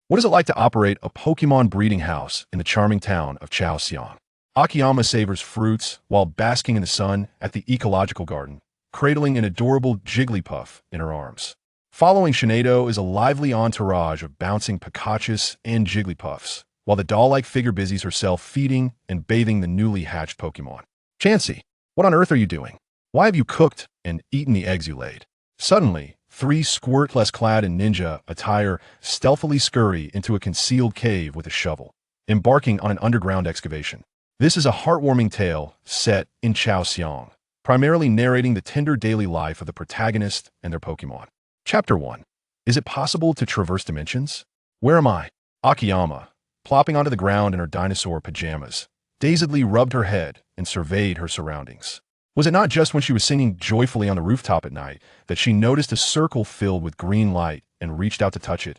What is it like to operate a Pokemon breeding house in the charming town of Chaoxiang? Akiyama savors fruits while basking in the sun at the ecological garden, cradling an adorable Jigglypuff in her arms. Following Shinado is a lively entourage of bouncing Pikachus and Jigglypuffs, while the doll-like figure busies herself feeding and bathing the newly hatched Pokemon. Chansey, what on earth are you doing? Why have you cooked and eaten the eggs you laid? Suddenly, three Squirtless clad in ninja attire stealthily scurry into a concealed cave with a shovel, embarking on an underground excavation. This is a heartwarming tale set in Chaoxiang, primarily narrating the tender daily life of the protagonist and their Pokemon. Chapter 1. Is it possible to traverse dimensions? Where am I? Akiyama, plopping onto the ground in her dinosaur pajamas, dazedly rubbed her head and surveyed her surroundings. Was it not just when she was singing joyfully on the rooftop at night that she noticed a circle filled with green light and reached out to touch it,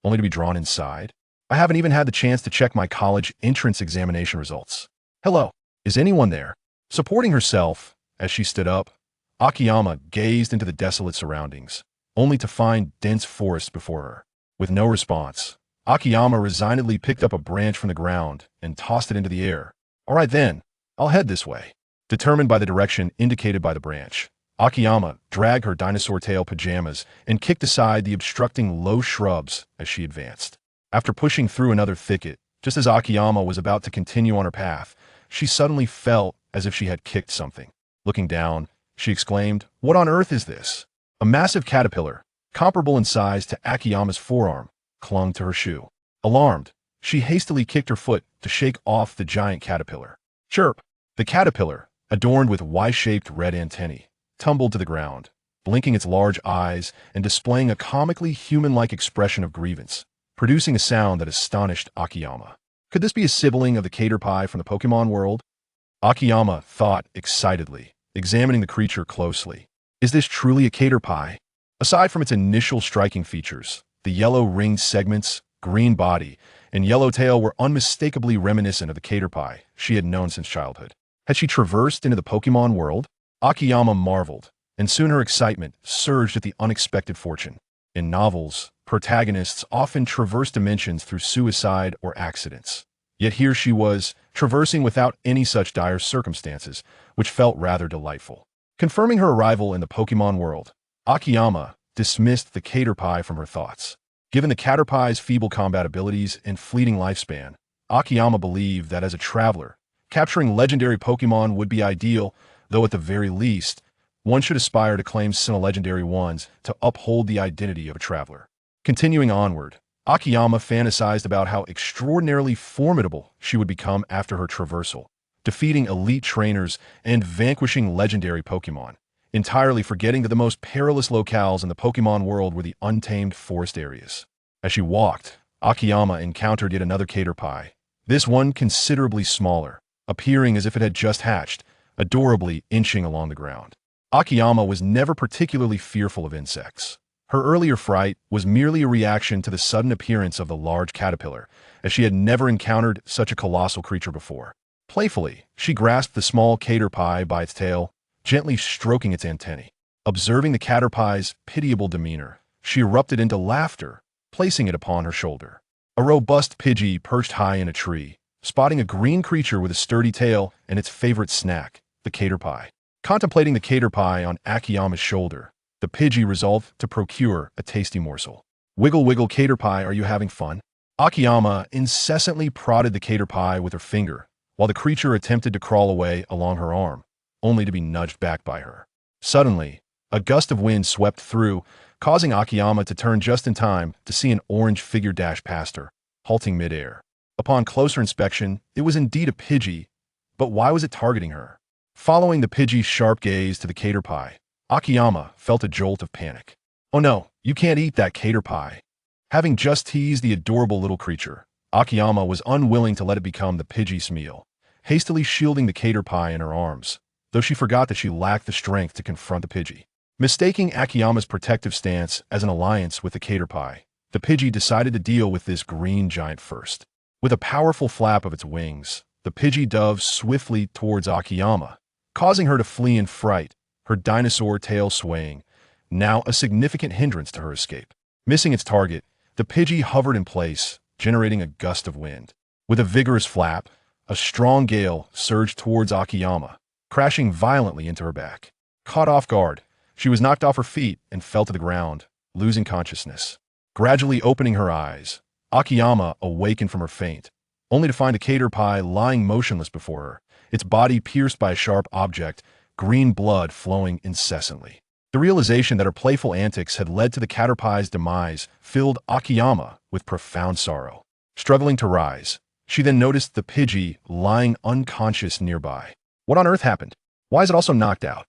only to be drawn inside? I haven't even had the chance to check my college entrance examination results. Hello, is anyone there? Supporting herself as she stood up, Akiyama gazed into the desolate surroundings, only to find dense forest before her. With no response, Akiyama resignedly picked up a branch from the ground and tossed it into the air. All right then, I'll head this way. Determined by the direction indicated by the branch, Akiyama dragged her dinosaur tail pajamas and kicked aside the obstructing low shrubs as she advanced. After pushing through another thicket, just as Akiyama was about to continue on her path, she suddenly felt as if she had kicked something. Looking down, she exclaimed, "What on earth is this?" A massive caterpillar, comparable in size to Akiyama's forearm, clung to her shoe. Alarmed, she hastily kicked her foot to shake off the giant caterpillar. Chirp! The caterpillar, adorned with Y-shaped red antennae, tumbled to the ground, blinking its large eyes and displaying a comically human-like expression of grievance, producing a sound that astonished Akiyama. Could this be a sibling of the caterpie from the Pokemon world? Akiyama thought excitedly, examining the creature closely. Is this truly a caterpie? Aside from its initial striking features, the yellow ringed segments, green body, and yellow tail were unmistakably reminiscent of the caterpie she had known since childhood. Had she traversed into the Pokemon world? Akiyama marveled, and soon her excitement surged at the unexpected fortune. In novels, protagonists often traverse dimensions through suicide or accidents. Yet here she was, traversing without any such dire circumstances, which felt rather delightful. Confirming her arrival in the Pokemon world, Akiyama dismissed the caterpie from her thoughts. Given the caterpie's feeble combat abilities and fleeting lifespan, Akiyama believed that as a traveler, capturing legendary Pokemon would be ideal, though at the very least, one should aspire to claim some legendary ones to uphold the identity of a traveler. Continuing onward, Akiyama fantasized about how extraordinarily formidable she would become after her traversal, defeating elite trainers and vanquishing legendary Pokemon, entirely forgetting that the most perilous locales in the Pokemon world were the untamed forest areas. As she walked, Akiyama encountered yet another caterpie, this one considerably smaller, appearing as if it had just hatched, adorably inching along the ground. Akiyama was never particularly fearful of insects. Her earlier fright was merely a reaction to the sudden appearance of the large caterpillar, as she had never encountered such a colossal creature before. Playfully, she grasped the small caterpie by its tail, gently stroking its antennae. Observing the caterpie's pitiable demeanor, she erupted into laughter, placing it upon her shoulder. A robust Pidgey perched high in a tree, spotting a green creature with a sturdy tail and its favorite snack, the caterpie. Contemplating the caterpie on Akiyama's shoulder, the Pidgey resolved to procure a tasty morsel. Wiggle wiggle caterpie, are you having fun? Akiyama incessantly prodded the caterpie with her finger, while the creature attempted to crawl away along her arm, only to be nudged back by her. Suddenly, a gust of wind swept through, causing Akiyama to turn just in time to see an orange figure dash past her, halting midair. Upon closer inspection, it was indeed a Pidgey, but why was it targeting her? Following the Pidgey's sharp gaze to the caterpie, Akiyama felt a jolt of panic. Oh no, you can't eat that caterpie. Having just teased the adorable little creature, Akiyama was unwilling to let it become the Pidgey's meal, hastily shielding the caterpie in her arms, though she forgot that she lacked the strength to confront the Pidgey. Mistaking Akiyama's protective stance as an alliance with the caterpie, the Pidgey decided to deal with this green giant first. With a powerful flap of its wings, the Pidgey dove swiftly towards Akiyama, causing her to flee in fright, her dinosaur tail swaying, now a significant hindrance to her escape. Missing its target, the The Pidgey hovered in place, generating a gust of wind. With a vigorous flap, a strong gale surged towards Akiyama, crashing violently into her back. Caught off guard, she was knocked off her feet and fell to the ground, losing consciousness. Gradually opening her eyes, Akiyama awakened from her faint, only to find a caterpie lying motionless before her, its body pierced by a sharp object, green blood flowing incessantly. The realization that her playful antics had led to the caterpie's demise filled Akiyama with profound sorrow. Struggling to rise, she then noticed the Pidgey lying unconscious nearby. What on earth happened? Why is it also knocked out?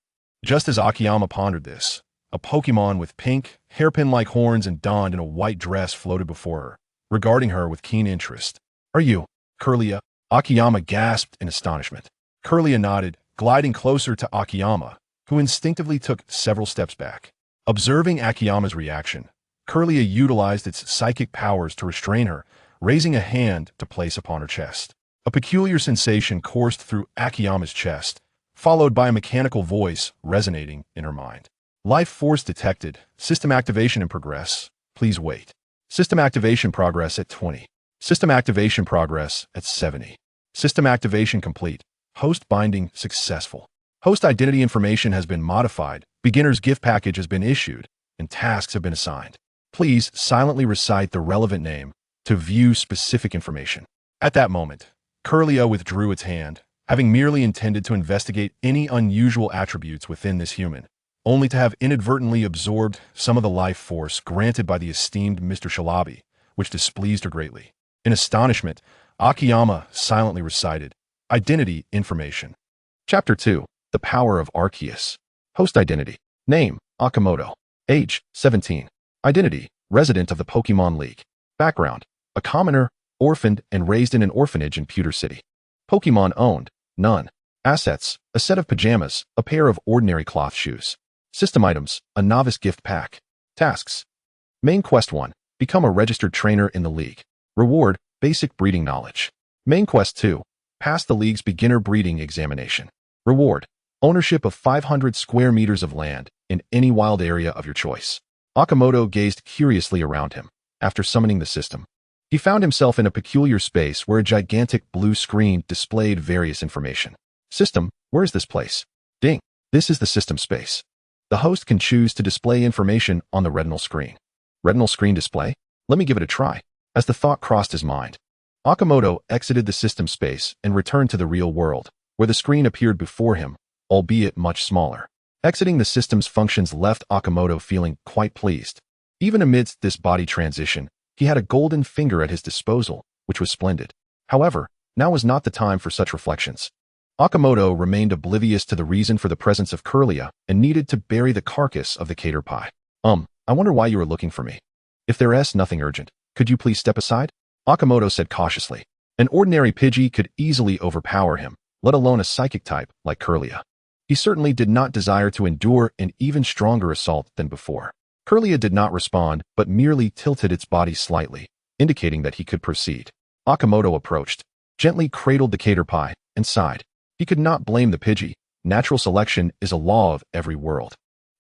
Just as Akiyama pondered this, a Pokémon with pink, hairpin-like horns and donned in a white dress floated before her, regarding her with keen interest. "Are you Kirlia?" Akiyama gasped in astonishment. Kirlia nodded, gliding closer to Akiyama, who instinctively took several steps back. Observing Akiyama's reaction, Kirlia utilized its psychic powers to restrain her, raising a hand to place upon her chest. A peculiar sensation coursed through Akiyama's chest, followed by a mechanical voice resonating in her mind. "Life force detected. System activation in progress. Please wait." System activation progress at 20. System activation progress at 70. System activation complete. Host binding successful. Host identity information has been modified, beginner's gift package has been issued, and tasks have been assigned. Please silently recite the relevant name to view specific information. At that moment, Kirlia withdrew its hand, having merely intended to investigate any unusual attributes within this human, only to have inadvertently absorbed some of the life force granted by the esteemed Mr. Shalabi, which displeased her greatly. In astonishment, Akiyama silently recited, "Identity information." Chapter 2. The Power of Arceus. Host identity. Name, Akimoto. Age, 17. Identity, resident of the Pokémon League. Background, a commoner, orphaned and raised in an orphanage in Pewter City. Pokémon owned, none. Assets, a set of pajamas, a pair of ordinary cloth shoes. System items, a novice gift pack. Tasks. Main Quest 1, become a registered trainer in the league. Reward, basic breeding knowledge. Main Quest 2, pass the league's beginner breeding examination. Reward, ownership of 500 square meters of land in any wild area of your choice. Akimoto gazed curiously around him. After summoning the system, he found himself in a peculiar space where a gigantic blue screen displayed various information. System, where is this place? Ding. This is the system space. The host can choose to display information on the retinal screen. Retinal screen display? Let me give it a try. As the thought crossed his mind, Akimoto exited the system space and returned to the real world, where the screen appeared before him, albeit much smaller. Exiting the system's functions left Akimoto feeling quite pleased. Even amidst this body transition, he had a golden finger at his disposal, which was splendid. However, now was not the time for such reflections. Akimoto remained oblivious to the reason for the presence of Kirlia and needed to bury the carcass of the caterpie. I wonder why you were looking for me. If there's nothing urgent, could you please step aside? Akimoto said cautiously. An ordinary Pidgey could easily overpower him, let alone a psychic type like Kirlia. He certainly did not desire to endure an even stronger assault than before. Kirlia did not respond, but merely tilted its body slightly, indicating that he could proceed. Akimoto approached, gently cradled the caterpie, and sighed. He could not blame the Pidgey. Natural selection is a law of every world.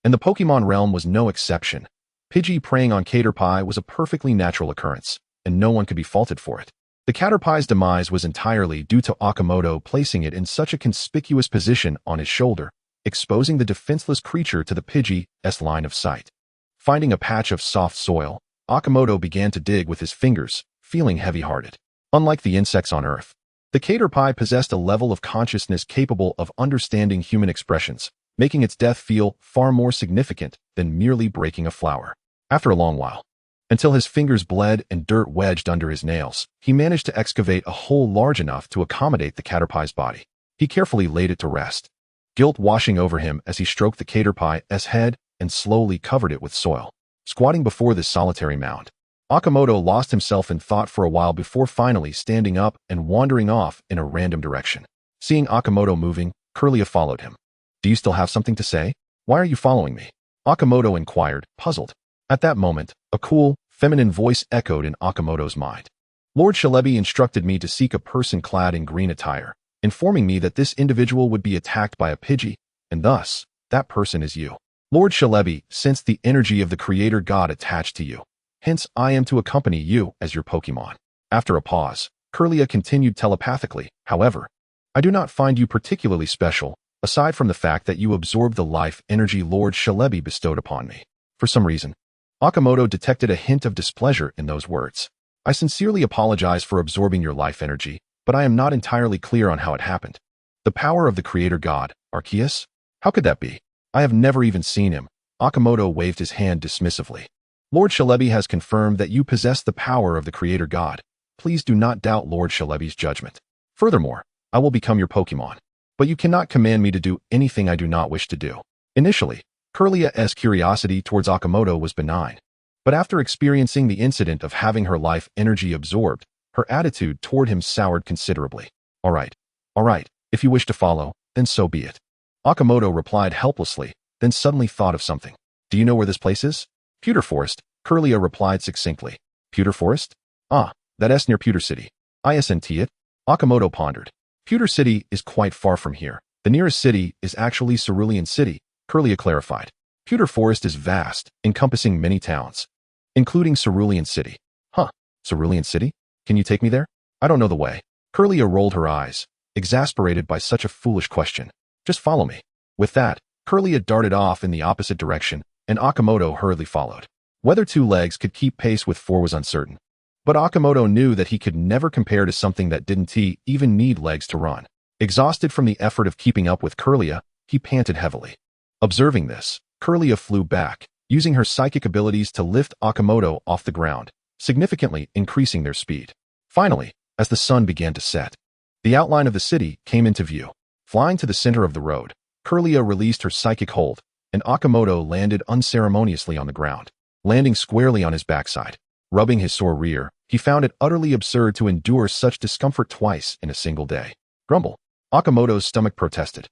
And the Pokémon realm was no exception. Pidgey preying on caterpie was a perfectly natural occurrence, and no one could be faulted for it. The caterpie's demise was entirely due to Akimoto placing it in such a conspicuous position on his shoulder, exposing the defenseless creature to the Pidgey's line of sight. Finding a patch of soft soil, Akimoto began to dig with his fingers, feeling heavy-hearted. Unlike the insects on Earth, the caterpie possessed a level of consciousness capable of understanding human expressions, making its death feel far more significant than merely breaking a flower. After a long while, until his fingers bled and dirt wedged under his nails, he managed to excavate a hole large enough to accommodate the caterpie's body. He carefully laid it to rest, guilt washing over him as he stroked the caterpie's head and slowly covered it with soil. Squatting before this solitary mound, Akimoto lost himself in thought for a while before finally standing up and wandering off in a random direction. Seeing Akimoto moving, Kirlia followed him. "Do you still have something to say? Why are you following me?" Akimoto inquired, puzzled. At that moment, a cool, feminine voice echoed in Akimoto's mind. "Lord Shalabi instructed me to seek a person clad in green attire, informing me that this individual would be attacked by a Pidgey, and thus, that person is you. Lord Shalabi sensed the energy of the creator god attached to you. Hence, I am to accompany you as your Pokémon. After a pause, Curlia continued telepathically, however, I do not find you particularly special, aside from the fact that you absorb the life energy Lord Shalebi bestowed upon me. For some reason, Akimoto detected a hint of displeasure in those words. I sincerely apologize for absorbing your life energy, but I am not entirely clear on how it happened. The power of the creator god, Arceus? How could that be? I have never even seen him. Akimoto waved his hand dismissively. Lord Shalebi has confirmed that you possess the power of the creator god. Please do not doubt Lord Shalebi's judgment. Furthermore, I will become your Pokémon. But you cannot command me to do anything I do not wish to do. Initially, Curlia's curiosity towards Akimoto was benign. But after experiencing the incident of having her life energy absorbed, her attitude toward him soured considerably. All right, if you wish to follow, then so be it. Akimoto replied helplessly, then suddenly thought of something. Do you know where this place is? Pewter Forest, Curlia replied succinctly. Pewter Forest? Ah, that's near Pewter City. Isn't it? Akimoto pondered. Pewter City is quite far from here. The nearest city is actually Cerulean City, Curlia clarified. Pewter Forest is vast, encompassing many towns, including Cerulean City. Huh, Cerulean City? Can you take me there? I don't know the way. Curlia rolled her eyes, exasperated by such a foolish question. Just follow me. With that, Curlia darted off in the opposite direction, and Akimoto hurriedly followed. Whether two legs could keep pace with four was uncertain. But Akimoto knew that he could never compare to something that didn't even need legs to run. Exhausted from the effort of keeping up with Curlia, he panted heavily. Observing this, Curlia flew back, using her psychic abilities to lift Akimoto off the ground, significantly increasing their speed. Finally, as the sun began to set, the outline of the city came into view. Flying to the center of the road, Curlia released her psychic hold, and Akimoto landed unceremoniously on the ground, landing squarely on his backside. Rubbing his sore rear, he found it utterly absurd to endure such discomfort twice in a single day. Grumble. Akimoto's stomach protested.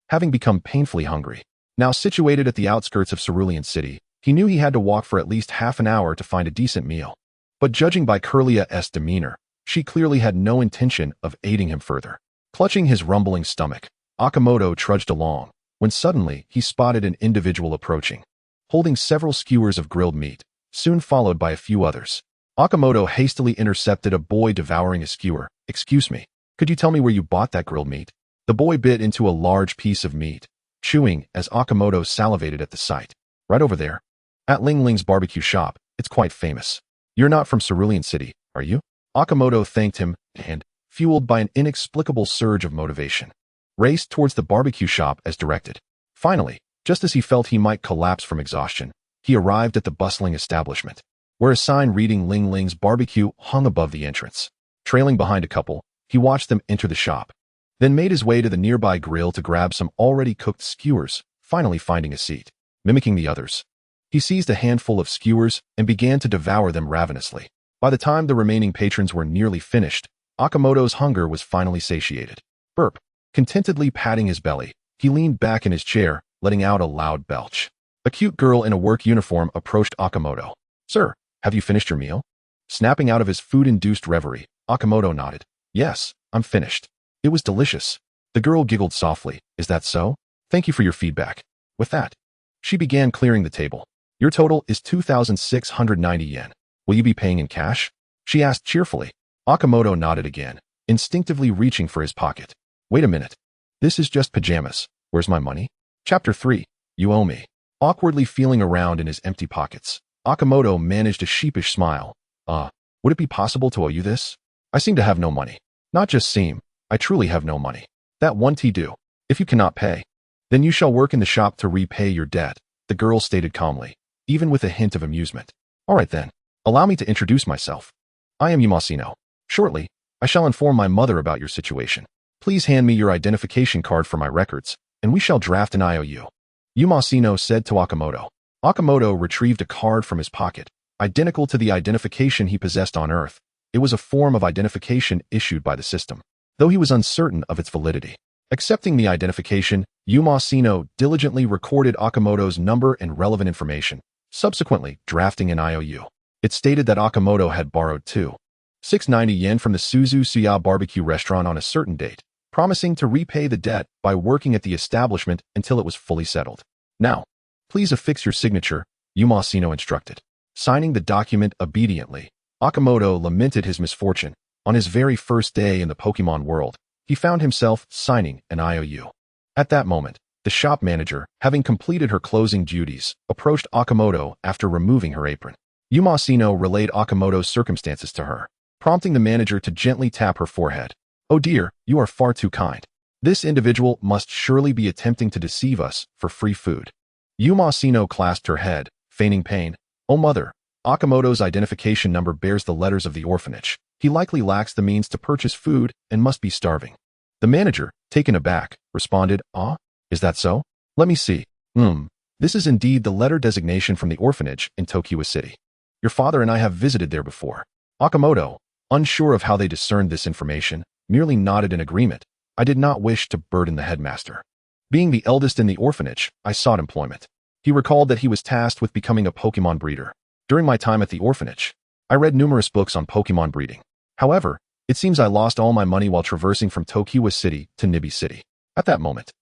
Having become painfully hungry, now situated at the outskirts of Cerulean City, he knew he had to walk for at least half an hour to find a decent meal. But judging by Curlia's demeanor, she clearly had no intention of aiding him further. Clutching his rumbling stomach, Akimoto trudged along, when suddenly he spotted an individual approaching, holding several skewers of grilled meat, soon followed by a few others. Akimoto hastily intercepted a boy devouring a skewer. Excuse me, could you tell me where you bought that grilled meat? The boy bit into a large piece of meat, chewing as Akimoto salivated at the sight. Right over there. At Ling Ling's barbecue shop, it's quite famous. You're not from Cerulean City, are you? Akimoto thanked him and, fueled by an inexplicable surge of motivation, raced towards the barbecue shop as directed. Finally, just as he felt he might collapse from exhaustion, he arrived at the bustling establishment, where a sign reading Ling Ling's barbecue hung above the entrance. Trailing behind a couple, he watched them enter the shop, then made his way to the nearby grill to grab some already cooked skewers, finally finding a seat. Mimicking the others, he seized a handful of skewers and began to devour them ravenously. By the time the remaining patrons were nearly finished, Akimoto's hunger was finally satiated. Burp. Contentedly patting his belly, he leaned back in his chair, letting out a loud belch. A cute girl in a work uniform approached Akimoto. Sir, have you finished your meal? Snapping out of his food-induced reverie, Akimoto nodded. Yes, I'm finished. It was delicious. The girl giggled softly. Is that so? Thank you for your feedback. With that, she began clearing the table. Your total is 2,690 yen. Will you be paying in cash? She asked cheerfully. Akimoto nodded again, instinctively reaching for his pocket. Wait a minute. This is just pajamas. Where's my money? Chapter 3. You owe me. Awkwardly feeling around in his empty pockets, Akimoto managed a sheepish smile. Would it be possible to owe you this? I seem to have no money. Not just seem, I truly have no money. That won't do. If you cannot pay, then you shall work in the shop to repay your debt, the girl stated calmly, even with a hint of amusement. All right then, allow me to introduce myself. I am Yumasino. Shortly, I shall inform my mother about your situation. Please hand me your identification card for my records, and we shall draft an IOU. Yumasino said to Akimoto. Akimoto retrieved a card from his pocket, identical to the identification he possessed on Earth. It was a form of identification issued by the system, though he was uncertain of its validity. Accepting the identification, Yumasino diligently recorded Akimoto's number and relevant information, subsequently drafting an IOU. It stated that Akimoto had borrowed 2,690 yen from the Suzu Suya barbecue restaurant on a certain date, promising to repay the debt by working at the establishment until it was fully settled. Now, please affix your signature, Yumasino instructed. Signing the document obediently, Akimoto lamented his misfortune. On his very first day in the Pokemon world, he found himself signing an IOU. At that moment, the shop manager, having completed her closing duties, approached Akimoto after removing her apron. Yumasino relayed Akimoto's circumstances to her, prompting the manager to gently tap her forehead. "Oh dear, you are far too kind. This individual must surely be attempting to deceive us for free food." Yumasino clasped her head, feigning pain. "Oh mother, Akimoto's identification number bears the letters of the orphanage. He likely lacks the means to purchase food and must be starving." The manager, taken aback, responded, "Ah, is that so? Let me see. This is indeed the letter designation from the orphanage in Tokyo City. Your father and I have visited there before." Akimoto, unsure of how they discerned this information, merely nodded in agreement. "I did not wish to burden the headmaster. Being the eldest in the orphanage, I sought employment." He recalled that he was tasked with becoming a Pokemon breeder. "During my time at the orphanage, I read numerous books on Pokemon breeding. However, it seems I lost all my money while traversing from Tokyo City to Nibi City." At that moment,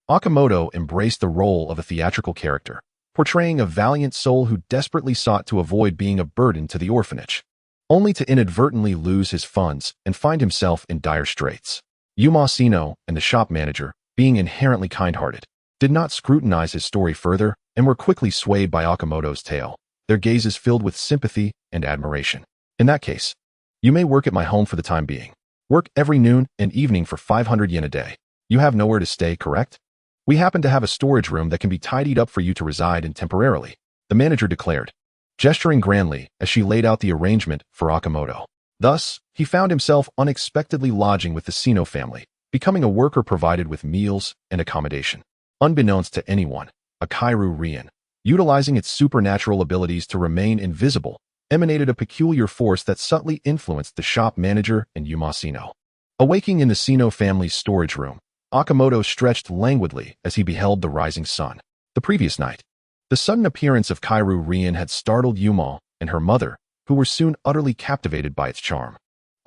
Akimoto embraced the role of a theatrical character, portraying a valiant soul who desperately sought to avoid being a burden to the orphanage, only to inadvertently lose his funds and find himself in dire straits. Yumasino and the shop manager, being inherently kind-hearted, did not scrutinize his story further and were quickly swayed by Akimoto's tale, their gazes filled with sympathy and admiration. "In that case, you may work at my home for the time being. Work every noon and evening for 500 yen a day. You have nowhere to stay, correct? We happen to have a storage room that can be tidied up for you to reside in temporarily," the manager declared, gesturing grandly as she laid out the arrangement for Akimoto. Thus, he found himself unexpectedly lodging with the Sino family, becoming a worker provided with meals and accommodation. Unbeknownst to anyone, a Kairu Rian, utilizing its supernatural abilities to remain invisible, emanated a peculiar force that subtly influenced the shop manager and Yumasino. Awaking in the Sino family's storage room, Akimoto stretched languidly as he beheld the rising sun. The previous night, the sudden appearance of Kairu Rian had startled Yuma and her mother, who were soon utterly captivated by its charm.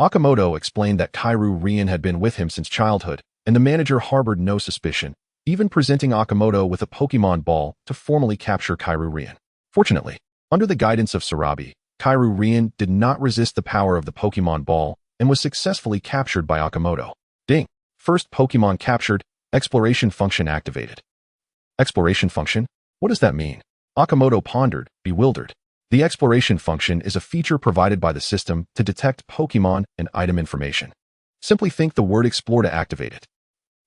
Akimoto explained that Kairu Rian had been with him since childhood, and the manager harbored no suspicion, even presenting Akimoto with a Pokemon ball to formally capture Kairu Rian. Fortunately, under the guidance of Sarabi, Kairu Rian did not resist the power of the Pokemon ball and was successfully captured by Akimoto. Ding! First Pokemon captured, exploration function activated. Exploration function? What does that mean? Akimoto pondered, bewildered. The exploration function is a feature provided by the system to detect Pokemon and item information. Simply think the word explore to activate it.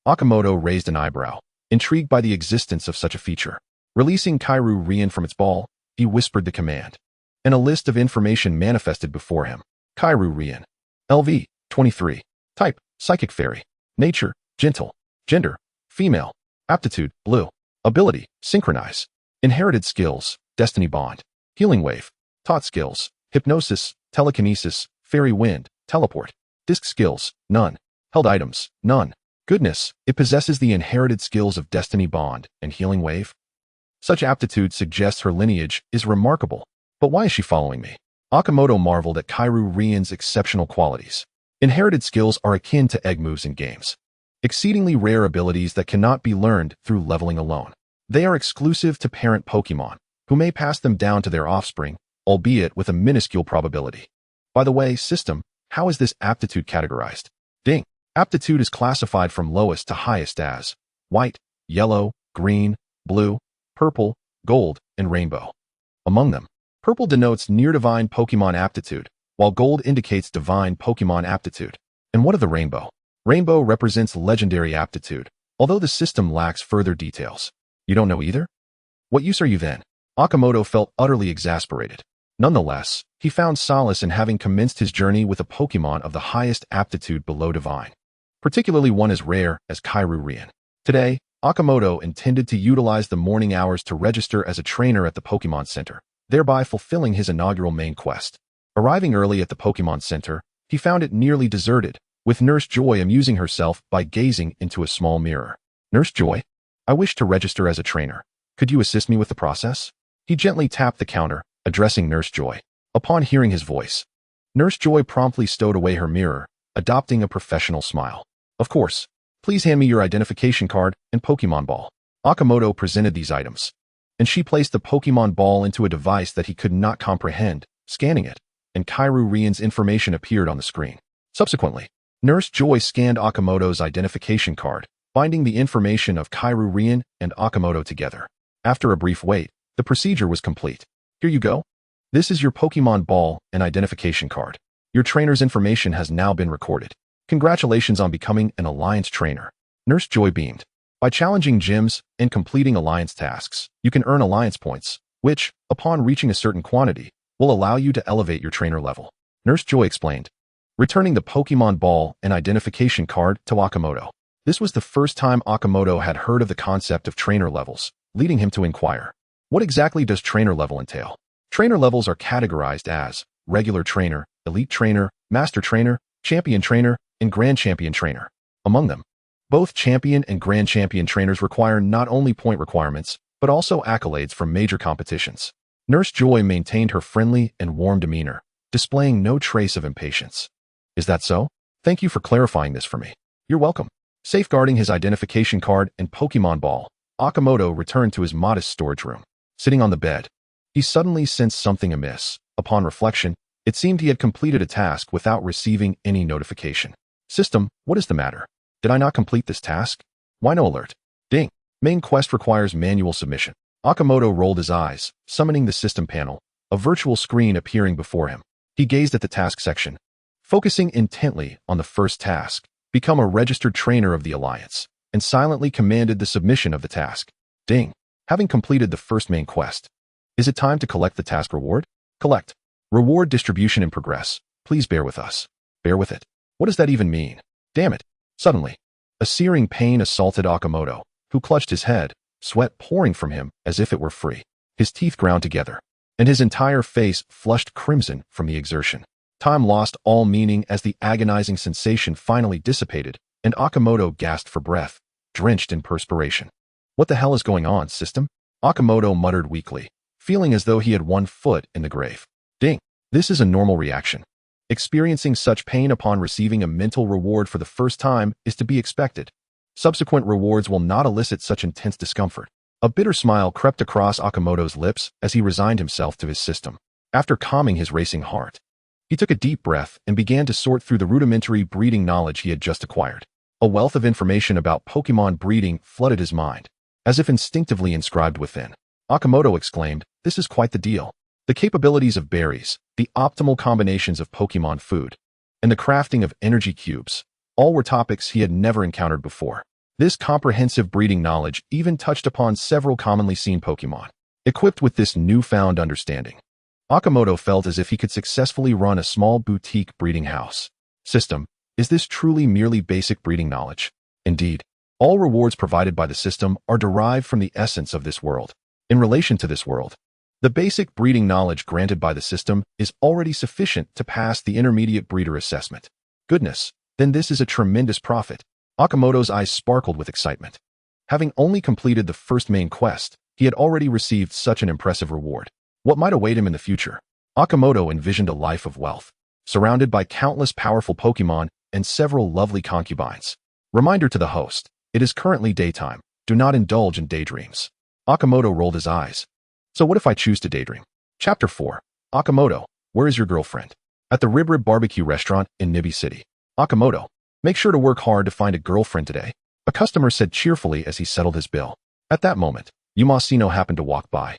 Akimoto raised an eyebrow, intrigued by the existence of such a feature. Releasing Kairu Rian from its ball, he whispered the command, and a list of information manifested before him. Kairu Rian. LV, 23. Type, Psychic Fairy. Nature, gentle. Gender, female. Aptitude, blue. Ability, synchronize. Inherited skills, destiny bond. Healing wave. Taught skills, hypnosis, telekinesis, fairy wind, teleport. Disc skills, none. Held items, none. Goodness, it possesses the inherited skills of destiny bond and healing wave. Such aptitude suggests her lineage is remarkable. But why is she following me? Akimoto marveled at Kairu Rian's exceptional qualities. Inherited skills are akin to egg moves in games. Exceedingly rare abilities that cannot be learned through leveling alone. They are exclusive to parent Pokemon, who may pass them down to their offspring, albeit with a minuscule probability. By the way, system, how is this aptitude categorized? Ding. Aptitude is classified from lowest to highest as white, yellow, green, blue, purple, gold, and rainbow. Among them, purple denotes near-divine Pokemon aptitude, while gold indicates divine Pokemon aptitude. And what of the rainbow? Rainbow represents legendary aptitude, although the system lacks further details. You don't know either? What use are you then? Akimoto felt utterly exasperated. Nonetheless, he found solace in having commenced his journey with a Pokemon of the highest aptitude below divine, particularly one as rare as Kairu Rian. Today, Akimoto intended to utilize the morning hours to register as a trainer at the Pokemon Center, thereby fulfilling his inaugural main quest. Arriving early at the Pokemon Center, he found it nearly deserted, with Nurse Joy amusing herself by gazing into a small mirror. "Nurse Joy, I wish to register as a trainer. Could you assist me with the process?" He gently tapped the counter, addressing Nurse Joy. Upon hearing his voice, Nurse Joy promptly stowed away her mirror, adopting a professional smile. "Of course. Please hand me your identification card and Pokemon ball." Akimoto presented these items, and she placed the Pokemon ball into a device that he could not comprehend, scanning it, and Kairu Rian's information appeared on the screen. Subsequently, Nurse Joy scanned Akimoto's identification card, binding the information of Kairu Rian and Akimoto together. After a brief wait, the procedure was complete. Here you go. This is your Pokemon ball and identification card. Your trainer's information has now been recorded. Congratulations on becoming an Alliance trainer. Nurse Joy beamed. By challenging gyms and completing Alliance tasks, you can earn Alliance points, which, upon reaching a certain quantity, will allow you to elevate your trainer level. Nurse Joy explained, returning the Pokemon ball and identification card to Akimoto. This was the first time Akimoto had heard of the concept of trainer levels, leading him to inquire, what exactly does trainer level entail? Trainer levels are categorized as regular trainer, elite trainer, master trainer, champion trainer, and grand champion trainer. Among them, both champion and grand champion trainers require not only point requirements, but also accolades from major competitions. Nurse Joy maintained her friendly and warm demeanor, displaying no trace of impatience. Is that so? Thank you for clarifying this for me. You're welcome. Safeguarding his identification card and Pokemon ball, Akimoto returned to his modest storage room. Sitting on the bed, he suddenly sensed something amiss. Upon reflection, it seemed he had completed a task without receiving any notification. System, what is the matter? Did I not complete this task? Why no alert? Ding. Main quest requires manual submission. Akimoto rolled his eyes, summoning the system panel, a virtual screen appearing before him. He gazed at the task section, focusing intently on the first task, become a registered trainer of the Alliance, and silently commanded the submission of the task. Ding. Having completed the first main quest, is it time to collect the task reward? Collect. Reward distribution in progress. Please bear with us. Bear with it. What does that even mean? Damn it. Suddenly, a searing pain assaulted Akimoto, who clutched his head, sweat pouring from him as if it were free. His teeth ground together, and his entire face flushed crimson from the exertion. Time lost all meaning as the agonizing sensation finally dissipated, and Akimoto gasped for breath, drenched in perspiration. What the hell is going on, system? Akimoto muttered weakly, feeling as though he had one foot in the grave. Ding. This is a normal reaction. Experiencing such pain upon receiving a mental reward for the first time is to be expected. Subsequent rewards will not elicit such intense discomfort. A bitter smile crept across Akimoto's lips as he resigned himself to his system. After calming his racing heart, he took a deep breath and began to sort through the rudimentary breeding knowledge he had just acquired. A wealth of information about Pokemon breeding flooded his mind, as if instinctively inscribed within. Akimoto exclaimed, "This is quite the deal. The capabilities of berries, the optimal combinations of Pokemon food, and the crafting of energy cubes, all were topics he had never encountered before. This comprehensive breeding knowledge even touched upon several commonly seen Pokemon. Equipped with this newfound understanding, Akimoto felt as if he could successfully run a small boutique breeding house. System, is this truly merely basic breeding knowledge? Indeed, all rewards provided by the system are derived from the essence of this world. In relation to this world, the basic breeding knowledge granted by the system is already sufficient to pass the intermediate breeder assessment. Goodness, then this is a tremendous profit." Akimoto's eyes sparkled with excitement. Having only completed the first main quest, he had already received such an impressive reward. What might await him in the future? Akimoto envisioned a life of wealth, surrounded by countless powerful Pokemon and several lovely concubines. Reminder to the host, it is currently daytime. Do not indulge in daydreams. Akimoto rolled his eyes. So what if I choose to daydream? Chapter 4. Akimoto, where is your girlfriend? At the Rib Rib Barbecue restaurant in Nibi City. Akimoto, make sure to work hard to find a girlfriend today, a customer said cheerfully as he settled his bill. At that moment, Yumasino happened to walk by.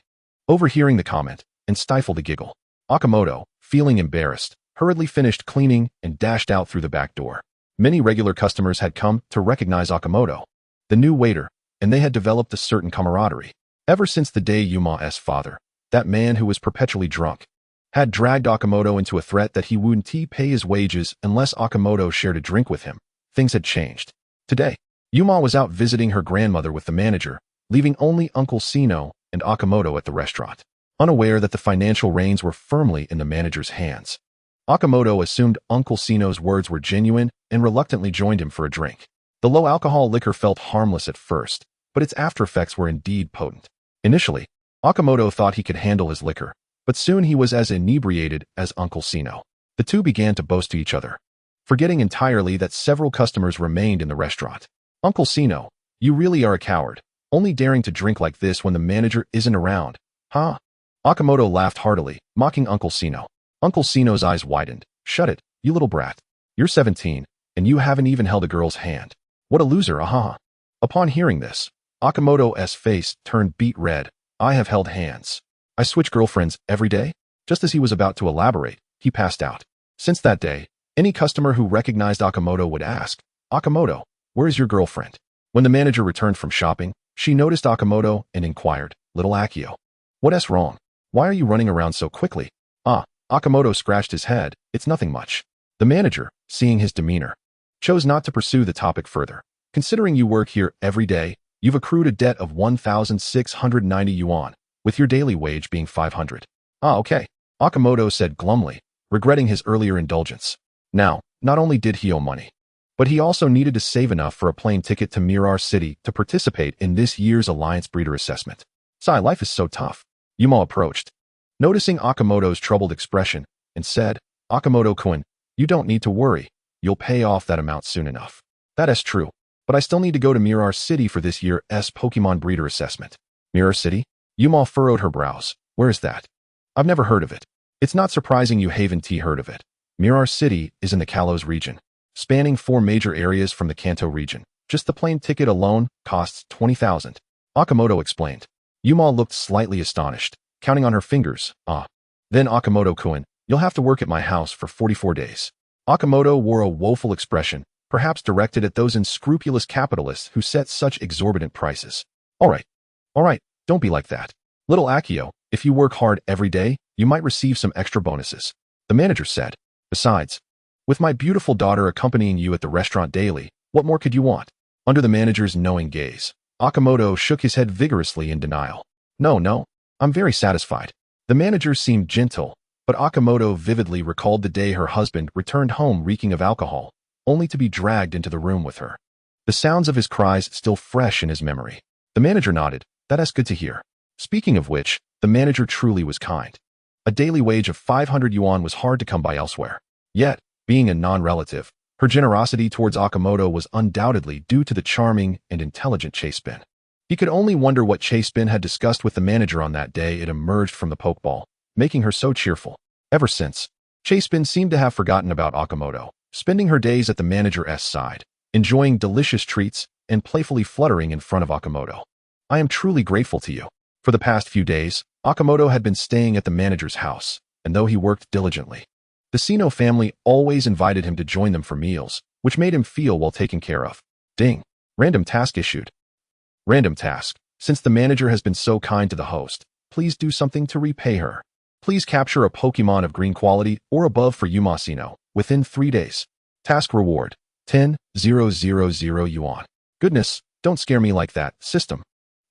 Overhearing the comment, and stifled a giggle, Akimoto, feeling embarrassed, hurriedly finished cleaning and dashed out through the back door. Many regular customers had come to recognize Akimoto, the new waiter, and they had developed a certain camaraderie. Ever since the day Yuma's father, that man who was perpetually drunk, had dragged Akimoto into a threat that he wouldn't pay his wages unless Akimoto shared a drink with him, things had changed. Today, Yuma was out visiting her grandmother with the manager, leaving only Uncle Sino and Akimoto at the restaurant, unaware that the financial reins were firmly in the manager's hands. Akimoto assumed Uncle Sino's words were genuine and reluctantly joined him for a drink. The low-alcohol liquor felt harmless at first, but its after-effects were indeed potent. Initially, Akimoto thought he could handle his liquor, but soon he was as inebriated as Uncle Sino. The two began to boast to each other, forgetting entirely that several customers remained in the restaurant. "Uncle Sino, you really are a coward. Only daring to drink like this when the manager isn't around. Huh? Akimoto laughed heartily, mocking Uncle Sino. Uncle Sino's eyes widened. Shut it, you little brat. You're 17, and you haven't even held a girl's hand. What a loser, ahaha. Upon hearing this, Akimoto's face turned beet red. I have held hands. I switch girlfriends every day? Just as he was about to elaborate, he passed out. Since that day, any customer who recognized Akimoto would ask, Akimoto, where is your girlfriend? When the manager returned from shopping, she noticed Akimoto and inquired, Little Akio, what's wrong? Why are you running around so quickly? Akimoto scratched his head. It's nothing much. The manager, seeing his demeanor, chose not to pursue the topic further. Considering you work here every day, you've accrued a debt of 1,690 yuan, with your daily wage being 500. Okay, Akimoto said glumly, regretting his earlier indulgence. Now, not only did he owe money, but he also needed to save enough for a plane ticket to Mirror City to participate in this year's Alliance Breeder Assessment. Sigh, life is so tough. Yuma approached, noticing Akimoto's troubled expression, and said, Akimoto-kun, you don't need to worry. You'll pay off that amount soon enough. That is true, but I still need to go to Mirror City for this year's Pokemon Breeder Assessment. Mirror City? Yuma furrowed her brows. Where is that? I've never heard of it. It's not surprising you haven't heard of it. Mirror City is in the Kalos region, spanning 4 major areas from the Kanto region. Just the plane ticket alone costs 20,000. Akimoto explained. Yuma looked slightly astonished, counting on her fingers. Then Akimoto-kun, you'll have to work at my house for 44 days. Akimoto wore a woeful expression, perhaps directed at those unscrupulous capitalists who set such exorbitant prices. All right, don't be like that. Little Akio, if you work hard every day, you might receive some extra bonuses. The manager said. Besides, with my beautiful daughter accompanying you at the restaurant daily, what more could you want? Under the manager's knowing gaze, Akimoto shook his head vigorously in denial. No, I'm very satisfied. The manager seemed gentle, but Akimoto vividly recalled the day her husband returned home reeking of alcohol, only to be dragged into the room with her. The sounds of his cries still fresh in his memory. The manager nodded. That's good to hear. Speaking of which, the manager truly was kind. A daily wage of 500 yuan was hard to come by elsewhere. Yet, being a non-relative, her generosity towards Akimoto was undoubtedly due to the charming and intelligent Chase-Bin. He could only wonder what Chase-Bin had discussed with the manager on that day it emerged from the Pokeball, making her so cheerful. Ever since, Chase-Bin seemed to have forgotten about Akimoto, spending her days at the manager's side, enjoying delicious treats and playfully fluttering in front of Akimoto. I am truly grateful to you. For the past few days, Akimoto had been staying at the manager's house, and though he worked diligently, the Sino family always invited him to join them for meals, which made him feel well taken care of. Ding. Random task issued. Random task. Since the manager has been so kind to the host, please do something to repay her. Please capture a Pokemon of green quality or above for Yuma Sino within 3 days. Task reward, 10,000 yuan. Goodness, don't scare me like that, system.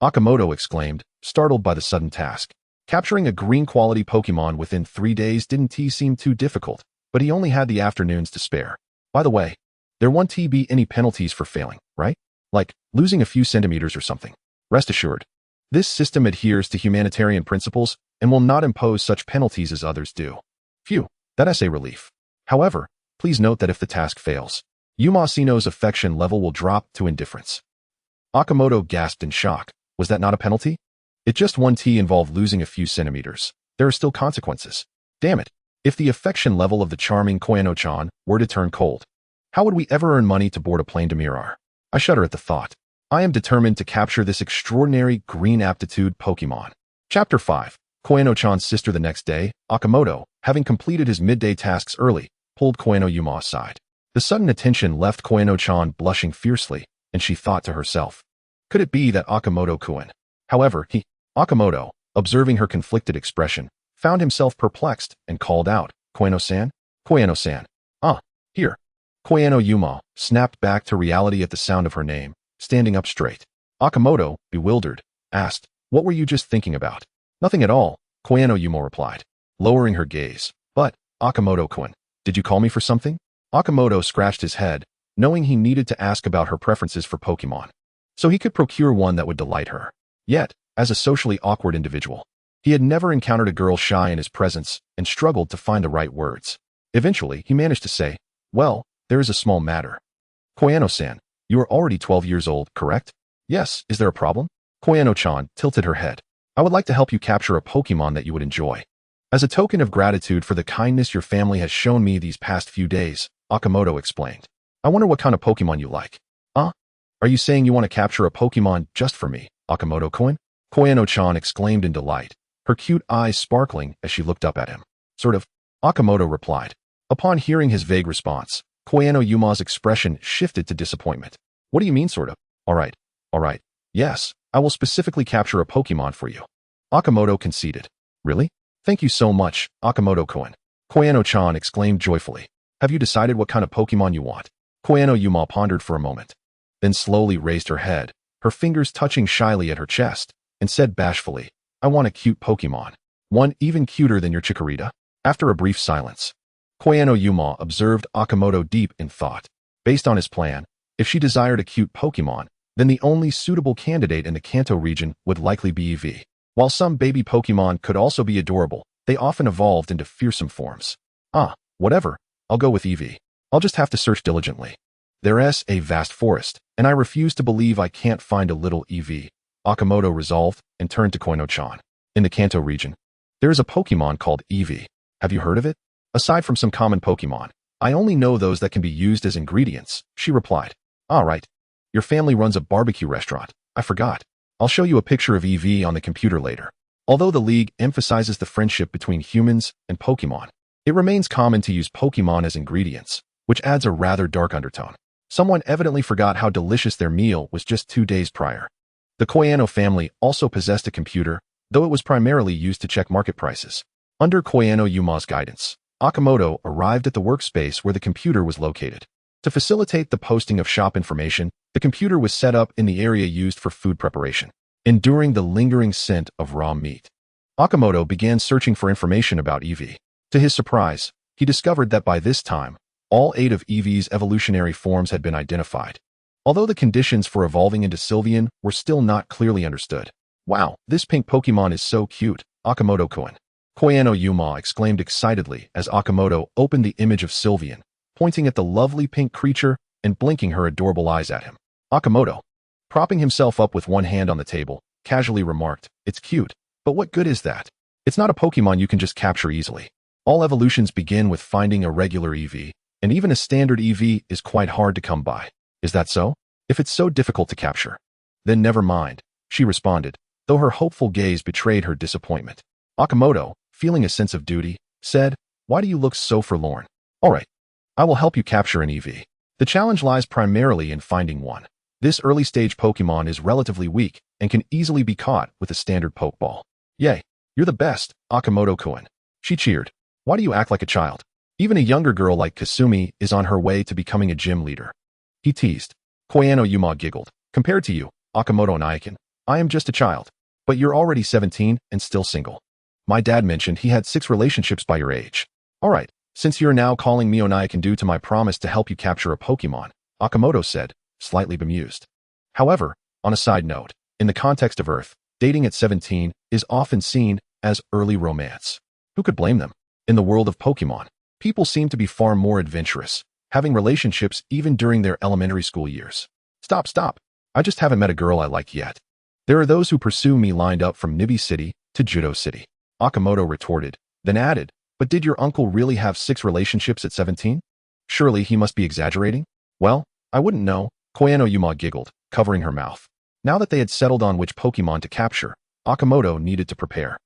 Akimoto exclaimed, startled by the sudden task. Capturing a green quality Pokemon within 3 days didn't seem too difficult, but he only had the afternoons to spare. By the way, there won't be any penalties for failing, right? Like, losing a few centimeters or something. Rest assured, this system adheres to humanitarian principles and will not impose such penalties as others do. Phew, that's a relief. However, please note that if the task fails, Yuma Sino's affection level will drop to indifference. Akimoto gasped in shock. Was that not a penalty? It just one involved losing a few centimeters. There are still consequences. Damn it. If the affection level of the charming Koyano-chan were to turn cold, how would we ever earn money to board a plane to Mirror? I shudder at the thought. I am determined to capture this extraordinary green aptitude Pokemon. Chapter 5. Koyano-chan's sister. The next day, Akimoto, having completed his midday tasks early, pulled Koyano Yuma aside. The sudden attention left Koyano-chan blushing fiercely, and she thought to herself, could it be that Akimoto-kun? However, Akimoto, observing her conflicted expression, found himself perplexed and called out, Koyano-san? Koyano-san. Here. Koyano Yuma snapped back to reality at the sound of her name, standing up straight. Akimoto, bewildered, asked, what were you just thinking about? Nothing at all, Koyano Yuma replied, lowering her gaze. But, Akimoto-kun, did you call me for something? Akimoto scratched his head, knowing he needed to ask about her preferences for Pokemon, so he could procure one that would delight her. Yet, as a socially awkward individual, he had never encountered a girl shy in his presence and struggled to find the right words. Eventually, he managed to say, well, there is a small matter. Koyano-san, you are already 12 years old, correct? Yes, is there a problem? Koyano-chan tilted her head. I would like to help you capture a Pokemon that you would enjoy. As a token of gratitude for the kindness your family has shown me these past few days, Akimoto explained. I wonder what kind of Pokemon you like. Huh? Are you saying you want to capture a Pokemon just for me, Akimoto-kun? Koyano-chan exclaimed in delight, her cute eyes sparkling as she looked up at him. Sort of, Akimoto replied. Upon hearing his vague response, Koyano-yuma's expression shifted to disappointment. What do you mean, sort of? All right. Yes, I will specifically capture a Pokemon for you. Akimoto conceded. Really? Thank you so much, Akimoto-kun. Koyano-chan exclaimed joyfully. Have you decided what kind of Pokemon you want? Koyano-yuma pondered for a moment, then slowly raised her head, her fingers touching shyly at her chest, and said bashfully, I want a cute Pokemon. One even cuter than your Chikorita. After a brief silence, Koyano-yuma observed Akimoto deep in thought. Based on his plan, if she desired a cute Pokemon, then the only suitable candidate in the Kanto region would likely be Eevee. While some baby Pokemon could also be adorable, they often evolved into fearsome forms. Whatever, I'll go with Eevee. I'll just have to search diligently. There's a vast forest, and I refuse to believe I can't find a little Eevee, Akimoto resolved and turned to Koyano-chan. In the Kanto region, there is a Pokemon called Eevee. Have you heard of it? Aside from some common Pokemon, I only know those that can be used as ingredients, she replied. All right. Your family runs a barbecue restaurant. I forgot. I'll show you a picture of Eevee on the computer later. Although the League emphasizes the friendship between humans and Pokemon, it remains common to use Pokemon as ingredients, which adds a rather dark undertone. Someone evidently forgot how delicious their meal was just 2 days prior. The Koyano family also possessed a computer, though it was primarily used to check market prices. Under Koyano-yuma's guidance, Akimoto arrived at the workspace where the computer was located. To facilitate the posting of shop information, the computer was set up in the area used for food preparation. Enduring the lingering scent of raw meat, Akimoto began searching for information about Eevee. To his surprise, he discovered that by this time, all 8 of Eevee's evolutionary forms had been identified, although the conditions for evolving into Sylveon were still not clearly understood. Wow, this pink Pokemon is so cute, Akimoto-kun. Koyano-yuma exclaimed excitedly as Akimoto opened the image of Sylveon, pointing at the lovely pink creature and blinking her adorable eyes at him. Akimoto, propping himself up with one hand on the table, casually remarked, It's cute, but what good is that? It's not a Pokemon you can just capture easily. All evolutions begin with finding a regular Eevee, and even a standard Eevee is quite hard to come by. Is that so? If it's so difficult to capture, then never mind, she responded, though her hopeful gaze betrayed her disappointment. Akimoto, feeling a sense of duty, said, Why do you look so forlorn? All right, I will help you capture an Eevee. The challenge lies primarily in finding one. This early-stage Pokemon is relatively weak and can easily be caught with a standard Pokeball. Yay, you're the best, Akimoto-kun. She cheered. Why do you act like a child? Even a younger girl like Kasumi is on her way to becoming a gym leader. He teased. Koyano-yuma giggled. Compared to you, Akimoto Naikin, I am just a child. But you're already 17 and still single. My dad mentioned he had 6 relationships by your age. All right, since you're now calling me Onaikin due to my promise to help you capture a Pokemon, Akimoto said, slightly bemused. However, on a side note, in the context of Earth, dating at 17 is often seen as early romance. Who could blame them? In the world of Pokemon, people seem to be far more adventurous, having relationships even during their elementary school years. Stop. I just haven't met a girl I like yet. There are those who pursue me lined up from Nibi City to Judo City. Akimoto retorted, then added, But did your uncle really have 6 relationships at 17? Surely he must be exaggerating? Well, I wouldn't know, Koyano-yuma giggled, covering her mouth. Now that they had settled on which Pokemon to capture, Akimoto needed to prepare.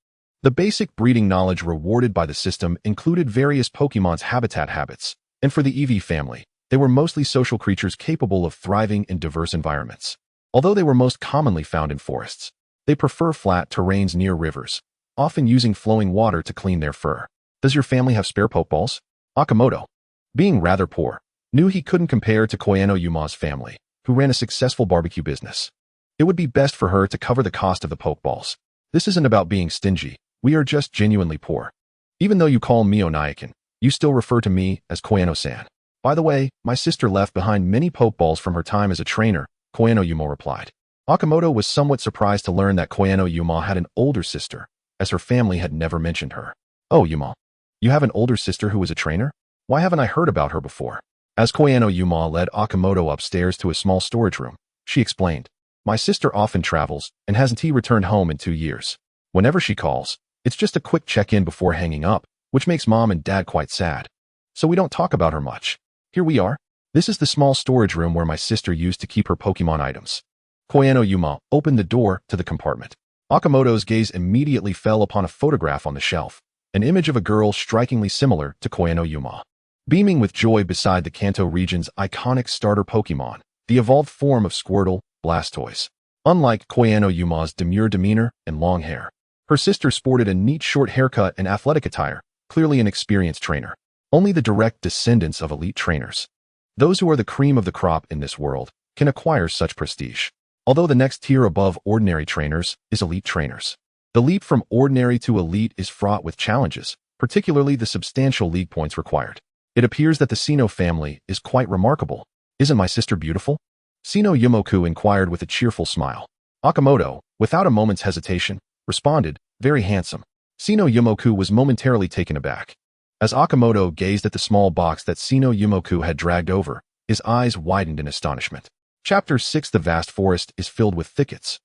The basic breeding knowledge rewarded by the system included various Pokemon's habitat habits, and for the Eevee family, they were mostly social creatures capable of thriving in diverse environments. Although they were most commonly found in forests, they prefer flat terrains near rivers, often using flowing water to clean their fur. Does your family have spare Pokeballs? Akimoto, being rather poor, knew he couldn't compare to Koyano-yuma's family, who ran a successful barbecue business. It would be best for her to cover the cost of the Pokeballs. This isn't about being stingy, we are just genuinely poor. Even though you call me Onaikin, you still refer to me as Koyano-san. By the way, my sister left behind many Pokeballs from her time as a trainer, Koyano-yuma replied. Akimoto was somewhat surprised to learn that Koyano-yuma had an older sister, as her family had never mentioned her. Oh, Yuma. You have an older sister who was a trainer? Why haven't I heard about her before? As Koyano-yuma led Akimoto upstairs to a small storage room, she explained. My sister often travels and hasn't returned home in 2 years. Whenever she calls, it's just a quick check-in before hanging up, which makes mom and dad quite sad. So we don't talk about her much. Here we are. This is the small storage room where my sister used to keep her Pokemon items. Koyano Yuma opened the door to the compartment. Akimoto's gaze immediately fell upon a photograph on the shelf, an image of a girl strikingly similar to Koyano Yuma. Beaming with joy beside the Kanto region's iconic starter Pokemon, the evolved form of Squirtle, Blastoise. Unlike Koyano Yuma's demure demeanor and long hair, her sister sported a neat short haircut and athletic attire, clearly an experienced trainer. Only the direct descendants of elite trainers, those who are the cream of the crop in this world, can acquire such prestige. Although the next tier above ordinary trainers is elite trainers. The leap from ordinary to elite is fraught with challenges, particularly the substantial league points required. It appears that the Sino family is quite remarkable. Isn't my sister beautiful? Sino Yumoku inquired with a cheerful smile. Akimoto, without a moment's hesitation, responded, very handsome. Sino Yumoku was momentarily taken aback. As Akimoto gazed at the small box that Sino Yumoku had dragged over, his eyes widened in astonishment. Chapter 6. The vast forest is filled with thickets.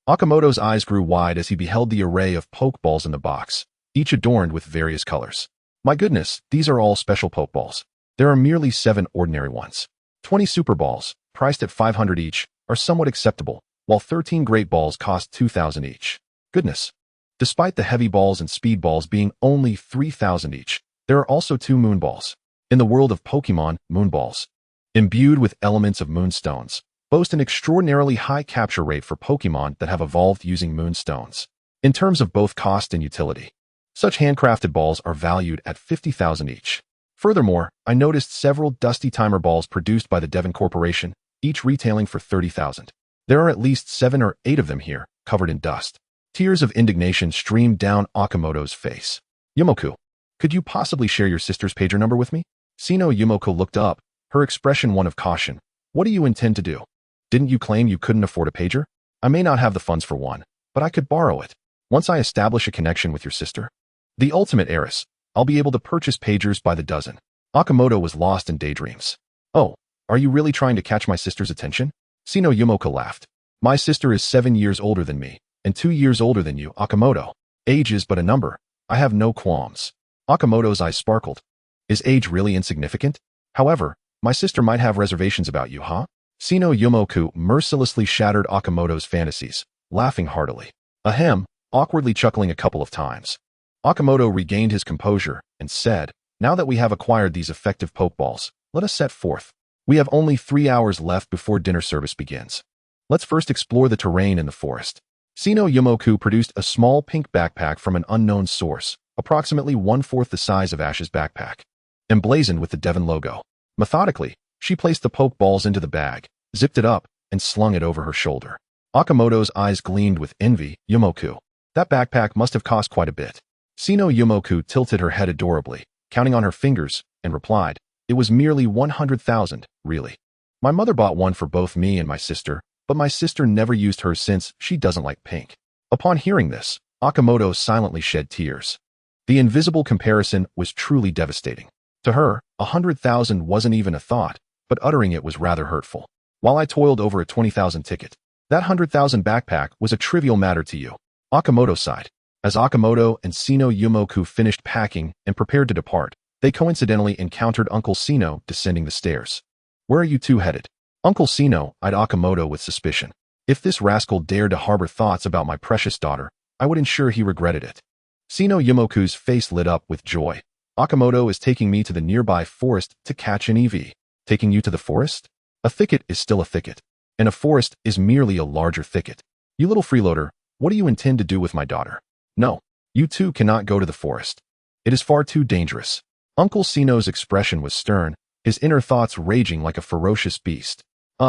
Akimoto's eyes grew wide as he beheld the array of Pokeballs in the box, each adorned with various colors. My goodness, these are all special Pokeballs. There are merely 7 ordinary ones. 20 Super Balls, priced at 500 each, are somewhat acceptable, while 13 Great Balls cost 2,000 each. Goodness. Despite the Heavy Balls and Speed Balls being only 3,000 each, there are also 2 Moon Balls. In the world of Pokemon, Moon Balls, imbued with elements of Moonstones, boast an extraordinarily high capture rate for Pokemon that have evolved using Moonstones. In terms of both cost and utility, such handcrafted balls are valued at 50,000 each. Furthermore, I noticed several Dusty Timer balls produced by the Devon Corporation, each retailing for 30,000. There are at least 7 or 8 of them here, covered in dust. Tears of indignation streamed down Akimoto's face. Yumoku, could you possibly share your sister's pager number with me? Sino Yumoku looked up, her expression one of caution. What do you intend to do? Didn't you claim you couldn't afford a pager? I may not have the funds for one, but I could borrow it. Once I establish a connection with your sister, the ultimate heiress, I'll be able to purchase pagers by the dozen. Akimoto was lost in daydreams. Oh, are you really trying to catch my sister's attention? Sino Yumoku laughed. My sister is 7 years older than me, and 2 years older than you, Akimoto. Age is but a number. I have no qualms. Akimoto's eyes sparkled. Is age really insignificant? However, my sister might have reservations about you, huh? Sino Yumoku mercilessly shattered Akimoto's fantasies, laughing heartily. Ahem, awkwardly chuckling a couple of times. Akimoto regained his composure and said, now that we have acquired these effective Pokeballs, let us set forth. We have only 3 hours left before dinner service begins. Let's first explore the terrain in the forest. Sino Yumoku produced a small pink backpack from an unknown source, approximately 1/4 the size of Ash's backpack, emblazoned with the Devon logo. Methodically, she placed the Pokeballs into the bag, zipped it up, and slung it over her shoulder. Akimoto's eyes gleamed with envy. Yumoku, that backpack must have cost quite a bit. Sino Yumoku tilted her head adorably, counting on her fingers, and replied, it was merely 100,000, really. My mother bought one for both me and my sister, but my sister never used hers since she doesn't like pink. Upon hearing this, Akimoto silently shed tears. The invisible comparison was truly devastating. To her, 100,000 wasn't even a thought, but uttering it was rather hurtful. While I toiled over a 20,000 ticket, that 100,000 backpack was a trivial matter to you. Akimoto sighed. As Akimoto and Sino Yumoku finished packing and prepared to depart, they coincidentally encountered Uncle Sino descending the stairs. Where are you two headed? Uncle Sino eyed Akimoto with suspicion. If this rascal dared to harbor thoughts about my precious daughter, I would ensure he regretted it. Sino Yumoku's face lit up with joy. Akimoto is taking me to the nearby forest to catch an EV. Taking you to the forest? A thicket is still a thicket, and a forest is merely a larger thicket. You little freeloader, what do you intend to do with my daughter? No, you two cannot go to the forest. It is far too dangerous. Uncle Sino's expression was stern, his inner thoughts raging like a ferocious beast.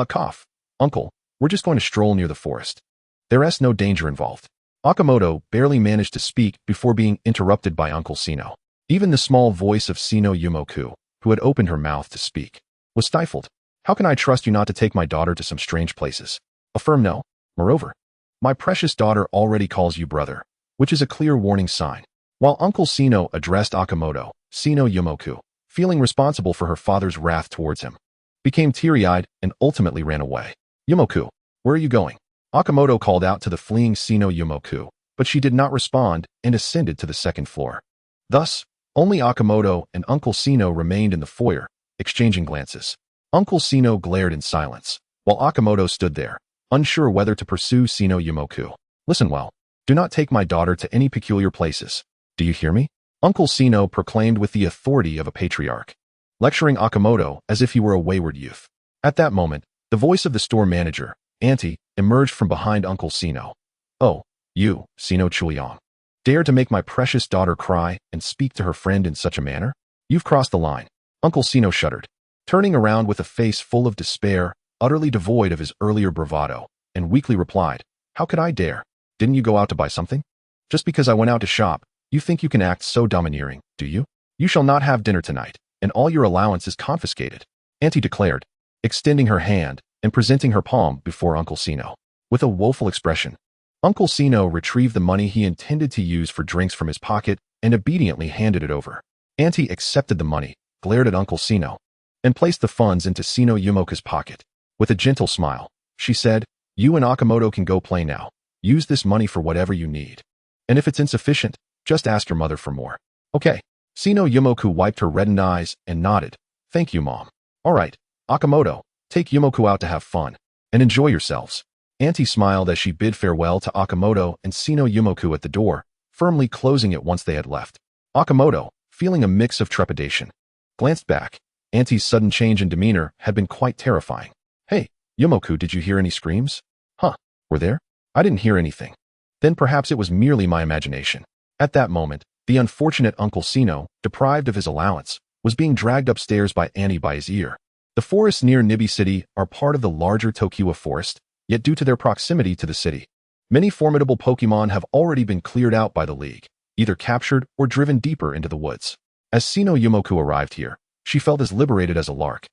Cough. Uncle, we're just going to stroll near the forest. There's no danger involved. Akimoto barely managed to speak before being interrupted by Uncle Sino. Even the small voice of Sino Yumoku, who had opened her mouth to speak, was stifled. How can I trust you not to take my daughter to some strange places? A firm no. Moreover, my precious daughter already calls you brother, which is a clear warning sign. While Uncle Sino addressed Akimoto, Sino Yumoku, feeling responsible for her father's wrath towards him, became teary-eyed and ultimately ran away. Yumoku, where are you going? Akimoto called out to the fleeing Sino Yumoku, but she did not respond and ascended to the second floor. Thus, only Akimoto and Uncle Sino remained in the foyer, exchanging glances. Uncle Sino glared in silence, while Akimoto stood there, unsure whether to pursue Sino Yumoku. Listen well. Do not take my daughter to any peculiar places. Do you hear me? Uncle Sino proclaimed with the authority of a patriarch, lecturing Akimoto as if he were a wayward youth. At that moment, the voice of the store manager, Auntie, emerged from behind Uncle Sino. Oh, you, Sino Chuyang. Dare to make my precious daughter cry and speak to her friend in such a manner? You've crossed the line. Uncle Sino shuddered, turning around with a face full of despair, utterly devoid of his earlier bravado, and weakly replied, How could I dare? Didn't you go out to buy something? Just because I went out to shop, you think you can act so domineering, do you? You shall not have dinner tonight, and all your allowance is confiscated, Auntie declared, extending her hand and presenting her palm before Uncle Sino. With a woeful expression, Uncle Sino retrieved the money he intended to use for drinks from his pocket and obediently handed it over. Auntie accepted the money, glared at Uncle Sino, and placed the funds into Sino Yumoku's pocket. With a gentle smile, she said, You and Akimoto can go play now. Use this money for whatever you need. And if it's insufficient, just ask your mother for more. Okay. Sino Yumoku wiped her reddened eyes and nodded. Thank you, Mom. All right, Akimoto, take Yumoku out to have fun and enjoy yourselves. Auntie smiled as she bid farewell to Akimoto and Sino Yumoku at the door, firmly closing it once they had left. Akimoto, feeling a mix of trepidation, glanced back. Auntie's sudden change in demeanor had been quite terrifying. Hey, Yumoku, did you hear any screams? Huh, were there? I didn't hear anything. Then perhaps it was merely my imagination. At that moment, the unfortunate Uncle Sino, deprived of his allowance, was being dragged upstairs by Annie by his ear. The forests near Nibi City are part of the larger Tokiwa forest, yet due to their proximity to the city, many formidable Pokémon have already been cleared out by the League, either captured or driven deeper into the woods. As Sino Yumoku arrived here, she felt as liberated as a lark.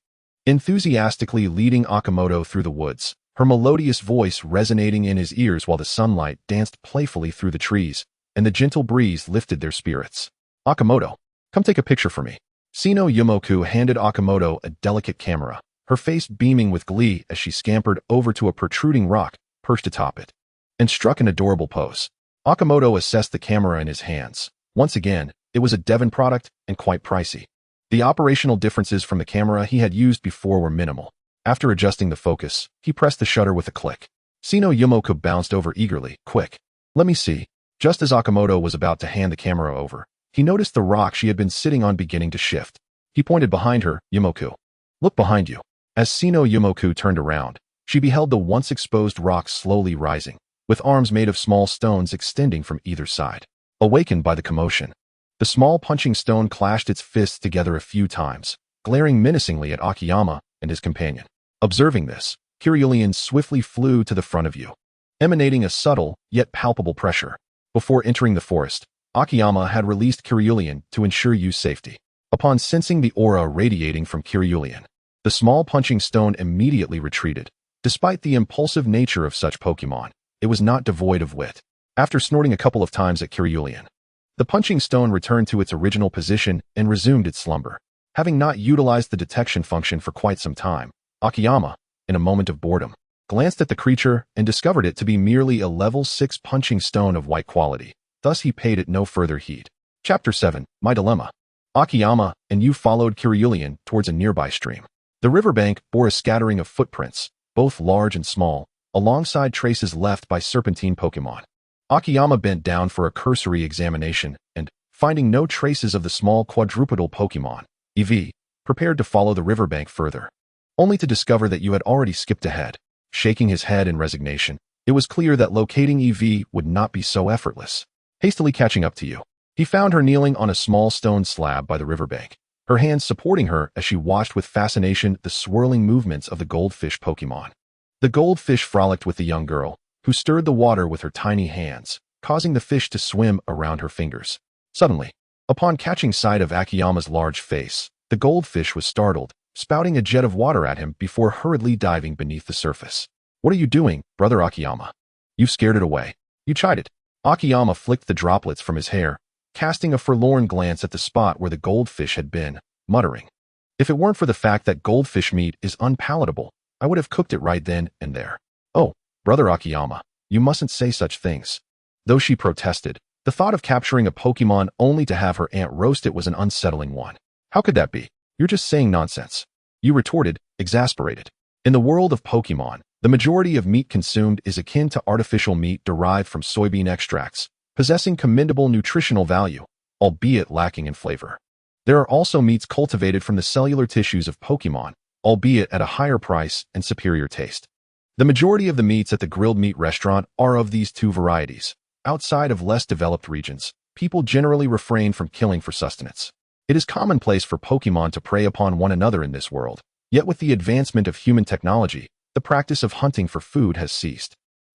Enthusiastically leading Akimoto through the woods, her melodious voice resonating in his ears while the sunlight danced playfully through the trees, and the gentle breeze lifted their spirits. Akimoto, come take a picture for me. Sino Yumoku handed Akimoto a delicate camera, her face beaming with glee as she scampered over to a protruding rock perched atop it, and struck an adorable pose. Akimoto assessed the camera in his hands. Once again, it was a Devon product and quite pricey. The operational differences from the camera he had used before were minimal. After adjusting the focus, he pressed the shutter with a click. Sino Yumoku bounced over eagerly. Quick. Let me see. Just as Akimoto was about to hand the camera over, he noticed the rock she had been sitting on beginning to shift. He pointed behind her. Yumoku, look behind you. As Sino Yumoku turned around, she beheld the once exposed rock slowly rising, with arms made of small stones extending from either side. Awakened by the commotion, the small punching stone clashed its fists together a few times, glaring menacingly at Akiyama and his companion. Observing this, Cerulean swiftly flew to the front of you, emanating a subtle yet palpable pressure. Before entering the forest, Akiyama had released Cerulean to ensure Yu's safety. Upon sensing the aura radiating from Cerulean, the small punching stone immediately retreated. Despite the impulsive nature of such Pokémon, it was not devoid of wit. After snorting a couple of times at Cerulean, the punching stone returned to its original position and resumed its slumber. Having not utilized the detection function for quite some time, Akiyama, in a moment of boredom, glanced at the creature and discovered it to be merely a level 6 punching stone of white quality. Thus he paid it no further heed. Chapter 7, My Dilemma. Akiyama and Yu followed Cerulean towards a nearby stream. The riverbank bore a scattering of footprints, both large and small, alongside traces left by serpentine Pokémon. Akiyama bent down for a cursory examination and, finding no traces of the small quadrupedal Pokémon, EV, prepared to follow the riverbank further, only to discover that Yu had already skipped ahead. Shaking his head in resignation, it was clear that locating EV would not be so effortless. Hastily catching up to Yu, he found her kneeling on a small stone slab by the riverbank, her hands supporting her as she watched with fascination the swirling movements of the goldfish Pokémon. The goldfish frolicked with the young girl, who stirred the water with her tiny hands, causing the fish to swim around her fingers. Suddenly, upon catching sight of Akiyama's large face, the goldfish was startled, spouting a jet of water at him before hurriedly diving beneath the surface. What are you doing, brother Akiyama? You've scared it away. You chided. Akiyama flicked the droplets from his hair, casting a forlorn glance at the spot where the goldfish had been, muttering, If it weren't for the fact that goldfish meat is unpalatable, I would have cooked it right then and there. Oh, Brother Akiyama, you mustn't say such things. Though she protested, the thought of capturing a Pokémon only to have her aunt roast it was an unsettling one. How could that be? You're just saying nonsense. You retorted, exasperated. In the world of Pokémon, the majority of meat consumed is akin to artificial meat derived from soybean extracts, possessing commendable nutritional value, albeit lacking in flavor. There are also meats cultivated from the cellular tissues of Pokémon, albeit at a higher price and superior taste. The majority of the meats at the grilled meat restaurant are of these two varieties. Outside of less developed regions, people generally refrain from killing for sustenance. It is commonplace for Pokémon to prey upon one another in this world, yet with the advancement of human technology, the practice of hunting for food has ceased.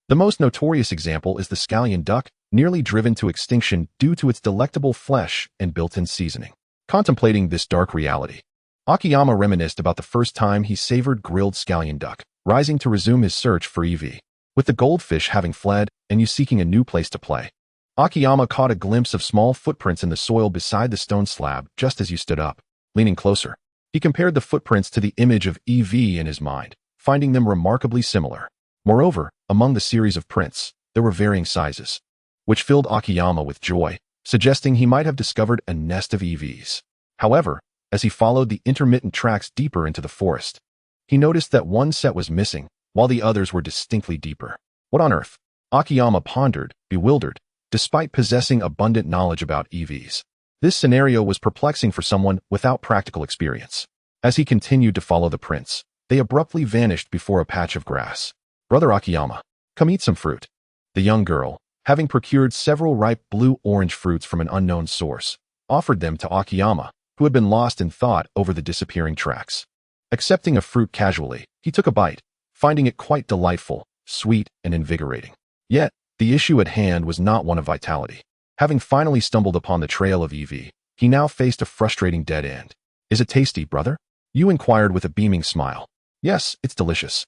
The most notorious example is the scallion duck, nearly driven to extinction due to its delectable flesh and built-in seasoning. Contemplating this dark reality, Akiyama reminisced about the first time he savored grilled scallion duck, rising to resume his search for Eevee. With the goldfish having fled and you seeking a new place to play, Akiyama caught a glimpse of small footprints in the soil beside the stone slab just as you stood up. Leaning closer, he compared the footprints to the image of Eevee in his mind, finding them remarkably similar. Moreover, among the series of prints, there were varying sizes, which filled Akiyama with joy, suggesting he might have discovered a nest of Eevees. However, as he followed the intermittent tracks deeper into the forest, he noticed that one set was missing, while the others were distinctly deeper. What on earth? Akiyama pondered, bewildered, despite possessing abundant knowledge about Eevees. This scenario was perplexing for someone without practical experience. As he continued to follow the prints, they abruptly vanished before a patch of grass. Brother Akiyama, come eat some fruit. The young girl, having procured several ripe blue-orange fruits from an unknown source, offered them to Akiyama, who had been lost in thought over the disappearing tracks. Accepting a fruit casually, he took a bite, finding it quite delightful, sweet, and invigorating. Yet, the issue at hand was not one of vitality. Having finally stumbled upon the trail of Eevee, he now faced a frustrating dead end. Is it tasty, brother? You inquired with a beaming smile. Yes, it's delicious.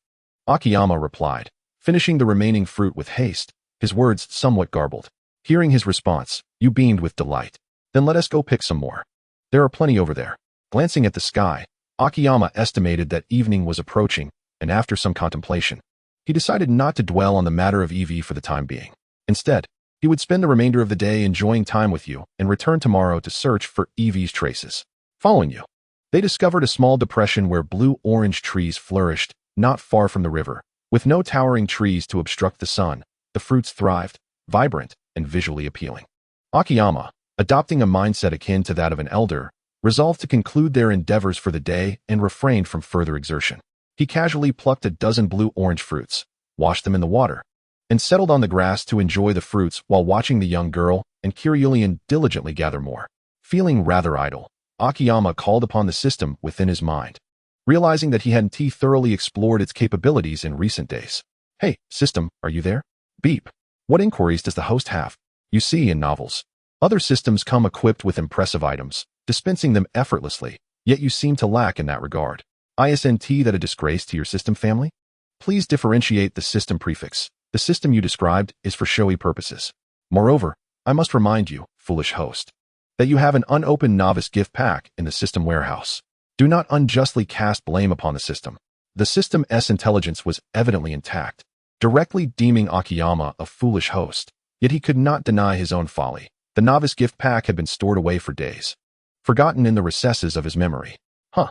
Akiyama replied, finishing the remaining fruit with haste, his words somewhat garbled. Hearing his response, you beamed with delight. Then let us go pick some more. There are plenty over there. Glancing at the sky, Akiyama estimated that evening was approaching, and after some contemplation, he decided not to dwell on the matter of Eevee for the time being. Instead, he would spend the remainder of the day enjoying time with you and return tomorrow to search for Eevee's traces. Following you, they discovered a small depression where blue-orange trees flourished, not far from the river. With no towering trees to obstruct the sun, the fruits thrived, vibrant and visually appealing. Akiyama, adopting a mindset akin to that of an elder, resolved to conclude their endeavors for the day and refrained from further exertion. He casually plucked a dozen blue-orange fruits, washed them in the water, and settled on the grass to enjoy the fruits while watching the young girl and Kiryu diligently gather more. Feeling rather idle, Akiyama called upon the system within his mind, realizing that he hadn't thoroughly explored its capabilities in recent days. Hey, system, are you there? Beep. What inquiries does the host have? You see, in novels, other systems come equipped with impressive items, dispensing them effortlessly, yet you seem to lack in that regard. Isn't that a disgrace to your system family? Please differentiate the system prefix. The system you described is for showy purposes. Moreover, I must remind you, foolish host, that you have an unopened novice gift pack in the system warehouse. Do not unjustly cast blame upon the system. The system's intelligence was evidently intact, directly deeming Akiyama a foolish host, yet he could not deny his own folly. The novice gift pack had been stored away for days, forgotten in the recesses of his memory. Ha.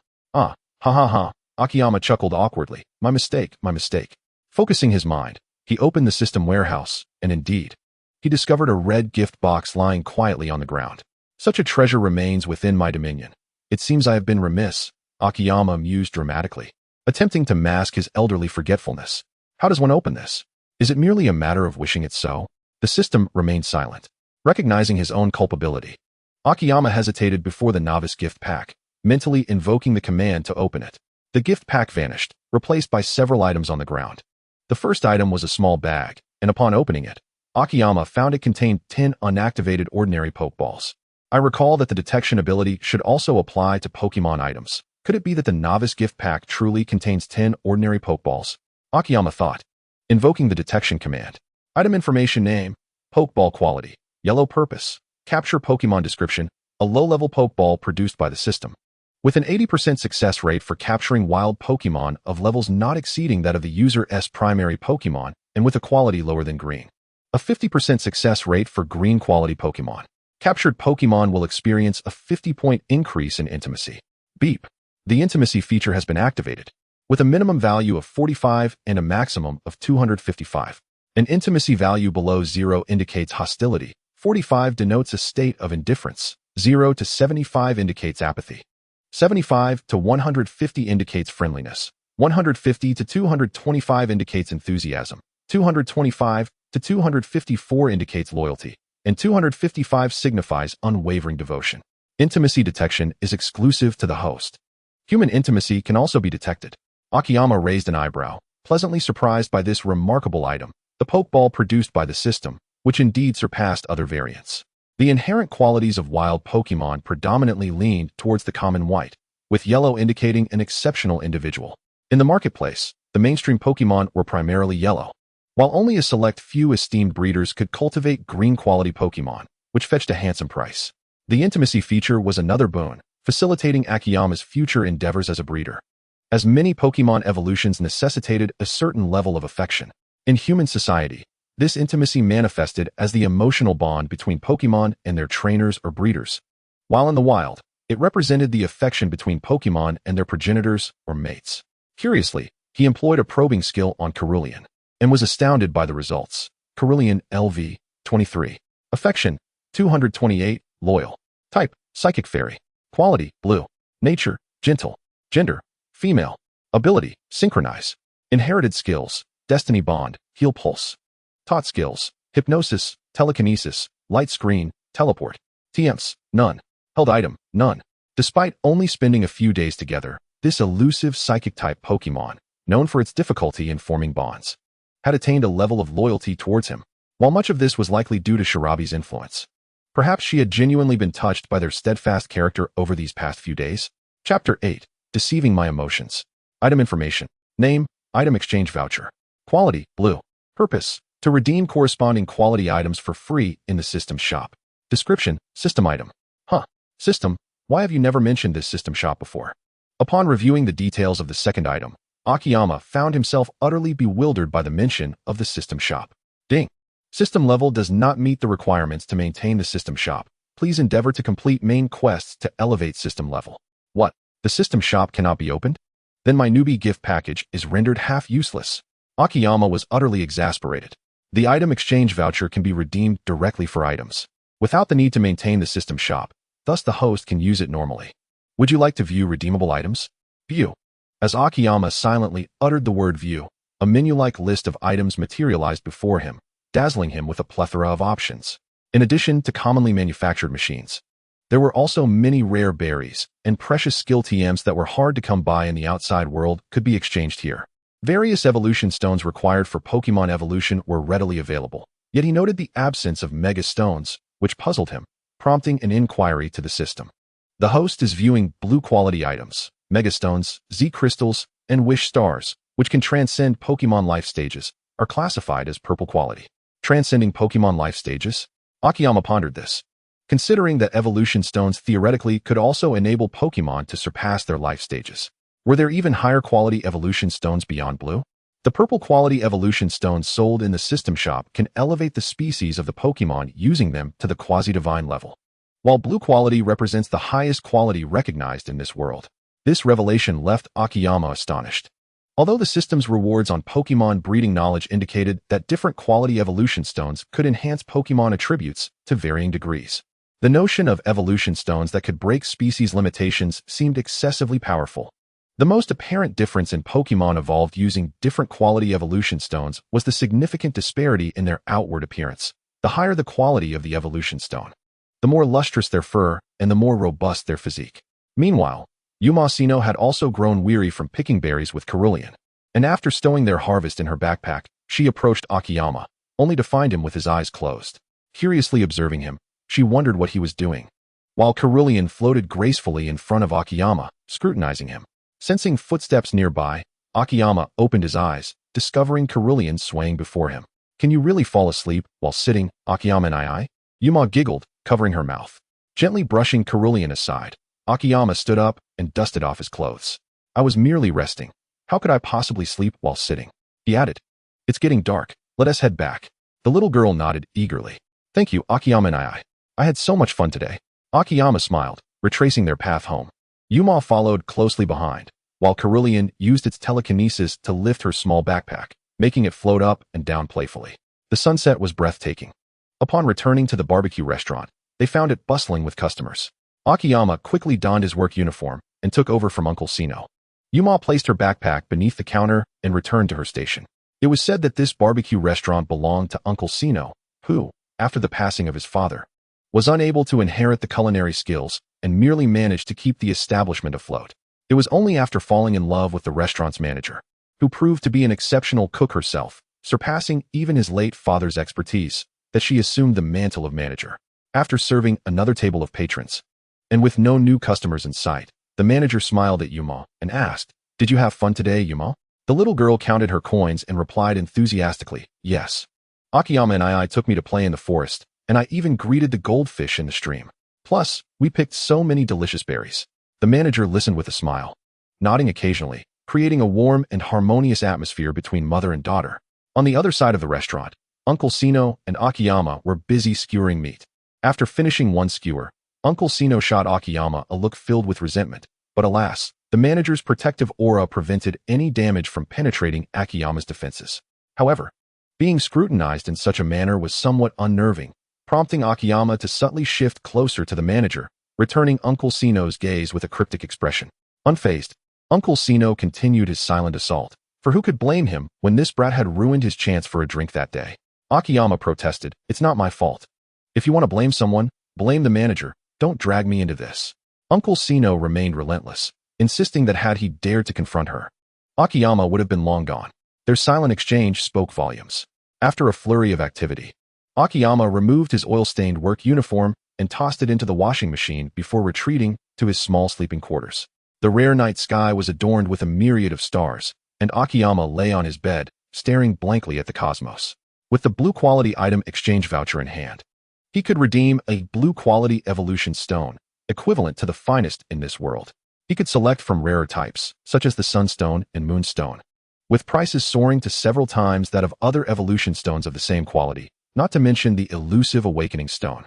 Akiyama chuckled awkwardly. My mistake. Focusing his mind, he opened the system warehouse, and indeed, he discovered a red gift box lying quietly on the ground. Such a treasure remains within my dominion. It seems I have been remiss, Akiyama mused dramatically, attempting to mask his elderly forgetfulness. How does one open this? Is it merely a matter of wishing it so? The system remained silent, recognizing his own culpability. Akiyama hesitated before the novice gift pack, mentally invoking the command to open it. The gift pack vanished, replaced by several items on the ground. The first item was a small bag, and upon opening it, Akiyama found it contained 10 unactivated ordinary Pokeballs. I recall that the detection ability should also apply to Pokemon items. Could it be that the novice gift pack truly contains 10 ordinary Pokeballs? Akiyama thought, invoking the detection command. Item information name, Pokeball quality, yellow purpose, capture Pokemon description, a low-level Pokeball produced by the system. With an 80% success rate for capturing wild Pokemon of levels not exceeding that of the user's primary Pokemon and with a quality lower than green. A 50% success rate for green quality Pokémon. Captured Pokémon will experience a 50-point increase in intimacy. Beep. The intimacy feature has been activated, with a minimum value of 45 and a maximum of 255. An intimacy value below 0 indicates hostility, 45 denotes a state of indifference, 0 to 75 indicates apathy, 75 to 150 indicates friendliness, 150 to 225 indicates enthusiasm, 225 to 254 indicates loyalty, and 255 signifies unwavering devotion. Intimacy detection is exclusive to the host. Human intimacy can also be detected. Akiyama raised an eyebrow, pleasantly surprised by this remarkable item, the Pokeball produced by the system, which indeed surpassed other variants. The inherent qualities of wild Pokémon predominantly leaned towards the common white, with yellow indicating an exceptional individual. In the marketplace, the mainstream Pokémon were primarily yellow, while only a select few esteemed breeders could cultivate green-quality Pokémon, which fetched a handsome price. The intimacy feature was another boon, facilitating Akiyama's future endeavors as a breeder. As many Pokémon evolutions necessitated a certain level of affection, in human society, this intimacy manifested as the emotional bond between Pokémon and their trainers or breeders, while in the wild, it represented the affection between Pokémon and their progenitors or mates. Curiously, he employed a probing skill on Cerulean, and was astounded by the results. Cerulean LV 23. Affection 228. Loyal. Type Psychic Fairy. Quality Blue. Nature Gentle. Gender Female. Ability Synchronize. Inherited skills Destiny Bond, Heal Pulse. Taught skills Hypnosis, Telekinesis, Light Screen, Teleport. TMs None. Held item None. Despite only spending a few days together, this elusive psychic-type Pokémon, known for its difficulty in forming bonds, had attained a level of loyalty towards him. While much of this was likely due to Shirabi's influence, perhaps she had genuinely been touched by their steadfast character over these past few days. Chapter 8. Deceiving My Emotions. Item information. Name, item exchange voucher. Quality, blue. Purpose, to redeem corresponding quality items for free in the system shop. Description, system item. System, why have you never mentioned this system shop before? Upon reviewing the details of the second item, Akiyama found himself utterly bewildered by the mention of the system shop. Ding. System level does not meet the requirements to maintain the system shop. Please endeavor to complete main quests to elevate system level. What? The system shop cannot be opened? Then my newbie gift package is rendered half useless. Akiyama was utterly exasperated. The item exchange voucher can be redeemed directly for items, without the need to maintain the system shop, thus the host can use it normally. Would you like to view redeemable items? View. As Akiyama silently uttered the word view, a menu-like list of items materialized before him, dazzling him with a plethora of options. In addition to commonly manufactured machines, there were also many rare berries and precious skill TMs that were hard to come by in the outside world could be exchanged here. Various evolution stones required for Pokemon evolution were readily available, yet he noted the absence of Mega Stones, which puzzled him, prompting an inquiry to the system. The host is viewing blue quality items, Mega Stones, Z Crystals, and Wish Stars, which can transcend Pokemon life stages, are classified as purple quality. Transcending Pokemon life stages? Akiyama pondered this, considering that evolution stones theoretically could also enable Pokemon to surpass their life stages. Were there even higher quality evolution stones beyond blue? The purple quality evolution stones sold in the system shop can elevate the species of the Pokemon using them to the quasi-divine level, while blue quality represents the highest quality recognized in this world. This revelation left Akiyama astonished. Although the system's rewards on Pokemon breeding knowledge indicated that different quality evolution stones could enhance Pokemon attributes to varying degrees, the notion of evolution stones that could break species limitations seemed excessively powerful. The most apparent difference in Pokemon evolved using different quality evolution stones was the significant disparity in their outward appearance. The higher the quality of the evolution stone, the more lustrous their fur and the more robust their physique. Meanwhile, Yumasino had also grown weary from picking berries with Cerulean, and after stowing their harvest in her backpack, she approached Akiyama, only to find him with his eyes closed. Curiously observing him, she wondered what he was doing, while Cerulean floated gracefully in front of Akiyama, scrutinizing him. Sensing footsteps nearby, Akiyama opened his eyes, discovering Cerulean swaying before him. Can you really fall asleep while sitting, Akiyama and I? Yuma giggled, covering her mouth. Gently brushing Cerulean aside, Akiyama stood up and dusted off his clothes. I was merely resting. How could I possibly sleep while sitting? He added. It's getting dark. Let us head back. The little girl nodded eagerly. Thank you, Akiyama and I had so much fun today. Akiyama smiled, retracing their path home. Yuma followed closely behind, while Cerulean used its telekinesis to lift her small backpack, making it float up and down playfully. The sunset was breathtaking. Upon returning to the barbecue restaurant, they found it bustling with customers. Akiyama quickly donned his work uniform and took over from Uncle Sino. Yuma placed her backpack beneath the counter and returned to her station. It was said that this barbecue restaurant belonged to Uncle Sino, who, after the passing of his father, was unable to inherit the culinary skills and merely managed to keep the establishment afloat. It was only after falling in love with the restaurant's manager, who proved to be an exceptional cook herself, surpassing even his late father's expertise, that she assumed the mantle of manager. After serving another table of patrons, and with no new customers in sight, the manager smiled at Yuma and asked, "Did you have fun today, Yuma?" The little girl counted her coins and replied enthusiastically, "Yes. Akiyama and I took me to play in the forest, and I even greeted the goldfish in the stream. Plus, we picked so many delicious berries." The manager listened with a smile, nodding occasionally, creating a warm and harmonious atmosphere between mother and daughter. On the other side of the restaurant, Uncle Sino and Akiyama were busy skewering meat. After finishing one skewer, Uncle Sino shot Akiyama a look filled with resentment, but alas, the manager's protective aura prevented any damage from penetrating Akiyama's defenses. However, being scrutinized in such a manner was somewhat unnerving, prompting Akiyama to subtly shift closer to the manager, returning Uncle Sino's gaze with a cryptic expression. Unfazed, Uncle Sino continued his silent assault, for who could blame him when this brat had ruined his chance for a drink that day? Akiyama protested, "It's not my fault. If you want to blame someone, blame the manager. Don't drag me into this." Uncle Sino remained relentless, insisting that had he dared to confront her, Akiyama would have been long gone. Their silent exchange spoke volumes. After a flurry of activity, Akiyama removed his oil-stained work uniform and tossed it into the washing machine before retreating to his small sleeping quarters. The rare night sky was adorned with a myriad of stars, and Akiyama lay on his bed, staring blankly at the cosmos. With the blue quality item exchange voucher in hand, he could redeem a blue quality evolution stone, equivalent to the finest in this world. He could select from rarer types, such as the Sunstone and Moonstone, with prices soaring to several times that of other evolution stones of the same quality, not to mention the elusive Awakening Stone.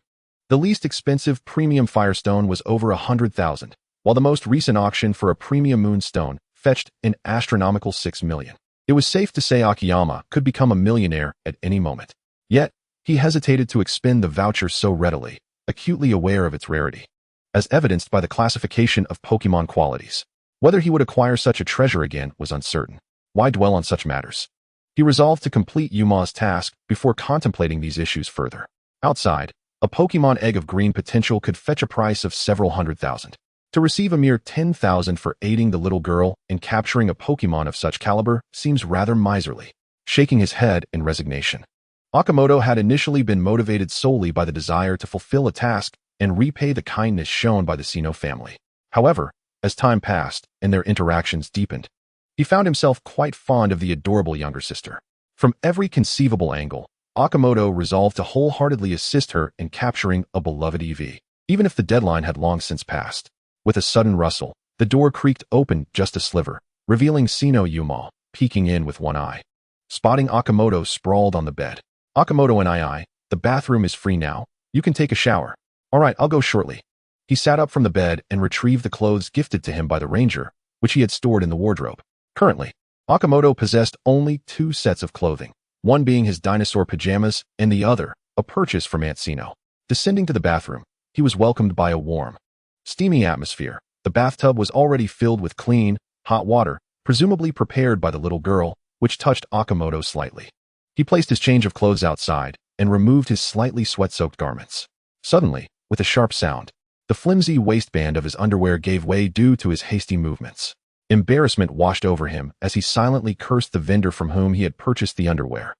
The least expensive premium Firestone was over 100,000, while the most recent auction for a premium Moonstone fetched an astronomical 6 million. It was safe to say Akiyama could become a millionaire at any moment. Yet, he hesitated to expend the voucher so readily, acutely aware of its rarity, as evidenced by the classification of Pokémon qualities. Whether he would acquire such a treasure again was uncertain. Why dwell on such matters? He resolved to complete Yuma's task before contemplating these issues further. Outside, a Pokémon egg of green potential could fetch a price of several 100,000. To receive a mere 10,000 for aiding the little girl in capturing a Pokémon of such caliber seems rather miserly. Shaking his head in resignation, Akimoto had initially been motivated solely by the desire to fulfill a task and repay the kindness shown by the Sino family. However, as time passed and their interactions deepened, he found himself quite fond of the adorable younger sister. From every conceivable angle, Akimoto resolved to wholeheartedly assist her in capturing a beloved EV, even if the deadline had long since passed. With a sudden rustle, the door creaked open just a sliver, revealing Sino Yuma, peeking in with one eye. Spotting Akimoto sprawled on the bed. "Akimoto and the bathroom is free now. You can take a shower." "All right, I'll go shortly." He sat up from the bed and retrieved the clothes gifted to him by the ranger, which he had stored in the wardrobe. Currently, Akimoto possessed only 2 sets of clothing, one being his dinosaur pajamas and the other, a purchase from Aunt Sino. Descending to the bathroom, he was welcomed by a warm, steamy atmosphere. The bathtub was already filled with clean, hot water, presumably prepared by the little girl, which touched Akimoto slightly. He placed his change of clothes outside and removed his slightly sweat-soaked garments. Suddenly, with a sharp sound, the flimsy waistband of his underwear gave way due to his hasty movements. Embarrassment washed over him as he silently cursed the vendor from whom he had purchased the underwear,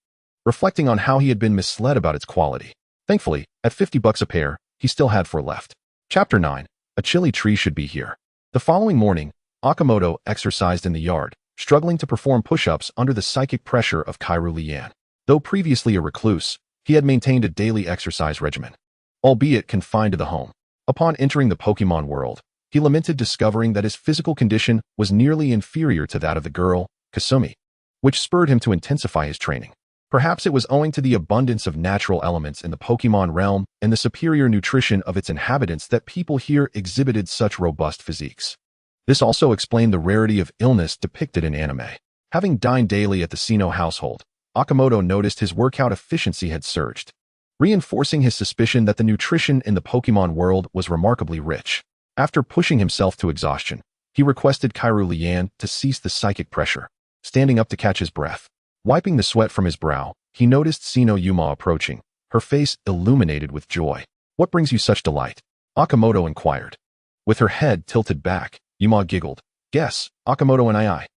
reflecting on how he had been misled about its quality. Thankfully, at $50 a pair, he still had 4 left. Chapter 9. A chilly tree should be here. The following morning, Akimoto exercised in the yard, struggling to perform push-ups under the psychic pressure of Kairu Lian. Though previously a recluse, he had maintained a daily exercise regimen, albeit confined to the home. Upon entering the Pokémon world, he lamented discovering that his physical condition was nearly inferior to that of the girl, Kasumi, which spurred him to intensify his training. Perhaps it was owing to the abundance of natural elements in the Pokémon realm and the superior nutrition of its inhabitants that people here exhibited such robust physiques. This also explained the rarity of illness depicted in anime. Having dined daily at the Sinnoh household, Akimoto noticed his workout efficiency had surged, reinforcing his suspicion that the nutrition in the Pokémon world was remarkably rich. After pushing himself to exhaustion, he requested Jigle to cease the psychic pressure, standing up to catch his breath. Wiping the sweat from his brow, he noticed Sinnoh Yuma approaching, her face illuminated with joy. "What brings you such delight?" Akimoto inquired. With her head tilted back, Yuma giggled. "Guess, Akimoto and I.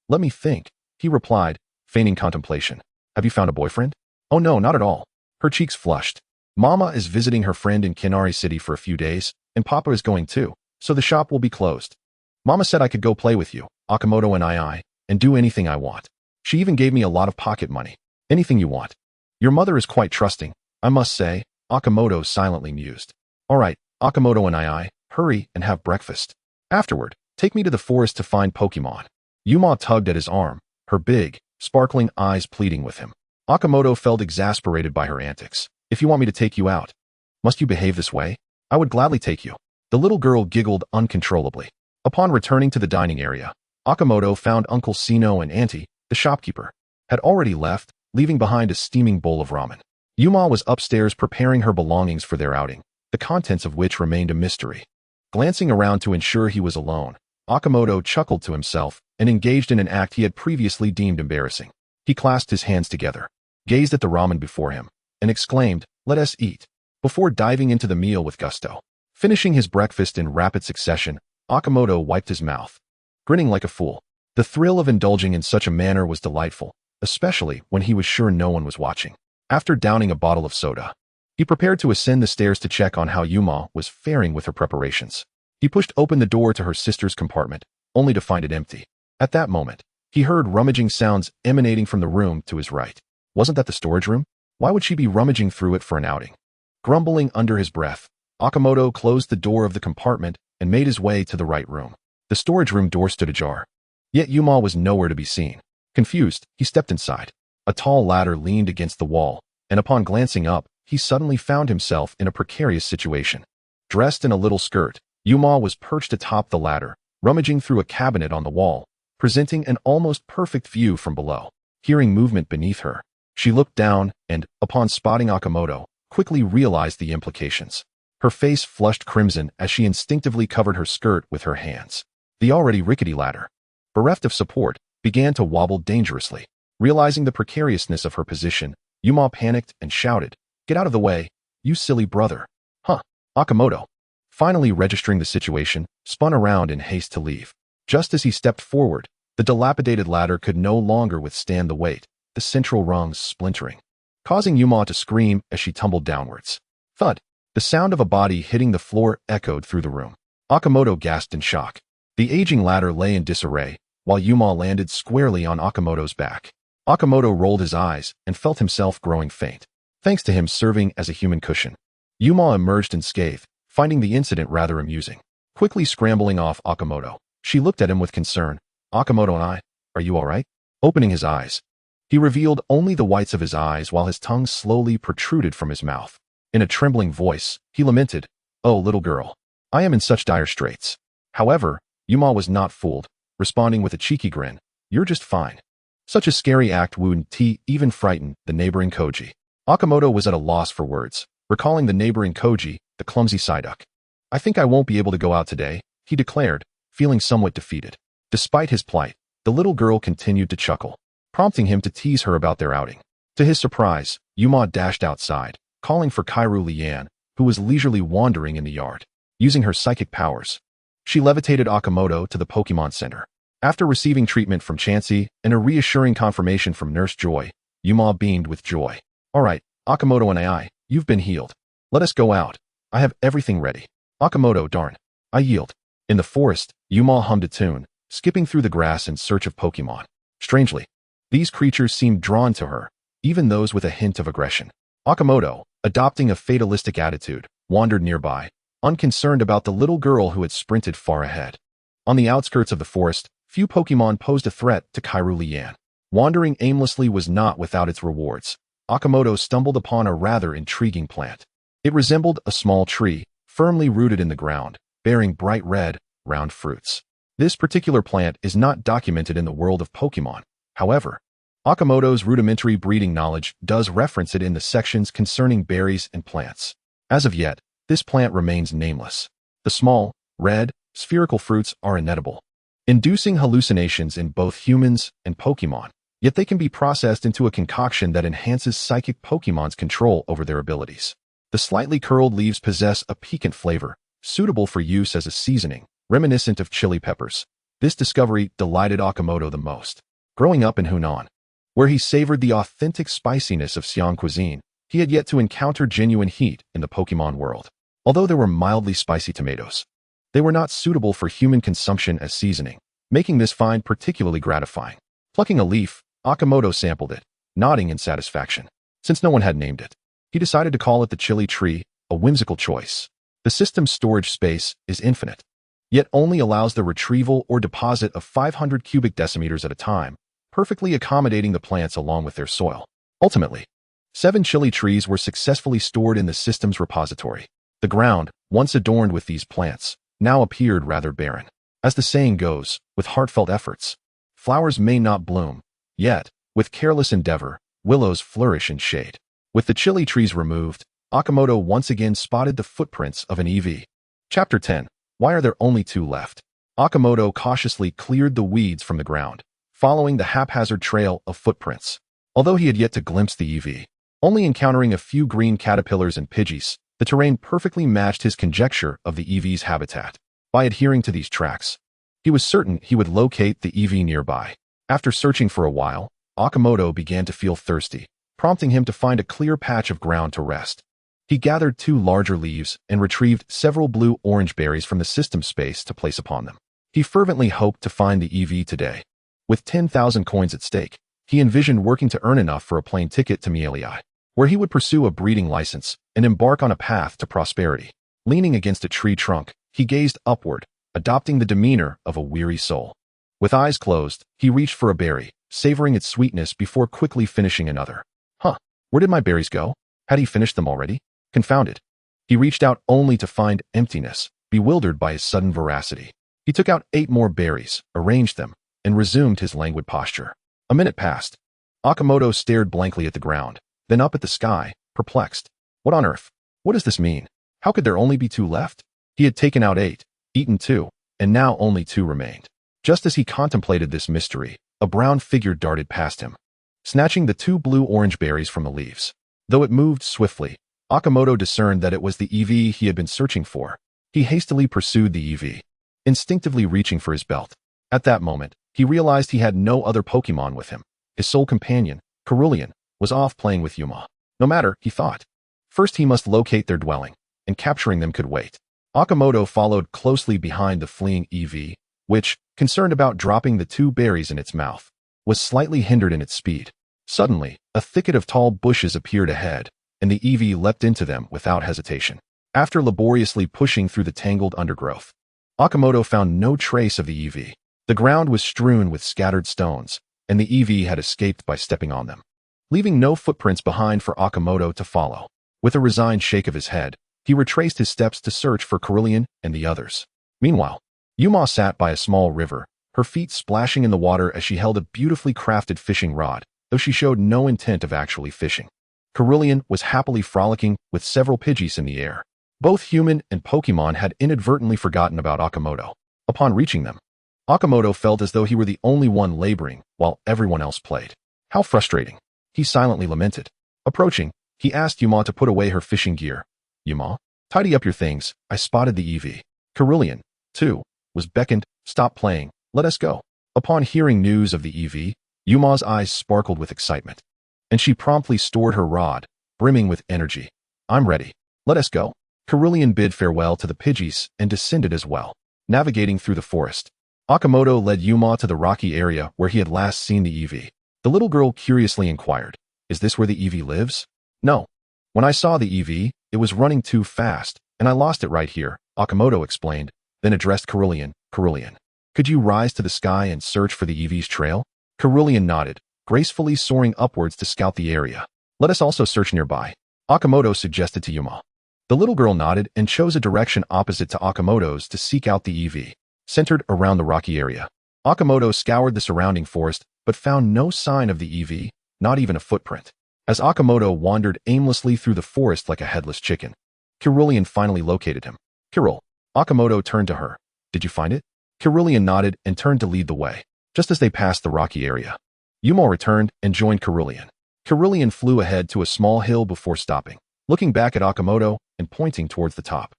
Let me think," he replied, feigning contemplation. "Have you found a boyfriend?" "Oh no, not at all." Her cheeks flushed. "Mama is visiting her friend in Kinari City for a few days, and Papa is going too, so the shop will be closed. Mama said I could go play with you, Akimoto and I, and do anything I want. She even gave me a lot of pocket money. Anything you want. Your mother is quite trusting, I must say," Akimoto silently mused. "All right, Akimoto and I, hurry and have breakfast. Afterward, take me to the forest to find Pokémon." Yuma tugged at his arm, her big, sparkling eyes pleading with him. Akimoto felt exasperated by her antics. "If you want me to take you out, must you behave this way? I would gladly take you." The little girl giggled uncontrollably. Upon returning to the dining area, Akimoto found Uncle Sinnoh and Auntie, the shopkeeper, had already left, leaving behind a steaming bowl of ramen. Yuma was upstairs preparing her belongings for their outing, the contents of which remained a mystery. Glancing around to ensure he was alone, Akimoto chuckled to himself and engaged in an act he had previously deemed embarrassing. He clasped his hands together, gazed at the ramen before him, and exclaimed, "Let us eat," before diving into the meal with gusto. Finishing his breakfast in rapid succession, Akimoto wiped his mouth, grinning like a fool. The thrill of indulging in such a manner was delightful, especially when he was sure no one was watching. After downing a bottle of soda, he prepared to ascend the stairs to check on how Yuma was faring with her preparations. He pushed open the door to her sister's compartment, only to find it empty. At that moment, he heard rummaging sounds emanating from the room to his right. Wasn't that the storage room? Why would she be rummaging through it for an outing? Grumbling under his breath, Akimoto closed the door of the compartment and made his way to the right room. The storage room door stood ajar. Yet Yuma was nowhere to be seen. Confused, he stepped inside. A tall ladder leaned against the wall, and upon glancing up, he suddenly found himself in a precarious situation. Dressed in a little skirt, Yuma was perched atop the ladder, rummaging through a cabinet on the wall, presenting an almost perfect view from below. Hearing movement beneath her, she looked down and, upon spotting Akimoto, quickly realized the implications. Her face flushed crimson as she instinctively covered her skirt with her hands. The already rickety ladder, bereft of support, began to wobble dangerously. Realizing the precariousness of her position, Yuma panicked and shouted, "Get out of the way, you silly brother." Akimoto, finally registering the situation, spun around in haste to leave. Just as he stepped forward, the dilapidated ladder could no longer withstand the weight, the central rungs splintering, causing Yuma to scream as she tumbled downwards. Thud! The sound of a body hitting the floor echoed through the room. Akimoto gasped in shock. The aging ladder lay in disarray, while Yuma landed squarely on Akimoto's back. Akimoto rolled his eyes and felt himself growing faint, thanks to him serving as a human cushion. Yuma emerged unscathed, finding the incident rather amusing. Quickly scrambling off Akimoto, she looked at him with concern. "Akimoto and I, are you all right?" Opening his eyes, he revealed only the whites of his eyes while his tongue slowly protruded from his mouth. In a trembling voice, he lamented, "Oh, little girl, I am in such dire straits." However, Yuma was not fooled, responding with a cheeky grin, "You're just fine." Such a scary act would even frighten the neighboring Koji. Akimoto was at a loss for words, recalling the neighboring Koji, the clumsy Psyduck. "I think I won't be able to go out today," he declared, feeling somewhat defeated. Despite his plight, the little girl continued to chuckle, prompting him to tease her about their outing. To his surprise, Yuma dashed outside, calling for Jigle, who was leisurely wandering in the yard. Using her psychic powers, she levitated Akimoto to the Pokémon Center. After receiving treatment from Chansey and a reassuring confirmation from Nurse Joy, Yuma beamed with joy. "All right, Akimoto and I, you've been healed. Let us go out. I have everything ready." "Akimoto, darn. I yield." In the forest, Yuma hummed a tune, skipping through the grass in search of Pokémon. Strangely, these creatures seemed drawn to her, even those with a hint of aggression. Akimoto, adopting a fatalistic attitude, wandered nearby, unconcerned about the little girl who had sprinted far ahead. On the outskirts of the forest, few Pokémon posed a threat to Jigle. Wandering aimlessly was not without its rewards. Akimoto stumbled upon a rather intriguing plant. It resembled a small tree, firmly rooted in the ground, bearing bright red, round fruits. This particular plant is not documented in the world of Pokémon. However, Akimoto's rudimentary breeding knowledge does reference it in the sections concerning berries and plants. As of yet, this plant remains nameless. The small, red, spherical fruits are inedible, inducing hallucinations in both humans and Pokémon, yet they can be processed into a concoction that enhances psychic Pokémon's control over their abilities. The slightly curled leaves possess a piquant flavor, suitable for use as a seasoning, reminiscent of chili peppers. This discovery delighted Akimoto the most. Growing up in Hunan, where he savored the authentic spiciness of Xi'an cuisine, he had yet to encounter genuine heat in the Pokémon world. Although there were mildly spicy tomatoes, they were not suitable for human consumption as seasoning, making this find particularly gratifying. Plucking a leaf, Akimoto sampled it, nodding in satisfaction. Since no one had named it, he decided to call it the chili tree, a whimsical choice. The system's storage space is infinite, yet only allows the retrieval or deposit of 500 cubic decimeters at a time, perfectly accommodating the plants along with their soil. Ultimately, 7 chili trees were successfully stored in the system's repository. The ground, once adorned with these plants, now appeared rather barren. As the saying goes, with heartfelt efforts, flowers may not bloom, yet, with careless endeavor, willows flourish in shade. With the chili trees removed, Akimoto once again spotted the footprints of an EV. Chapter 10. Why are there only 2 left? Akimoto cautiously cleared the weeds from the ground, following the haphazard trail of footprints. Although he had yet to glimpse the EV, only encountering a few green caterpillars and Pidgeys, the terrain perfectly matched his conjecture of the EV's habitat. By adhering to these tracks, he was certain he would locate the EV nearby. After searching for a while, Akimoto began to feel thirsty, prompting him to find a clear patch of ground to rest. He gathered 2 larger leaves and retrieved several blue-orange berries from the system space to place upon them. He fervently hoped to find the EV today. With 10,000 coins at stake, he envisioned working to earn enough for a plane ticket to Mielii, where he would pursue a breeding license and embark on a path to prosperity. Leaning against a tree trunk, he gazed upward, adopting the demeanor of a weary soul. With eyes closed, he reached for a berry, savoring its sweetness before quickly finishing another. Where did my berries go? Had he finished them already? Confounded. He reached out only to find emptiness, bewildered by his sudden voracity. He took out 8 more berries, arranged them, and resumed his languid posture. A minute passed. Akimoto stared blankly at the ground, then up at the sky, perplexed. What on earth? What does this mean? How could there only be 2 left? He had taken out 8, eaten 2, and now only 2 remained. Just as he contemplated this mystery, a brown figure darted past him, snatching the 2 blue-orange berries from the leaves. Though it moved swiftly, Akimoto discerned that it was the EV he had been searching for. He hastily pursued the EV, instinctively reaching for his belt. At that moment, he realized he had no other Pokémon with him. His sole companion, Cerulean, was off playing with Yuma. No matter, he thought. First he must locate their dwelling, and capturing them could wait. Akimoto followed closely behind the fleeing EV, which, concerned about dropping the 2 berries in its mouth, was slightly hindered in its speed. Suddenly, a thicket of tall bushes appeared ahead, and the EV leapt into them without hesitation. After laboriously pushing through the tangled undergrowth, Akimoto found no trace of the EV. The ground was strewn with scattered stones, and the EV had escaped by stepping on them, leaving no footprints behind for Akimoto to follow. With a resigned shake of his head, he retraced his steps to search for Cerulean and the others. Meanwhile, Yuma sat by a small river, her feet splashing in the water as she held a beautifully crafted fishing rod, though she showed no intent of actually fishing. Cerulean was happily frolicking with several Pidgeys in the air. Both human and Pokémon had inadvertently forgotten about Akimoto. Upon reaching them, Akimoto felt as though he were the only one laboring while everyone else played. How frustrating, he silently lamented. Approaching, he asked Yuma to put away her fishing gear. Yuma, tidy up your things, I spotted the EV. Cerulean, too, was beckoned, stop playing, let us go. Upon hearing news of the EV, Yuma's eyes sparkled with excitement, and she promptly stored her rod, brimming with energy. I'm ready. Let us go. Cerulean bid farewell to the Pidgeys and descended as well. Navigating through the forest, Akimoto led Yuma to the rocky area where he had last seen the EV. The little girl curiously inquired, is this where the EV lives? No. When I saw the EV, it was running too fast, and I lost it right here, Akimoto explained, then addressed Cerulean. Cerulean, could you rise to the sky and search for the EV's trail? Cerulean nodded, gracefully soaring upwards to scout the area. Let us also search nearby, Akimoto suggested to Yuma. The little girl nodded and chose a direction opposite to Akimoto's to seek out the EV, centered around the rocky area. Akimoto scoured the surrounding forest, but found no sign of the EV, not even a footprint. As Akimoto wandered aimlessly through the forest like a headless chicken, Cerulean finally located him. Kirul, Akimoto turned to her. Did you find it? Cerulean nodded and turned to lead the way. Just as they passed the rocky area, Yuma returned and joined Cerulean. Cerulean flew ahead to a small hill before stopping, looking back at Akimoto and pointing towards the top.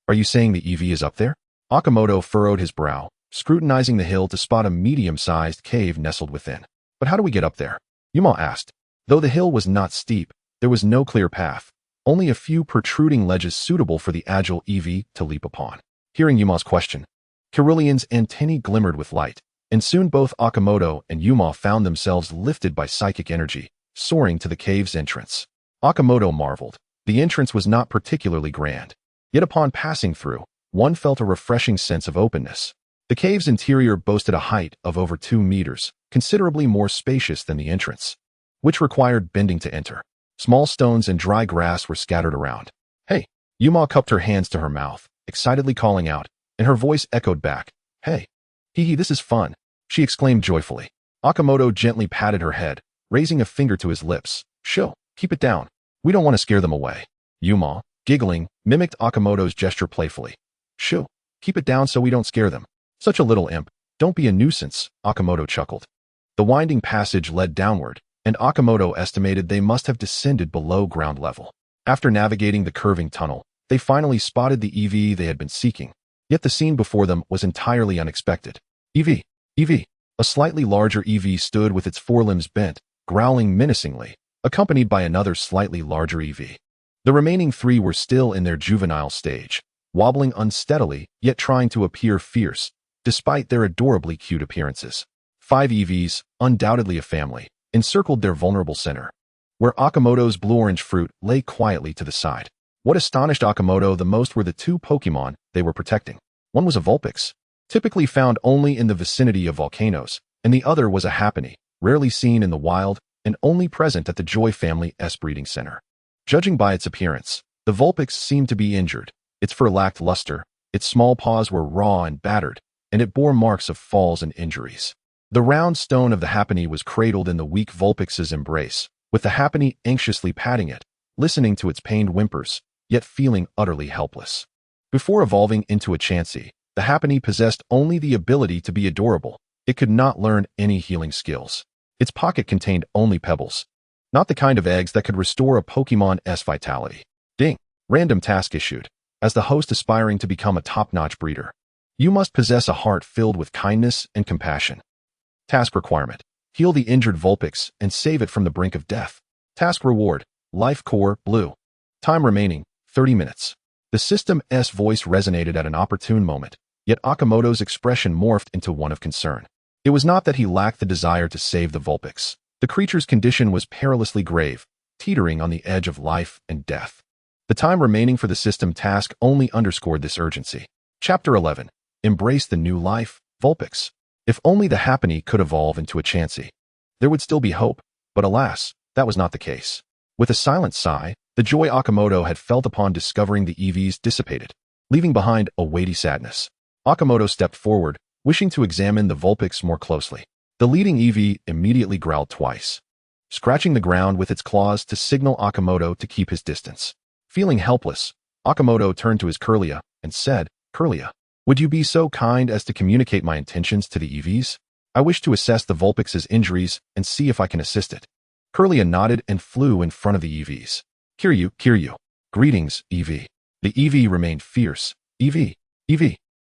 Are you saying the EV is up there? Akimoto furrowed his brow, scrutinizing the hill to spot a medium-sized cave nestled within. But how do we get up there? Yuma asked. Though the hill was not steep, there was no clear path, only a few protruding ledges suitable for the agile EV to leap upon. Hearing Yuma's question, Cerulean's antennae glimmered with light, and soon both Akimoto and Yuma found themselves lifted by psychic energy, soaring to the cave's entrance. Akimoto marveled. The entrance was not particularly grand, yet upon passing through, one felt a refreshing sense of openness. The cave's interior boasted a height of over 2 meters, considerably more spacious than the entrance, which required bending to enter. Small stones and dry grass were scattered around. Hey! Yuma cupped her hands to her mouth, excitedly calling out, and her voice echoed back. Hey! Hee, this is fun, she exclaimed joyfully. Akimoto gently patted her head, raising a finger to his lips. Shoo, keep it down. We don't want to scare them away. Yuma, giggling, mimicked Akimoto's gesture playfully. Shoo, keep it down so we don't scare them. Such a little imp. Don't be a nuisance, Akimoto chuckled. The winding passage led downward, and Akimoto estimated they must have descended below ground level. After navigating the curving tunnel, they finally spotted the EV they had been seeking. Yet the scene before them was entirely unexpected. EV. A slightly larger EV stood with its forelimbs bent, growling menacingly, accompanied by another slightly larger EV. The remaining 3 were still in their juvenile stage, wobbling unsteadily, yet trying to appear fierce, despite their adorably cute appearances. 5 EVs, undoubtedly a family, encircled their vulnerable center, where Akimoto's blue-orange fruit lay quietly to the side. What astonished Akimoto the most were the 2 Pokémon they were protecting. One was a Vulpix, typically found only in the vicinity of volcanoes, and the other was a Happiny, rarely seen in the wild and only present at the Joy family's breeding center. Judging by its appearance, the Vulpix seemed to be injured. Its fur lacked luster, its small paws were raw and battered, and it bore marks of falls and injuries. The round stone of the Happiny was cradled in the weak Vulpix's embrace, with the Happiny anxiously patting it, listening to its pained whimpers, yet feeling utterly helpless. Before evolving into a Chansey, the Happiny possessed only the ability to be adorable. It could not learn any healing skills. Its pocket contained only pebbles, not the kind of eggs that could restore a Pokémon's vitality. Ding! Random task issued. As the host aspiring to become a top-notch breeder, you must possess a heart filled with kindness and compassion. Task requirement: heal the injured Vulpix and save it from the brink of death. Task reward: Life Core Blue. Time remaining: 30 minutes. The system's voice resonated at an opportune moment, yet Akimoto's expression morphed into one of concern. It was not that he lacked the desire to save the Vulpix. The creature's condition was perilously grave, teetering on the edge of life and death. The time remaining for the system task only underscored this urgency. Chapter 11. Embrace the new life, Vulpix. If only the Happiny could evolve into a Chansey, there would still be hope, but alas, that was not the case. With a silent sigh, the joy Akimoto had felt upon discovering the EVs dissipated, leaving behind a weighty sadness. Akimoto stepped forward, wishing to examine the Vulpix more closely. The leading EV immediately growled twice, scratching the ground with its claws to signal Akimoto to keep his distance. Feeling helpless, Akimoto turned to his Kirlia and said, Kirlia, would you be so kind as to communicate my intentions to the EVs? I wish to assess the Vulpix's injuries and see if I can assist it. Kirlia nodded and flew in front of the EVs. Kiryu. Greetings, EV. The EV remained fierce. EV,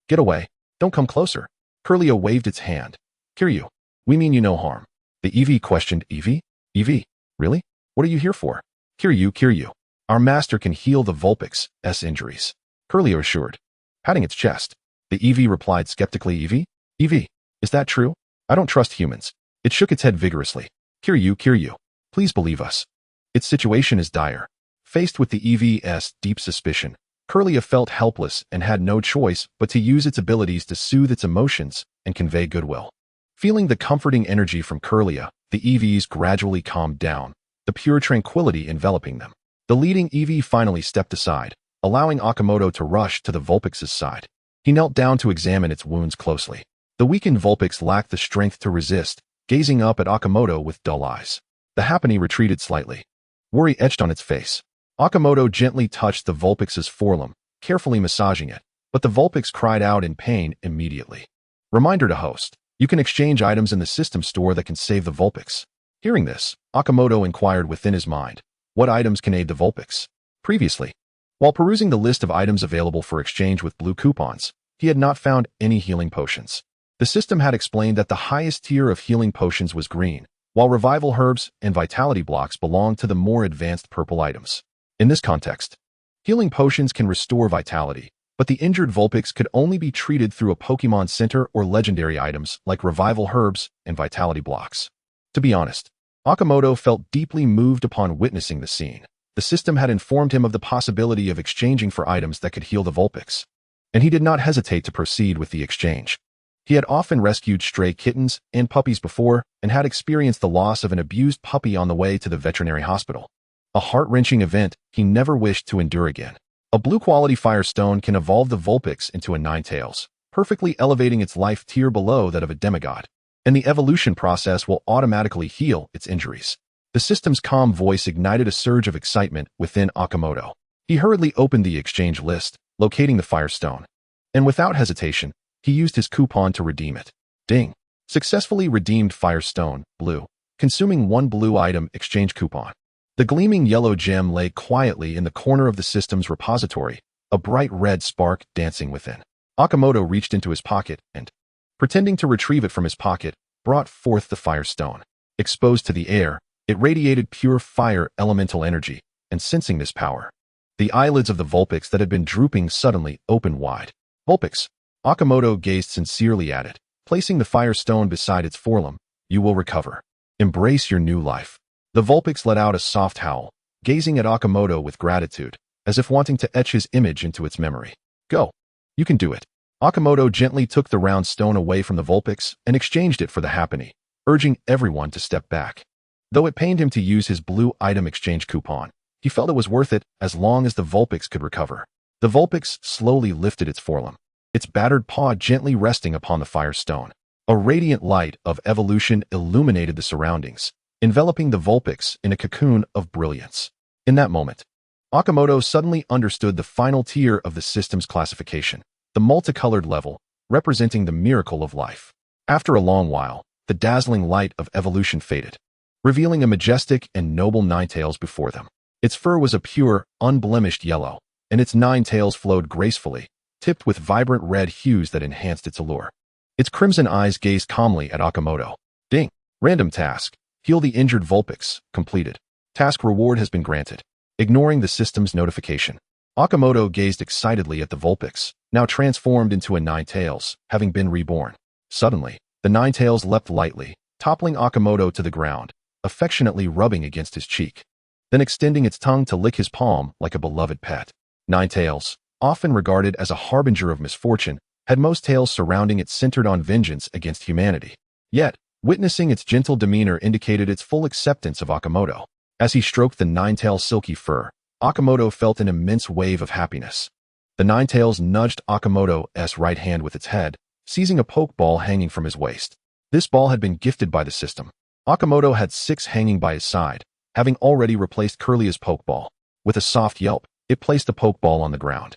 get away. Don't come closer. Kirlia waved its hand. Kiryu, we mean you no harm. The EV questioned. EV, really? What are you here for? Kiryu. Our master can heal the Vulpix's injuries, Kirlia assured, patting its chest. The EV replied skeptically. EV, is that true? I don't trust humans. It shook its head vigorously. Kiryu, please believe us. Its situation is dire. Faced with the EV's deep suspicion, Kirlia felt helpless and had no choice but to use its abilities to soothe its emotions and convey goodwill. Feeling the comforting energy from Kirlia, the EVs gradually calmed down, the pure tranquility enveloping them. The leading EV finally stepped aside, allowing Akimoto to rush to the Vulpix's side. He knelt down to examine its wounds closely. The weakened Vulpix lacked the strength to resist, gazing up at Akimoto with dull eyes. The Happiny retreated slightly. Worry etched on its face. Akimoto gently touched the Vulpix's forelimb, carefully massaging it, but the Vulpix cried out in pain immediately. Reminder to host: you can exchange items in the system store that can save the Vulpix. Hearing this, Akimoto inquired within his mind, what items can aid the Vulpix? Previously, while perusing the list of items available for exchange with blue coupons, he had not found any healing potions. The system had explained that the highest tier of healing potions was green, while revival herbs and vitality blocks belonged to the more advanced purple items. In this context, healing potions can restore vitality, but the injured Vulpix could only be treated through a Pokémon Center or legendary items like revival herbs and vitality blocks. To be honest, Akimoto felt deeply moved upon witnessing the scene. The system had informed him of the possibility of exchanging for items that could heal the Vulpix, and he did not hesitate to proceed with the exchange. He had often rescued stray kittens and puppies before and had experienced the loss of an abused puppy on the way to the veterinary hospital. A heart-wrenching event he never wished to endure again. A blue-quality Firestone can evolve the Vulpix into a Ninetales, perfectly elevating its life tier below that of a demigod, and the evolution process will automatically heal its injuries. The system's calm voice ignited a surge of excitement within Akimoto. He hurriedly opened the exchange list, locating the Firestone, and without hesitation, he used his coupon to redeem it. Ding! Successfully redeemed Firestone, blue, consuming one blue item exchange coupon. The gleaming yellow gem lay quietly in the corner of the system's repository, a bright red spark dancing within. Akimoto reached into his pocket and, pretending to retrieve it from his pocket, brought forth the Firestone. Exposed to the air, it radiated pure fire elemental energy, and sensing this power, the eyelids of the Vulpix that had been drooping suddenly opened wide. Vulpix! Akimoto gazed sincerely at it, placing the Firestone beside its forelimb. You will recover. Embrace your new life. The Vulpix let out a soft howl, gazing at Akimoto with gratitude, as if wanting to etch his image into its memory. Go. You can do it. Akimoto gently took the round stone away from the Vulpix and exchanged it for the Happiny, urging everyone to step back. Though it pained him to use his blue item exchange coupon, he felt it was worth it as long as the Vulpix could recover. The Vulpix slowly lifted its forelimb, its battered paw gently resting upon the Firestone. A radiant light of evolution illuminated the surroundings, enveloping the Vulpix in a cocoon of brilliance. In that moment, Akimoto suddenly understood the final tier of the system's classification, the multicolored level, representing the miracle of life. After a long while, the dazzling light of evolution faded, revealing a majestic and noble Ninetales before them. Its fur was a pure, unblemished yellow, and its 9 tails flowed gracefully, tipped with vibrant red hues that enhanced its allure. Its crimson eyes gazed calmly at Akimoto. Ding! Random task. Heal the injured Vulpix. Completed. Task reward has been granted. Ignoring the system's notification, Akimoto gazed excitedly at the Vulpix, now transformed into a Ninetales, having been reborn. Suddenly, the Ninetales leapt lightly, toppling Akimoto to the ground, affectionately rubbing against his cheek, then extending its tongue to lick his palm like a beloved pet. Ninetales, often regarded as a harbinger of misfortune, had most tales surrounding it centered on vengeance against humanity. Yet, witnessing its gentle demeanor indicated its full acceptance of Akimoto. As he stroked the Ninetales' silky fur, Akimoto felt an immense wave of happiness. The Ninetales nudged Akimoto's right hand with its head, seizing a pokeball hanging from his waist. This ball had been gifted by the system. Akimoto had 6 hanging by his side, having already replaced Curlia's pokeball. With a soft yelp, it placed the pokeball on the ground,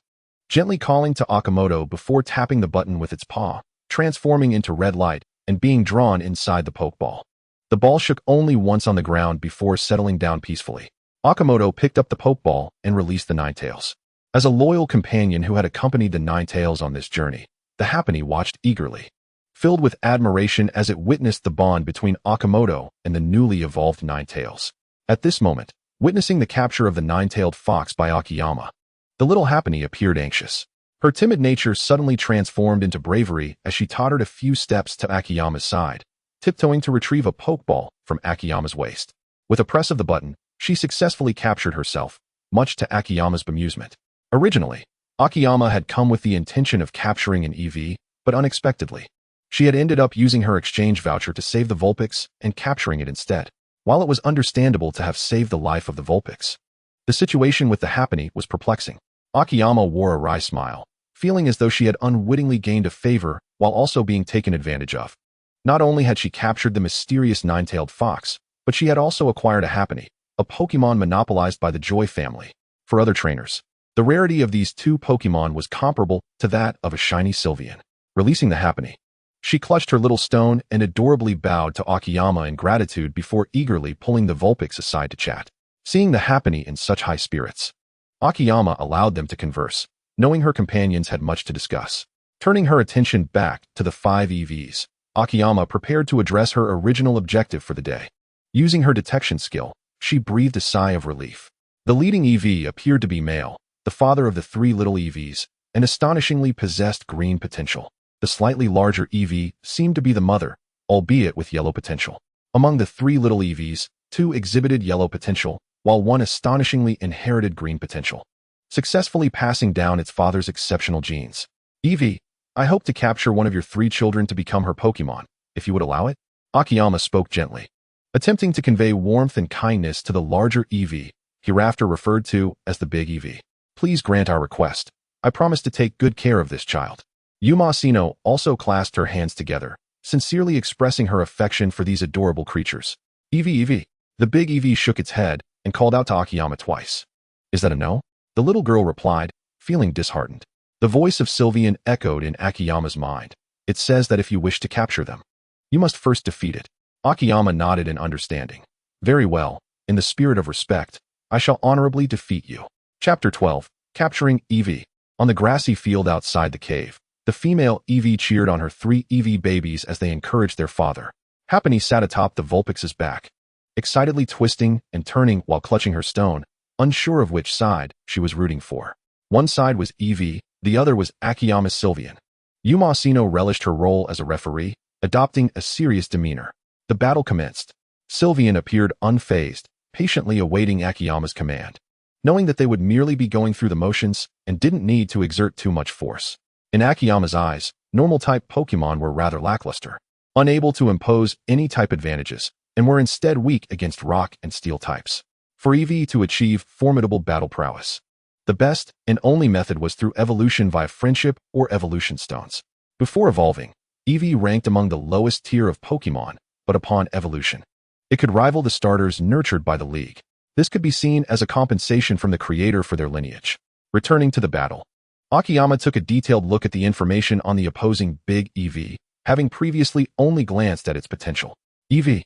gently calling to Akimoto before tapping the button with its paw, transforming into red light and being drawn inside the pokeball. The ball shook only once on the ground before settling down peacefully. Akimoto picked up the pokeball and released the Ninetales. As a loyal companion who had accompanied the Ninetales on this journey, the Happiny watched eagerly, filled with admiration as it witnessed the bond between Akimoto and the newly evolved Ninetales. At this moment, witnessing the capture of the 9-tailed fox by Akiyama, the little Happiny appeared anxious. Her timid nature suddenly transformed into bravery as she tottered a few steps to Akiyama's side, tiptoeing to retrieve a pokeball from Akiyama's waist. With a press of the button, she successfully captured herself, much to Akiyama's bemusement. Originally, Akiyama had come with the intention of capturing an EV, but unexpectedly, She had ended up using her exchange voucher to save the Vulpix and capturing it instead. While it was understandable to have saved the life of the Vulpix, the situation with the Happiny was perplexing. Akiyama wore a wry smile, feeling as though she had unwittingly gained a favor while also being taken advantage of. Not only had she captured the mysterious nine-tailed fox, but she had also acquired a Happiny, a Pokémon monopolized by the Joy family. For other trainers, the rarity of these two Pokémon was comparable to that of a shiny Sylveon. Releasing the Happiny, she clutched her little stone and adorably bowed to Akiyama in gratitude before eagerly pulling the Vulpix aside to chat. Seeing the Happiny in such high spirits, Akiyama allowed them to converse, knowing her companions had much to discuss. Turning her attention back to the 5 EVs, Akiyama prepared to address her original objective for the day. Using her detection skill, she breathed a sigh of relief. The leading EV appeared to be male, the father of the 3 little EVs, and astonishingly possessed green potential. The slightly larger EV seemed to be the mother, albeit with yellow potential. Among the 3 little EVs, 2 exhibited yellow potential, while 1 astonishingly inherited green potential, successfully passing down its father's exceptional genes. EV, I hope to capture one of your 3 children to become her Pokémon, if you would allow it. Akiyama spoke gently, attempting to convey warmth and kindness to the larger EV, hereafter referred to as the big EV. Please grant our request. I promise to take good care of this child. Yumasino also clasped her hands together, sincerely expressing her affection for these adorable creatures. EV. The big EV shook its head and called out to Akiyama twice. Is that a no? The little girl replied, feeling disheartened. The voice of Sylveon echoed in Akiyama's mind. It says that if you wish to capture them, you must first defeat it. Akiyama nodded in understanding. Very well, in the spirit of respect, I shall honorably defeat you. Chapter 12. Capturing EV. On the grassy field outside the cave, the female EV cheered on her 3 EV babies as they encouraged their father. Happiny sat atop the Vulpix's back, excitedly twisting and turning while clutching her stone, unsure of which side she was rooting for. One side was EV, the other was Akiyama's Sylveon. Yumasino relished her role as a referee, adopting a serious demeanor. The battle commenced. Sylveon appeared unfazed, patiently awaiting Akiyama's command, knowing that they would merely be going through the motions and didn't need to exert too much force. In Akiyama's eyes, normal-type Pokémon were rather lackluster, unable to impose any type advantages, and were instead weak against rock and steel types. For EV to achieve formidable battle prowess, the best and only method was through evolution via friendship or evolution stones. Before evolving, EV ranked among the lowest tier of Pokémon, but upon evolution, it could rival the starters nurtured by the League. This could be seen as a compensation from the creator for their lineage. Returning to the battle, Akiyama took a detailed look at the information on the opposing big EV, having previously only glanced at its potential. EV.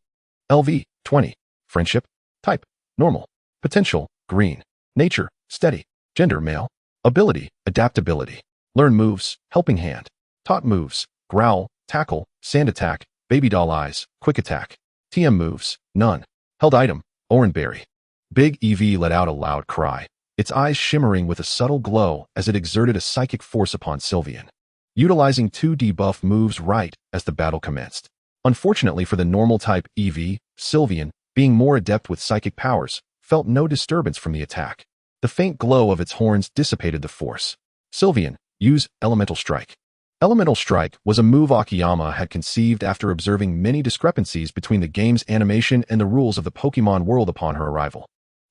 LV. 20. Friendship. Type. Normal. Potential. Green. Nature. Steady. Gender. Male. Ability. Adaptability. Learn moves. Helping hand. Taught moves. Growl. Tackle. Sand attack. Baby doll eyes. Quick attack. TM moves. None. Held item. Oranberry. Big EV let out a loud cry, its eyes shimmering with a subtle glow as it exerted a psychic force upon Sylveon, utilizing 2 debuff moves right as the battle commenced. Unfortunately for the normal-type EV, Sylveon, being more adept with psychic powers, felt no disturbance from the attack. The faint glow of its horns dissipated the force. Sylveon, use Elemental Strike. Elemental Strike was a move Akiyama had conceived after observing many discrepancies between the game's animation and the rules of the Pokémon world upon her arrival.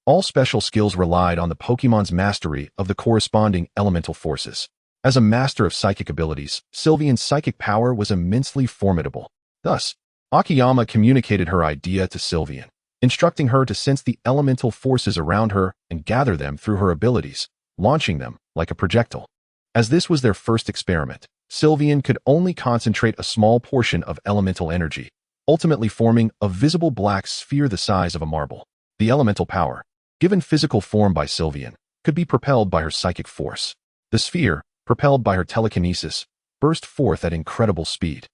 All special skills relied on the Pokémon's mastery of the corresponding elemental forces. As a master of psychic abilities, Sylveon's psychic power was immensely formidable. Thus, Akiyama communicated her idea to Sylveon, instructing her to sense the elemental forces around her and gather them through her abilities, launching them like a projectile. As this was their first experiment, Sylveon could only concentrate a small portion of elemental energy, ultimately forming a visible black sphere the size of a marble. The elemental power, given physical form by Sylveon, could be propelled by her psychic force. The sphere, propelled by her telekinesis, burst forth at incredible speed,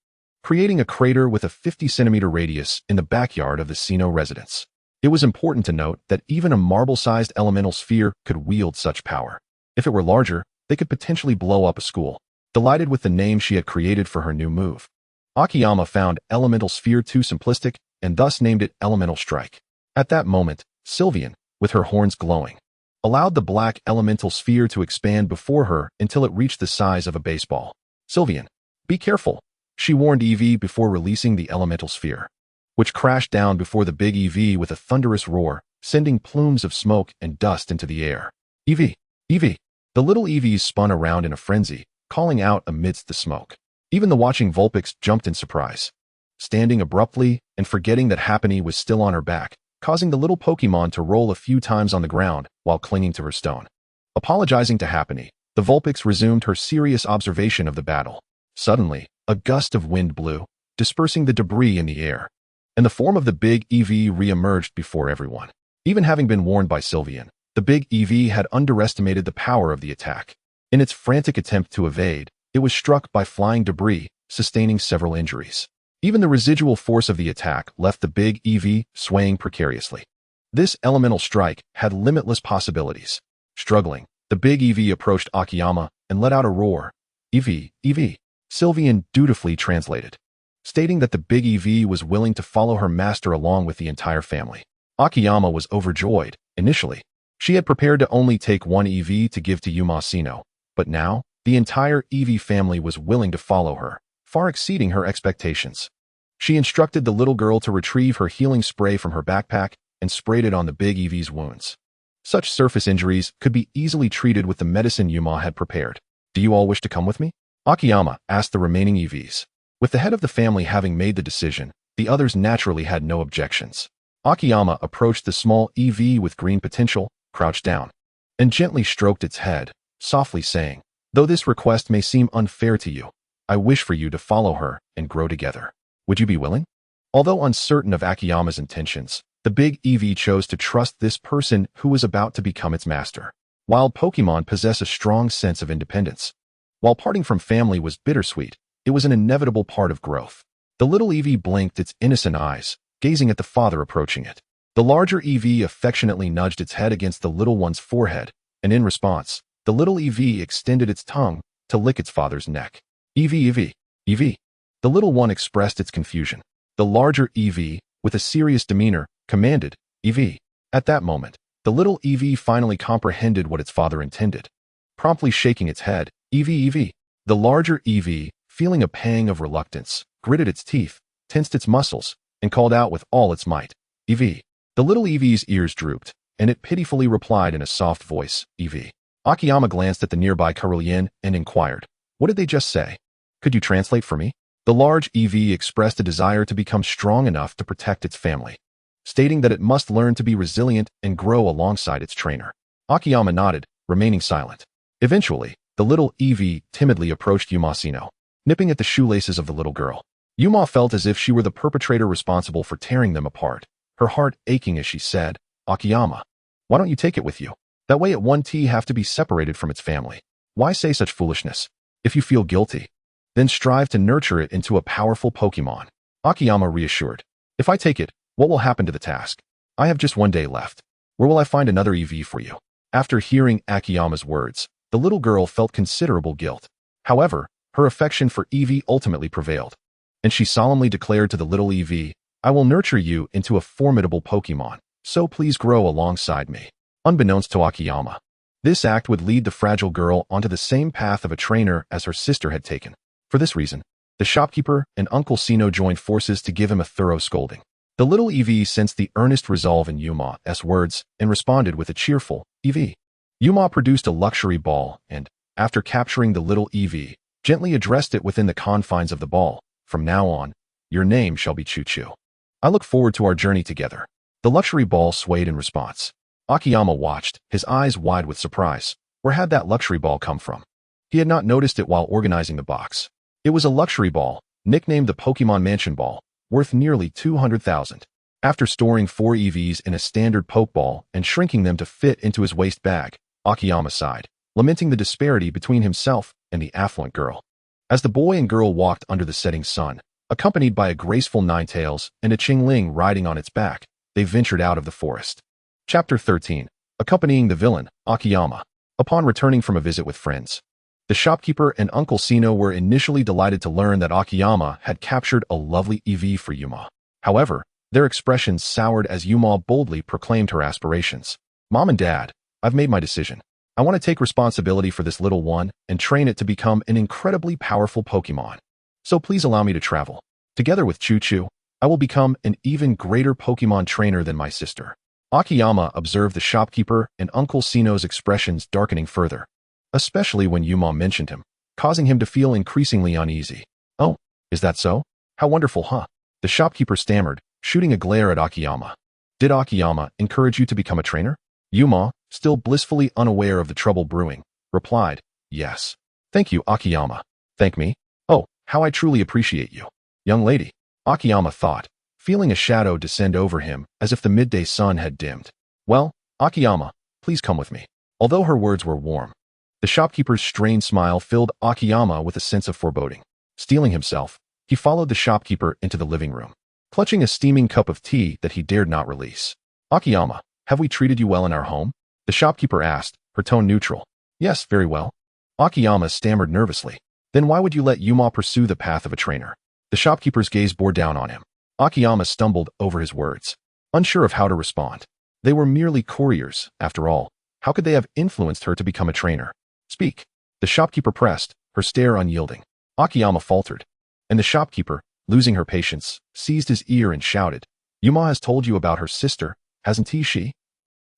creating a crater with a 50-centimeter radius in the backyard of the Sinnoh residence. It was important to note that even a marble-sized elemental sphere could wield such power. If it were larger, they could potentially blow up a school. Delighted with the name she had created for her new move, Akiyama found Elemental Sphere too simplistic and thus named it Elemental Strike. At that moment, Sylveon, with her horns glowing, allowed the black elemental sphere to expand before her until it reached the size of a baseball. Sylveon, be careful. She warned Eevee before releasing the elemental sphere, which crashed down before the big Eevee with a thunderous roar, sending plumes of smoke and dust into the air. Eevee! Eevee! The little Eevees spun around in a frenzy, calling out amidst the smoke. Even the watching Vulpix jumped in surprise, standing abruptly and forgetting that Happiny was still on her back, causing the little Pokémon to roll a few times on the ground while clinging to her stone. Apologizing to Happiny, the Vulpix resumed her serious observation of the battle. Suddenly, a gust of wind blew, dispersing the debris in the air, and the form of the big Eevee re-emerged before everyone. Even having been warned by Sylveon, the big Eevee had underestimated the power of the attack. In its frantic attempt to evade, it was struck by flying debris, sustaining several injuries. Even the residual force of the attack left the big Eevee swaying precariously. This elemental strike had limitless possibilities. Struggling, the big Eevee approached Akiyama and let out a roar. Eevee, Eevee. Sylveon dutifully translated, stating that the big Eevee was willing to follow her master along with the entire family. Akiyama was overjoyed. Initially, she had prepared to only take one Eevee to give to Yumasino, but now, the entire Eevee family was willing to follow her, far exceeding her expectations. She instructed the little girl to retrieve her healing spray from her backpack and sprayed it on the big Eevee's wounds. Such surface injuries could be easily treated with the medicine Yuma had prepared. Do you all wish to come with me? Akiyama asked the remaining Eevees. With the head of the family having made the decision, the others naturally had no objections. Akiyama approached the small Eevee with green potential, crouched down, and gently stroked its head, softly saying, "Though this request may seem unfair to you, I wish for you to follow her and grow together. Would you be willing?" Although uncertain of Akiyama's intentions, the big Eevee chose to trust this person who was about to become its master. Wild Pokémon possess a strong sense of independence. While parting from family was bittersweet, it was an inevitable part of growth. The little Eevee blinked its innocent eyes, gazing at the father approaching it. The larger Eevee affectionately nudged its head against the little one's forehead, and in response, the little Eevee extended its tongue to lick its father's neck. Eevee, Eevee, Eevee. The little one expressed its confusion. The larger Eevee, with a serious demeanor, commanded, "Eevee." At that moment, the little Eevee finally comprehended what its father intended. Promptly shaking its head, "Eevee, Eevee." The larger Eevee, feeling a pang of reluctance, gritted its teeth, tensed its muscles, and called out with all its might, "Eevee." The little Eevee's ears drooped, and it pitifully replied in a soft voice, "Eevee." Akiyama glanced at the nearby Carulian and inquired, "What did they just say? Could you translate for me?" The large Eevee expressed a desire to become strong enough to protect its family, stating that it must learn to be resilient and grow alongside its trainer. Akiyama nodded, remaining silent. Eventually, the little Eevee timidly approached Yumasino, nipping at the shoelaces of the little girl. Yuma felt as if she were the perpetrator responsible for tearing them apart, her heart aching as she said, "Akiyama, why don't you take it with you? That way it won't have to be separated from its family. Why say such foolishness? If you feel guilty, then strive to nurture it into a powerful Pokémon." Akiyama reassured, "If I take it, what will happen to the task? I have just one day left. Where will I find another Eevee for you?" After hearing Akiyama's words, the little girl felt considerable guilt. However, her affection for Eevee ultimately prevailed, and she solemnly declared to the little Eevee, "I will nurture you into a formidable Pokémon, so please grow alongside me." Unbeknownst to Akiyama, this act would lead the fragile girl onto the same path of a trainer as her sister had taken. For this reason, the shopkeeper and Uncle Sino joined forces to give him a thorough scolding. The little Eevee sensed the earnest resolve in Yuma's words and responded with a cheerful, "Eevee." Yuma produced a luxury ball and, after capturing the little Eevee, gently addressed it within the confines of the ball. "From now on, your name shall be Choo Choo. I look forward to our journey together." The luxury ball swayed in response. Akiyama watched, his eyes wide with surprise. Where had that luxury ball come from? He had not noticed it while organizing the box. It was a luxury ball, nicknamed the Pokemon Mansion Ball, worth nearly 200,000. After storing 4 Eevees in a standard Pokeball and shrinking them to fit into his waist bag, Akiyama sighed, lamenting the disparity between himself and the affluent girl. As the boy and girl walked under the setting sun, accompanied by a graceful Ninetales and a Chingling riding on its back, they ventured out of the forest. Chapter 13. Accompanying the villain, Akiyama. Upon returning from a visit with friends, the shopkeeper and Uncle Sino were initially delighted to learn that Akiyama had captured a lovely Eevee for Yuma. However, their expressions soured as Yuma boldly proclaimed her aspirations. "Mom and Dad, I've made my decision. I want to take responsibility for this little one and train it to become an incredibly powerful Pokémon." so please allow me to travel. Together with Choo-Choo, I will become an even greater Pokemon trainer than my sister." Akiyama observed the shopkeeper and Uncle Sino's expressions darkening further, especially when Yuma mentioned him, causing him to feel increasingly uneasy. "Oh, is that so? How wonderful, huh?" The shopkeeper stammered, shooting a glare at Akiyama. "Did Akiyama encourage you to become a trainer?" Yuma, still blissfully unaware of the trouble brewing, replied, "Yes." "Thank you, Akiyama." "Thank me? Oh, how I truly appreciate you." "Young lady," Akiyama thought, feeling a shadow descend over him as if the midday sun had dimmed. "Well, Akiyama, please come with me." Although her words were warm, the shopkeeper's strained smile filled Akiyama with a sense of foreboding. Steeling himself, he followed the shopkeeper into the living room, clutching a steaming cup of tea that he dared not release. "Akiyama, have we treated you well in our home?" the shopkeeper asked, her tone neutral. "Yes, very well." Akiyama stammered nervously. "Then why would you let Yuma pursue the path of a trainer?" The shopkeeper's gaze bore down on him. Akiyama stumbled over his words, unsure of how to respond. They were merely couriers, after all. How could they have influenced her to become a trainer? "Speak." The shopkeeper pressed, her stare unyielding. Akiyama faltered, and the shopkeeper, losing her patience, seized his ear and shouted, "Yuma has told you about her sister, hasn't he?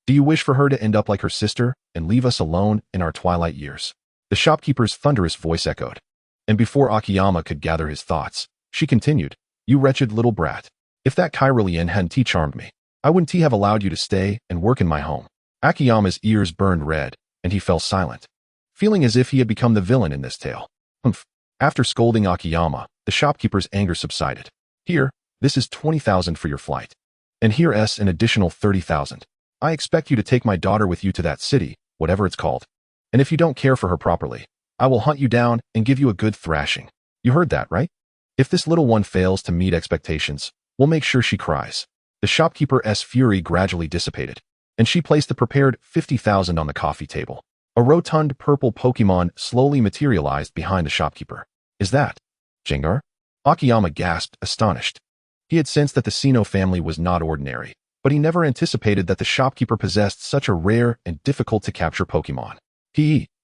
Do you wish for her to end up like her sister and leave us alone in our twilight years?" The shopkeeper's thunderous voice echoed, and before Akiyama could gather his thoughts, she continued, "You wretched little brat. If that Kyrillian hadn't charmed me, I wouldn't have allowed you to stay and work in my home." Akiyama's ears burned red, and he fell silent, feeling as if he had become the villain in this tale. "Humph." After scolding Akiyama, the shopkeeper's anger subsided. "Here, this is 20,000 for your flight. And here's an additional 30,000. I expect you to take my daughter with you to that city, whatever it's called. And if you don't care for her properly, I will hunt you down and give you a good thrashing. You heard that, right? If this little one fails to meet expectations, we'll make sure she cries." The shopkeeper's fury gradually dissipated, and she placed the prepared 50,000 on the coffee table. A rotund purple Pokemon slowly materialized behind the shopkeeper. "Is that Gengar?" Akiyama gasped, astonished. He had sensed that the Sino family was not ordinary, but he never anticipated that the shopkeeper possessed such a rare and difficult-to-capture Pokemon.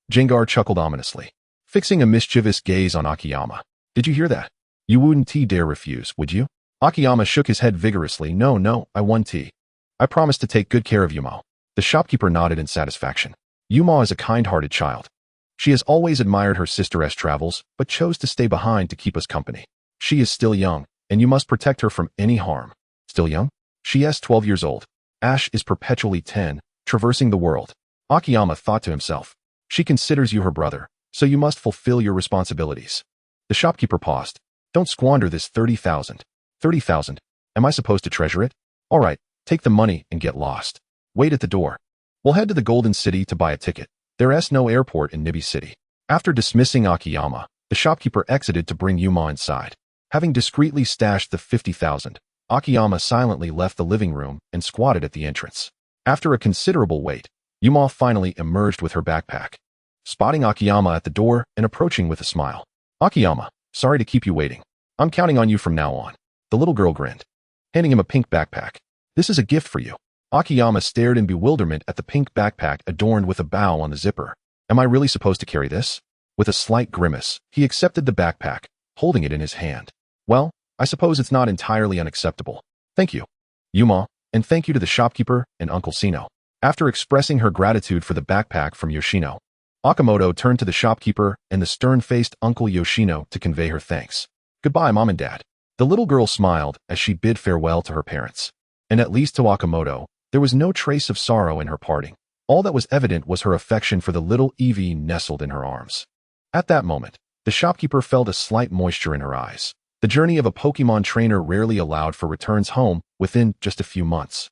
Gengar chuckled ominously, fixing a mischievous gaze on Akiyama. "Did you hear that? You wouldn't dare refuse, would you?" Akiyama shook his head vigorously. No, I won't. I promise to take good care of Yuma." The shopkeeper nodded in satisfaction. "Yuma is a kind-hearted child. She has always admired her sister's travels, but chose to stay behind to keep us company. She is still young, and you must protect her from any harm." "Still young?" "She is 12 years old. Ash is perpetually 10, traversing the world." Akiyama thought to himself. "She considers you her brother, so you must fulfill your responsibilities." The shopkeeper paused. "Don't squander this 30,000. 30,000. Am I supposed to treasure it? All right, take the money and get lost. Wait at the door. We'll head to the Golden City to buy a ticket. There's no airport in Nibi City." After dismissing Akiyama, the shopkeeper exited to bring Yuma inside. Having discreetly stashed the 50,000, Akiyama silently left the living room and squatted at the entrance. After a considerable wait, Yuma finally emerged with her backpack. Spotting Akiyama at the door and approaching with a smile. "Akiyama, sorry to keep you waiting. I'm counting on you from now on." The little girl grinned, handing him a pink backpack. "This is a gift for you." Akiyama stared in bewilderment at the pink backpack adorned with a bow on the zipper. "Am I really supposed to carry this?" With a slight grimace, he accepted the backpack, holding it in his hand. "Well, I suppose it's not entirely unacceptable. Thank you, Yuma, and thank you to the shopkeeper and Uncle Sino." After expressing her gratitude for the backpack from Yoshino, Akimoto turned to the shopkeeper and the stern-faced Uncle Yoshino to convey her thanks. "Goodbye, Mom and Dad." The little girl smiled as she bid farewell to her parents. And at least to Akimoto, there was no trace of sorrow in her parting. All that was evident was her affection for the little Eevee nestled in her arms. At that moment, the shopkeeper felt a slight moisture in her eyes. The journey of a Pokemon trainer rarely allowed for returns home within just a few months.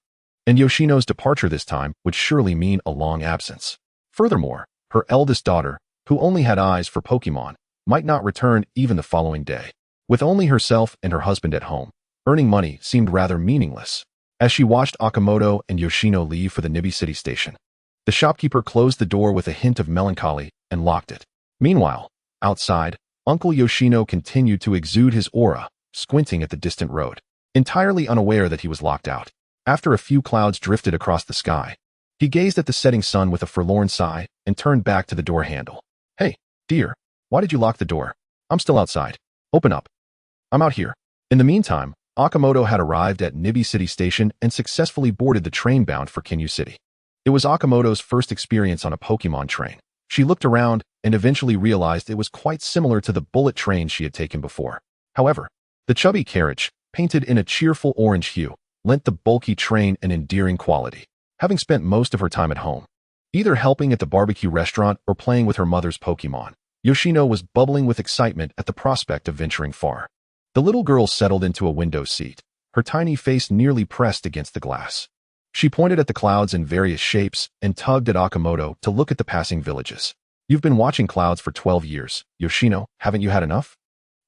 And Yoshino's departure this time would surely mean a long absence. Furthermore, her eldest daughter, who only had eyes for Pokemon, might not return even the following day. With only herself and her husband at home, earning money seemed rather meaningless. As she watched Akimoto and Yoshino leave for the Nibi City station, the shopkeeper closed the door with a hint of melancholy and locked it. Meanwhile, outside, Uncle Yoshino continued to exude his aura, squinting at the distant road, entirely unaware that he was locked out. After a few clouds drifted across the sky, he gazed at the setting sun with a forlorn sigh and turned back to the door handle. "Hey, dear, why did you lock the door? I'm still outside." Open up. I'm out here. In the meantime, Akimoto had arrived at Nibi City Station and successfully boarded the train bound for Kinyu City. It was Akimoto's first experience on a Pokemon train. She looked around and eventually realized it was quite similar to the bullet train she had taken before. However, the chubby carriage, painted in a cheerful orange hue, lent the bulky train an endearing quality. Having spent most of her time at home, either helping at the barbecue restaurant or playing with her mother's Pokemon, Yoshino was bubbling with excitement at the prospect of venturing far. The little girl settled into a window seat, her tiny face nearly pressed against the glass. She pointed at the clouds in various shapes and tugged at Akimoto to look at the passing villages. You've been watching clouds for 12 years, Yoshino, haven't you had enough?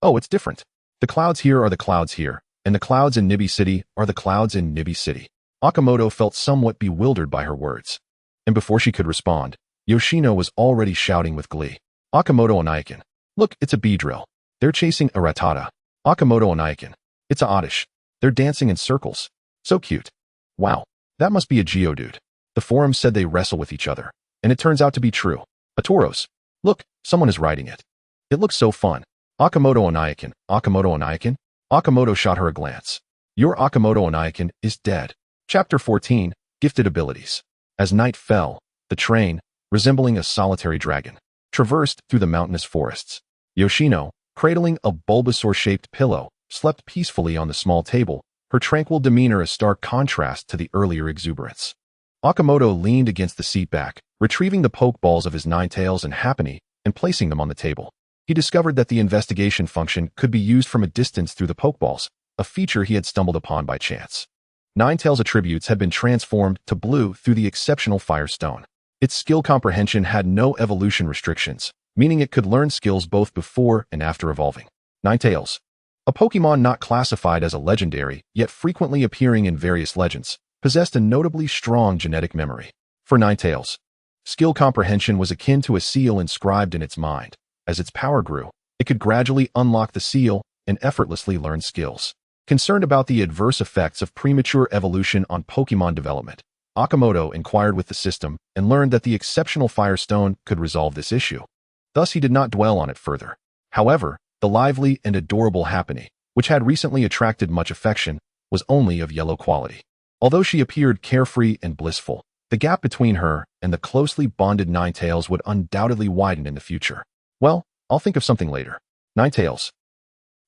Oh, it's different. The clouds here are the clouds here, and the clouds in Nibi City are the clouds in Nibi City. Akimoto felt somewhat bewildered by her words. And before she could respond, Yoshino was already shouting with glee. Akimoto and Aiken. Look, it's a bee drill. They're chasing a Rattata. Akimoto and Aiken. It's a Oddish. They're dancing in circles. So cute. Wow. That must be a Geodude. The forum said they wrestle with each other. And it turns out to be true. A Tauros. Look, someone is riding it. It looks so fun. Akimoto and Aiken. Akimoto and Aiken? Akimoto shot her a glance. Your Akimoto and Aiken is dead. Chapter 14, Gifted Abilities. As night fell, the train, resembling a solitary dragon, traversed through the mountainous forests. Yoshino, cradling a Bulbasaur-shaped pillow, slept peacefully on the small table, her tranquil demeanor a stark contrast to the earlier exuberance. Akimoto leaned against the seat back, retrieving the Pokeballs of his Ninetales and Happiny and placing them on the table. He discovered that the investigation function could be used from a distance through the Pokeballs, a feature he had stumbled upon by chance. Ninetales' attributes had been transformed to blue through the exceptional Firestone. Its skill comprehension had no evolution restrictions, meaning it could learn skills both before and after evolving. Ninetales. A Pokemon not classified as a legendary, yet frequently appearing in various legends, possessed a notably strong genetic memory. For Ninetales, skill comprehension was akin to a seal inscribed in its mind. As its power grew, it could gradually unlock the seal and effortlessly learn skills. Concerned about the adverse effects of premature evolution on Pokemon development, Akimoto inquired with the system and learned that the exceptional Firestone could resolve this issue. Thus, he did not dwell on it further. However, the lively and adorable Happiny, which had recently attracted much affection, was only of yellow quality. Although she appeared carefree and blissful, the gap between her and the closely bonded Ninetales would undoubtedly widen in the future. Well, I'll think of something later. Ninetales.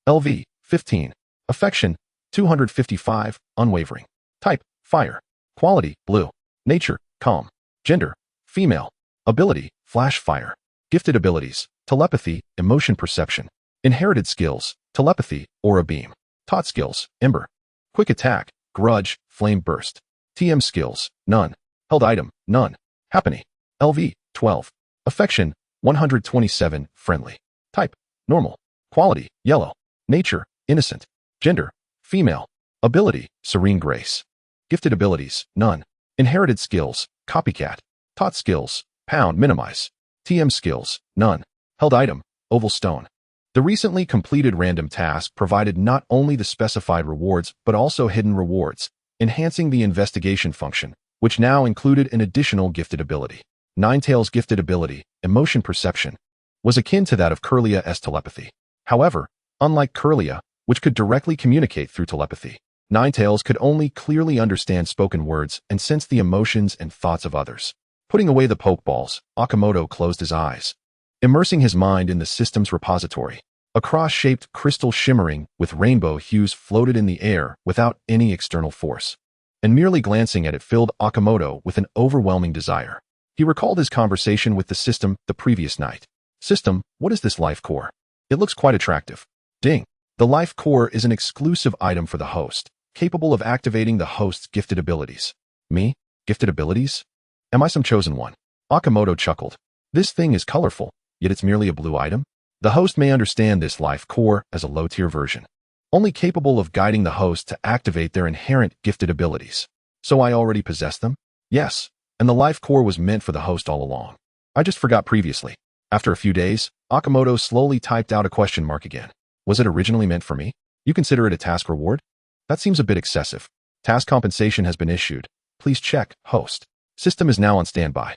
LV, 15. Affection, 255, unwavering. Type, fire. Quality, blue. Nature, calm. Gender, female. Ability, flash fire. Gifted abilities, telepathy, emotion perception. Inherited skills, telepathy, aura beam. Taught skills, ember. Quick attack, grudge, flame burst. TM skills, none. Held item, none. Happiny. LV, 12. Affection, 127, friendly. Type, normal. Quality, yellow. Nature, innocent. Gender, female. Ability, serene grace. Gifted abilities, none. Inherited skills, copycat. Taught skills, pound, minimize. TM skills, none. Held item, oval stone. The recently completed random task provided not only the specified rewards but also hidden rewards, enhancing the investigation function, which now included an additional gifted ability. Ninetales' gifted ability, emotion perception, was akin to that of Kirlia's telepathy. However, unlike Kirlia, which could directly communicate through telepathy, Ninetales could only clearly understand spoken words and sense the emotions and thoughts of others. Putting away the Pokeballs, Akimoto closed his eyes. Immersing his mind in the system's repository, a cross-shaped crystal shimmering with rainbow hues floated in the air without any external force. And merely glancing at it filled Akimoto with an overwhelming desire. He recalled his conversation with the system the previous night. System, what is this life core? It looks quite attractive. Ding. The life core is an exclusive item for the host, capable of activating the host's gifted abilities. Me? Gifted abilities? Am I some chosen one? Akimoto chuckled. This thing is colorful, yet it's merely a blue item? The host may understand this life core as a low-tier version, only capable of guiding the host to activate their inherent gifted abilities. So I already possess them? Yes, and the life core was meant for the host all along. I just forgot previously. After a few days, Akimoto slowly typed out a question mark again. Was it originally meant for me? You consider it a task reward? That seems a bit excessive. Task compensation has been issued. Please check, host. System is now on standby.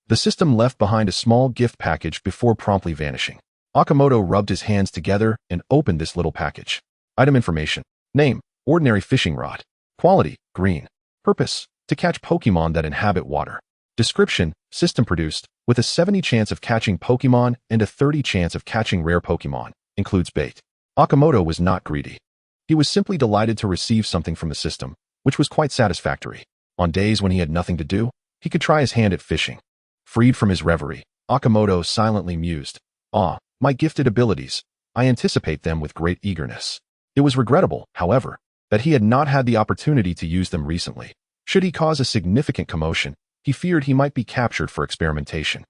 The system left behind a small gift package before promptly vanishing. Akimoto rubbed his hands together and opened this little package. Item information. Name, ordinary fishing rod. Quality, green. Purpose, to catch Pokémon that inhabit water. Description, system produced, with a 70 chance of catching Pokémon and a 30 chance of catching rare Pokémon. Includes bait. Akimoto was not greedy. He was simply delighted to receive something from the system, which was quite satisfactory. On days when he had nothing to do, he could try his hand at fishing. Freed from his reverie, Akimoto silently mused, "Ah, my gifted abilities. I anticipate them with great eagerness." It was regrettable, however, that he had not had the opportunity to use them recently. Should he cause a significant commotion, he feared he might be captured for experimentation.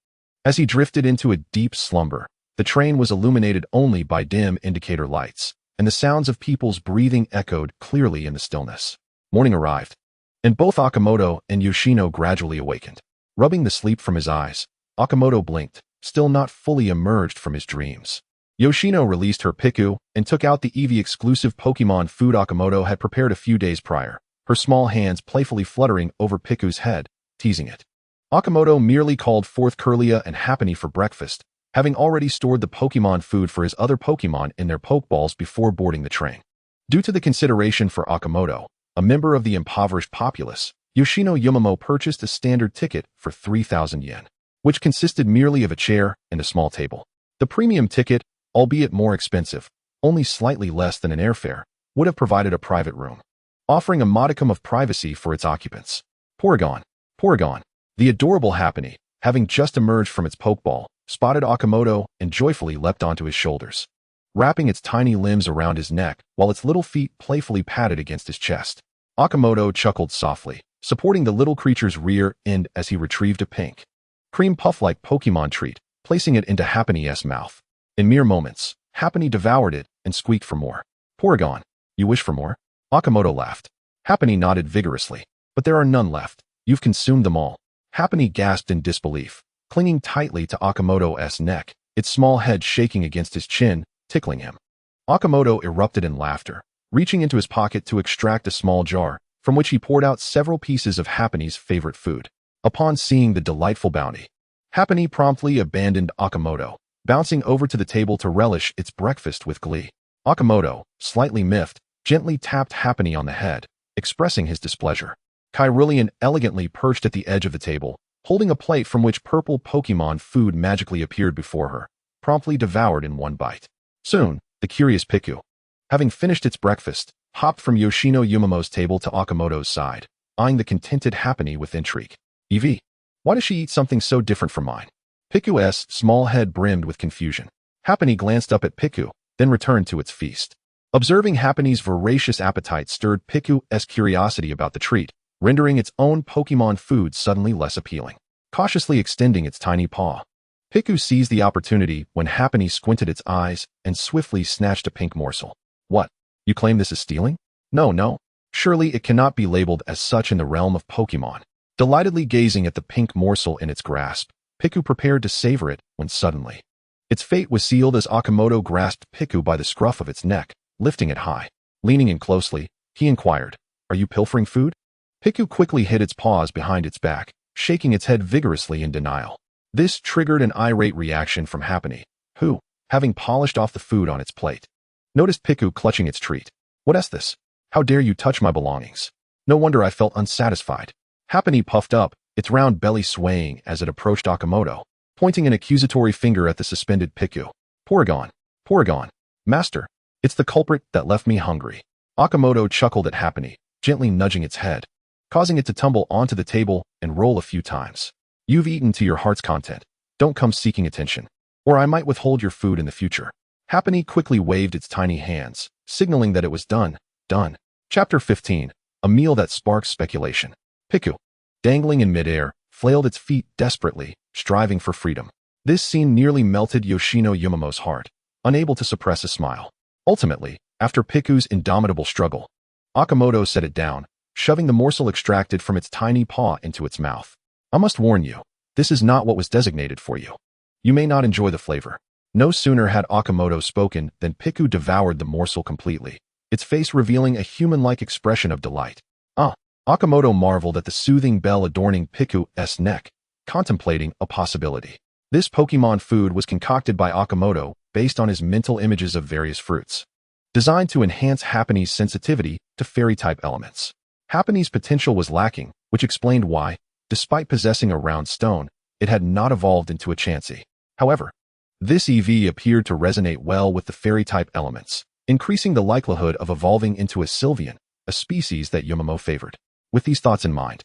As he drifted into a deep slumber, the train was illuminated only by dim indicator lights, and the sounds of people's breathing echoed clearly in the stillness. Morning arrived, and both Akimoto and Yoshino gradually awakened. Rubbing the sleep from his eyes, Akimoto blinked, still not fully emerged from his dreams. Yoshino released her Piku and took out the Eevee-exclusive Pokémon food Akimoto had prepared a few days prior, her small hands playfully fluttering over Piku's head, teasing it. Akimoto merely called forth Kirlia and Happiny for breakfast, having already stored the Pokémon food for his other Pokémon in their Pokeballs before boarding the train. Due to the consideration for Akimoto, a member of the impoverished populace, Yoshino Yumamo purchased a standard ticket for 3,000 yen, which consisted merely of a chair and a small table. The premium ticket, albeit more expensive, only slightly less than an airfare, would have provided a private room, offering a modicum of privacy for its occupants. Porygon, the adorable Happiny, having just emerged from its Pokeball, spotted Akimoto and joyfully leapt onto his shoulders, wrapping its tiny limbs around his neck while its little feet playfully patted against his chest. Akimoto chuckled softly, supporting the little creature's rear end as he retrieved a pink, cream puff-like Pokemon treat, placing it into Happiny's mouth. In mere moments, Happiny devoured it and squeaked for more. Porygon, you wish for more? Akimoto laughed. Happiny nodded vigorously. But there are none left. You've consumed them all. Happiny gasped in disbelief, clinging tightly to Akimoto's neck, its small head shaking against his chin, tickling him. Akimoto erupted in laughter, reaching into his pocket to extract a small jar, from which he poured out several pieces of Happiny's favorite food. Upon seeing the delightful bounty, Happiny promptly abandoned Akimoto, bouncing over to the table to relish its breakfast with glee. Akimoto, slightly miffed, gently tapped Happiny on the head, expressing his displeasure. Kyrillian elegantly perched at the edge of the table, holding a plate from which purple Pokemon food magically appeared before her, promptly devoured in one bite. Soon, the curious Piku, having finished its breakfast, hopped from Yoshino Yumamo's table to Akimoto's side, eyeing the contented Happiny with intrigue. Eevee, why does she eat something so different from mine? Piku's small head brimmed with confusion. Happiny glanced up at Piku, then returned to its feast. Observing Happiny's voracious appetite stirred Piku's curiosity about the treat, rendering its own Pokemon food suddenly less appealing. Cautiously extending its tiny paw, Piku seized the opportunity when Happiny squinted its eyes and swiftly snatched a pink morsel. What? You claim this is stealing? No. Surely it cannot be labeled as such in the realm of Pokemon. Delightedly gazing at the pink morsel in its grasp, Piku prepared to savor it when suddenly, its fate was sealed as Akimoto grasped Piku by the scruff of its neck, lifting it high. Leaning in closely, he inquired, "Are you pilfering food?" Piku quickly hid its paws behind its back, shaking its head vigorously in denial. This triggered an irate reaction from Happiny, who, having polished off the food on its plate, noticed Piku clutching its treat. "What is this? How dare you touch my belongings?" No wonder I felt unsatisfied. Happiny puffed up, its round belly swaying as it approached Akimoto, pointing an accusatory finger at the suspended Piku. Porygon, master, it's the culprit that left me hungry." Akimoto chuckled at Happiny, gently nudging its head, causing it to tumble onto the table and roll a few times. "You've eaten to your heart's content. Don't come seeking attention, or I might withhold your food in the future." Happiny quickly waved its tiny hands, signaling that it was done. Chapter 15. A meal that sparks speculation. Piku, dangling in midair, flailed its feet desperately, striving for freedom. This scene nearly melted Yoshino Yumamo's heart, unable to suppress a smile. Ultimately, after Piku's indomitable struggle, Akimoto set it down, shoving the morsel extracted from its tiny paw into its mouth. "I must warn you, this is not what was designated for you. You may not enjoy the flavor." No sooner had Akimoto spoken than Piku devoured the morsel completely, its face revealing a human-like expression of delight. Akimoto marveled at the soothing bell adorning Piku's neck, contemplating a possibility. This Pokemon food was concocted by Akimoto based on his mental images of various fruits, designed to enhance Happany's sensitivity to fairy-type elements. Happany's potential was lacking, which explained why, despite possessing a round stone, it had not evolved into a Chansey. However, this EV appeared to resonate well with the fairy-type elements, increasing the likelihood of evolving into a Sylveon, a species that Yumamo favored. With these thoughts in mind,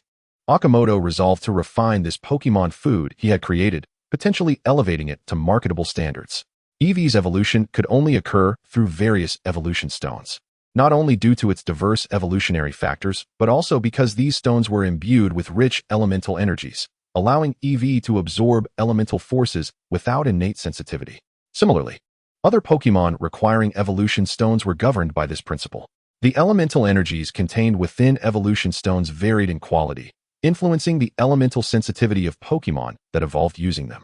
Akimoto resolved to refine this Pokemon food he had created, potentially elevating it to marketable standards. Eevee's evolution could only occur through various evolution stones, not only due to its diverse evolutionary factors, but also because these stones were imbued with rich elemental energies, allowing Eevee to absorb elemental forces without innate sensitivity. Similarly, other Pokemon requiring evolution stones were governed by this principle. The elemental energies contained within evolution stones varied in quality, influencing the elemental sensitivity of Pokemon that evolved using them.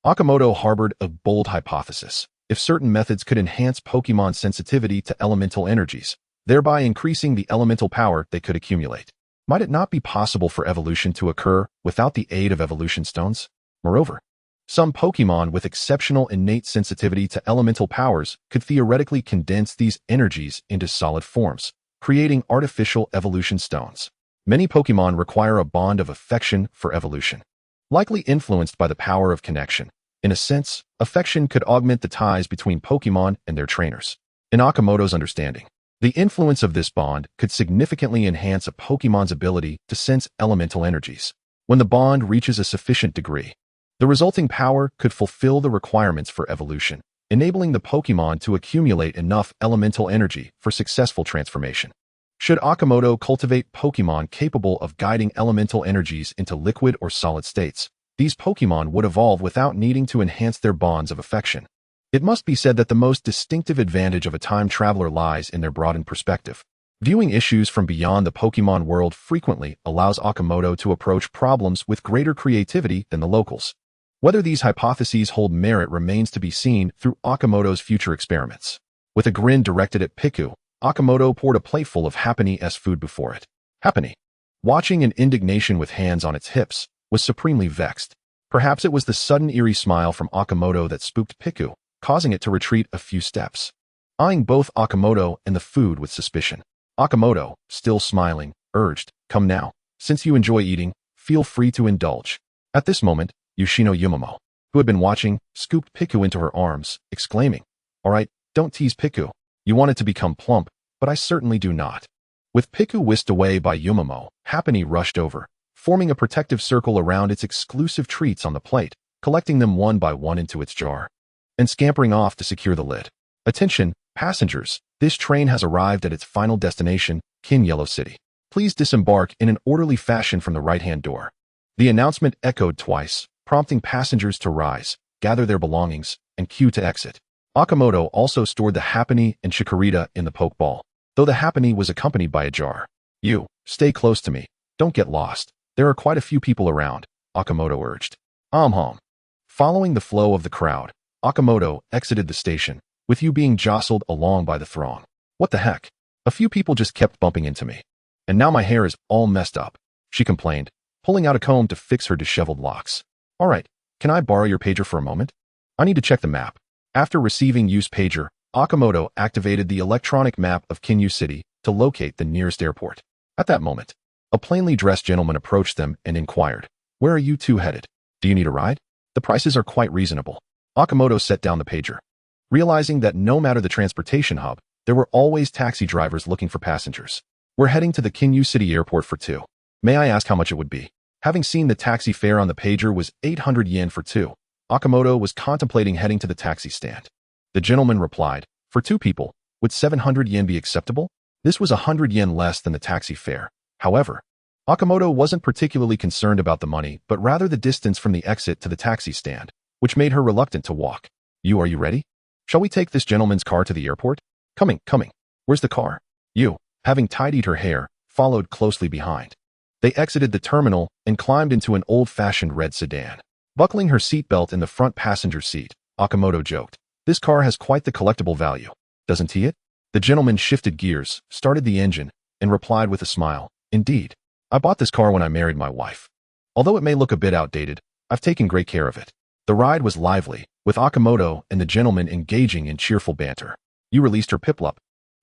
Akimoto harbored a bold hypothesis. If certain methods could enhance Pokemon's sensitivity to elemental energies, thereby increasing the elemental power they could accumulate, might it not be possible for evolution to occur without the aid of evolution stones? Moreover, some Pokemon with exceptional innate sensitivity to elemental powers could theoretically condense these energies into solid forms, creating artificial evolution stones. Many Pokemon require a bond of affection for evolution, likely influenced by the power of connection. In a sense, affection could augment the ties between Pokemon and their trainers. In Akimoto's understanding, the influence of this bond could significantly enhance a Pokemon's ability to sense elemental energies. When the bond reaches a sufficient degree, the resulting power could fulfill the requirements for evolution, enabling the Pokemon to accumulate enough elemental energy for successful transformation. Should Akimoto cultivate Pokemon capable of guiding elemental energies into liquid or solid states, these Pokemon would evolve without needing to enhance their bonds of affection. It must be said that the most distinctive advantage of a time traveler lies in their broadened perspective. Viewing issues from beyond the Pokemon world frequently allows Akimoto to approach problems with greater creativity than the locals. Whether these hypotheses hold merit remains to be seen through Akimoto's future experiments. With a grin directed at Piku, Akimoto poured a plateful of Happany's food before it. Happany, watching in indignation with hands on its hips, was supremely vexed. Perhaps it was the sudden eerie smile from Akimoto that spooked Piku, causing it to retreat a few steps, eyeing both Akimoto and the food with suspicion. Akimoto, still smiling, urged, "Come now. Since you enjoy eating, feel free to indulge." At this moment, Yoshino Yumamo, who had been watching, scooped Piku into her arms, exclaiming, "All right, don't tease Piku. You want it to become plump, but I certainly do not." With Piku whisked away by Yumamo, Happany rushed over, forming a protective circle around its exclusive treats on the plate, collecting them one by one into its jar, and scampering off to secure the lid. "Attention, passengers, this train has arrived at its final destination, Kin Yellow City. Please disembark in an orderly fashion from the right-hand door." The announcement echoed twice, prompting passengers to rise, gather their belongings, and queue to exit. Akimoto also stored the Happany and Chikorita in the Pokeball, though the Happany was accompanied by a jar. "You, stay close to me. Don't get lost. There are quite a few people around," Akimoto urged. Following the flow of the crowd, Akimoto exited the station, with you being jostled along by the throng. "What the heck? A few people just kept bumping into me. And now my hair is all messed up," she complained, pulling out a comb to fix her disheveled locks. "All right, can I borrow your pager for a moment? I need to check the map." After receiving Yu's pager, Akimoto activated the electronic map of Kinyu City to locate the nearest airport. At that moment, a plainly dressed gentleman approached them and inquired, "Where are you two headed? Do you need a ride? The prices are quite reasonable." Akimoto set down the pager, realizing that no matter the transportation hub, there were always taxi drivers looking for passengers. "We're heading to the Kinyu City airport for two. May I ask how much it would be?" Having seen the taxi fare on the pager was 800 yen for two, Akimoto was contemplating heading to the taxi stand. The gentleman replied, "For two people, would 700 yen be acceptable?" This was 100 yen less than the taxi fare. However, Akimoto wasn't particularly concerned about the money, but rather the distance from the exit to the taxi stand, which made her reluctant to walk. Are you ready? Shall we take this gentleman's car to the airport?" Coming. Where's the car?" You, having tidied her hair, followed closely behind. They exited the terminal and climbed into an old-fashioned red sedan. Buckling her seatbelt in the front passenger seat, Akimoto joked, "This car has quite the collectible value, doesn't he?" The gentleman shifted gears, started the engine, and replied with a smile, "Indeed. I bought this car when I married my wife. Although it may look a bit outdated, I've taken great care of it." The ride was lively, with Akimoto and the gentleman engaging in cheerful banter. You released her Piplup,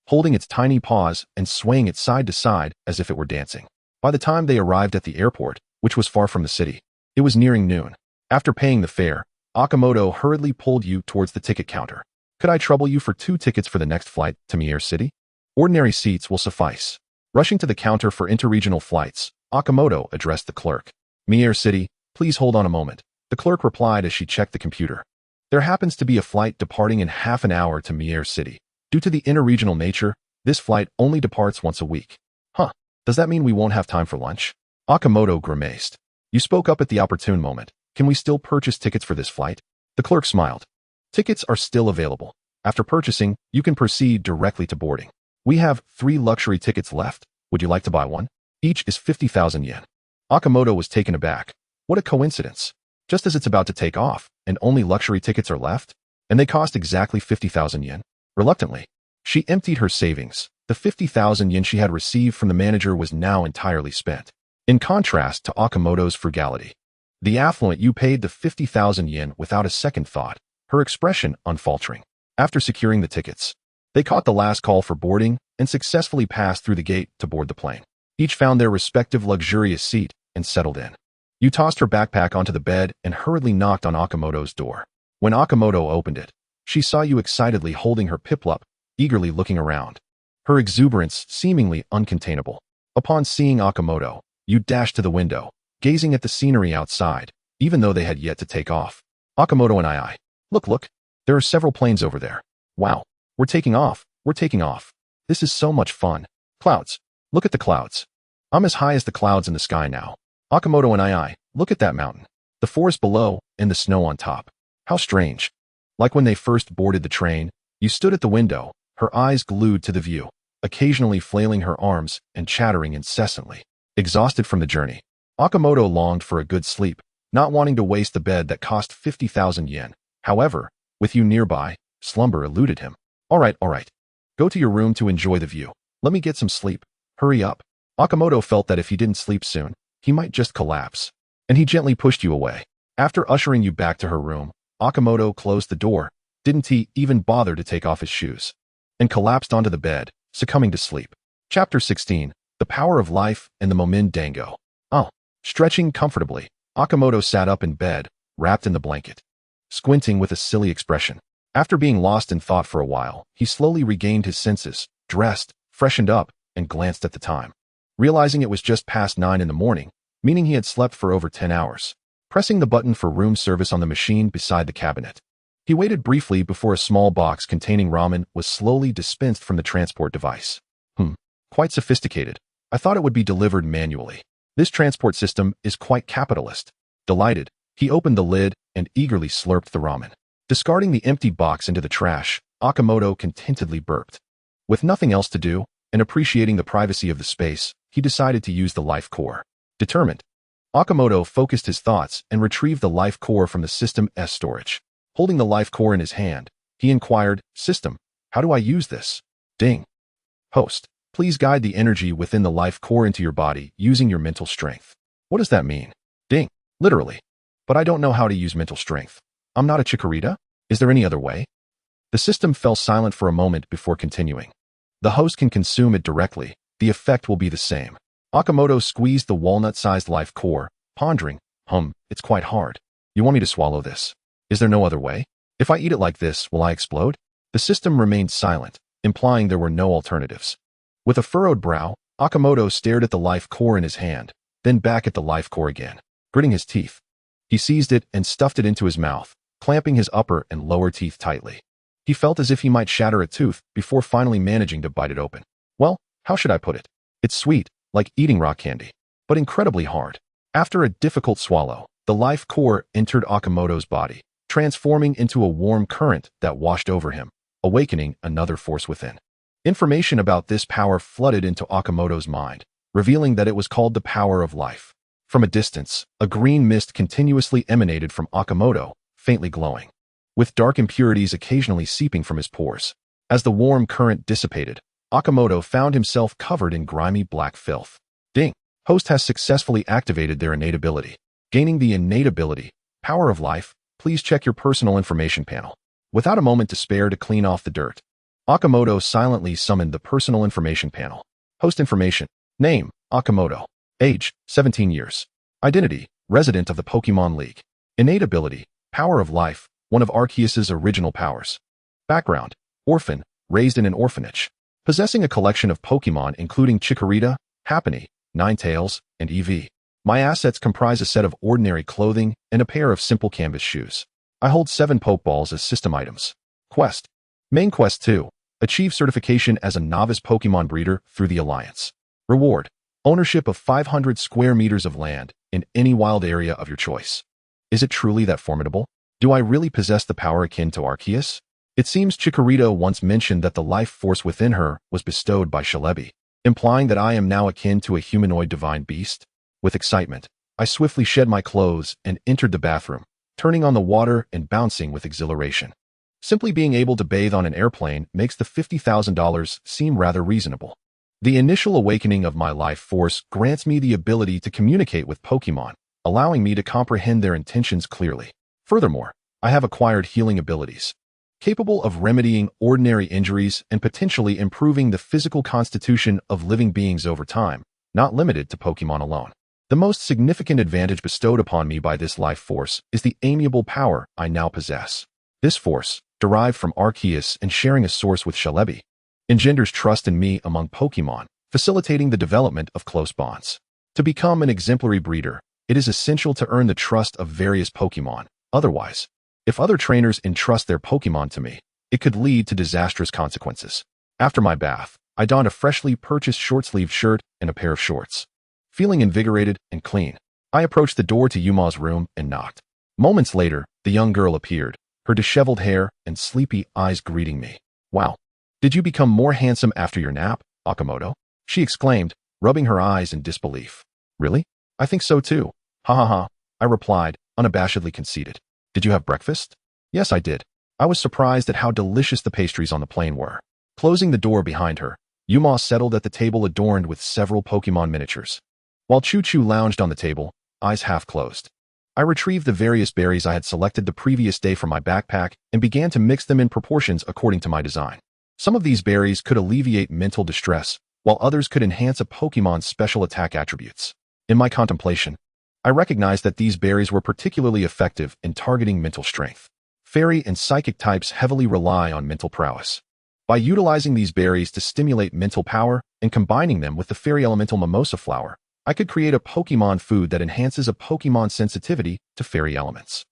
holding its tiny paws and swaying it side to side as if it were dancing. By the time they arrived at the airport, which was far from the city, it was nearing noon. After paying the fare, Akimoto hurriedly pulled you towards the ticket counter. Could I trouble you for 2 tickets for the next flight to Mier City? Ordinary seats will suffice. Rushing to the counter for interregional flights, Akimoto addressed the clerk. Mier City, please hold on a moment. The clerk replied as she checked the computer. There happens to be a flight departing in half an hour to Mier City. Due to the interregional nature, this flight only departs once a week. Huh, does that mean we won't have time for lunch? Akimoto grimaced. You spoke up at the opportune moment. Can we still purchase tickets for this flight? The clerk smiled. Tickets are still available. After purchasing, you can proceed directly to boarding. We have 3 luxury tickets left. Would you like to buy one? Each is 50,000 yen. Akimoto was taken aback. What a coincidence. Just as it's about to take off, and only luxury tickets are left? And they cost exactly 50,000 yen? Reluctantly, she emptied her savings. The 50,000 yen she had received from the manager was now entirely spent. In contrast to Akimoto's frugality, the affluent you paid the 50,000 yen without a second thought, her expression unfaltering. After securing the tickets, they caught the last call for boarding and successfully passed through the gate to board the plane. Each found their respective luxurious seat and settled in. You tossed her backpack onto the bed and hurriedly knocked on Akimoto's door. When Akimoto opened it, she saw you excitedly holding her Piplup, eagerly looking around, her exuberance seemingly uncontainable. Upon seeing Akimoto, you dashed to the window, gazing at the scenery outside, even though they had yet to take off. Akimoto and I. Look, there are several planes over there. Wow, we're taking off. This is so much fun. Clouds. Look at the clouds. I'm as high as the clouds in the sky now. Akimoto and I. Look at that mountain. The forest below and the snow on top. How strange. Like when they first boarded the train, you stood at the window, her eyes glued to the view, occasionally flailing her arms and chattering incessantly. Exhausted from the journey, Akimoto longed for a good sleep, not wanting to waste the bed that cost 50,000 yen. However, with you nearby, slumber eluded him. All right. Go to your room to enjoy the view. Let me get some sleep. Hurry up. Akimoto felt that if he didn't sleep soon, he might just collapse, and he gently pushed you away. After ushering you back to her room, Akimoto closed the door, didn't he even bother to take off his shoes, and collapsed onto the bed, succumbing to sleep. Chapter 16, The Power of Life and the Momin Dango. Stretching comfortably, Akimoto sat up in bed, wrapped in the blanket, squinting with a silly expression. After being lost in thought for a while, he slowly regained his senses, dressed, freshened up, and glanced at the time. Realizing it was just past 9 in the morning, meaning he had slept for over 10 hours. Pressing the button for room service on the machine beside the cabinet, he waited briefly before a small box containing ramen was slowly dispensed from the transport device. Quite sophisticated. I thought it would be delivered manually. This transport system is quite capitalist. Delighted, he opened the lid and eagerly slurped the ramen. Discarding the empty box into the trash, Akimoto contentedly burped. With nothing else to do, and appreciating the privacy of the space, he decided to use the life core. Determined, Akimoto focused his thoughts and retrieved the life core from the system's storage. Holding the life core in his hand, he inquired, System, how do I use this? Ding. Host, please guide the energy within the life core into your body using your mental strength. What does that mean? Ding. Literally. But I don't know how to use mental strength. I'm not a chikorita? Is there any other way? The system fell silent for a moment before continuing. The host can consume it directly. The effect will be the same. Akimoto squeezed the walnut-sized life core, pondering, it's quite hard. You want me to swallow this? Is there no other way? If I eat it like this, will I explode? The system remained silent, implying there were no alternatives. With a furrowed brow, Akimoto stared at the life core in his hand, then back at the life core again. Gritting his teeth, he seized it and stuffed it into his mouth, clamping his upper and lower teeth tightly. He felt as if he might shatter a tooth before finally managing to bite it open. Well, how should I put it? It's sweet, like eating rock candy, but incredibly hard. After a difficult swallow, the life core entered Akimoto's body, transforming into a warm current that washed over him, awakening another force within. Information about this power flooded into Akimoto's mind, revealing that it was called the power of life. From a distance, a green mist continuously emanated from Akimoto, faintly glowing, with dark impurities occasionally seeping from his pores. As the warm current dissipated, Akimoto found himself covered in grimy black filth. Ding! Host has successfully activated their innate ability. Gaining the innate ability, Power of Life, please check your personal information panel. Without a moment to spare to clean off the dirt, Akimoto silently summoned the personal information panel. Host information. Name, Akimoto. Age, 17 years. Identity, resident of the Pokémon League. Innate ability, power of life, one of Arceus's original powers. Background, orphan, raised in an orphanage. Possessing a collection of Pokémon including Chikorita, Happiny, Ninetales, and Eevee. My assets comprise a set of ordinary clothing and a pair of simple canvas shoes. I hold 7 Pokeballs as system items. Quest. Main Quest 2. Achieve certification as a novice Pokémon breeder through the Alliance. Reward. Ownership of 500 square meters of land in any wild area of your choice. Is it truly that formidable? Do I really possess the power akin to Arceus? It seems Chikorita once mentioned that the life force within her was bestowed by Celebi, implying that I am now akin to a humanoid divine beast. With excitement, I swiftly shed my clothes and entered the bathroom, turning on the water and bouncing with exhilaration. Simply being able to bathe on an airplane makes the $50,000 seem rather reasonable. The initial awakening of my life force grants me the ability to communicate with Pokémon, allowing me to comprehend their intentions clearly. Furthermore, I have acquired healing abilities, capable of remedying ordinary injuries and potentially improving the physical constitution of living beings over time, not limited to Pokémon alone. The most significant advantage bestowed upon me by this life force is the amiable power I now possess. This force, derived from Arceus and sharing a source with Celebi, engenders trust in me among Pokémon, facilitating the development of close bonds. To become an exemplary breeder, it is essential to earn the trust of various Pokémon. Otherwise, if other trainers entrust their Pokémon to me, it could lead to disastrous consequences. After my bath, I donned a freshly purchased short-sleeved shirt and a pair of shorts. Feeling invigorated and clean, I approached the door to Yuma's room and knocked. Moments later, the young girl appeared, her disheveled hair and sleepy eyes greeting me. Wow. Did you become more handsome after your nap, Akimoto? She exclaimed, rubbing her eyes in disbelief. Really? I think so too. Ha ha ha, I replied, unabashedly conceited. Did you have breakfast? Yes, I did. I was surprised at how delicious the pastries on the plane were. Closing the door behind her, Yuma settled at the table adorned with several Pokémon miniatures. While Choo-Choo lounged on the table, eyes half closed, I retrieved the various berries I had selected the previous day from my backpack and began to mix them in proportions according to my design. Some of these berries could alleviate mental distress, while others could enhance a Pokémon's special attack attributes. In my contemplation, I recognized that these berries were particularly effective in targeting mental strength. Fairy and psychic types heavily rely on mental prowess. By utilizing these berries to stimulate mental power and combining them with the fairy elemental mimosa flower, I could create a Pokémon food that enhances a Pokémon's sensitivity to fairy elements.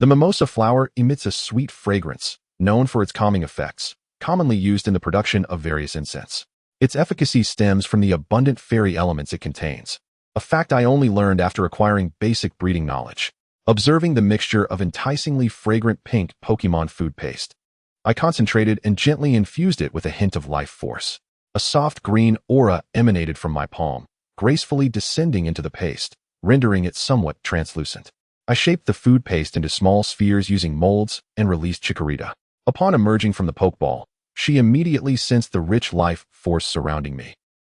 The mimosa flower emits a sweet fragrance, known for its calming effects, commonly used in the production of various incense. Its efficacy stems from the abundant fairy elements it contains, a fact I only learned after acquiring basic breeding knowledge. Observing the mixture of enticingly fragrant pink Pokémon food paste, I concentrated and gently infused it with a hint of life force. A soft green aura emanated from my palm, gracefully descending into the paste, rendering it somewhat translucent. I shaped the food paste into small spheres using molds and released Chikorita. Upon emerging from the Pokeball, she immediately sensed the rich life force surrounding me.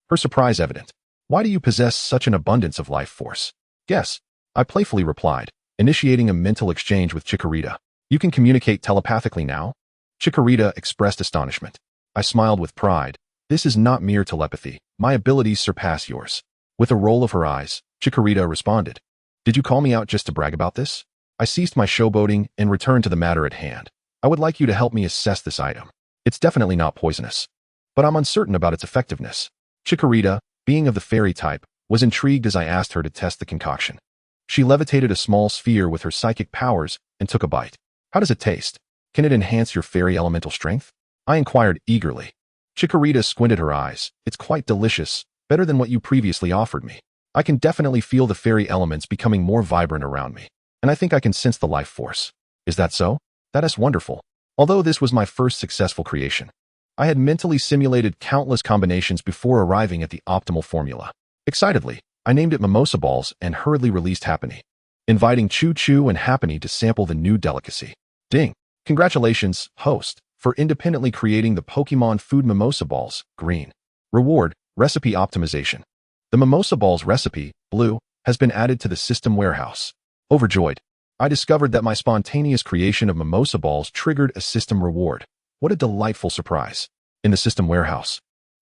Her surprise evident. Why do you possess such an abundance of life force? Guess, I playfully replied, initiating a mental exchange with Chikorita. You can communicate telepathically now? Chikorita expressed astonishment. I smiled with pride. This is not mere telepathy. My abilities surpass yours. With a roll of her eyes, Chikorita responded. Did you call me out just to brag about this? I ceased my showboating and returned to the matter at hand. I would like you to help me assess this item. It's definitely not poisonous, but I'm uncertain about its effectiveness. Chikorita, being of the fairy type, was intrigued as I asked her to test the concoction. She levitated a small sphere with her psychic powers and took a bite. How does it taste? Can it enhance your fairy elemental strength? I inquired eagerly. Chikorita squinted her eyes. It's quite delicious, better than what you previously offered me. I can definitely feel the fairy elements becoming more vibrant around me, and I think I can sense the life force. Is that so? That is wonderful. Although this was my first successful creation, I had mentally simulated countless combinations before arriving at the optimal formula. Excitedly, I named it Mimosa Balls and hurriedly released Happiny, inviting Choo-Choo and Happiny to sample the new delicacy. Ding! Congratulations, host, for independently creating the Pokémon food Mimosa Balls, green. Reward, recipe optimization. The Mimosa Balls recipe, blue, has been added to the system warehouse. Overjoyed, I discovered that my spontaneous creation of mimosa balls triggered a system reward. What a delightful surprise. In the system warehouse,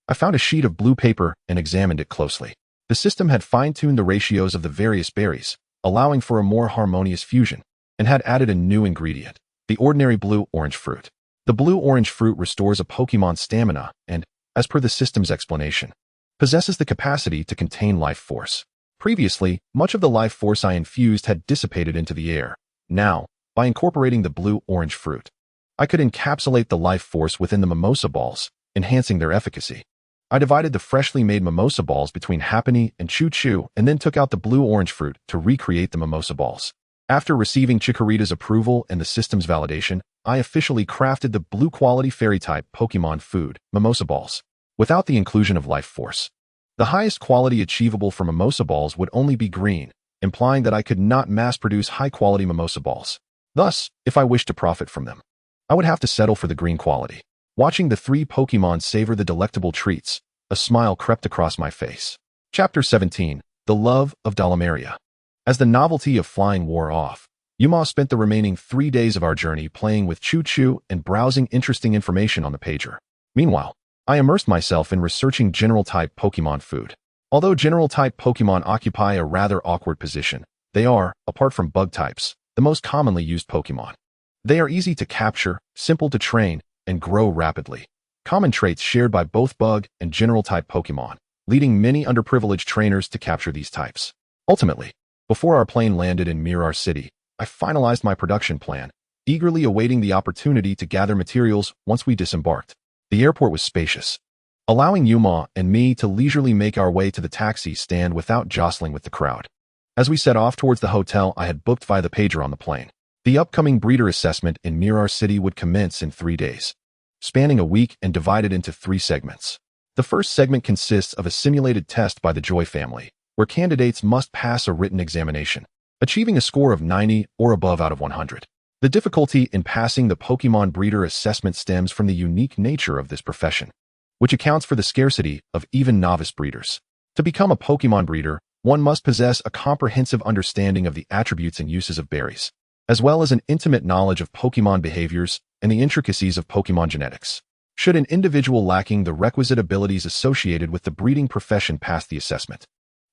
I found a sheet of blue paper and examined it closely. The system had fine-tuned the ratios of the various berries, allowing for a more harmonious fusion, and had added a new ingredient, the ordinary blue-orange fruit. The blue-orange fruit restores a Pokémon's stamina and, as per the system's explanation, possesses the capacity to contain life force. Previously, much of the life force I infused had dissipated into the air. Now, by incorporating the blue-orange fruit, I could encapsulate the life force within the mimosa balls, enhancing their efficacy. I divided the freshly made mimosa balls between Happiny and Choo Choo and then took out the blue-orange fruit to recreate the mimosa balls. After receiving Chikorita's approval and the system's validation, I officially crafted the blue-quality fairy-type Pokémon food, mimosa balls, without the inclusion of life force. The highest quality achievable for mimosa balls would only be green, implying that I could not mass-produce high-quality mimosa balls. Thus, if I wished to profit from them, I would have to settle for the green quality. Watching the three Pokémon savor the delectable treats, a smile crept across my face. Chapter 17, The Love of Dolomeria. As the novelty of flying wore off, Yuma spent the remaining 3 days of our journey playing with Choo Choo and browsing interesting information on the pager. Meanwhile, I immersed myself in researching general-type Pokémon food. Although general-type Pokémon occupy a rather awkward position, they are, apart from bug types, the most commonly used Pokémon. They are easy to capture, simple to train, and grow rapidly. Common traits shared by both bug and general-type Pokémon, leading many underprivileged trainers to capture these types. Ultimately, before our plane landed in Mirar City, I finalized my production plan, eagerly awaiting the opportunity to gather materials once we disembarked. The airport was spacious, allowing Yuma and me to leisurely make our way to the taxi stand without jostling with the crowd. As we set off towards the hotel I had booked via the pager on the plane, the upcoming breeder assessment in Mirar City would commence in 3 days, spanning a week and divided into 3 segments. The first segment consists of a simulated test by the Joy family, where candidates must pass a written examination, achieving a score of 90 or above out of 100. The difficulty in passing the Pokémon breeder assessment stems from the unique nature of this profession, which accounts for the scarcity of even novice breeders. To become a Pokémon breeder, one must possess a comprehensive understanding of the attributes and uses of berries, as well as an intimate knowledge of Pokémon behaviors and the intricacies of Pokémon genetics. Should an individual lacking the requisite abilities associated with the breeding profession pass the assessment,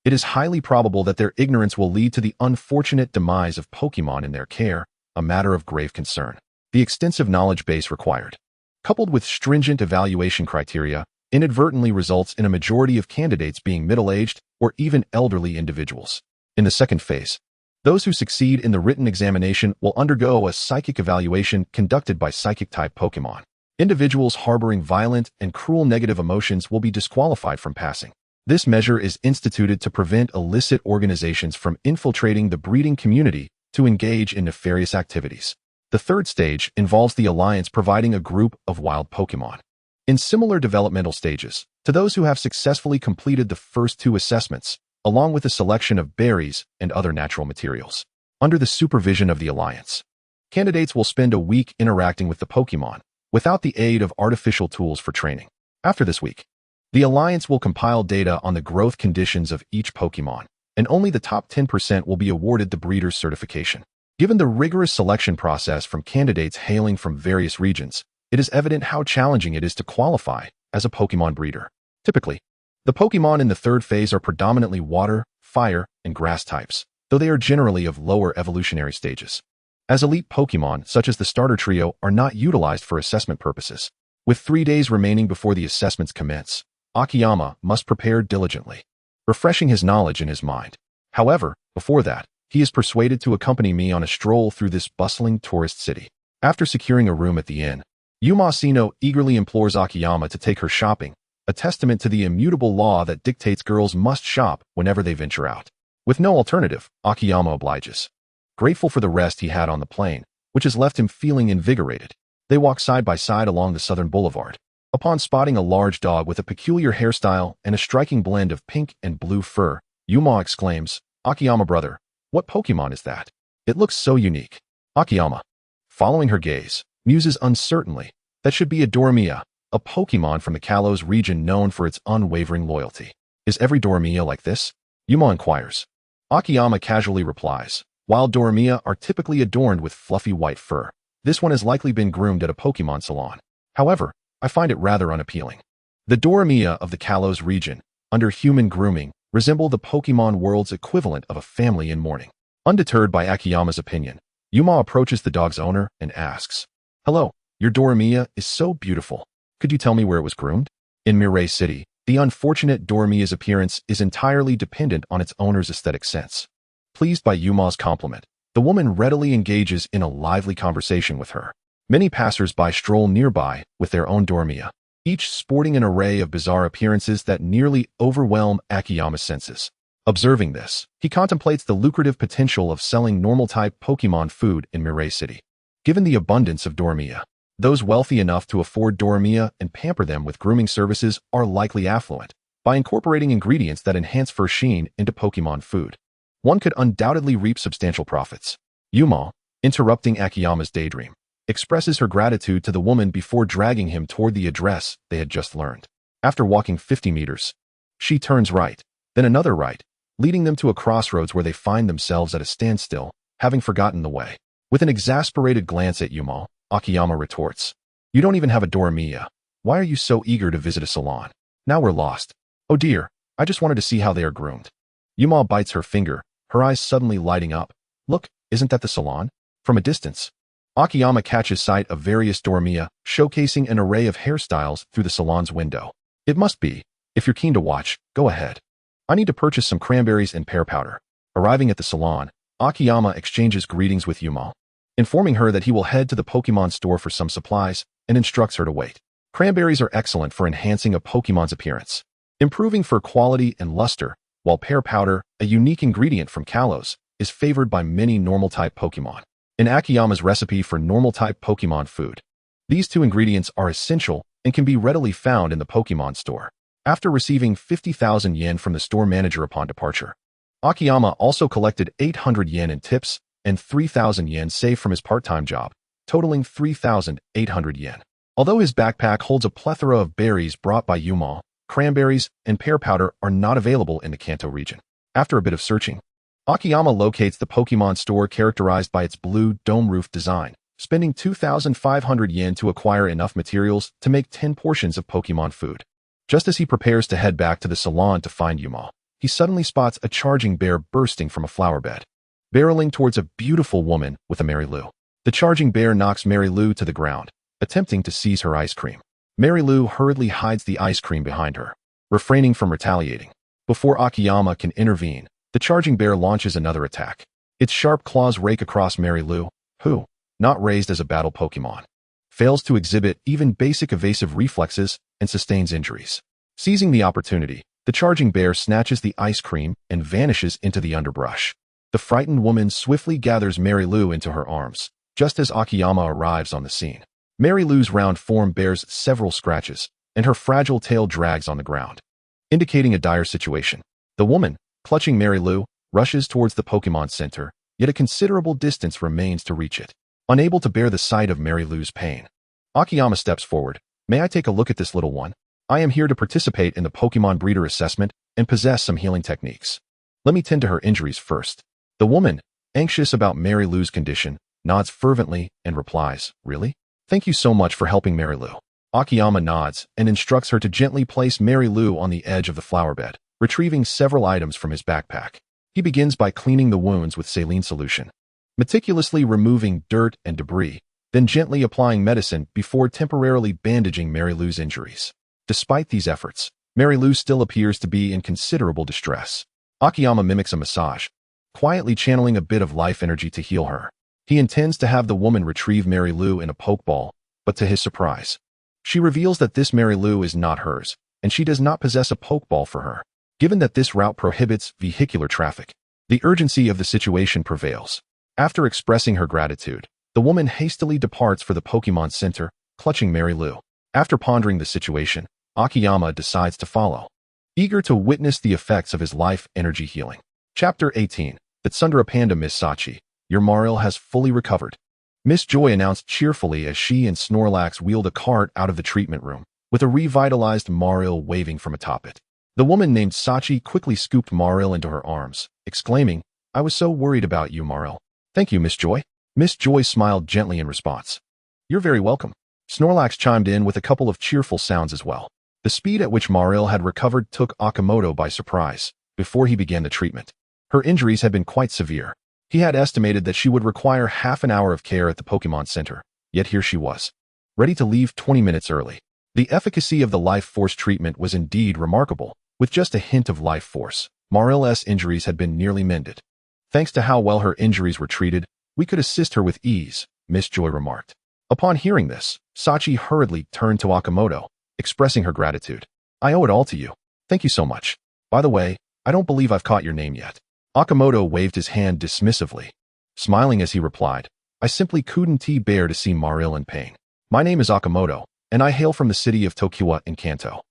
it is highly probable that their ignorance will lead to the unfortunate demise of Pokémon in their care, a matter of grave concern. The extensive knowledge base required, coupled with stringent evaluation criteria, inadvertently results in a majority of candidates being middle-aged or even elderly individuals. In the second phase, those who succeed in the written examination will undergo a psychic evaluation conducted by psychic-type Pokémon. Individuals harboring violent and cruel negative emotions will be disqualified from passing. This measure is instituted to prevent illicit organizations from infiltrating the breeding community to engage in nefarious activities. The third stage involves the Alliance providing a group of wild Pokémon. In similar developmental stages, to those who have successfully completed the first 2 assessments, along with a selection of berries and other natural materials. Under the supervision of the Alliance, candidates will spend a week interacting with the Pokémon, without the aid of artificial tools for training. After this week, the Alliance will compile data on the growth conditions of each Pokémon, and only the top 10% will be awarded the breeder's certification. Given the rigorous selection process from candidates hailing from various regions, it is evident how challenging it is to qualify as a Pokémon breeder. Typically, the Pokémon in the third phase are predominantly water, fire, and grass types, though they are generally of lower evolutionary stages. As elite Pokémon, such as the starter trio, are not utilized for assessment purposes. With 3 days remaining before the assessments commence, Akiyama must prepare diligently, refreshing his knowledge in his mind. However, before that, he is persuaded to accompany me on a stroll through this bustling tourist city. After securing a room at the inn, Yuma Sino eagerly implores Akiyama to take her shopping, a testament to the immutable law that dictates girls must shop whenever they venture out. With no alternative, Akiyama obliges, grateful for the rest he had on the plane, which has left him feeling invigorated. They walk side by side along the southern boulevard. Upon spotting a large dog with a peculiar hairstyle and a striking blend of pink and blue fur, Yuma exclaims, "Akiyama brother, what Pokémon is that? It looks so unique." Akiyama, following her gaze, muses uncertainly, "That should be a Dormia, a Pokémon from the Kalos region known for its unwavering loyalty." "Is every Dormia like this?" Yuma inquires. Akiyama casually replies, Wild Dormia are typically adorned with fluffy white fur. This one has likely been groomed at a Pokémon salon. However, I find it rather unappealing. The Dormia of the Kalos region, under human grooming, resemble the Pokémon world's equivalent of a family in mourning. Undeterred by Akiyama's opinion, Yuma approaches the dog's owner and asks, "Hello, your Dormia is so beautiful. Could you tell me where it was groomed?" In Mirai City, the unfortunate Dormia's appearance is entirely dependent on its owner's aesthetic sense. Pleased by Yuma's compliment, the woman readily engages in a lively conversation with her. Many passers-by stroll nearby with their own Dormia, each sporting an array of bizarre appearances that nearly overwhelm Akiyama's senses. Observing this, he contemplates the lucrative potential of selling normal-type Pokémon food in Mirai City. Given the abundance of Dormia, those wealthy enough to afford Dormia and pamper them with grooming services are likely affluent. By incorporating ingredients that enhance fur sheen into Pokémon food, one could undoubtedly reap substantial profits. Yuma, interrupting Akiyama's daydream, expresses her gratitude to the woman before dragging him toward the address they had just learned. After walking 50 meters, she turns right, then another right, leading them to a crossroads where they find themselves at a standstill, having forgotten the way. With an exasperated glance at Yuma, Akiyama retorts, "You don't even have a Dormia. Why are you so eager to visit a salon? Now we're lost. Oh dear, I just wanted to see how they are groomed." Yuma bites her finger, her eyes suddenly lighting up. "Look, isn't that the salon?" From a distance, Akiyama catches sight of various Dormia, showcasing an array of hairstyles through the salon's window. "It must be. If you're keen to watch, go ahead. I need to purchase some cranberries and pear powder." Arriving at the salon, Akiyama exchanges greetings with Yuma, informing her that he will head to the Pokémon store for some supplies and instructs her to wait. Cranberries are excellent for enhancing a Pokémon's appearance, improving fur quality and luster, while pear powder, a unique ingredient from Kalos, is favored by many normal-type Pokémon. In Akiyama's recipe for normal-type Pokémon food, these two ingredients are essential and can be readily found in the Pokémon store. After receiving 50,000 yen from the store manager upon departure, Akiyama also collected 800 yen in tips and 3,000 yen saved from his part-time job, totaling 3,800 yen. Although his backpack holds a plethora of berries brought by Yuma, cranberries and pear powder are not available in the Kanto region. After a bit of searching, Akiyama locates the Pokémon store characterized by its blue dome roof design, spending 2,500 yen to acquire enough materials to make 10 portions of Pokémon food. Just as he prepares to head back to the salon to find Yuma, he suddenly spots a charging bear bursting from a flower bed, barreling towards a beautiful woman with a Mary Lou. The charging bear knocks Mary Lou to the ground, attempting to seize her ice cream. Mary Lou hurriedly hides the ice cream behind her, refraining from retaliating. Before Akiyama can intervene, the charging bear launches another attack. Its sharp claws rake across Mary Lou, who, not raised as a battle Pokémon, fails to exhibit even basic evasive reflexes and sustains injuries. Seizing the opportunity, the charging bear snatches the ice cream and vanishes into the underbrush. The frightened woman swiftly gathers Mary Lou into her arms, just as Akiyama arrives on the scene. Mary Lou's round form bears several scratches, and her fragile tail drags on the ground, indicating a dire situation. The woman, clutching Mary Lou, rushes towards the Pokémon Center, yet a considerable distance remains to reach it. Unable to bear the sight of Mary Lou's pain, Akiyama steps forward. "May I take a look at this little one? I am here to participate in the Pokémon breeder assessment and possess some healing techniques. Let me tend to her injuries first." The woman, anxious about Mary Lou's condition, nods fervently and replies, "Really? Thank you so much for helping Mary Lou." Akiyama nods and instructs her to gently place Mary Lou on the edge of the flower bed, retrieving several items from his backpack. He begins by cleaning the wounds with saline solution, meticulously removing dirt and debris, then gently applying medicine before temporarily bandaging Mary Lou's injuries. Despite these efforts, Mary Lou still appears to be in considerable distress. Akiyama mimics a massage, quietly channeling a bit of life energy to heal her. He intends to have the woman retrieve Mary Lou in a pokeball, but to his surprise, she reveals that this Mary Lou is not hers, and she does not possess a pokeball for her. Given that this route prohibits vehicular traffic, the urgency of the situation prevails. After expressing her gratitude, the woman hastily departs for the Pokémon Center, clutching Mary Lou. After pondering the situation, Akiyama decides to follow, eager to witness the effects of his life energy healing. Chapter 18. The Tsundere Panda. Miss Sachi, your Marill has fully recovered. Miss Joy announced cheerfully as she and Snorlax wheeled a cart out of the treatment room, with a revitalized Marill waving from atop it. The woman named Sachi quickly scooped Marill into her arms, exclaiming, I was so worried about you, Maril. Thank you, Miss Joy. Miss Joy smiled gently in response. You're very welcome. Snorlax chimed in with a couple of cheerful sounds as well. The speed at which Maril had recovered took Akimoto by surprise before he began the treatment. Her injuries had been quite severe. He had estimated that she would require half an hour of care at the Pokemon Center, yet here she was, ready to leave 20 minutes early. The efficacy of the Life Force treatment was indeed remarkable. With just a hint of Life Force, Maril's injuries had been nearly mended. Thanks to how well her injuries were treated, we could assist her with ease, Miss Joy remarked. Upon hearing this, Sachi hurriedly turned to Akimoto, expressing her gratitude. I owe it all to you. Thank you so much. By the way, I don't believe I've caught your name yet. Akimoto waved his hand dismissively, smiling as he replied, I simply couldn't bear to see Maril in pain. My name is Akimoto, and I hail from the city of Tokiwa in Kanto.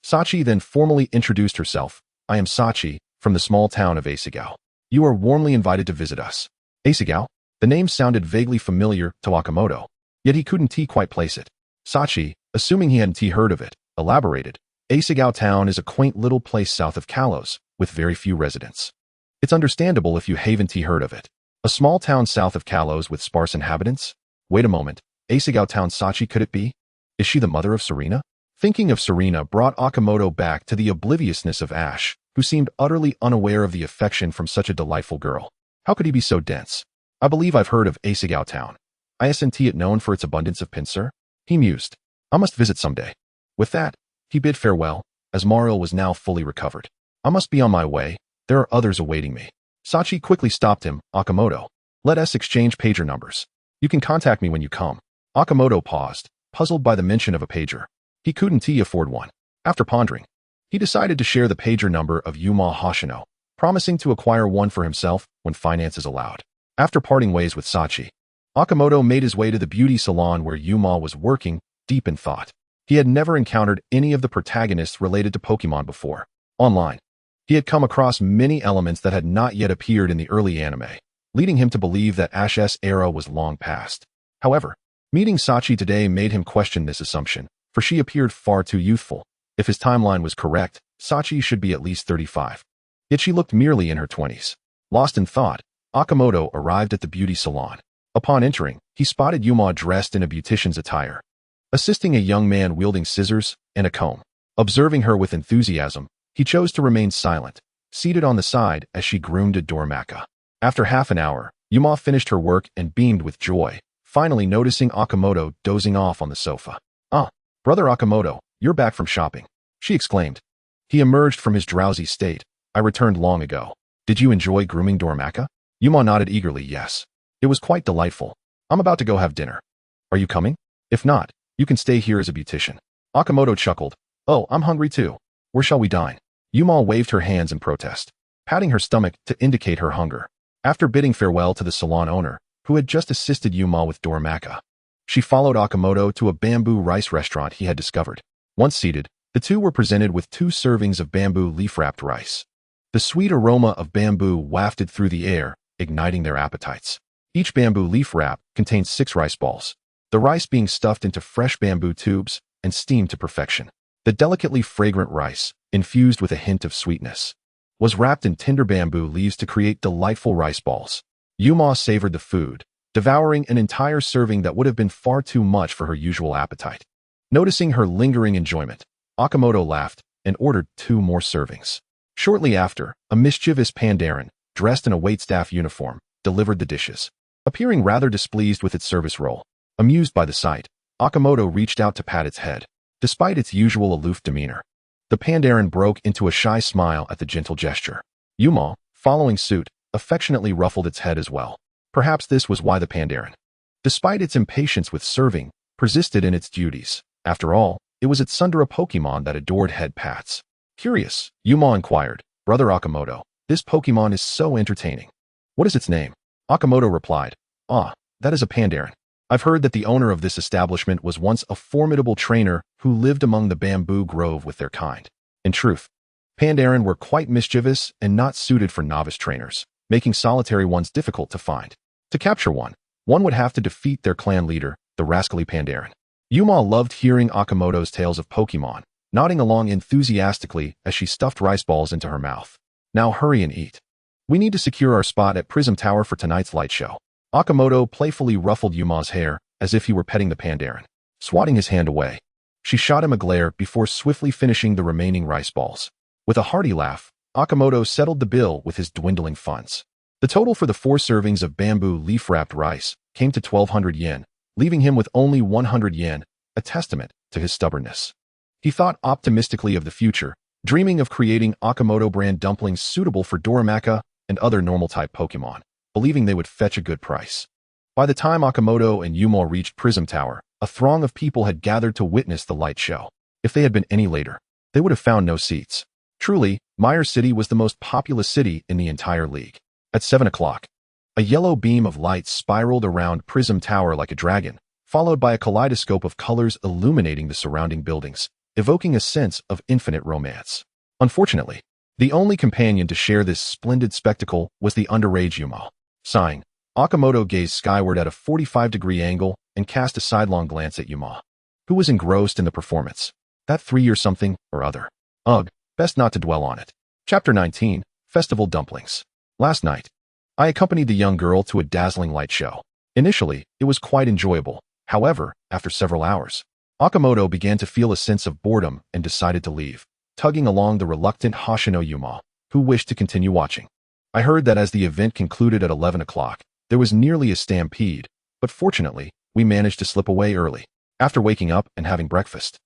Sachi then formally introduced herself. I am Sachi, from the small town of Asagao. You are warmly invited to visit us. Asagao? The name sounded vaguely familiar to Akimoto, yet he couldn't quite place it. Sachi, assuming he hadn't heard of it, elaborated. Asagao Town is a quaint little place south of Kalos, with very few residents. It's understandable if you haven't heard of it. A small town south of Kalos with sparse inhabitants? Wait a moment, Asagao Town Sachi could it be? Is she the mother of Serena? Thinking of Serena brought Akimoto back to the obliviousness of Ash, who seemed utterly unaware of the affection from such a delightful girl. How could he be so dense? I believe I've heard of Asagao Town. Isn't it known for its abundance of pincer? He mused. I must visit someday. With that, he bid farewell, as Maril was now fully recovered. I must be on my way. There are others awaiting me. Sachi quickly stopped him. Akimoto. Let us exchange pager numbers. You can contact me when you come. Akimoto paused, puzzled by the mention of a pager. He couldn't afford one. After pondering, he decided to share the pager number of Yuma Hoshino, promising to acquire one for himself when finances allowed. After parting ways with Sachi, Akimoto made his way to the beauty salon where Yuma was working, deep in thought. He had never encountered any of the protagonists related to Pokemon before. Online, he had come across many elements that had not yet appeared in the early anime, leading him to believe that Ash's era was long past. However, meeting Sachi today made him question this assumption, for she appeared far too youthful. If his timeline was correct, Sachi should be at least 35. Yet she looked merely in her 20s. Lost in thought, Akimoto arrived at the beauty salon. Upon entering, he spotted Yuma dressed in a beautician's attire, assisting a young man wielding scissors and a comb. Observing her with enthusiasm, he chose to remain silent, seated on the side as she groomed a Dormaka. After half an hour, Yuma finished her work and beamed with joy, finally noticing Akimoto dozing off on the sofa. Ah, brother Akimoto, you're back from shopping, she exclaimed. He emerged from his drowsy state. I returned long ago. Did you enjoy grooming Dormaka? Yuma nodded eagerly, yes. It was quite delightful. I'm about to go have dinner. Are you coming? If not, you can stay here as a beautician. Akimoto chuckled. Oh, I'm hungry too. Where shall we dine? Yuma waved her hands in protest, patting her stomach to indicate her hunger. After bidding farewell to the salon owner, who had just assisted Yuma with Dormaka, she followed Akimoto to a bamboo rice restaurant he had discovered. Once seated, the two were presented with 2 servings of bamboo leaf-wrapped rice. The sweet aroma of bamboo wafted through the air, igniting their appetites. Each bamboo leaf wrap contained 6 rice balls, the rice being stuffed into fresh bamboo tubes and steamed to perfection. The delicately fragrant rice, infused with a hint of sweetness, was wrapped in tender bamboo leaves to create delightful rice balls. Yuma savored the food, devouring an entire serving that would have been far too much for her usual appetite. Noticing her lingering enjoyment, Akimoto laughed and ordered 2 more servings. Shortly after, a mischievous Pandaren, dressed in a waitstaff uniform, delivered the dishes. Appearing rather displeased with its service role, amused by the sight, Akimoto reached out to pat its head. Despite its usual aloof demeanor, the Pandaren broke into a shy smile at the gentle gesture. Yuma, following suit, affectionately ruffled its head as well. Perhaps this was why the Pandaren, despite its impatience with serving, persisted in its duties. After all, it was its Sundara Pokemon that adored head pats. Curious, Yuma inquired, Brother Akimoto, this Pokemon is so entertaining. What is its name? Akimoto replied, Ah, that is a Pandaren. I've heard that the owner of this establishment was once a formidable trainer who lived among the bamboo grove with their kind. In truth, Pandaren were quite mischievous and not suited for novice trainers, making solitary ones difficult to find. To capture one would have to defeat their clan leader, the rascally Pandaren. Yuma loved hearing Akimoto's tales of Pokemon, nodding along enthusiastically as she stuffed rice balls into her mouth. Now hurry and eat. We need to secure our spot at Prism Tower for tonight's light show. Akimoto playfully ruffled Yuma's hair as if he were petting the Pandaren, swatting his hand away. She shot him a glare before swiftly finishing the remaining rice balls. With a hearty laugh, Akimoto settled the bill with his dwindling funds. The total for the 4 servings of bamboo leaf-wrapped rice came to 1,200 yen, leaving him with only 100 yen, a testament to his stubbornness. He thought optimistically of the future, dreaming of creating Akimoto brand dumplings suitable for Doramaka and other normal-type Pokémon, believing they would fetch a good price. By the time Akimoto and Yuma reached Prism Tower, a throng of people had gathered to witness the light show. If they had been any later, they would have found no seats. Truly, Meyer City was the most populous city in the entire league. At 7 o'clock, a yellow beam of light spiraled around Prism Tower like a dragon, followed by a kaleidoscope of colors illuminating the surrounding buildings, evoking a sense of infinite romance. Unfortunately, the only companion to share this splendid spectacle was the underage Yuma. Sighing, Akimoto gazed skyward at a 45-degree angle and cast a sidelong glance at Yuma, who was engrossed in the performance. That 3-year-something or other. Ugh, best not to dwell on it. Chapter 19, Festival Dumplings. Last night, I accompanied the young girl to a dazzling light show. Initially, it was quite enjoyable. However, after several hours, Akimoto began to feel a sense of boredom and decided to leave, tugging along the reluctant Hoshino Yuma, who wished to continue watching. I heard that as the event concluded at 11 o'clock, there was nearly a stampede, but fortunately, we managed to slip away early. After waking up and having breakfast,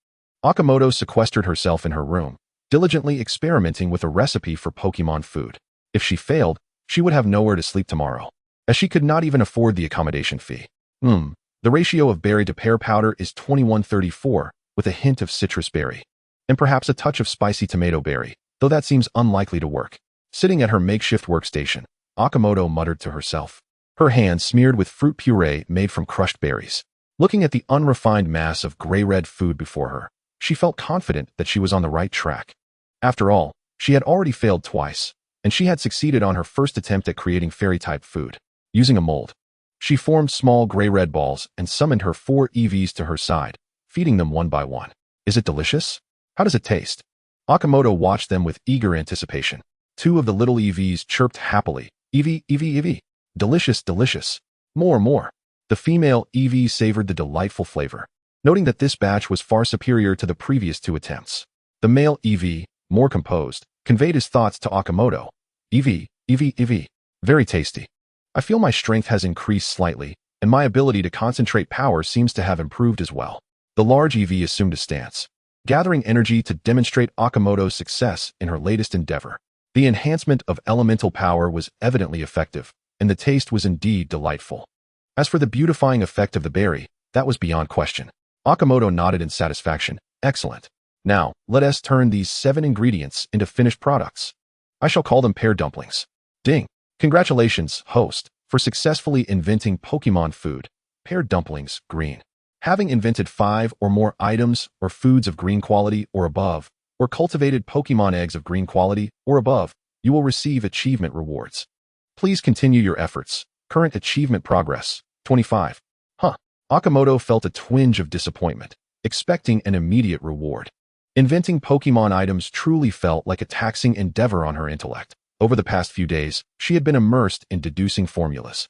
Akimoto sequestered herself in her room, diligently experimenting with a recipe for Pokémon food. If she failed, she would have nowhere to sleep tomorrow, as she could not even afford the accommodation fee. The ratio of berry to pear powder is 21:34, with a hint of citrus berry, and perhaps a touch of spicy tomato berry, though that seems unlikely to work. Sitting at her makeshift workstation, Akimoto muttered to herself, her hands smeared with fruit puree made from crushed berries. Looking at the unrefined mass of gray-red food before her, she felt confident that she was on the right track. After all, she had already failed twice, and she had succeeded on her first attempt at creating fairy-type food. Using a mold, she formed small gray-red balls and summoned her 4 EVs to her side, feeding them one by one. Is it delicious? How does it taste? Akimoto watched them with eager anticipation. 2 of the little EVs chirped happily. EV, EV, EV. Delicious, delicious. More, more. The female EV savored the delightful flavor, noting that this batch was far superior to the previous 2 attempts. The male EV, more composed, conveyed his thoughts to Akimoto. EV, EV, EV. Very tasty. I feel my strength has increased slightly, and my ability to concentrate power seems to have improved as well. The large EV assumed a stance, gathering energy to demonstrate Akimoto's success in her latest endeavor. The enhancement of elemental power was evidently effective, and the taste was indeed delightful. As for the beautifying effect of the berry, that was beyond question. Akimoto nodded in satisfaction. Excellent. Now, let us turn these 7 ingredients into finished products. I shall call them pear dumplings. Ding. Congratulations, host, for successfully inventing Pokémon food. Pear dumplings, green. Having invented 5 or more items or foods of green quality or above, or cultivated Pokémon eggs of green quality or above, you will receive achievement rewards. Please continue your efforts. Current achievement progress, 25. Akimoto felt a twinge of disappointment, expecting an immediate reward. Inventing Pokémon items truly felt like a taxing endeavor on her intellect. Over the past few days, she had been immersed in deducing formulas,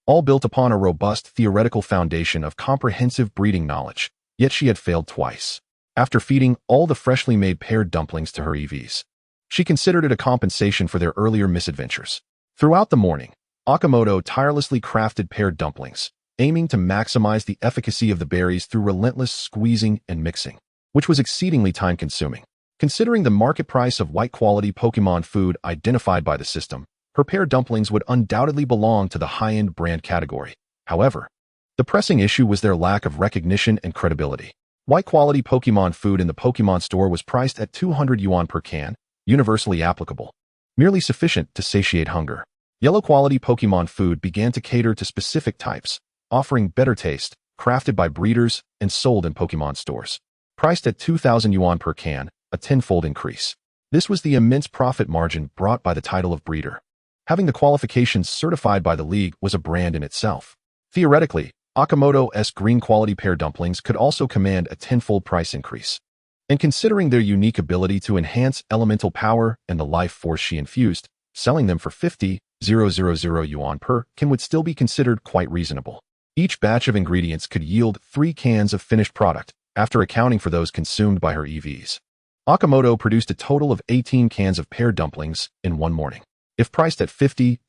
all built upon a robust theoretical foundation of comprehensive breeding knowledge, yet she had failed twice. After feeding all the freshly made pear dumplings to her EVs, she considered it a compensation for their earlier misadventures. Throughout the morning, Akimoto tirelessly crafted pear dumplings, aiming to maximize the efficacy of the berries through relentless squeezing and mixing, which was exceedingly time-consuming. Considering the market price of white-quality Pokémon food identified by the system, her pear dumplings would undoubtedly belong to the high-end brand category. However, the pressing issue was their lack of recognition and credibility. White-quality Pokémon food in the Pokémon store was priced at 200 yuan per can, universally applicable, merely sufficient to satiate hunger. Yellow-quality Pokémon food began to cater to specific types, offering better taste, crafted by breeders and sold in Pokémon stores. Priced at 2,000 yuan per can, a tenfold increase. This was the immense profit margin brought by the title of breeder. Having the qualifications certified by the league was a brand in itself. Theoretically, Akimoto's green quality pear dumplings could also command a tenfold price increase. And considering their unique ability to enhance elemental power and the life force she infused, selling them for 50,000 yuan per can would still be considered quite reasonable. Each batch of ingredients could yield 3 cans of finished product, after accounting for those consumed by her EVs. Akimoto produced a total of 18 cans of pear dumplings in one morning. If priced at 50,000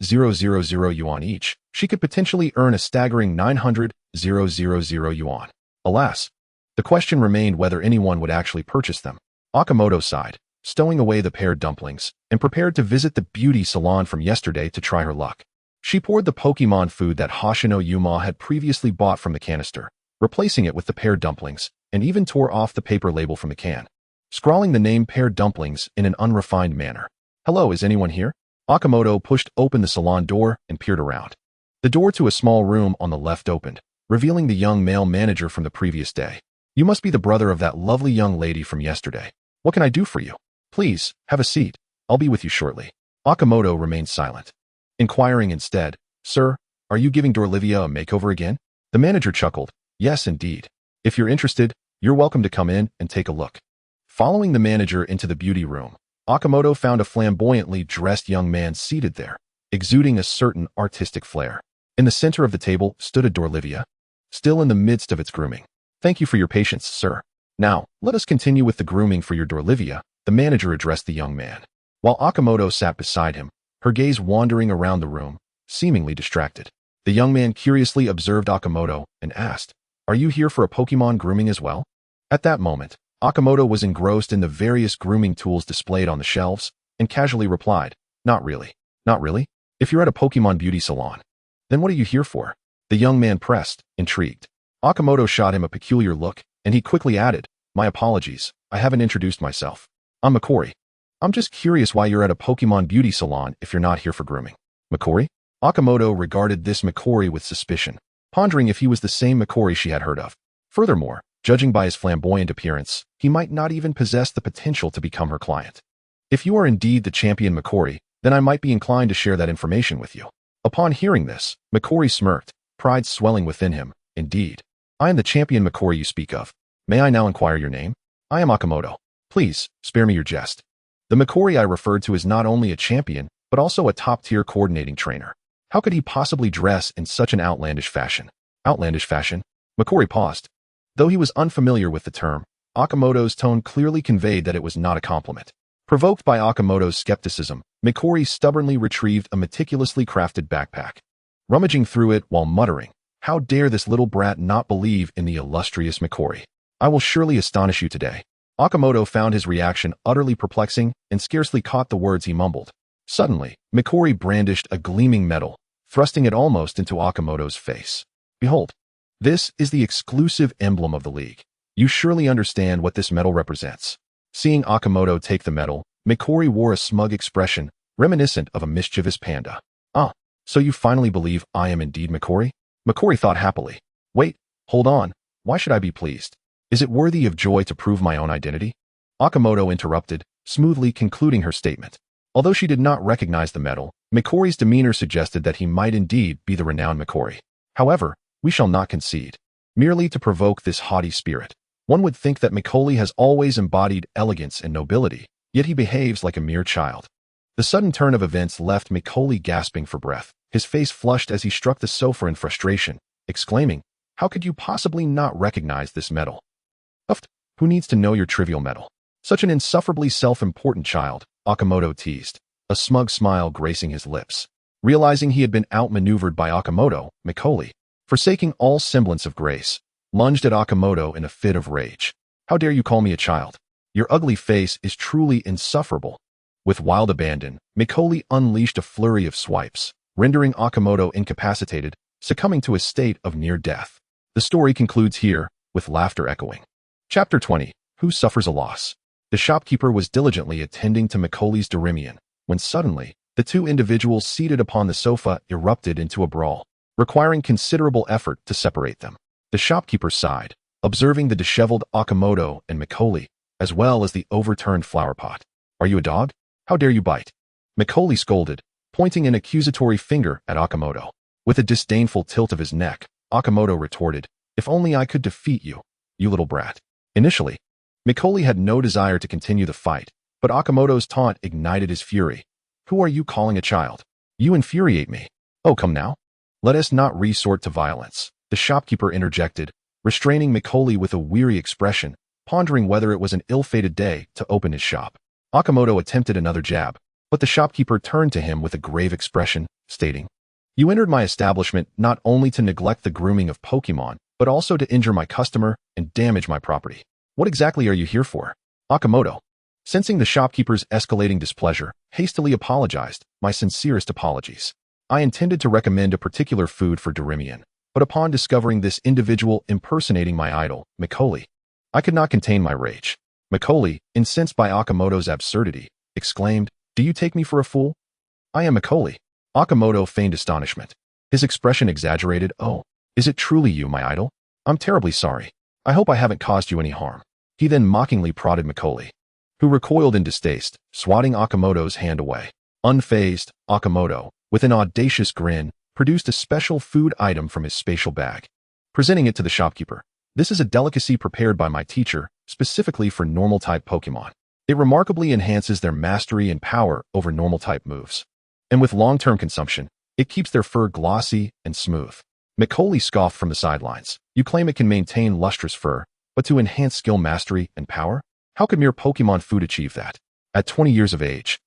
yuan each, she could potentially earn a staggering 900,000 yuan. Alas, the question remained whether anyone would actually purchase them. Akimoto sighed, stowing away the pear dumplings, and prepared to visit the beauty salon from yesterday to try her luck. She poured the Pokémon food that Hoshino Yuma had previously bought from the canister, replacing it with the pear dumplings, and even tore off the paper label from the can, scrawling the name pear dumplings in an unrefined manner. "Hello, is anyone here?" Akimoto pushed open the salon door and peered around. The door to a small room on the left opened, revealing the young male manager from the previous day. "You must be the brother of that lovely young lady from yesterday. What can I do for you? Please, have a seat. I'll be with you shortly." Akimoto remained silent, inquiring instead, "Sir, are you giving Dorlivia a makeover again?" The manager chuckled, "Yes, indeed. If you're interested, you're welcome to come in and take a look." Following the manager into the beauty room, Akimoto found a flamboyantly dressed young man seated there, exuding a certain artistic flair. In the center of the table stood a Dorlivia, still in the midst of its grooming. "Thank you for your patience, sir. Now, let us continue with the grooming for your Dorlivia," the manager addressed the young man. While Akimoto sat beside him, her gaze wandering around the room, seemingly distracted. The young man curiously observed Akimoto and asked, "Are you here for a Pokémon grooming as well?" At that moment, Akimoto was engrossed in the various grooming tools displayed on the shelves and casually replied, "Not really. Not really? If you're at a Pokémon beauty salon, then what are you here for?" The young man pressed, intrigued. Akimoto shot him a peculiar look, and he quickly added, "My apologies, I haven't introduced myself. I'm Makori. I'm just curious why you're at a Pokémon beauty salon if you're not here for grooming." "Makori?" Akimoto regarded this Makori with suspicion, pondering if he was the same Makori she had heard of. Furthermore, judging by his flamboyant appearance, he might not even possess the potential to become her client. "If you are indeed the champion Makori, then I might be inclined to share that information with you." Upon hearing this, Makori smirked, pride swelling within him. "Indeed. I am the champion Makori you speak of. May I now inquire your name?" "I am Akimoto. Please, spare me your jest." The Makori I referred to is not only a champion, but also a top-tier coordinating trainer. How could he possibly dress in such an outlandish fashion? Outlandish fashion? Makori paused. Though he was unfamiliar with the term, Akimoto's tone clearly conveyed that it was not a compliment. Provoked by Akimoto's skepticism, Makori stubbornly retrieved a meticulously crafted backpack, rummaging through it while muttering, "How dare this little brat not believe in the illustrious Makori? I will surely astonish you today." Akimoto found his reaction utterly perplexing and scarcely caught the words he mumbled. Suddenly, Makori brandished a gleaming medal, thrusting it almost into Akimoto's face. "Behold, this is the exclusive emblem of the league. You surely understand what this medal represents." Seeing Akimoto take the medal, Makori wore a smug expression, reminiscent of a mischievous panda. "Ah, so you finally believe I am indeed Makori?" Makori thought happily. "Wait, hold on. Why should I be pleased? Is it worthy of joy to prove my own identity?" Akimoto interrupted, smoothly concluding her statement. Although she did not recognize the medal, Makori's demeanor suggested that he might indeed be the renowned Makori. However, we shall not concede. Merely to provoke this haughty spirit, one would think that Makori has always embodied elegance and nobility, yet he behaves like a mere child. The sudden turn of events left Makori gasping for breath. His face flushed as he struck the sofa in frustration, exclaiming, "How could you possibly not recognize this medal? Uft, who needs to know your trivial medal? Such an insufferably self-important child," Akimoto teased, a smug smile gracing his lips. Realizing he had been outmaneuvered by Akimoto, Makori, forsaking all semblance of grace, lunged at Akimoto in a fit of rage. "How dare you call me a child? Your ugly face is truly insufferable." With wild abandon, Makori unleashed a flurry of swipes, rendering Akimoto incapacitated, succumbing to a state of near death. The story concludes here, with laughter echoing. Chapter 20. Who Suffers a Loss? The shopkeeper was diligently attending to Makori's Dorimian, when suddenly, the two individuals seated upon the sofa erupted into a brawl, requiring considerable effort to separate them. The shopkeeper sighed, observing the disheveled Akimoto and Makori, as well as the overturned flower pot. "Are you a dog? How dare you bite?" Makori scolded, pointing an accusatory finger at Akimoto. With a disdainful tilt of his neck, Akimoto retorted, "If only I could defeat you, you little brat." Initially, Makori had no desire to continue the fight, but Akimoto's taunt ignited his fury, Who are you calling a child? You infuriate me. Oh, come now. Let us not resort to violence, the shopkeeper interjected, restraining Mikoli with a weary expression, pondering whether it was an ill-fated day to open his shop. Akimoto attempted another jab, but the shopkeeper turned to him with a grave expression, stating, "You entered my establishment not only to neglect the grooming of Pokémon, but also to injure my customer and damage my property. What exactly are you here for?" Akimoto, sensing the shopkeeper's escalating displeasure, hastily apologized. "My sincerest apologies. I intended to recommend a particular food for Darimian, but upon discovering this individual impersonating my idol, Mikoli, I could not contain my rage." Mikoli, incensed by Akimoto's absurdity, exclaimed, "Do you take me for a fool? I am Mikoli." Akimoto feigned astonishment. His expression exaggerated. "Oh, is it truly you, my idol? I'm terribly sorry. I hope I haven't caused you any harm." He then mockingly prodded Mikoli, who recoiled in distaste, swatting Akimoto's hand away. Unfazed, Akimoto, with an audacious grin, produced a special food item from his spatial bag, presenting it to the shopkeeper. "This is a delicacy prepared by my teacher, specifically for normal-type Pokémon. It remarkably enhances their mastery and power over normal-type moves. And with long-term consumption, it keeps their fur glossy and smooth." Mikoli scoffed from the sidelines. "You claim it can maintain lustrous fur, but to enhance skill mastery and power? How could mere Pokémon food achieve that?" At 20 years of age,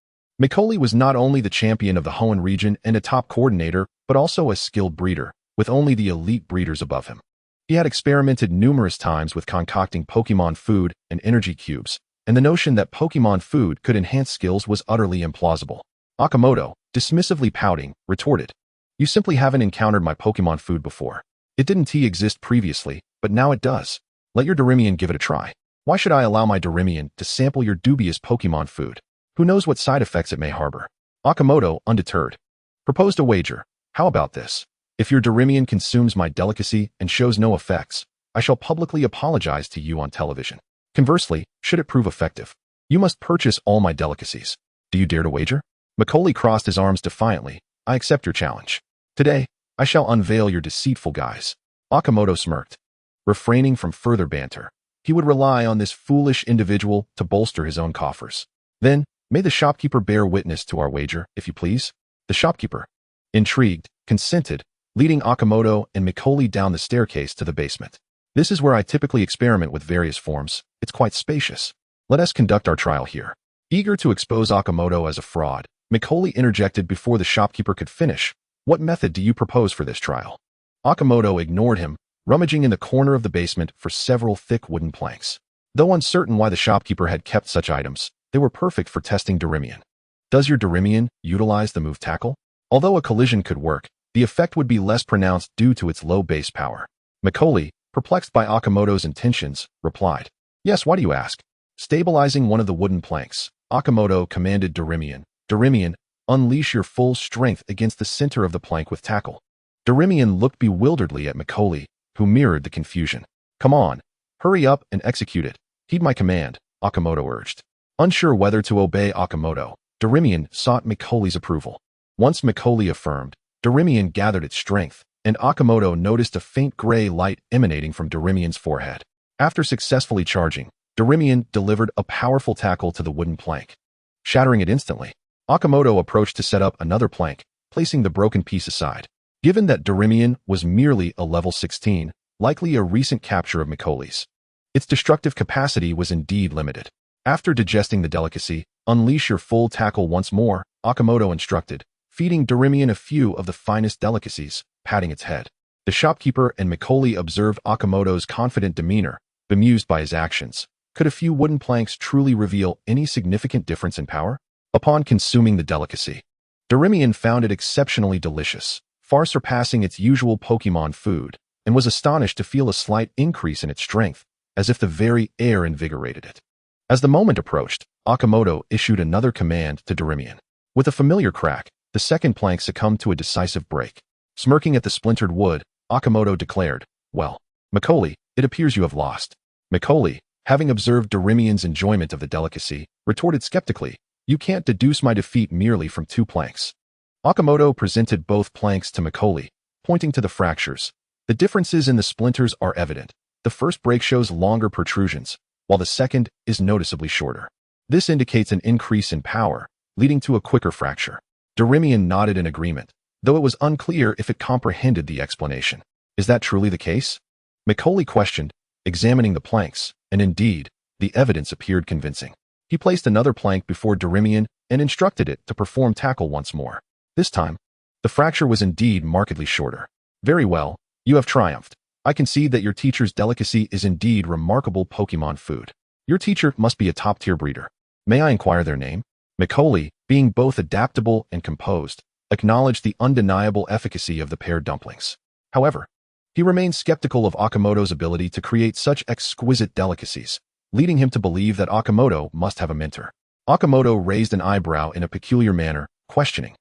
Mikoli was not only the champion of the Hoenn region and a top coordinator, but also a skilled breeder, with only the elite breeders above him. He had experimented numerous times with concocting Pokémon food and energy cubes, and the notion that Pokémon food could enhance skills was utterly implausible. Akimoto, dismissively pouting, retorted, "You simply haven't encountered my Pokémon food before. It didn't exist previously, but now it does. Let your Darimian give it a try. Why should I allow my Darimian to sample your dubious Pokémon food? Who knows what side effects it may harbor?" Akimoto, undeterred, proposed a wager. "How about this? If your Darimian consumes my delicacy and shows no effects, I shall publicly apologize to you on television. Conversely, should it prove effective, you must purchase all my delicacies. Do you dare to wager?" Mikoli crossed his arms defiantly. "I accept your challenge. Today, I shall unveil your deceitful guise." Akimoto smirked, refraining from further banter. He would rely on this foolish individual to bolster his own coffers. "Then, may the shopkeeper bear witness to our wager, if you please." The shopkeeper, intrigued, consented, leading Akimoto and Mikoli down the staircase to the basement. "This is where I typically experiment with various forms. It's quite spacious. Let us conduct our trial here." Eager to expose Akimoto as a fraud, Mikoli interjected before the shopkeeper could finish. "What method do you propose for this trial?" Akimoto ignored him, rummaging in the corner of the basement for several thick wooden planks. Though uncertain why the shopkeeper had kept such items, they were perfect for testing Darimian. "Does your Darimian utilize the move Tackle?" Although a collision could work, the effect would be less pronounced due to its low base power. Mikoli, perplexed by Akimoto's intentions, replied, "Yes, why do you ask?" Stabilizing one of the wooden planks, Akimoto commanded Darimian, "Darimian, unleash your full strength against the center of the plank with Tackle." Darimian looked bewilderedly at Mikoli, who mirrored the confusion. "Come on, hurry up and execute it. Heed my command," Akimoto urged. Unsure whether to obey Akimoto, Darimian sought Mikoli's approval. Once Mikoli affirmed, Darimian gathered its strength, and Akimoto noticed a faint gray light emanating from Darimian's forehead. After successfully charging, Darimian delivered a powerful tackle to the wooden plank, shattering it instantly. Akimoto approached to set up another plank, placing the broken piece aside. Given that Darimian was merely a level 16, likely a recent capture of Mikoli's, its destructive capacity was indeed limited. After digesting the delicacy, unleash your full tackle once more, Akimoto instructed, feeding Darimian a few of the finest delicacies, patting its head. The shopkeeper and Mikoli observed Akimoto's confident demeanor, bemused by his actions. Could a few wooden planks truly reveal any significant difference in power? Upon consuming the delicacy, Darimian found it exceptionally delicious, far surpassing its usual Pokémon food, and was astonished to feel a slight increase in its strength, as if the very air invigorated it. As the moment approached, Akimoto issued another command to Darimian. With a familiar crack, the second plank succumbed to a decisive break. Smirking at the splintered wood, Akimoto declared, "Well, Mikoli, it appears you have lost." Mikoli, having observed Darimian's enjoyment of the delicacy, retorted skeptically, "You can't deduce my defeat merely from 2 planks." Akimoto presented both planks to Mikoli, pointing to the fractures. "The differences in the splinters are evident. The first break shows longer protrusions, while the second is noticeably shorter. This indicates an increase in power, leading to a quicker fracture. Dorimian nodded in agreement, though it was unclear if it comprehended the explanation. Is that truly the case? Macaulay questioned, examining the planks, and indeed, the evidence appeared convincing. He placed another plank before Dorimian and instructed it to perform tackle once more. This time, the fracture was indeed markedly shorter. Very well, you have triumphed. I concede that your teacher's delicacy is indeed remarkable Pokémon food. Your teacher must be a top-tier breeder. May I inquire their name? Macaulay, being both adaptable and composed, acknowledged the undeniable efficacy of the paired dumplings. However, he remained skeptical of Akimoto's ability to create such exquisite delicacies, leading him to believe that Akimoto must have a mentor. Akimoto raised an eyebrow in a peculiar manner, questioning,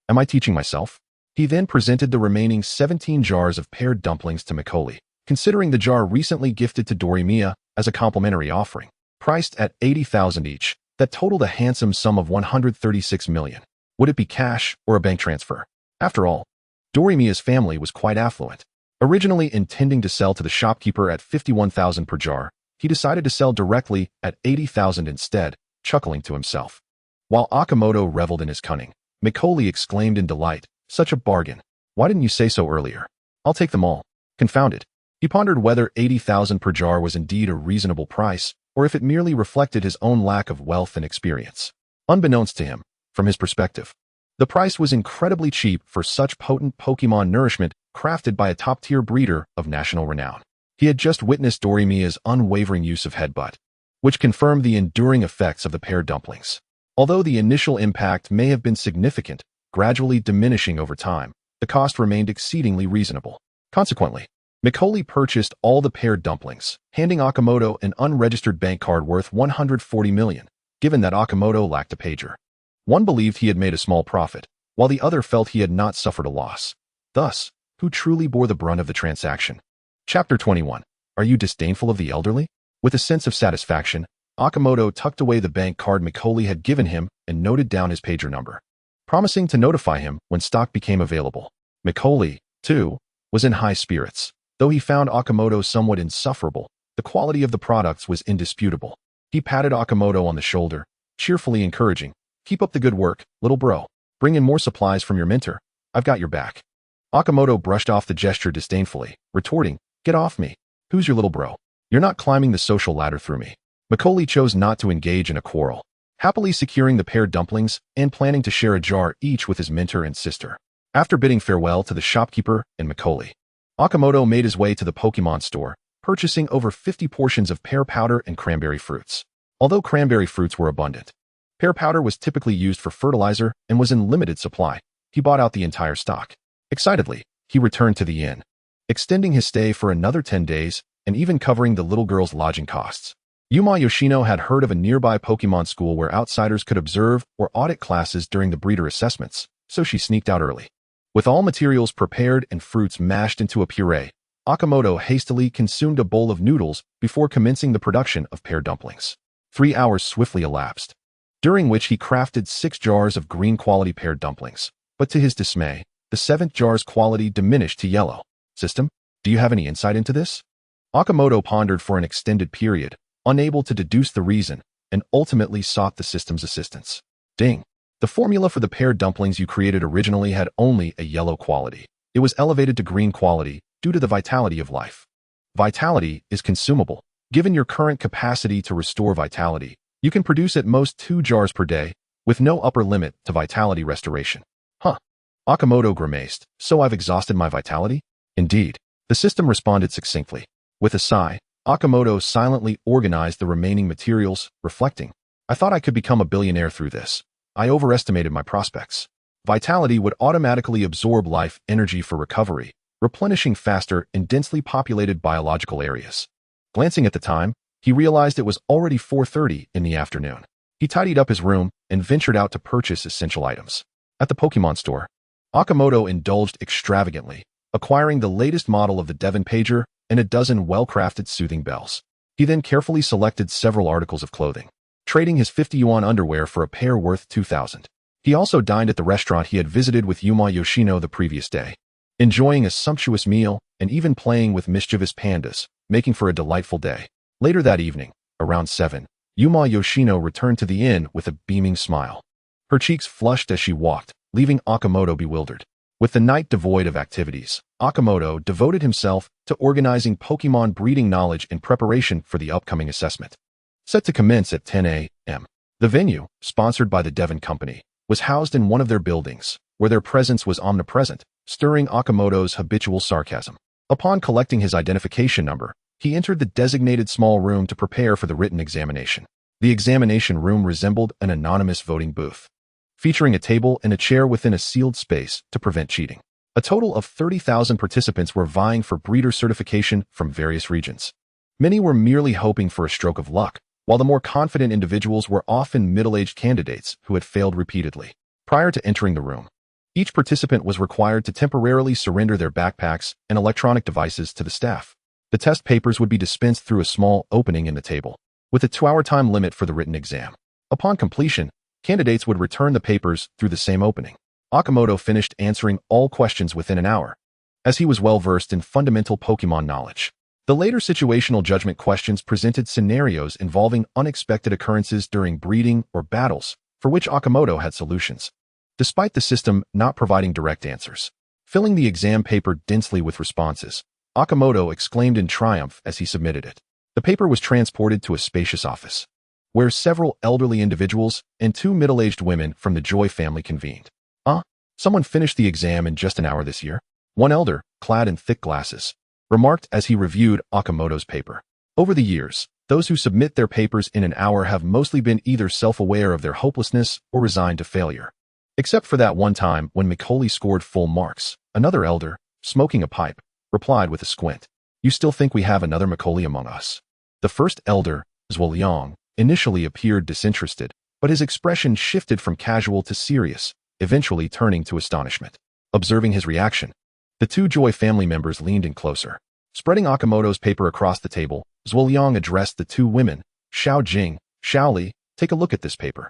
"Am I teaching myself?" He then presented the remaining 17 jars of paired dumplings to Macaulay, considering the jar recently gifted to Dorimiya as a complimentary offering. Priced at 80,000 each, that totaled a handsome sum of 136 million. Would it be cash or a bank transfer? After all, Dorimiya's family was quite affluent. Originally intending to sell to the shopkeeper at 51,000 per jar, he decided to sell directly at 80,000 instead, chuckling to himself. While Akimoto reveled in his cunning, Macaulay exclaimed in delight, "Such a bargain. Why didn't you say so earlier? I'll take them all." Confounded. He pondered whether 80,000 per jar was indeed a reasonable price, or if it merely reflected his own lack of wealth and experience. Unbeknownst to him, from his perspective, the price was incredibly cheap for such potent Pokémon nourishment crafted by a top-tier breeder of national renown. He had just witnessed Dorimiya's unwavering use of headbutt, which confirmed the enduring effects of the paired dumplings. Although the initial impact may have been significant, gradually diminishing over time, the cost remained exceedingly reasonable. Consequently, Macaulay purchased all the paired dumplings, handing Akimoto an unregistered bank card worth 140 million, given that Akimoto lacked a pager. One believed he had made a small profit, while the other felt he had not suffered a loss. Thus, who truly bore the brunt of the transaction? Chapter 21. Are you disdainful of the elderly? With a sense of satisfaction, Akimoto tucked away the bank card Macaulay had given him and noted down his pager number, promising to notify him when stock became available. Macaulay, too, was in high spirits. Though he found Akimoto somewhat insufferable, the quality of the products was indisputable. He patted Akimoto on the shoulder, cheerfully encouraging, "Keep up the good work, little bro. Bring in more supplies from your mentor. I've got your back." Akimoto brushed off the gesture disdainfully, retorting, "Get off me. Who's your little bro? You're not climbing the social ladder through me." Macaulay chose not to engage in a quarrel, happily securing the paired dumplings and planning to share a jar each with his mentor and sister. After bidding farewell to the shopkeeper and Macaulay, Akimoto made his way to the Pokémon store, purchasing over 50 portions of pear powder and cranberry fruits. Although cranberry fruits were abundant, pear powder was typically used for fertilizer and was in limited supply. He bought out the entire stock. Excitedly, he returned to the inn, extending his stay for another 10 days and even covering the little girl's lodging costs. Yuma Yoshino had heard of a nearby Pokémon school where outsiders could observe or audit classes during the breeder assessments, so she sneaked out early. With all materials prepared and fruits mashed into a puree, Akimoto hastily consumed a bowl of noodles before commencing the production of pear dumplings. 3 hours swiftly elapsed, during which he crafted 6 jars of green-quality pear dumplings. But to his dismay, the 7th jar's quality diminished to yellow. System, do you have any insight into this? Akimoto pondered for an extended period, unable to deduce the reason, and ultimately sought the system's assistance. Ding. The formula for the pear dumplings you created originally had only a yellow quality. It was elevated to green quality due to the vitality of life. Vitality is consumable. Given your current capacity to restore vitality, you can produce at most 2 jars per day, with no upper limit to vitality restoration. Huh. Akimoto grimaced. So I've exhausted my vitality? Indeed. The system responded succinctly. With a sigh, Akimoto silently organized the remaining materials, reflecting, "I thought I could become a billionaire through this. I overestimated my prospects." Vitality would automatically absorb life energy for recovery, replenishing faster in densely populated biological areas. Glancing at the time, he realized it was already 4:30 in the afternoon. He tidied up his room and ventured out to purchase essential items. At the Pokémon store, Akimoto indulged extravagantly, acquiring the latest model of the Devon pager and a dozen well-crafted soothing bells. He then carefully selected several articles of clothing, trading his 50 yuan underwear for a pair worth 2,000. He also dined at the restaurant he had visited with Yuma Yoshino the previous day, enjoying a sumptuous meal and even playing with mischievous pandas, making for a delightful day. Later that evening, around 7, Yuma Yoshino returned to the inn with a beaming smile. Her cheeks flushed as she walked, leaving Akimoto bewildered. With the night devoid of activities, Akimoto devoted himself to organizing Pokémon breeding knowledge in preparation for the upcoming assessment. Set to commence at 10 a.m. The venue, sponsored by the Devon Company, was housed in one of their buildings, where their presence was omnipresent, stirring Akimoto's habitual sarcasm. Upon collecting his identification number, he entered the designated small room to prepare for the written examination. The examination room resembled an anonymous voting booth, featuring a table and a chair within a sealed space to prevent cheating. A total of 30,000 participants were vying for breeder certification from various regions. Many were merely hoping for a stroke of luck, while the more confident individuals were often middle-aged candidates who had failed repeatedly. Prior to entering the room, each participant was required to temporarily surrender their backpacks and electronic devices to the staff. The test papers would be dispensed through a small opening in the table, with a 2-hour time limit for the written exam. Upon completion, candidates would return the papers through the same opening. Akimoto finished answering all questions within an hour, as he was well-versed in fundamental Pokémon knowledge. The later situational judgment questions presented scenarios involving unexpected occurrences during breeding or battles, for which Akimoto had solutions, despite the system not providing direct answers. Filling the exam paper densely with responses, Akimoto exclaimed in triumph as he submitted it. The paper was transported to a spacious office, where several elderly individuals and 2 middle-aged women from the Joy family convened. Someone finished the exam in just an hour this year? One elder, clad in thick glasses, remarked as he reviewed Akimoto's paper. Over the years, those who submit their papers in an hour have mostly been either self-aware of their hopelessness or resigned to failure. Except for that one time when Macaulay scored full marks, another elder, smoking a pipe, replied with a squint. You still think we have another Macaulay among us? The first elder, Zhuoliang, initially appeared disinterested, but his expression shifted from casual to serious, eventually turning to astonishment. Observing his reaction, the 2 Joy family members leaned in closer. Spreading Akimoto's paper across the table, Zhuoliang addressed the 2 women. Xiao Jing, Xiao Li, take a look at this paper.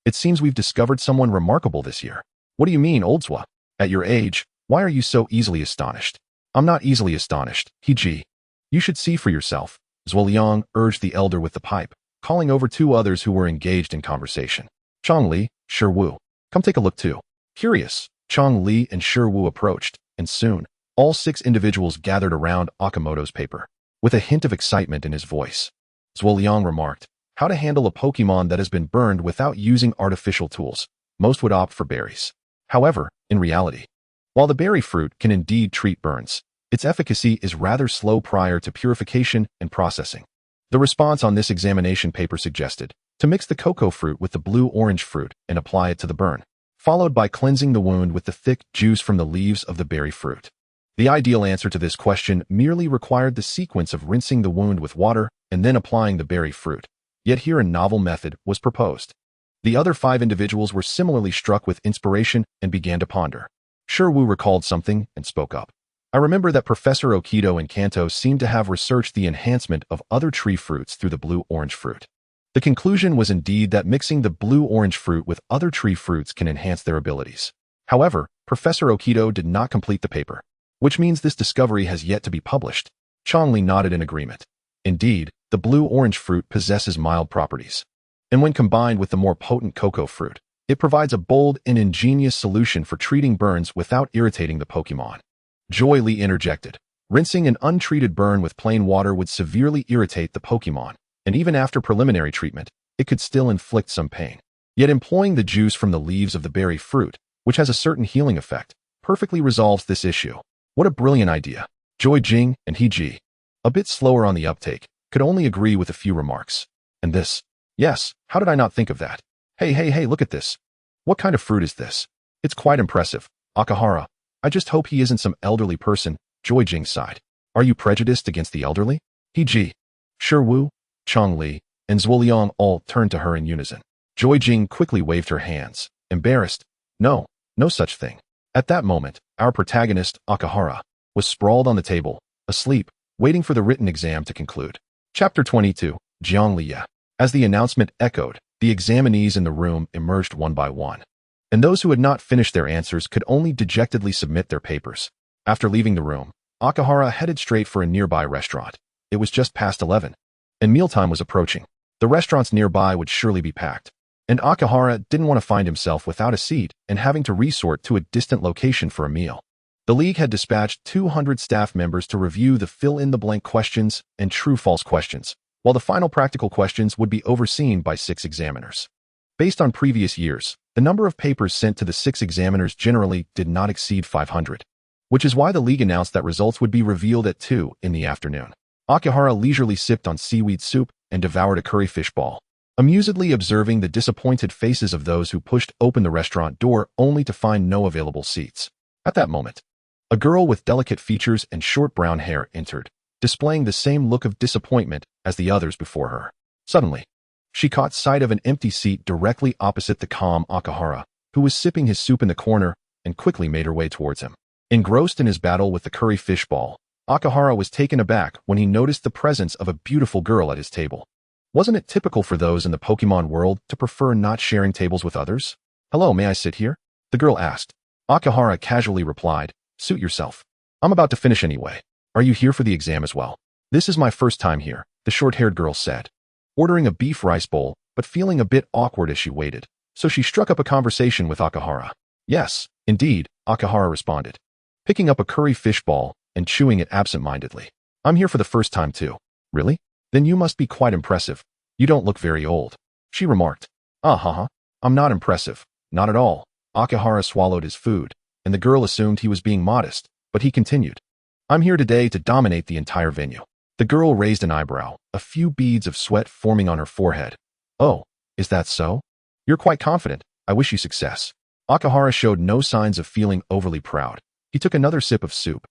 It seems we've discovered someone remarkable this year. What do you mean, old Zhua? At your age, why are you so easily astonished? I'm not easily astonished, He-ji. You should see for yourself, Zhuoliang urged the elder with the pipe, calling over 2 others who were engaged in conversation. Chong Li, Shiwu, come take a look too. Curious, Chong Li and Shiwu approached, and soon, all 6 individuals gathered around Akimoto's paper. With a hint of excitement in his voice, Zhuoliang remarked, how to handle a Pokémon that has been burned without using artificial tools. Most would opt for berries. However, in reality, while the berry fruit can indeed treat burns, its efficacy is rather slow prior to purification and processing. The response on this examination paper suggested to mix the cocoa fruit with the blue-orange fruit and apply it to the burn, followed by cleansing the wound with the thick juice from the leaves of the berry fruit. The ideal answer to this question merely required the sequence of rinsing the wound with water and then applying the berry fruit. Yet here a novel method was proposed. The other 5 individuals were similarly struck with inspiration and began to ponder. Shiwu recalled something and spoke up. I remember that Professor Okido and Kanto seemed to have researched the enhancement of other tree fruits through the blue-orange fruit. The conclusion was indeed that mixing the blue-orange fruit with other tree fruits can enhance their abilities. However, Professor Okido did not complete the paper, which means this discovery has yet to be published. Chongli nodded in agreement. Indeed, the blue-orange fruit possesses mild properties, and when combined with the more potent cocoa fruit, it provides a bold and ingenious solution for treating burns without irritating the Pokémon. Joy Lee interjected. Rinsing an untreated burn with plain water would severely irritate the Pokémon, and even after preliminary treatment, it could still inflict some pain. Yet employing the juice from the leaves of the berry fruit, which has a certain healing effect, perfectly resolves this issue. What a brilliant idea. Joy Jing and He-ji, a bit slower on the uptake, could only agree with a few remarks. And this? Yes, how did I not think of that? Hey, look at this. What kind of fruit is this? It's quite impressive. Akahara, I just hope he isn't some elderly person. Joy Jing sighed. Are you prejudiced against the elderly? He-ji, Shiwu, Chong Li, and Zhuoliang all turned to her in unison. Joy Jing quickly waved her hands, embarrassed. No such thing. At that moment, our protagonist, Akahara, was sprawled on the table, asleep, waiting for the written exam to conclude. Chapter 22, Jiangliya. As the announcement echoed, the examinees in the room emerged one by one, and those who had not finished their answers could only dejectedly submit their papers. After leaving the room, Akahara headed straight for a nearby restaurant. It was just past 11, and mealtime was approaching. The restaurants nearby would surely be packed. and Akihara didn't want to find himself without a seat and having to resort to a distant location for a meal. The league had dispatched 200 staff members to review the fill-in-the-blank questions and true-false questions, while the final practical questions would be overseen by 6 examiners. Based on previous years, the number of papers sent to the 6 examiners generally did not exceed 500, which is why the league announced that results would be revealed at 2 in the afternoon. Akihara leisurely sipped on seaweed soup and devoured a curry fish ball, amusedly observing the disappointed faces of those who pushed open the restaurant door only to find no available seats. At that moment, a girl with delicate features and short brown hair entered, displaying the same look of disappointment as the others before her. Suddenly, she caught sight of an empty seat directly opposite the calm Akihara, who was sipping his soup in the corner, and quickly made her way towards him. Engrossed in his battle with the curry fish ball, Akihara was taken aback when he noticed the presence of a beautiful girl at his table. Wasn't it typical for those in the Pokémon world to prefer not sharing tables with others? "Hello, may I sit here?" the girl asked. Akihara casually replied, "Suit yourself. I'm about to finish anyway. Are you here for the exam as well?" "This is my first time here," the short-haired girl said, ordering a beef rice bowl, but feeling a bit awkward as she waited, so she struck up a conversation with Akihara. "Yes, indeed," Akihara responded, picking up a curry fish ball and chewing it absent-mindedly. "I'm here for the first time too." "Really? Then you must be quite impressive. You don't look very old," she remarked. I'm not impressive. Not at all." Akihara swallowed his food, and the girl assumed he was being modest, but he continued. "I'm here today to dominate the entire venue." The girl raised an eyebrow, a few beads of sweat forming on her forehead. "Oh, is that so? You're quite confident. I wish you success." Akihara showed no signs of feeling overly proud. He took another sip of soup.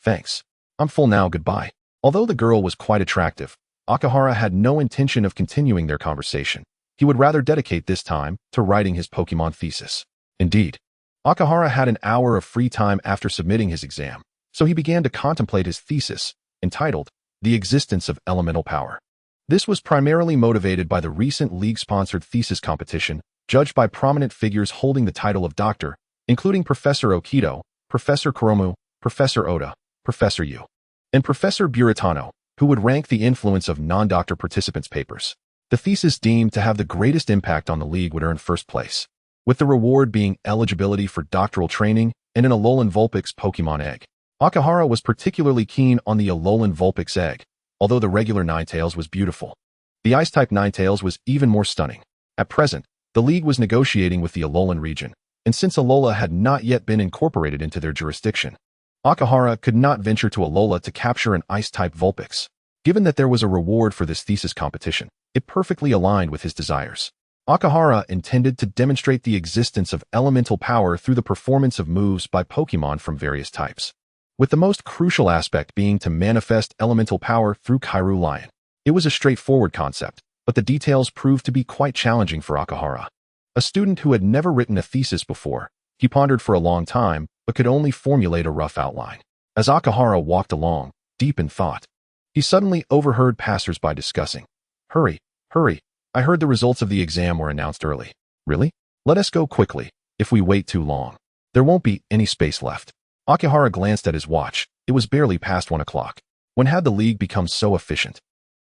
Thanks. I'm full now, goodbye." Although the girl was quite attractive, Akihara had no intention of continuing their conversation. He would rather dedicate this time to writing his Pokémon thesis. Indeed, Akihara had an hour of free time after submitting his exam, so he began to contemplate his thesis, entitled The Existence of Elemental Power. This was primarily motivated by the recent league-sponsored thesis competition, judged by prominent figures holding the title of doctor, including Professor Okito, Professor Kuromu, Professor Oda, Professor Yu, and Professor Buratano, who would rank the influence of non-doctor participants' papers. The thesis deemed to have the greatest impact on the league would earn first place, with the reward being eligibility for doctoral training and an Alolan Vulpix Pokémon egg. Akihara was particularly keen on the Alolan Vulpix egg, although the regular Ninetales was beautiful. The Ice-type Ninetales was even more stunning. At present, the league was negotiating with the Alolan region, and since Alola had not yet been incorporated into their jurisdiction, Akihara could not venture to Alola to capture an Ice-type Vulpix. Given that there was a reward for this thesis competition, it perfectly aligned with his desires. Akihara intended to demonstrate the existence of elemental power through the performance of moves by Pokémon from various types, with the most crucial aspect being to manifest elemental power through Kairu Lion. It was a straightforward concept, but the details proved to be quite challenging for Akihara. A student who had never written a thesis before, he pondered for a long time, but could only formulate a rough outline. As Akihara walked along, deep in thought, he suddenly overheard passers-by discussing. Hurry, I heard the results of the exam were announced early." "Really? Let us go quickly. If we wait too long, there won't be any space left." Akihara glanced at his watch. It was barely past 1 o'clock. When had the league become so efficient?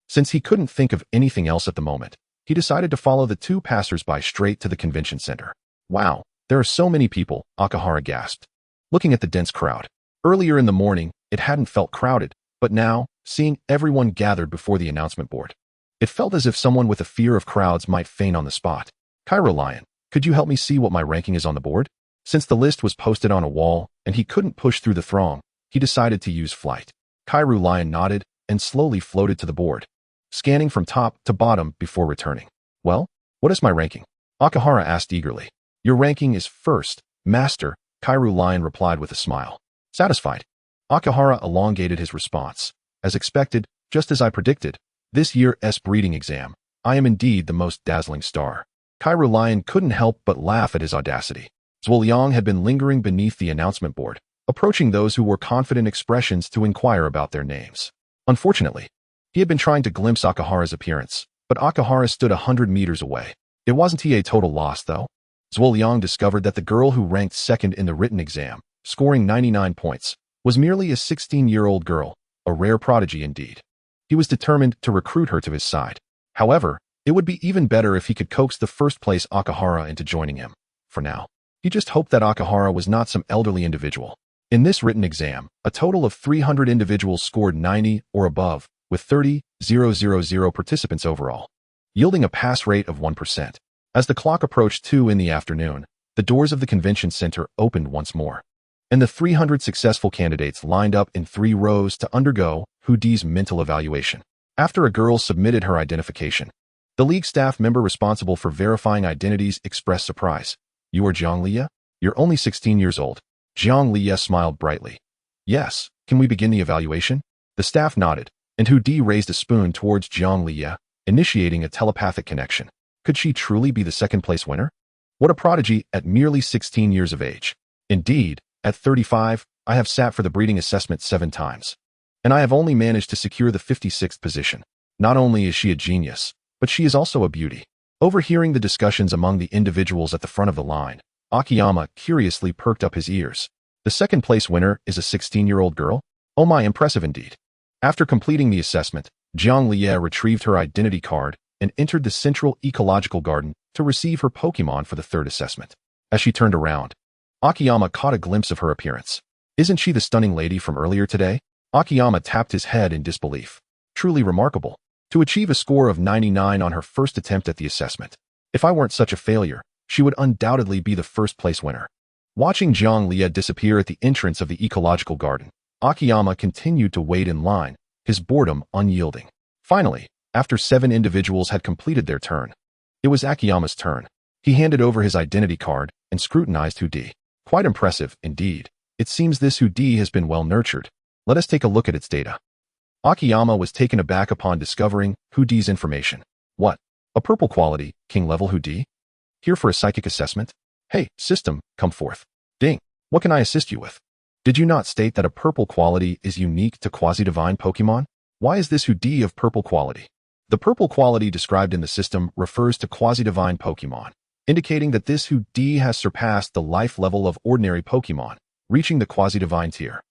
Since he couldn't think of anything else at the moment, he decided to follow the 2 passers-by straight to the convention center. "Wow, there are so many people," Akihara gasped, looking at the dense crowd. Earlier in the morning, it hadn't felt crowded, but now, seeing everyone gathered before the announcement board, it felt as if someone with a fear of crowds might faint on the spot. "Kairu Lion, could you help me see what my ranking is on the board?" Since the list was posted on a wall and he couldn't push through the throng, he decided to use flight. Kairu Lion nodded and slowly floated to the board, scanning from top to bottom before returning. "Well, what is my ranking?" Akihara asked eagerly. "Your ranking is first, Master," Kairu Lion replied with a smile. Satisfied, Akihara elongated his response. "As expected, just as I predicted, this year's breeding exam, I am indeed the most dazzling star." Kairu Lion couldn't help but laugh at his audacity. Zhuoliang had been lingering beneath the announcement board, approaching those who wore confident expressions to inquire about their names. Unfortunately, he had been trying to glimpse Akihara's appearance, but Akihara stood 100 meters away. It wasn't a total loss, though. Zhuoliang discovered that the girl who ranked second in the written exam, scoring 99 points, was merely a 16-year-old girl, a rare prodigy indeed. He was determined to recruit her to his side. However, It would be even better if he could coax the first-place Akihara into joining him. For now, he just hoped that Akihara was not some elderly individual. In this written exam, a total of 300 individuals scored 90 or above, with 30,000 participants overall, yielding a pass rate of 1%. As the clock approached 2 in the afternoon, the doors of the convention center opened once more, and the 300 successful candidates lined up in 3 rows to undergo Hudi's mental evaluation. After a girl submitted her identification, the league staff member responsible for verifying identities expressed surprise. "You are Jiang Liya? You're only 16 years old." Jiang Liya smiled brightly. "Yes, can we begin the evaluation?" The staff nodded, and Hudi raised a spoon towards Jiang Liya, initiating a telepathic connection. Could she truly be the second-place winner? What a prodigy at merely 16 years of age. Indeed, at 35, I have sat for the breeding assessment 7 times, and I have only managed to secure the 56th position. Not only is she a genius, but she is also a beauty. Overhearing the discussions among the individuals at the front of the line, Akiyama curiously perked up his ears. The second-place winner is a 16-year-old girl? Oh my, impressive indeed. After completing the assessment, Jiang Liya retrieved her identity card and entered the central ecological garden to receive her Pokémon for the 3rd assessment. As she turned around, Akiyama caught a glimpse of her appearance. Isn't she the stunning lady from earlier today? Akiyama tapped his head in disbelief. Truly remarkable. To achieve a score of 99 on her first attempt at the assessment. If I weren't such a failure, she would undoubtedly be the first-place winner. Watching Jiang Liya disappear at the entrance of the ecological garden, Akiyama continued to wait in line, his boredom unyielding. Finally, after 7 individuals had completed their turn, it was Akiyama's turn. He handed over his identity card and scrutinized Hudi. Quite impressive, indeed. It seems this Hudi has been well nurtured. Let us take a look at its data. Akiyama was taken aback upon discovering Hudi's information. What? A purple quality, king-level Hudi? Here for a psychic assessment? Hey, system, come forth. Ding. What can I assist you with? Did you not state that a purple quality is unique to quasi-divine Pokémon? Why is this Hudi of purple quality? The purple quality described in the system refers to quasi-divine Pokémon, indicating that this Hudi has surpassed the life level of ordinary Pokémon, reaching the quasi-divine tier.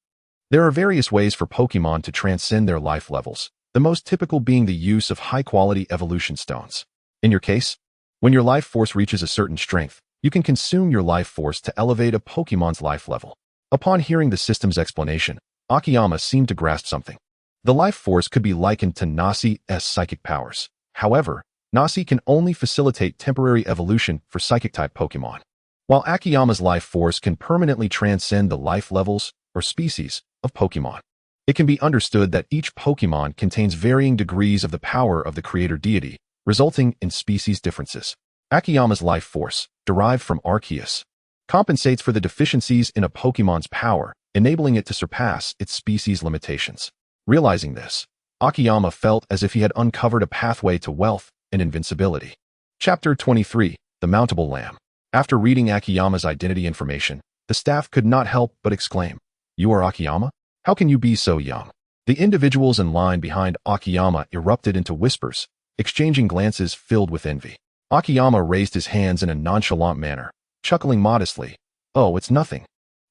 There are various ways for Pokémon to transcend their life levels, the most typical being the use of high-quality evolution stones. In your case, when your life force reaches a certain strength, you can consume your life force to elevate a Pokémon's life level. Upon hearing the system's explanation, Akiyama seemed to grasp something. The life force could be likened to Nasi's psychic powers. However, Nasi can only facilitate temporary evolution for psychic-type Pokémon, while Akiyama's life force can permanently transcend the life levels or species of Pokémon. It can be understood that each Pokémon contains varying degrees of the power of the creator deity, resulting in species differences. Akiyama's life force, derived from Arceus, compensates for the deficiencies in a Pokémon's power, enabling it to surpass its species limitations. Realizing this, Akiyama felt as if he had uncovered a pathway to wealth and invincibility. Chapter 23, The Mountable Lamb. After reading Akiyama's identity information, the staff could not help but exclaim, "You are Akiyama? How can you be so young?" The individuals in line behind Akiyama erupted into whispers, exchanging glances filled with envy. Akiyama raised his hands in a nonchalant manner, chuckling modestly. "Oh, it's nothing.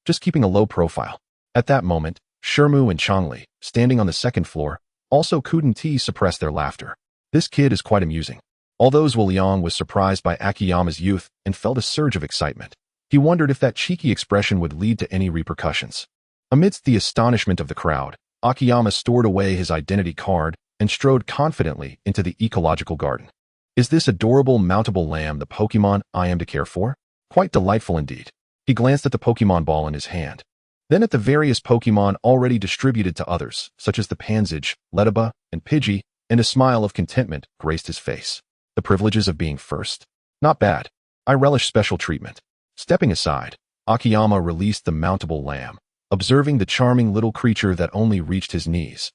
Just keeping a low profile." At that moment, Shermu and Changli, standing on the 2nd floor, also couldn't suppress their laughter. This kid is quite amusing. Although Zhuliang was surprised by Akiyama's youth and felt a surge of excitement, he wondered if that cheeky expression would lead to any repercussions. Amidst the astonishment of the crowd, Akiyama stored away his identity card and strode confidently into the ecological garden. Is this adorable mountable lamb the Pokémon I am to care for? Quite delightful indeed. He glanced at the Pokémon ball in his hand, then at the various Pokémon already distributed to others, such as the Panzige, Ledaba, and Pidgey, and a smile of contentment graced his face. The privileges of being first? Not bad. I relish special treatment. Stepping aside, Akiyama released the mountable lamb, observing the charming little creature that only reached his knees,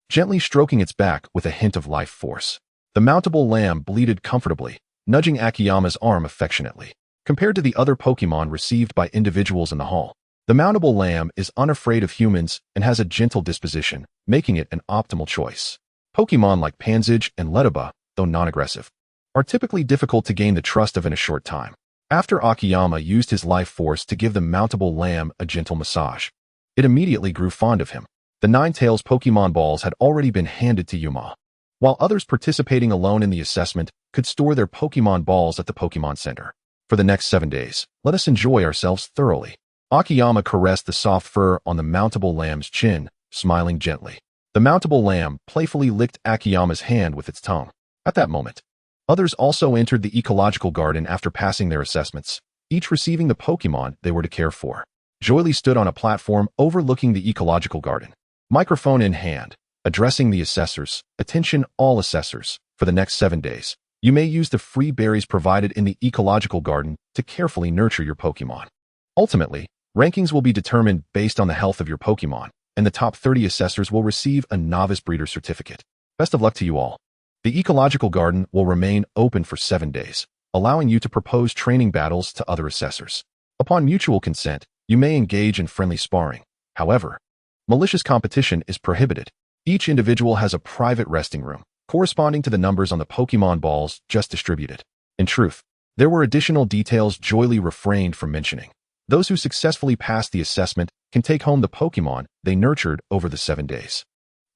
gently stroking its back with a hint of life force. The mountable lamb bleated comfortably, nudging Akiyama's arm affectionately. Compared to the other Pokémon received by individuals in the hall, the mountable lamb is unafraid of humans and has a gentle disposition, making it an optimal choice. Pokémon like Panzige and Ledaba, though non-aggressive, are typically difficult to gain the trust of in a short time. After Akiyama used his life force to give the mountable lamb a gentle massage, it immediately grew fond of him. The Ninetales Pokémon balls had already been handed to Yuma, while others participating alone in the assessment could store their Pokémon balls at the Pokémon Center. For the next 7 days, let us enjoy ourselves thoroughly. Akiyama caressed the soft fur on the mountable lamb's chin, smiling gently. The mountable lamb playfully licked Akiyama's hand with its tongue. At that moment, others also entered the ecological garden after passing their assessments, each receiving the Pokémon they were to care for. Jible stood on a platform overlooking the ecological garden, microphone in hand, addressing the assessors. Attention all assessors, for the next 7 days, you may use the free berries provided in the ecological garden to carefully nurture your Pokémon. Ultimately, rankings will be determined based on the health of your Pokémon, and the top 30 assessors will receive a novice breeder certificate. Best of luck to you all. The ecological garden will remain open for 7 days, allowing you to propose training battles to other assessors. Upon mutual consent, you may engage in friendly sparring. However, malicious competition is prohibited. Each individual has a private resting room, corresponding to the numbers on the Pokémon balls just distributed. In truth, there were additional details Jible refrained from mentioning. Those who successfully passed the assessment can take home the Pokémon they nurtured over the 7 days.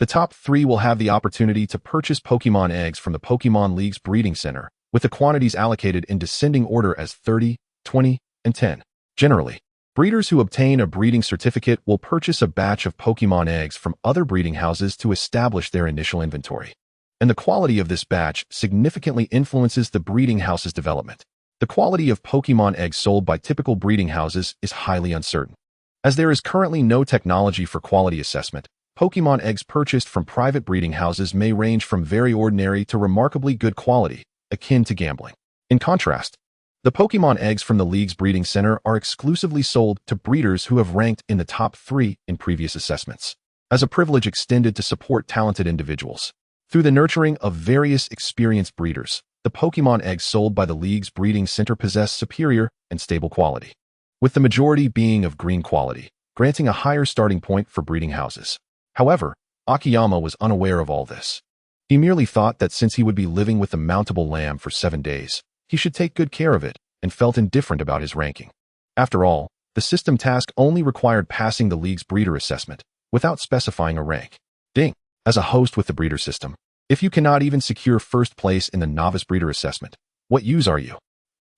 The top 3 will have the opportunity to purchase Pokémon eggs from the Pokémon League's breeding center, with the quantities allocated in descending order as 30, 20, and 10. Generally, breeders who obtain a breeding certificate will purchase a batch of Pokémon eggs from other breeding houses to establish their initial inventory. And the quality of this batch significantly influences the breeding house's development. The quality of Pokémon eggs sold by typical breeding houses is highly uncertain. As there is currently no technology for quality assessment, Pokémon eggs purchased from private breeding houses may range from very ordinary to remarkably good quality, akin to gambling. In contrast, the Pokémon eggs from the League's breeding center are exclusively sold to breeders who have ranked in the top 3 in previous assessments, as a privilege extended to support talented individuals. Through the nurturing of various experienced breeders, the Pokémon eggs sold by the League's breeding center possess superior and stable quality, with the majority being of green quality, granting a higher starting point for breeding houses. However, Akiyama was unaware of all this. He merely thought that since he would be living with the mountable lamb for 7 days, he should take good care of it, and felt indifferent about his ranking. After all, the system task only required passing the League's breeder assessment, without specifying a rank. Ding! As a host with the breeder system, if you cannot even secure first place in the novice breeder assessment, what use are you?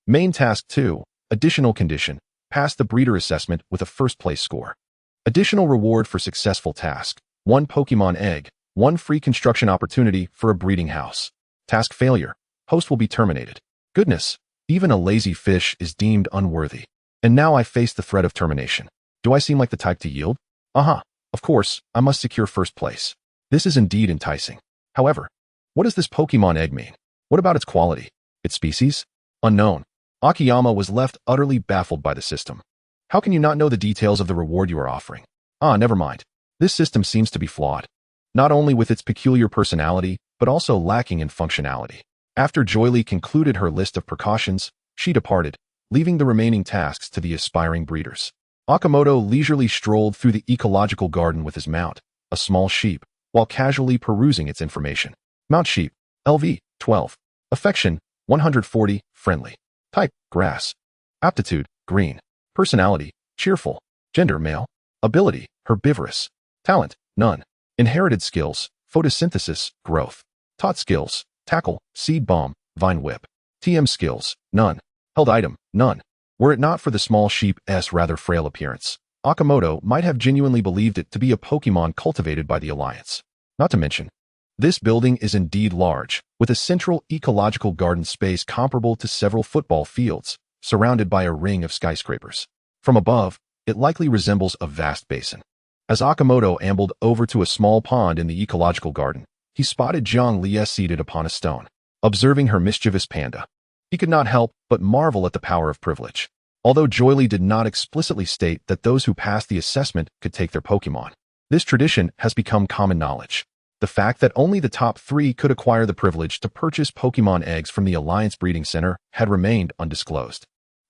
Main task 2, additional condition, pass the breeder assessment with a first place score. Additional reward for successful task, 1 Pokémon egg, 1 free construction opportunity for a breeding house. Task failure, host will be terminated. Goodness, even a lazy fish is deemed unworthy. And now I face the threat of termination. Do I seem like the type to yield? Of course, I must secure first place. This is indeed enticing. However, what does this Pokémon egg mean? What about its quality? Its species? Unknown. Akiyama was left utterly baffled by the system. How can you not know the details of the reward you are offering? Never mind. This system seems to be flawed, not only with its peculiar personality, but also lacking in functionality. After Jible concluded her list of precautions, she departed, leaving the remaining tasks to the aspiring breeders. Akimoto leisurely strolled through the ecological garden with his mount, a small sheep, while casually perusing its information. Mount sheep, LV, 12. Affection, 140, friendly. Type, grass. Aptitude, green. Personality, cheerful. Gender, male. Ability, herbivorous. Talent, none. Inherited skills, photosynthesis, growth. Taught skills, tackle, seed bomb, vine whip. TM skills, none. Held item, none. Were it not for the small sheep's rather frail appearance, Akimoto might have genuinely believed it to be a Pokémon cultivated by the Alliance. Not to mention, this building is indeed large, with a central ecological garden space comparable to several football fields, surrounded by a ring of skyscrapers. From above, it likely resembles a vast basin. As Akimoto ambled over to a small pond in the ecological garden, he spotted Zhongli seated upon a stone, observing her mischievous panda. He could not help but marvel at the power of privilege. Although Jible did not explicitly state that those who passed the assessment could take their Pokémon, this tradition has become common knowledge. The fact that only the top 3 could acquire the privilege to purchase Pokémon eggs from the Alliance Breeding Center had remained undisclosed.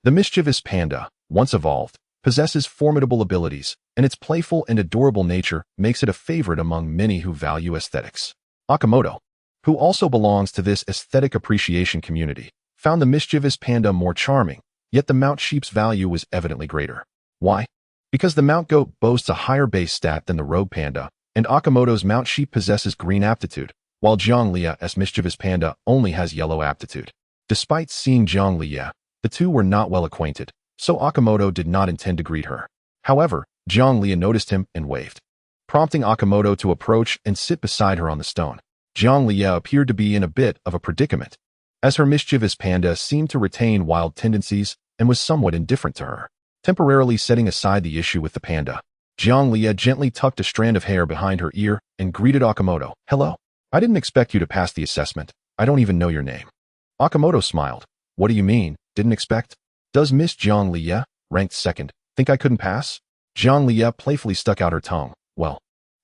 The mischievous panda, once evolved, possesses formidable abilities, and its playful and adorable nature makes it a favorite among many who value aesthetics. Akimoto, who also belongs to this aesthetic appreciation community, found the mischievous panda more charming, yet the mount sheep's value was evidently greater. Why? Because the mount goat boasts a higher base stat than the rogue panda, and Akimoto's mount sheep possesses green aptitude, while Zhonglia's mischievous panda only has yellow aptitude. Despite seeing Zhonglia, the two were not well acquainted, so Akimoto did not intend to greet her. However, Zhonglia noticed him and waved, prompting Akimoto to approach and sit beside her on the stone. Zhonglia appeared to be in a bit of a predicament, as her mischievous panda seemed to retain wild tendencies and was somewhat indifferent to her. Temporarily setting aside the issue with the panda, Zhonglia gently tucked a strand of hair behind her ear and greeted Akimoto. "Hello. I didn't expect you to pass the assessment. I don't even know your name." Akimoto smiled. "What do you mean, didn't expect? Does Miss Zhonglia, ranked second, think I couldn't pass?" Zhonglia playfully stuck out her tongue. "Well,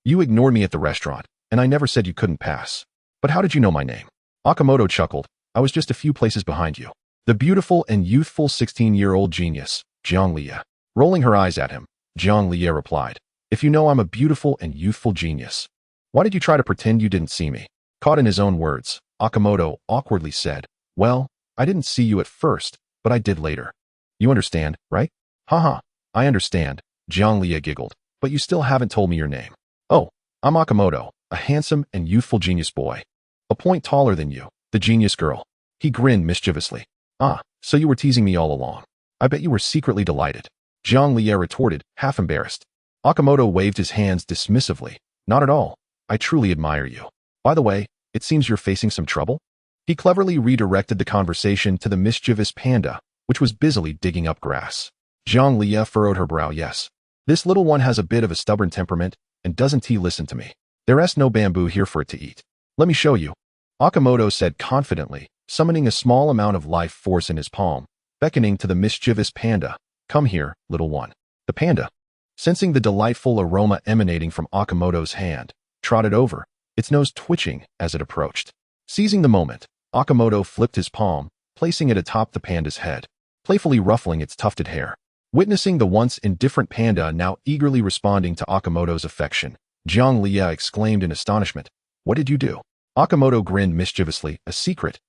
you ignored me at the restaurant, and I never said you couldn't pass. But how did you know my name?" Akimoto chuckled. "I was just a few places behind you." The beautiful and youthful 16-year-old genius, Zhonglia. Rolling her eyes at him, Zhonglia replied, "If you know I'm a beautiful and youthful genius, why did you try to pretend you didn't see me?" Caught in his own words, Akimoto awkwardly said, "Well, I didn't see you at first, but I did later. You understand, right?" "Haha, I understand," Zhonglia giggled, "but you still haven't told me your name." "Oh, I'm Akimoto, a handsome and youthful genius boy. A point taller than you, the genius girl." He grinned mischievously. "Ah, so you were teasing me all along. I bet you were secretly delighted," Zhonglia retorted, half embarrassed. Akimoto waved his hands dismissively. "Not at all. I truly admire you. By the way, it seems you're facing some trouble?" He cleverly redirected the conversation to the mischievous panda, which was busily digging up grass. Zhonglia furrowed her brow. "Yes. This little one has a bit of a stubborn temperament, and doesn't he listen to me? There's no bamboo here for it to eat. Let me show you," Akimoto said confidently, summoning a small amount of life force in his palm, beckoning to the mischievous panda. "Come here, little one." The panda, sensing the delightful aroma emanating from Akimoto's hand, trotted over, its nose twitching as it approached. Seizing the moment, Akimoto flipped his palm, placing it atop the panda's head, playfully ruffling its tufted hair. Witnessing the once indifferent panda now eagerly responding to Akimoto's affection, Zhonglia exclaimed in astonishment, "What did you do?" Akimoto grinned mischievously. "A secret.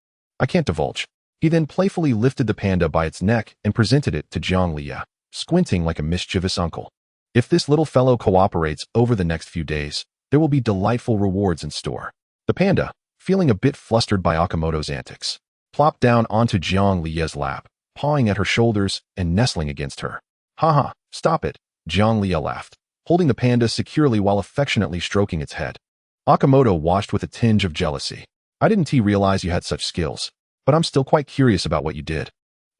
I can't divulge." He then playfully lifted the panda by its neck and presented it to Zhonglia, squinting like a mischievous uncle. "If this little fellow cooperates over the next few days, there will be delightful rewards in store." The panda, feeling a bit flustered by Akimoto's antics, plopped down onto Zhonglia's lap, pawing at her shoulders and nestling against her. "Haha, stop it," Zhonglia laughed, holding the panda securely while affectionately stroking its head. Akimoto watched with a tinge of jealousy. "I didn't realize you had such skills, but I'm still quite curious about what you did.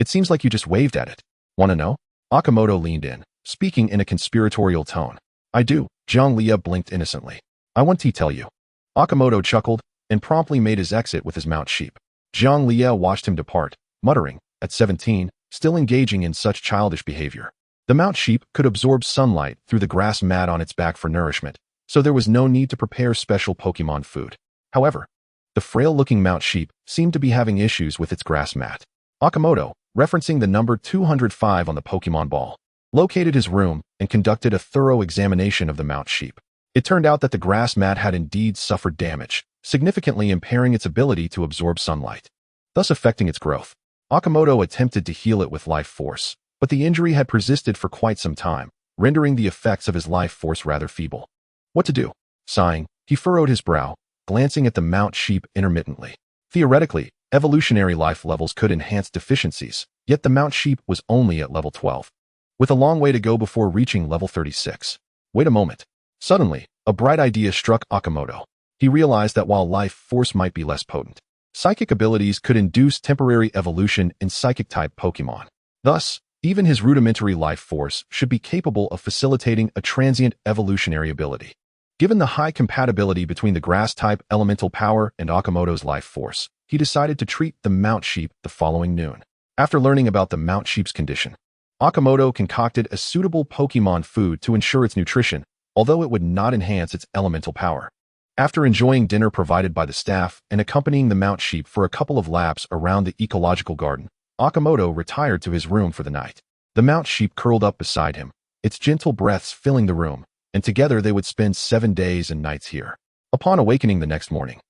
It seems like you just waved at it. Wanna know?" Akimoto leaned in, speaking in a conspiratorial tone. "I do," Zhonglia blinked innocently. "I want to tell you." Akimoto chuckled and promptly made his exit with his mount sheep. Zhonglia watched him depart, muttering, at 17, still engaging in such childish behavior. The mount sheep could absorb sunlight through the grass mat on its back for nourishment, so there was no need to prepare special Pokémon food. However, the frail-looking mount sheep seemed to be having issues with its grass mat. Akimoto, referencing the number 205 on the Pokémon ball, located his room and conducted a thorough examination of the mount sheep. It turned out that the grass mat had indeed suffered damage, significantly impairing its ability to absorb sunlight, thus affecting its growth. Akimoto attempted to heal it with life force, but the injury had persisted for quite some time, rendering the effects of his life force rather feeble. What to do? Sighing, he furrowed his brow, glancing at the mount sheep intermittently. Theoretically, evolutionary life levels could enhance deficiencies, yet the mount sheep was only at level 12, with a long way to go before reaching level 36. Wait a moment. Suddenly, a bright idea struck Akimoto. He realized that while life force might be less potent, psychic abilities could induce temporary evolution in psychic-type Pokémon. Thus, even his rudimentary life force should be capable of facilitating a transient evolutionary ability. Given the high compatibility between the grass-type elemental power and Akimoto's life force, he decided to treat the mount sheep the following noon. After learning about the mount sheep's condition, Akimoto concocted a suitable Pokémon food to ensure its nutrition, although it would not enhance its elemental power. After enjoying dinner provided by the staff and accompanying the mount sheep for a couple of laps around the ecological garden, Akimoto retired to his room for the night. The mount sheep curled up beside him, its gentle breaths filling the room, and together they would spend 7 days and nights here. Upon awakening the next morning,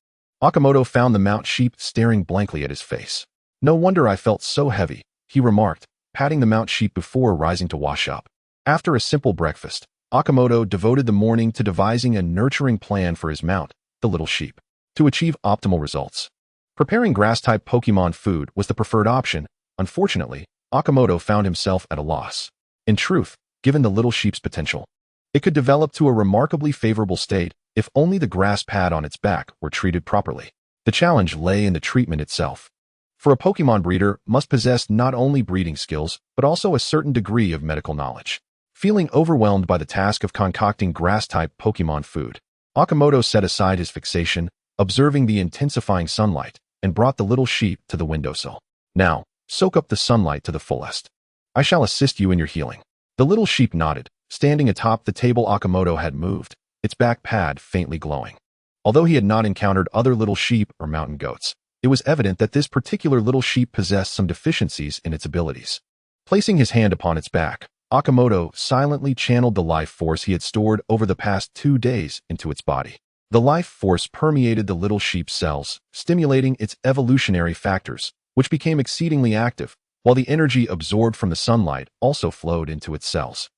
Akimoto found the mount sheep staring blankly at his face. "No wonder I felt so heavy," he remarked, patting the mount sheep before rising to wash up. After a simple breakfast, Akimoto devoted the morning to devising a nurturing plan for his mount, the little sheep. to achieve optimal results. Preparing grass-type Pokémon food was the preferred option. Unfortunately, Akimoto found himself at a loss. In truth, given the little sheep's potential, it could develop to a remarkably favorable state if only the grass pad on its back were treated properly. The challenge lay in the treatment itself. For a Pokémon breeder must possess not only breeding skills, but also a certain degree of medical knowledge. Feeling overwhelmed by the task of concocting grass-type Pokémon food, Akimoto set aside his fixation, observing the intensifying sunlight, and brought the little sheep to the windowsill. Now, soak up the sunlight to the fullest. I shall assist you in your healing. The little sheep nodded, standing atop the table Akimoto had moved, its back pad faintly glowing. Although he had not encountered other little sheep or mountain goats, it was evident that this particular little sheep possessed some deficiencies in its abilities. Placing his hand upon its back, Akimoto silently channeled the life force he had stored over the past 2 days into its body. The life force permeated the little sheep's cells, stimulating its evolutionary factors, which became exceedingly active, while the energy absorbed from the sunlight also flowed into its cells.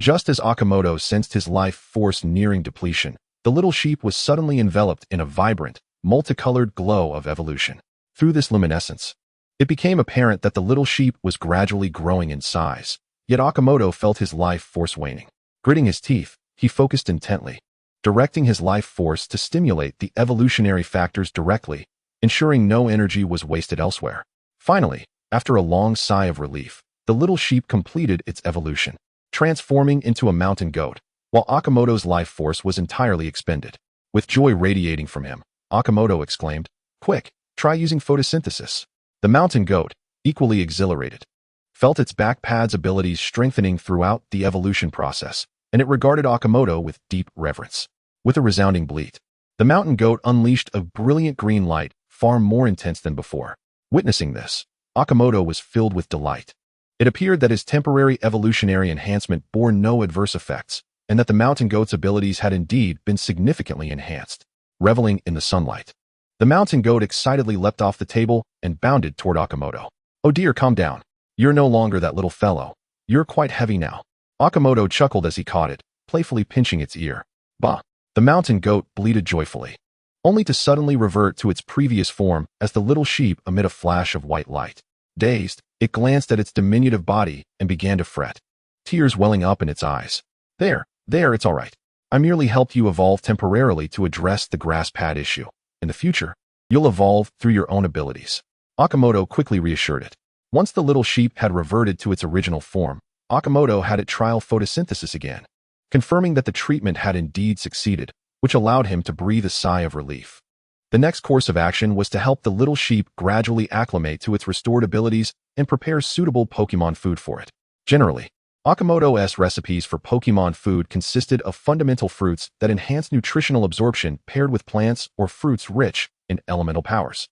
Just as Akimoto sensed his life force nearing depletion, the little sheep was suddenly enveloped in a vibrant, multicolored glow of evolution. Through this luminescence, it became apparent that the little sheep was gradually growing in size, yet Akimoto felt his life force waning. Gritting his teeth, he focused intently, directing his life force to stimulate the evolutionary factors directly, ensuring no energy was wasted elsewhere. Finally, after a long sigh of relief, the little sheep completed its evolution, transforming into a mountain goat, while Akimoto's life force was entirely expended. With joy radiating from him, Akimoto exclaimed, "Quick, try using photosynthesis." The mountain goat, equally exhilarated, felt its back pad's abilities strengthening throughout the evolution process, and it regarded Akimoto with deep reverence. With a resounding bleat, the mountain goat unleashed a brilliant green light, far more intense than before. Witnessing this, Akimoto was filled with delight. It appeared that his temporary evolutionary enhancement bore no adverse effects, and that the mountain goat's abilities had indeed been significantly enhanced. Reveling in the sunlight, the mountain goat excitedly leapt off the table and bounded toward Akimoto. "Oh dear, calm down. You're no longer that little fellow. You're quite heavy now." Akimoto chuckled as he caught it, playfully pinching its ear. "Bah!" The mountain goat bleated joyfully, only to suddenly revert to its previous form as the little sheep emit a flash of white light. Dazed, it glanced at its diminutive body and began to fret, tears welling up in its eyes. There, it's all right. I merely helped you evolve temporarily to address the grass pad issue. In the future, you'll evolve through your own abilities." Akimoto quickly reassured it. Once the little sheep had reverted to its original form, Akimoto had it trial photosynthesis again, confirming that the treatment had indeed succeeded, which allowed him to breathe a sigh of relief. The next course of action was to help the little sheep gradually acclimate to its restored abilities and prepare suitable Pokémon food for it. Generally, Akimoto's recipes for Pokémon food consisted of fundamental fruits that enhance nutritional absorption paired with plants or fruits rich in elemental powers,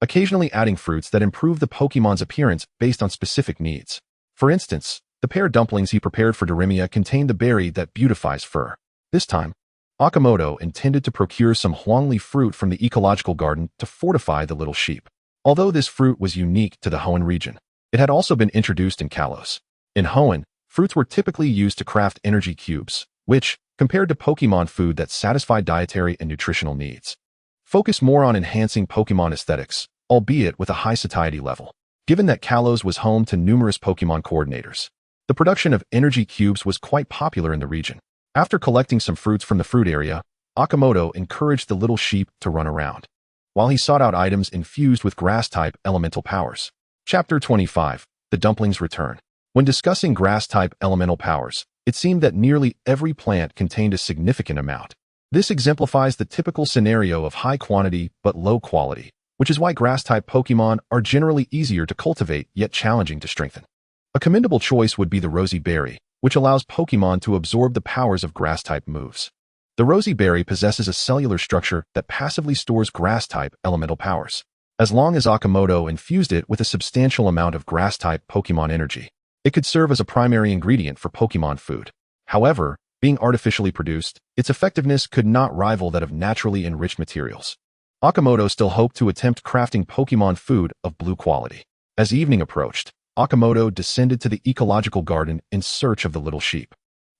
occasionally adding fruits that improve the Pokémon's appearance based on specific needs. For instance, the pear dumplings he prepared for Dorimia contained the berry that beautifies fur. This time, Akimoto intended to procure some Huangli fruit from the ecological garden to fortify the little sheep. Although this fruit was unique to the Hoenn region, it had also been introduced in Kalos. In Hoenn, fruits were typically used to craft energy cubes, which, compared to Pokémon food that satisfied dietary and nutritional needs, focused more on enhancing Pokémon aesthetics, albeit with a high satiety level. Given that Kalos was home to numerous Pokémon coordinators, the production of energy cubes was quite popular in the region. After collecting some fruits from the fruit area, Akimoto encouraged the little sheep to run around, while he sought out items infused with grass-type elemental powers. Chapter 25. The Dumplings Return. When discussing grass-type elemental powers, it seemed that nearly every plant contained a significant amount. This exemplifies the typical scenario of high quantity but low quality, which is why grass-type Pokémon are generally easier to cultivate yet challenging to strengthen. A commendable choice would be the Rosy Berry, which allows Pokémon to absorb the powers of grass-type moves. The Rosy Berry possesses a cellular structure that passively stores grass-type elemental powers. As long as Akimoto infused it with a substantial amount of grass-type Pokémon energy, it could serve as a primary ingredient for Pokémon food. However, being artificially produced, its effectiveness could not rival that of naturally enriched materials. Akimoto still hoped to attempt crafting Pokémon food of blue quality. As evening approached, Akimoto descended to the ecological garden in search of the little sheep.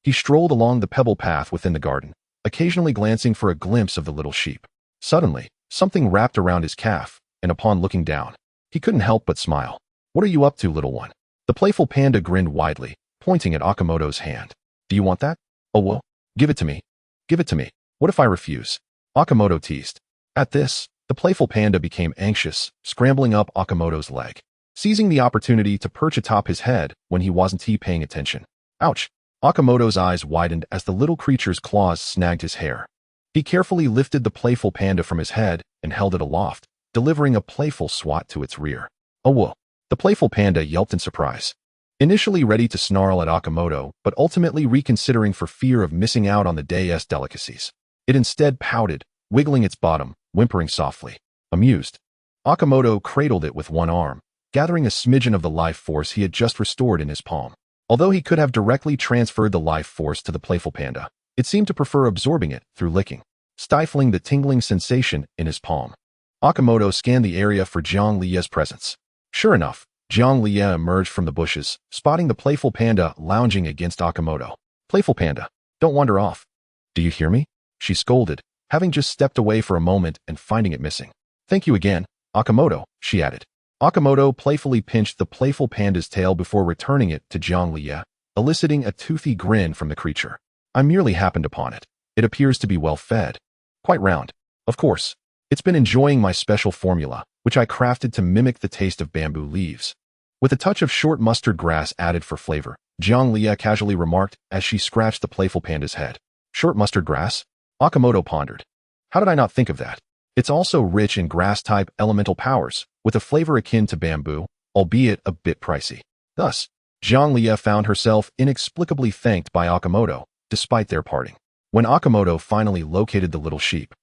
He strolled along the pebble path within the garden, occasionally glancing for a glimpse of the little sheep. Suddenly, something wrapped around his calf, and upon looking down, he couldn't help but smile. "What are you up to, little one?" The playful panda grinned widely, pointing at Akimoto's hand. "Do you want that? Oh well, give it to me. Give it to me. What if I refuse?" Akimoto teased. At this, the playful panda became anxious, scrambling up Akimoto's leg, seizing the opportunity to perch atop his head when he wasn't paying attention. Ouch! Akimoto's eyes widened as the little creature's claws snagged his hair. He carefully lifted the playful panda from his head and held it aloft, delivering a playful swat to its rear. "Oh whoa!" The playful panda yelped in surprise, initially ready to snarl at Akimoto, but ultimately reconsidering for fear of missing out on the day's delicacies. It instead pouted, wiggling its bottom, whimpering softly. Amused, Akimoto cradled it with one arm, gathering a smidgen of the life force he had just restored in his palm. Although he could have directly transferred the life force to the playful panda, it seemed to prefer absorbing it through licking, stifling the tingling sensation in his palm. Akimoto scanned the area for Jiang Lie's presence. Sure enough, Jiang Lie emerged from the bushes, spotting the playful panda lounging against Akimoto. "Playful panda, don't wander off. Do you hear me?" she scolded, having just stepped away for a moment and finding it missing. "Thank you again, Akimoto," she added. Akimoto playfully pinched the playful panda's tail before returning it to Jiang Lie, eliciting a toothy grin from the creature. "I merely happened upon it. It appears to be well fed. Quite round. Of course. It's been enjoying my special formula, which I crafted to mimic the taste of bamboo leaves." With a touch of short mustard grass added for flavor, Jiang Lie casually remarked as she scratched the playful panda's head. "Short mustard grass?" Akimoto pondered. "How did I not think of that? It's also rich in grass-type elemental powers, with a flavor akin to bamboo, albeit a bit pricey." Thus, Jiang Lie found herself inexplicably thanked by Akimoto, despite their parting. When Akimoto finally located the little sheep,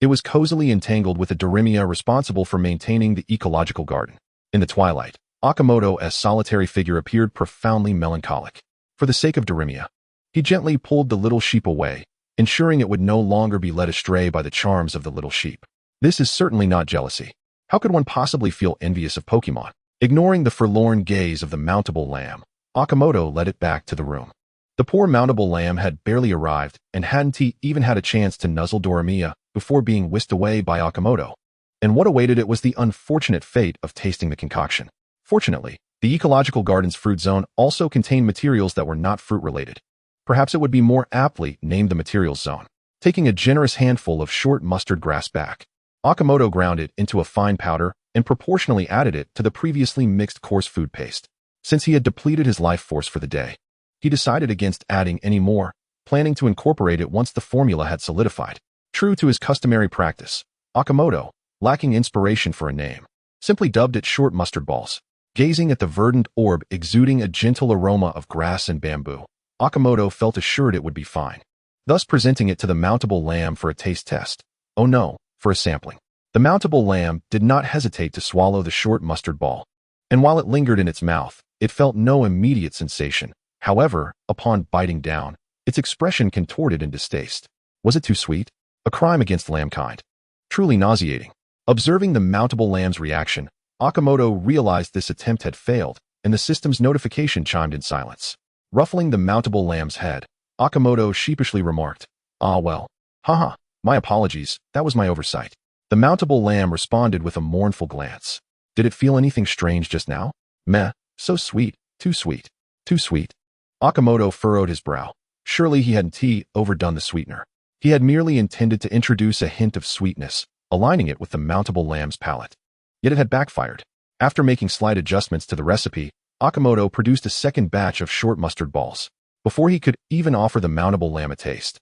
it was cozily entangled with a Dorimia responsible for maintaining the ecological garden. In the twilight, Akimoto's solitary figure appeared profoundly melancholic. For the sake of Dorimia, he gently pulled the little sheep away, ensuring it would no longer be led astray by the charms of the little sheep. This is certainly not jealousy. How could one possibly feel envious of Pokémon? Ignoring the forlorn gaze of the mountable lamb, Akimoto led it back to the room. The poor mountable lamb had barely arrived and hadn't even had a chance to nuzzle Dorimia before being whisked away by Akimoto. And what awaited it was the unfortunate fate of tasting the concoction. Fortunately, the ecological garden's fruit zone also contained materials that were not fruit-related. Perhaps it would be more aptly named the materials zone. Taking a generous handful of short mustard grass back, Akimoto ground it into a fine powder and proportionally added it to the previously mixed coarse food paste. Since he had depleted his life force for the day, he decided against adding any more, planning to incorporate it once the formula had solidified. True to his customary practice, Akimoto, lacking inspiration for a name, simply dubbed it short mustard balls. Gazing at the verdant orb exuding a gentle aroma of grass and bamboo, Akimoto felt assured it would be fine, thus presenting it to the mountable lamb for a taste test. Oh no, for a sampling. The mountable lamb did not hesitate to swallow the short mustard ball, and while it lingered in its mouth, it felt no immediate sensation. However, upon biting down, its expression contorted in distaste. Was it too sweet? A crime against lambkind. Truly nauseating. Observing the mountable lamb's reaction, Akimoto realized this attempt had failed, and the system's notification chimed in silence. Ruffling the mountable lamb's head, Akimoto sheepishly remarked, "Ah well. Haha, my apologies, that was my oversight." The mountable lamb responded with a mournful glance. "Did it feel anything strange just now?" "Meh, so sweet, too sweet, too sweet." Akimoto furrowed his brow. Surely he hadn't overdone the sweetener. He had merely intended to introduce a hint of sweetness, aligning it with the mountable lamb's palate. Yet it had backfired. After making slight adjustments to the recipe, Akimoto produced a second batch of short mustard balls. Before he could even offer the mountable lamb a taste,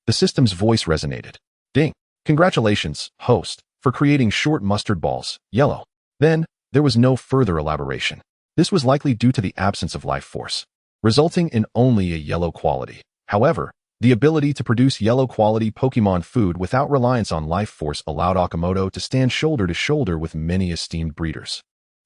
the system's voice resonated. "Ding! Congratulations, host, for creating short mustard balls, yellow." Then, there was no further elaboration. This was likely due to the absence of life force, resulting in only a yellow quality. However, the ability to produce yellow-quality Pokémon food without reliance on life force allowed Akimoto to stand shoulder to shoulder with many esteemed breeders.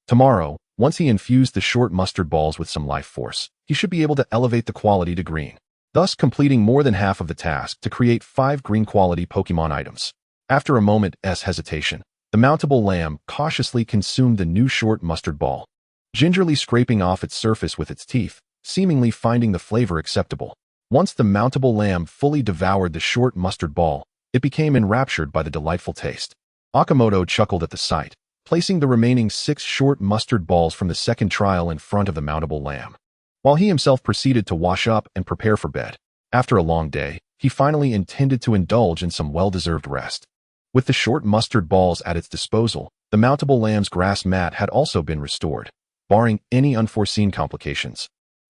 Tomorrow, once he infused the short mustard balls with some life force, he should be able to elevate the quality to green, thus completing more than half of the task to create 5 green-quality Pokémon items. After a moment's hesitation, the mountable lamb cautiously consumed the new short mustard ball, gingerly scraping off its surface with its teeth, seemingly finding the flavor acceptable. Once the mountable lamb fully devoured the short mustard ball, it became enraptured by the delightful taste. Akimoto chuckled at the sight, placing the remaining 6 short mustard balls from the second trial in front of the mountable lamb, while he himself proceeded to wash up and prepare for bed. After a long day, he finally intended to indulge in some well-deserved rest. With the short mustard balls at its disposal, the mountable lamb's grass mat had also been restored, barring any unforeseen complications.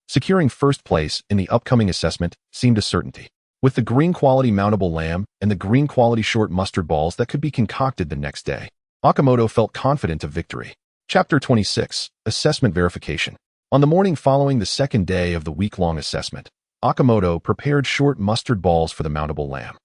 Securing first place in the upcoming assessment seemed a certainty. With the green quality mountable lamb and the green quality short mustard balls that could be concocted the next day, Akimoto felt confident of victory. Chapter 26, Assessment Verification. On the morning following the second day of the week-long assessment, Akimoto prepared short mustard balls for the mountable lamb.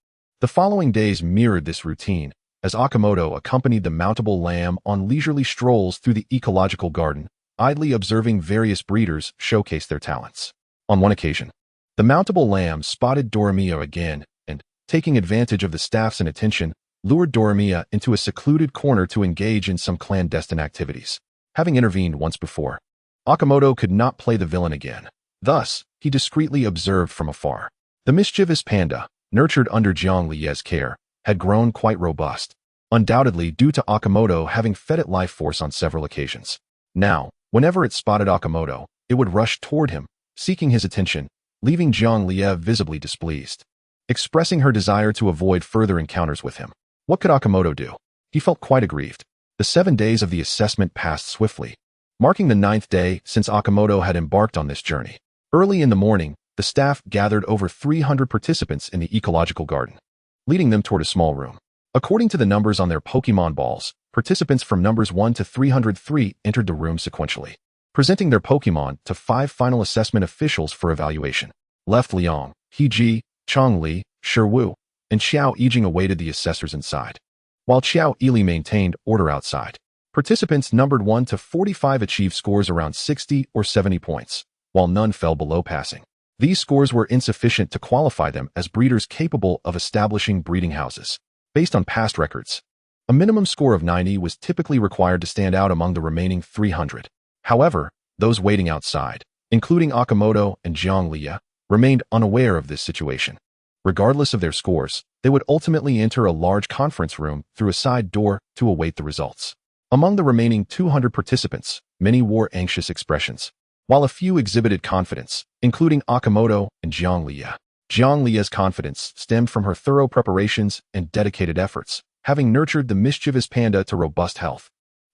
The following days mirrored this routine, as Akimoto accompanied the mountable lamb on leisurely strolls through the ecological garden, idly observing various breeders showcase their talents. On one occasion, the mountable lamb spotted Doremia again and, taking advantage of the staff's inattention, lured Doremia into a secluded corner to engage in some clandestine activities. Having intervened once before, Akimoto could not play the villain again. Thus, he discreetly observed from afar. The mischievous panda, nurtured under Jiang Lie's care, had grown quite robust, undoubtedly due to Akimoto having fed it life force on several occasions. Now, whenever it spotted Akimoto, it would rush toward him, seeking his attention, leaving Jiang Lie visibly displeased, expressing her desire to avoid further encounters with him. What could Akimoto do? He felt quite aggrieved. The 7 days of the assessment passed swiftly, marking the 9th day since Akimoto had embarked on this journey. Early in the morning, the staff gathered over 300 participants in the ecological garden, leading them toward a small room. According to the numbers on their Pokémon balls, participants from numbers 1 to 303 entered the room sequentially, presenting their Pokémon to 5 final assessment officials for evaluation. Left Liang, Heji, Chongli, Shiwu, and Xiao Yijing awaited the assessors inside, while Xiao Ili maintained order outside. Participants numbered 1 to 45 achieved scores around 60 or 70 points, while none fell below passing. These scores were insufficient to qualify them as breeders capable of establishing breeding houses. Based on past records, a minimum score of 90 was typically required to stand out among the remaining 300. However, those waiting outside, including Akimoto and Jiang Lie, remained unaware of this situation. Regardless of their scores, they would ultimately enter a large conference room through a side door to await the results. Among the remaining 200 participants, many wore anxious expressions, while a few exhibited confidence, including Akimoto and Jiang Lie. Jiang Lie's confidence stemmed from her thorough preparations and dedicated efforts, having nurtured the mischievous panda to robust health.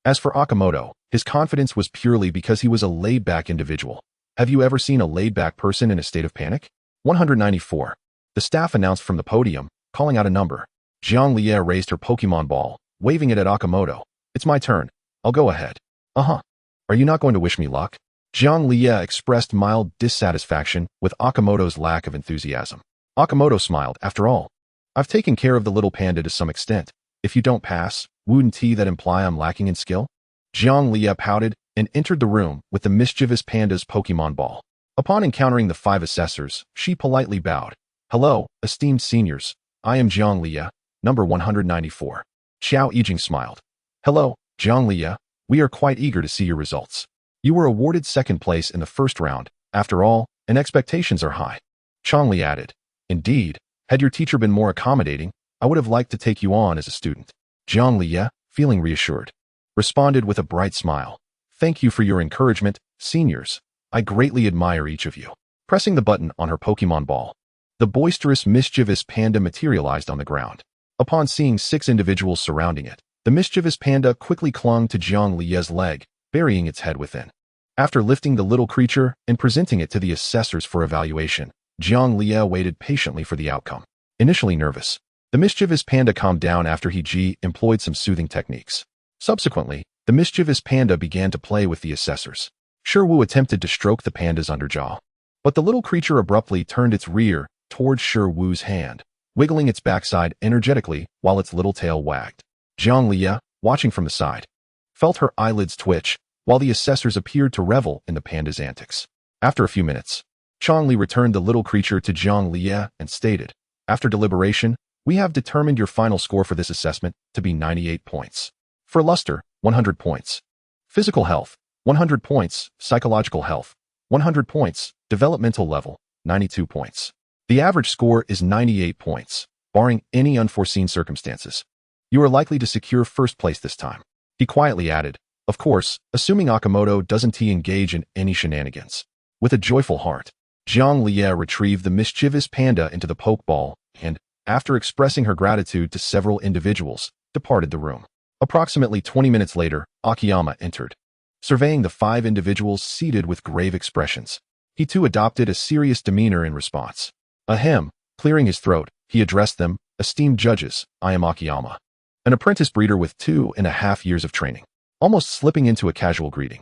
As for Akimoto, his confidence was purely because he was a laid-back individual. Have you ever seen a laid-back person in a state of panic? 194. The staff announced from the podium, calling out a number. Jiang Lie raised her Pokémon ball, waving it at Akimoto. It's my turn. I'll go ahead. Are you not going to wish me luck? Jiang Lie expressed mild dissatisfaction with Akimoto's lack of enthusiasm. Akimoto smiled. After all, I've taken care of the little panda to some extent. If you don't pass, wouldn't that imply I'm lacking in skill? Jiang Lie pouted and entered the room with the mischievous panda's Pokémon ball. Upon encountering the 5 assessors, she politely bowed. Hello, esteemed seniors. I am Jiang Lie, number 194. Xiao Yijing smiled. Hello, Jiang Lie. We are quite eager to see your results. You were awarded 2nd place in the first round, after all, and expectations are high. Chongli added. Indeed, had your teacher been more accommodating, I would have liked to take you on as a student. Jiang Lie, feeling reassured, responded with a bright smile. Thank you for your encouragement, seniors. I greatly admire each of you. Pressing the button on her Pokémon ball, the boisterous, mischievous panda materialized on the ground. Upon seeing 6 individuals surrounding it, the mischievous panda quickly clung to Jiang Lie's leg, burying its head within. After lifting the little creature and presenting it to the assessors for evaluation, Jiang Lie waited patiently for the outcome. Initially nervous, the mischievous panda calmed down after Heji employed some soothing techniques. Subsequently, the mischievous panda began to play with the assessors. Shiwu attempted to stroke the panda's underjaw, but the little creature abruptly turned its rear towards Shiwu's hand, wiggling its backside energetically while its little tail wagged. Jiang Lie, watching from the side, felt her eyelids twitch, while the assessors appeared to revel in the panda's antics. After a few minutes, Chongli returned the little creature to Jiang Lie and stated, After deliberation, we have determined your final score for this assessment to be 98 points. For luster, 100 points. Physical health, 100 points. Psychological health, 100 points. Developmental level, 92 points. The average score is 98 points, barring any unforeseen circumstances. You are likely to secure first place this time. He quietly added, of course, assuming Akimoto doesn't engage in any shenanigans. With a joyful heart, Jiang Liye retrieved the mischievous panda into the pokeball and, after expressing her gratitude to several individuals, departed the room. Approximately 20 minutes later, Akiyama entered. Surveying the 5 individuals seated with grave expressions, he too adopted a serious demeanor in response. Ahem, clearing his throat, he addressed them, esteemed judges, I am Akiyama, an apprentice breeder with 2.5 years of training, almost slipping into a casual greeting.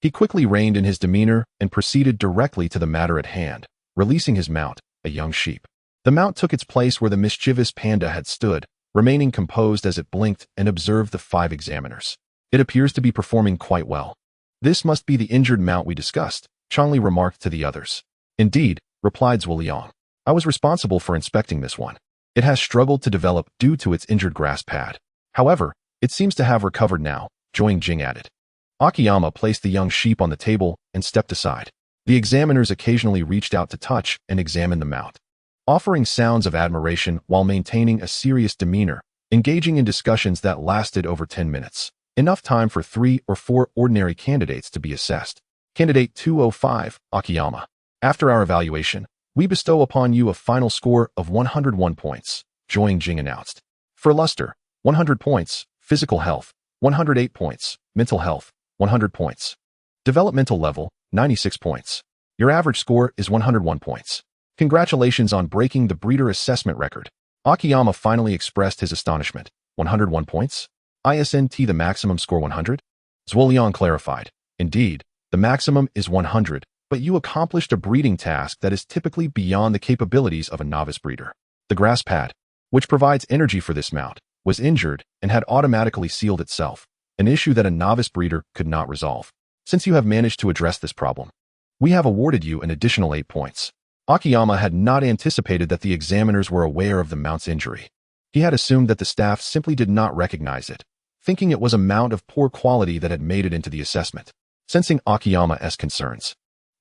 He quickly reined in his demeanor and proceeded directly to the matter at hand, releasing his mount, a young sheep. The mount took its place where the mischievous panda had stood, remaining composed as it blinked and observed the 5 examiners. It appears to be performing quite well. This must be the injured mount we discussed, Changli remarked to the others. Indeed, replied Zuoliang. I was responsible for inspecting this one. It has struggled to develop due to its injured grass pad. However, it seems to have recovered now, Joing Jing added. Akiyama placed the young sheep on the table and stepped aside. The examiners occasionally reached out to touch and examine the mount, offering sounds of admiration while maintaining a serious demeanor, engaging in discussions that lasted over 10 minutes. Enough time for 3 or 4 ordinary candidates to be assessed. Candidate 205, Akiyama. After our evaluation, we bestow upon you a final score of 101 points, Joing Jing announced. For luster, 100 points, physical health, 108 points, mental health, 100 points. Developmental level, 96 points. Your average score is 101 points. Congratulations on breaking the breeder assessment record. Akiyama finally expressed his astonishment. 101 points? Isn't the maximum score 100? Zuoliang clarified. Indeed, the maximum is 100, but you accomplished a breeding task that is typically beyond the capabilities of a novice breeder. The grass pad, which provides energy for this mount, was injured and had automatically sealed itself, an issue that a novice breeder could not resolve. Since you have managed to address this problem, we have awarded you an additional 8 points. Akiyama had not anticipated that the examiners were aware of the mount's injury. He had assumed that the staff simply did not recognize it, thinking it was a mount of poor quality that had made it into the assessment. Sensing Akiyama's concerns,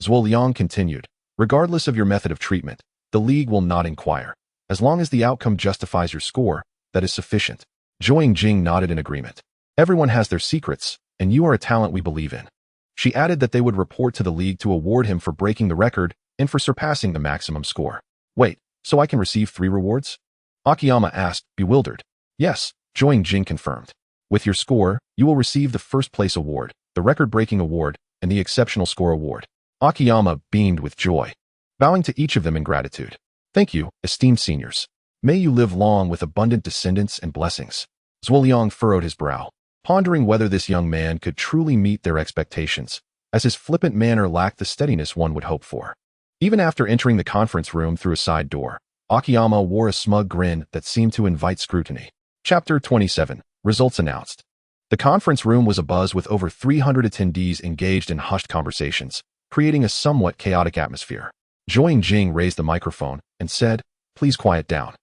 Zuoliang continued, regardless of your method of treatment, the league will not inquire. As long as the outcome justifies your score, that is sufficient. Joing Jing nodded in agreement. Everyone has their secrets, and you are a talent we believe in. She added that they would report to the league to award him for breaking the record and for surpassing the maximum score. Wait, so I can receive 3 rewards? Akiyama asked, bewildered. Yes, Joing Jing confirmed. With your score, you will receive the first place award, the record-breaking award, and the exceptional score award. Akiyama beamed with joy, bowing to each of them in gratitude. Thank you, esteemed seniors. May you live long with abundant descendants and blessings. Zuoliang furrowed his brow, pondering whether this young man could truly meet their expectations, as his flippant manner lacked the steadiness one would hope for. Even after entering the conference room through a side door, Akiyama wore a smug grin that seemed to invite scrutiny. Chapter 27, Results Announced. The conference room was abuzz with over 300 attendees engaged in hushed conversations, creating a somewhat chaotic atmosphere. Joing Jing raised the microphone and said, please quiet down.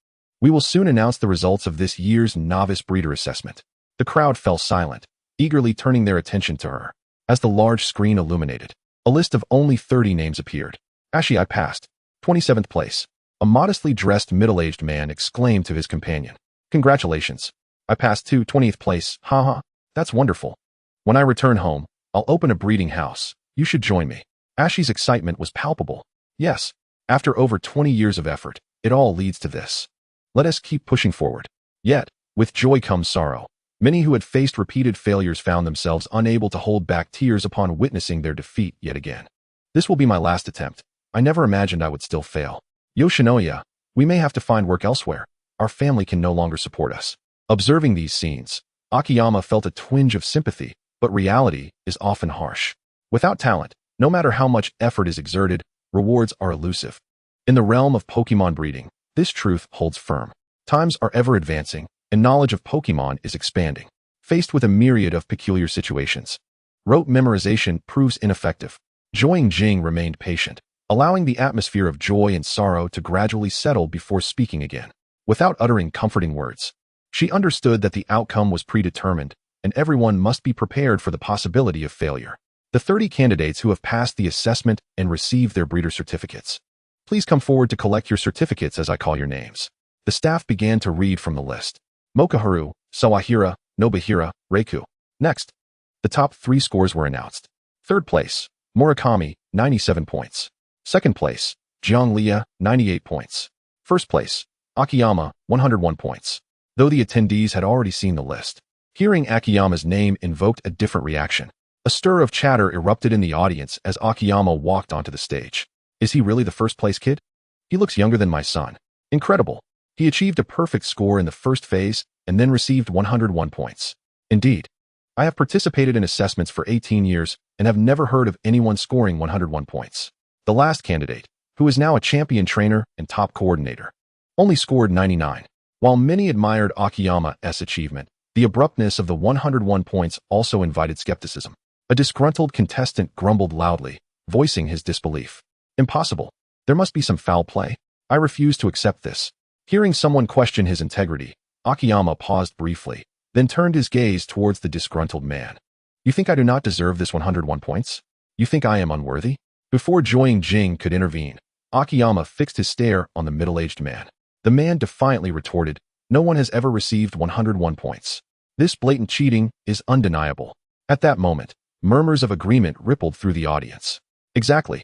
We will soon announce the results of this year's novice breeder assessment. The crowd fell silent, eagerly turning their attention to her. As the large screen illuminated, a list of only 30 names appeared. Actually, I passed. 27th place. A modestly dressed middle-aged man exclaimed to his companion. Congratulations. I passed to 20th place. Haha, that's wonderful. When I return home, I'll open a breeding house. You should join me. Ashi's excitement was palpable. Yes, after over 20 years of effort, it all leads to this. Let us keep pushing forward. Yet, with joy comes sorrow. Many who had faced repeated failures found themselves unable to hold back tears upon witnessing their defeat yet again. This will be my last attempt. I never imagined I would still fail. Yoshinoya, we may have to find work elsewhere. Our family can no longer support us. Observing these scenes, Akiyama felt a twinge of sympathy, but reality is often harsh. Without talent, no matter how much effort is exerted, rewards are elusive. In the realm of Pokémon breeding, this truth holds firm. Times are ever advancing, and knowledge of Pokémon is expanding. Faced with a myriad of peculiar situations, rote memorization proves ineffective. Joing Jing remained patient, allowing the atmosphere of joy and sorrow to gradually settle before speaking again. Without uttering comforting words, she understood that the outcome was predetermined, and everyone must be prepared for the possibility of failure. The 30 candidates who have passed the assessment and received their breeder certificates. Please come forward to collect your certificates as I call your names. The staff began to read from the list. Mokaharu, Sawahira, Nobuhira, Reiku. Next, the top 3 scores were announced. Third place, Murakami, 97 points. Second place, Jianglia, 98 points. First place, Akiyama, 101 points. Though the attendees had already seen the list, hearing Akiyama's name invoked a different reaction. A stir of chatter erupted in the audience as Akiyama walked onto the stage. Is he really the first-place kid? He looks younger than my son. Incredible. He achieved a perfect score in the first phase and then received 101 points. Indeed, I have participated in assessments for 18 years and have never heard of anyone scoring 101 points. The last candidate, who is now a champion trainer and top coordinator, only scored 99. While many admired Akiyama's achievement, the abruptness of the 101 points also invited skepticism. A disgruntled contestant grumbled loudly, voicing his disbelief. Impossible. There must be some foul play. I refuse to accept this. Hearing someone question his integrity, Akiyama paused briefly, then turned his gaze towards the disgruntled man. You think I do not deserve this 101 points? You think I am unworthy? Before Joying Jing could intervene, Akiyama fixed his stare on the middle-aged man. The man defiantly retorted, no one has ever received 101 points. This blatant cheating is undeniable. At that moment, murmurs of agreement rippled through the audience. Exactly.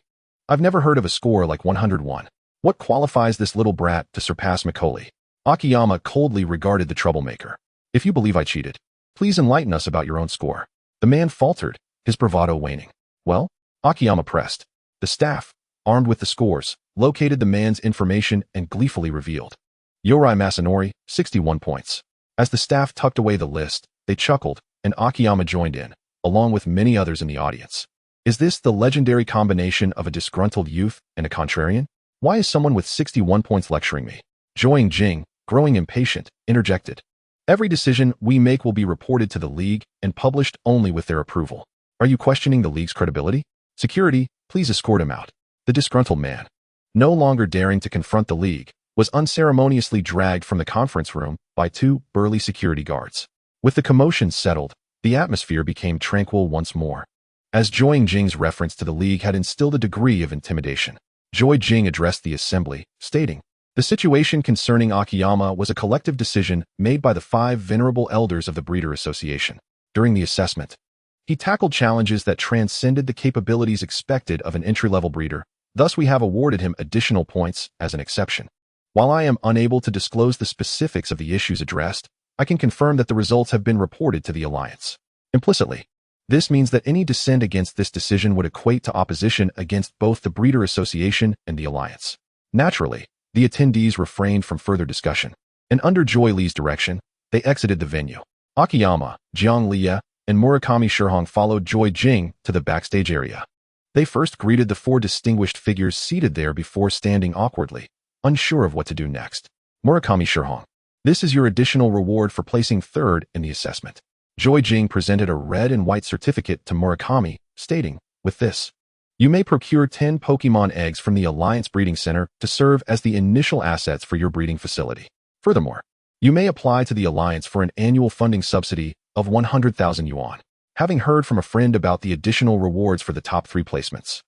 I've never heard of a score like 101. What qualifies this little brat to surpass Macaulay? Akiyama coldly regarded the troublemaker. If you believe I cheated, please enlighten us about your own score. The man faltered, his bravado waning. Well, Akiyama pressed. The staff, armed with the scores, located the man's information and gleefully revealed. Yorai Masanori, 61 points. As the staff tucked away the list, they chuckled, and Akiyama joined in, along with many others in the audience. Is this the legendary combination of a disgruntled youth and a contrarian? Why is someone with 61 points lecturing me? Joying Jing, growing impatient, interjected. Every decision we make will be reported to the league and published only with their approval. Are you questioning the league's credibility? Security, please escort him out. The disgruntled man, no longer daring to confront the league, was unceremoniously dragged from the conference room by 2 burly security guards. With the commotion settled, the atmosphere became tranquil once more, as Joying Jing's reference to the league had instilled a degree of intimidation. Joy Jing addressed the assembly, stating, the situation concerning Akiyama was a collective decision made by the 5 venerable elders of the Breeder Association. During the assessment, he tackled challenges that transcended the capabilities expected of an entry-level breeder. Thus, we have awarded him additional points as an exception. While I am unable to disclose the specifics of the issues addressed, I can confirm that the results have been reported to the Alliance. Implicitly, this means that any dissent against this decision would equate to opposition against both the Breeder Association and the Alliance. Naturally, the attendees refrained from further discussion, and under Joy Lee's direction, they exited the venue. Akiyama, Jiang Liya, and Murakami Shirhong followed Joy Jing to the backstage area. They first greeted the 4 distinguished figures seated there before standing awkwardly, unsure of what to do next. Murakami Shirhong, this is your additional reward for placing 3rd in the assessment. Joy Jing presented a red and white certificate to Murakami, stating, with this, you may procure 10 Pokémon eggs from the Alliance Breeding Center to serve as the initial assets for your breeding facility. Furthermore, you may apply to the Alliance for an annual funding subsidy of 100,000 yuan. Having heard from a friend about the additional rewards for the top 3 placements,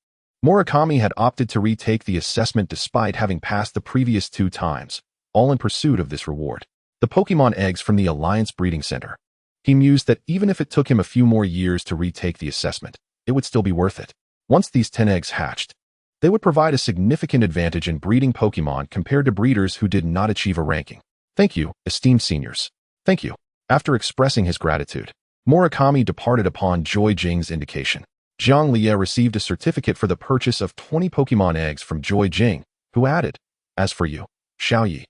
Murakami had opted to retake the assessment despite having passed the previous 2 times, all in pursuit of this reward. The Pokémon eggs from the Alliance Breeding Center. He mused that even if it took him a few more years to retake the assessment, it would still be worth it. Once these 10 eggs hatched, they would provide a significant advantage in breeding Pokémon compared to breeders who did not achieve a ranking. Thank you, esteemed seniors. Thank you. After expressing his gratitude, Murakami departed upon Joy Jing's indication. Jiang Liya received a certificate for the purchase of 20 Pokémon eggs from Joy Jing, who added, as for you, Xiaoyi,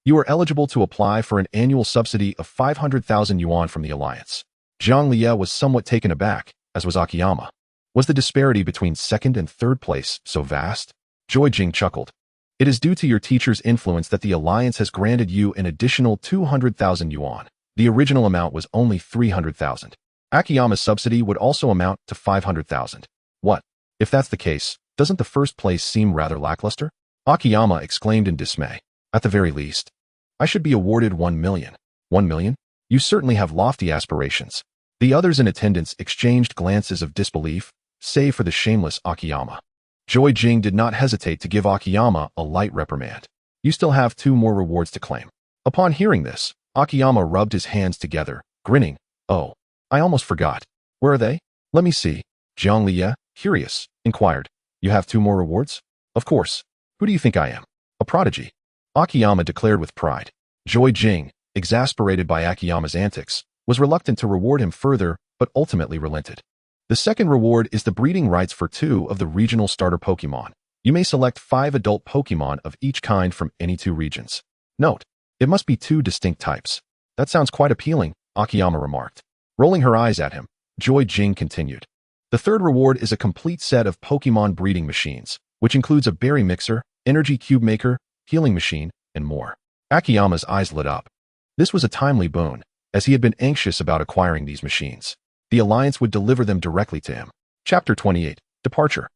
you are eligible to apply for an annual subsidy of 500,000 yuan from the Alliance. Jiang Liya was somewhat taken aback, as was Akiyama. Was the disparity between 2nd and 3rd place so vast? Joy Jing chuckled. It is due to your teacher's influence that the Alliance has granted you an additional 200,000 yuan. The original amount was only 300,000. Akiyama's subsidy would also amount to 500,000. What? If that's the case, doesn't the 1st place seem rather lackluster? Akiyama exclaimed in dismay. At the very least, I should be awarded 1 million. 1 million? You certainly have lofty aspirations. The others in attendance exchanged glances of disbelief, save for the shameless Akiyama. Joy Jing did not hesitate to give Akiyama a light reprimand. You still have 2 more rewards to claim. Upon hearing this, Akiyama rubbed his hands together, grinning. Oh, I almost forgot. Where are they? Let me see. Jianglia, curious, inquired. You have 2 more rewards? Of course. Who do you think I am? A prodigy. Akiyama declared with pride. Joy Jing, exasperated by Akiyama's antics, was reluctant to reward him further, but ultimately relented. The second reward is the breeding rights for 2 of the regional starter Pokémon. You may select 5 adult Pokémon of each kind from any 2 regions. Note, it must be 2 distinct types. That sounds quite appealing, Akiyama remarked. Rolling her eyes at him, Joy Jing continued. The third reward is a complete set of Pokémon breeding machines, which includes a berry mixer, energy cube maker, healing machine, and more. Akiyama's eyes lit up. This was a timely boon, as he had been anxious about acquiring these machines. The Alliance would deliver them directly to him. Chapter 28, Departure.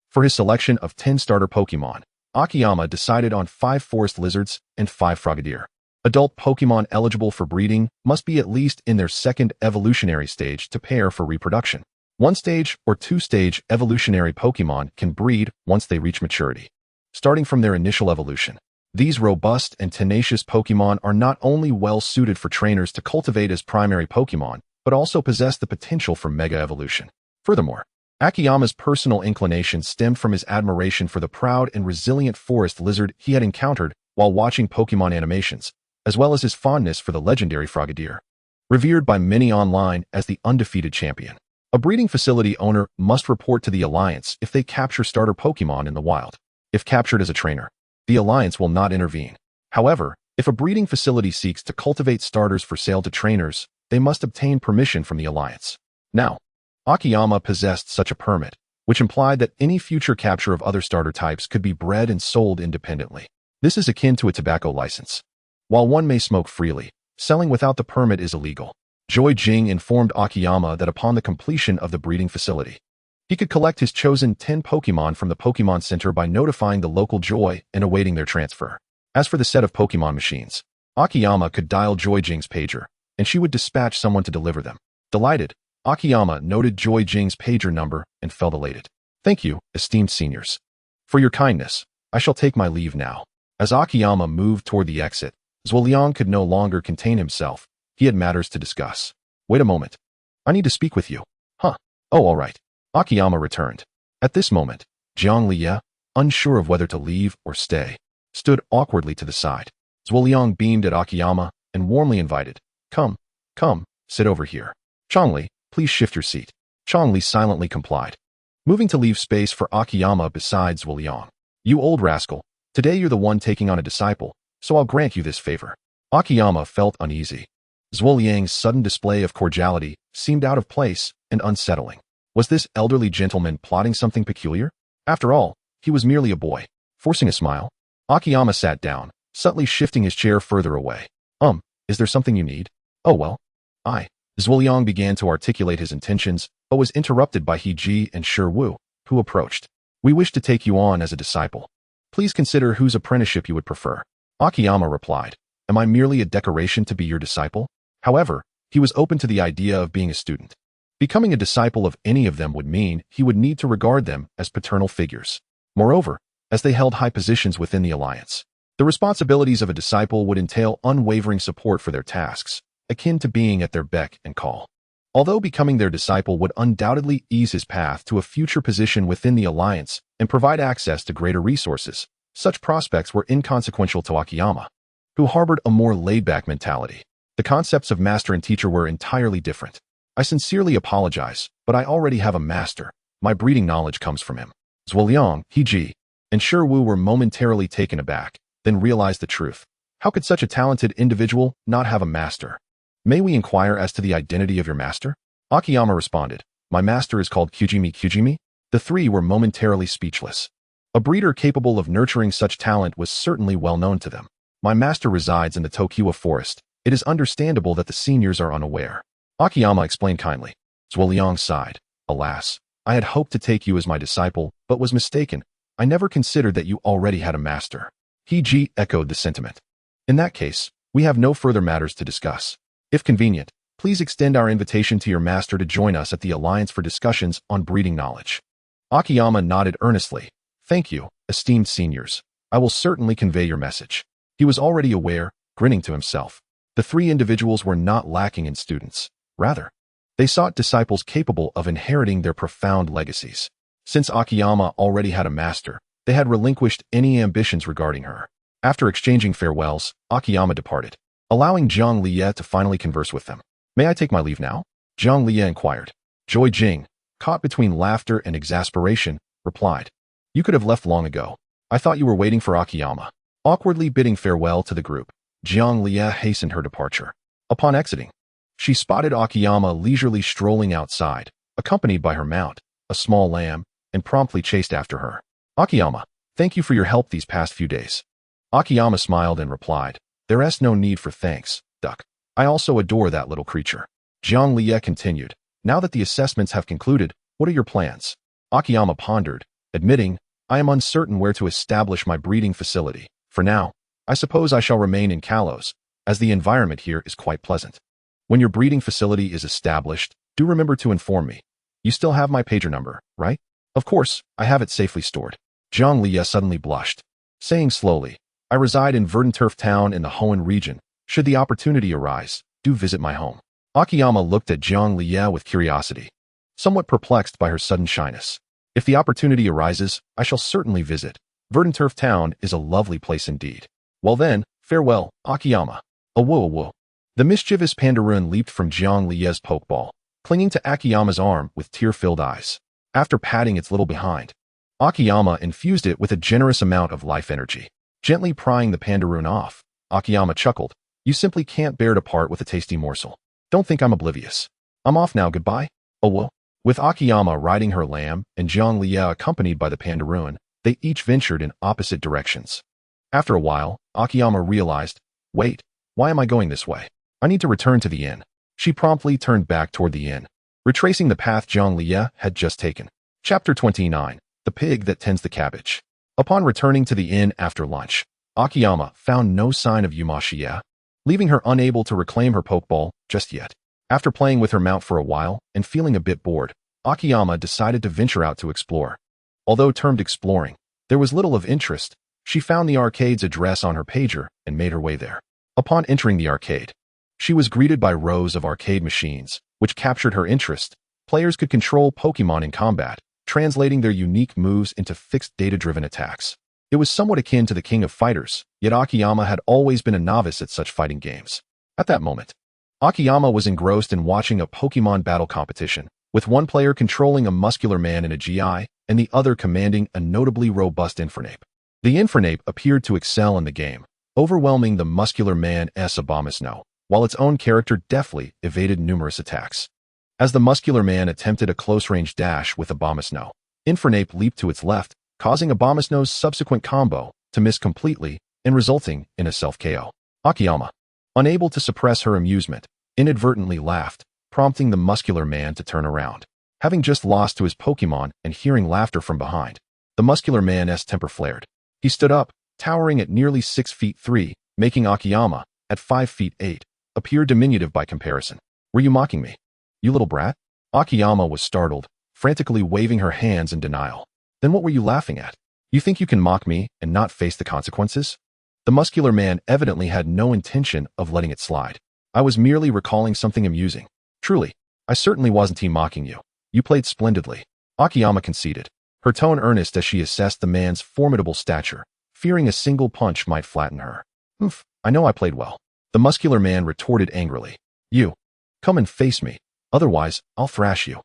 For his selection of 10 starter Pokémon, Akiyama decided on 5 forest lizards and 5 frogadier. Adult Pokémon eligible for breeding must be at least in their 2nd evolutionary stage to pair for reproduction. 1-stage or 2-stage evolutionary Pokémon can breed once they reach maturity. Starting from their initial evolution, these robust and tenacious Pokémon are not only well suited for trainers to cultivate as primary Pokémon, but also possess the potential for mega evolution. Furthermore, Akiyama's personal inclination stemmed from his admiration for the proud and resilient forest lizard he had encountered while watching Pokémon animations, as well as his fondness for the legendary frogadier. Revered by many online as the undefeated champion, a breeding facility owner must report to the Alliance if they capture starter Pokémon in the wild. If captured as a trainer, the Alliance will not intervene. However, if a breeding facility seeks to cultivate starters for sale to trainers, they must obtain permission from the Alliance. Now, Akiyama possessed such a permit, which implied that any future capture of other starter types could be bred and sold independently. This is akin to a tobacco license. While one may smoke freely, selling without the permit is illegal. Joy Jing informed Akiyama that upon the completion of the breeding facility, he could collect his chosen 10 Pokémon from the Pokémon Center by notifying the local Joy and awaiting their transfer. As for the set of Pokémon machines, Akiyama could dial Joy Jing's pager, and she would dispatch someone to deliver them. Delighted, Akiyama noted Joy Jing's pager number and felt elated. Thank you, esteemed seniors. For your kindness, I shall take my leave now. As Akiyama moved toward the exit, Zuoliang could no longer contain himself. He had matters to discuss. Wait a moment. I need to speak with you. Huh. Oh, all right. Akiyama returned. At this moment, Jiang Liye, unsure of whether to leave or stay, stood awkwardly to the side. Zuoliang beamed at Akiyama and warmly invited. Come, sit over here. Changli, please shift your seat. Changli silently complied, moving to leave space for Akiyama beside Zuoliang. You old rascal, today you're the one taking on a disciple, so I'll grant you this favor. Akiyama felt uneasy. Zuoliang's sudden display of cordiality seemed out of place and unsettling. Was this elderly gentleman plotting something peculiar? After all, he was merely a boy. Forcing a smile, Akiyama sat down, subtly shifting his chair further away. Is there something you need? Oh well. Zuoliang began to articulate his intentions, but was interrupted by He-ji and Shi-Wu, who approached. We wish to take you on as a disciple. Please consider whose apprenticeship you would prefer. Akiyama replied. Am I merely a decoration to be your disciple? However, he was open to the idea of being a student. Becoming a disciple of any of them would mean he would need to regard them as paternal figures. Moreover, as they held high positions within the Alliance, the responsibilities of a disciple would entail unwavering support for their tasks, akin to being at their beck and call. Although becoming their disciple would undoubtedly ease his path to a future position within the Alliance and provide access to greater resources, such prospects were inconsequential to Akiyama, who harbored a more laid-back mentality. The concepts of master and teacher were entirely different. I sincerely apologize, but I already have a master. My breeding knowledge comes from him. Zuoliang, He-ji, and Shi-Wu were momentarily taken aback, then realized the truth. How could such a talented individual not have a master? May we inquire as to the identity of your master? Akiyama responded. My master is called Kyujimi. The three were momentarily speechless. A breeder capable of nurturing such talent was certainly well known to them. My master resides in the Tokiwa forest. It is understandable that the seniors are unaware. Akiyama explained kindly. Zuoliang sighed. Alas, I had hoped to take you as my disciple, but was mistaken. I never considered that you already had a master. He-ji echoed the sentiment. In that case, we have no further matters to discuss. If convenient, please extend our invitation to your master to join us at the Alliance for discussions on breeding knowledge. Akiyama nodded earnestly. Thank you, esteemed seniors. I will certainly convey your message. He was already aware, grinning to himself. The three individuals were not lacking in students. Rather, they sought disciples capable of inheriting their profound legacies. Since Akiyama already had a master, they had relinquished any ambitions regarding her. After exchanging farewells, Akiyama departed, allowing Zhang Liye to finally converse with them. "May I take my leave now?" Zhang Liye inquired. Joy Jing, caught between laughter and exasperation, replied, "You could have left long ago. I thought you were waiting for Akiyama." Awkwardly bidding farewell to the group, Zhang Liye hastened her departure. Upon exiting, she spotted Akiyama leisurely strolling outside, accompanied by her mount, a small lamb, and promptly chased after her. "Akiyama, thank you for your help these past few days." Akiyama smiled and replied, "There's no need for thanks, duck. I also adore that little creature." Zhang Liye continued, "Now that the assessments have concluded, what are your plans?" Akiyama pondered, admitting, "I am uncertain where to establish my breeding facility. For now, I suppose I shall remain in Kalos, as the environment here is quite pleasant. When your breeding facility is established, do remember to inform me. You still have my pager number, right?" "Of course, I have it safely stored." Zhang Liye suddenly blushed, saying slowly, "I reside in Verdanturf Town in the Hoenn region. Should the opportunity arise, do visit my home." Akiyama looked at Zhang Liye with curiosity, somewhat perplexed by her sudden shyness. "If the opportunity arises, I shall certainly visit. Verdanturf Town is a lovely place indeed." "Well then, farewell, Akiyama." Awo. The mischievous Pandaroon leaped from Zhang Liye's pokeball, clinging to Akiyama's arm with tear-filled eyes. After patting its little behind, Akiyama infused it with a generous amount of life energy. Gently prying the Pandaroon off, Akiyama chuckled, "You simply can't bear to part with a tasty morsel. Don't think I'm oblivious. I'm off now, goodbye." Awo. With Akiyama riding her lamb and Zhang Liye accompanied by the Pandaroon, they each ventured in opposite directions. After a while, Akiyama realized, "Wait, why am I going this way? I need to return to the inn." She promptly turned back toward the inn, retracing the path Zhang Liye had just taken. Chapter 29. The Pig That Tends the Cabbage. Upon returning to the inn after lunch, Akiyama found no sign of Yumashiya, leaving her unable to reclaim her pokeball just yet. After playing with her mount for a while and feeling a bit bored, Akiyama decided to venture out to explore. Although termed exploring, there was little of interest. She found the arcade's address on her pager and made her way there. Upon entering the arcade, she was greeted by rows of arcade machines, which captured her interest. Players could control Pokémon in combat, translating their unique moves into fixed data-driven attacks. It was somewhat akin to the King of Fighters, yet Akiyama had always been a novice at such fighting games. At that moment, Akiyama was engrossed in watching a Pokémon battle competition, with one player controlling a muscular man in a GI, and the other commanding a notably robust Infernape. The Infernape appeared to excel in the game, overwhelming the muscular man's Abomasnow, while its own character deftly evaded numerous attacks. As the muscular man attempted a close-range dash with Abomasnow, Infernape leaped to its left, causing Abomasnow's subsequent combo to miss completely and resulting in a self-KO. Akiyama, unable to suppress her amusement, inadvertently laughed, prompting the muscular man to turn around. Having just lost to his Pokémon and hearing laughter from behind, the muscular man's temper flared. He stood up, towering at nearly 6 feet 3, making Akiyama, at 5 feet 8, appear diminutive by comparison. "Were you mocking me, you little brat?" Akiyama was startled, frantically waving her hands in denial. "Then what were you laughing at? You think you can mock me and not face the consequences?" The muscular man evidently had no intention of letting it slide. "I was merely recalling something amusing. Truly, I certainly wasn't mocking you. You played splendidly." Akiyama conceded, her tone earnest as she assessed the man's formidable stature, fearing a single punch might flatten her. "Oof, I know I played well." The muscular man retorted angrily. "You, come and face me, otherwise I'll thrash you."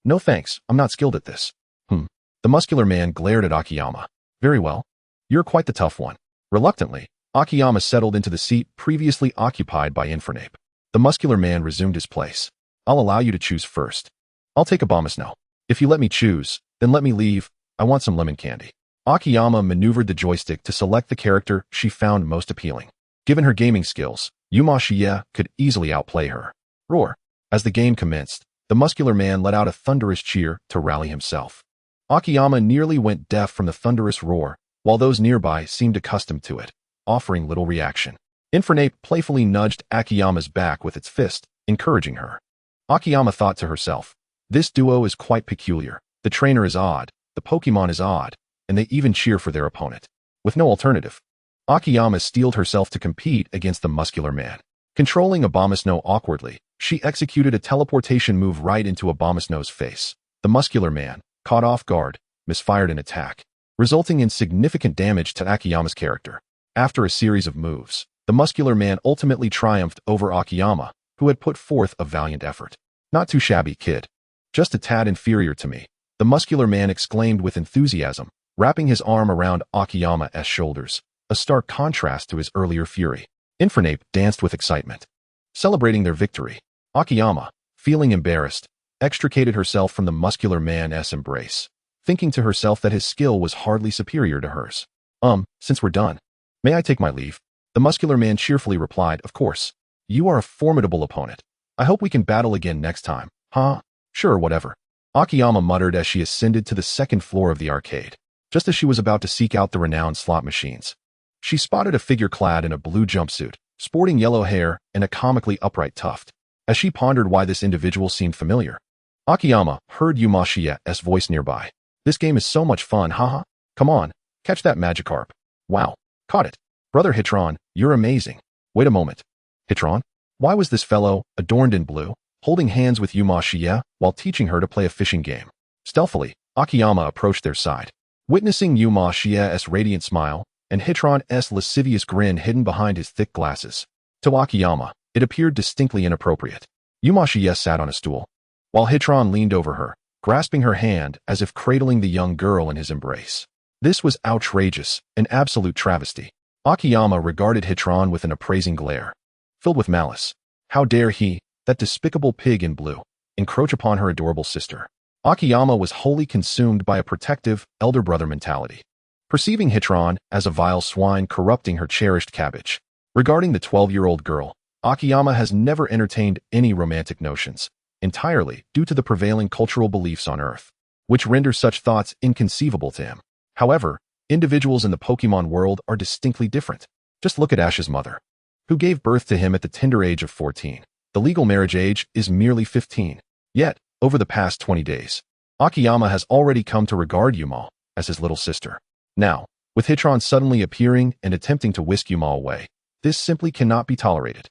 No thanks, I'm not skilled at this." The muscular man glared at Akiyama. "Very well. You're quite the tough one." Reluctantly, Akiyama settled into the seat previously occupied by Infernape. The muscular man resumed his place. "I'll allow you to choose first. I'll take Abomasnow. If you let me choose, then let me leave. I want some lemon candy." Akiyama maneuvered the joystick to select the character she found most appealing. Given her gaming skills, Yumashiya could easily outplay her. Roar! As the game commenced, the muscular man let out a thunderous cheer to rally himself. Akiyama nearly went deaf from the thunderous roar, while those nearby seemed accustomed to it, offering little reaction. Infernape playfully nudged Akiyama's back with its fist, encouraging her. Akiyama thought to herself, "This duo is quite peculiar. The trainer is odd, the Pokémon is odd, and they even cheer for their opponent." With no alternative, Akiyama steeled herself to compete against the muscular man. Controlling Abomasnow awkwardly, she executed a teleportation move right into Abomasnow's face. The muscular man, caught off guard, misfired an attack, resulting in significant damage to Akiyama's character. After a series of moves, the muscular man ultimately triumphed over Akiyama, who had put forth a valiant effort. Not too shabby, kid. Just a tad inferior to me, the muscular man exclaimed with enthusiasm, wrapping his arm around Akiyama's shoulders, a stark contrast to his earlier fury. Infernape danced with excitement. Celebrating their victory, Akiyama, feeling embarrassed, extricated herself from the muscular man's embrace, thinking to herself that his skill was hardly superior to hers. Since we're done, may I take my leave? The muscular man cheerfully replied, of course. You are a formidable opponent. I hope we can battle again next time. Huh? Sure, whatever. Akiyama muttered as she ascended to the second floor of the arcade. Just as she was about to seek out the renowned slot machines, she spotted a figure clad in a blue jumpsuit, sporting yellow hair and a comically upright tuft. As she pondered why this individual seemed familiar, Akiyama heard Yumashia's voice nearby. This game is so much fun, haha. Come on, catch that Magikarp. Wow, caught it. Brother Hitron, you're amazing. Wait a moment. Hitron? Why was this fellow, adorned in blue, holding hands with Yumashia while teaching her to play a fishing game? Stealthily, Akiyama approached their side. Witnessing Yumashia's radiant smile and Hitron's lascivious grin hidden behind his thick glasses, to Akiyama, it appeared distinctly inappropriate. Yumashia sat on a stool, while Hitron leaned over her, grasping her hand as if cradling the young girl in his embrace. This was outrageous, an absolute travesty. Akiyama regarded Hitron with an appraising glare, filled with malice. How dare he, that despicable pig in blue, encroach upon her adorable sister? Akiyama was wholly consumed by a protective, elder brother mentality, perceiving Hitron as a vile swine corrupting her cherished cabbage. Regarding the 12-year-old girl, Akiyama has never entertained any romantic notions, entirely due to the prevailing cultural beliefs on Earth, which render such thoughts inconceivable to him. However, individuals in the Pokémon world are distinctly different. Just look at Ash's mother, who gave birth to him at the tender age of 14. The legal marriage age is merely 15. Yet, over the past 20 days, Akiyama has already come to regard Yuma as his little sister. Now, with Hitron suddenly appearing and attempting to whisk Yuma away, this simply cannot be tolerated.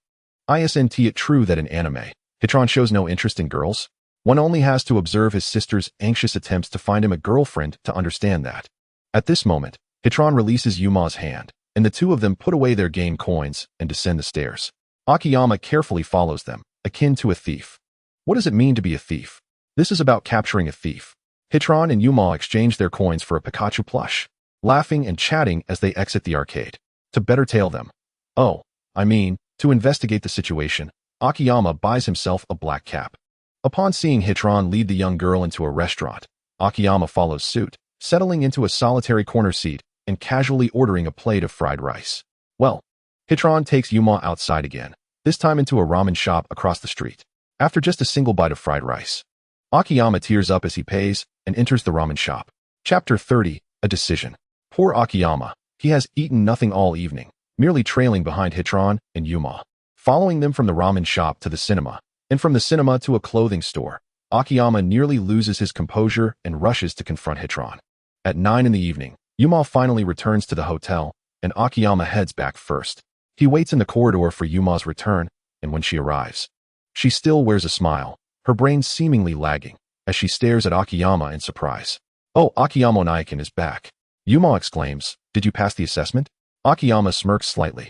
Isn't it true that in anime, Hitron shows no interest in girls? One only has to observe his sister's anxious attempts to find him a girlfriend to understand that. At this moment, Hitron releases Yuma's hand, and the two of them put away their game coins and descend the stairs. Akiyama carefully follows them, akin to a thief. What does it mean to be a thief? This is about capturing a thief. Hitron and Yuma exchange their coins for a Pikachu plush, laughing and chatting as they exit the arcade. To better tail them. To investigate the situation, Akiyama buys himself a black cap. Upon seeing Hitron lead the young girl into a restaurant, Akiyama follows suit, settling into a solitary corner seat and casually ordering a plate of fried rice. Well, Hitron takes Yuma outside again, this time into a ramen shop across the street. After just a single bite of fried rice, Akiyama tears up as he pays and enters the ramen shop. Chapter 30, A Decision. Poor Akiyama, he has eaten nothing all evening, merely trailing behind Hitron and Yuma. Following them from the ramen shop to the cinema, and from the cinema to a clothing store, Akiyama nearly loses his composure and rushes to confront Hitron. At 9 in the evening, Yuma finally returns to the hotel, and Akiyama heads back first. He waits in the corridor for Yuma's return, and when she arrives, she still wears a smile, her brain seemingly lagging, as she stares at Akiyama in surprise. Oh, Akiyama-naikin is back. Yuma exclaims, did you pass the assessment? Akiyama smirks slightly.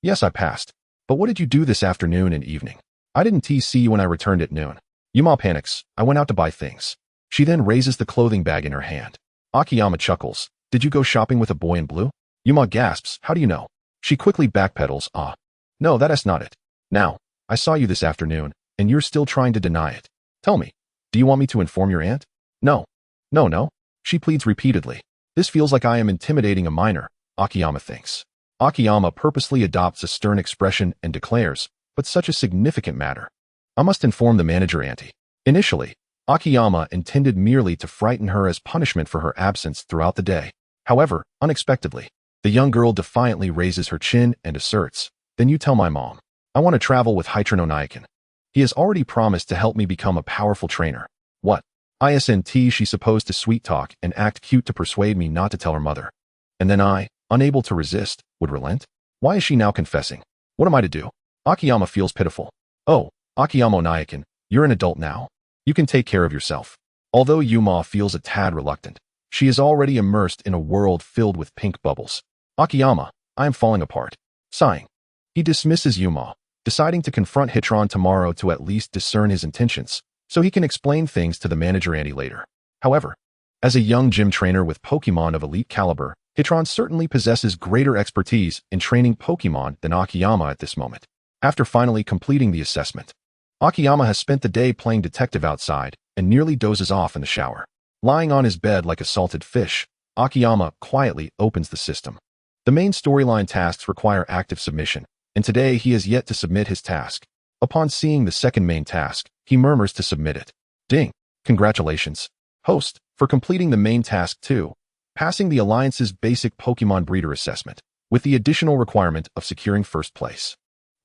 Yes, I passed. But what did you do this afternoon and evening? I didn't see you when I returned at noon. Yuma panics. I went out to buy things. She then raises the clothing bag in her hand. Akiyama chuckles. Did you go shopping with a boy in blue? Yuma gasps. How do you know? She quickly backpedals. No, that's not it. Now, I saw you this afternoon, and you're still trying to deny it. Tell me, do you want me to inform your aunt? No. No. She pleads repeatedly. This feels like I am intimidating a minor, Akiyama thinks. Akiyama purposely adopts a stern expression and declares, but such a significant matter. I must inform the manager auntie. Initially, Akiyama intended merely to frighten her as punishment for her absence throughout the day. However, unexpectedly, the young girl defiantly raises her chin and asserts, then you tell my mom. I want to travel with Hitron-naikin. He has already promised to help me become a powerful trainer. What? Isn't she supposed to sweet talk and act cute to persuade me not to tell her mother? And then I, unable to resist, would relent? Why is she now confessing? What am I to do? Akiyama feels pitiful. Oh, Akiyama Nyakin, you're an adult now. You can take care of yourself. Although Yuma feels a tad reluctant, she is already immersed in a world filled with pink bubbles. Akiyama, I am falling apart. Sighing. He dismisses Yuma, deciding to confront Hitron tomorrow to at least discern his intentions, so he can explain things to the manager Andy later. However, as a young gym trainer with Pokémon of elite caliber, Hitron certainly possesses greater expertise in training Pokémon than Akiyama at this moment. After finally completing the assessment, Akiyama has spent the day playing detective outside and nearly dozes off in the shower. Lying on his bed like a salted fish, Akiyama quietly opens the system. The main storyline tasks require active submission, and today he has yet to submit his task. Upon seeing the second main task, he murmurs to submit it. Ding! Congratulations, host, for completing the main task 2, passing the Alliance's basic Pokémon breeder assessment, with the additional requirement of securing first place.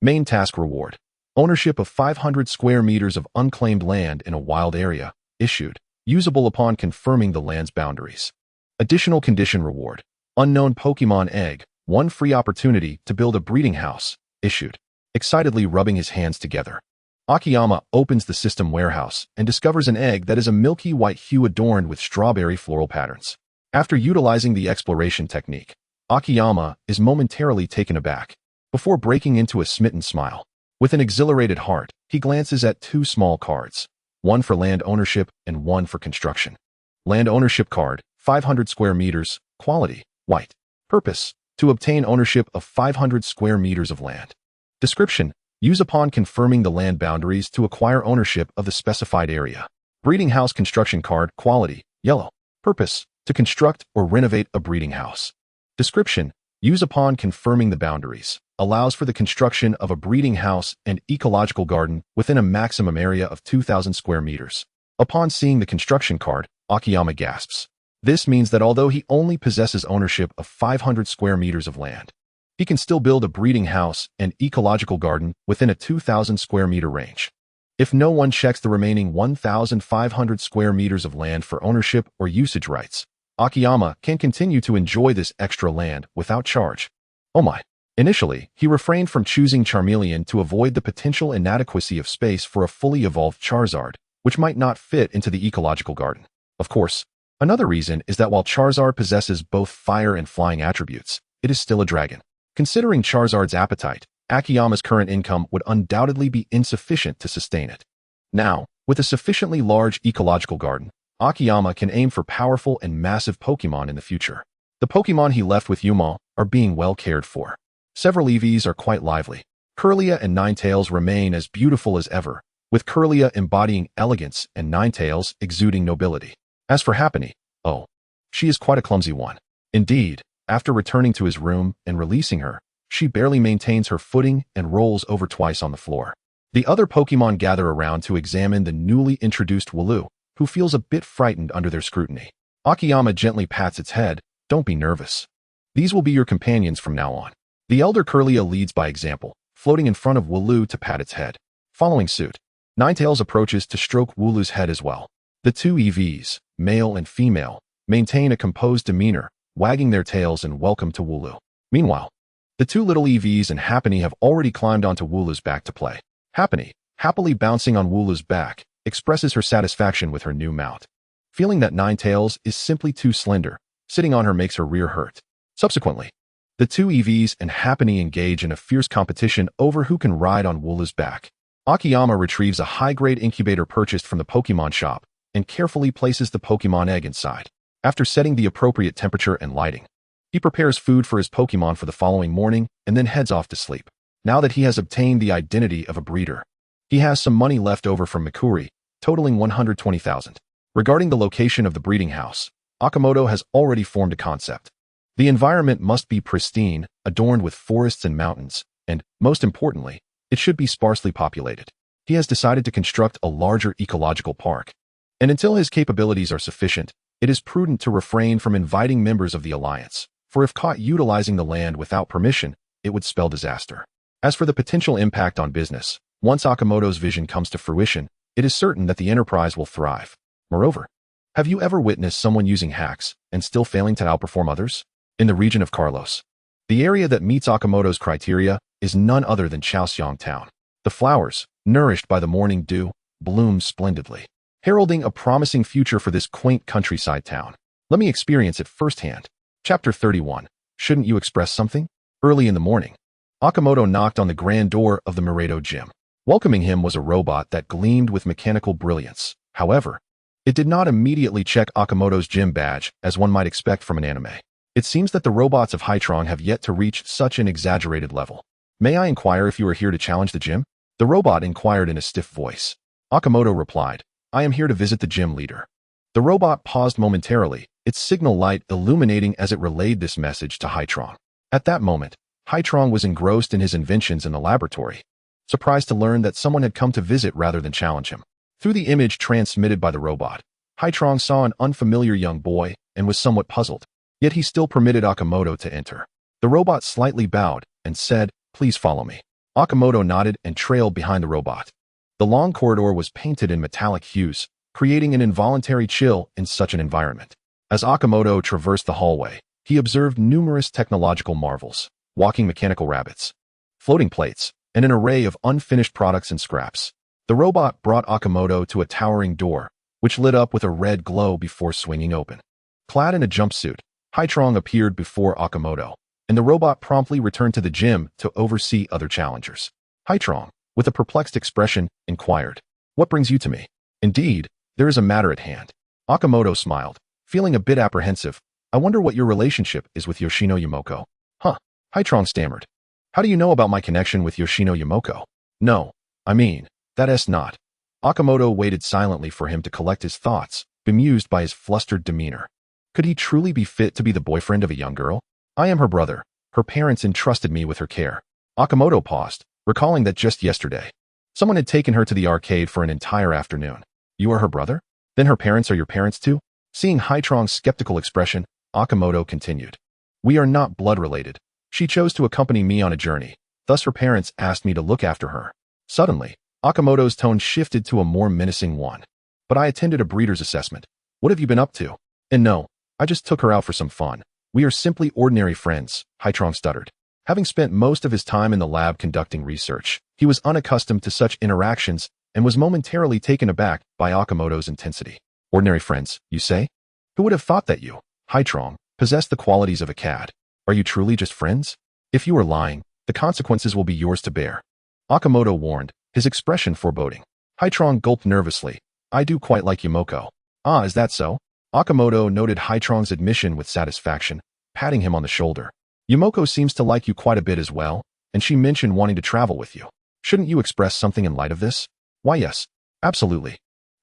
Main task reward. Ownership of 500 square meters of unclaimed land in a wild area, issued, usable upon confirming the land's boundaries. Additional condition reward. Unknown Pokémon egg, 1 free opportunity to build a breeding house, issued. Excitedly rubbing his hands together, Akiyama opens the system warehouse and discovers an egg that is a milky white hue adorned with strawberry floral patterns. After utilizing the exploration technique, Akiyama is momentarily taken aback, before breaking into a smitten smile. With an exhilarated heart, he glances at 2 small cards, 1 for land ownership and 1 for construction. Land ownership card, 500 square meters, quality, white. Purpose, to obtain ownership of 500 square meters of land. Description, use upon confirming the land boundaries to acquire ownership of the specified area. Breeding house construction card, quality, yellow. Purpose, to construct or renovate a breeding house. Description, use upon confirming the boundaries, allows for the construction of a breeding house and ecological garden within a maximum area of 2,000 square meters. Upon seeing the construction card, Akiyama gasps. This means that although he only possesses ownership of 500 square meters of land, he can still build a breeding house and ecological garden within a 2,000 square meter range. If no one checks the remaining 1,500 square meters of land for ownership or usage rights, Akiyama can continue to enjoy this extra land without charge. Oh my. Initially, he refrained from choosing Charmeleon to avoid the potential inadequacy of space for a fully evolved Charizard, which might not fit into the ecological garden. Of course, another reason is that while Charizard possesses both fire and flying attributes, it is still a dragon. Considering Charizard's appetite, Akiyama's current income would undoubtedly be insufficient to sustain it. Now, with a sufficiently large ecological garden, Akiyama can aim for powerful and massive Pokémon in the future. The Pokémon he left with Yuma are being well cared for. Several EVs are quite lively. Kirlia and Ninetales remain as beautiful as ever, with Kirlia embodying elegance and Ninetales exuding nobility. As for Happiny, oh, she is quite a clumsy one. Indeed, after returning to his room and releasing her, she barely maintains her footing and rolls over twice on the floor. The other Pokémon gather around to examine the newly introduced Wooloo, who feels a bit frightened under their scrutiny. Akiyama gently pats its head. Don't be nervous. These will be your companions from now on. The elder Kirlia leads by example, floating in front of Wooloo to pat its head. Following suit, Ninetales approaches to stroke Wooloo's head as well. The 2 EVs, male and female, maintain a composed demeanor, wagging their tails in welcome to Wooloo. Meanwhile, the 2 little EVs and Happiny have already climbed onto Wooloo's back to play. Happiny, happily bouncing on Wooloo's back, expresses her satisfaction with her new mount. Feeling that Ninetales is simply too slender, sitting on her makes her rear hurt. Subsequently, the 2 EVs and Happiny engage in a fierce competition over who can ride on Wooloo's back. Akiyama retrieves a high-grade incubator purchased from the Pokémon shop and carefully places the Pokémon egg inside. After setting the appropriate temperature and lighting, he prepares food for his Pokémon for the following morning and then heads off to sleep. Now that he has obtained the identity of a breeder, he has some money left over from Mikuri, totaling 120,000. Regarding the location of the breeding house, Akimoto has already formed a concept. The environment must be pristine, adorned with forests and mountains, and, most importantly, it should be sparsely populated. He has decided to construct a larger ecological park. And until his capabilities are sufficient, it is prudent to refrain from inviting members of the Alliance, for if caught utilizing the land without permission, it would spell disaster. As for the potential impact on business, once Akimoto's vision comes to fruition, it is certain that the enterprise will thrive. Moreover, have you ever witnessed someone using hacks and still failing to outperform others? In the region of Kalos, the area that meets Akimoto's criteria is none other than Asame Town. The flowers, nourished by the morning dew, bloom splendidly, heralding a promising future for this quaint countryside town. Let me experience it firsthand. Chapter 31. Shouldn't you express something? Early in the morning, Akimoto knocked on the grand door of the Miredo gym. Welcoming him was a robot that gleamed with mechanical brilliance. However, it did not immediately check Akimoto's gym badge, as one might expect from an anime. It seems that the robots of Hytron have yet to reach such an exaggerated level. May I inquire if you are here to challenge the gym? The robot inquired in a stiff voice. Akimoto replied, I am here to visit the gym leader. The robot paused momentarily, its signal light illuminating as it relayed this message to Hytron. At that moment, Hytron was engrossed in his inventions in the laboratory, surprised to learn that someone had come to visit rather than challenge him. Through the image transmitted by the robot, Hytron saw an unfamiliar young boy and was somewhat puzzled, yet he still permitted Akimoto to enter. The robot slightly bowed and said, Please follow me. Akimoto nodded and trailed behind the robot. The long corridor was painted in metallic hues, creating an involuntary chill in such an environment. As Akimoto traversed the hallway, he observed numerous technological marvels, walking mechanical rabbits, floating plates, and an array of unfinished products and scraps. The robot brought Akimoto to a towering door, which lit up with a red glow before swinging open. Clad in a jumpsuit, Hytron appeared before Akimoto, and the robot promptly returned to the gym to oversee other challengers. Hytron, with a perplexed expression, inquired, What brings you to me? Indeed, there is a matter at hand. Akimoto smiled, feeling a bit apprehensive. I wonder what your relationship is with Yoshino Yumoko. Huh? Hytron stammered. How do you know about my connection with Yoshino Yumoko? No, I mean, that's not. Akimoto waited silently for him to collect his thoughts, bemused by his flustered demeanor. Could he truly be fit to be the boyfriend of a young girl? I am her brother. Her parents entrusted me with her care. Akimoto paused, recalling that just yesterday, someone had taken her to the arcade for an entire afternoon. You are her brother? Then her parents are your parents too? Seeing Hytron's skeptical expression, Akimoto continued. We are not blood related. She chose to accompany me on a journey, thus her parents asked me to look after her. Suddenly, Akimoto's tone shifted to a more menacing one. But I attended a breeder's assessment. What have you been up to? And no, I just took her out for some fun. We are simply ordinary friends, Hytron stuttered. Having spent most of his time in the lab conducting research, he was unaccustomed to such interactions and was momentarily taken aback by Akimoto's intensity. Ordinary friends, you say? Who would have thought that you, Hytron, possessed the qualities of a cad? Are you truly just friends? If you are lying, the consequences will be yours to bear. Akimoto warned, his expression foreboding. Hytron gulped nervously. I do quite like Yumoko. Ah, is that so? Akimoto noted Hytron's admission with satisfaction, patting him on the shoulder. Yumoko seems to like you quite a bit as well, and she mentioned wanting to travel with you. Shouldn't you express something in light of this? Why yes, absolutely.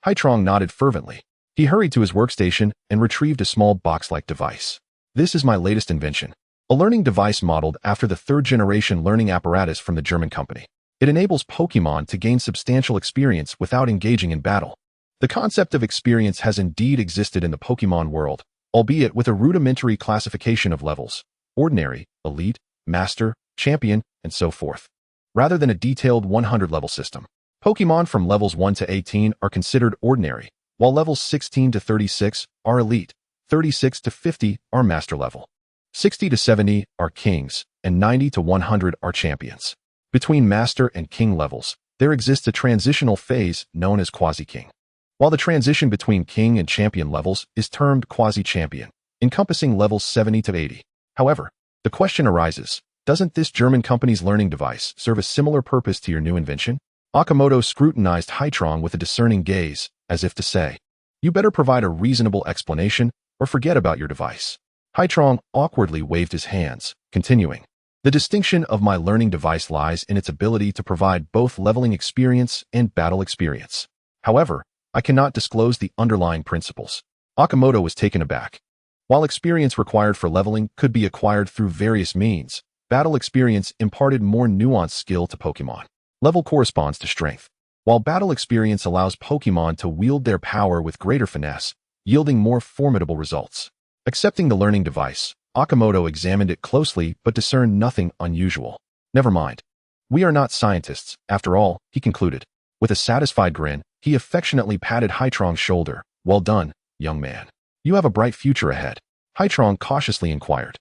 Hytron nodded fervently. He hurried to his workstation and retrieved a small box-like device. This is my latest invention. A learning device modeled after the third-generation learning apparatus from the German company. It enables Pokémon to gain substantial experience without engaging in battle. The concept of experience has indeed existed in the Pokémon world, albeit with a rudimentary classification of levels: ordinary, elite, master, champion, and so forth, rather than a detailed 100-level system. Pokémon from levels 1 to 18 are considered ordinary, while levels 16 to 36 are elite, 36 to 50 are master level, 60 to 70 are kings, and 90 to 100 are champions. Between master and king levels, there exists a transitional phase known as quasi-king, while the transition between king and champion levels is termed quasi-champion, encompassing levels 70 to 80. However, the question arises, doesn't this German company's learning device serve a similar purpose to your new invention? Akimoto scrutinized Hytron with a discerning gaze, as if to say, you better provide a reasonable explanation or forget about your device. Hytron awkwardly waved his hands, continuing, the distinction of my learning device lies in its ability to provide both leveling experience and battle experience. However, I cannot disclose the underlying principles. Akimoto was taken aback. While experience required for leveling could be acquired through various means, battle experience imparted more nuanced skill to Pokémon. Level corresponds to strength, while battle experience allows Pokémon to wield their power with greater finesse, yielding more formidable results. Accepting the learning device, Akimoto examined it closely but discerned nothing unusual. Never mind. We are not scientists, after all, he concluded. With a satisfied grin, he affectionately patted Hytron's shoulder. Well done, young man. You have a bright future ahead. Hytron cautiously inquired.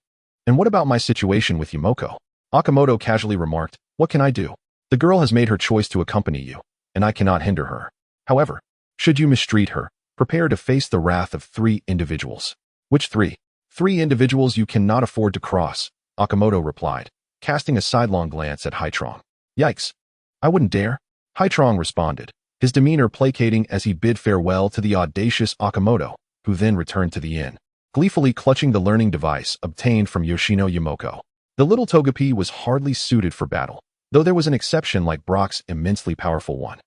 And what about my situation with Yumoko? Akimoto casually remarked, "What can I do? The girl has made her choice to accompany you, and I cannot hinder her. However, should you mistreat her, prepare to face the wrath of 3 individuals." "Which 3? 3 individuals you cannot afford to cross," Akimoto replied, casting a sidelong glance at Haitrong. "Yikes. I wouldn't dare," Haitrong responded, his demeanor placating as he bid farewell to the audacious Akimoto, who then returned to the inn, gleefully clutching the learning device obtained from Yoshino Yumoko. The little Togepi was hardly suited for battle, though there was an exception like Brock's immensely powerful one.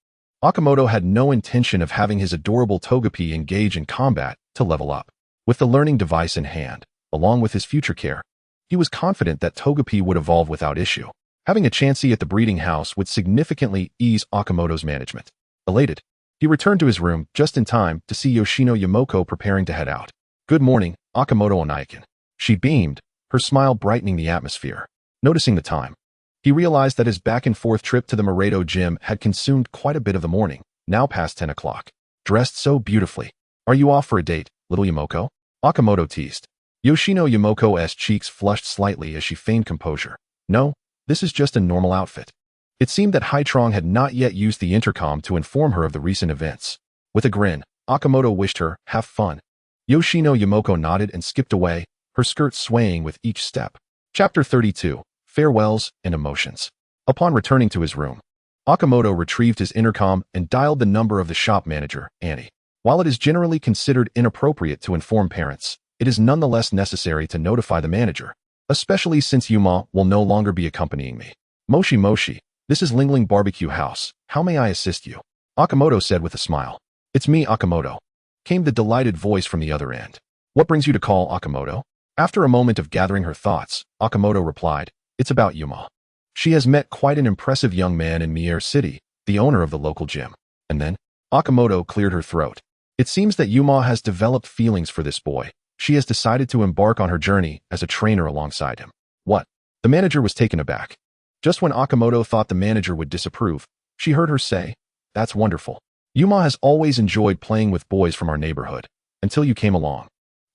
Akimoto had no intention of having his adorable Togepi engage in combat to level up. With the learning device in hand, along with his future care, he was confident that Togepi would evolve without issue. Having a Chansey at the breeding house would significantly ease Akimoto's management. Elated, he returned to his room just in time to see Yoshino Yumoko preparing to head out. "Good morning, Akimoto Onaikin." She beamed, her smile brightening the atmosphere. Noticing the time, he realized that his back-and-forth trip to the Moreto gym had consumed quite a bit of the morning, now past 10 o'clock. "Dressed so beautifully. Are you off for a date, little Yumoko?" Akimoto teased. Yoshino Yumoko's cheeks flushed slightly as she feigned composure. "No, this is just a normal outfit." It seemed that Haitrong had not yet used the intercom to inform her of the recent events. With a grin, Akimoto wished her, "Have fun." Yoshino Yumoko nodded and skipped away, her skirt swaying with each step. Chapter 32. Farewells and Emotions. Upon returning to his room, Akimoto retrieved his intercom and dialed the number of the shop manager, Annie. While it is generally considered inappropriate to inform parents, it is nonetheless necessary to notify the manager, especially since Yuma will no longer be accompanying me. "Moshi Moshi, this is Lingling Barbecue House. How may I assist you?" Akimoto said with a smile. "It's me, Akimoto," came the delighted voice from the other end. "What brings you to call, Akimoto?" After a moment of gathering her thoughts, Akimoto replied, "It's about Yuma. She has met quite an impressive young man in Mier City, the owner of the local gym." And then, Akimoto cleared her throat. "It seems that Yuma has developed feelings for this boy. She has decided to embark on her journey as a trainer alongside him." "What?" The manager was taken aback. Just when Akimoto thought the manager would disapprove, she heard her say, "That's wonderful. Yuma has always enjoyed playing with boys from our neighborhood, until you came along.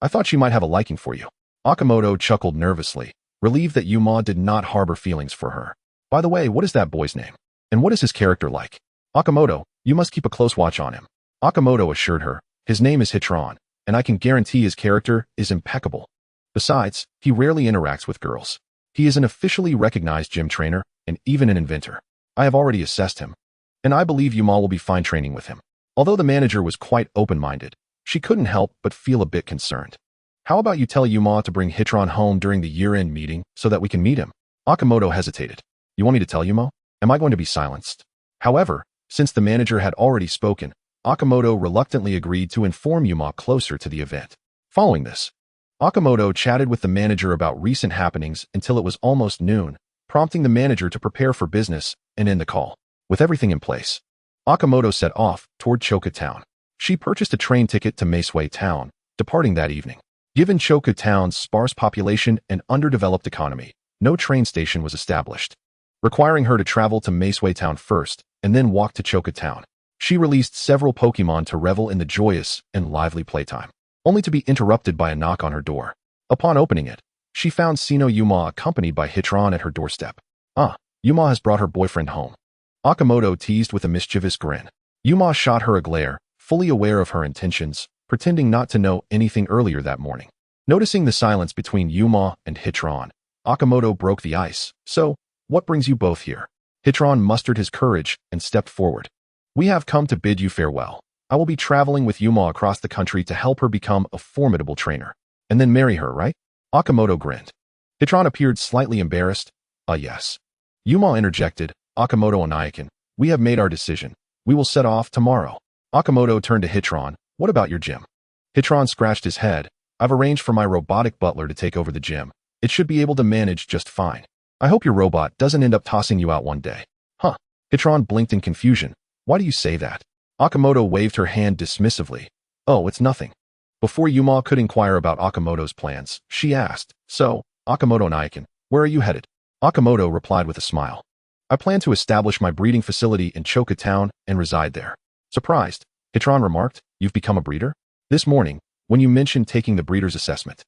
I thought she might have a liking for you." Akimoto chuckled nervously, relieved that Yuma did not harbor feelings for her. "By the way, what is that boy's name? And what is his character like?" "Akimoto, you must keep a close watch on him," Akimoto assured her. "His name is Hitron, and I can guarantee his character is impeccable. Besides, he rarely interacts with girls. He is an officially recognized gym trainer and even an inventor. I have already assessed him, and I believe Yuma will be fine training with him." Although the manager was quite open-minded, she couldn't help but feel a bit concerned. "How about you tell Yuma to bring Hitron home during the year-end meeting so that we can meet him?" Akimoto hesitated. "You want me to tell Yuma? Am I going to be silenced?" However, since the manager had already spoken, Akimoto reluctantly agreed to inform Yuma closer to the event. Following this, Akimoto chatted with the manager about recent happenings until it was almost noon, prompting the manager to prepare for business and end the call. With everything in place, Akimoto set off toward Choka Town. She purchased a train ticket to Maseway Town, departing that evening. Given Choka Town's sparse population and underdeveloped economy, no train station was established, requiring her to travel to Maseway Town first and then walk to Choka Town. She released several Pokémon to revel in the joyous and lively playtime, only to be interrupted by a knock on her door. Upon opening it, she found Sino Yuma accompanied by Hitron at her doorstep. "Ah, Yuma has brought her boyfriend home," Akimoto teased with a mischievous grin. Yuma shot her a glare, fully aware of her intentions, pretending not to know anything earlier that morning. Noticing the silence between Yuma and Hitron, Akimoto broke the ice. "So, what brings you both here?" Hitron mustered his courage and stepped forward. "We have come to bid you farewell. I will be traveling with Yuma across the country to help her become a formidable trainer. And then marry her, right?" Akimoto grinned. Hitron appeared slightly embarrassed. Yes." Yuma interjected, "Akimoto Onaikin, we have made our decision. We will set off tomorrow." Akimoto turned to Hitron. "What about your gym?" Hitron scratched his head. "I've arranged for my robotic butler to take over the gym. It should be able to manage just fine. I hope your robot doesn't end up tossing you out one day." "Huh?" Hitron blinked in confusion. "Why do you say that?" Akimoto waved her hand dismissively. "Oh, it's nothing." Before Yuma could inquire about Akimoto's plans, she asked, "So, Akimoto Onaikin, where are you headed?" Akimoto replied with a smile. "I plan to establish my breeding facility in Choka Town and reside there." Surprised, Hitron remarked, "You've become a breeder?" "This morning, when you mentioned taking the breeder's assessment.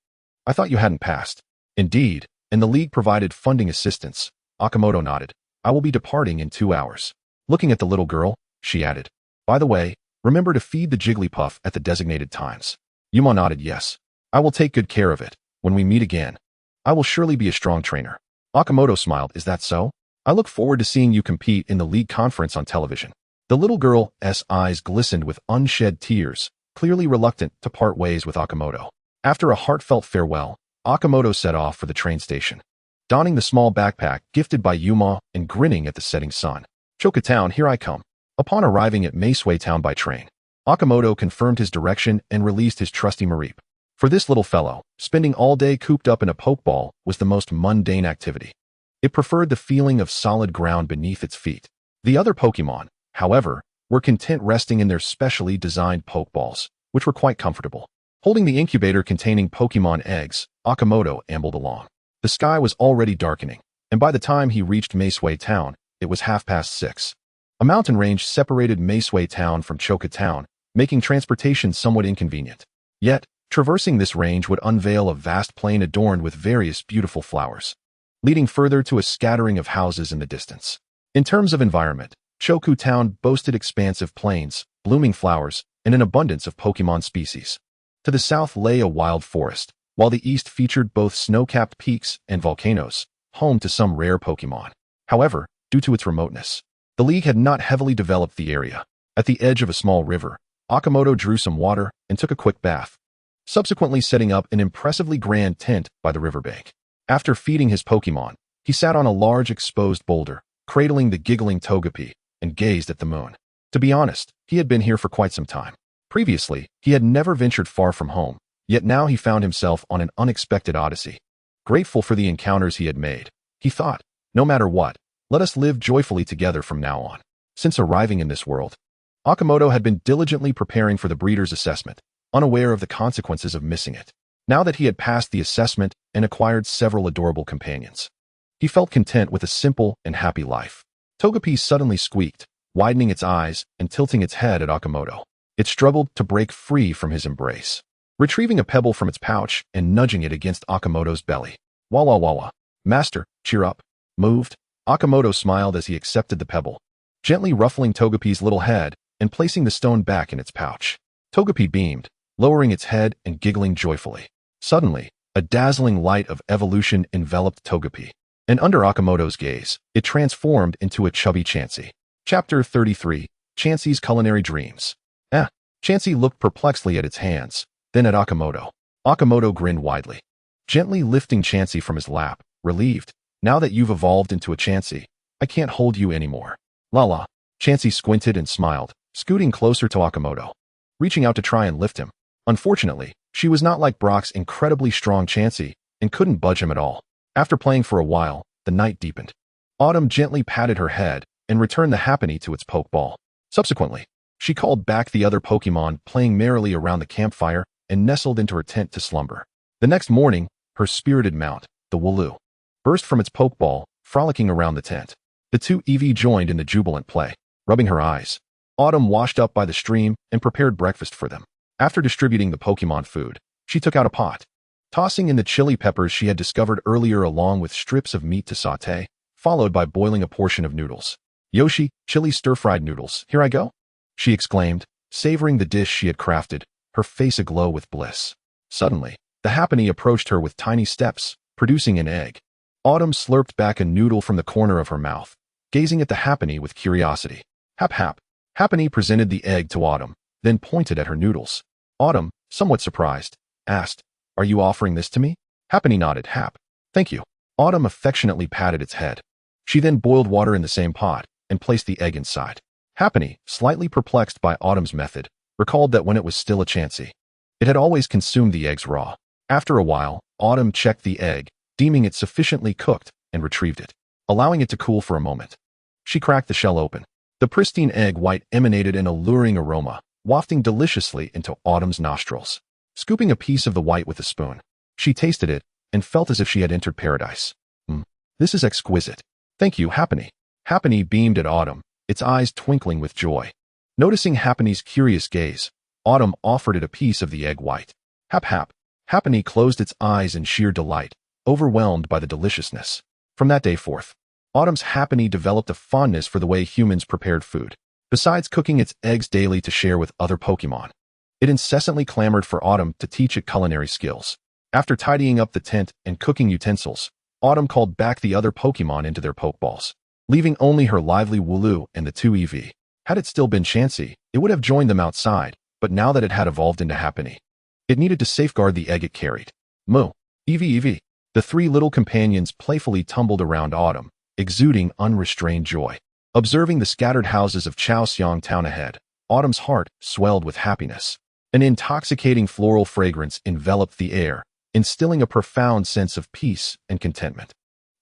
I thought you hadn't passed." "Indeed, and the league provided funding assistance. Akimoto nodded. I will be departing in 2 hours. Looking at the little girl, she added, by the way, remember to feed the Jigglypuff at the designated times. Yuma nodded yes. I will take good care of it. When we meet again, I will surely be a strong trainer. Akimoto smiled. Is that so? I look forward to seeing you compete in the league conference on television. The little girl's eyes glistened with unshed tears, clearly reluctant to part ways with Akimoto. After a heartfelt farewell, Akimoto set off for the train station, donning the small backpack gifted by Yuma and grinning at the setting sun. Choka Town, here I come. Upon arriving at Asame Town by train, Akimoto confirmed his direction and released his trusty Mareep. For this little fellow, spending all day cooped up in a Pokeball was the most mundane activity. It preferred the feeling of solid ground beneath its feet. The other Pokemon, however, were content resting in their specially designed Pokeballs, which were quite comfortable. Holding the incubator containing Pokemon eggs, Akimoto ambled along. The sky was already darkening, and by the time he reached Asame Town, it was 6:30. A mountain range separated Asame Town from Choka Town, making transportation somewhat inconvenient. Yet, traversing this range would unveil a vast plain adorned with various beautiful flowers, leading further to a scattering of houses in the distance. In terms of environment, Choku Town boasted expansive plains, blooming flowers, and an abundance of Pokemon species. To the south lay a wild forest, while the east featured both snow-capped peaks and volcanoes, home to some rare Pokemon. However, due to its remoteness, the league had not heavily developed the area. At the edge of a small river, Akimoto drew some water and took a quick bath, subsequently setting up an impressively grand tent by the riverbank. After feeding his Pokemon, he sat on a large exposed boulder, cradling the giggling Togepi, and gazed at the moon. To be honest, he had been here for quite some time. Previously, he had never ventured far from home, yet now he found himself on an unexpected odyssey. Grateful for the encounters he had made, he thought, no matter what, let us live joyfully together from now on. Since arriving in this world, Akimoto had been diligently preparing for the breeder's assessment, unaware of the consequences of missing it. Now that he had passed the assessment and acquired several adorable companions, he felt content with a simple and happy life. Togepi suddenly squeaked, widening its eyes and tilting its head at Akimoto. It struggled to break free from his embrace, retrieving a pebble from its pouch and nudging it against Akimoto's belly. Wah wah wah wah. Master, cheer up. Moved, Akimoto smiled as he accepted the pebble, gently ruffling Togepi's little head and placing the stone back in its pouch. Togepi beamed, lowering its head and giggling joyfully. Suddenly, a dazzling light of evolution enveloped Togepi, and under Akimoto's gaze, it transformed into a chubby Chansey. Chapter 33, Chansey's Culinary Dreams. Chansey looked perplexedly at its hands, then at Akimoto. Akimoto grinned widely, gently lifting Chansey from his lap, relieved. Now that you've evolved into a Chansey, I can't hold you anymore. La la. Chansey squinted and smiled, scooting closer to Akimoto, reaching out to try and lift him. Unfortunately, she was not like Brock's incredibly strong Chansey and couldn't budge him at all. After playing for a while, the night deepened. Autumn gently patted her head and returned the Happiny to its Pokeball. Subsequently, she called back the other Pokemon playing merrily around the campfire and nestled into her tent to slumber. The next morning, her spirited mount, the Wooloo, burst from its Pokeball, frolicking around the tent. The two Eevee joined in the jubilant play. Rubbing her eyes, Autumn washed up by the stream and prepared breakfast for them. After distributing the Pokemon food, she took out a pot, tossing in the chili peppers she had discovered earlier along with strips of meat to sauté, followed by boiling a portion of noodles. Yoshi, chili stir-fried noodles, here I go, she exclaimed, savoring the dish she had crafted, her face aglow with bliss. Suddenly, the Happiny approached her with tiny steps, producing an egg. Autumn slurped back a noodle from the corner of her mouth, gazing at the Happiny with curiosity. Hap hap. Happiny presented the egg to Autumn, then pointed at her noodles. Autumn, somewhat surprised, asked, Are you offering this to me? Happiny nodded. Hap. Thank you. Autumn affectionately patted its head. She then boiled water in the same pot and placed the egg inside. Happiny, slightly perplexed by Autumn's method, recalled that when it was still a Chansey, it had always consumed the eggs raw. After a while, Autumn checked the egg, deeming it sufficiently cooked, and retrieved it, allowing it to cool for a moment. She cracked the shell open. The pristine egg white emanated an alluring aroma, wafting deliciously into Autumn's nostrils. Scooping a piece of the white with a spoon, she tasted it and felt as if she had entered paradise. This is exquisite. Thank you, Happiny. Happiny beamed at Autumn, its eyes twinkling with joy. Noticing Happiny's curious gaze, Autumn offered it a piece of the egg white. Hap hap. Happiny closed its eyes in sheer delight, overwhelmed by the deliciousness. From that day forth, Autumn's Happiny developed a fondness for the way humans prepared food. Besides cooking its eggs daily to share with other Pokémon, it incessantly clamored for Autumn to teach it culinary skills. After tidying up the tent and cooking utensils, Autumn called back the other Pokémon into their Pokeballs, leaving only her lively Wooloo and the two Eevee. Had it still been Chansey, it would have joined them outside, but now that it had evolved into Happiny, it needed to safeguard the egg it carried. Moo, Eevee, Eevee. The three little companions playfully tumbled around Autumn, exuding unrestrained joy. Observing the scattered houses of Chaosiang Town ahead, Autumn's heart swelled with happiness. An intoxicating floral fragrance enveloped the air, instilling a profound sense of peace and contentment.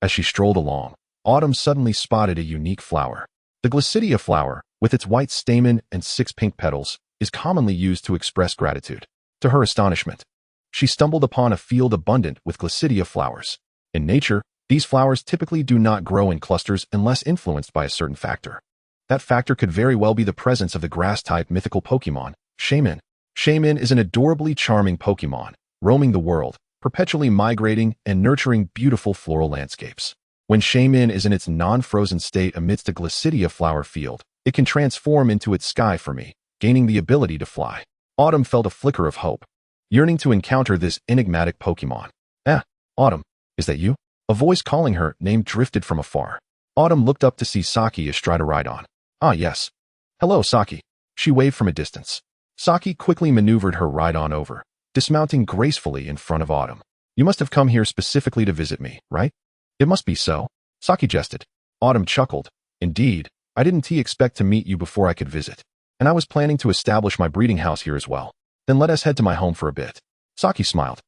As she strolled along, Autumn suddenly spotted a unique flower. The Glacidia flower, with its white stamen and 6 pink petals, is commonly used to express gratitude. To her astonishment, she stumbled upon a field abundant with Glacidia flowers. In nature, these flowers typically do not grow in clusters unless influenced by a certain factor. That factor could very well be the presence of the grass-type mythical Pokémon, Shaymin. Shaymin is an adorably charming Pokémon, roaming the world, perpetually migrating and nurturing beautiful floral landscapes. When Shaymin is in its non-frozen state amidst a Glacidia flower field, it can transform into its sky for me, gaining the ability to fly. Autumn felt a flicker of hope, yearning to encounter this enigmatic Pokémon. Autumn, is that you? A voice calling her name drifted from afar. Autumn looked up to see Saki astride a ride-on. Ah, yes. Hello, Saki. She waved from a distance. Saki quickly maneuvered her ride-on over, dismounting gracefully in front of Autumn. You must have come here specifically to visit me, right? It must be so. Saki jested. Autumn chuckled. Indeed, I didn't expect to meet you before I could visit. And I was planning to establish my breeding house here as well. Then let us head to my home for a bit. Saki smiled.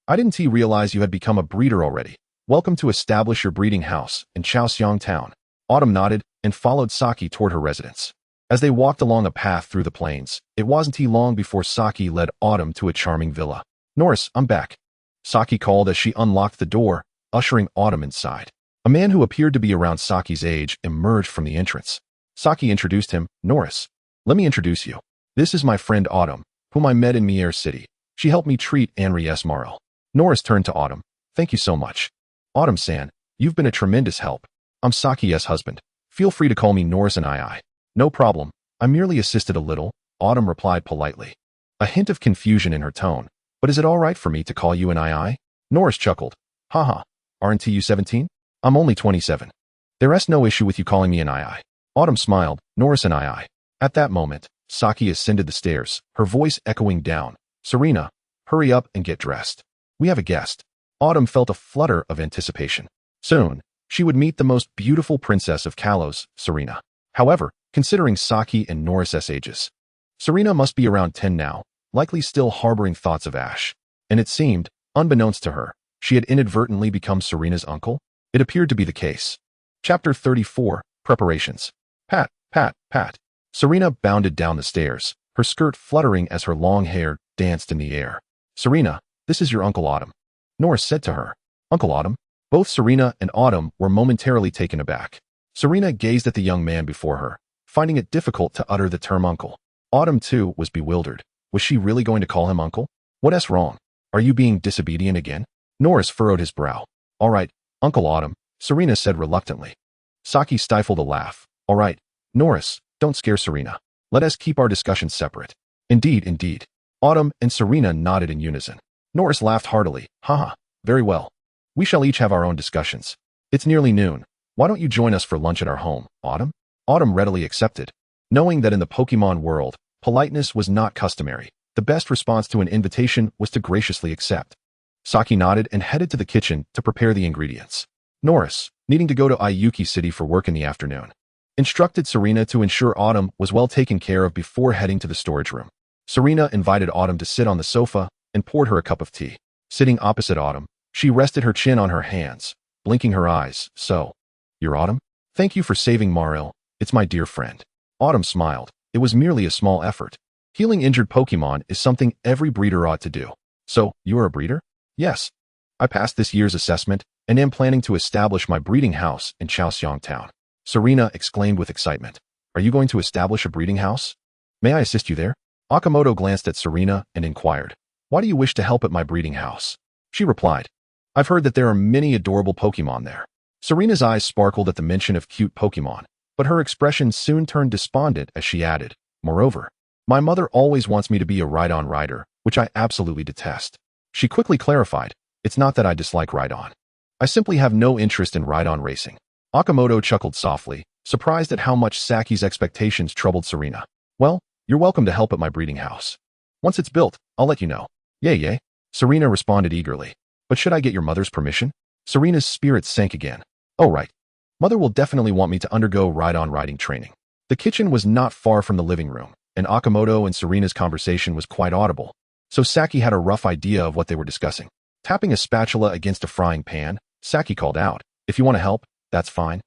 I didn't realize you had become a breeder already. Welcome to establish your breeding house in Chaosiang Town. Autumn nodded and followed Saki toward her residence. As they walked along a path through the plains, it wasn't long before Saki led Autumn to a charming villa. Norris, I'm back. Saki called as she unlocked the door, ushering Autumn inside. A man who appeared to be around Saki's age emerged from the entrance. Saki introduced him. Norris, let me introduce you. This is my friend Autumn, whom I met in Mier City. She helped me treat Henri S. Marl. Norris turned to Autumn. Thank you so much. Autumn-san, you've been a tremendous help. I'm Saki's husband. Feel free to call me Norris and I. No problem. I merely assisted a little, Autumn replied politely. A hint of confusion in her tone. But is it all right for me to call you an I? Norris chuckled. Haha. Aren't you 17? I'm only 27. There's no issue with you calling me an I. Autumn smiled. Norris and I. At that moment, Saki ascended the stairs, her voice echoing down. Serena, hurry up and get dressed. We have a guest. Autumn felt a flutter of anticipation. Soon, she would meet the most beautiful princess of Kalos, Serena. However, considering Saki and Norris' ages, Serena must be around 10 now, likely still harboring thoughts of Ash. And it seemed, unbeknownst to her, she had inadvertently become Serena's uncle. It appeared to be the case. Chapter 34, Preparations. Pat, pat, pat. Serena bounded down the stairs, her skirt fluttering as her long hair danced in the air. Serena, this is your Uncle Autumn. Norris said to her. Uncle Autumn? Both Serena and Autumn were momentarily taken aback. Serena gazed at the young man before her, finding it difficult to utter the term uncle. Autumn, too, was bewildered. Was she really going to call him uncle? What's wrong? Are you being disobedient again? Norris furrowed his brow. All right, Uncle Autumn, Serena said reluctantly. Saki stifled a laugh. All right, Norris, don't scare Serena. Let us keep our discussions separate. Indeed, indeed. Autumn and Serena nodded in unison. Norris laughed heartily. Haha, very well. We shall each have our own discussions. It's nearly noon. Why don't you join us for lunch at our home, Autumn? Autumn readily accepted. Knowing that in the Pokémon world, politeness was not customary, the best response to an invitation was to graciously accept. Saki nodded and headed to the kitchen to prepare the ingredients. Norris, needing to go to Ayuki City for work in the afternoon, instructed Serena to ensure Autumn was well taken care of before heading to the storage room. Serena invited Autumn to sit on the sofa and poured her a cup of tea. Sitting opposite Autumn, she rested her chin on her hands, blinking her eyes. So, you're Autumn? Thank you for saving Maril. It's my dear friend. Autumn smiled. It was merely a small effort. Healing injured Pokémon is something every breeder ought to do. So, you are a breeder? Yes. I passed this year's assessment and am planning to establish my breeding house in Chaosiang Town. Serena exclaimed with excitement. Are you going to establish a breeding house? May I assist you there? Akimoto glanced at Serena and inquired. Why do you wish to help at my breeding house? She replied. I've heard that there are many adorable Pokémon there. Serena's eyes sparkled at the mention of cute Pokémon, but her expression soon turned despondent as she added, moreover, my mother always wants me to be a ride-on rider, which I absolutely detest. She quickly clarified, it's not that I dislike ride-on. I simply have no interest in ride-on racing. Akimoto chuckled softly, surprised at how much Saki's expectations troubled Serena. Well, you're welcome to help at my breeding house. Once it's built, I'll let you know. Yay. Serena responded eagerly. But should I get your mother's permission? Serena's spirits sank again. Oh right. Mother will definitely want me to undergo ride-on riding training. The kitchen was not far from the living room, and Akimoto and Serena's conversation was quite audible, so Saki had a rough idea of what they were discussing. Tapping a spatula against a frying pan, Saki called out, if you want to help, that's fine.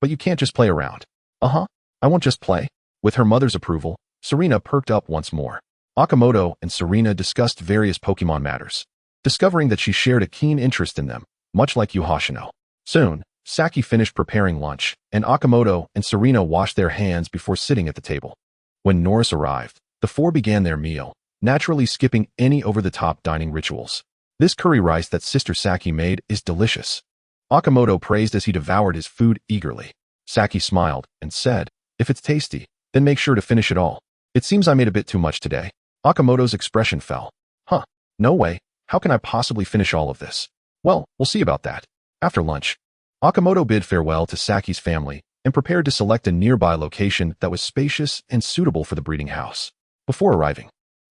But you can't just play around. I won't just play. With her mother's approval, Serena perked up once more. Akimoto and Serena discussed various Pokemon matters, discovering that she shared a keen interest in them, much like Yu Hoshino. Soon, Saki finished preparing lunch, and Akimoto and Serena washed their hands before sitting at the table. When Norris arrived, the four began their meal, naturally skipping any over-the-top dining rituals. This curry rice that Sister Saki made is delicious. Akimoto praised as he devoured his food eagerly. Saki smiled and said, if it's tasty, then make sure to finish it all. It seems I made a bit too much today. Akimoto's expression fell. No way. How can I possibly finish all of this? Well, we'll see about that. After lunch, Akimoto bid farewell to Saki's family and prepared to select a nearby location that was spacious and suitable for the breeding house. Before arriving,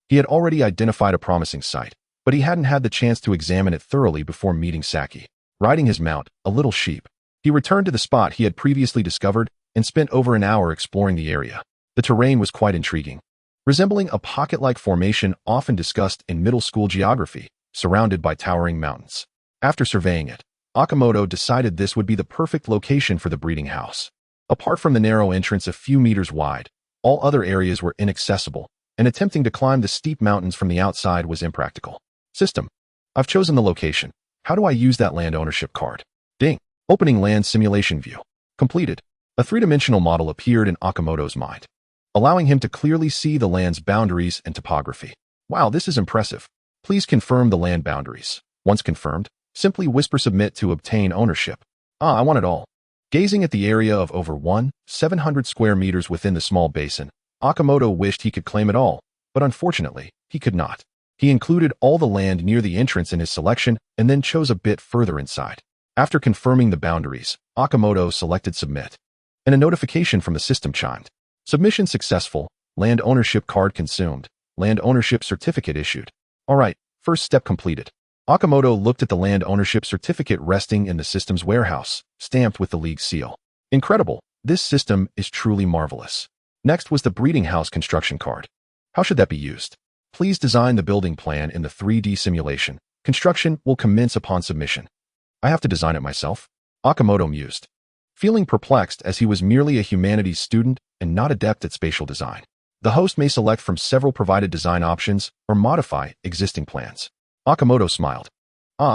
he had already identified a promising site, but he hadn't had the chance to examine it thoroughly before meeting Saki. Riding his mount, a little sheep, he returned to the spot he had previously discovered and spent over an hour exploring the area. The terrain was quite intriguing, resembling a pocket-like formation often discussed in middle school geography, surrounded by towering mountains. After surveying it, Akimoto decided this would be the perfect location for the breeding house. Apart from the narrow entrance a few meters wide, all other areas were inaccessible, and attempting to climb the steep mountains from the outside was impractical. System. I've chosen the location. How do I use that land ownership card? Ding. Opening land simulation view. Completed. A three-dimensional model appeared in Akimoto's mind, allowing him to clearly see the land's boundaries and topography. Wow, this is impressive. Please confirm the land boundaries. Once confirmed, simply whisper submit to obtain ownership. I want it all. Gazing at the area of over 700 square meters within the small basin, Akimoto wished he could claim it all, but unfortunately, he could not. He included all the land near the entrance in his selection and then chose a bit further inside. After confirming the boundaries, Akimoto selected submit, and a notification from the system chimed. Submission successful. Land ownership card consumed. Land ownership certificate issued. Alright, first step completed. Akimoto looked at the land ownership certificate resting in the system's warehouse, stamped with the league seal. Incredible. This system is truly marvelous. Next was the breeding house construction card. How should that be used? Please design the building plan in the 3D simulation. Construction will commence upon submission. I have to design it myself? Akimoto mused, feeling perplexed as he was merely a humanities student and not adept at spatial design. The host may select from several provided design options or modify existing plans. Akimoto smiled.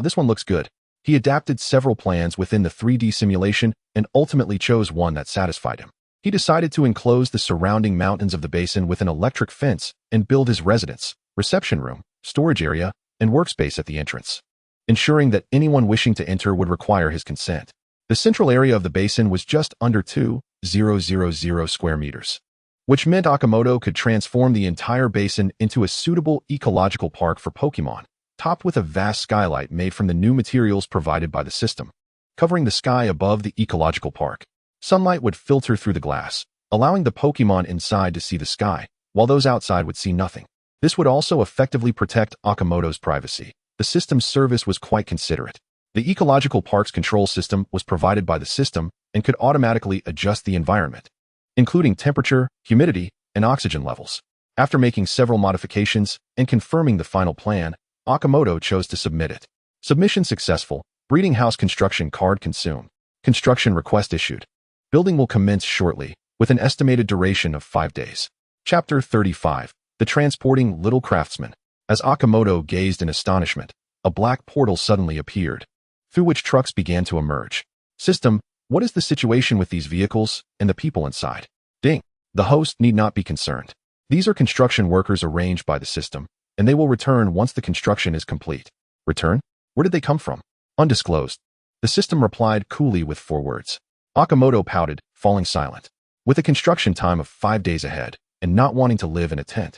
This one looks good. He adapted several plans within the 3D simulation and ultimately chose one that satisfied him. He decided to enclose the surrounding mountains of the basin with an electric fence and build his residence, reception room, storage area, and workspace at the entrance, ensuring that anyone wishing to enter would require his consent. The central area of the basin was just under 2,000 square meters, which meant Akimoto could transform the entire basin into a suitable ecological park for Pokémon, topped with a vast skylight made from the new materials provided by the system, covering the sky above the ecological park. Sunlight would filter through the glass, allowing the Pokémon inside to see the sky, while those outside would see nothing. This would also effectively protect Akimoto's privacy. The system's service was quite considerate. The ecological park's control system was provided by the system and could automatically adjust the environment, including temperature, humidity, and oxygen levels. After making several modifications and confirming the final plan, Akimoto chose to submit it. Submission successful. Breeding house construction card consumed. Construction request issued. Building will commence shortly, with an estimated duration of 5 days. Chapter 35. The Transporting Little Craftsman. As Akimoto gazed in astonishment, a black portal suddenly appeared, through which trucks began to emerge. System, what is the situation with these vehicles and the people inside? Ding. The host need not be concerned. These are construction workers arranged by the system, and they will return once the construction is complete. Return? Where did they come from? Undisclosed. The system replied coolly with 4 words. Akimoto pouted, falling silent. With a construction time of 5 days ahead, and not wanting to live in a tent,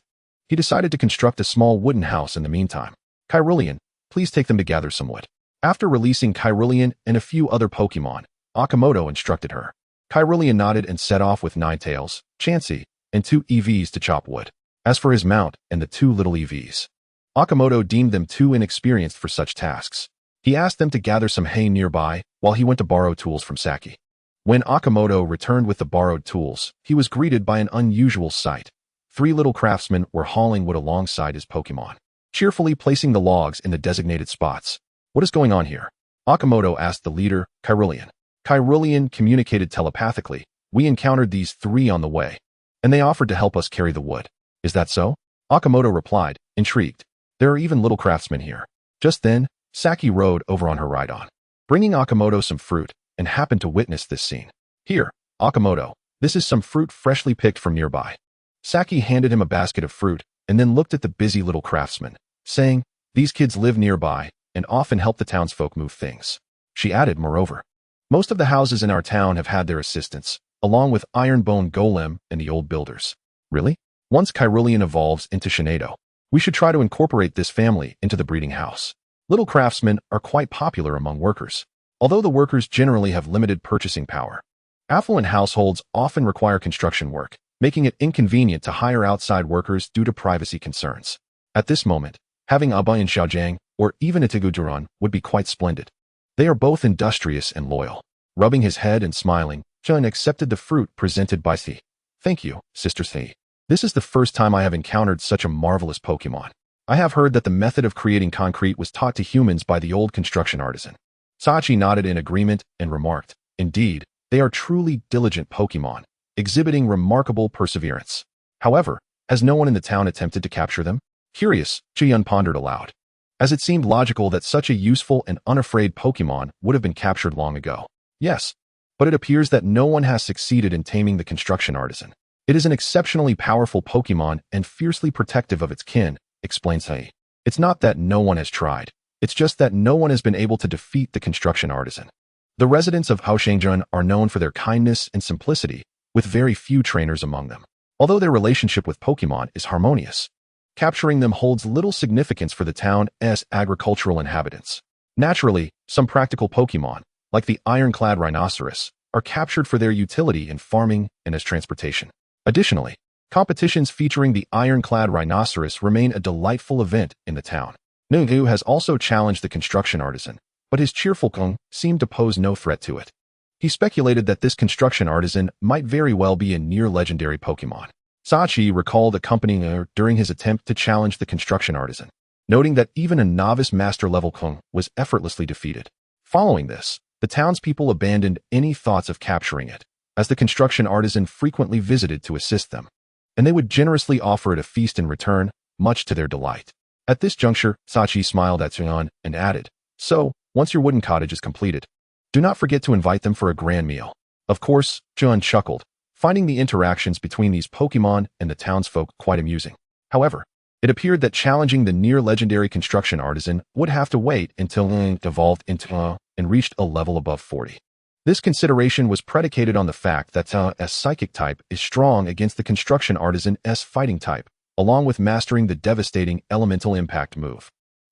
he decided to construct a small wooden house in the meantime. Kyrillian, please take them to gather some wood. After releasing Kyrillian and a few other Pokémon, Akimoto instructed her. Kyrillian nodded and set off with Ninetales, Chansey, and 2 EVs to chop wood. As for his mount and the 2 little EVs, Akimoto deemed them too inexperienced for such tasks. He asked them to gather some hay nearby while he went to borrow tools from Saki. When Akimoto returned with the borrowed tools, he was greeted by an unusual sight. 3 little craftsmen were hauling wood alongside his Pokémon, cheerfully placing the logs in the designated spots. What is going on here? Akimoto asked the leader, Kyrillian. Kyrillian communicated telepathically. We encountered these 3 on the way, and they offered to help us carry the wood. Is that so? Akimoto replied, intrigued. There are even little craftsmen here. Just then, Saki rode over on her ride-on, bringing Akimoto some fruit, and happened to witness this scene. Here, Akimoto, this is some fruit freshly picked from nearby. Saki handed him a basket of fruit, and then looked at the busy little craftsman, saying, these kids live nearby, and often help the townsfolk move things. She added, moreover, most of the houses in our town have had their assistants, along with Ironbone Golem and the old builders. Really? Once Kyrillian evolves into Shinado, we should try to incorporate this family into the breeding house. Little craftsmen are quite popular among workers, although the workers generally have limited purchasing power. Affluent households often require construction work, making it inconvenient to hire outside workers due to privacy concerns. At this moment, having Aba in Xiaojiang or even a Tiguduran would be quite splendid. They are both industrious and loyal. Rubbing his head and smiling, Chun accepted the fruit presented by Si. Thank you, Sister Si. This is the first time I have encountered such a marvelous Pokémon. I have heard that the method of creating concrete was taught to humans by the old construction artisan. Sachi nodded in agreement and remarked, indeed, they are truly diligent Pokémon, exhibiting remarkable perseverance. However, has no one in the town attempted to capture them? Curious, Chiyun pondered aloud, as it seemed logical that such a useful and unafraid Pokémon would have been captured long ago. Yes, but it appears that no one has succeeded in taming the construction artisan. It is an exceptionally powerful Pokémon and fiercely protective of its kin, explained Sai. It's not that no one has tried. It's just that no one has been able to defeat the construction artisan. The residents of Haoshangjun are known for their kindness and simplicity, with very few trainers among them. Although their relationship with Pokémon is harmonious, capturing them holds little significance for the town's agricultural inhabitants. Naturally, some practical Pokémon, like the ironclad rhinoceros, are captured for their utility in farming and as transportation. Additionally, competitions featuring the ironclad rhinoceros remain a delightful event in the town. Nugu has also challenged the construction artisan, but his cheerful kung seemed to pose no threat to it. He speculated that this construction artisan might very well be a near-legendary Pokémon. Sachi recalled accompanying her during his attempt to challenge the construction artisan, noting that even a novice master-level kung was effortlessly defeated. Following this, the townspeople abandoned any thoughts of capturing it, as the construction artisan frequently visited to assist them, and they would generously offer it a feast in return, much to their delight. At this juncture, Sachi smiled at Chun and added, so, once your wooden cottage is completed, do not forget to invite them for a grand meal. Of course, Chun chuckled, finding the interactions between these Pokémon and the townsfolk quite amusing. However, it appeared that challenging the near-legendary construction artisan would have to wait until it evolved into and reached a level above 40. This consideration was predicated on the fact that S psychic type is strong against the construction artisan S fighting type, along with mastering the devastating elemental impact move.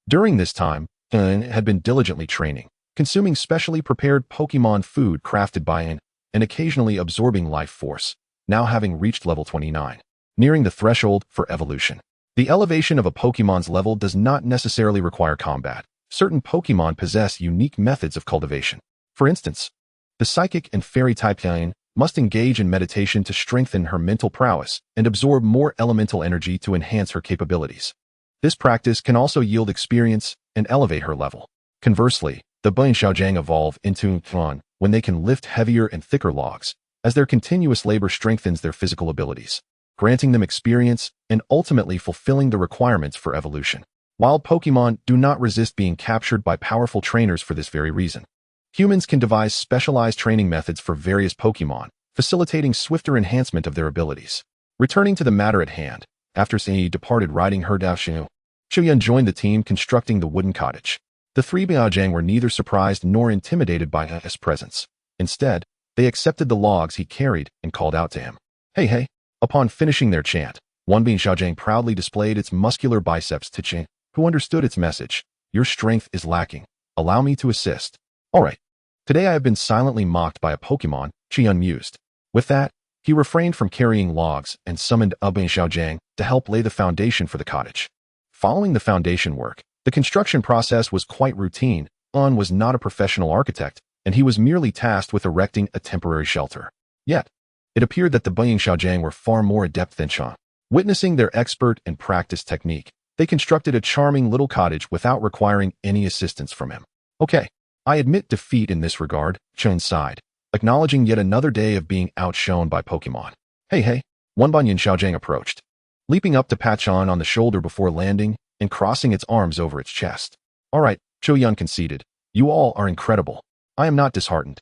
During this time, had been diligently training, consuming specially prepared Pokémon food crafted by and occasionally absorbing life force, now having reached level 29, nearing the threshold for evolution. The elevation of a Pokémon's level does not necessarily require combat. Certain Pokémon possess unique methods of cultivation. For instance, the psychic and fairy type Kain must engage in meditation to strengthen her mental prowess and absorb more elemental energy to enhance her capabilities. This practice can also yield experience and elevate her level. Conversely, the Bain Xiaojiang evolve into Tuan when they can lift heavier and thicker logs, as their continuous labor strengthens their physical abilities, granting them experience and ultimately fulfilling the requirements for evolution. Wild Pokémon do not resist being captured by powerful trainers for this very reason. Humans can devise specialized training methods for various Pokémon, facilitating swifter enhancement of their abilities. Returning to the matter at hand, after Sei departed riding her Daoshinu, Chuyun joined the team constructing the wooden cottage. The three Biajang were neither surprised nor intimidated by his presence. Instead, they accepted the logs he carried and called out to him. Hey, hey. Upon finishing their chant, one Bin Xiaojang proudly displayed its muscular biceps to Qing, who understood its message. Your strength is lacking. Allow me to assist. All right. Today I have been silently mocked by a Pokémon, Qian mused. With that, he refrained from carrying logs and summoned a Bin Xiaojang to help lay the foundation for the cottage. Following the foundation work, the construction process was quite routine. An was not a professional architect, and he was merely tasked with erecting a temporary shelter. Yet, it appeared that the Bin Xiaojang were far more adept than Chan. Witnessing their expert and practiced technique, they constructed a charming little cottage without requiring any assistance from him. Okay, I admit defeat in this regard, Chen sighed, acknowledging yet another day of being outshone by Pokémon. Hey, hey, one Banyan Xiaojang approached, leaping up to pat Chan on the shoulder before landing and crossing its arms over its chest. All right, Choyun conceded. You all are incredible. I am not disheartened.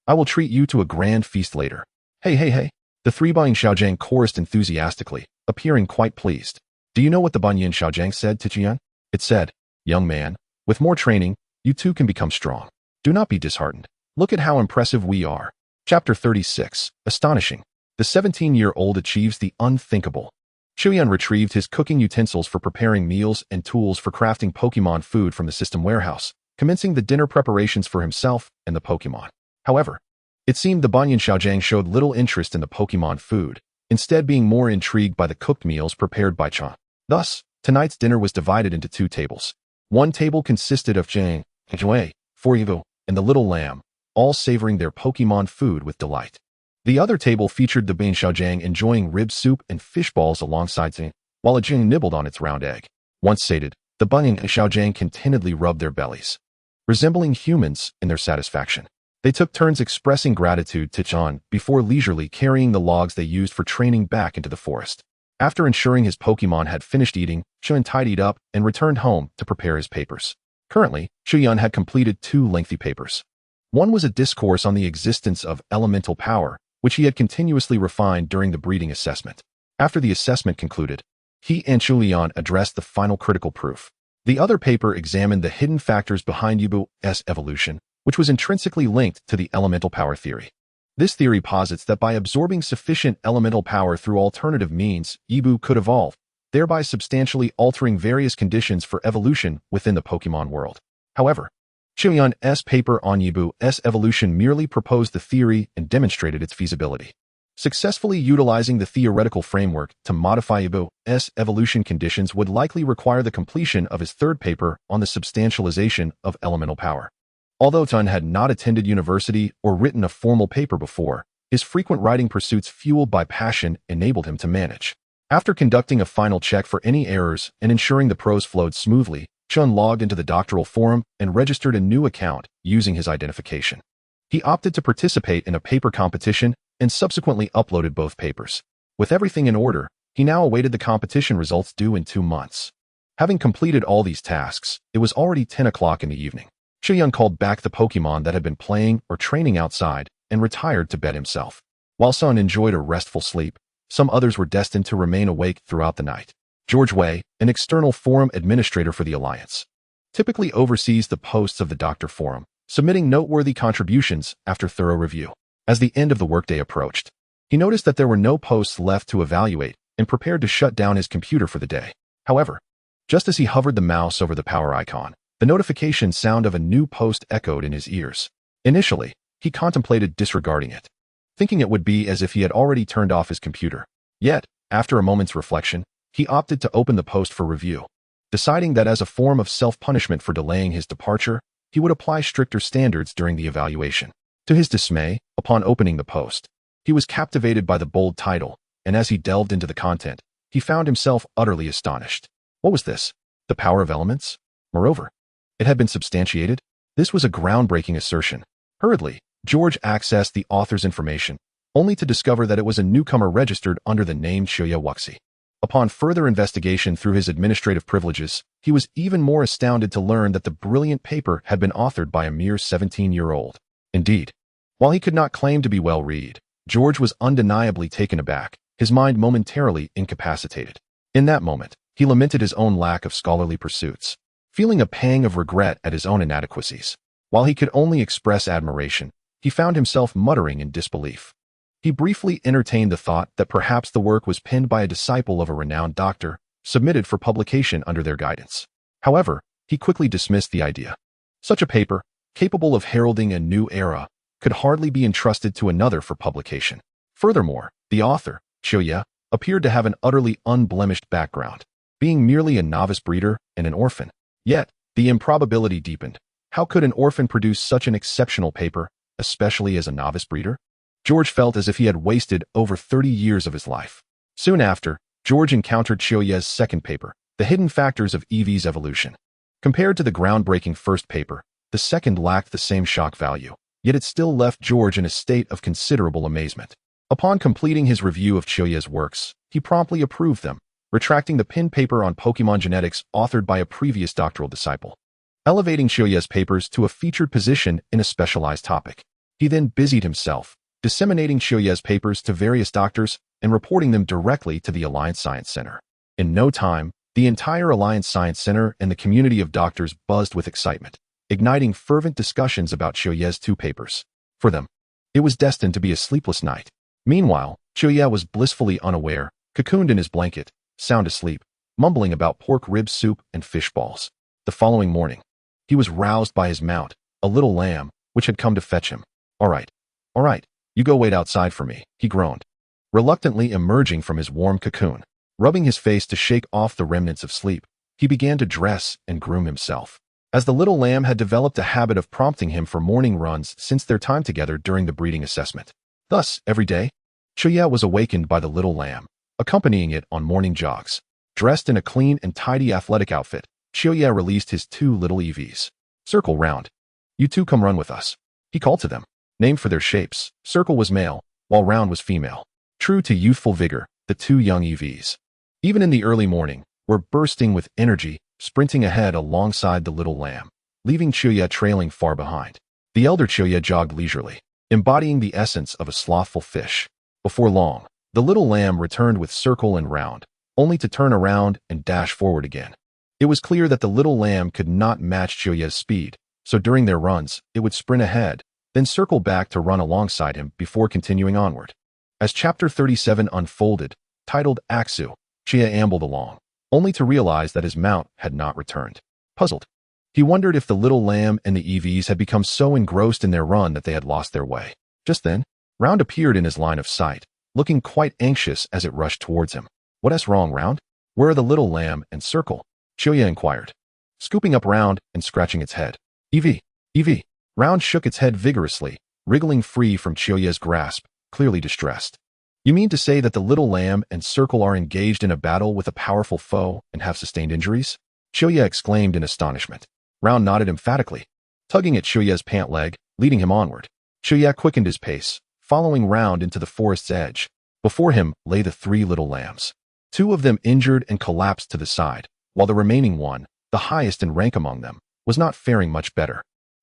I will treat you to a grand feast later. Hey, hey, hey. The three Banyan Xiaojang chorused enthusiastically, appearing quite pleased. Do you know what the Banyan Xiaojang said to Qian? It said, young man, with more training, you too can become strong. Do not be disheartened. Look at how impressive we are. Chapter 36. Astonishing. The 17-year-old achieves the unthinkable. Qian retrieved his cooking utensils for preparing meals and tools for crafting Pokémon food from the system warehouse, commencing the dinner preparations for himself and the Pokémon. However, it seemed the Banyan Xiaojang showed little interest in the Pokémon food, instead being more intrigued by the cooked meals prepared by Chan. Thus, tonight's dinner was divided into two tables. One table consisted of Jang, Jue, Forivo, and the little lamb, all savoring their Pokémon food with delight. The other table featured the Bin Xiaojang enjoying rib soup and fish balls alongside Jing, while a Jing nibbled on its round egg. Once sated, the Banyan Xiaojang contentedly rubbed their bellies, resembling humans in their satisfaction. They took turns expressing gratitude to Chan before leisurely carrying the logs they used for training back into the forest. After ensuring his Pokémon had finished eating, Chan tidied up and returned home to prepare his papers. Currently, Chuyun had completed two lengthy papers. One was a discourse on the existence of elemental power, which he had continuously refined during the breeding assessment. After the assessment concluded, he and Chulian addressed the final critical proof. The other paper examined the hidden factors behind Yibu's evolution, which was intrinsically linked to the elemental power theory. This theory posits that by absorbing sufficient elemental power through alternative means, Yibu could evolve, thereby substantially altering various conditions for evolution within the Pokémon world. However, Chulian's paper on Yibu's evolution merely proposed the theory and demonstrated its feasibility. Successfully utilizing the theoretical framework to modify Yibu's evolution conditions would likely require the completion of his third paper on the substantialization of elemental power. Although Tun had not attended university or written a formal paper before, his frequent writing pursuits fueled by passion enabled him to manage. After conducting a final check for any errors and ensuring the prose flowed smoothly, Chun logged into the doctoral forum and registered a new account using his identification. He opted to participate in a paper competition and subsequently uploaded both papers. With everything in order, he now awaited the competition results due in 2 months. Having completed all these tasks, it was already 10 o'clock in the evening. Chuyun called back the Pokémon that had been playing or training outside and retired to bed himself. While Sun enjoyed a restful sleep, some others were destined to remain awake throughout the night. George Wei, an external forum administrator for the Alliance, typically oversees the posts of the Doctor Forum, submitting noteworthy contributions after thorough review. As the end of the workday approached, he noticed that there were no posts left to evaluate and prepared to shut down his computer for the day. However, just as he hovered the mouse over the power icon, the notification sound of a new post echoed in his ears. Initially, he contemplated disregarding it, thinking it would be as if he had already turned off his computer. Yet, after a moment's reflection, he opted to open the post for review, deciding that as a form of self-punishment for delaying his departure, he would apply stricter standards during the evaluation. To his dismay, upon opening the post, he was captivated by the bold title, and as he delved into the content, he found himself utterly astonished. What was this? The power of elements? Moreover, it had been substantiated. This was a groundbreaking assertion. Hurriedly, George accessed the author's information, only to discover that it was a newcomer registered under the name Shoya Wuxi. Upon further investigation through his administrative privileges, he was even more astounded to learn that the brilliant paper had been authored by a mere 17-year-old. Indeed, while he could not claim to be well-read, George was undeniably taken aback, his mind momentarily incapacitated. In that moment, he lamented his own lack of scholarly pursuits. feeling a pang of regret at his own inadequacies. While he could only express admiration, he found himself muttering in disbelief. He briefly entertained the thought that perhaps the work was penned by a disciple of a renowned doctor, submitted for publication under their guidance. However, he quickly dismissed the idea. Such a paper, capable of heralding a new era, could hardly be entrusted to another for publication. Furthermore, the author, Chiyoya, appeared to have an utterly unblemished background, being merely a novice breeder and an orphan. Yet, the improbability deepened. How could an orphan produce such an exceptional paper, especially as a novice breeder? George felt as if he had wasted over 30 years of his life. Soon after, George encountered Chiyoya's second paper, The Hidden Factors of Eevee's Evolution. Compared to the groundbreaking first paper, the second lacked the same shock value, yet it still left George in a state of considerable amazement. Upon completing his review of Chiyoya's works, he promptly approved them, retracting the pinned paper on Pokémon genetics authored by a previous doctoral disciple, elevating Chiyoya's papers to a featured position in a specialized topic. He then busied himself, disseminating Chiyoya's papers to various doctors and reporting them directly to the Alliance Science Center. In no time, the entire Alliance Science Center and the community of doctors buzzed with excitement, igniting fervent discussions about Chiyoya's two papers. For them, it was destined to be a sleepless night. Meanwhile, Chiyoya was blissfully unaware, cocooned in his blanket, sound asleep, mumbling about pork rib soup and fish balls. The following morning, he was roused by his mount, a little lamb, which had come to fetch him. All right, you go wait outside for me," he groaned, reluctantly emerging from his warm cocoon. Rubbing his face to shake off the remnants of sleep, he began to dress and groom himself. As the little lamb had developed a habit of prompting him for morning runs since their time together during the breeding assessment. Thus, every day, Chiyoya was awakened by the little lamb, accompanying it on morning jogs. Dressed in a clean and tidy athletic outfit, Chiyoya released his two little EVs. "Circle, Round. You two come run with us," he called to them. Named for their shapes, Circle was male, while Round was female. True to youthful vigor, the two young EVs, even in the early morning, were bursting with energy, sprinting ahead alongside the little lamb, leaving Chiyoya trailing far behind. The elder Chiyoya jogged leisurely, embodying the essence of a slothful fish. Before long, the little lamb returned with Circle and Round, only to turn around and dash forward again. It was clear that the little lamb could not match Chiyoya's speed, so during their runs, it would sprint ahead, then circle back to run alongside him before continuing onward. As Chapter 37 unfolded, titled Aksu, Chiyoya ambled along, only to realize that his mount had not returned. Puzzled, he wondered if the little lamb and the EVs had become so engrossed in their run that they had lost their way. Just then, Round appeared in his line of sight, looking quite anxious as it rushed towards him. "What's wrong, Round? Where are the little lamb and Circle?" Chiyoya inquired, scooping up Round and scratching its head. EV. Round shook its head vigorously, wriggling free from Chiyoya's grasp, clearly distressed. "You mean to say that the little lamb and Circle are engaged in a battle with a powerful foe and have sustained injuries?" Chiyoya exclaimed in astonishment. Round nodded emphatically, tugging at Chiyoya's pant leg, leading him onward. Chiyoya quickened his pace, following Round into the forest's edge. Before him lay the three little lambs. Two of them injured and collapsed to the side, while the remaining one, the highest in rank among them, was not faring much better.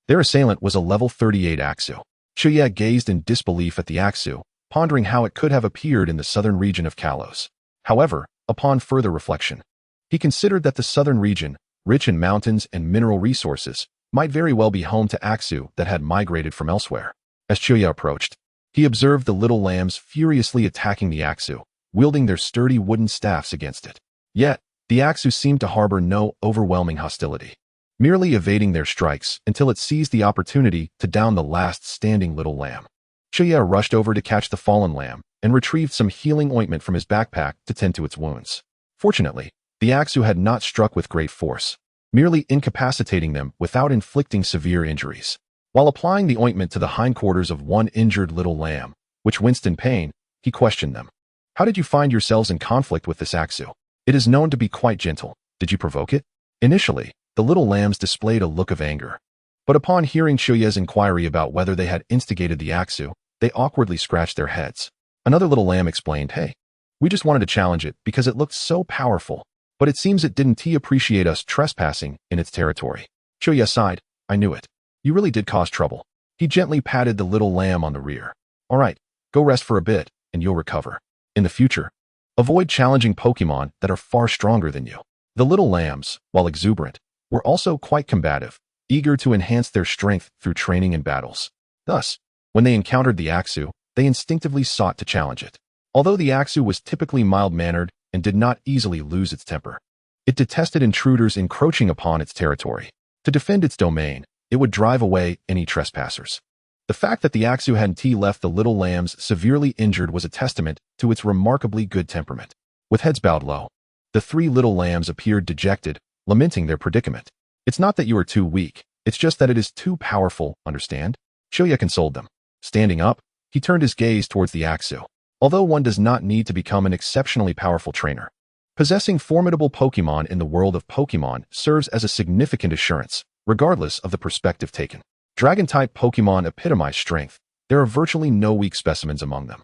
Their assailant was a level 38 Aksu. Chiyoya gazed in disbelief at the Aksu, pondering how it could have appeared in the southern region of Kalos. However, upon further reflection, he considered that the southern region, rich in mountains and mineral resources, might very well be home to Aksu that had migrated from elsewhere. As Chiyoya approached, he observed the little lambs furiously attacking the Aksu, wielding their sturdy wooden staffs against it. Yet, the Aksu seemed to harbor no overwhelming hostility, merely evading their strikes until it seized the opportunity to down the last standing little lamb. Chiyoya rushed over to catch the fallen lamb and retrieved some healing ointment from his backpack to tend to its wounds. Fortunately, the Aksu had not struck with great force, merely incapacitating them without inflicting severe injuries. While applying the ointment to the hindquarters of one injured little lamb, which winced in pain, he questioned them. "How did you find yourselves in conflict with this Aksu? It is known to be quite gentle. Did you provoke it?" Initially, the little lambs displayed a look of anger, but upon hearing Chiyoya's inquiry about whether they had instigated the Aksu, they awkwardly scratched their heads. Another little lamb explained, "Hey, we just wanted to challenge it because it looked so powerful, but it seems it didn't appreciate us trespassing in its territory." Chiyoya sighed, "I knew it. You really did cause trouble." He gently patted the little lamb on the rear. "All right, go rest for a bit, and you'll recover. In the future, avoid challenging Pokémon that are far stronger than you." The little lambs, while exuberant, were also quite combative, eager to enhance their strength through training and battles. Thus, when they encountered the Aksu, they instinctively sought to challenge it. Although the Aksu was typically mild-mannered and did not easily lose its temper, it detested intruders encroaching upon its territory. To defend its domain, it would drive away any trespassers. The fact that the Aksu hadn't left the little lambs severely injured was a testament to its remarkably good temperament. With heads bowed low, the 3 little lambs appeared dejected, lamenting their predicament. It's not that you are too weak, it's just that it is too powerful, understand? Shoya consoled them. Standing up, he turned his gaze towards the Aksu. Although one does not need to become an exceptionally powerful trainer, possessing formidable Pokémon in the world of Pokémon serves as a significant assurance, regardless of the perspective taken. Dragon-type Pokémon epitomize strength. There are virtually no weak specimens among them,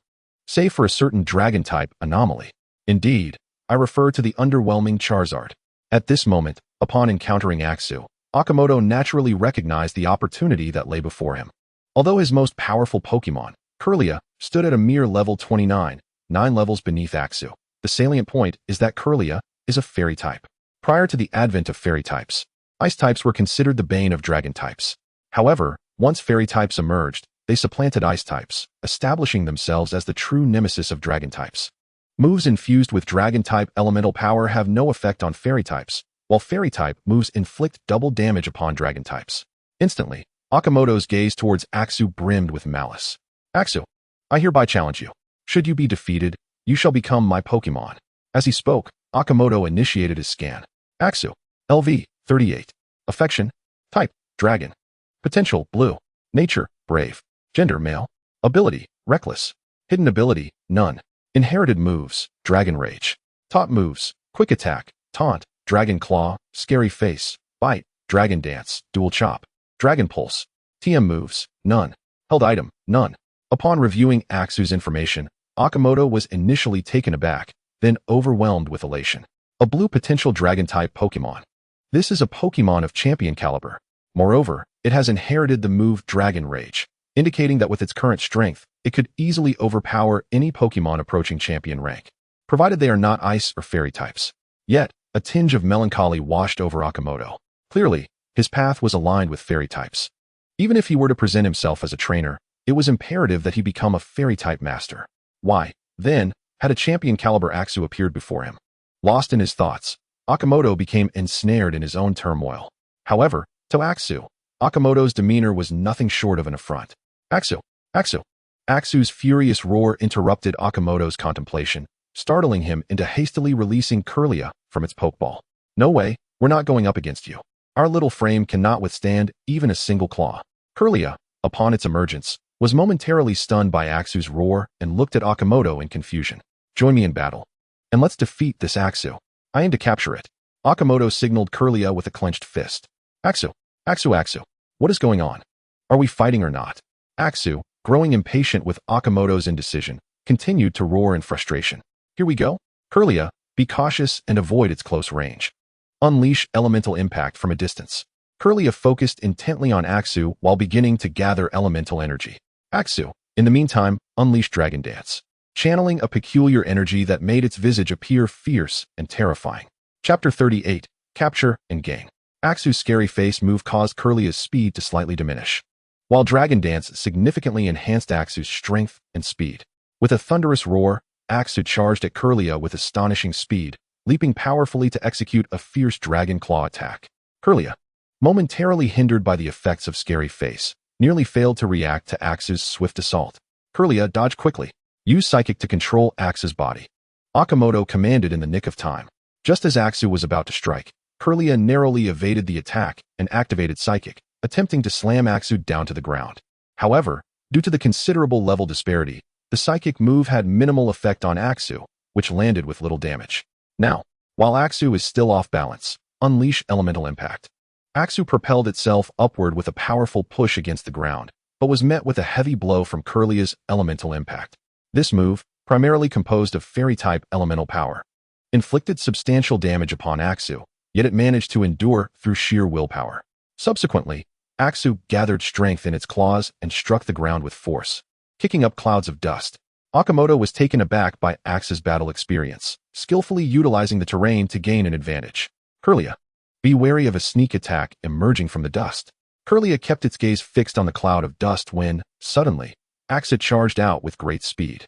save for a certain Dragon-type anomaly. Indeed, I refer to the underwhelming Charizard. At this moment, upon encountering Aksu, Akimoto naturally recognized the opportunity that lay before him. Although his most powerful Pokémon, Kirlia, stood at a mere level 29, 9 levels beneath Aksu, the salient point is that Kirlia is a fairy type. Prior to the advent of fairy types, ice types were considered the bane of dragon types. However, once fairy types emerged, they supplanted ice types, establishing themselves as the true nemesis of dragon types. Moves infused with dragon-type elemental power have no effect on fairy types, while fairy-type moves inflict double damage upon dragon types. Instantly, Akimoto's gaze towards Aksu brimmed with malice. Aksu, I hereby challenge you. Should you be defeated, you shall become my Pokémon. As he spoke, Akimoto initiated his scan. Aksu, LV, 38. Affection, type, dragon. Potential, blue. Nature, brave. Gender, male. Ability, reckless. Hidden ability, none. Inherited moves, Dragon Rage. Taught moves, Quick Attack, Taunt, Dragon Claw, Scary Face, Bite, Dragon Dance, Dual Chop. Dragon Pulse. TM moves, none. Held item, none. Upon reviewing Aksu's information, Akimoto was initially taken aback, then overwhelmed with elation. A blue potential Dragon-type Pokémon. This is a Pokémon of champion caliber. Moreover, it has inherited the move Dragon Rage, indicating that with its current strength, it could easily overpower any Pokémon approaching champion rank, provided they are not ice or fairy types. Yet, a tinge of melancholy washed over Akimoto. Clearly, his path was aligned with fairy types. Even if he were to present himself as a trainer, it was imperative that he become a fairy-type master. Why, then, had a champion caliber Aksu appeared before him? Lost in his thoughts, Akimoto became ensnared in his own turmoil. However, to Aksu, Akimoto's demeanor was nothing short of an affront. Aksu! Aksu! Aksu's furious roar interrupted Akimoto's contemplation, startling him into hastily releasing Kirlia from its Pokeball. No way, we're not going up against you. Our little frame cannot withstand even a single claw. Kirlia, upon its emergence, was momentarily stunned by Aksu's roar and looked at Akimoto in confusion. Join me in battle, and let's defeat this Aksu. I aim to capture it. Akimoto signaled Kirlia with a clenched fist. Aksu! Aksu! Aksu! What is going on? Are we fighting or not? Aksu, growing impatient with Akimoto's indecision, continued to roar in frustration. Here we go. Kirlia, be cautious and avoid its close range. Unleash elemental impact from a distance. Kirlia focused intently on Aksu while beginning to gather elemental energy. Aksu, in the meantime, unleashed Dragon Dance, channeling a peculiar energy that made its visage appear fierce and terrifying. Chapter 38, Capture and Gain. Aksu's scary face move caused Kirlia's speed to slightly diminish, while Dragon Dance significantly enhanced Aksu's strength and speed. With a thunderous roar, Aksu charged at Kirlia with astonishing speed, leaping powerfully to execute a fierce Dragon Claw attack. Kirlia, momentarily hindered by the effects of Scary Face, nearly failed to react to Aksu's swift assault. Kirlia dodged quickly. Use Psychic to control Aksu's body. Akimoto commanded in the nick of time. Just as Aksu was about to strike, Kirlia narrowly evaded the attack and activated Psychic, attempting to slam Aksu down to the ground. However, due to the considerable level disparity, the Psychic move had minimal effect on Aksu, which landed with little damage. Now, while Aksu is still off balance, unleash Elemental Impact. Aksu propelled itself upward with a powerful push against the ground, but was met with a heavy blow from Kirlia's Elemental Impact. This move, primarily composed of Fairy-type elemental power, inflicted substantial damage upon Aksu, yet it managed to endure through sheer willpower. Subsequently, Aksu gathered strength in its claws and struck the ground with force, kicking up clouds of dust. Akimoto was taken aback by Aksu's battle experience, skillfully utilizing the terrain to gain an advantage. Kirlia, Be wary of a sneak attack emerging from the dust. Kirlia kept its gaze fixed on the cloud of dust when, suddenly, Aksu charged out with great speed.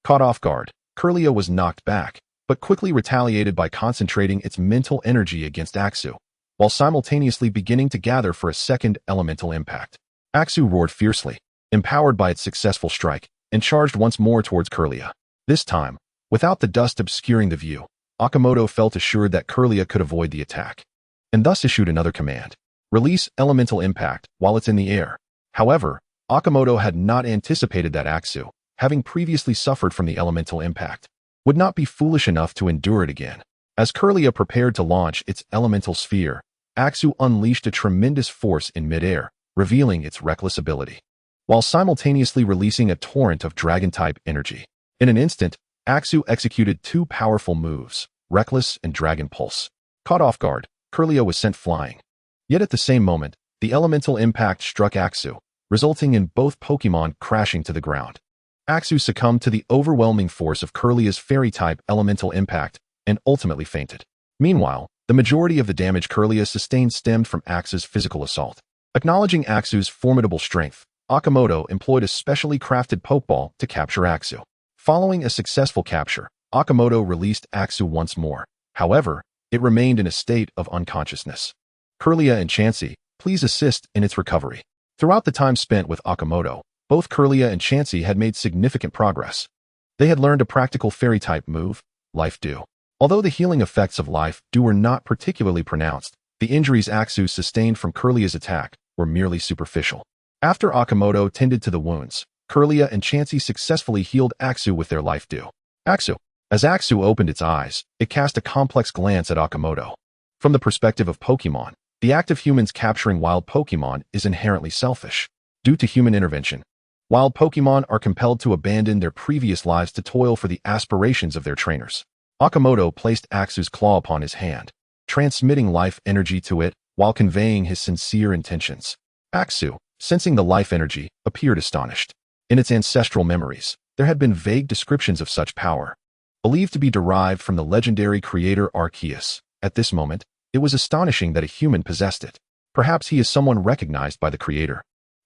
Caught off guard, Kirlia was knocked back, but quickly retaliated by concentrating its mental energy against Aksu, while simultaneously beginning to gather for a second elemental impact. Aksu roared fiercely, empowered by its successful strike, and charged once more towards Kirlia. This time, without the dust obscuring the view, Akimoto felt assured that Kirlia could avoid the attack, and thus issued another command. Release elemental impact while it's in the air. However, Akimoto had not anticipated that Aksu, having previously suffered from the elemental impact, would not be foolish enough to endure it again. As Kirlia prepared to launch its elemental sphere, Aksu unleashed a tremendous force in midair, revealing its reckless ability, while simultaneously releasing a torrent of dragon-type energy. In an instant, Aksu executed two powerful moves, Reckless and Dragon Pulse. Caught off guard, Kirlia was sent flying. Yet at the same moment, the elemental impact struck Aksu, resulting in both Pokémon crashing to the ground. Aksu succumbed to the overwhelming force of Kirlia's fairy-type elemental impact and ultimately fainted. Meanwhile, the majority of the damage Kirlia sustained stemmed from Aksu's physical assault. Acknowledging Aksu's formidable strength, Akimoto employed a specially crafted Pokeball to capture Aksu. Following a successful capture, Akimoto released Aksu once more. However, it remained in a state of unconsciousness. Kirlia and Chansey, please assist in its recovery. Throughout the time spent with Akimoto, both Kirlia and Chansey had made significant progress. They had learned a practical fairy-type move, Life Dew. Although the healing effects of Life Dew were not particularly pronounced, the injuries Aksu sustained from Kirlia's attack were merely superficial. After Akimoto tended to the wounds, Kirlia and Chansey successfully healed Aksu with their Life Dew. Aksu. As Aksu opened its eyes, it cast a complex glance at Akimoto. From the perspective of Pokémon, the act of humans capturing wild Pokémon is inherently selfish. Due to human intervention, wild Pokémon are compelled to abandon their previous lives to toil for the aspirations of their trainers. Akimoto placed Aksu's claw upon his hand, transmitting life energy to it while conveying his sincere intentions. Aksu, sensing the life energy, appeared astonished. In its ancestral memories, there had been vague descriptions of such power, believed to be derived from the legendary creator Arceus. At this moment, it was astonishing that a human possessed it. Perhaps he is someone recognized by the creator.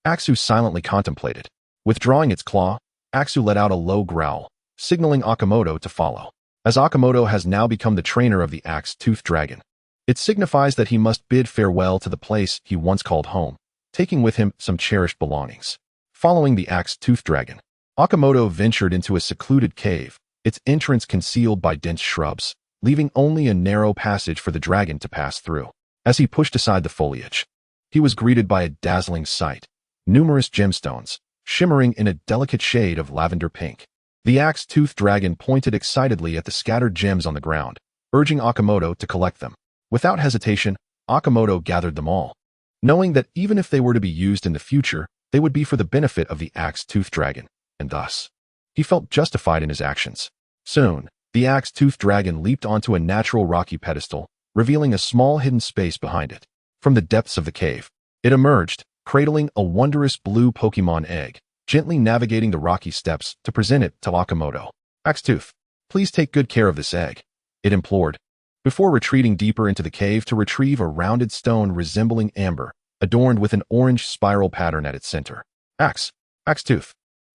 Aksu silently contemplated. Withdrawing its claw, Aksu let out a low growl, signaling Akimoto to follow. As Akimoto has now become the trainer of the axe-toothed dragon, it signifies that he must bid farewell to the place he once called home, taking with him some cherished belongings. Following the axe-toothed dragon, Akimoto ventured into a secluded cave, its entrance concealed by dense shrubs, leaving only a narrow passage for the dragon to pass through. As he pushed aside the foliage, he was greeted by a dazzling sight, numerous gemstones, shimmering in a delicate shade of lavender pink. The axe-toothed dragon pointed excitedly at the scattered gems on the ground, urging Akimoto to collect them. Without hesitation, Akimoto gathered them all, knowing that even if they were to be used in the future, they would be for the benefit of the axe-toothed dragon, and thus, he felt justified in his actions. Soon, the axe-toothed dragon leaped onto a natural rocky pedestal, revealing a small hidden space behind it. From the depths of the cave, it emerged, cradling a wondrous blue Pokémon egg, gently navigating the rocky steps to present it to Akimoto. Axe-tooth, please take good care of this egg, it implored, before retreating deeper into the cave to retrieve a rounded stone resembling amber, adorned with an orange spiral pattern at its center. Axe-tooth,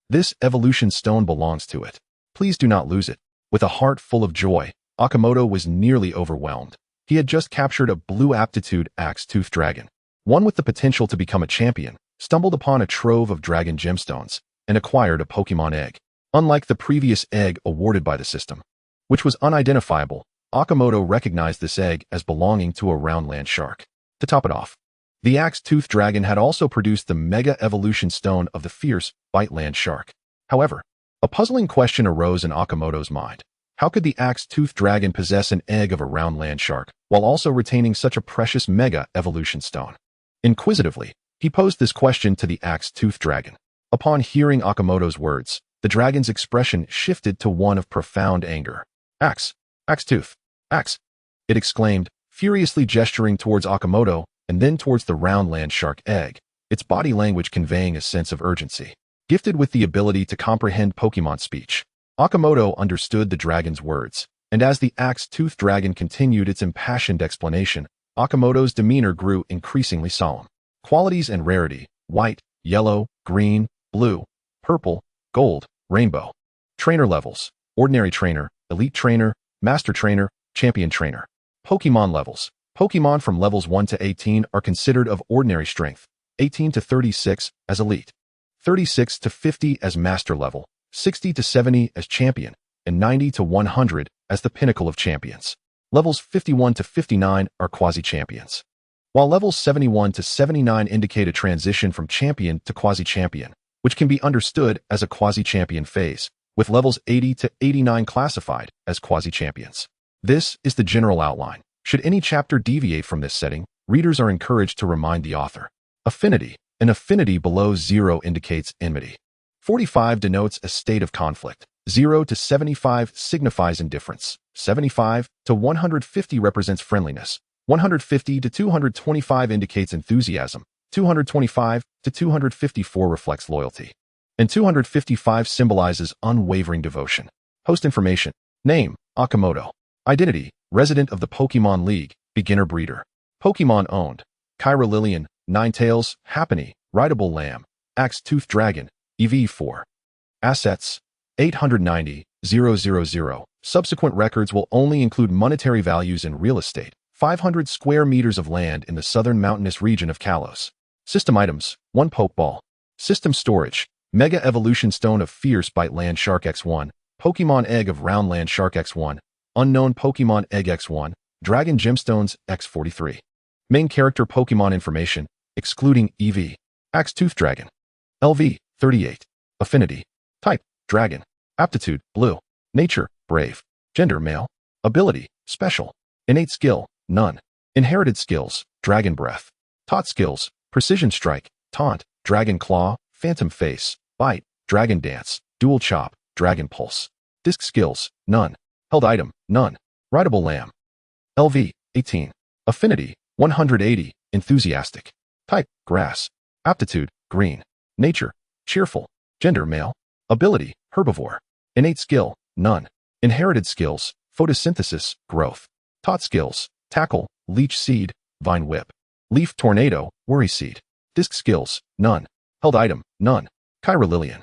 this evolution stone belongs to it. Please do not lose it. With a heart full of joy, Akimoto was nearly overwhelmed. He had just captured a blue aptitude axe-toothed dragon, one with the potential to become a champion, stumbled upon a trove of dragon gemstones, and acquired a Pokémon egg. Unlike the previous egg awarded by the system, which was unidentifiable, Akimoto recognized this egg as belonging to a round land shark. To top it off, the axe-toothed dragon had also produced the Mega Evolution Stone of the fierce Bite Land shark. However, a puzzling question arose in Akimoto's mind. How could the axe-toothed dragon possess an egg of a round land shark, while also retaining such a precious Mega Evolution Stone? Inquisitively, he posed this question to the axe-toothed dragon. Upon hearing Akimoto's words, the dragon's expression shifted to one of profound anger. Axe-tooth, axe, it exclaimed, furiously gesturing towards Akimoto and then towards the round land shark egg, its body language conveying a sense of urgency. Gifted with the ability to comprehend Pokémon speech, Akimoto understood the dragon's words, and as the axe-toothed dragon continued its impassioned explanation, Akimoto's demeanor grew increasingly solemn. Qualities and rarity: white, yellow, green, blue, purple, gold, rainbow. Trainer levels: ordinary trainer, elite trainer, master trainer, champion trainer. Pokémon levels: Pokémon from levels 1 to 18 are considered of ordinary strength, 18 to 36 as elite, 36 to 50 as master level, 60 to 70 as champion, and 90 to 100 as the pinnacle of champions. Levels 51 to 59 are quasi-champions, while levels 71 to 79 indicate a transition from champion to quasi-champion, which can be understood as a quasi-champion phase, with levels 80 to 89 classified as quasi-champions. This is the general outline. Should any chapter deviate from this setting, readers are encouraged to remind the author. Affinity: an affinity below 0 indicates enmity. 45 denotes a state of conflict. 0 to 75 signifies indifference. 75 to 150 represents friendliness. 150 to 225 indicates enthusiasm. 225 to 254 reflects loyalty. And 255 symbolizes unwavering devotion. Host information: name, Akimoto. Identity: resident of the Pokemon League, beginner breeder. Pokemon owned: Kyra Lillian, Ninetales, Happiny, Rideable Lamb, Axe-Toothed Dragon, EV4. Assets: 890,000. Subsequent records will only include monetary values in real estate. 500 square meters of land in the southern mountainous region of Kalos. System items: 1 Pokeball. System storage: Mega Evolution Stone of Fierce Bite Land Shark X1, Pokemon Egg of Round Land Shark X1, Unknown Pokemon Egg X1, Dragon Gemstones X43. Main character Pokemon information, excluding EV. Axe-Toothed Dragon. LV, 38. Affinity: type, Dragon. Aptitude: Blue. Nature: Brave. Gender: Male. Ability: Special. Innate skill: None. Inherited skills: Dragon Breath. Taught skills: Precision Strike, Taunt, Dragon Claw, Phantom Face, Bite, Dragon Dance, Dual Chop, Dragon Pulse. Disc skills: None. Held item: None. Rideable Lamb. LV, 18. Affinity: 180. Enthusiastic. Type: Grass. Aptitude: Green. Nature: Cheerful. Gender: Male. Ability: Herbivore. Innate skill: None. Inherited skills: Photosynthesis, Growth. Taught skills: Tackle, Leech Seed, Vine Whip. Leaf Tornado, Worry Seed. Disc skills: None. Held item: None. Kyra Lillian.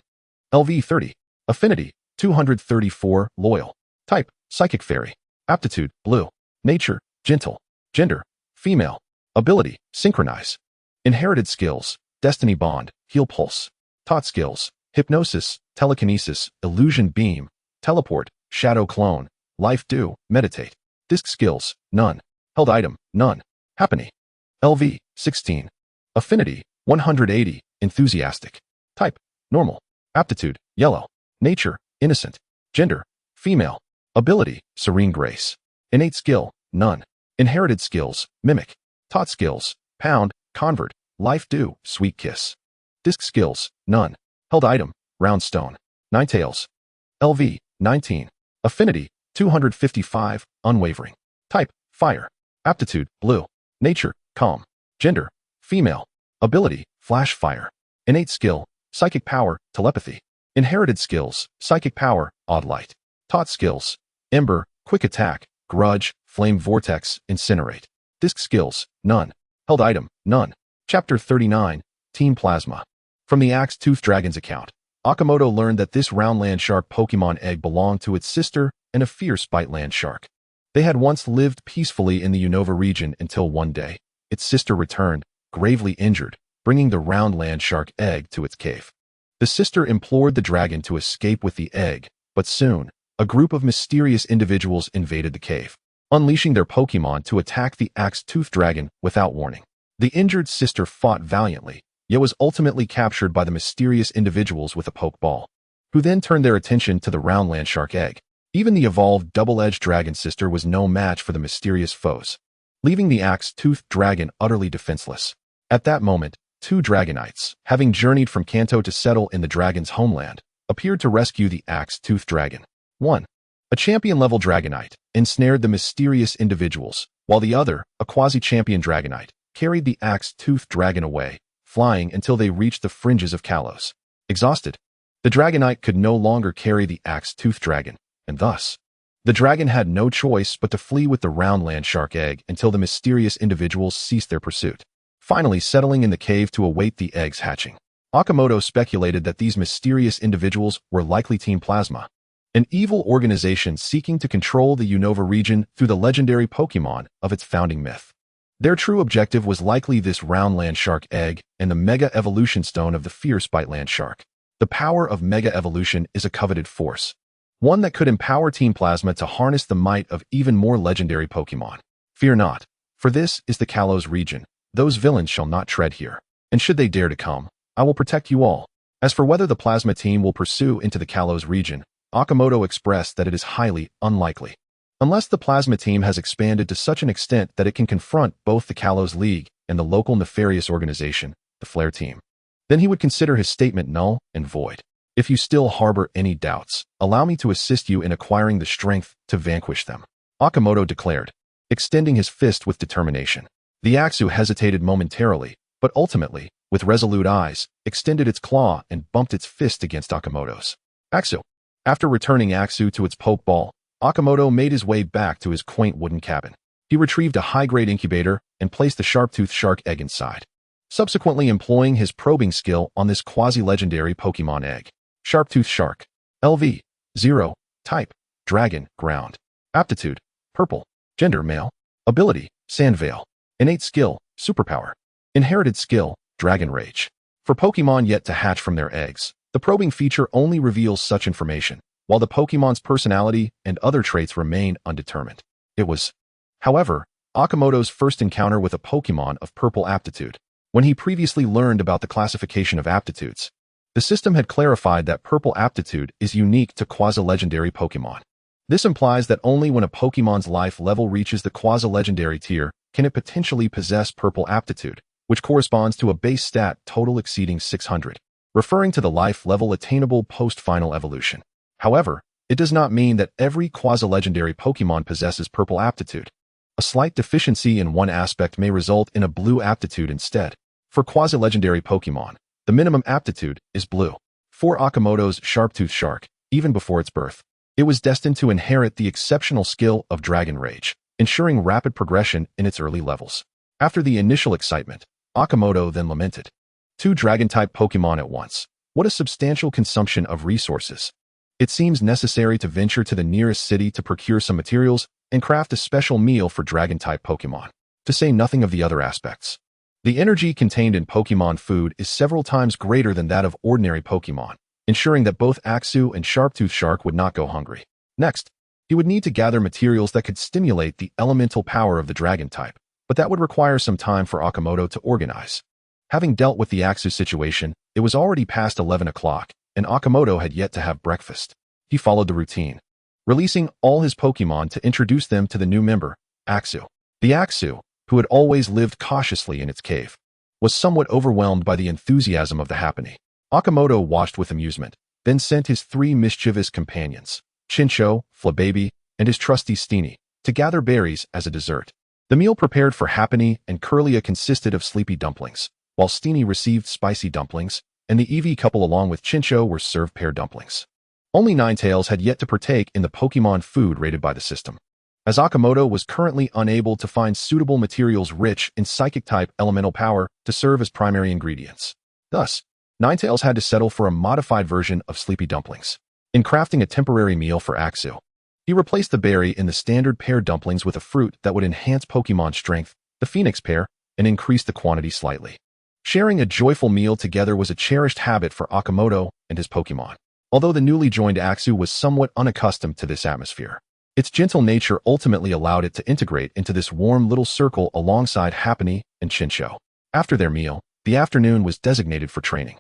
LV, 30. Affinity: 234. Loyal. Type: Psychic Fairy. Aptitude: Blue. Nature: Gentle. Gender: Female. Ability: Synchronize. Inherited skills: Destiny Bond, Heal Pulse. Taught skills: Hypnosis, Telekinesis, Illusion Beam, Teleport, Shadow Clone, Life Dew, Meditate. Disc skills: None. Held item: None. Happiny. LV, 16. Affinity: 180. Enthusiastic. Type: Normal. Aptitude: Yellow. Nature: Innocent. Gender: Female. Ability: Serene Grace. Innate skill: None. Inherited skills: Mimic. Taught skills: Pound, Convert, Life Dew, Sweet Kiss. Disc skills: None. Held item: Round Stone. Ninetales. LV, 19. Affinity: 255. Unwavering. Type: Fire. Aptitude: Blue. Nature: Calm. Gender: Female. Ability: Flash Fire. Innate skill: Psychic Power, Telepathy. Inherited skills: Psychic Power, Odd Light. Taught skills: Ember, Quick Attack, Grudge, Flame Vortex, Incinerate. Disc skills: None. Held item: None. Chapter 39, Team Plasma. From the Axe-Toothed Dragon's account, Akimoto learned that this round land shark Pokemon egg belonged to its sister and a fierce bite land shark. They had once lived peacefully in the Unova region until one day, its sister returned, gravely injured, bringing the round land shark egg to its cave. The sister implored the dragon to escape with the egg, but soon, a group of mysterious individuals invaded the cave, unleashing their Pokemon to attack the Axe-Toothed Dragon without warning. The injured sister fought valiantly, yet was ultimately captured by the mysterious individuals with a Pokeball, who then turned their attention to the round land shark egg. Even the evolved double-edged dragon sister was no match for the mysterious foes, leaving the Axe-Toothed Dragon utterly defenseless. At that moment, 2 Dragonites, having journeyed from Kanto to settle in the dragon's homeland, appeared to rescue the Axe-Toothed Dragon. 1. A champion-level Dragonite, ensnared the mysterious individuals, while the other, a quasi-champion Dragonite, carried the Axe-Toothed Dragon away, flying until they reached the fringes of Kalos. Exhausted, the Dragonite could no longer carry the Axe-Toothed Dragon, and thus, The dragon had no choice but to flee with the round land shark egg until the mysterious individuals ceased their pursuit, finally settling in the cave to await the eggs hatching. Akimoto speculated that these mysterious individuals were likely Team Plasma, an evil organization seeking to control the Unova region through the legendary Pokémon of its founding myth. Their true objective was likely this round land shark egg and the Mega Evolution Stone of the fierce Bite Land Shark. The power of Mega Evolution is a coveted force, one that could empower Team Plasma to harness the might of even more legendary Pokémon. Fear not, for this is the Kalos region. Those villains shall not tread here, and should they dare to come, I will protect you all. As for whether the Plasma team will pursue into the Kalos region, Akimoto expressed that it is highly unlikely. Unless the Plasma team has expanded to such an extent that it can confront both the Kalos League and the local nefarious organization, the Flare team, then he would consider his statement null and void. If you still harbor any doubts, allow me to assist you in acquiring the strength to vanquish them, Akimoto declared, extending his fist with determination. The Aksu hesitated momentarily, but ultimately, with resolute eyes, extended its claw and bumped its fist against Akimoto's. Aksu. After returning Aksu to its Pokeball, Akimoto made his way back to his quaint wooden cabin. He retrieved a high-grade incubator and placed the sharp-toothed shark egg inside, subsequently employing his probing skill on this quasi-legendary Pokemon egg. Sharp-toothed shark. LV. 0. Type. Dragon. Ground. Aptitude. Purple. Gender. Male. Ability. Sandvale. Innate skill. Superpower. Inherited skill. Dragon Rage. For Pokemon yet to hatch from their eggs, the probing feature only reveals such information, while the Pokemon's personality and other traits remain undetermined. It was, however, Akimoto's first encounter with a Pokemon of purple aptitude. When he previously learned about the classification of aptitudes, the system had clarified that purple aptitude is unique to quasi-legendary Pokemon. This implies that only when a Pokemon's life level reaches the quasi-legendary tier can it potentially possess purple aptitude, which corresponds to a base stat total exceeding 600, referring to the life level attainable post-final evolution. However, it does not mean that every quasi-legendary Pokemon possesses purple aptitude. A slight deficiency in one aspect may result in a blue aptitude instead. For quasi-legendary Pokemon, the minimum aptitude is blue. For Akimoto's sharp-toothed shark, even before its birth, it was destined to inherit the exceptional skill of Dragon Rage, ensuring rapid progression in its early levels. After the initial excitement, Akimoto then lamented. 2 Dragon-type Pokemon at once. What a substantial consumption of resources. It seems necessary to venture to the nearest city to procure some materials and craft a special meal for Dragon-type Pokemon, to say nothing of the other aspects. The energy contained in Pokemon food is several times greater than that of ordinary Pokemon, ensuring that both Aksu and Sharptooth Shark would not go hungry. Next, he would need to gather materials that could stimulate the elemental power of the Dragon type, but that would require some time for Akimoto to organize. Having dealt with the Aksu situation, it was already past 11 o'clock, and Akimoto had yet to have breakfast. He followed the routine, releasing all his Pokemon to introduce them to the new member, Aksu. The Aksu, who had always lived cautiously in its cave, was somewhat overwhelmed by the enthusiasm of the happening. Akimoto watched with amusement, then sent his 3 mischievous companions, Chincho, Flababy, and his trusty Steenie, to gather berries as a dessert. The meal prepared for Happiny and Curlia consisted of sleepy dumplings, while Steenie received spicy dumplings, and the Eevee couple along with Chincho were served pear dumplings. Only Ninetales had yet to partake in the Pokemon food rated by the system, as Akimoto was currently unable to find suitable materials rich in Psychic-type elemental power to serve as primary ingredients. Thus, Ninetales had to settle for a modified version of sleepy dumplings. In crafting a temporary meal for Aksu, he replaced the berry in the standard pear dumplings with a fruit that would enhance Pokemon strength, the Phoenix pear, and increase the quantity slightly. Sharing a joyful meal together was a cherished habit for Akimoto and his Pokemon, although the newly joined Aksu was somewhat unaccustomed to this atmosphere. Its gentle nature ultimately allowed it to integrate into this warm little circle alongside Happiny and Chincho. After their meal, the afternoon was designated for training.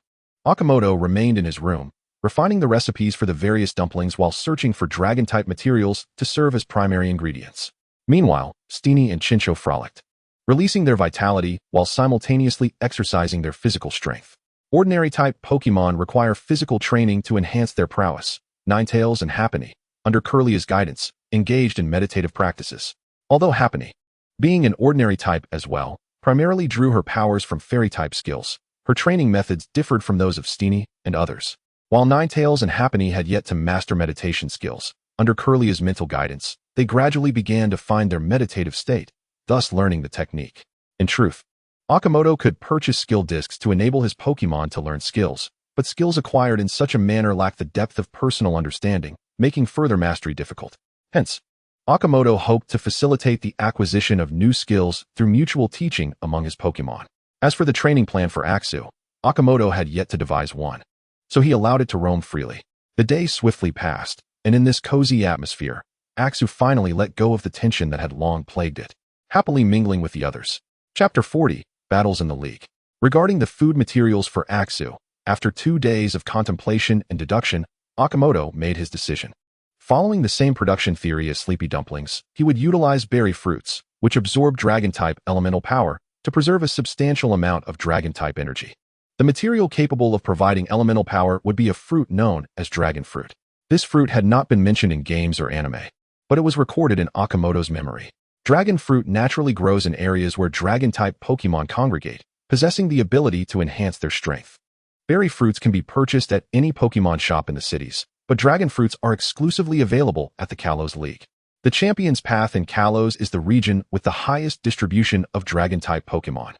Akimoto remained in his room, refining the recipes for the various dumplings while searching for dragon-type materials to serve as primary ingredients. Meanwhile, Steenie and Chincho frolicked, releasing their vitality while simultaneously exercising their physical strength. Ordinary-type Pokemon require physical training to enhance their prowess. Ninetales and Happiny, under Curlia's guidance, engaged in meditative practices. Although Happiny, being an ordinary type as well, primarily drew her powers from fairy-type skills, her training methods differed from those of Steenie and others. While Ninetales and Happiny had yet to master meditation skills, Under Curlia's mental guidance, they gradually began to find their meditative state, thus learning the technique. In truth, Akimoto could purchase skill discs to enable his Pokémon to learn skills, but skills acquired in such a manner lack the depth of personal understanding, making further mastery difficult. Hence, Akimoto hoped to facilitate the acquisition of new skills through mutual teaching among his Pokémon. As for the training plan for Aksu, Akimoto had yet to devise one, so he allowed it to roam freely. The day swiftly passed, and in this cozy atmosphere, Aksu finally let go of the tension that had long plagued it, happily mingling with the others. Chapter 40, Battles in the League. Regarding the food materials for Aksu, after 2 days of contemplation and deduction, Akimoto made his decision. Following the same production theory as Sleepy Dumplings, he would utilize berry fruits, which absorb Dragon-type elemental power, to preserve a substantial amount of Dragon-type energy. The material capable of providing elemental power would be a fruit known as Dragon Fruit. This fruit had not been mentioned in games or anime, but it was recorded in Akimoto's memory. Dragon Fruit naturally grows in areas where Dragon-type Pokémon congregate, possessing the ability to enhance their strength. Berry fruits can be purchased at any Pokémon shop in the cities, but Dragon Fruits are exclusively available at the Kalos League. The Champion's Path in Kalos is the region with the highest distribution of Dragon-type Pokémon,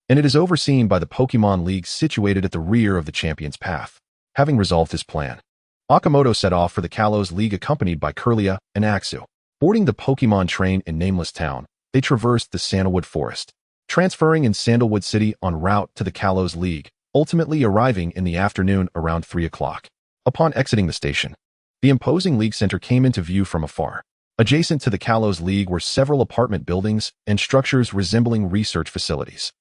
and it is overseen by the Pokémon League situated at the rear of the Champion's Path. Having resolved his plan, Akimoto set off for the Kalos League accompanied by Curlia and Aksu. Boarding the Pokémon train in Nameless Town, they traversed the Sandalwood Forest, transferring in Sandalwood City en route to the Kalos League, ultimately arriving in the afternoon around 3 o'clock. Upon exiting the station, the imposing League Center came into view from afar. Adjacent to the Kalos League were several apartment buildings and structures resembling research facilities.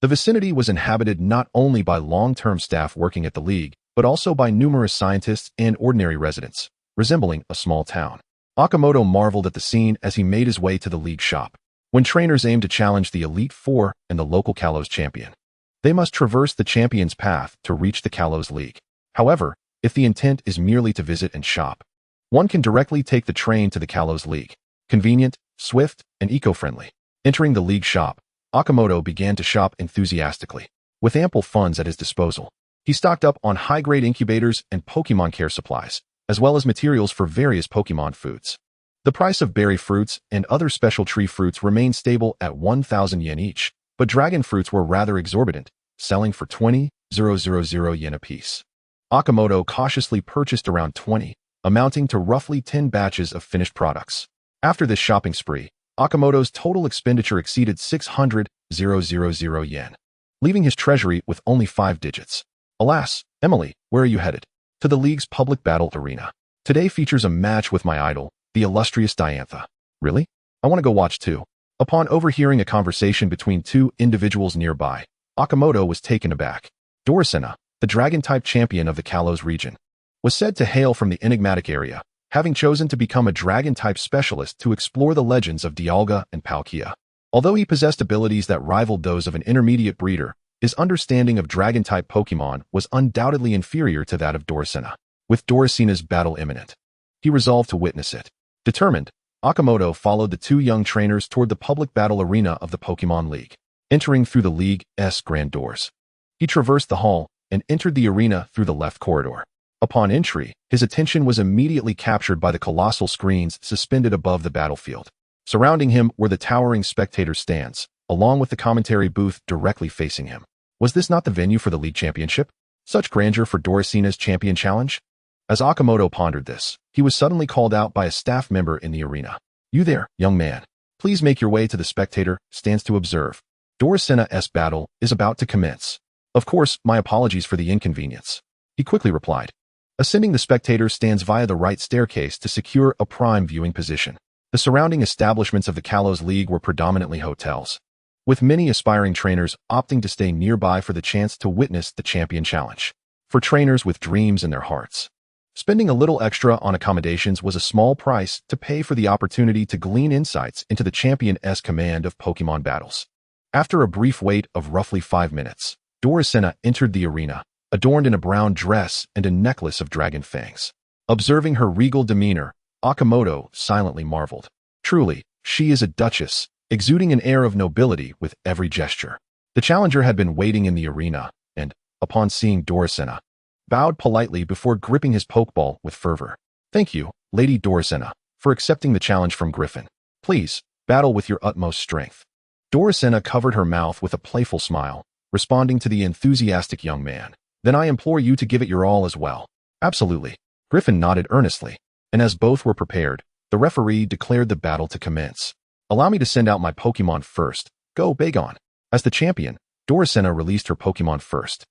The vicinity was inhabited not only by long-term staff working at the League, but also by numerous scientists and ordinary residents, resembling a small town. Akimoto marveled at the scene as he made his way to the League shop. When trainers aim to challenge the Elite Four and the local Kalos champion, they must traverse the Champion's Path to reach the Kalos League. However, if the intent is merely to visit and shop, one can directly take the train to the Kalos League. Convenient, swift, and eco-friendly. Entering the League shop, Akimoto began to shop enthusiastically. With ample funds at his disposal, he stocked up on high-grade incubators and Pokémon care supplies, as well as materials for various Pokémon foods. The price of berry fruits and other special tree fruits remained stable at 1,000 yen each, but dragon fruits were rather exorbitant, selling for 20,000 yen apiece. Akimoto cautiously purchased around 20, amounting to roughly 10 batches of finished products. After this shopping spree, Akimoto's total expenditure exceeded 600,000 yen, leaving his treasury with only 5 digits. Alas, Emily, where are you headed? To the League's public battle arena. Today features a match with my idol, the illustrious Diantha. Really? I want to go watch too. Upon overhearing a conversation between two individuals nearby, Akimoto was taken aback. Dorasena, the dragon-type champion of the Kalos region, was said to hail from the enigmatic area, having chosen to become a dragon-type specialist to explore the legends of Dialga and Palkia. Although he possessed abilities that rivaled those of an intermediate breeder, his understanding of dragon-type Pokémon was undoubtedly inferior to that of Dorasena. With Dorasena's battle imminent, he resolved to witness it. Determined, Akimoto followed the two young trainers toward the public battle arena of the Pokémon League. Entering through the League's grand doors, he traversed the hall and entered the arena through the left corridor. Upon entry, his attention was immediately captured by the colossal screens suspended above the battlefield. Surrounding him were the towering spectator stands, along with the commentary booth directly facing him. Was this not the venue for the League Championship? Such grandeur for Dorasena's champion challenge? As Akimoto pondered this, he was suddenly called out by a staff member in the arena. You there, young man. Please make your way to the spectator stands to observe. Dorasena's battle is about to commence. Of course, my apologies for the inconvenience, he quickly replied. Ascending the spectator stands via the right staircase to secure a prime viewing position. The surrounding establishments of the Kalos League were predominantly hotels, with many aspiring trainers opting to stay nearby for the chance to witness the champion challenge. For trainers with dreams in their hearts, spending a little extra on accommodations was a small price to pay for the opportunity to glean insights into the champion's command of Pokémon battles. After a brief wait of roughly 5 minutes, Dorasena entered the arena, adorned in a brown dress and a necklace of dragon fangs. Observing her regal demeanor, Akimoto silently marveled. Truly, she is a duchess, exuding an air of nobility with every gesture. The challenger had been waiting in the arena, and, upon seeing Dorasena, bowed politely before gripping his Pokeball with fervor. Thank you, Lady Doricena, for accepting the challenge from Griffin. Please, battle with your utmost strength. Doricena covered her mouth with a playful smile, responding to the enthusiastic young man. Then I implore you to give it your all as well. Absolutely. Griffin nodded earnestly, and as both were prepared, the referee declared the battle to commence. Allow me to send out my Pokémon first. Go, Bagon. As the champion, Doricena released her Pokémon first.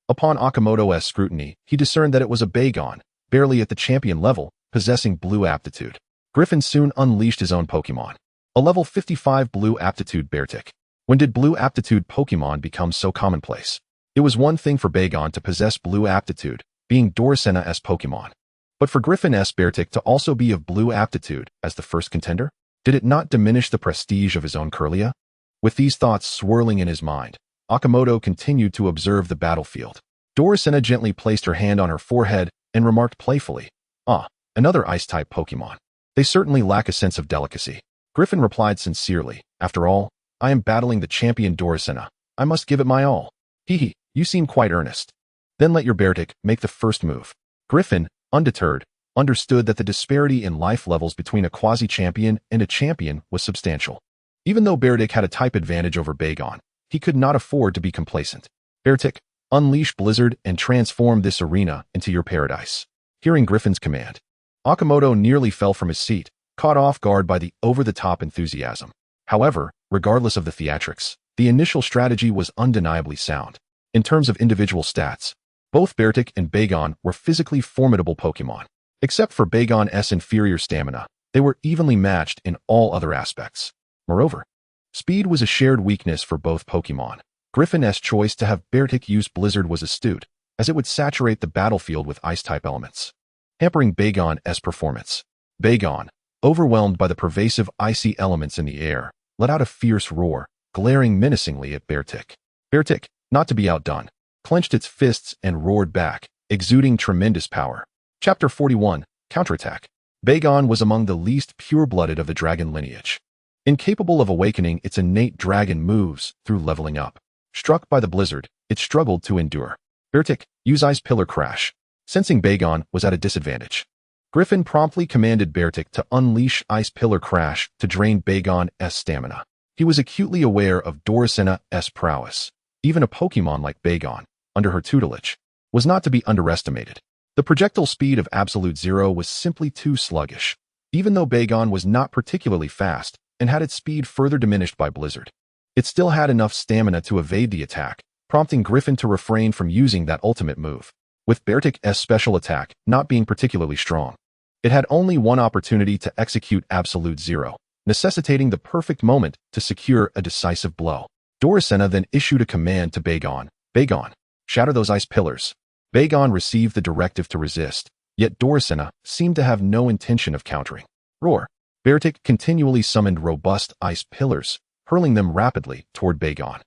Upon Akimoto's scrutiny, he discerned that it was a Bagon, barely at the champion level, possessing blue aptitude. Griffin soon unleashed his own Pokémon. A level 55 blue aptitude Beartic. When did blue aptitude Pokémon become so commonplace? It was one thing for Bagon to possess blue aptitude, being Doricena's Pokémon. But for Griffin's Beartic to also be of blue aptitude as the first contender? Did it not diminish the prestige of his own Kirlia? With these thoughts swirling in his mind, Akimoto continued to observe the battlefield. Doricena gently placed her hand on her forehead and remarked playfully, "Ah, another Ice-type Pokémon. They certainly lack a sense of delicacy." Griffin replied sincerely, "After all, I am battling the champion Doricena. I must give it my all." "Hee, you seem quite earnest. Then let your Beartic make the first move." Griffin, undeterred, understood that the disparity in life levels between a quasi-champion and a champion was substantial. Even though Beartic had a type advantage over Bagon, he could not afford to be complacent. "Beartic, unleash Blizzard and transform this arena into your paradise." Hearing Griffin's command, Akimoto nearly fell from his seat, caught off guard by the over-the-top enthusiasm. However, regardless of the theatrics, the initial strategy was undeniably sound. In terms of individual stats, both Beartic and Bagon were physically formidable Pokémon. Except for Bagon's inferior stamina, they were evenly matched in all other aspects. Moreover, speed was a shared weakness for both Pokémon. Griffin's choice to have Beartic use Blizzard was astute, as it would saturate the battlefield with Ice-type elements, hampering Bagon's performance. Bagon, overwhelmed by the pervasive icy elements in the air, let out a fierce roar, glaring menacingly at Beartic. Beartic, not to be outdone, clenched its fists and roared back, exuding tremendous power. Chapter 41, Counterattack. Bagon was among the least pure-blooded of the dragon lineage. Incapable of awakening its innate dragon moves through leveling up. Struck by the blizzard, it struggled to endure. Beartic, use Ice Pillar Crash. Sensing Bagon was at a disadvantage, Griffin promptly commanded Beartic to unleash Ice Pillar Crash to drain Bagon's stamina. He was acutely aware of Doricena's prowess. Even a Pokémon like Bagon, under her tutelage, was not to be underestimated. The projectile speed of Absolute Zero was simply too sluggish, even though Bagon was not particularly fast and had its speed further diminished by Blizzard. It still had enough stamina to evade the attack, prompting Griffin to refrain from using that ultimate move. With Beartic's special attack not being particularly strong, it had only one opportunity to execute Absolute Zero, necessitating the perfect moment to secure a decisive blow. Doricena then issued a command to Bagon. "Bagon, shatter those ice pillars." Bagon received the directive to resist, yet Doricena seemed to have no intention of countering. Roar. Beartic continually summoned robust ice pillars, hurling them rapidly toward Bagon.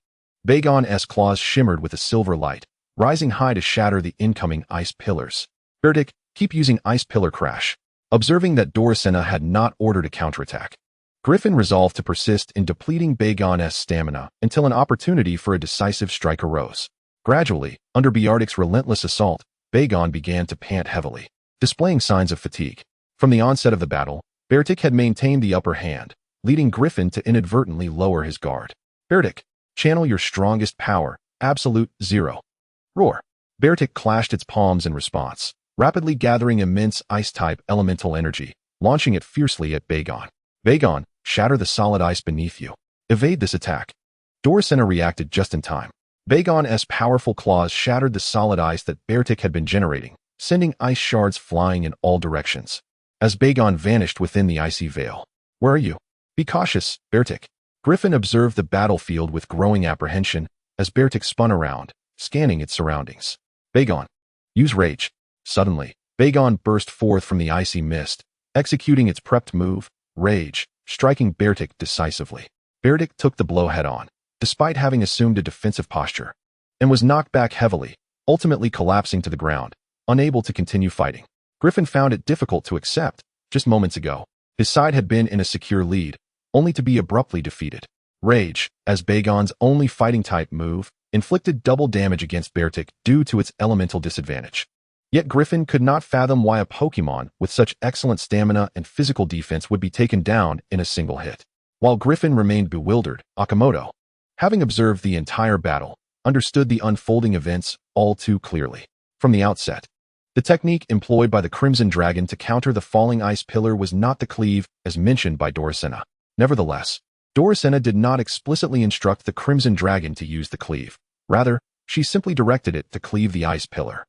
Bagon's claws shimmered with a silver light, rising high to shatter the incoming ice pillars. Beartic, keep using Ice Pillar Crash. Observing that Doricena had not ordered a counterattack, Griffin resolved to persist in depleting Bagon's stamina until an opportunity for a decisive strike arose. Gradually, under Beartic's relentless assault, Bagon began to pant heavily, displaying signs of fatigue. From the onset of the battle, Beartic had maintained the upper hand, leading Griffin to inadvertently lower his guard. "Beartic, channel your strongest power, Absolute Zero." Roar. Beartic clashed its palms in response, rapidly gathering immense ice-type elemental energy, launching it fiercely at Bagon. "Bagon, shatter the solid ice beneath you. Evade this attack." Doricena reacted just in time. Bagon's powerful claws shattered the solid ice that Beartic had been generating, sending ice shards flying in all directions. As Bagon vanished within the icy veil. "Where are you? Be cautious, Beartic." Griffin observed the battlefield with growing apprehension as Beartic spun around, scanning its surroundings. "Bagon, use Rage." Suddenly, Bagon burst forth from the icy mist, executing its prepped move, Rage, striking Beartic decisively. Beartic took the blow head-on, despite having assumed a defensive posture, and was knocked back heavily, ultimately collapsing to the ground, unable to continue fighting. Griffin found it difficult to accept. Just moments ago, his side had been in a secure lead, only to be abruptly defeated. Rage, as Bagon's only fighting-type move, inflicted double damage against Beartic due to its elemental disadvantage. Yet Griffin could not fathom why a Pokémon with such excellent stamina and physical defense would be taken down in a single hit. While Griffin remained bewildered, Akimoto, having observed the entire battle, understood the unfolding events all too clearly. From the outset, the technique employed by the Crimson Dragon to counter the falling ice pillar was not the cleave, as mentioned by Doricina. Nevertheless, Doricina did not explicitly instruct the Crimson Dragon to use the cleave. Rather, she simply directed it to cleave the ice pillar.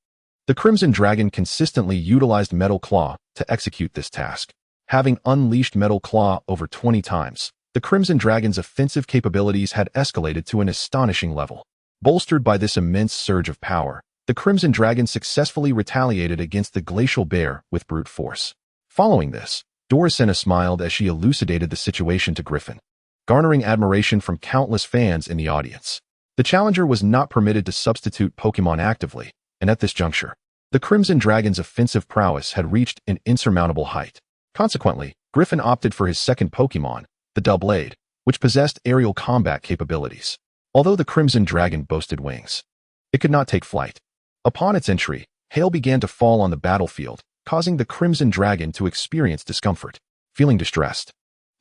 The Crimson Dragon consistently utilized Metal Claw to execute this task. Having unleashed Metal Claw over 20 times, the Crimson Dragon's offensive capabilities had escalated to an astonishing level. Bolstered by this immense surge of power, the Crimson Dragon successfully retaliated against the Glacial Bear with brute force. Following this, Doricina smiled as she elucidated the situation to Griffin, garnering admiration from countless fans in the audience. The challenger was not permitted to substitute Pokémon actively, and at this juncture, the Crimson Dragon's offensive prowess had reached an insurmountable height. Consequently, Griffin opted for his second Pokémon, the Doublade, which possessed aerial combat capabilities. Although the Crimson Dragon boasted wings, it could not take flight. Upon its entry, hail began to fall on the battlefield, causing the Crimson Dragon to experience discomfort. Feeling distressed,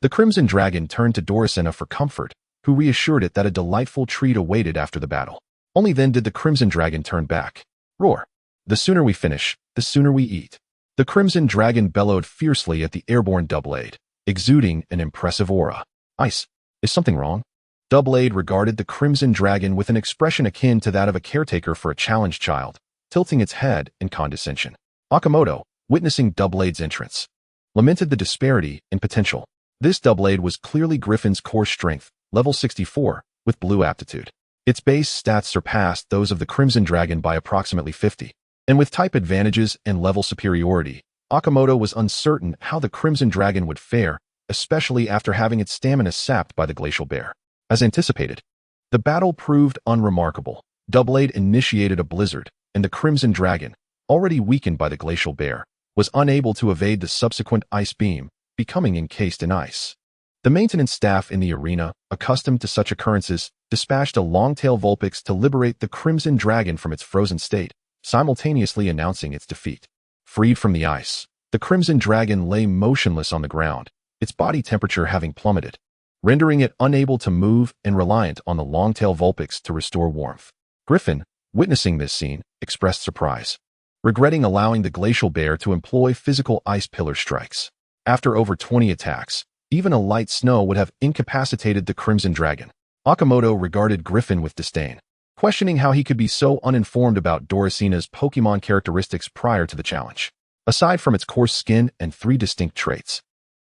the Crimson Dragon turned to Doricina for comfort, who reassured it that a delightful treat awaited after the battle. Only then did the Crimson Dragon turn back. Roar! The sooner we finish, the sooner we eat. The Crimson Dragon bellowed fiercely at the airborne Doublade, exuding an impressive aura. Ice, is something wrong? Doublade regarded the Crimson Dragon with an expression akin to that of a caretaker for a challenged child, tilting its head in condescension. Akimoto, witnessing Doublade's entrance, lamented the disparity in potential. This Doublade was clearly Griffin's core strength, level 64, with blue aptitude. Its base stats surpassed those of the Crimson Dragon by approximately 50. And with type advantages and level superiority, Akimoto was uncertain how the Crimson Dragon would fare, especially after having its stamina sapped by the Glacial Bear. As anticipated, the battle proved unremarkable. Doublade initiated a blizzard, and the Crimson Dragon, already weakened by the Glacial Bear, was unable to evade the subsequent ice beam, becoming encased in ice. The maintenance staff in the arena, accustomed to such occurrences, dispatched a long-tail Vulpix to liberate the Crimson Dragon from its frozen state, simultaneously announcing its defeat. Freed from the ice, the Crimson Dragon lay motionless on the ground, its body temperature having plummeted, rendering it unable to move and reliant on the long-tail Vulpix to restore warmth. Griffin, witnessing this scene, expressed surprise, regretting allowing the Glacial Bear to employ physical ice pillar strikes. After over 20 attacks, even a light snow would have incapacitated the Crimson Dragon. Akimoto regarded Griffin with disdain, questioning how he could be so uninformed about Doricina's Pokémon characteristics prior to the challenge. Aside from its coarse skin and 3 distinct traits,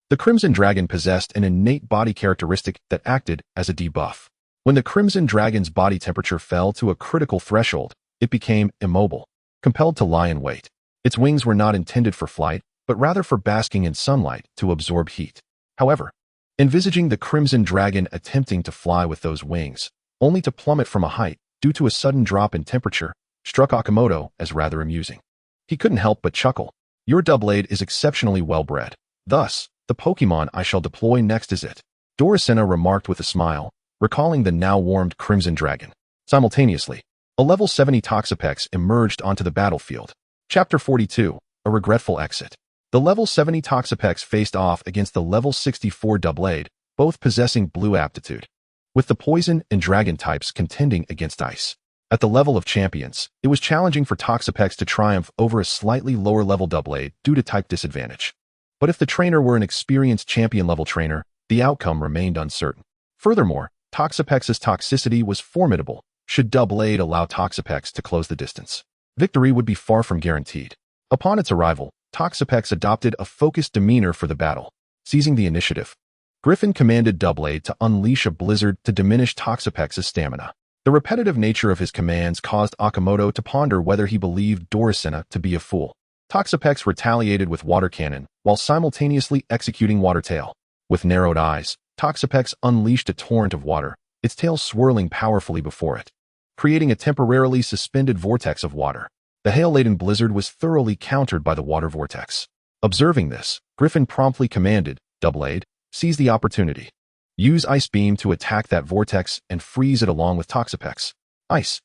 the Crimson Dragon possessed an innate body characteristic that acted as a debuff. When the Crimson Dragon's body temperature fell to a critical threshold, it became immobile, compelled to lie in wait. Its wings were not intended for flight, but rather for basking in sunlight to absorb heat. However, envisaging the Crimson Dragon attempting to fly with those wings, only to plummet from a height due to a sudden drop in temperature, struck Akimoto as rather amusing. He couldn't help but chuckle. Your Doublade is exceptionally well-bred. Thus, the Pokémon I shall deploy next is it. Doricina remarked with a smile, recalling the now-warmed Crimson Dragon. Simultaneously, a level 70 Toxapex emerged onto the battlefield. Chapter 42, A Regretful Exit. The level 70 Toxapex faced off against the level 64 Doublade, both possessing blue aptitude, with the poison and dragon types contending against ice. At the level of champions, it was challenging for Toxapex to triumph over a slightly lower-level Doublade due to type disadvantage. But if the trainer were an experienced champion-level trainer, the outcome remained uncertain. Furthermore, Toxapex's toxicity was formidable. Should Doublade allow Toxapex to close the distance, victory would be far from guaranteed. Upon its arrival, Toxapex adopted a focused demeanor for the battle. Seizing the initiative, Griffin commanded Doublade to unleash a blizzard to diminish Toxapex's stamina. The repetitive nature of his commands caused Akimoto to ponder whether he believed Doricina to be a fool. Toxapex retaliated with Water Cannon, while simultaneously executing Water Tail. With narrowed eyes, Toxapex unleashed a torrent of water, its tail swirling powerfully before it, creating a temporarily suspended vortex of water. The hail-laden blizzard was thoroughly countered by the water vortex. Observing this, Griffin promptly commanded, Doublade, seize the opportunity. Use Ice Beam to attack that vortex and freeze it along with Toxapex. Ice.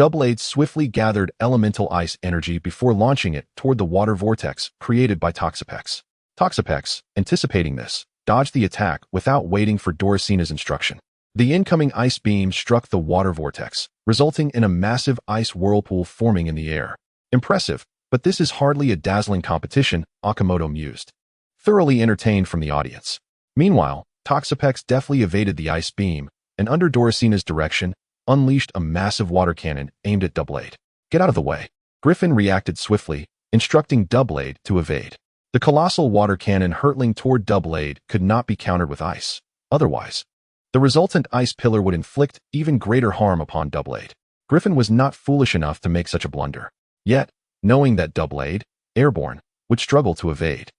Doublade swiftly gathered elemental ice energy before launching it toward the water vortex created by Toxapex. Toxapex, anticipating this, dodged the attack without waiting for Doricina's instruction. The incoming ice beam struck the water vortex, resulting in a massive ice whirlpool forming in the air. Impressive, but this is hardly a dazzling competition, Akimoto mused, thoroughly entertained from the audience. Meanwhile, Toxapex deftly evaded the ice beam, and under Doricina's direction, unleashed a massive water cannon aimed at Doublade. Get out of the way. Griffin reacted swiftly, instructing Doublade to evade. The colossal water cannon hurtling toward Doublade could not be countered with ice. Otherwise, the resultant ice pillar would inflict even greater harm upon Doublade. Griffin was not foolish enough to make such a blunder. Yet, knowing that Doublade, airborne, would struggle to evade,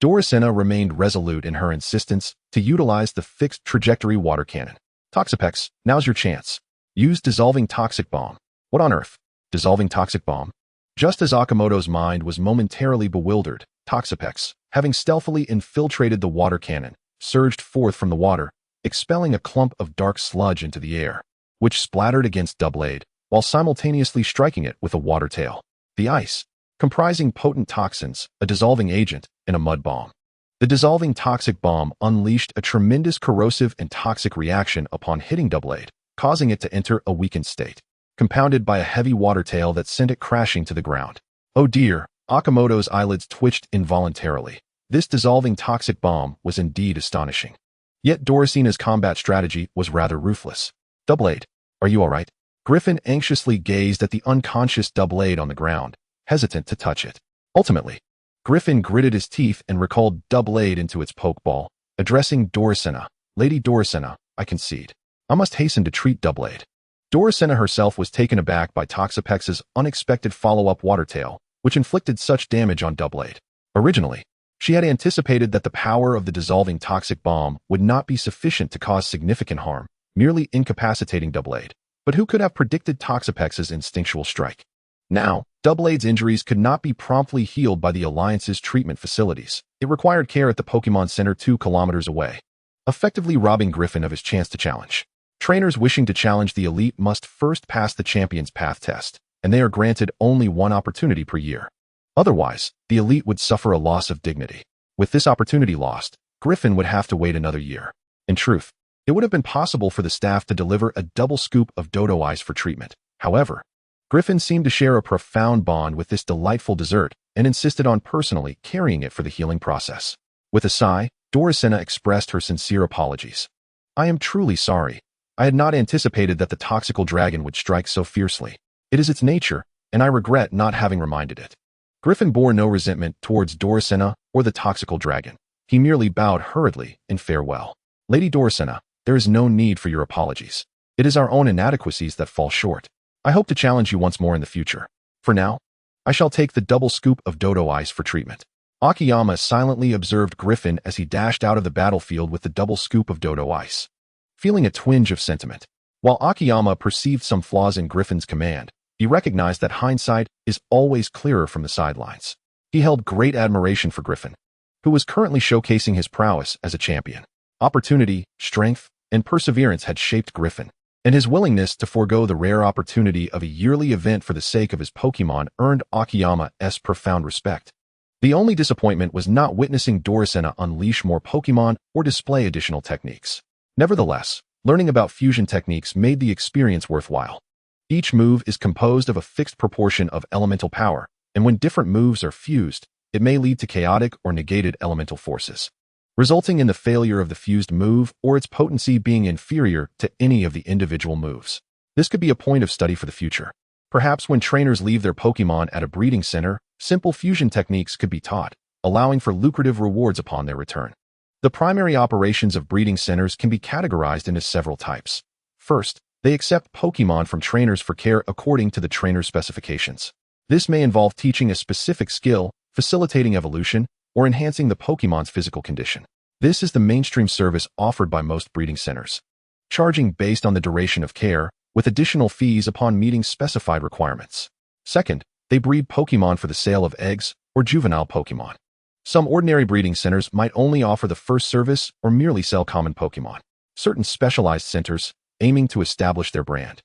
Doricina remained resolute in her insistence to utilize the fixed trajectory water cannon. Toxapex, now's your chance. Use Dissolving Toxic Bomb. What on earth? Dissolving Toxic Bomb? Just as Akimoto's mind was momentarily bewildered, Toxapex, having stealthily infiltrated the water cannon, surged forth from the water, expelling a clump of dark sludge into the air, which splattered against Doublade, while simultaneously striking it with a water tail. The ice, comprising potent toxins, a dissolving agent, and a mud bomb. The dissolving toxic bomb unleashed a tremendous corrosive and toxic reaction upon hitting Doublade, causing it to enter a weakened state, compounded by a heavy water tail that sent it crashing to the ground. Oh dear, Akimoto's eyelids twitched involuntarily. This dissolving toxic bomb was indeed astonishing. Yet Doricina's combat strategy was rather ruthless. Doublade, are you all right? Griffin anxiously gazed at the unconscious Doublade on the ground, hesitant to touch it. Ultimately, Griffin gritted his teeth and recalled Doublade into its pokeball, addressing Doricina. Lady Doricina, I concede. I must hasten to treat Doublade. Doricina herself was taken aback by Toxapex's unexpected follow-up water tail, which inflicted such damage on Doublade. Originally, she had anticipated that the power of the dissolving toxic bomb would not be sufficient to cause significant harm, merely incapacitating Doublade. But who could have predicted Toxapex's instinctual strike? Now, Doublade's injuries could not be promptly healed by the Alliance's treatment facilities. It required care at the Pokémon Center 2 kilometers away, effectively robbing Griffin of his chance to challenge. Trainers wishing to challenge the elite must first pass the Champion's Path test, and they are granted only one opportunity per year. Otherwise, the elite would suffer a loss of dignity. With this opportunity lost, Griffin would have to wait another year. In truth, it would have been possible for the staff to deliver a double scoop of Dodo Ice for treatment. However, Griffin seemed to share a profound bond with this delightful dessert and insisted on personally carrying it for the healing process. With a sigh, Doricina expressed her sincere apologies. I am truly sorry. I had not anticipated that the toxical dragon would strike so fiercely. It is its nature, and I regret not having reminded it. Griffin bore no resentment towards Doricina or the toxical dragon. He merely bowed hurriedly in farewell. Lady Doricina, there is no need for your apologies. It is our own inadequacies that fall short. I hope to challenge you once more in the future. For now, I shall take the double scoop of Dodo Ice for treatment. Akiyama silently observed Griffin as he dashed out of the battlefield with the double scoop of Dodo Ice, feeling a twinge of sentiment. While Akiyama perceived some flaws in Griffin's command, he recognized that hindsight is always clearer from the sidelines. He held great admiration for Griffin, who was currently showcasing his prowess as a champion. Opportunity, strength, and perseverance had shaped Griffin, and his willingness to forego the rare opportunity of a yearly event for the sake of his Pokémon earned Akiyama's profound respect. The only disappointment was not witnessing Doricina unleash more Pokémon or display additional techniques. Nevertheless, learning about fusion techniques made the experience worthwhile. Each move is composed of a fixed proportion of elemental power, and when different moves are fused, it may lead to chaotic or negated elemental forces, resulting in the failure of the fused move or its potency being inferior to any of the individual moves. This could be a point of study for the future. Perhaps when trainers leave their Pokémon at a breeding center, simple fusion techniques could be taught, allowing for lucrative rewards upon their return. The primary operations of breeding centers can be categorized into several types. First, they accept Pokémon from trainers for care according to the trainer's specifications. This may involve teaching a specific skill, facilitating evolution, or enhancing the Pokémon's physical condition. This is the mainstream service offered by most breeding centers, charging based on the duration of care, with additional fees upon meeting specified requirements. Second, they breed Pokémon for the sale of eggs or juvenile Pokémon. Some ordinary breeding centers might only offer the first service or merely sell common Pokémon. Certain specialized centers, aiming to establish their brand,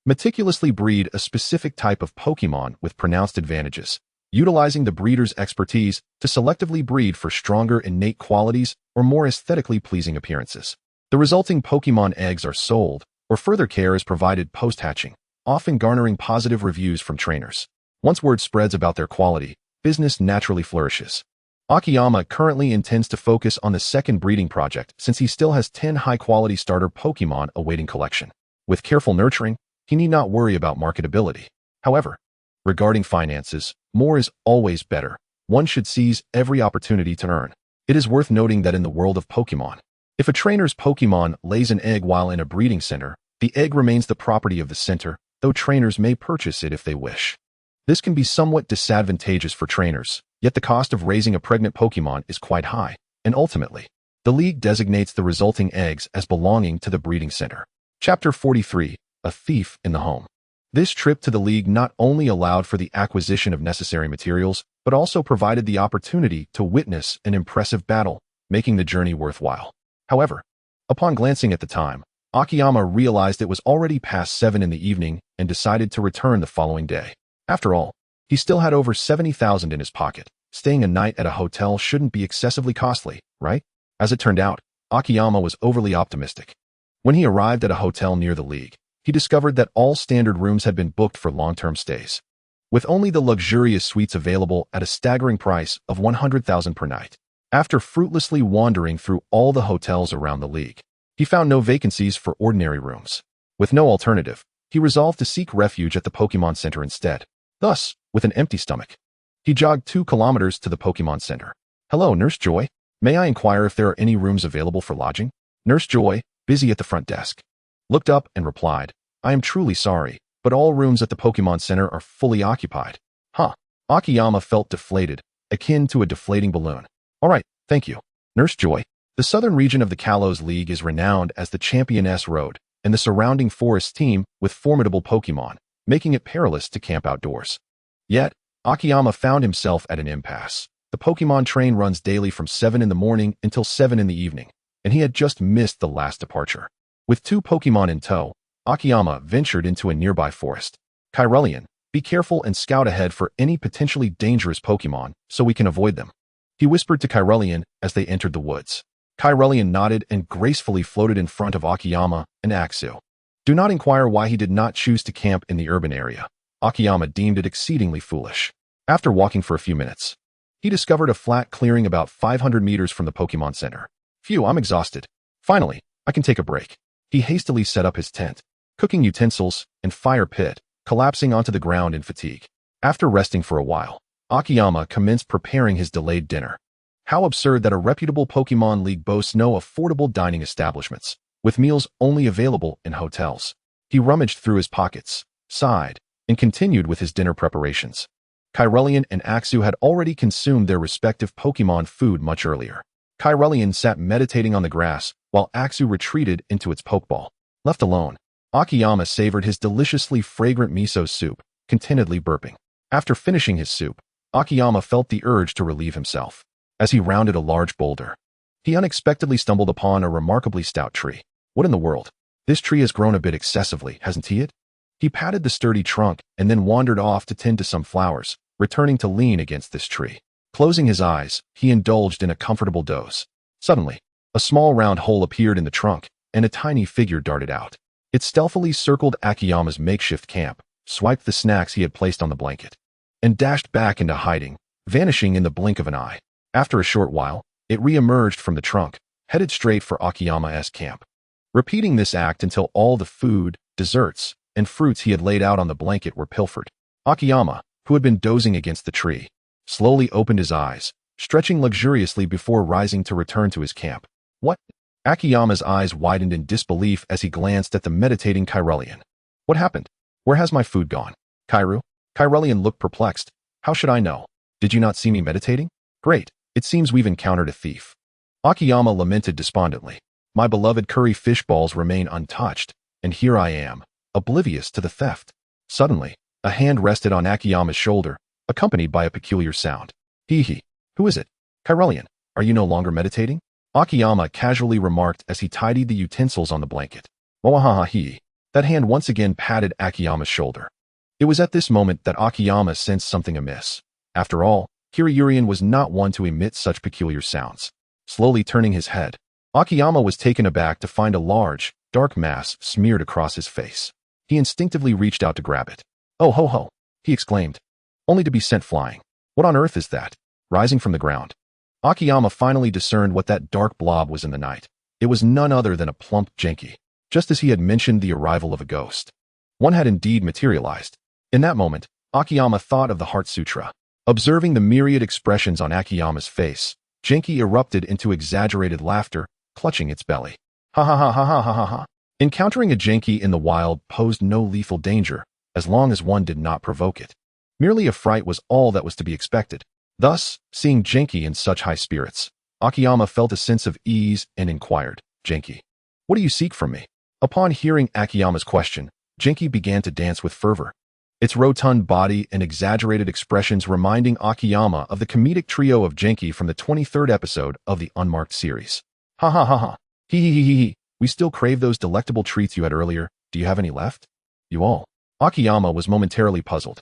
Meticulously breed a specific type of Pokémon with pronounced advantages, utilizing the breeder's expertise to selectively breed for stronger innate qualities or more aesthetically pleasing appearances. The resulting Pokémon eggs are sold, or further care is provided post-hatching, often garnering positive reviews from trainers. Once word spreads about their quality, business naturally flourishes. Akiyama currently intends to focus on the second breeding project since he still has 10 high-quality starter Pokémon awaiting collection. With careful nurturing, he need not worry about marketability. However, regarding finances, more is always better. One should seize every opportunity to earn. It is worth noting that in the world of Pokémon, if a trainer's Pokémon lays an egg while in a breeding center, the egg remains the property of the center, though trainers may purchase it if they wish. This can be somewhat disadvantageous for trainers, yet the cost of raising a pregnant Pokémon is quite high, and ultimately, the league designates the resulting eggs as belonging to the breeding center. Chapter 43, A Thief in the Home. This trip to the league not only allowed for the acquisition of necessary materials, but also provided the opportunity to witness an impressive battle, making the journey worthwhile. However, upon glancing at the time, Akiyama realized it was already past 7 in the evening and decided to return the following day. After all, he still had over 70,000 in his pocket. Staying a night at a hotel shouldn't be excessively costly, right? As it turned out, Akiyama was overly optimistic. When he arrived at a hotel near the league, he discovered that all standard rooms had been booked for long-term stays, with only the luxurious suites available at a staggering price of 100,000 per night. After fruitlessly wandering through all the hotels around the league, he found no vacancies for ordinary rooms. With no alternative, he resolved to seek refuge at the Pokémon Center instead. Thus, with an empty stomach, he jogged 2 kilometers to the Pokémon Center. "Hello, Nurse Joy. May I inquire if there are any rooms available for lodging?" Nurse Joy, busy at the front desk, looked up and replied, "I am truly sorry, but all rooms at the Pokémon Center are fully occupied." Huh. Akiyama felt deflated, akin to a deflating balloon. "All right, thank you, Nurse Joy." The southern region of the Kalos League is renowned as the Championess Road, and the surrounding forests teem with formidable Pokémon, making it perilous to camp outdoors. Yet, Akiyama found himself at an impasse. The Pokémon train runs daily from 7 in the morning until 7 in the evening, and he had just missed the last departure. With 2 Pokémon in tow, Akiyama ventured into a nearby forest. "Kyrulean, be careful and scout ahead for any potentially dangerous Pokémon so we can avoid them," he whispered to Kyrulean as they entered the woods. Kyrulean nodded and gracefully floated in front of Akiyama and Aksu. Do not inquire why he did not choose to camp in the urban area. Akiyama deemed it exceedingly foolish. After walking for a few minutes, he discovered a flat clearing about 500 meters from the Pokémon Center. "Phew, I'm exhausted. Finally, I can take a break." He hastily set up his tent, cooking utensils, and fire pit, collapsing onto the ground in fatigue. After resting for a while, Akiyama commenced preparing his delayed dinner. How absurd that a reputable Pokémon League boasts no affordable dining establishments, with meals only available in hotels. He rummaged through his pockets, sighed, and continued with his dinner preparations. Kyrulean and Aksu had already consumed their respective Pokémon food much earlier. Kyrulean sat meditating on the grass, while Aksu retreated into its Pokeball. Left alone, Akiyama savored his deliciously fragrant miso soup, contentedly burping. After finishing his soup, Akiyama felt the urge to relieve himself. As he rounded a large boulder, he unexpectedly stumbled upon a remarkably stout tree. What in the world? This tree has grown a bit excessively, hasn't he? He patted the sturdy trunk and then wandered off to tend to some flowers, returning to lean against this tree. Closing his eyes, he indulged in a comfortable doze. Suddenly, a small round hole appeared in the trunk, and a tiny figure darted out. It stealthily circled Akiyama's makeshift camp, swiped the snacks he had placed on the blanket, and dashed back into hiding, vanishing in the blink of an eye. After a short while, it re-emerged from the trunk, headed straight for Akiyama's camp. Repeating this act until all the food, desserts, and fruits he had laid out on the blanket were pilfered. Akiyama, who had been dozing against the tree, slowly opened his eyes, stretching luxuriously before rising to return to his camp. What? Akiyama's eyes widened in disbelief as he glanced at the meditating Kyrulean. What happened? Where has my food gone? Kyrulean looked perplexed. How should I know? Did you not see me meditating? Great. It seems we've encountered a thief. Akiyama lamented despondently. My beloved curry fish balls remain untouched, and here I am, oblivious to the theft. Suddenly, a hand rested on Akiyama's shoulder, accompanied by a peculiar sound. Hee. Who is it? Kyrulean, are you no longer meditating? Akiyama casually remarked as he tidied the utensils on the blanket. Moahaha. That hand once again patted Akiyama's shoulder. It was at this moment that Akiyama sensed something amiss. After all, Kiryurian was not one to emit such peculiar sounds. Slowly turning his head, Akiyama was taken aback to find a large, dark mass smeared across his face. He instinctively reached out to grab it. "Oh ho ho," he exclaimed, only to be sent flying. "What on earth is that?" Rising from the ground, Akiyama finally discerned what that dark blob was in the night. It was none other than a plump Genki. Just as he had mentioned the arrival of a ghost, one had indeed materialized. In that moment, Akiyama thought of the Heart Sutra. Observing the myriad expressions on Akiyama's face, Genki erupted into exaggerated laughter, clutching its belly. Ha ha ha ha ha ha ha ha. Encountering a Genki in the wild posed no lethal danger, as long as one did not provoke it. Merely a fright was all that was to be expected. Thus, seeing Genki in such high spirits, Akiyama felt a sense of ease and inquired, "Genki, what do you seek from me?" Upon hearing Akiyama's question, Genki began to dance with fervor. Its rotund body and exaggerated expressions reminding Akiyama of the comedic trio of Genki from the 23rd episode of the Unmarked series. "Ha ha ha ha. Hee hee hee hee hee. We still crave those delectable treats you had earlier. Do you have any left?" "You all." Akiyama was momentarily puzzled,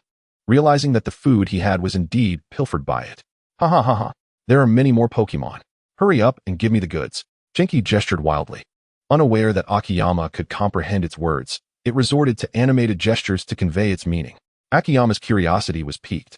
realizing that the food he had was indeed pilfered by it. "Ha ha ha ha. There are many more Pokémon. Hurry up and give me the goods." Genki gestured wildly. Unaware that Akiyama could comprehend its words, it resorted to animated gestures to convey its meaning. Akiyama's curiosity was piqued.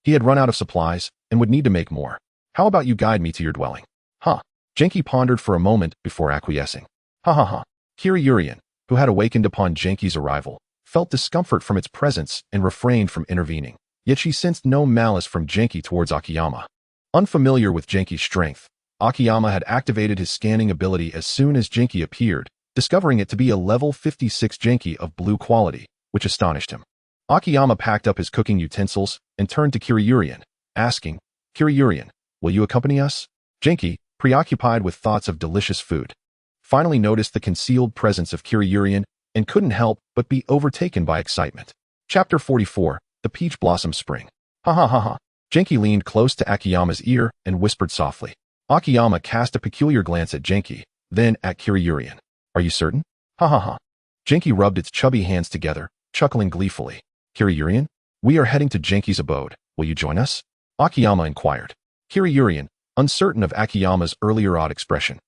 He had run out of supplies and would need to make more. "How about you guide me to your dwelling?" "Huh." Genki pondered for a moment before acquiescing. Ha ha ha. Kiryurian, who had awakened upon Genki's arrival, felt discomfort from its presence and refrained from intervening. Yet she sensed no malice from Genki towards Akiyama. Unfamiliar with Genki's strength, Akiyama had activated his scanning ability as soon as Genki appeared, discovering it to be a level 56 Genki of blue quality, which astonished him. Akiyama packed up his cooking utensils and turned to Kiryurian, asking, "Kiryurian, will you accompany us?" Genki, preoccupied with thoughts of delicious food, finally noticed the concealed presence of Kiryurian and couldn't help but be overtaken by excitement. Chapter 44, The Peach Blossom Spring. Ha ha ha ha. Genki leaned close to Akiyama's ear and whispered softly. Akiyama cast a peculiar glance at Genki, then at Kiryurian. "Are you certain?" "Ha ha ha." Genki rubbed its chubby hands together, chuckling gleefully. "Kiryurian, we are heading to Genki's abode. Will you join us?" Akiyama inquired. Kiryurian, uncertain of Akiyama's earlier odd expression,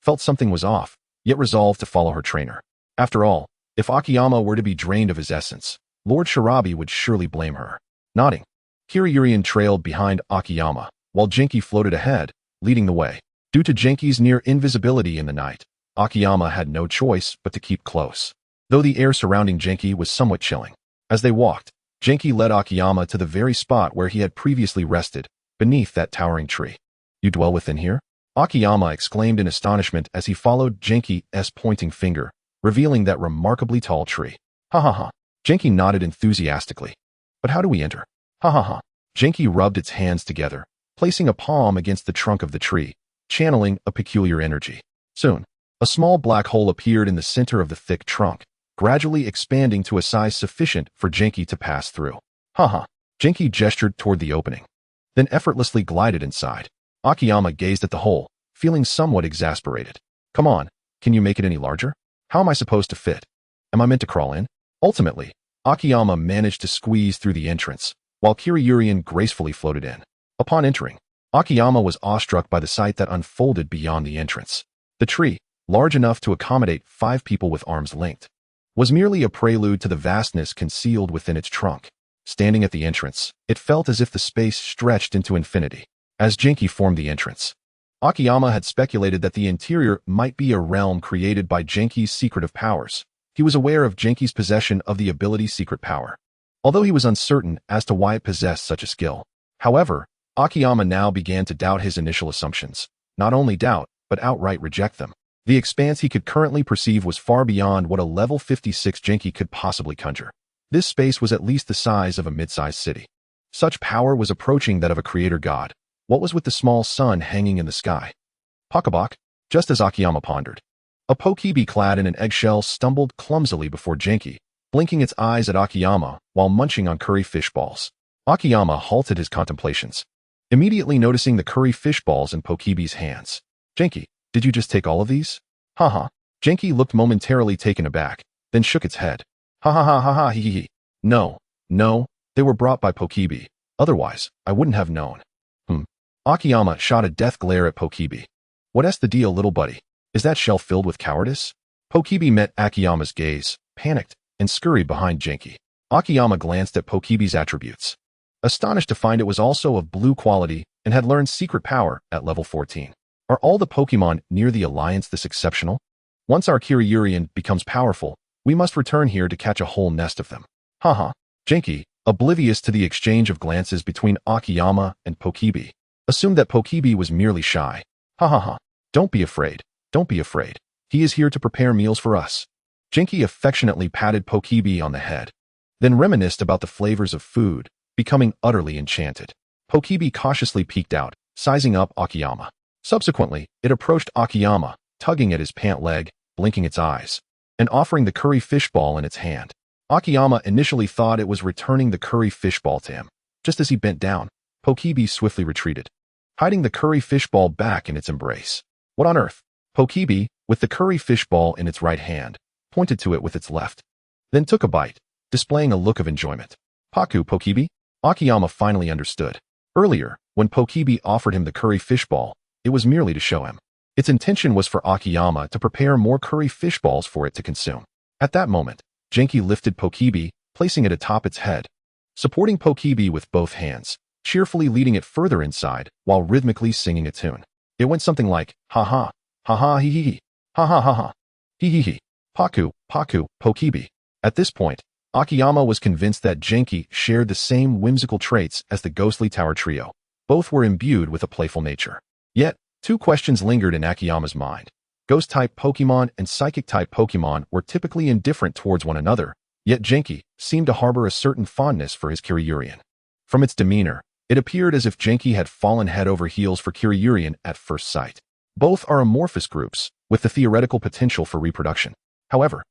felt something was off, yet resolved to follow her trainer. After all, if Akiyama were to be drained of his essence, Lord Shirabi would surely blame her. Nodding, Kiryurian trailed behind Akiyama, while Genki floated ahead, leading the way. Due to Genki's near invisibility in the night, Akiyama had no choice but to keep close, though the air surrounding Genki was somewhat chilling. As they walked, Genki led Akiyama to the very spot where he had previously rested, beneath that towering tree. "You dwell within here?" Akiyama exclaimed in astonishment as he followed Genki's pointing finger, revealing that remarkably tall tree. "Ha ha ha." Genki nodded enthusiastically. "But how do we enter?" "Ha ha ha." Genki rubbed its hands together, placing a palm against the trunk of the tree, channeling a peculiar energy. Soon, a small black hole appeared in the center of the thick trunk, gradually expanding to a size sufficient for Genki to pass through. "Ha ha." Genki gestured toward the opening, then effortlessly glided inside. Akiyama gazed at the hole, feeling somewhat exasperated. "Come on, can you make it any larger? How am I supposed to fit? Am I meant to crawl in?" Ultimately, Akiyama managed to squeeze through the entrance, while Kiryurian gracefully floated in. Upon entering, Akiyama was awestruck by the sight that unfolded beyond the entrance. The tree, large enough to accommodate 5 people with arms linked, was merely a prelude to the vastness concealed within its trunk. Standing at the entrance, it felt as if the space stretched into infinity. As Genki formed the entrance, Akiyama had speculated that the interior might be a realm created by Genki's secretive powers. He was aware of Genki's possession of the ability Secret Power, although he was uncertain as to why it possessed such a skill. However, Akiyama now began to doubt his initial assumptions. Not only doubt, but outright reject them. The expanse he could currently perceive was far beyond what a level 56 Genki could possibly conjure. This space was at least the size of a mid-sized city. Such power was approaching that of a creator god. What was with the small sun hanging in the sky? Pokebok, just as Akiyama pondered. A Pokebee clad in an eggshell stumbled clumsily before Genki, blinking its eyes at Akiyama while munching on curry fish balls. Akiyama halted his contemplations, immediately noticing the curry fish balls in Pokebee's hands. "Genki, did you just take all of these?" "Haha." Genki looked momentarily taken aback, then shook its head. Ha ha ha ha ha hee hee hee. No, no, they were brought by Pokebi. Otherwise, I wouldn't have known. Akiyama shot a death glare at Pokebi. What's the deal, little buddy? Is that shell filled with cowardice? Pokebi met Akiyama's gaze, panicked, and scurried behind Genki. Akiyama glanced at Pokebi's attributes, astonished to find it was also of blue quality and had learned secret power at level 14. Are all the Pokemon near the Alliance this exceptional? Once our Kyurem becomes powerful, we must return here to catch a whole nest of them. Haha. Genki, oblivious to the exchange of glances between Akiyama and Pokebi, assumed that Pokebi was merely shy. Ha ha ha. Don't be afraid. Don't be afraid. He is here to prepare meals for us. Genki affectionately patted Pokebi on the head, then reminisced about the flavors of food, becoming utterly enchanted. Pokebi cautiously peeked out, sizing up Akiyama. Subsequently, it approached Akiyama, tugging at his pant leg, blinking its eyes, and offering the curry fishball in its hand. Akiyama initially thought it was returning the curry fishball to him. Just as he bent down, Pokebi swiftly retreated, hiding the curry fishball back in its embrace. What on earth? Pokebi, with the curry fishball in its right hand, pointed to it with its left, then took a bite, displaying a look of enjoyment. Paku, Pokebi? Akiyama finally understood. Earlier, when Pokebi offered him the curry fishball, it was merely to show him. Its intention was for Akiyama to prepare more curry fishballs for it to consume. At that moment, Genki lifted Pokebi, placing it atop its head, supporting Pokebi with both hands, cheerfully leading it further inside while rhythmically singing a tune. It went something like, ha ha, ha ha hee hee hee, ha ha ha ha, hee hee hee, Paku, Paku, Pokebi. At this point, Akiyama was convinced that Genki shared the same whimsical traits as the Ghostly Tower trio. Both were imbued with a playful nature. Yet, two questions lingered in Akiyama's mind. Ghost-type Pokemon and Psychic-type Pokemon were typically indifferent towards one another, yet Genki seemed to harbor a certain fondness for his Kyurem. From its demeanor, it appeared as if Genki had fallen head over heels for Kyurem at first sight. Both are amorphous groups, with the theoretical potential for reproduction. However,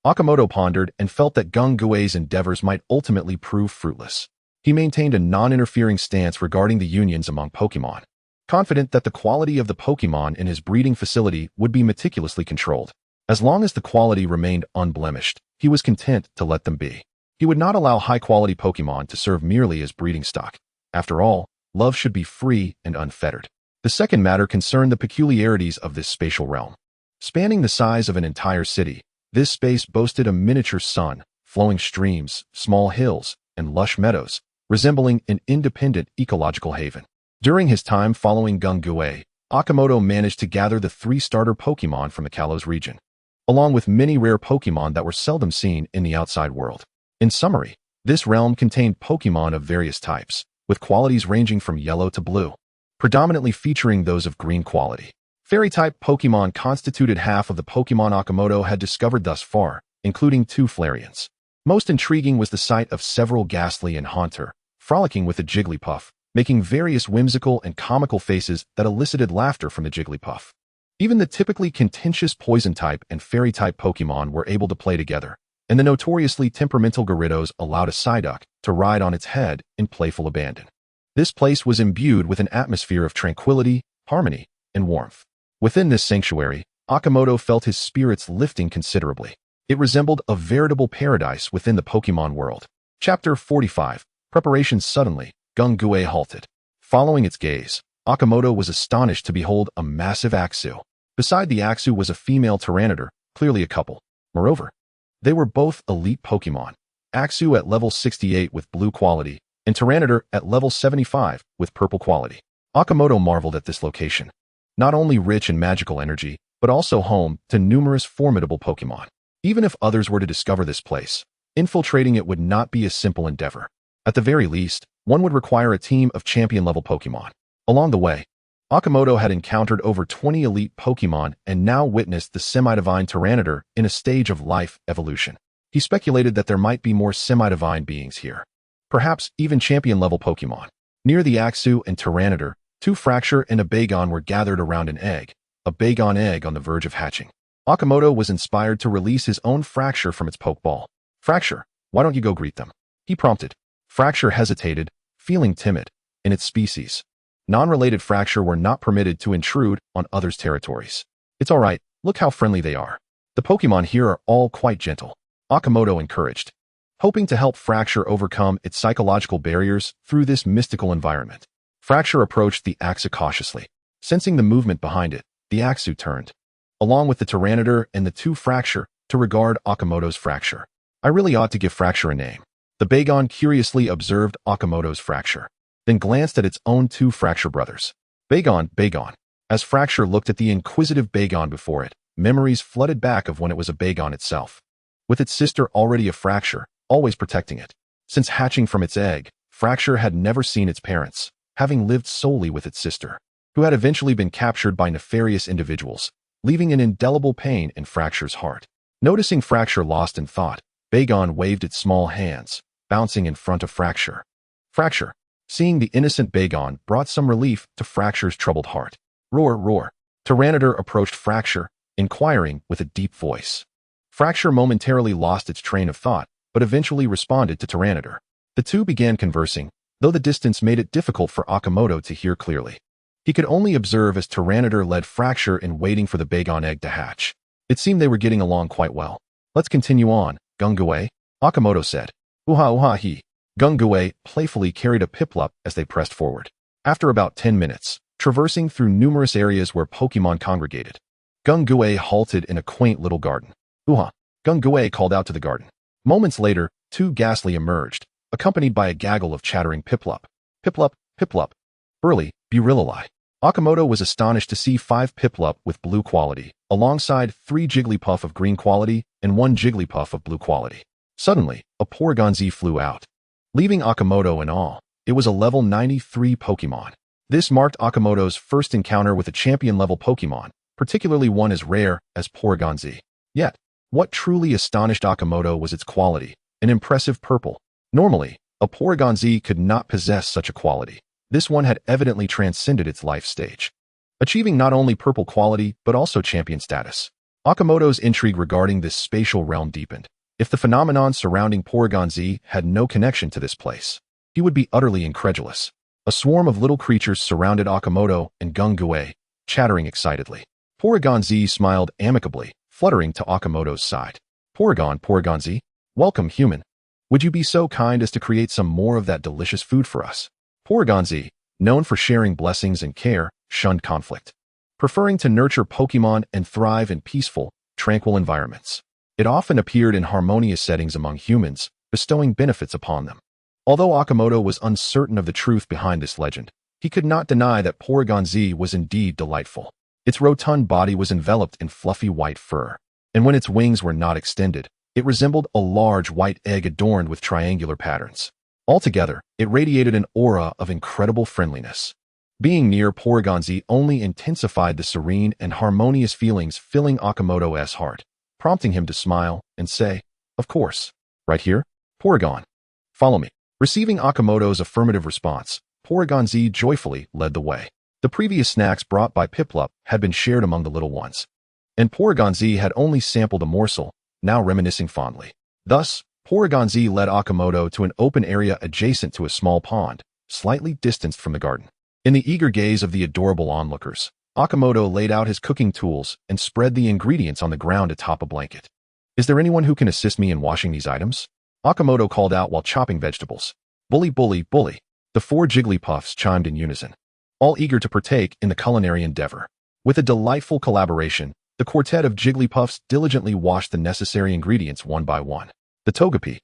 Akimoto pondered and felt that Gung-Gui's endeavors might ultimately prove fruitless. He maintained a non-interfering stance regarding the unions among Pokemon, confident that the quality of the Pokemon in his breeding facility would be meticulously controlled. As long as the quality remained unblemished, he was content to let them be. He would not allow high-quality Pokemon to serve merely as breeding stock. After all, love should be free and unfettered. The second matter concerned the peculiarities of this spatial realm. Spanning the size of an entire city, this space boasted a miniature sun, flowing streams, small hills, and lush meadows, resembling an independent ecological haven. During his time following Gung-Gui, Akimoto managed to gather the 3 starter Pokemon from the Kalos region, along with many rare Pokemon that were seldom seen in the outside world. In summary, this realm contained Pokemon of various types, with qualities ranging from yellow to blue, predominantly featuring those of green quality. Fairy-type Pokemon constituted half of the Pokemon Akimoto had discovered thus far, including 2 Flareons. Most intriguing was the sight of several Ghastly and Haunter, frolicking with the Jigglypuff, making various whimsical and comical faces that elicited laughter from the Jigglypuff. Even the typically contentious Poison-type and Fairy-type Pokemon were able to play together, and the notoriously temperamental Gyarados allowed a Psyduck to ride on its head in playful abandon. This place was imbued with an atmosphere of tranquility, harmony, and warmth. Within this sanctuary, Akimoto felt his spirits lifting considerably. It resembled a veritable paradise within the Pokemon world. Chapter 45. Preparations. Suddenly, Gung-Gui halted. Following its gaze, Akimoto was astonished to behold a massive Axew. Beside the Axew was a female Tyranitar, clearly a couple. Moreover, they were both elite Pokemon. Axew at level 68 with blue quality, and Tyranitar at level 75 with purple quality. Akimoto marveled at this location. Not only rich in magical energy, but also home to numerous formidable Pokemon. Even if others were to discover this place, infiltrating it would not be a simple endeavor. At the very least, one would require a team of champion-level Pokemon. Along the way, Akimoto had encountered over 20 elite Pokemon and now witnessed the semi-divine Tyranitar in a stage of life evolution. He speculated that there might be more semi-divine beings here. Perhaps even champion-level Pokemon. Near the Axew and Tyranitar, 2 Fracture and a Bagon were gathered around an egg, a Bagon egg on the verge of hatching. Akimoto was inspired to release his own Fracture from its Pokeball. Fracture, why don't you go greet them? He prompted. Fracture hesitated, feeling timid. In its species, non-related Fracture were not permitted to intrude on others' territories. It's alright, look how friendly they are. The Pokemon here are all quite gentle. Akimoto encouraged, hoping to help Fracture overcome its psychological barriers through this mystical environment. Fracture approached the Aksu cautiously. Sensing the movement behind it, the Aksu turned, along with the Tyranitar and the two Fracture, to regard Akimoto's Fracture. I really ought to give Fracture a name. The Bagon curiously observed Akimoto's Fracture, then glanced at its own two Fracture brothers. Bagon, Bagon. As Fracture looked at the inquisitive Bagon before it, memories flooded back of when it was a Bagon itself, with its sister already a Fracture, always protecting it. Since hatching from its egg, Fracture had never seen its parents, having lived solely with its sister, who had eventually been captured by nefarious individuals, leaving an indelible pain in Fracture's heart. Noticing Fracture lost in thought, Bagon waved its small hands, bouncing in front of Fracture. Fracture, seeing the innocent Bagon, brought some relief to Fracture's troubled heart. Roar, roar. Tyranitar approached Fracture, inquiring with a deep voice. Fracture momentarily lost its train of thought, but eventually responded to Tyranitar. The two began conversing, though the distance made it difficult for Akimoto to hear clearly. He could only observe as Tyranitar led Fracture in waiting for the Bagon egg to hatch. It seemed they were getting along quite well. Let's continue on, Gungue, Akimoto said. Uha uha he. Gungue playfully carried a Piplup as they pressed forward. After about 10 minutes, traversing through numerous areas where Pokemon congregated, Gungue halted in a quaint little garden. Uha! Gungue called out to the garden. Moments later, two Ghastly emerged, accompanied by a gaggle of chattering Piplup. Piplup, Piplup. Burly, Burilili. Akimoto was astonished to see 5 Piplup with blue quality, alongside 3 Jigglypuff of green quality and 1 Jigglypuff of blue quality. Suddenly, a Porygon-Z flew out, leaving Akimoto in awe. It was a level 93 Pokemon. This marked Akimoto's first encounter with a champion-level Pokemon, particularly one as rare as Porygon-Z. Yet, what truly astonished Akimoto was its quality, an impressive purple. Normally, a Porygon-Z could not possess such a quality. This one had evidently transcended its life stage, achieving not only purple quality but also champion status. Akimoto's intrigue regarding this spatial realm deepened. If the phenomenon surrounding Porygon-Z had no connection to this place, he would be utterly incredulous. A swarm of little creatures surrounded Akimoto and Gungue, chattering excitedly. Porygon-Z smiled amicably, fluttering to Akimoto's side. Porygon-Z, welcome, human. Would you be so kind as to create some more of that delicious food for us? Porygon-Z, known for sharing blessings and care, shunned conflict, preferring to nurture Pokemon and thrive in peaceful, tranquil environments. It often appeared in harmonious settings among humans, bestowing benefits upon them. Although Akimoto was uncertain of the truth behind this legend, he could not deny that Porygon-Z was indeed delightful. Its rotund body was enveloped in fluffy white fur, and when its wings were not extended, it resembled a large white egg adorned with triangular patterns. Altogether, it radiated an aura of incredible friendliness. Being near Porygon-Z only intensified the serene and harmonious feelings filling Akimoto's heart, prompting him to smile and say, "Of course. Right here, Porygon. Follow me." Receiving Akimoto's affirmative response, Porygon-Z joyfully led the way. The previous snacks brought by Piplup had been shared among the little ones, and Porygon-Z had only sampled a morsel, now reminiscing fondly. Thus, Porygon-Z led Akimoto to an open area adjacent to a small pond, slightly distanced from the garden. In the eager gaze of the adorable onlookers, Akimoto laid out his cooking tools and spread the ingredients on the ground atop a blanket. "Is there anyone who can assist me in washing these items?" Akimoto called out while chopping vegetables. "Bully, bully, bully." The 4 Jigglypuffs chimed in unison, all eager to partake in the culinary endeavor. With a delightful collaboration, the quartet of Jigglypuffs diligently washed the necessary ingredients one by one. The Togepi,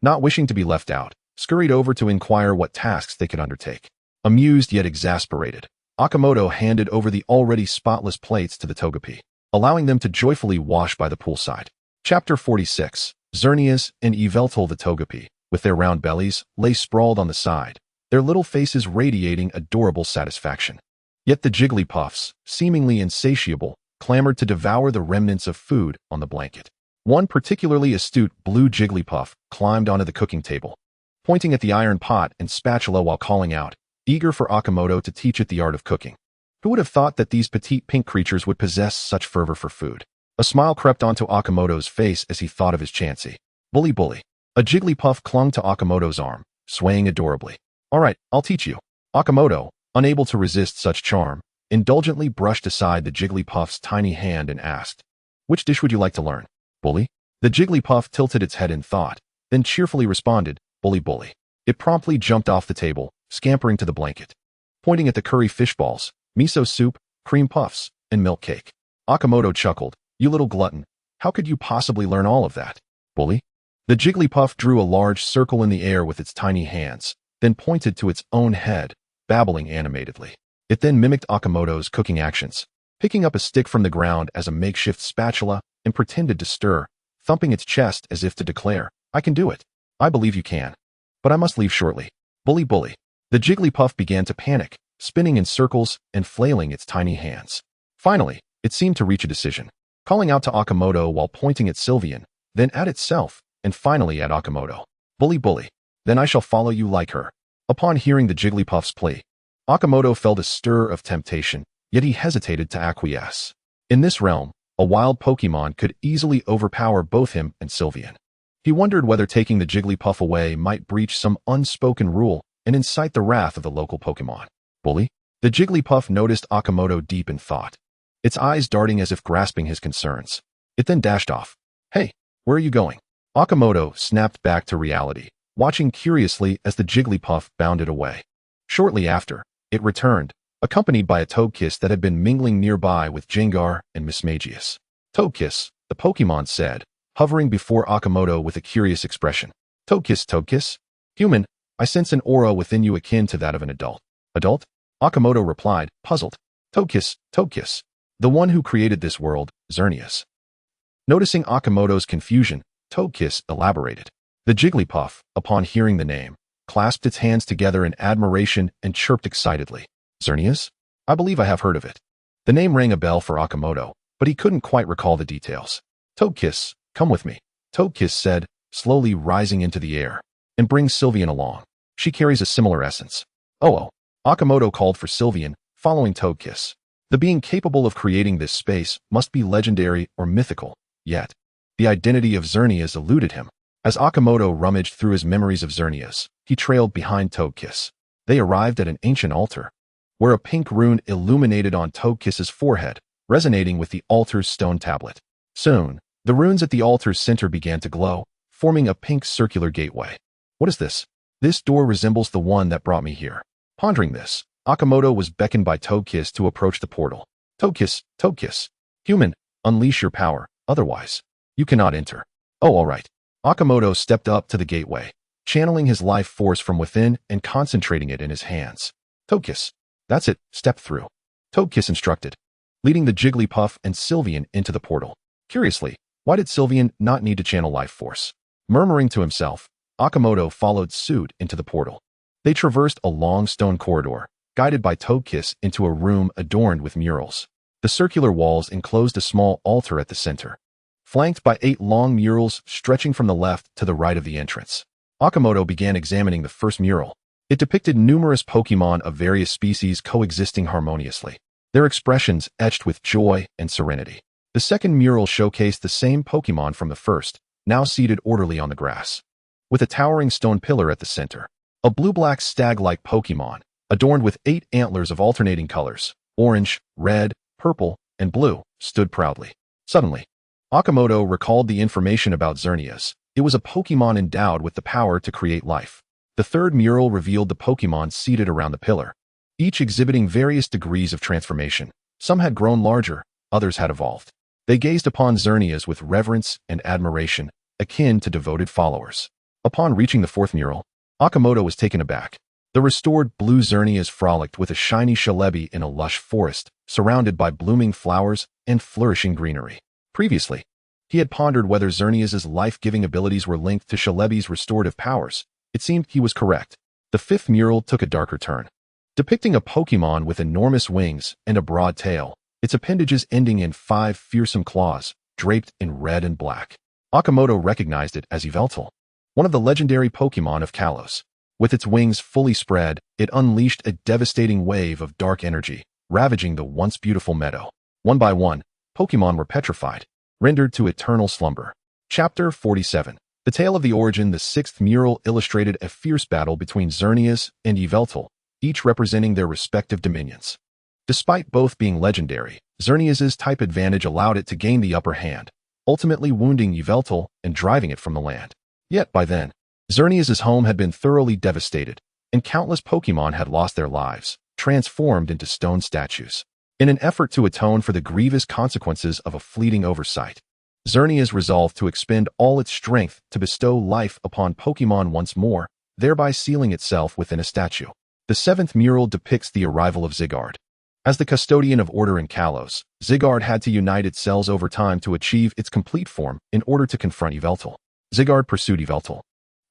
not wishing to be left out, scurried over to inquire what tasks they could undertake. Amused yet exasperated, Akimoto handed over the already spotless plates to the Togepi, allowing them to joyfully wash by the poolside. Chapter 46. Xerneas and Yveltal. The Togepi, with their round bellies, lay sprawled on the side, their little faces radiating adorable satisfaction. Yet the Jigglypuffs, seemingly insatiable, clamored to devour the remnants of food on the blanket. One particularly astute blue Jigglypuff climbed onto the cooking table, pointing at the iron pot and spatula while calling out, eager for Akimoto to teach it the art of cooking. Who would have thought that these petite pink creatures would possess such fervor for food? A smile crept onto Akimoto's face as he thought of his Chansey. "Bully, bully." A Jigglypuff clung to Akimoto's arm, swaying adorably. "All right, I'll teach you." Akimoto, unable to resist such charm, indulgently brushed aside the Jigglypuff's tiny hand and asked, "Which dish would you like to learn, bully?" The Jigglypuff tilted its head in thought, then cheerfully responded, bully bully. It promptly jumped off the table, scampering to the blanket, pointing at the curry fish balls, miso soup, cream puffs, and milk cake. Akimoto chuckled, you little glutton, how could you possibly learn all of that, bully? The Jigglypuff drew a large circle in the air with its tiny hands, then pointed to its own head, babbling animatedly. It then mimicked Akimoto's cooking actions, picking up a stick from the ground as a makeshift spatula and pretended to stir, thumping its chest as if to declare, I can do it. I believe you can. But I must leave shortly. Bully bully. The Jigglypuff began to panic, spinning in circles and flailing its tiny hands. Finally, it seemed to reach a decision, calling out to Akimoto while pointing at Sylvian, then at itself, and finally at Akimoto. Bully bully. Then I shall follow you like her. Upon hearing the Jigglypuff's plea, Akimoto felt a stir of temptation, yet he hesitated to acquiesce. In this realm, a wild Pokémon could easily overpower both him and Sylvian. He wondered whether taking the Jigglypuff away might breach some unspoken rule and incite the wrath of the local Pokémon. Bully? The Jigglypuff noticed Akimoto deep in thought, its eyes darting as if grasping his concerns. It then dashed off. Hey, where are you going? Akimoto snapped back to reality, watching curiously as the Jigglypuff bounded away. Shortly after, it returned, accompanied by a Togekiss that had been mingling nearby with Gengar and Mismagius. Togekiss, the Pokémon said, hovering before Akimoto with a curious expression. Togekiss, Togekiss? Human, I sense an aura within you akin to that of an adult. Adult? Akimoto replied, puzzled. Togekiss, Togekiss. The one who created this world, Xerneas. Noticing Akimoto's confusion, Togekiss elaborated. The Jigglypuff, upon hearing the name, clasped its hands together in admiration and chirped excitedly. Xerneas? I believe I have heard of it. The name rang a bell for Akimoto, but he couldn't quite recall the details. Togekiss, come with me, Togekiss said, slowly rising into the air. And bring Sylvian along. She carries a similar essence. Oh. Akimoto called for Sylvian, following Togekiss. The being capable of creating this space must be legendary or mythical, yet the identity of Xerneas eluded him. As Akimoto rummaged through his memories of Xerneas, he trailed behind Togekiss. They arrived at an ancient altar, where a pink rune illuminated on Togekiss's forehead, resonating with the altar's stone tablet. Soon, the runes at the altar's center began to glow, forming a pink circular gateway. What is this? This door resembles the one that brought me here. Pondering this, Akimoto was beckoned by Togekiss to approach the portal. Togekiss, Togekiss. Human, unleash your power, otherwise, you cannot enter. Oh, all right. Akimoto stepped up to the gateway, channeling his life force from within and concentrating it in his hands. Togekiss. That's it, step through. Togekiss instructed, leading the Jigglypuff and Sylvian into the portal. Curiously, why did Sylvian not need to channel life force? Murmuring to himself, Akimoto followed suit into the portal. They traversed a long stone corridor, guided by Togekiss into a room adorned with murals. The circular walls enclosed a small altar at the center, flanked by 8 long murals stretching from the left to the right of the entrance. Akimoto began examining the first mural. It depicted numerous Pokémon of various species coexisting harmoniously, their expressions etched with joy and serenity. The second mural showcased the same Pokémon from the first, now seated orderly on the grass, with a towering stone pillar at the center. A blue-black stag-like Pokémon, adorned with 8 antlers of alternating colors, orange, red, purple, and blue, stood proudly. Suddenly, Akimoto recalled the information about Xerneas. It was a Pokémon endowed with the power to create life. The third mural revealed the Pokémon seated around the pillar, each exhibiting various degrees of transformation. Some had grown larger, others had evolved. They gazed upon Xerneas with reverence and admiration, akin to devoted followers. Upon reaching the fourth mural, Akimoto was taken aback. The restored blue Xerneas frolicked with a shiny Celebi in a lush forest, surrounded by blooming flowers and flourishing greenery. Previously, he had pondered whether Xerneas' life-giving abilities were linked to Celebi's restorative powers. It seemed he was correct. The fifth mural took a darker turn, depicting a Pokémon with enormous wings and a broad tail, its appendages ending in 5 fearsome claws, draped in red and black. Akimoto recognized it as Yveltal, one of the legendary Pokémon of Kalos. With its wings fully spread, it unleashed a devastating wave of dark energy, ravaging the once beautiful meadow. One by one, Pokémon were petrified, rendered to eternal slumber. Chapter 47. The Tale of the Origin. The sixth mural illustrated a fierce battle between Xerneas and Yveltal, each representing their respective dominions. Despite both being legendary, Xerneas' type advantage allowed it to gain the upper hand, ultimately wounding Yveltal and driving it from the land. Yet by then, Xerneas' home had been thoroughly devastated, and countless Pokémon had lost their lives, transformed into stone statues. In an effort to atone for the grievous consequences of a fleeting oversight, Xerneas resolved to expend all its strength to bestow life upon Pokémon once more, thereby sealing itself within a statue. The 7th mural depicts the arrival of Zygarde. As the custodian of order in Kalos, Zygarde had to unite its cells over time to achieve its complete form in order to confront Yveltal. Zygarde pursued Yveltal,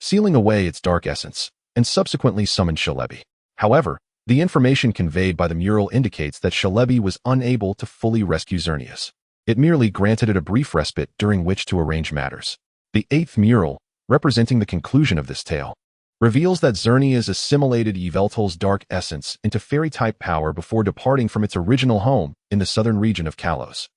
sealing away its dark essence, and subsequently summoned Celebi. However, the information conveyed by the mural indicates that Celebi was unable to fully rescue Xerneas. It merely granted it a brief respite during which to arrange matters. The 8th mural, representing the conclusion of this tale, reveals that Xerneas assimilated Yveltal's dark essence into fairy-type power before departing from its original home in the southern region of Kalos.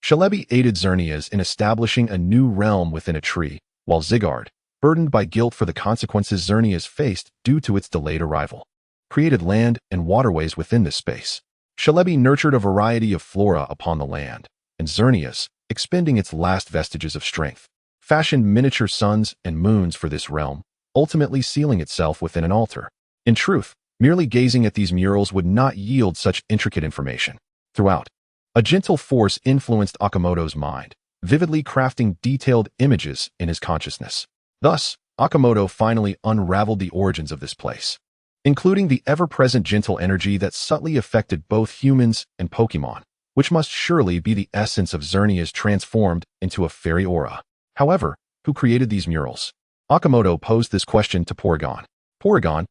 Celebi aided Xerneas in establishing a new realm within a tree, while Zygarde, burdened by guilt for the consequences Xerneas faced due to its delayed arrival, created land and waterways within this space. Celebi nurtured a variety of flora upon the land, and Xerneas, expending its last vestiges of strength, fashioned miniature suns and moons for this realm, ultimately sealing itself within an altar. In truth, merely gazing at these murals would not yield such intricate information. Throughout, a gentle force influenced Akimoto's mind, vividly crafting detailed images in his consciousness. Thus, Akimoto finally unraveled the origins of this place, including the ever-present gentle energy that subtly affected both humans and Pokémon, which must surely be the essence of Xerneas transformed into a fairy aura. However, who created these murals? Akimoto posed this question to Porygon. Porygon.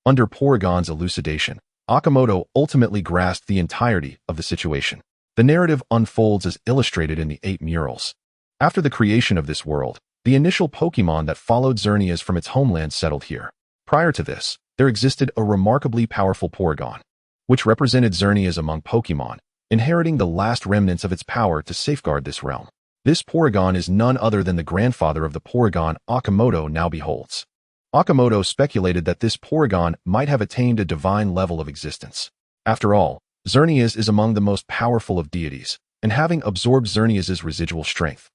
Under Porygon's elucidation, Akimoto ultimately grasped the entirety of the situation. The narrative unfolds as illustrated in the 8 murals. After the creation of this world, the initial Pokémon that followed Xerneas from its homeland settled here. Prior to this, there existed a remarkably powerful Porygon, which represented Xerneas among Pokémon, inheriting the last remnants of its power to safeguard this realm. This Porygon is none other than the grandfather of the Porygon Akimoto now beholds. Akimoto speculated that this Porygon might have attained a divine level of existence. After all, Xerneas is among the most powerful of deities, and having absorbed Xerneas' residual strength,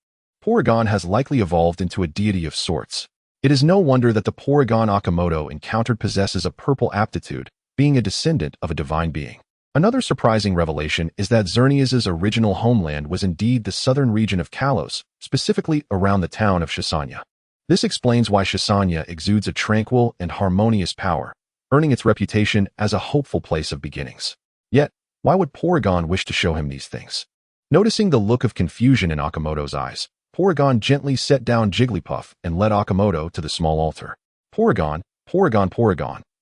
Porygon has likely evolved into a deity of sorts. It is no wonder that the Porygon Akimoto encountered possesses a purple aptitude, being a descendant of a divine being. Another surprising revelation is that Xerneas' original homeland was indeed the southern region of Kalos, specifically around the town of Shisanya. This explains why Shisanya exudes a tranquil and harmonious power, earning its reputation as a hopeful place of beginnings. Yet, why would Porygon wish to show him these things? Noticing the look of confusion in Akimoto's eyes, Porygon gently set down Jigglypuff and led Akimoto to the small altar. Porygon.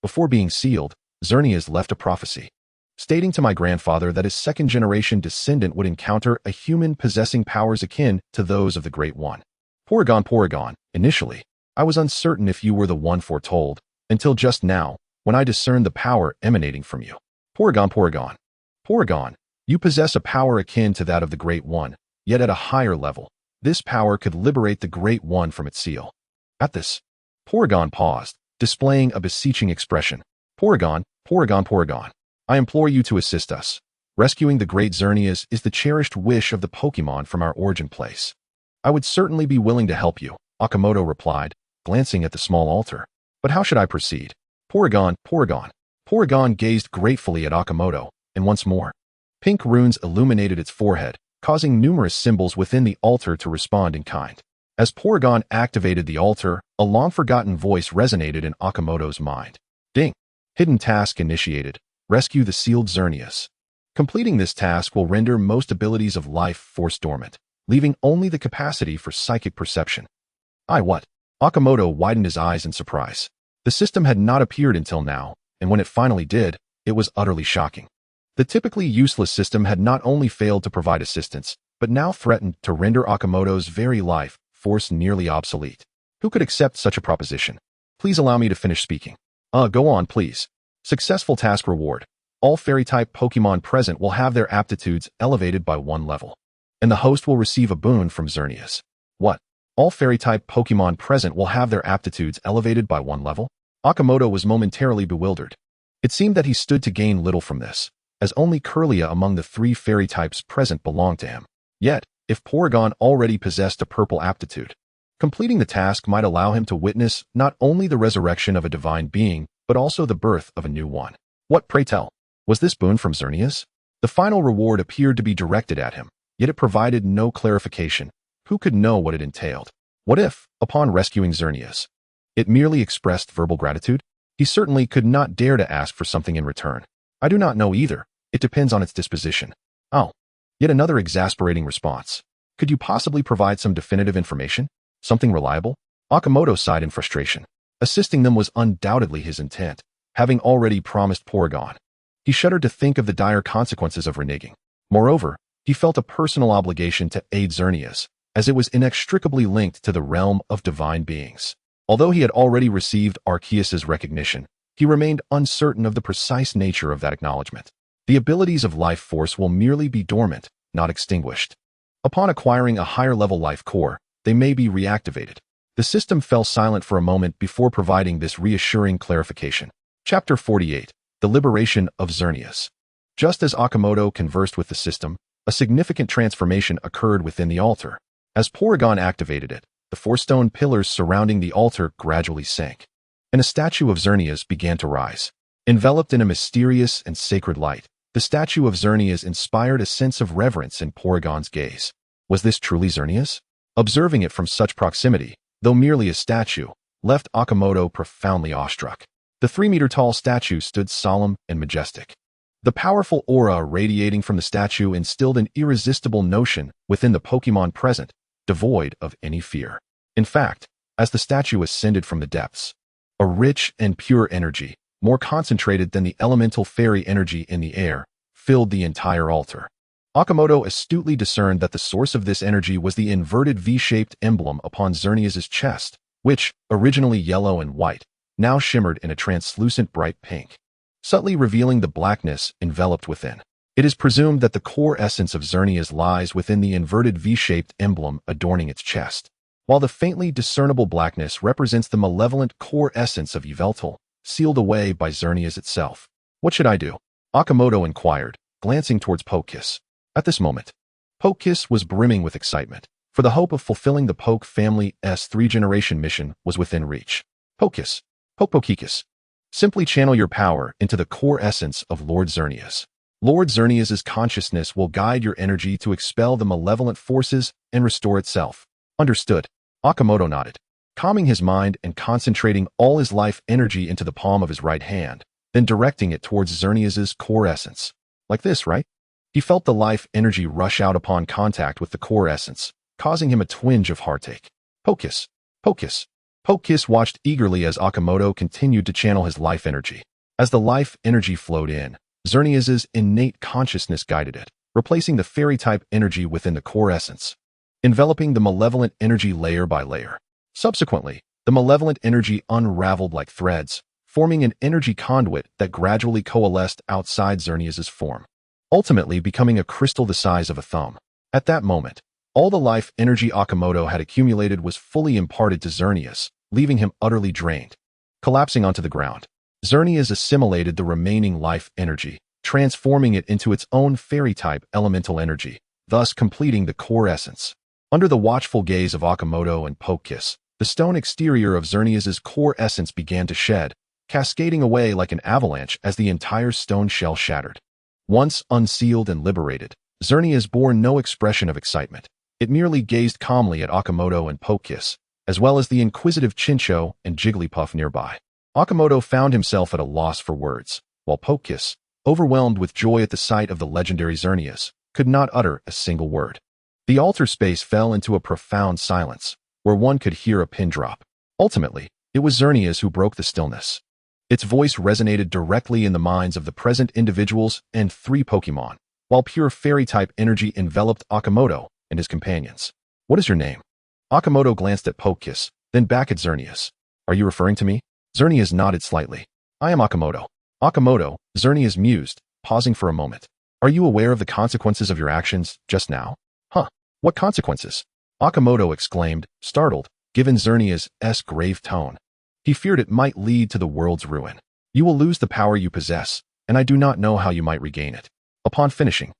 Before being sealed, Xerneas left a prophecy, stating to my grandfather that his second-generation descendant would encounter a human possessing powers akin to those of the Great One. Porygon, initially, I was uncertain if you were the one foretold, until just now, when I discerned the power emanating from you. Porygon, you possess a power akin to that of the Great One, yet at a higher level. This power could liberate the Great One from its seal. At this, Porygon paused, displaying a beseeching expression. Porygon, I implore you to assist us. Rescuing the great Xerneas is the cherished wish of the Pokémon from our origin place. I would certainly be willing to help you, Akimoto replied, glancing at the small altar. But how should I proceed? Porygon gazed gratefully at Akimoto, and once more, pink runes illuminated its forehead, causing numerous symbols within the altar to respond in kind. As Porygon activated the altar, a long-forgotten voice resonated in Akimoto's mind. Ding! Hidden task initiated. Rescue the sealed Xerneas. Completing this task will render most abilities of life force dormant, leaving only the capacity for psychic perception. What? Akimoto widened his eyes in surprise. The system had not appeared until now, and when it finally did, it was utterly shocking. The typically useless system had not only failed to provide assistance, but now threatened to render Akimoto's very life force nearly obsolete. Who could accept such a proposition? Please allow me to finish speaking. Go on, please. Successful task reward. All fairy-type Pokémon present will have their aptitudes elevated by 1 level, and the host will receive a boon from Xerneas. What? All fairy-type Pokémon present will have their aptitudes elevated by 1 level? Akimoto was momentarily bewildered. It seemed that he stood to gain little from this, as only Kirlia among the 3 fairy types present belonged to him. Yet, if Porygon already possessed a purple aptitude. Completing the task might allow him to witness not only the resurrection of a divine being, but also the birth of a new one. What, pray tell, was this boon from Xerneas? The final reward appeared to be directed at him, yet it provided no clarification. Who could know what it entailed? What if, upon rescuing Xerneas, it merely expressed verbal gratitude? He certainly could not dare to ask for something in return. I do not know either. It depends on its disposition. Oh, yet another exasperating response. Could you possibly provide some definitive information? Something reliable? Akimoto sighed in frustration. Assisting them was undoubtedly his intent, having already promised Porygon. He shuddered to think of the dire consequences of reneging. Moreover, he felt a personal obligation to aid Xerneas, as it was inextricably linked to the realm of divine beings. Although he had already received Arceus's recognition, he remained uncertain of the precise nature of that acknowledgement. The abilities of life force will merely be dormant, not extinguished. Upon acquiring a higher-level life core, they may be reactivated. The system fell silent for a moment before providing this reassuring clarification. Chapter 48. The Liberation of Xerneas. Just as Akimoto conversed with the system, a significant transformation occurred within the altar. As Porygon activated it, the 4 stone pillars surrounding the altar gradually sank, and a statue of Xerneas began to rise. Enveloped in a mysterious and sacred light, the statue of Xerneas inspired a sense of reverence in Porygon's gaze. Was this truly Xerneas? Observing it from such proximity, though merely a statue, left Akimoto profoundly awestruck. The 3-meter-tall statue stood solemn and majestic. The powerful aura radiating from the statue instilled an irresistible notion within the Pokémon present, devoid of any fear. In fact, as the statue ascended from the depths, a rich and pure energy, more concentrated than the elemental fairy energy in the air, filled the entire altar. Akimoto astutely discerned that the source of this energy was the inverted V-shaped emblem upon Xerneas' chest, which, originally yellow and white, now shimmered in a translucent bright pink, subtly revealing the blackness enveloped within. It is presumed that the core essence of Xerneas lies within the inverted V-shaped emblem adorning its chest, while the faintly discernible blackness represents the malevolent core essence of Yveltal, sealed away by Xerneas itself. What should I do? Akimoto inquired, glancing towards Pokekiss. At this moment, Pokekiss was brimming with excitement, for the hope of fulfilling the Poke family's 3-generation mission was within reach. Pokekiss, Pokekiss, simply channel your power into the core essence of Lord Xerneas. Lord Xerneas' consciousness will guide your energy to expel the malevolent forces and restore itself. Understood. Akimoto nodded, calming his mind and concentrating all his life energy into the palm of his right hand, then directing it towards Xerneas' core essence. Like this, right? He felt the life energy rush out upon contact with the core essence, causing him a twinge of heartache. Pokekiss, Pokekiss. Pokekiss watched eagerly as Akimoto continued to channel his life energy. As the life energy flowed in, Xerneas' innate consciousness guided it, replacing the fairy-type energy within the core essence, enveloping the malevolent energy layer by layer. Subsequently, the malevolent energy unraveled like threads, forming an energy conduit that gradually coalesced outside Xerneas' form, ultimately becoming a crystal the size of a thumb. At that moment, all the life energy Akimoto had accumulated was fully imparted to Xerneas, leaving him utterly drained. Collapsing onto the ground, Xerneas assimilated the remaining life energy, transforming it into its own fairy-type elemental energy, thus completing the core essence. Under the watchful gaze of Akimoto and Pokekiss, the stone exterior of Xerneas' core essence began to shed, cascading away like an avalanche as the entire stone shell shattered. Once unsealed and liberated, Xerneas bore no expression of excitement. It merely gazed calmly at Akimoto and Pokekiss, as well as the inquisitive Chinchou and Jigglypuff nearby. Akimoto found himself at a loss for words, while Pokekiss, overwhelmed with joy at the sight of the legendary Xerneas, could not utter a single word. The altar space fell into a profound silence, where one could hear a pin drop. Ultimately, it was Xerneas who broke the stillness. Its voice resonated directly in the minds of the present individuals and 3 Pokémon, while pure fairy-type energy enveloped Akimoto and his companions. What is your name? Akimoto glanced at Pokekiss, then back at Xerneas. Are you referring to me? Xerneas nodded slightly. I am Akimoto. Akimoto, Xerneas mused, pausing for a moment. Are you aware of the consequences of your actions just now? Huh. What consequences? Akimoto exclaimed, startled, given Xerneas' grave tone. He feared it might lead to the world's ruin. You will lose the power you possess, and I do not know how you might regain it. Upon finishing,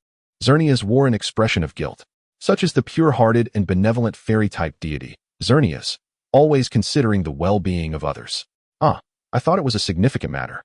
Xerneas wore an expression of guilt. such as the pure-hearted and benevolent fairy-type deity, Xerneas, always considering the well-being of others. Ah, I thought it was a significant matter.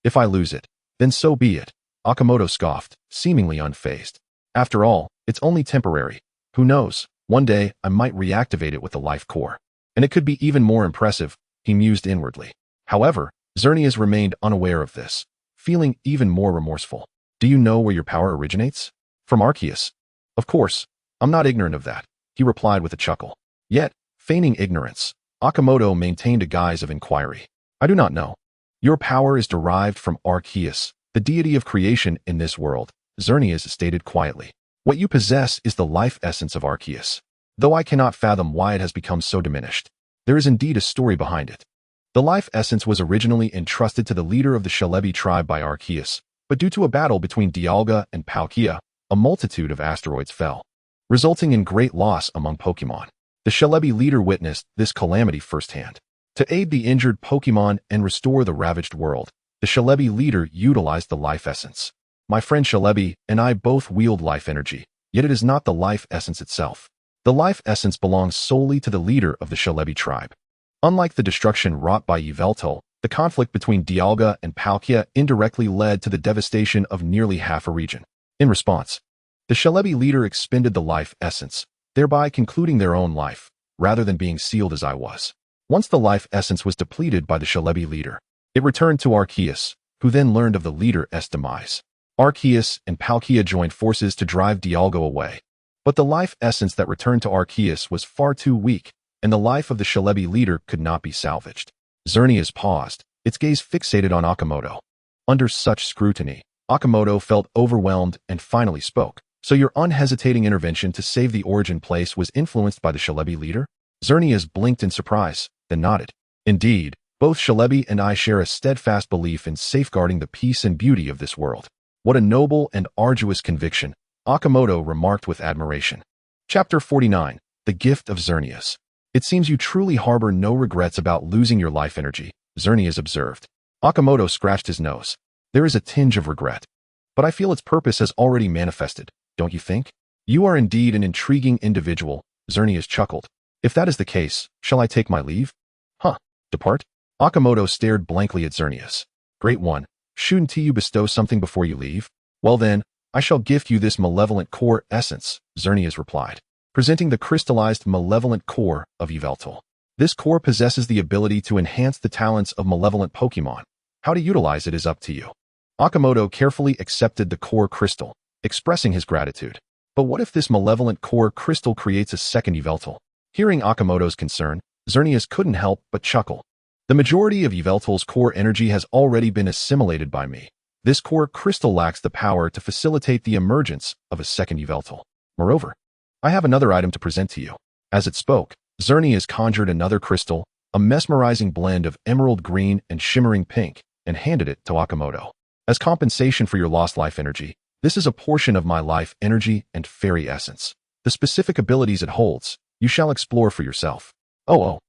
If I lose it, then so be it, Akimoto scoffed, seemingly unfazed. After all, it's only temporary. Who knows, one day I might reactivate it with the life core. And it could be even more impressive, he mused inwardly. However, Xerneas remained unaware of this, feeling even more remorseful. Do you know where your power originates? From Arceus. Of course, I'm not ignorant of that, he replied with a chuckle. Yet, feigning ignorance, Akimoto maintained a guise of inquiry. I do not know. Your power is derived from Arceus, the deity of creation in this world, Xerneas stated quietly. What you possess is the life essence of Arceus. Though I cannot fathom why it has become so diminished, there is indeed a story behind it. The life essence was originally entrusted to the leader of the Celebi tribe by Arceus, but due to a battle between Dialga and Palkia, a multitude of asteroids fell, resulting in great loss among Pokémon. The Celebi leader witnessed this calamity firsthand. To aid the injured Pokémon and restore the ravaged world, the Celebi leader utilized the life essence. My friend Celebi and I both wield life energy, yet it is not the life essence itself. The life essence belongs solely to the leader of the Celebi tribe. Unlike the destruction wrought by Yveltal, the conflict between Dialga and Palkia indirectly led to the devastation of nearly half a region. In response, the Celebi leader expended the life essence, thereby concluding their own life, rather than being sealed as I was. Once the life essence was depleted by the Celebi leader, it returned to Arceus, who then learned of the leader's demise. Arceus and Palkia joined forces to drive Dialga away. But the life essence that returned to Arceus was far too weak, and the life of the Celebi leader could not be salvaged. Xerneas paused, its gaze fixated on Akimoto. Under such scrutiny, Akimoto felt overwhelmed and finally spoke. So your unhesitating intervention to save the origin place was influenced by the Celebi leader? Xerneas blinked in surprise, then nodded. Indeed, both Celebi and I share a steadfast belief in safeguarding the peace and beauty of this world. What a noble and arduous conviction, Akimoto remarked with admiration. Chapter 49, The Gift of Xerneas. It seems you truly harbor no regrets about losing your life energy, Xerneas observed. Akimoto scratched his nose. There is a tinge of regret. But I feel its purpose has already manifested, don't you think? You are indeed an intriguing individual, Xerneas chuckled. If that is the case, shall I take my leave? Huh, depart? Akimoto stared blankly at Xerneas. Great one, shouldn't you bestow something before you leave? Well then, I shall gift you this malevolent core essence, Xerneas replied, presenting the crystallized malevolent core of Yveltal. This core possesses the ability to enhance the talents of malevolent Pokémon. How to utilize it is up to you. Akimoto carefully accepted the core crystal, expressing his gratitude. But what if this malevolent core crystal creates a second Yveltal? Hearing Akimoto's concern, Xerneas couldn't help but chuckle. The majority of Yveltal's core energy has already been assimilated by me. This core crystal lacks the power to facilitate the emergence of a second Yveltal. Moreover, I have another item to present to you. As it spoke, Xerneas conjured another crystal, a mesmerizing blend of emerald green and shimmering pink, and handed it to Akimoto. As compensation for your lost life energy, this is a portion of my life energy and fairy essence. The specific abilities it holds, you shall explore for yourself. Oh,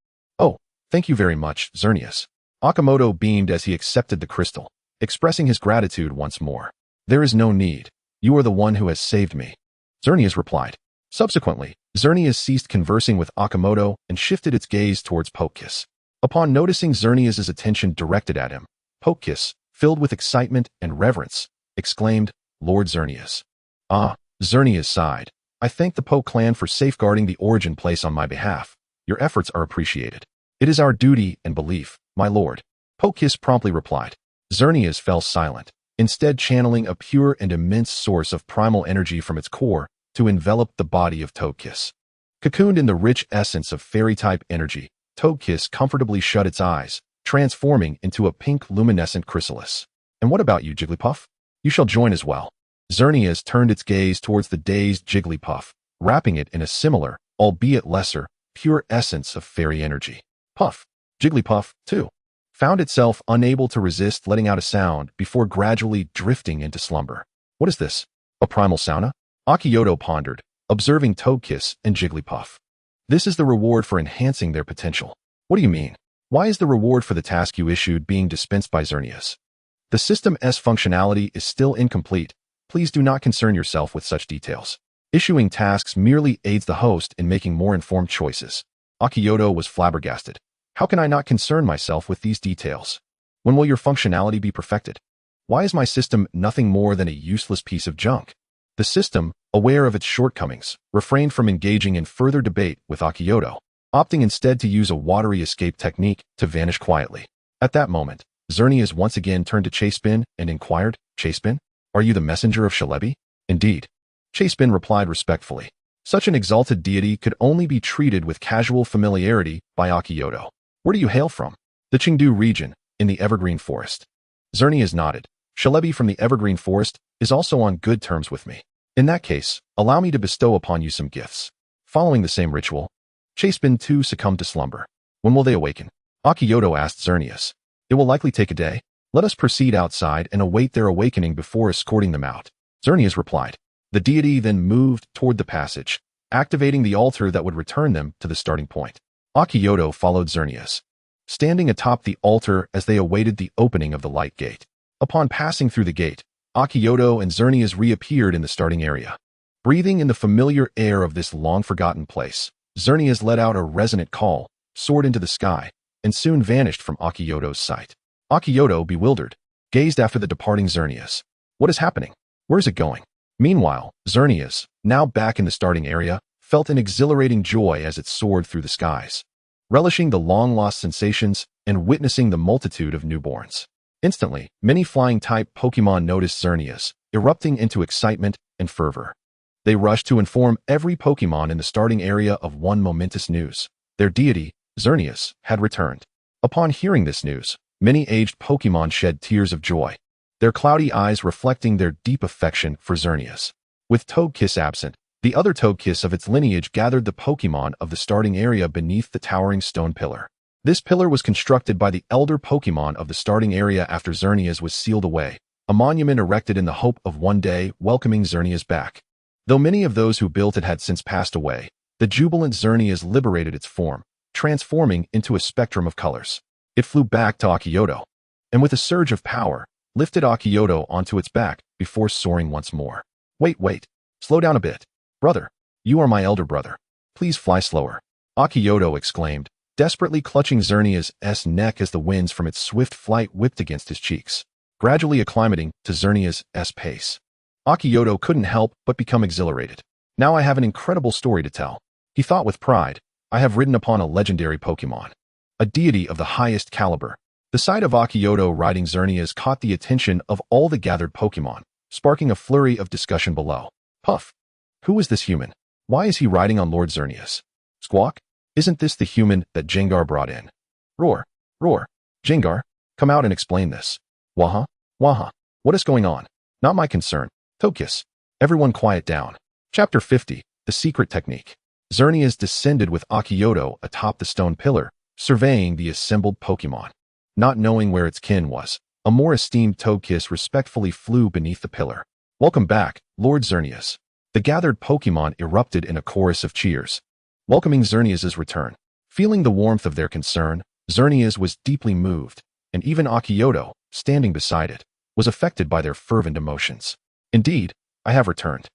thank you very much, Xerneas. Akimoto beamed as he accepted the crystal, expressing his gratitude once more. There is no need. You are the one who has saved me, Xerneas replied. Subsequently, Xerneas ceased conversing with Akimoto and shifted its gaze towards Pokékiss. Upon noticing Xerneas' attention directed at him, Pokékiss, filled with excitement and reverence, exclaimed, Lord Xerneas. Ah, Xerneas sighed. I thank the Poke clan for safeguarding the origin place on my behalf. Your efforts are appreciated. It is our duty and belief, my lord, Pokékiss promptly replied. Xerneas fell silent, instead channeling a pure and immense source of primal energy from its core to envelop the body of Togekiss. Cocooned in the rich essence of fairy-type energy, Togekiss comfortably shut its eyes, transforming into a pink luminescent chrysalis. And what about you, Jigglypuff? You shall join as well. Xerneas turned its gaze towards the dazed Jigglypuff, wrapping it in a similar, albeit lesser, pure essence of fairy energy. Puff. Jigglypuff, too, found itself unable to resist letting out a sound before gradually drifting into slumber. What is this? A primal sauna? Akimoto pondered, observing Togekiss and Jigglypuff. This is the reward for enhancing their potential. What do you mean? Why is the reward for the task you issued being dispensed by Xerneas? The system's functionality is still incomplete. Please do not concern yourself with such details. Issuing tasks merely aids the host in making more informed choices. Akimoto was flabbergasted. How can I not concern myself with these details? When will your functionality be perfected? Why is my system nothing more than a useless piece of junk? The system, aware of its shortcomings, refrained from engaging in further debate with Akimoto, opting instead to use a watery escape technique to vanish quietly. At that moment, Xerneas once again turned to Chasebin and inquired, Chasebin, are you the messenger of Celebi? Indeed. Chasebin replied respectfully. Such an exalted deity could only be treated with casual familiarity by Akimoto. Where do you hail from? The Chengdu region, in the Evergreen Forest. Xerneas nodded. Celebi from the Evergreen Forest is also on good terms with me. In that case, allow me to bestow upon you some gifts. Following the same ritual, Chasebin too succumbed to slumber. When will they awaken? Akimoto asked Xerneas. It will likely take a day. Let us proceed outside and await their awakening before escorting them out. Xerneas replied. The deity then moved toward the passage, activating the altar that would return them to the starting point. Akimoto followed Xerneas, standing atop the altar as they awaited the opening of the light gate. Upon passing through the gate, Akimoto and Xerneas reappeared in the starting area. Breathing in the familiar air of this long-forgotten place, Xerneas let out a resonant call, soared into the sky, and soon vanished from Akimoto's sight. Akimoto, bewildered, gazed after the departing Xerneas. What is happening? Where is it going? Meanwhile, Xerneas, now back in the starting area, felt an exhilarating joy as it soared through the skies, relishing the long-lost sensations and witnessing the multitude of newborns. Instantly, many flying-type Pokémon noticed Xerneas, erupting into excitement and fervor. They rushed to inform every Pokémon in the starting area of one momentous news. Their deity, Xerneas, had returned. Upon hearing this news, many aged Pokémon shed tears of joy, their cloudy eyes reflecting their deep affection for Xerneas. With Togekiss absent, the other Togekiss of its lineage gathered the Pokémon of the starting area beneath the towering stone pillar. This pillar was constructed by the elder Pokémon of the starting area after Xerneas was sealed away, a monument erected in the hope of one day welcoming Xerneas back. Though many of those who built it had since passed away, the jubilant Xerneas liberated its form, transforming into a spectrum of colors. It flew back to Akimoto, and with a surge of power, lifted Akimoto onto its back before soaring once more. Wait, slow down a bit. Brother, you are my elder brother. Please fly slower. Akimoto exclaimed, desperately clutching Xerneas' neck as the winds from its swift flight whipped against his cheeks, gradually acclimating to Xerneas' pace. Akimoto couldn't help but become exhilarated. Now I have an incredible story to tell. He thought with pride. I have ridden upon a legendary Pokémon, a deity of the highest caliber. The sight of Akimoto riding Xerneas caught the attention of all the gathered Pokémon, sparking a flurry of discussion below. Puff! Who is this human? Why is he riding on Lord Xerneas? Squawk! Isn't this the human that Gengar brought in? Roar! Roar! Gengar, come out and explain this. Waha! Waha! What is going on? Not my concern. Togekiss! Everyone quiet down. Chapter 50, The Secret Technique. Xerneas descended with Akimoto atop the stone pillar, surveying the assembled Pokémon. Not knowing where its kin was, a more esteemed Togekiss respectfully flew beneath the pillar. Welcome back, Lord Xerneas. The gathered Pokémon erupted in a chorus of cheers, welcoming Xerneas' return. Feeling the warmth of their concern, Xerneas was deeply moved, and even Akimoto, standing beside it, was affected by their fervent emotions. Indeed, I have returned.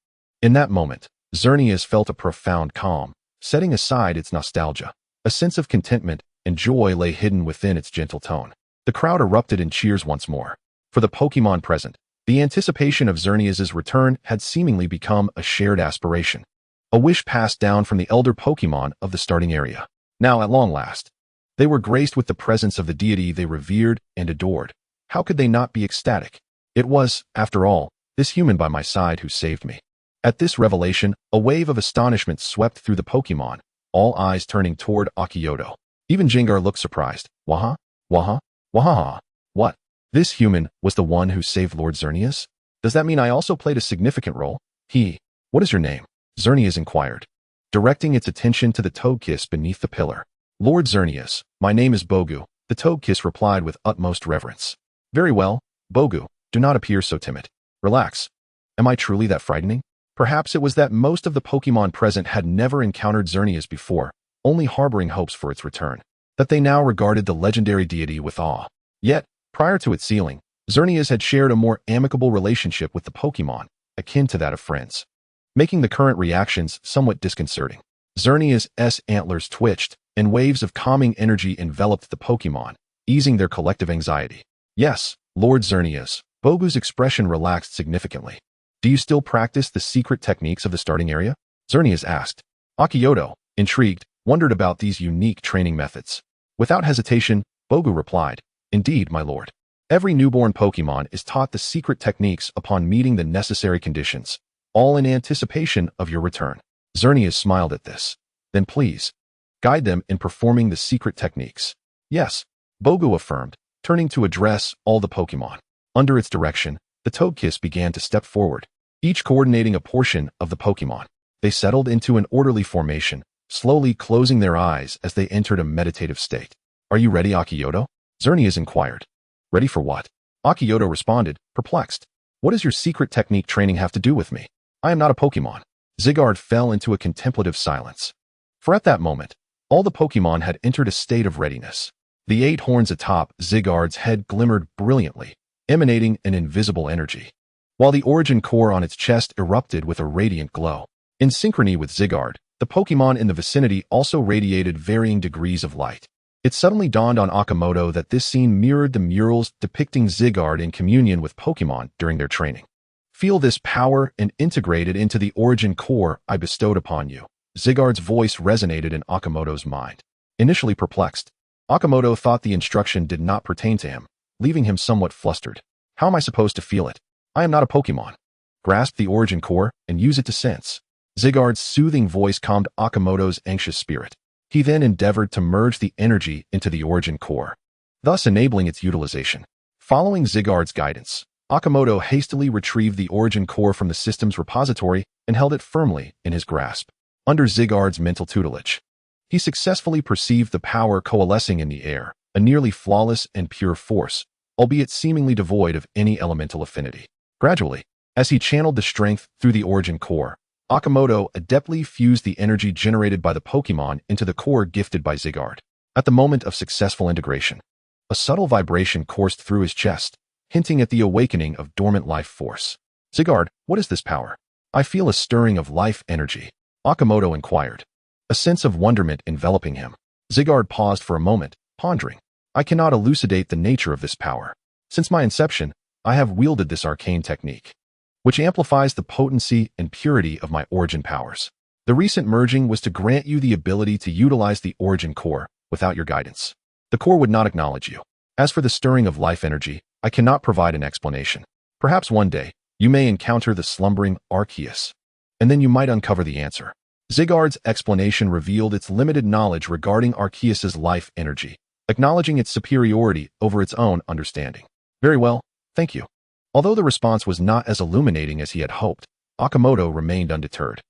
In that moment, Xerneas felt a profound calm, setting aside its nostalgia. A sense of contentment and joy lay hidden within its gentle tone. The crowd erupted in cheers once more. For the Pokémon present, the anticipation of Xerneas' return had seemingly become a shared aspiration, a wish passed down from the elder Pokémon of the starting area. Now, at long last, they were graced with the presence of the deity they revered and adored. How could they not be ecstatic? It was, after all, this human by my side who saved me. At this revelation, a wave of astonishment swept through the Pokémon, all eyes turning toward Akimoto. Even Gengar looked surprised. Waha? Waha? Waha? What? This human was the one who saved Lord Xerneas? Does that mean I also played a significant role? What is your name? Xerneas inquired, directing its attention to the Togekiss beneath the pillar. Lord Xerneas, my name is Bogu, the Togekiss replied with utmost reverence. Very well, Bogu, do not appear so timid. Relax. Am I truly that frightening? Perhaps it was that most of the Pokémon present had never encountered Xerneas before, only harboring hopes for its return, that they now regarded the legendary deity with awe. Yet, prior to its sealing, Xerneas had shared a more amicable relationship with the Pokémon, akin to that of friends. making the current reactions somewhat disconcerting. Xernea's antlers twitched, and waves of calming energy enveloped the Pokémon, easing their collective anxiety. Yes, Lord Xerneas. Bogu's expression relaxed significantly. Do you still practice the secret techniques of the starting area? Xerneas asked. Akimoto, intrigued, wondered about these unique training methods. Without hesitation, Bogu replied, Indeed, my lord. Every newborn Pokémon is taught the secret techniques upon meeting the necessary conditions, all in anticipation of your return. Xerneas smiled at this. Then please, guide them in performing the secret techniques. Yes, Bogu affirmed, turning to address all the Pokémon. Under its direction, the Togekiss began to step forward, each coordinating a portion of the Pokémon. They settled into an orderly formation, slowly closing their eyes as they entered a meditative state. Are you ready, Akimoto? Xerneas inquired. Ready for what? Akimoto responded, perplexed. What does your secret technique training have to do with me? I am not a Pokémon. Zygarde fell into a contemplative silence. For at that moment, all the Pokémon had entered a state of readiness. The 8 horns atop Zygarde's head glimmered brilliantly, emanating an invisible energy, while the origin core on its chest erupted with a radiant glow. In synchrony with Zygarde, the Pokémon in the vicinity also radiated varying degrees of light. It suddenly dawned on Akimoto that this scene mirrored the murals depicting Zygarde in communion with Pokémon during their training. Feel this power and integrate it into the origin core I bestowed upon you. Zygarde's voice resonated in Akimoto's mind. Initially perplexed, Akimoto thought the instruction did not pertain to him, leaving him somewhat flustered. How am I supposed to feel it? I am not a Pokémon. Grasp the origin core and use it to sense. Zygarde's soothing voice calmed Akimoto's anxious spirit. He then endeavored to merge the energy into the origin core, thus enabling its utilization. Following Zygarde's guidance, Akimoto hastily retrieved the origin core from the system's repository and held it firmly in his grasp. Under Zygarde's mental tutelage, he successfully perceived the power coalescing in the air, a nearly flawless and pure force, albeit seemingly devoid of any elemental affinity. Gradually, as he channeled the strength through the origin core, Akimoto adeptly fused the energy generated by the Pokémon into the core gifted by Zygarde. At the moment of successful integration, a subtle vibration coursed through his chest, hinting at the awakening of dormant life force. Zygarde, what is this power? I feel a stirring of life energy, Akimoto inquired, a sense of wonderment enveloping him. Zygarde paused for a moment, pondering. I cannot elucidate the nature of this power. Since my inception, I have wielded this arcane technique, which amplifies the potency and purity of my origin powers. The recent merging was to grant you the ability to utilize the origin core without your guidance. The core would not acknowledge you. As for the stirring of life energy, I cannot provide an explanation. Perhaps one day, you may encounter the slumbering Arceus, and then you might uncover the answer. Zygarde's explanation revealed its limited knowledge regarding Arceus's life energy, acknowledging its superiority over its own understanding. Very well, thank you. Although the response was not as illuminating as he had hoped, Akimoto remained undeterred,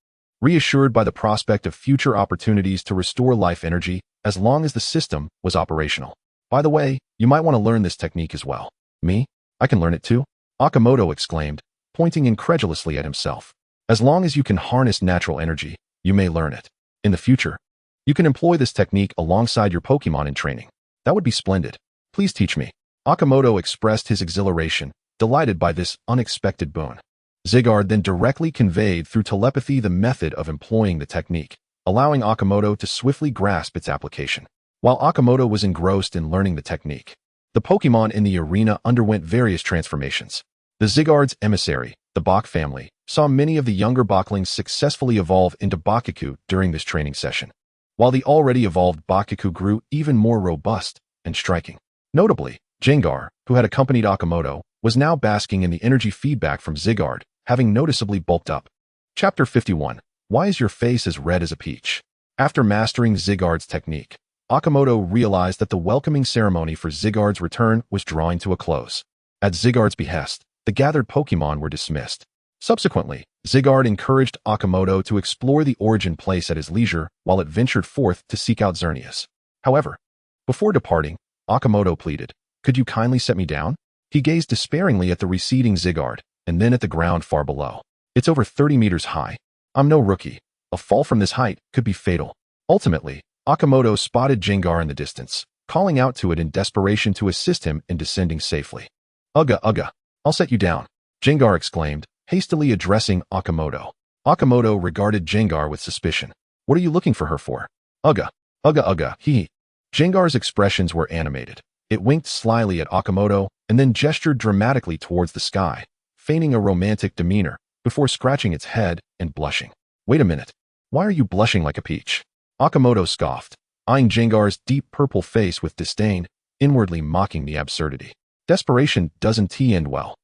reassured by the prospect of future opportunities to restore life energy as long as the system was operational. By the way, you might want to learn this technique as well. Me? I can learn it too? Akimoto exclaimed, pointing incredulously at himself. As long as you can harness natural energy, you may learn it. In the future, you can employ this technique alongside your Pokémon in training. That would be splendid. Please teach me. Akimoto expressed his exhilaration, delighted by this unexpected boon. Zygarde then directly conveyed through telepathy the method of employing the technique, allowing Akimoto to swiftly grasp its application. While Akimoto was engrossed in learning the technique, the Pokémon in the arena underwent various transformations. The Zygarde's emissary, the Bak family, saw many of the younger Baklings successfully evolve into Bakaku during this training session, while the already evolved Bakaku grew even more robust and striking. Notably, Gengar, who had accompanied Akimoto, was now basking in the energy feedback from Zygarde, having noticeably bulked up. Chapter 51. Why is your face as red as a peach? After mastering Zygarde's technique, Akimoto realized that the welcoming ceremony for Zygarde's return was drawing to a close. At Zygarde's behest, the gathered Pokémon were dismissed. Subsequently, Zygarde encouraged Akimoto to explore the origin place at his leisure while it ventured forth to seek out Xerneas. However, before departing, Akimoto pleaded, "Could you kindly set me down?" He gazed despairingly at the receding Zygarde, and then at the ground far below. It's over 30 meters high. I'm no rookie. A fall from this height could be fatal. Ultimately, Akimoto spotted Gengar in the distance, calling out to it in desperation to assist him in descending safely. Ugga, I'll set you down," Gengar exclaimed, hastily addressing Akimoto. Akimoto regarded Jengar with suspicion. What are you looking for her for? Ugga. Ugga ugga, hee. Jengar's expressions were animated. It winked slyly at Akimoto and then gestured dramatically towards the sky, feigning a romantic demeanor, before scratching its head and blushing. Wait a minute. Why are you blushing like a peach? Akimoto scoffed, eyeing Jengar's deep purple face with disdain, inwardly mocking the absurdity. Desperation doesn't end well.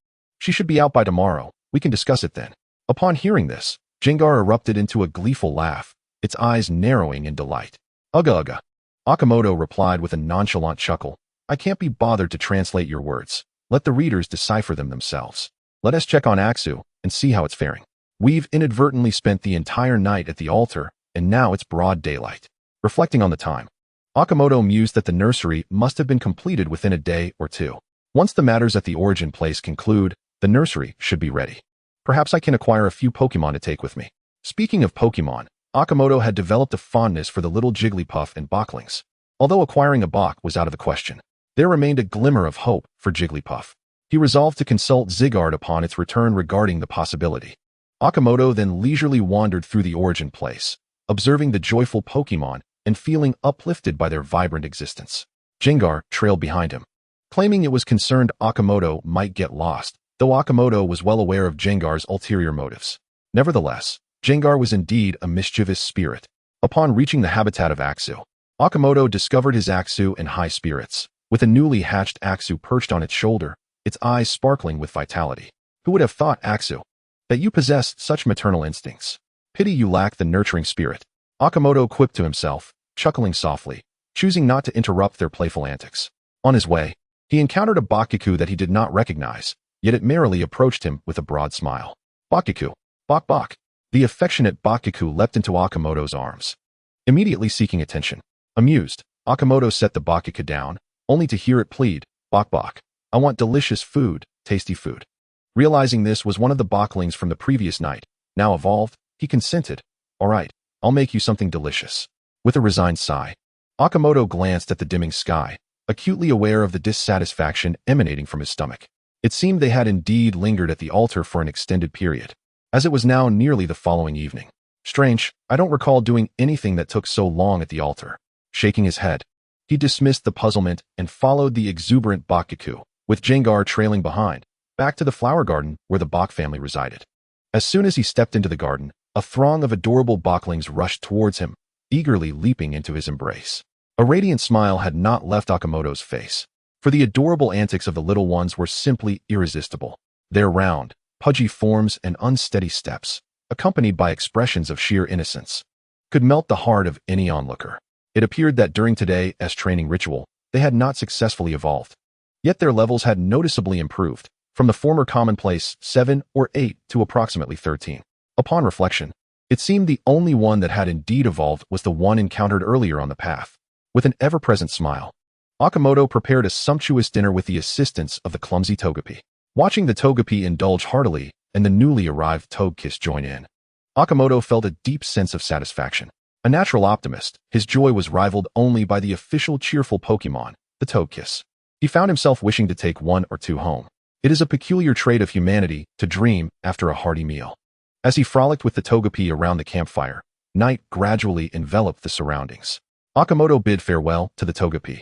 She should be out by tomorrow. We can discuss it then. Upon hearing this, Jengar erupted into a gleeful laugh, its eyes narrowing in delight. Ugga ugga. Akimoto replied with a nonchalant chuckle. I can't be bothered to translate your words. Let the readers decipher them themselves. Let us check on Aksu and see how it's faring. We've inadvertently spent the entire night at the altar, and now it's broad daylight. Reflecting on the time, Akimoto mused that the nursery must have been completed within a day or two. Once the matters at the origin place conclude, the nursery should be ready. Perhaps I can acquire a few Pokémon to take with me. Speaking of Pokémon, Akimoto had developed a fondness for the little Jigglypuff and Boklings. Although acquiring a Bok was out of the question, there remained a glimmer of hope for Jigglypuff. He resolved to consult Zygarde upon its return regarding the possibility. Akimoto then leisurely wandered through the origin place, observing the joyful Pokémon and feeling uplifted by their vibrant existence. Jengar trailed behind him. Claiming it was concerned Akimoto might get lost, though Akimoto was well aware of Jengar's ulterior motives. Nevertheless, Jengar was indeed a mischievous spirit. Upon reaching the habitat of Aksu, Akimoto discovered his Aksu in high spirits, with a newly hatched Aksu perched on its shoulder, its eyes sparkling with vitality. Who would have thought, Aksu, that you possessed such maternal instincts? Pity you lack the nurturing spirit. Akimoto quipped to himself, chuckling softly, choosing not to interrupt their playful antics. On his way, he encountered a Bakuku that he did not recognize, yet it merrily approached him with a broad smile. Bakuku. Bok bok. The affectionate Bakuku leapt into Akimoto's arms, immediately seeking attention. Amused, Akimoto set the Bakuku down, only to hear it plead, Bok bok. I want delicious food, tasty food. Realizing this was one of the Boklings from the previous night, now evolved, he consented. All right, I'll make you something delicious. With a resigned sigh, Akimoto glanced at the dimming sky, acutely aware of the dissatisfaction emanating from his stomach. It seemed they had indeed lingered at the altar for an extended period, as it was now nearly the following evening. Strange, I don't recall doing anything that took so long at the altar. Shaking his head, he dismissed the puzzlement and followed the exuberant Bakuku, with Jengar trailing behind, back to the flower garden where the Bok family resided. As soon as he stepped into the garden, a throng of adorable Boklings rushed towards him, eagerly leaping into his embrace. A radiant smile had not left Akimoto's face, for the adorable antics of the little ones were simply irresistible. Their round, pudgy forms and unsteady steps, accompanied by expressions of sheer innocence, could melt the heart of any onlooker. It appeared that during today's training ritual, they had not successfully evolved. Yet their levels had noticeably improved, from the former commonplace 7 or 8 to approximately 13. Upon reflection, it seemed the only one that had indeed evolved was the one encountered earlier on the path. With an ever-present smile, Akimoto prepared a sumptuous dinner with the assistance of the clumsy Togepi. Watching the Togepi indulge heartily and the newly arrived Togekiss join in, Akimoto felt a deep sense of satisfaction. A natural optimist, his joy was rivaled only by the official cheerful Pokémon, the Togekiss. He found himself wishing to take one or two home. It is a peculiar trait of humanity to dream after a hearty meal. As he frolicked with the Togepi around the campfire, night gradually enveloped the surroundings. Akimoto bid farewell to the Togepi,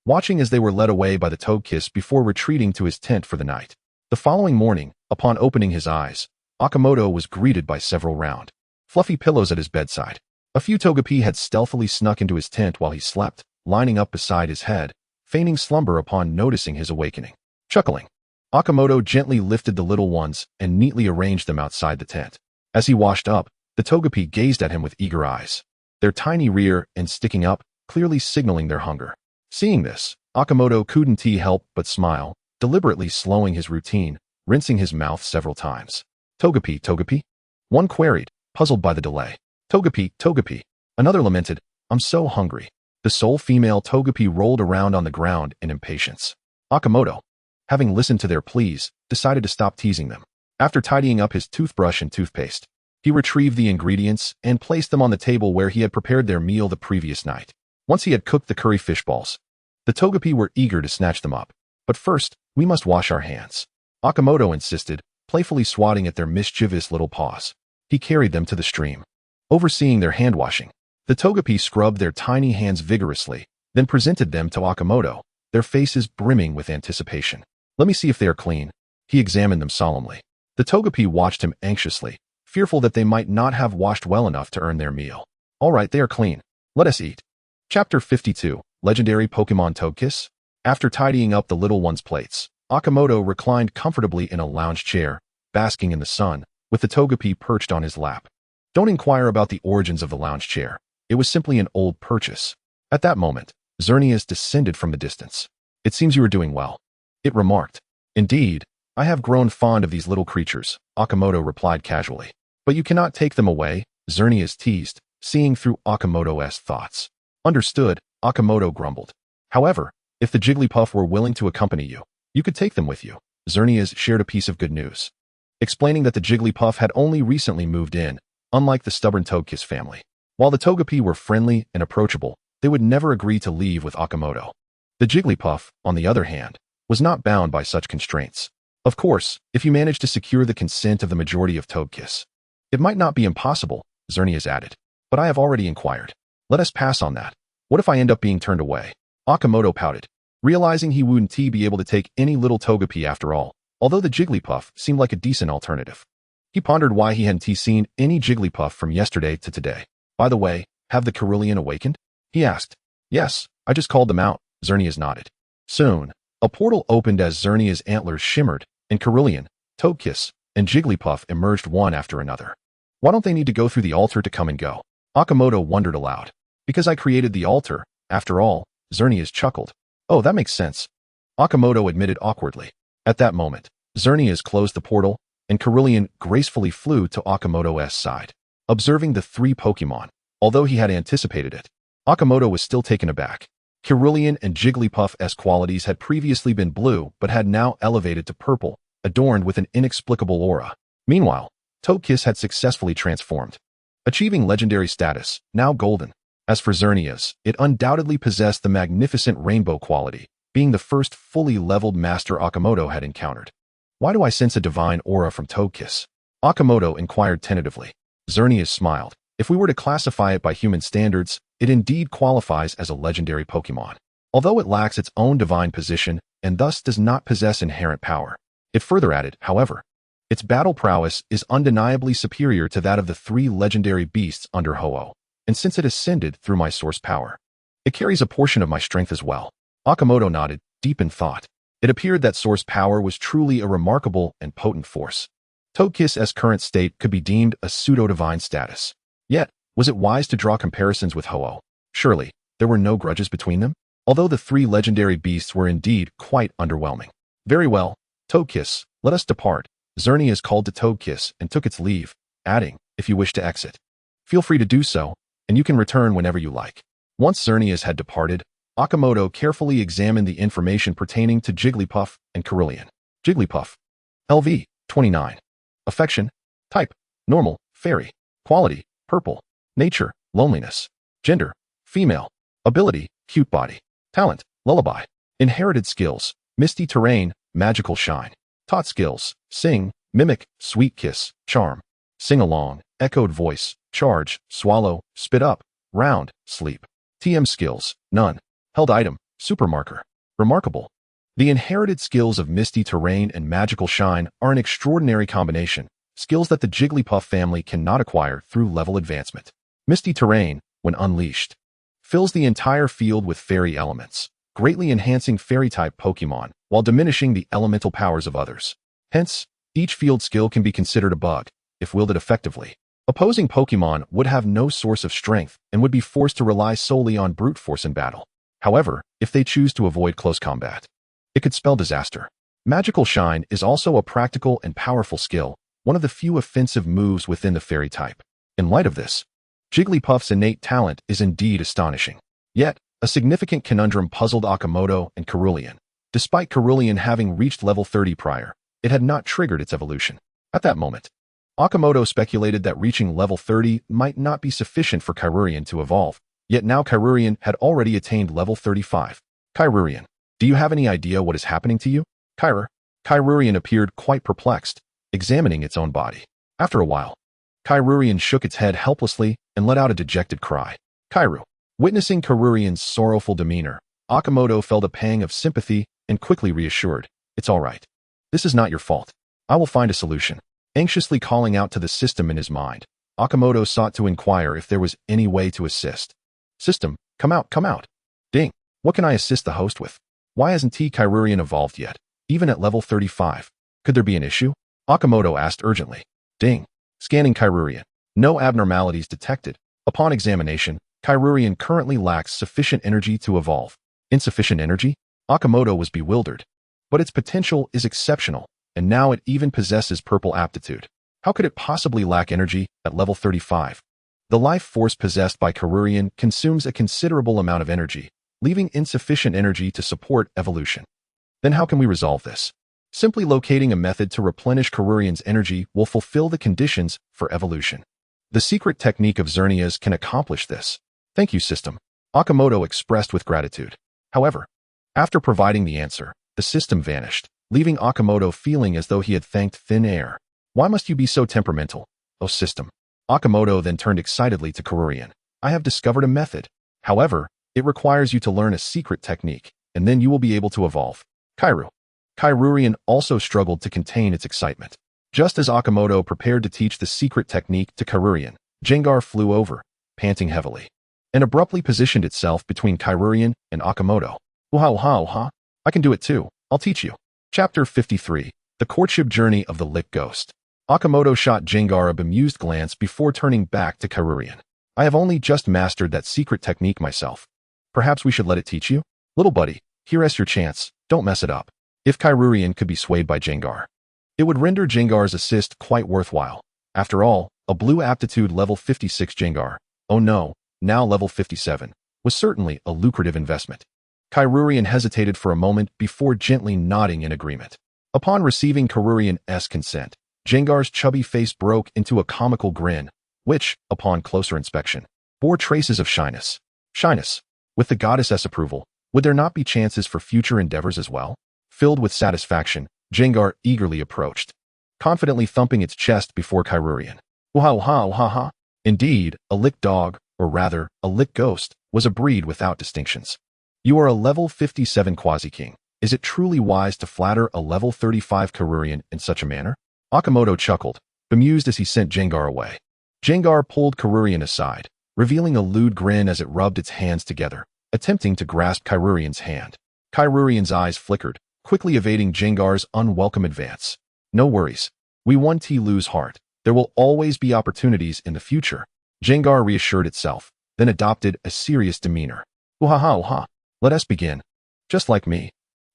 watching as they were led away by the Togekiss before retreating to his tent for the night. The following morning, upon opening his eyes, Akimoto was greeted by several round, fluffy pillows at his bedside. A few Togepi had stealthily snuck into his tent while he slept, lining up beside his head, feigning slumber upon noticing his awakening. Chuckling, Akimoto gently lifted the little ones and neatly arranged them outside the tent. As he washed up, the Togepi gazed at him with eager eyes, their tiny rear and sticking up, clearly signaling their hunger. Seeing this, Akimoto couldn't help but smile, deliberately slowing his routine, rinsing his mouth several times. Togepi, Togepi? One queried, puzzled by the delay. Togepi, Togepi. Another lamented, I'm so hungry. The sole female Togepi rolled around on the ground in impatience. Akimoto, having listened to their pleas, decided to stop teasing them. After tidying up his toothbrush and toothpaste, he retrieved the ingredients and placed them on the table where he had prepared their meal the previous night. Once he had cooked the curry fish balls, the Togepi were eager to snatch them up. But first, we must wash our hands, Akimoto insisted, playfully swatting at their mischievous little paws. He carried them to the stream. Overseeing their hand-washing, the Togepi scrubbed their tiny hands vigorously, then presented them to Akimoto, their faces brimming with anticipation. Let me see if they are clean. He examined them solemnly. The Togepi watched him anxiously, fearful that they might not have washed well enough to earn their meal. All right, they are clean. Let us eat. Chapter 52, Legendary Pokemon Togekiss. After tidying up the little one's plates, Akimoto reclined comfortably in a lounge chair, basking in the sun, with the Togepi perched on his lap. Don't inquire about the origins of the lounge chair. It was simply an old purchase. At that moment, Xerneas descended from the distance. It seems you are doing well, it remarked. Indeed, I have grown fond of these little creatures, Akimoto replied casually. But you cannot take them away, Xerneas teased, seeing through Akimoto's thoughts. Understood, Akimoto grumbled. However, if the Jigglypuff were willing to accompany you, you could take them with you. Xerneas shared a piece of good news, explaining that the Jigglypuff had only recently moved in, unlike the stubborn Togekiss family. While the Togepi were friendly and approachable, they would never agree to leave with Akimoto. The Jigglypuff, on the other hand, was not bound by such constraints. Of course, if you managed to secure the consent of the majority of Togekiss. It might not be impossible, Xerneas added, but I have already inquired. Let us pass on that. What if I end up being turned away? Akimoto pouted, realizing he wouldn't be able to take any little Togepi after all, although the Jigglypuff seemed like a decent alternative. He pondered why he hadn't seen any Jigglypuff from yesterday to today. By the way, have the Cerulean awakened? He asked. Yes, I just called them out, Xerneas nodded. Soon, a portal opened as Xerneas' antlers shimmered, and Cerulean, Togekiss, and Jigglypuff emerged one after another. Why don't they need to go through the altar to come and go? Akimoto wondered aloud. Because I created the altar, after all, Xerneas chuckled. Oh, that makes sense, Akimoto admitted awkwardly. At that moment, Xerneas closed the portal, and Cerulean gracefully flew to Akimoto's side. Observing the three Pokemon, although he had anticipated it, Akimoto was still taken aback. Cerulean and Jigglypuff's qualities had previously been blue but had now elevated to purple, adorned with an inexplicable aura. Meanwhile, Togekiss had successfully transformed, achieving legendary status, now golden. As for Xerneas, it undoubtedly possessed the magnificent rainbow quality, being the first fully leveled master Akimoto had encountered. Why do I sense a divine aura from Togekiss? Akimoto inquired tentatively. Xerneas smiled. If we were to classify it by human standards, it indeed qualifies as a legendary Pokemon. Although it lacks its own divine position and thus does not possess inherent power. It further added, however, its battle prowess is undeniably superior to that of the three legendary beasts under Ho-Oh, and since it ascended through my source power, it carries a portion of my strength as well. Akimoto nodded, deep in thought. It appeared that source power was truly a remarkable and potent force. Togekiss's current state could be deemed a pseudo-divine status. Yet, was it wise to draw comparisons with Ho-Oh? Surely, there were no grudges between them? Although the three legendary beasts were indeed quite underwhelming. Very well, Togekiss, let us depart. Xerneas called to Togekiss and took its leave, adding, if you wish to exit, feel free to do so, and you can return whenever you like. Once Xerneas had departed, Akimoto carefully examined the information pertaining to Jigglypuff and Cerulean. Jigglypuff. LV, 29. Affection. Type, normal, fairy. Quality, purple. Nature, loneliness. Gender, female. Ability, cute body. Talent, lullaby. Inherited skills, misty terrain, magical shine. Taught skills, sing, mimic, sweet kiss, charm. Sing along, echoed voice, charge, swallow, spit up, round, sleep. TM skills, none. Held item, supermarker. Remarkable. The inherited skills of misty terrain and magical shine are an extraordinary combination, skills that the Jigglypuff family cannot acquire through level advancement. Misty terrain, when unleashed, fills the entire field with fairy elements, greatly enhancing fairy-type Pokemon while diminishing the elemental powers of others. Hence, each field skill can be considered a bug, if wielded effectively. Opposing Pokemon would have no source of strength and would be forced to rely solely on brute force in battle. However, if they choose to avoid close combat, it could spell disaster. Magical Shine is also a practical and powerful skill, one of the few offensive moves within the fairy type. In light of this, Jigglypuff's innate talent is indeed astonishing. Yet, a significant conundrum puzzled Akimoto and Cerulean. Despite Cerulean having reached level 30 prior, it had not triggered its evolution. At that moment, Akimoto speculated that reaching level 30 might not be sufficient for Cerulean to evolve, yet now Cerulean had already attained level 35. Cerulean, do you have any idea what is happening to you? Cerulean appeared quite perplexed, examining its own body. After a while, Kairurian shook its head helplessly and let out a dejected cry. Kairu. Witnessing Kairurian's sorrowful demeanor, Akimoto felt a pang of sympathy and quickly reassured, "It's all right. This is not your fault. I will find a solution." Anxiously calling out to the system in his mind, Akimoto sought to inquire if there was any way to assist. "System, come out, come out." "Ding. What can I assist the host with? Why hasn't Kairurian evolved yet, even at level 35? Could there be an issue?" Akimoto asked urgently. "Ding. Scanning Kairurian. No abnormalities detected. Upon examination, Kairurian currently lacks sufficient energy to evolve." Insufficient energy? Akimoto was bewildered. But its potential is exceptional, and now it even possesses purple aptitude. How could it possibly lack energy at level 35? The life force possessed by Kairurian consumes a considerable amount of energy, leaving insufficient energy to support evolution. Then how can we resolve this? Simply locating a method to replenish Kairurian's energy will fulfill the conditions for evolution. The secret technique of Xerneas can accomplish this. "Thank you, system," Akimoto expressed with gratitude. However, after providing the answer, the system vanished, leaving Akimoto feeling as though he had thanked thin air. "Why must you be so temperamental, oh system?" Akimoto then turned excitedly to Kairurian. "I have discovered a method. However, it requires you to learn a secret technique, and then you will be able to evolve." Kairu. Kairurian also struggled to contain its excitement. Just as Akimoto prepared to teach the secret technique to Kairurian, Gengar flew over, panting heavily, and abruptly positioned itself between Kairurian and Akimoto. "Uha. I can do it too. I'll teach you." Chapter 53. The Courtship Journey of the Lick Ghost. Akimoto shot Gengar a bemused glance before turning back to Kairurian. "I have only just mastered that secret technique myself. Perhaps we should let it teach you? Little buddy, here's your chance. Don't mess it up." If Kairurian could be swayed by Gengar, it would render Gengar's assist quite worthwhile. After all, a blue aptitude level 56 Gengar, oh no, now level 57, was certainly a lucrative investment. Kairurian hesitated for a moment before gently nodding in agreement. Upon receiving Kairurian's consent, Gengar's chubby face broke into a comical grin, which, upon closer inspection, bore traces of shyness. Shyness. With the goddess's approval, would there not be chances for future endeavors as well? Filled with satisfaction, Gengar eagerly approached, confidently thumping its chest before Kairurian. "Uha. Indeed, a lick dog, or rather, a lick ghost, was a breed without distinctions. You are a level 57 Quasi-King. Is it truly wise to flatter a level 35 Kairurian in such a manner?" Akimoto chuckled, bemused as he sent Gengar away. Gengar pulled Kairurian aside, revealing a lewd grin as it rubbed its hands together, attempting to grasp Kairurian's hand. Kairurian's eyes flickered, quickly evading Gengar's unwelcome advance. "No worries. We won lose heart. There will always be opportunities in the future." Gengar reassured itself, then adopted a serious demeanor. "Uha. Let us begin." Just like me.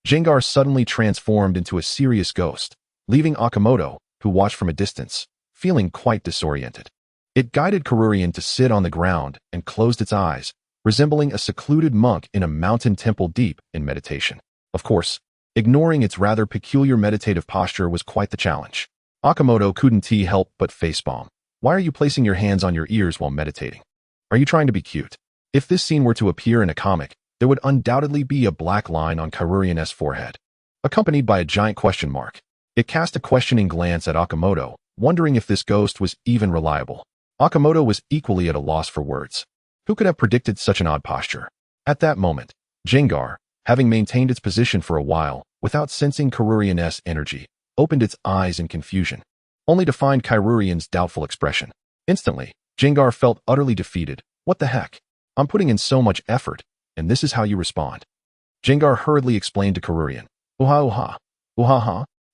Gengar suddenly transformed into a serious ghost, leaving Akimoto, who watched from a distance, feeling quite disoriented. It guided Kairurian to sit on the ground and closed its eyes, resembling a secluded monk in a mountain temple deep in meditation. Of course, ignoring its rather peculiar meditative posture was quite the challenge. Akimoto couldn't help but facepalm. "Why are you placing your hands on your ears while meditating? Are you trying to be cute?" If this scene were to appear in a comic, there would undoubtedly be a black line on Kairurian's forehead, accompanied by a giant question mark. It cast a questioning glance at Akimoto, wondering if this ghost was even reliable. Akimoto was equally at a loss for words. Who could have predicted such an odd posture? At that moment, Gengar, having maintained its position for a while, without sensing Kairurian's energy, opened its eyes in confusion, only to find Kairurian's doubtful expression. Instantly, Gengar felt utterly defeated. "What the heck? I'm putting in so much effort, and this is how you respond." Gengar hurriedly explained to Kairurian. Uha.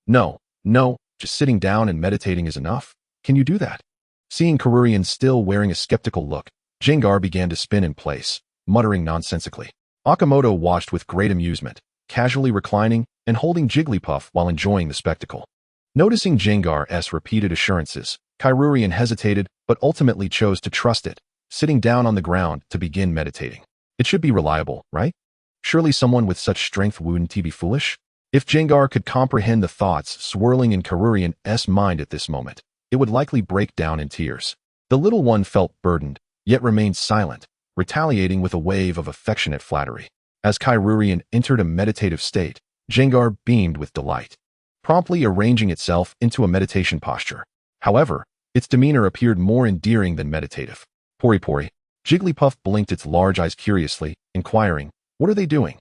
No, just sitting down and meditating is enough. Can you do that?" Seeing Kairurian still wearing a skeptical look, Gengar began to spin in place, muttering nonsensically. Akimoto watched with great amusement, casually reclining and holding Jigglypuff while enjoying the spectacle. Noticing Gengar's repeated assurances, Kairurian hesitated but ultimately chose to trust it, sitting down on the ground to begin meditating. It should be reliable, right? Surely someone with such strength wouldn't be foolish? If Gengar could comprehend the thoughts swirling in Kairurian's mind at this moment, it would likely break down in tears. The little one felt burdened, yet remained silent, retaliating with a wave of affectionate flattery. As Kairurian entered a meditative state, Gengar beamed with delight, promptly arranging itself into a meditation posture. However, Its demeanor appeared more endearing than meditative. Pori. Jigglypuff blinked its large eyes curiously, inquiring, "What are they doing?"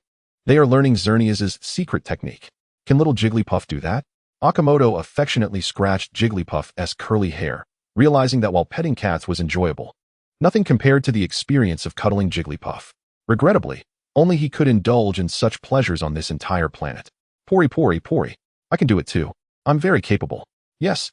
"They are learning Xerneas's secret technique." "Can little Jigglypuff do that?" Akimoto affectionately scratched Jigglypuff's curly hair, realizing that while petting cats was enjoyable, nothing compared to the experience of cuddling Jigglypuff. Regrettably, only he could indulge in such pleasures on this entire planet. Pori. I can do it too. I'm very capable. Yes,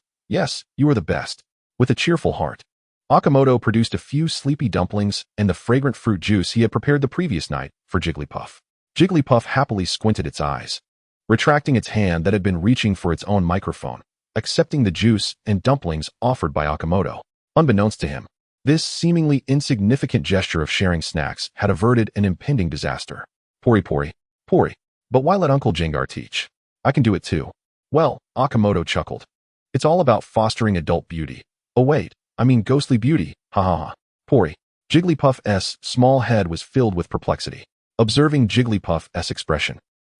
you are the best. With a cheerful heart, Akimoto produced a few sleepy dumplings and the fragrant fruit juice he had prepared the previous night for Jigglypuff. Jigglypuff happily squinted its eyes, retracting its hand that had been reaching for its own microphone, accepting the juice and dumplings offered by Akimoto. Unbeknownst to him, this seemingly insignificant gesture of sharing snacks had averted an impending disaster. Pori. But why let Uncle Jengar teach? I can do it too. Well, Akimoto chuckled. It's all about fostering adult beauty. Oh wait, I mean ghostly beauty, ha. Pori. Jigglypuff's small head was filled with perplexity, observing Jigglypuff's expression.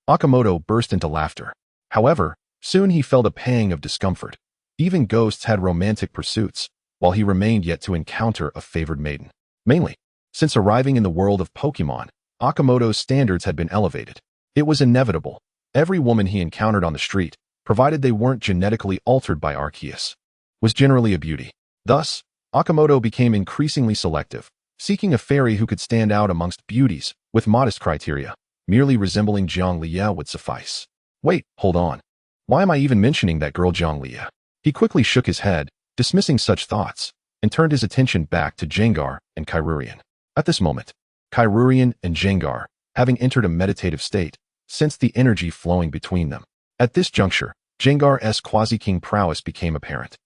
Akimoto burst into laughter. However, soon he felt a pang of discomfort. Even ghosts had romantic pursuits, while he remained yet to encounter a favored maiden. Mainly, since arriving in the world of Pokémon, Akimoto's standards had been elevated. It was inevitable. Every woman he encountered on the street, provided they weren't genetically altered by Arceus, was generally a beauty. Thus, Akimoto became increasingly selective, seeking a fairy who could stand out amongst beauties with modest criteria. Merely resembling Zhonglia would suffice. Wait, hold on. Why am I even mentioning that girl Zhonglia? He quickly shook his head, dismissing such thoughts, and turned his attention back to Jengar and Kairurian. At this moment, Kairurian and Jengar, having entered a meditative state, sensed the energy flowing between them. At this juncture, Jengar's quasi-king prowess became apparent.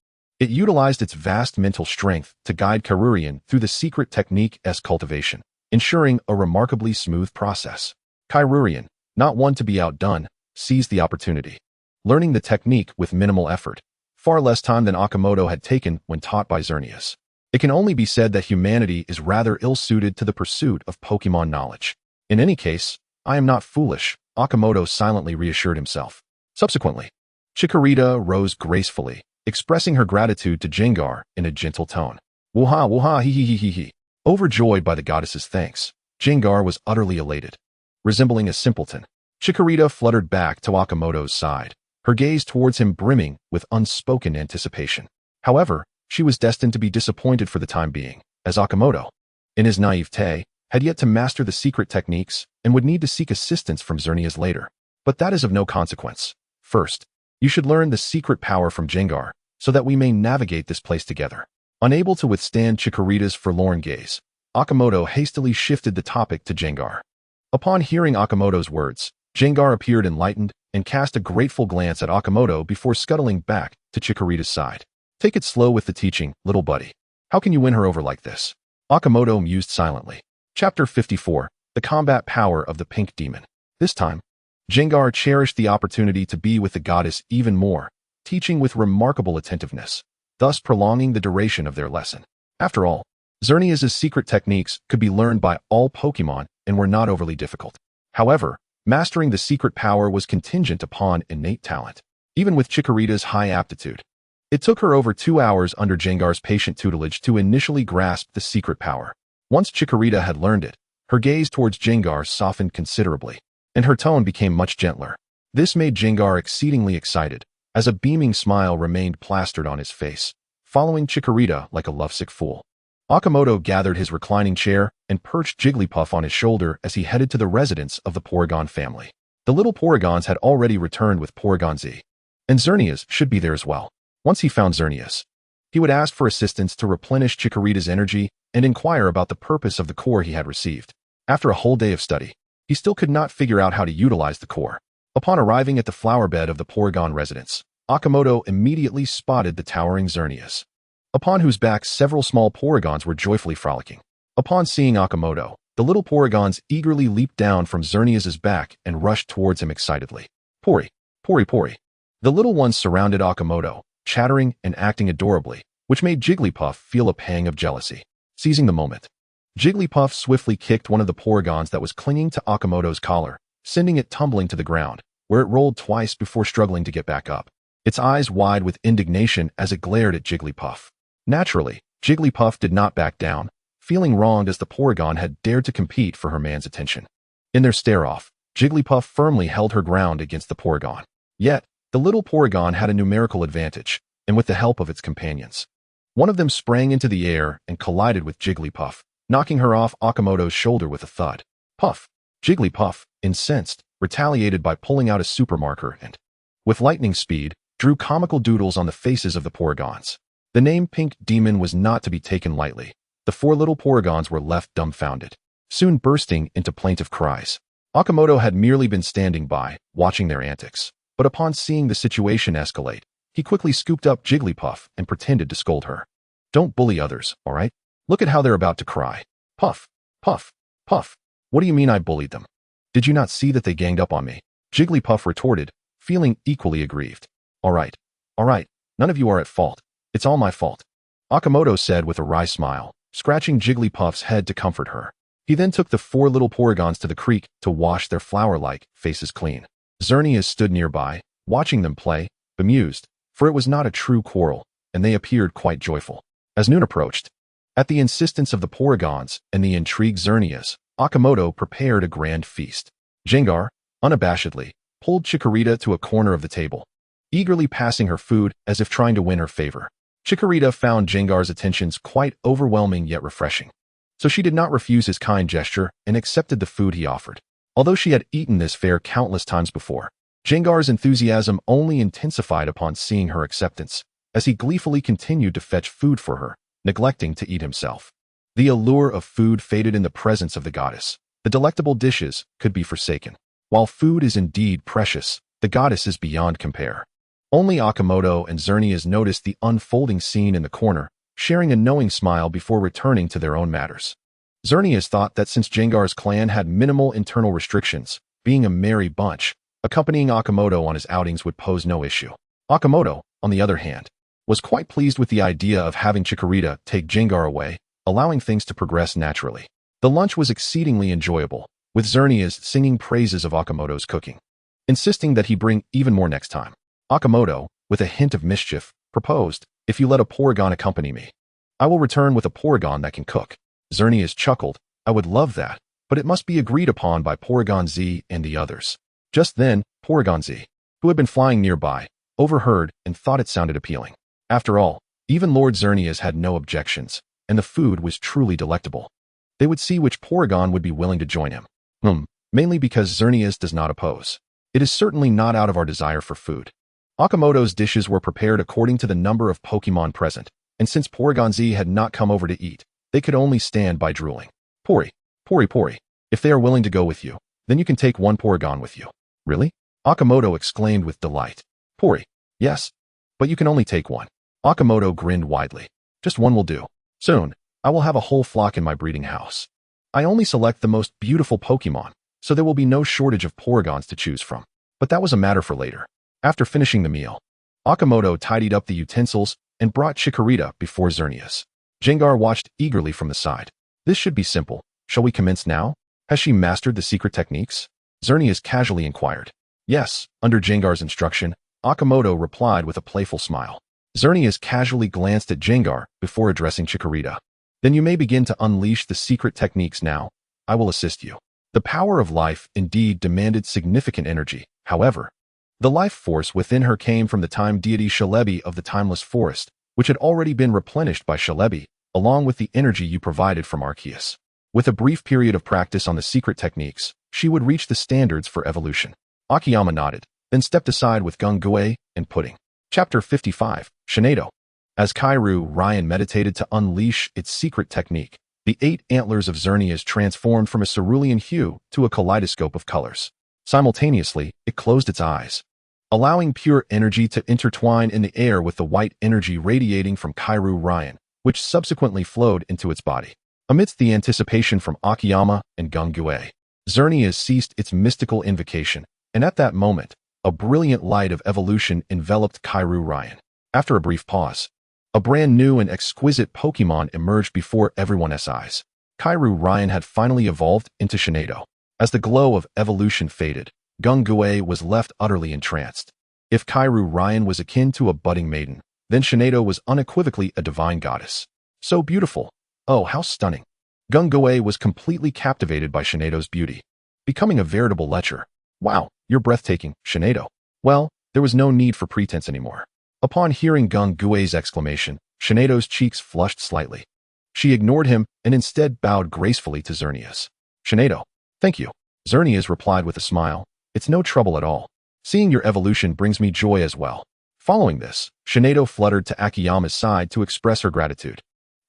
It utilized its vast mental strength to guide Kairurian through the secret technique's cultivation, ensuring a remarkably smooth process. Kairurian, not one to be outdone, seized the opportunity, learning the technique with minimal effort, far less time than Akimoto had taken when taught by Xerneas. It can only be said that humanity is rather ill-suited to the pursuit of Pokémon knowledge. In any case, I am not foolish, Akimoto silently reassured himself. Subsequently, Chikorita rose gracefully, expressing her gratitude to Jengar in a gentle tone. Wooha, hee. Overjoyed by the goddess's thanks, Jengar was utterly elated. Resembling a simpleton, Chikorita fluttered back to Akimoto's side, her gaze towards him brimming with unspoken anticipation. However, she was destined to be disappointed for the time being, as Akimoto, in his naivete, had yet to master the secret techniques and would need to seek assistance from Xerneas later. But that is of no consequence. First, you should learn the secret power from Jengar, so that we may navigate this place together. Unable to withstand Chikorita's forlorn gaze, Akimoto hastily shifted the topic to Jengar. Upon hearing Akimoto's words, Jengar appeared enlightened and cast a grateful glance at Akimoto before scuttling back to Chikorita's side. Take it slow with the teaching, little buddy. How can you win her over like this? Akimoto mused silently. Chapter 54, The Combat Power of the Pink Demon. This time, Jengar cherished the opportunity to be with the goddess even more, teaching with remarkable attentiveness, thus prolonging the duration of their lesson. After all, Xerneas' secret techniques could be learned by all Pokémon and were not overly difficult. However, mastering the secret power was contingent upon innate talent. Even with Chikorita's high aptitude, it took her over 2 hours under Jengar's patient tutelage to initially grasp the secret power. Once Chikorita had learned it, her gaze towards Jengar softened considerably, and her tone became much gentler. This made Jengar exceedingly excited, as a beaming smile remained plastered on his face, following Chikorita like a lovesick fool. Akimoto gathered his reclining chair and perched Jigglypuff on his shoulder as he headed to the residence of the Porygon family. The little Porygons had already returned with Porygon Z, and Xerneas should be there as well. Once he found Xerneas, he would ask for assistance to replenish Chikorita's energy and inquire about the purpose of the core he had received. After a whole day of study, he still could not figure out how to utilize the core. Upon arriving at the flower bed of the Porygon residence, Akimoto immediately spotted the towering Xerneas, upon whose back several small Porygons were joyfully frolicking. Upon seeing Akimoto, the little Porygons eagerly leaped down from Xerneas' back and rushed towards him excitedly. Pori. The little ones surrounded Akimoto, chattering and acting adorably, which made Jigglypuff feel a pang of jealousy. Seizing the moment, Jigglypuff swiftly kicked one of the Porygons that was clinging to Akimoto's collar, sending it tumbling to the ground, where it rolled twice before struggling to get back up, its eyes wide with indignation as it glared at Jigglypuff. Naturally, Jigglypuff did not back down, feeling wronged as the Porygon had dared to compete for her man's attention. In their stare-off, Jigglypuff firmly held her ground against the Porygon. Yet, the little Porygon had a numerical advantage, and with the help of its companions. One of them sprang into the air and collided with Jigglypuff, knocking her off Akimoto's shoulder with a thud. Puff! Jigglypuff, incensed, retaliated by pulling out a supermarker and, with lightning speed, drew comical doodles on the faces of the Porygons. The name Pink Demon was not to be taken lightly. The four little Porygons were left dumbfounded, soon bursting into plaintive cries. Akimoto had merely been standing by, watching their antics, but upon seeing the situation escalate, he quickly scooped up Jigglypuff and pretended to scold her. Don't bully others, all right? Look at how they're about to cry. Puff, puff, puff. What do you mean I bullied them? Did you not see that they ganged up on me? Jigglypuff retorted, feeling equally aggrieved. All right, none of you are at fault. It's all my fault, Akimoto said with a wry smile, scratching Jigglypuff's head to comfort her. He then took the four little Porygons to the creek to wash their flower-like faces clean. Xerneas stood nearby, watching them play, bemused, for it was not a true quarrel, and they appeared quite joyful. As noon approached, at the insistence of the Porygons and the intrigued Xerneas, Akimoto prepared a grand feast. Gengar, unabashedly, pulled Chikorita to a corner of the table, eagerly passing her food as if trying to win her favor. Chikorita found Gengar's attentions quite overwhelming yet refreshing, so she did not refuse his kind gesture and accepted the food he offered. Although she had eaten this fare countless times before, Gengar's enthusiasm only intensified upon seeing her acceptance, as he gleefully continued to fetch food for her, neglecting to eat himself. The allure of food faded in the presence of the goddess. The delectable dishes could be forsaken. While food is indeed precious, the goddess is beyond compare. Only Akimoto and Xerneas noticed the unfolding scene in the corner, sharing a knowing smile before returning to their own matters. Xerneas thought that since Gengar's clan had minimal internal restrictions, being a merry bunch, accompanying Akimoto on his outings would pose no issue. Akimoto, on the other hand, was quite pleased with the idea of having Chikorita take Gengar away, allowing things to progress naturally. The lunch was exceedingly enjoyable, with Xerneas singing praises of Akimoto's cooking, insisting that he bring even more next time. Akimoto, with a hint of mischief, proposed, "If you let a Porygon accompany me, I will return with a Porygon that can cook." Xerneas chuckled, "I would love that, but it must be agreed upon by Porygon Z and the others." Just then, Porygon Z, who had been flying nearby, overheard and thought it sounded appealing. After all, even Lord Xerneas had no objections, and the food was truly delectable. They would see which Porygon would be willing to join him. Mainly because Xerneas does not oppose. It is certainly not out of our desire for food. Akimoto's dishes were prepared according to the number of Pokémon present, and since Porygon Z had not come over to eat, they could only stand by drooling. Pori, if they are willing to go with you, then you can take one Porygon with you. Really? Akimoto exclaimed with delight. Pori, yes, but you can only take one. Akimoto grinned widely. Just one will do. Soon, I will have a whole flock in my breeding house. I only select the most beautiful Pokémon, so there will be no shortage of Porygons to choose from. But that was a matter for later. After finishing the meal, Akimoto tidied up the utensils and brought Chikorita before Xerneas. Gengar watched eagerly from the side. This should be simple. Shall we commence now? Has she mastered the secret techniques? Xerneas casually inquired. Yes, under Gengar's instruction, Akimoto replied with a playful smile. Xerneas casually glanced at Gengar before addressing Chikorita. Then you may begin to unleash the secret techniques now. I will assist you. The power of life indeed demanded significant energy. However, the life force within her came from the time deity Celebi of the Timeless Forest, which had already been replenished by Celebi, along with the energy you provided from Arceus. With a brief period of practice on the secret techniques, she would reach the standards for evolution. Akiyama nodded, then stepped aside with Gung-Gue and Pudding. Chapter 55, Shinado. As Kairu Ryan meditated to unleash its secret technique, the 8 antlers of Xerneas transformed from a cerulean hue to a kaleidoscope of colors. Simultaneously, it closed its eyes, allowing pure energy to intertwine in the air with the white energy radiating from Kairu Ryan, which subsequently flowed into its body. Amidst the anticipation from Akiyama and Gung-Gue, Xerneas ceased its mystical invocation, and at that moment, a brilliant light of evolution enveloped Kairu Ryan. After a brief pause, a brand new and exquisite Pokémon emerged before everyone's eyes. Kairu Ryan had finally evolved into Shinado. As the glow of evolution faded, Gung-Gue was left utterly entranced. If Kairu Ryan was akin to a budding maiden, Then Shinedo was unequivocally a divine goddess. So beautiful. Oh, how stunning. Gung-Gue was completely captivated by Shinedo's beauty, becoming a veritable lecher. Wow, you're breathtaking, Shinedo. Well, there was no need for pretense anymore. Upon hearing Gung-Gue's exclamation, Shinedo's cheeks flushed slightly. She ignored him and instead bowed gracefully to Xerneas. Shinedo, thank you. Xerneas replied with a smile. It's no trouble at all. Seeing your evolution brings me joy as well. Following this, Shinedo fluttered to Akiyama's side to express her gratitude,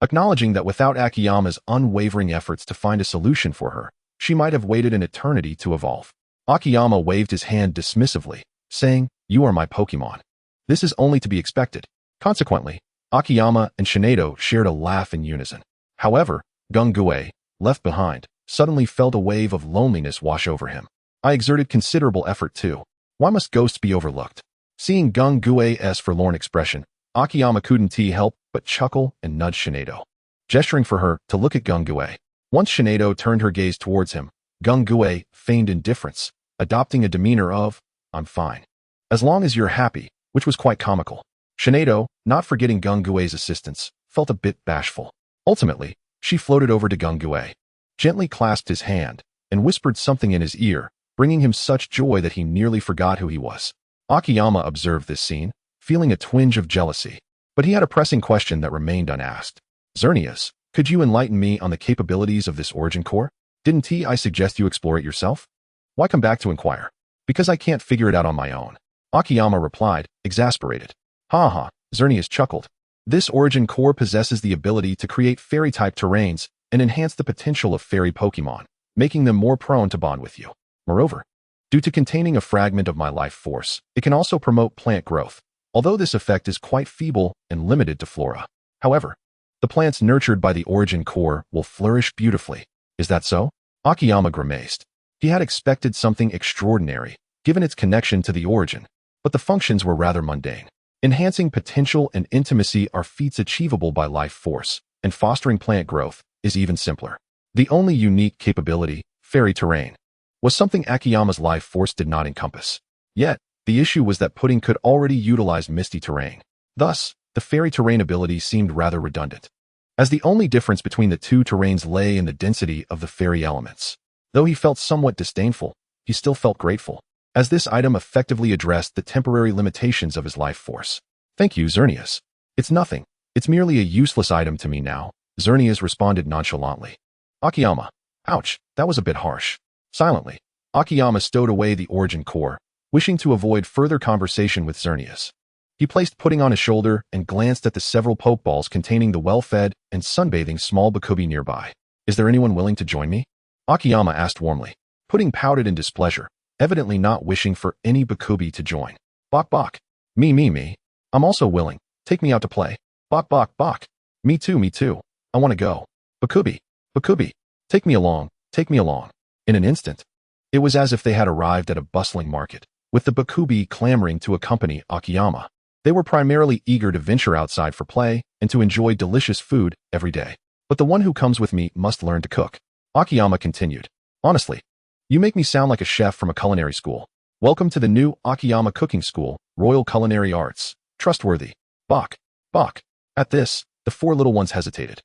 acknowledging that without Akiyama's unwavering efforts to find a solution for her, she might have waited an eternity to evolve. Akiyama waved his hand dismissively, saying, "You are my Pokémon. This is only to be expected." Consequently, Akiyama and Shinedo shared a laugh in unison. However, Gung-Gue, left behind, suddenly felt a wave of loneliness wash over him. I exerted considerable effort too. Why must ghosts be overlooked? Seeing Gung-Gue's forlorn expression, Akiyama couldn't help but chuckle and nudge Shinedo, gesturing for her to look at Gung-Gue. Once Shinedo turned her gaze towards him, Gung-Gue feigned indifference, adopting a demeanor of, "I'm fine. As long as you're happy," which was quite comical. Shinedo, not forgetting Gung-Gue's assistance, felt a bit bashful. Ultimately, she floated over to Gung-Gue, gently clasped his hand, and whispered something in his ear, bringing him such joy that he nearly forgot who he was. Akiyama observed this scene, feeling a twinge of jealousy, but he had a pressing question that remained unasked. Xerneas, could you enlighten me on the capabilities of this origin core? Didn't I suggest you explore it yourself? Why come back to inquire? Because I can't figure it out on my own. Akiyama replied, exasperated. Ha ha, Xerneas chuckled. This origin core possesses the ability to create fairy-type terrains and enhance the potential of fairy Pokémon, making them more prone to bond with you. Moreover, due to containing a fragment of my life force, it can also promote plant growth, although this effect is quite feeble and limited to flora. However, the plants nurtured by the origin core will flourish beautifully. Is that so? Akiyama grimaced. He had expected something extraordinary, given its connection to the origin, but the functions were rather mundane. Enhancing potential and intimacy are feats achievable by life force, and fostering plant growth is even simpler. The only unique capability, fairy terrain, was something Akiyama's life force did not encompass. Yet, the issue was that Pudding could already utilize misty terrain. Thus, the fairy terrain ability seemed rather redundant, as the only difference between the two terrains lay in the density of the fairy elements. Though he felt somewhat disdainful, he still felt grateful, as this item effectively addressed the temporary limitations of his life force. Thank you, Xerneas. It's nothing. It's merely a useless item to me now, Xerneas responded nonchalantly. Akiyama. Ouch, that was a bit harsh. Silently, Akiyama stowed away the origin core, wishing to avoid further conversation with Xerneas. He placed Pudding on his shoulder and glanced at the several Pokeballs containing the well-fed and sunbathing small Bakubi nearby. Is there anyone willing to join me? Akiyama asked warmly. Pudding pouted in displeasure, evidently not wishing for any Bakubi to join. Bok bok. Me. I'm also willing. Take me out to play. Bok bok bok. Me too. I want to go. Bakubi. Take me along. In an instant, it was as if they had arrived at a bustling market, with the Bakubi clamoring to accompany Akiyama. They were primarily eager to venture outside for play and to enjoy delicious food every day. But the one who comes with me must learn to cook. Akiyama continued. Honestly, you make me sound like a chef from a culinary school. Welcome to the new Akiyama Cooking School, Royal Culinary Arts. Trustworthy. Bok. At this, the four little ones hesitated.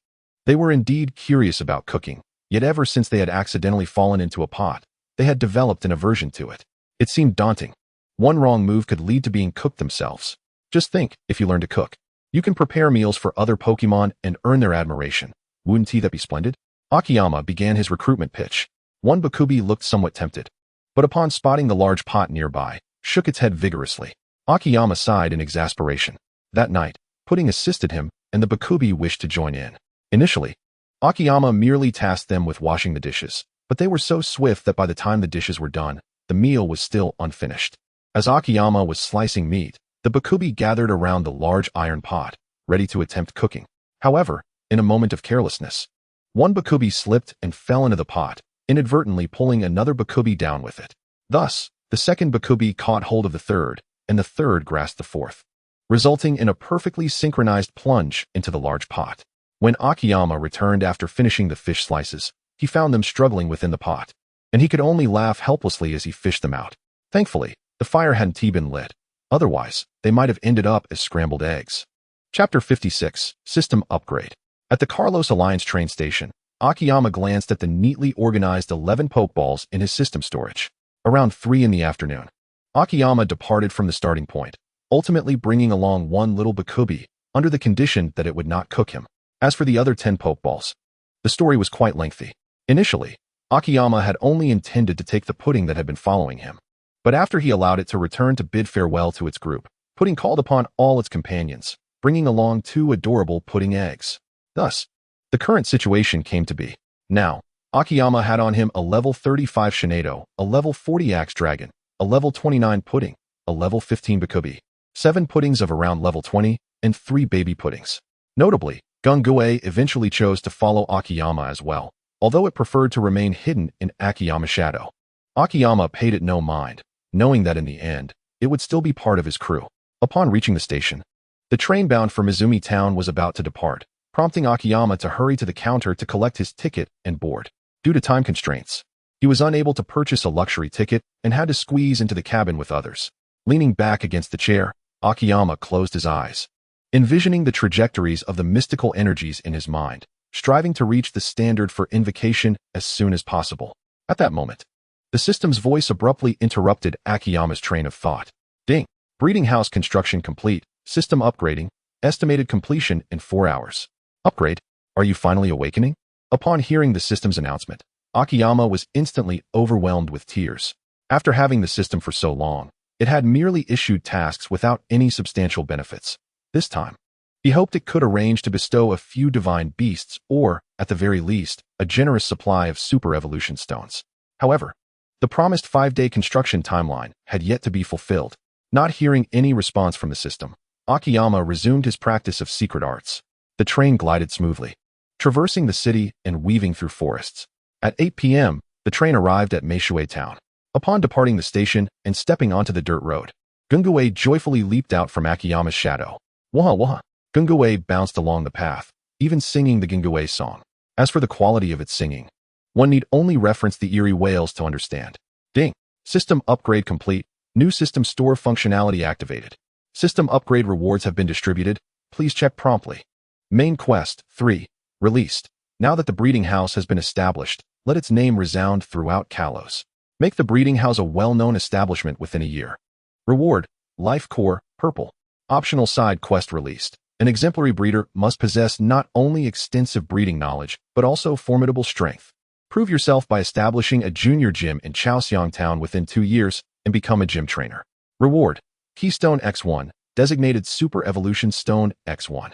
They were indeed curious about cooking, yet ever since they had accidentally fallen into a pot, they had developed an aversion to it. It seemed daunting. One wrong move could lead to being cooked themselves. Just think, if you learn to cook, you can prepare meals for other Pokemon and earn their admiration. Wouldn't that be splendid? Akiyama began his recruitment pitch. One Bakubi looked somewhat tempted, but upon spotting the large pot nearby, shook its head vigorously. Akiyama sighed in exasperation. That night, Pudding assisted him, and the Bakubi wished to join in. Initially, Akiyama merely tasked them with washing the dishes, but they were so swift that by the time the dishes were done, the meal was still unfinished. As Akiyama was slicing meat, the Bakubi gathered around the large iron pot, ready to attempt cooking. However, in a moment of carelessness, one Bakubi slipped and fell into the pot, inadvertently pulling another Bakubi down with it. Thus, the second Bakubi caught hold of the third, and the third grasped the fourth, resulting in a perfectly synchronized plunge into the large pot. When Akiyama returned after finishing the fish slices, he found them struggling within the pot, and he could only laugh helplessly as he fished them out. Thankfully, the fire hadn't been lit. Otherwise, they might have ended up as scrambled eggs. Chapter 56, System Upgrade. At the Kalos Alliance train station, Akiyama glanced at the neatly organized 11 Pokeballs in his system storage. Around 3 in the afternoon, Akiyama departed from the starting point, ultimately bringing along one little Bakubi, under the condition that it would not cook him. As for the other 10 Pokeballs, the story was quite lengthy. Initially, Akiyama had only intended to take the pudding that had been following him. But after he allowed it to return to bid farewell to its group, pudding called upon all its companions, bringing along 2 adorable pudding eggs. Thus, the current situation came to be. Now, Akiyama had on him a level 35 Shinado, a level 40 Axe Dragon, a level 29 pudding, a level 15 Bakubi, 7 puddings of around level 20, and 3 baby puddings. Notably, Gungue eventually chose to follow Akiyama as well, although it preferred to remain hidden in Akiyama's shadow. Akiyama paid it no mind, knowing that in the end, it would still be part of his crew. Upon reaching the station, the train bound for Asame Town was about to depart, prompting Akiyama to hurry to the counter to collect his ticket and board. Due to time constraints, he was unable to purchase a luxury ticket and had to squeeze into the cabin with others. Leaning back against the chair, Akiyama closed his eyes, envisioning the trajectories of the mystical energies in his mind, striving to reach the standard for invocation as soon as possible. At that moment, the system's voice abruptly interrupted Akiyama's train of thought. Ding! Breeding house construction complete. System upgrading. Estimated completion in 4 hours. Upgrade? Are you finally awakening? Upon hearing the system's announcement, Akiyama was instantly overwhelmed with tears. After having the system for so long, it had merely issued tasks without any substantial benefits. This time, he hoped it could arrange to bestow a few divine beasts or, at the very least, a generous supply of super evolution stones. However, the promised 5-day construction timeline had yet to be fulfilled. Not hearing any response from the system, Akiyama resumed his practice of secret arts. The train glided smoothly, traversing the city and weaving through forests. At 8 p.m., the train arrived at Asame Town. Upon departing the station and stepping onto the dirt road, Gungue joyfully leaped out from Akiyama's shadow. Waha waha! Gungue bounced along the path, even singing the Gungue song. As for the quality of its singing, one need only reference the eerie wails to understand. Ding! System upgrade complete. New system store functionality activated. System upgrade rewards have been distributed. Please check promptly. Main quest 3. Released. Now that the breeding house has been established, let its name resound throughout Kalos. Make the breeding house a well-known establishment within a year. Reward, Life Core, Purple. Optional side quest released. An exemplary breeder must possess not only extensive breeding knowledge, but also formidable strength. Prove yourself by establishing a junior gym in Asame Town within 2 years and become a gym trainer. Reward, Keystone X1, designated Super Evolution Stone X1.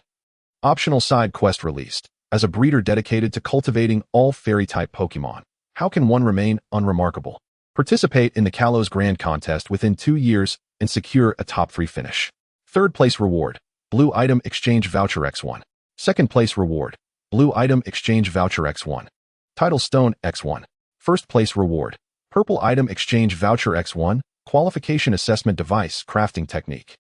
Optional side quest released. As a breeder dedicated to cultivating all fairy-type Pokémon, how can one remain unremarkable? Participate in the Kalos Grand Contest within 2 years and secure a top 3 finish. 3rd place reward, Blue Item Exchange Voucher X1. 2nd place reward, Blue Item Exchange Voucher X1. Title Stone X1. 1st place reward, Purple Item Exchange Voucher X1, Qualification Assessment Device Crafting Technique.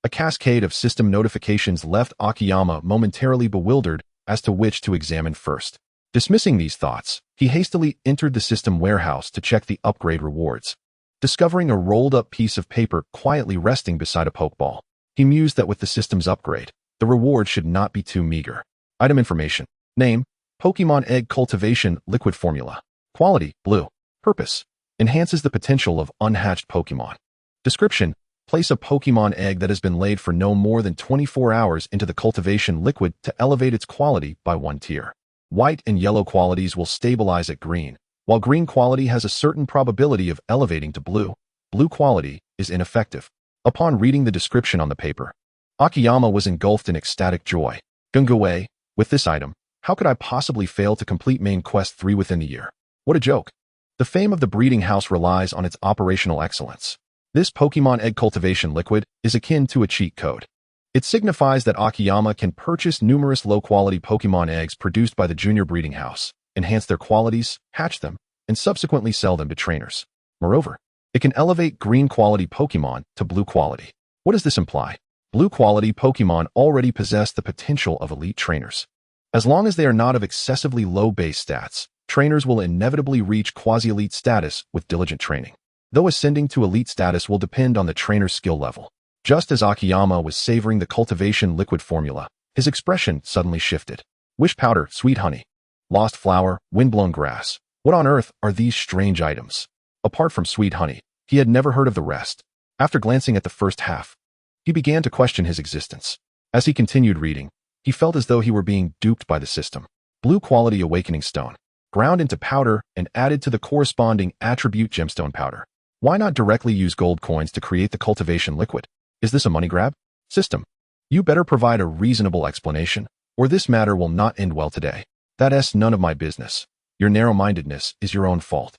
A cascade of system notifications left Akiyama momentarily bewildered as to which to examine first. Dismissing these thoughts, he hastily entered the system warehouse to check the upgrade rewards. Discovering a rolled-up piece of paper quietly resting beside a Pokeball, he mused that with the system's upgrade, the reward should not be too meager. Item information. Name, Pokemon Egg Cultivation Liquid Formula. Quality, Blue. Purpose, enhances the potential of unhatched Pokemon. Description, place a Pokemon egg that has been laid for no more than 24 hours into the cultivation liquid to elevate its quality by 1 tier. White and yellow qualities will stabilize at green, while green quality has a certain probability of elevating to blue. Blue quality is ineffective. Upon reading the description on the paper, Akiyama was engulfed in ecstatic joy. Gungue, with this item, how could I possibly fail to complete main quest 3 within the year? What a joke. The fame of the breeding house relies on its operational excellence. This Pokemon egg cultivation liquid is akin to a cheat code. It signifies that Akiyama can purchase numerous low-quality Pokemon eggs produced by the junior breeding house, enhance their qualities, hatch them, and subsequently sell them to trainers. Moreover, it can elevate green-quality Pokemon to blue quality. What does this imply? Blue-quality Pokemon already possess the potential of elite trainers. As long as they are not of excessively low base stats, trainers will inevitably reach quasi-elite status with diligent training. Though ascending to elite status will depend on the trainer's skill level. Just as Akiyama was savoring the cultivation liquid formula, his expression suddenly shifted. Wish powder, sweet honey. Lost flower, windblown grass. What on earth are these strange items? Apart from sweet honey, he had never heard of the rest. After glancing at the first half, he began to question his existence. As he continued reading, he felt as though he were being duped by the system. Blue quality awakening stone, ground into powder and added to the corresponding attribute gemstone powder. Why not directly use gold coins to create the cultivation liquid? Is this a money grab? System, you better provide a reasonable explanation, or this matter will not end well today. That's none of my business. Your narrow-mindedness is your own fault.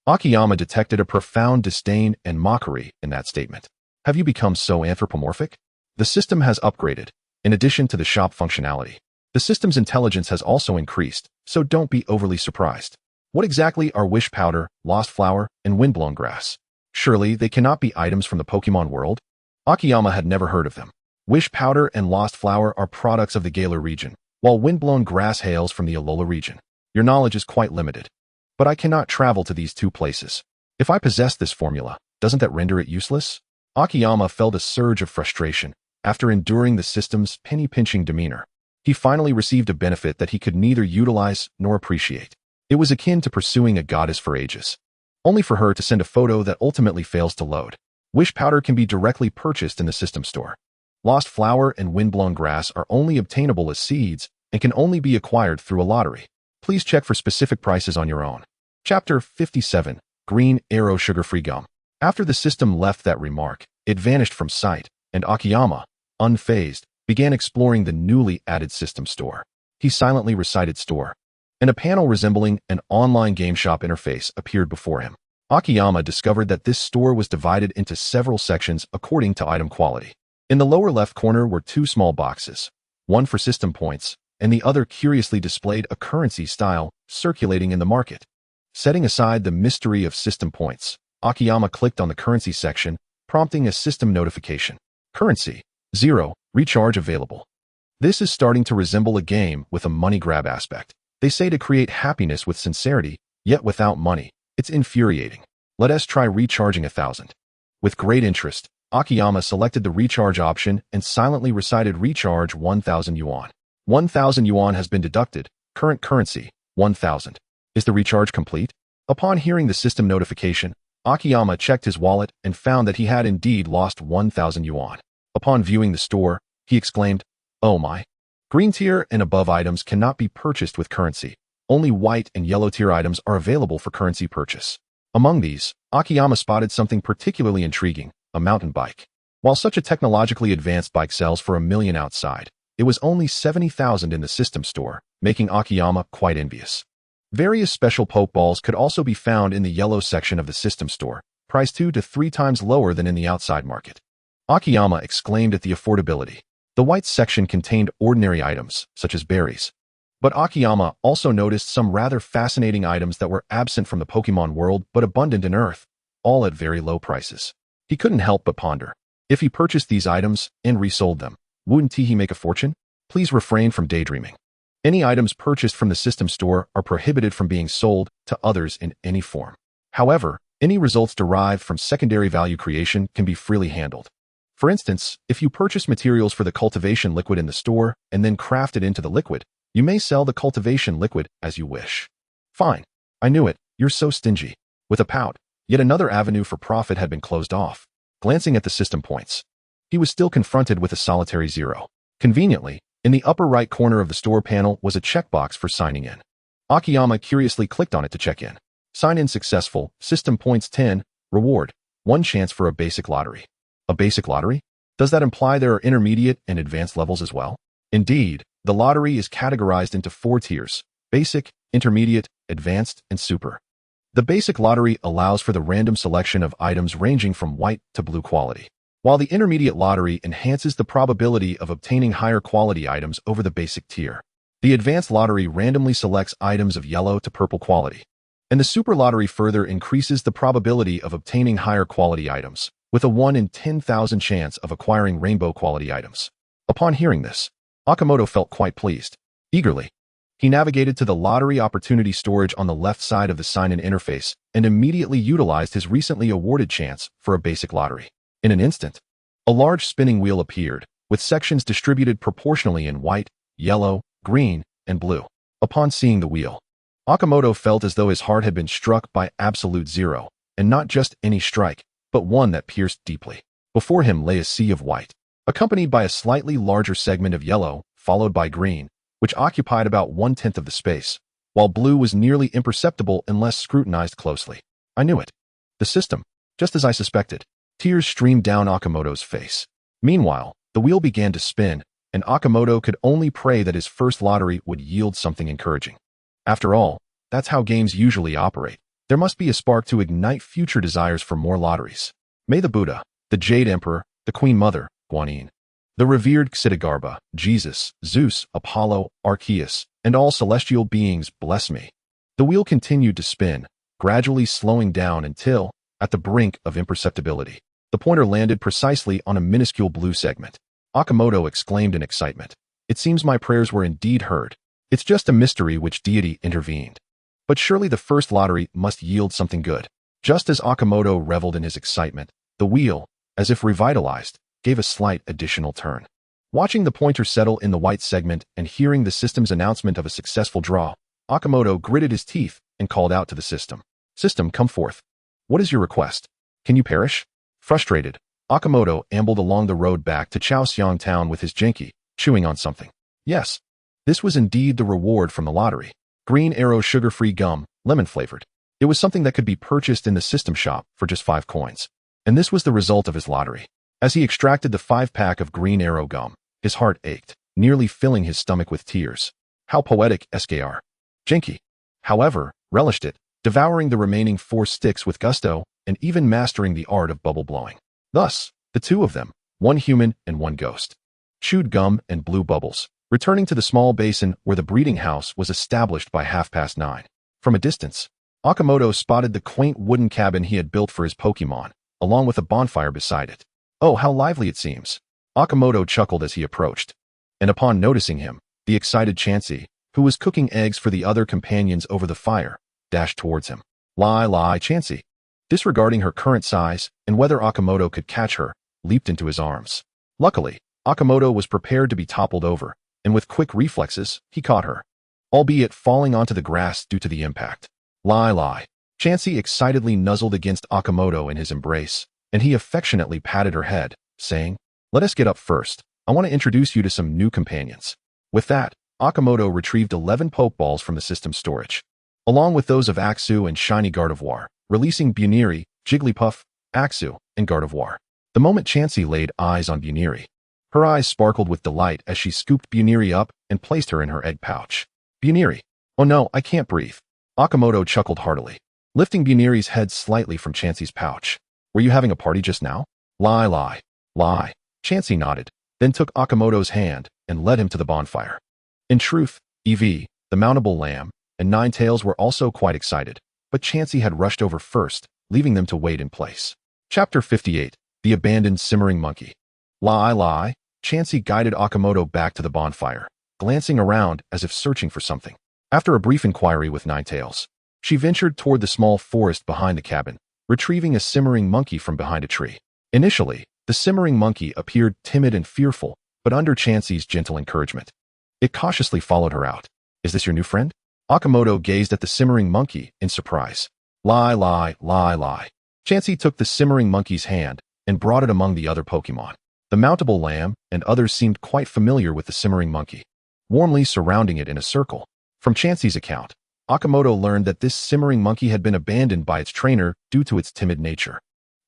Akiyama detected a profound disdain and mockery in that statement. Have you become so anthropomorphic? The system has upgraded. In addition to the shop functionality, the system's intelligence has also increased, so don't be overly surprised. What exactly are wish powder, lost flower, and windblown grass? Surely they cannot be items from the Pokémon world? Akiyama had never heard of them. Wish powder and lost flower are products of the Galar region, while windblown grass hails from the Alola region. Your knowledge is quite limited. But I cannot travel to these two places. If I possess this formula, doesn't that render it useless? Akiyama felt a surge of frustration after enduring the system's penny-pinching demeanor. He finally received a benefit that he could neither utilize nor appreciate. It was akin to pursuing a goddess for ages, only for her to send a photo that ultimately fails to load. Wish powder can be directly purchased in the system store. Lost flower and windblown grass are only obtainable as seeds and can only be acquired through a lottery. Please check for specific prices on your own. Chapter 57. Green Arrow Sugar-Free Gum. After the system left that remark, it vanished from sight, and Akiyama, unfazed, began exploring the newly added system store. He silently recited store, and a panel resembling an online game shop interface appeared before him. Akiyama discovered that this store was divided into several sections according to item quality. In the lower left corner were two small boxes, one for system points, and the other curiously displayed a currency style circulating in the market. Setting aside the mystery of system points, Akiyama clicked on the currency section, prompting a system notification. Currency, 0, recharge available. This is starting to resemble a game with a money grab aspect. They say to create happiness with sincerity, yet without money. It's infuriating. Let us try recharging 1,000. With great interest, Akiyama selected the recharge option and silently recited recharge 1,000 yuan. 1,000 yuan has been deducted. Current currency, 1,000. Is the recharge complete? Upon hearing the system notification, Akiyama checked his wallet and found that he had indeed lost 1,000 yuan. Upon viewing the store, he exclaimed, "Oh my! Green tier and above items cannot be purchased with currency. Only white and yellow tier items are available for currency purchase." Among these, Akiyama spotted something particularly intriguing, a mountain bike. While such a technologically advanced bike sells for 1 million outside, it was only 70,000 in the system store, making Akiyama quite envious. Various special Pokeballs could also be found in the yellow section of the system store, priced 2 to 3 times lower than in the outside market. Akiyama exclaimed at the affordability. The white section contained ordinary items, such as berries. But Akiyama also noticed some rather fascinating items that were absent from the Pokémon world but abundant in Earth, all at very low prices. He couldn't help but ponder. If he purchased these items and resold them, wouldn't he make a fortune? Please refrain from daydreaming. Any items purchased from the system store are prohibited from being sold to others in any form. However, any results derived from secondary value creation can be freely handled. For instance, if you purchase materials for the cultivation liquid in the store and then craft it into the liquid, you may sell the cultivation liquid as you wish. Fine. I knew it. You're so stingy. With a pout, yet another avenue for profit had been closed off. Glancing at the system points, he was still confronted with a solitary 0. Conveniently, in the upper right corner of the store panel was a checkbox for signing in. Akiyama curiously clicked on it to check in. Sign in successful, system points 10, reward, 1 chance for a basic lottery. A basic lottery? Does that imply there are intermediate and advanced levels as well? Indeed, the lottery is categorized into 4 tiers: basic, intermediate, advanced, and super. The basic lottery allows for the random selection of items ranging from white to blue quality, while the intermediate lottery enhances the probability of obtaining higher quality items over the basic tier. The advanced lottery randomly selects items of yellow to purple quality, and the super lottery further increases the probability of obtaining higher quality items, with a 1 in 10,000 chance of acquiring rainbow quality items. Upon hearing this, Akimoto felt quite pleased. Eagerly, he navigated to the lottery opportunity storage on the left side of the sign-in interface and immediately utilized his recently awarded chance for a basic lottery. In an instant, A large spinning wheel appeared, with sections distributed proportionally in white, yellow, green, and blue. Upon seeing the wheel, Akimoto felt as though his heart had been struck by absolute zero, and not just any strike, but one that pierced deeply. Before him lay a sea of white, accompanied by a slightly larger segment of yellow, followed by green, which occupied about 1/10 of the space, while blue was nearly imperceptible unless scrutinized closely. I knew it. The system, just as I suspected. Tears streamed down Akimoto's face. Meanwhile, the wheel began to spin, and Akimoto could only pray that his first lottery would yield something encouraging. After all, that's how games usually operate. There must be a spark to ignite future desires for more lotteries. May the Buddha, the Jade Emperor, the Queen Mother, Guanyin, the revered Xitigarbha, Jesus, Zeus, Apollo, Arceus, and all celestial beings bless me. The wheel continued to spin, gradually slowing down until, at the brink of imperceptibility, the pointer landed precisely on a minuscule blue segment. Akimoto exclaimed in excitement. It seems my prayers were indeed heard. It's just a mystery which deity intervened. But surely the first lottery must yield something good. Just as Akimoto reveled in his excitement, the wheel, as if revitalized, gave a slight additional turn. Watching the pointer settle in the white segment and hearing the system's announcement of a successful draw, Akimoto gritted his teeth and called out to the system. System, come forth. What is your request? Can you perish? Frustrated, Akimoto ambled along the road back to Chaosiang Town with his jinky, chewing on something. Yes, this was indeed the reward from the lottery. Green Arrow sugar-free gum, lemon-flavored. It was something that could be purchased in the system shop for just 5 coins. And this was the result of his lottery. As he extracted the 5-pack of Green Arrow gum, his heart ached, nearly filling his stomach with tears. How poetic, Skr. Jinky, however, relished it, devouring the remaining 4 sticks with gusto, and even mastering the art of bubble blowing. Thus, the two of them, one human and one ghost, chewed gum and blew bubbles, returning to the small basin where the breeding house was established by 9:30. From a distance, Akimoto spotted the quaint wooden cabin he had built for his Pokémon, along with a bonfire beside it. Oh, how lively it seems. Akimoto chuckled as he approached. And upon noticing him, the excited Chansey, who was cooking eggs for the other companions over the fire, dashed towards him. Lie, Chansey. Disregarding her current size and whether Akimoto could catch her, leaped into his arms. Luckily, Akimoto was prepared to be toppled over, and with quick reflexes, he caught her, albeit falling onto the grass due to the impact. Lie. Chansey excitedly nuzzled against Akimoto in his embrace, and he affectionately patted her head, saying, Let us get up first. I want to introduce you to some new companions. With that, Akimoto retrieved 11 Pokeballs from the system's storage, along with those of Axew and Shiny Gardevoir, releasing Buniri, Jigglypuff, Axew, and Gardevoir. The moment Chansey laid eyes on Buniri, her eyes sparkled with delight as she scooped Buniri up and placed her in her egg pouch. Buniri. Oh no, I can't breathe. Akimoto chuckled heartily, lifting Buniri's head slightly from Chansey's pouch. Were you having a party just now? Lie. Chansey nodded, then took Akimoto's hand and led him to the bonfire. In truth, Eevee, the mountable lamb, and Ninetales were also quite excited, but Chansey had rushed over first, leaving them to wait in place. Chapter 58, The Abandoned Simmering Monkey. Lie. Chansey guided Akimoto back to the bonfire, glancing around as if searching for something. After a brief inquiry with Ninetales, she ventured toward the small forest behind the cabin, retrieving a simmering monkey from behind a tree. Initially, the simmering monkey appeared timid and fearful, but under Chansey's gentle encouragement, it cautiously followed her out. Is this your new friend? Akimoto gazed at the simmering monkey in surprise. Lie. Chansey took the simmering monkey's hand and brought it among the other Pokémon. The mountable lamb and others seemed quite familiar with the simmering monkey, warmly surrounding it in a circle. From Chansey's account, Akimoto learned that this simmering monkey had been abandoned by its trainer due to its timid nature,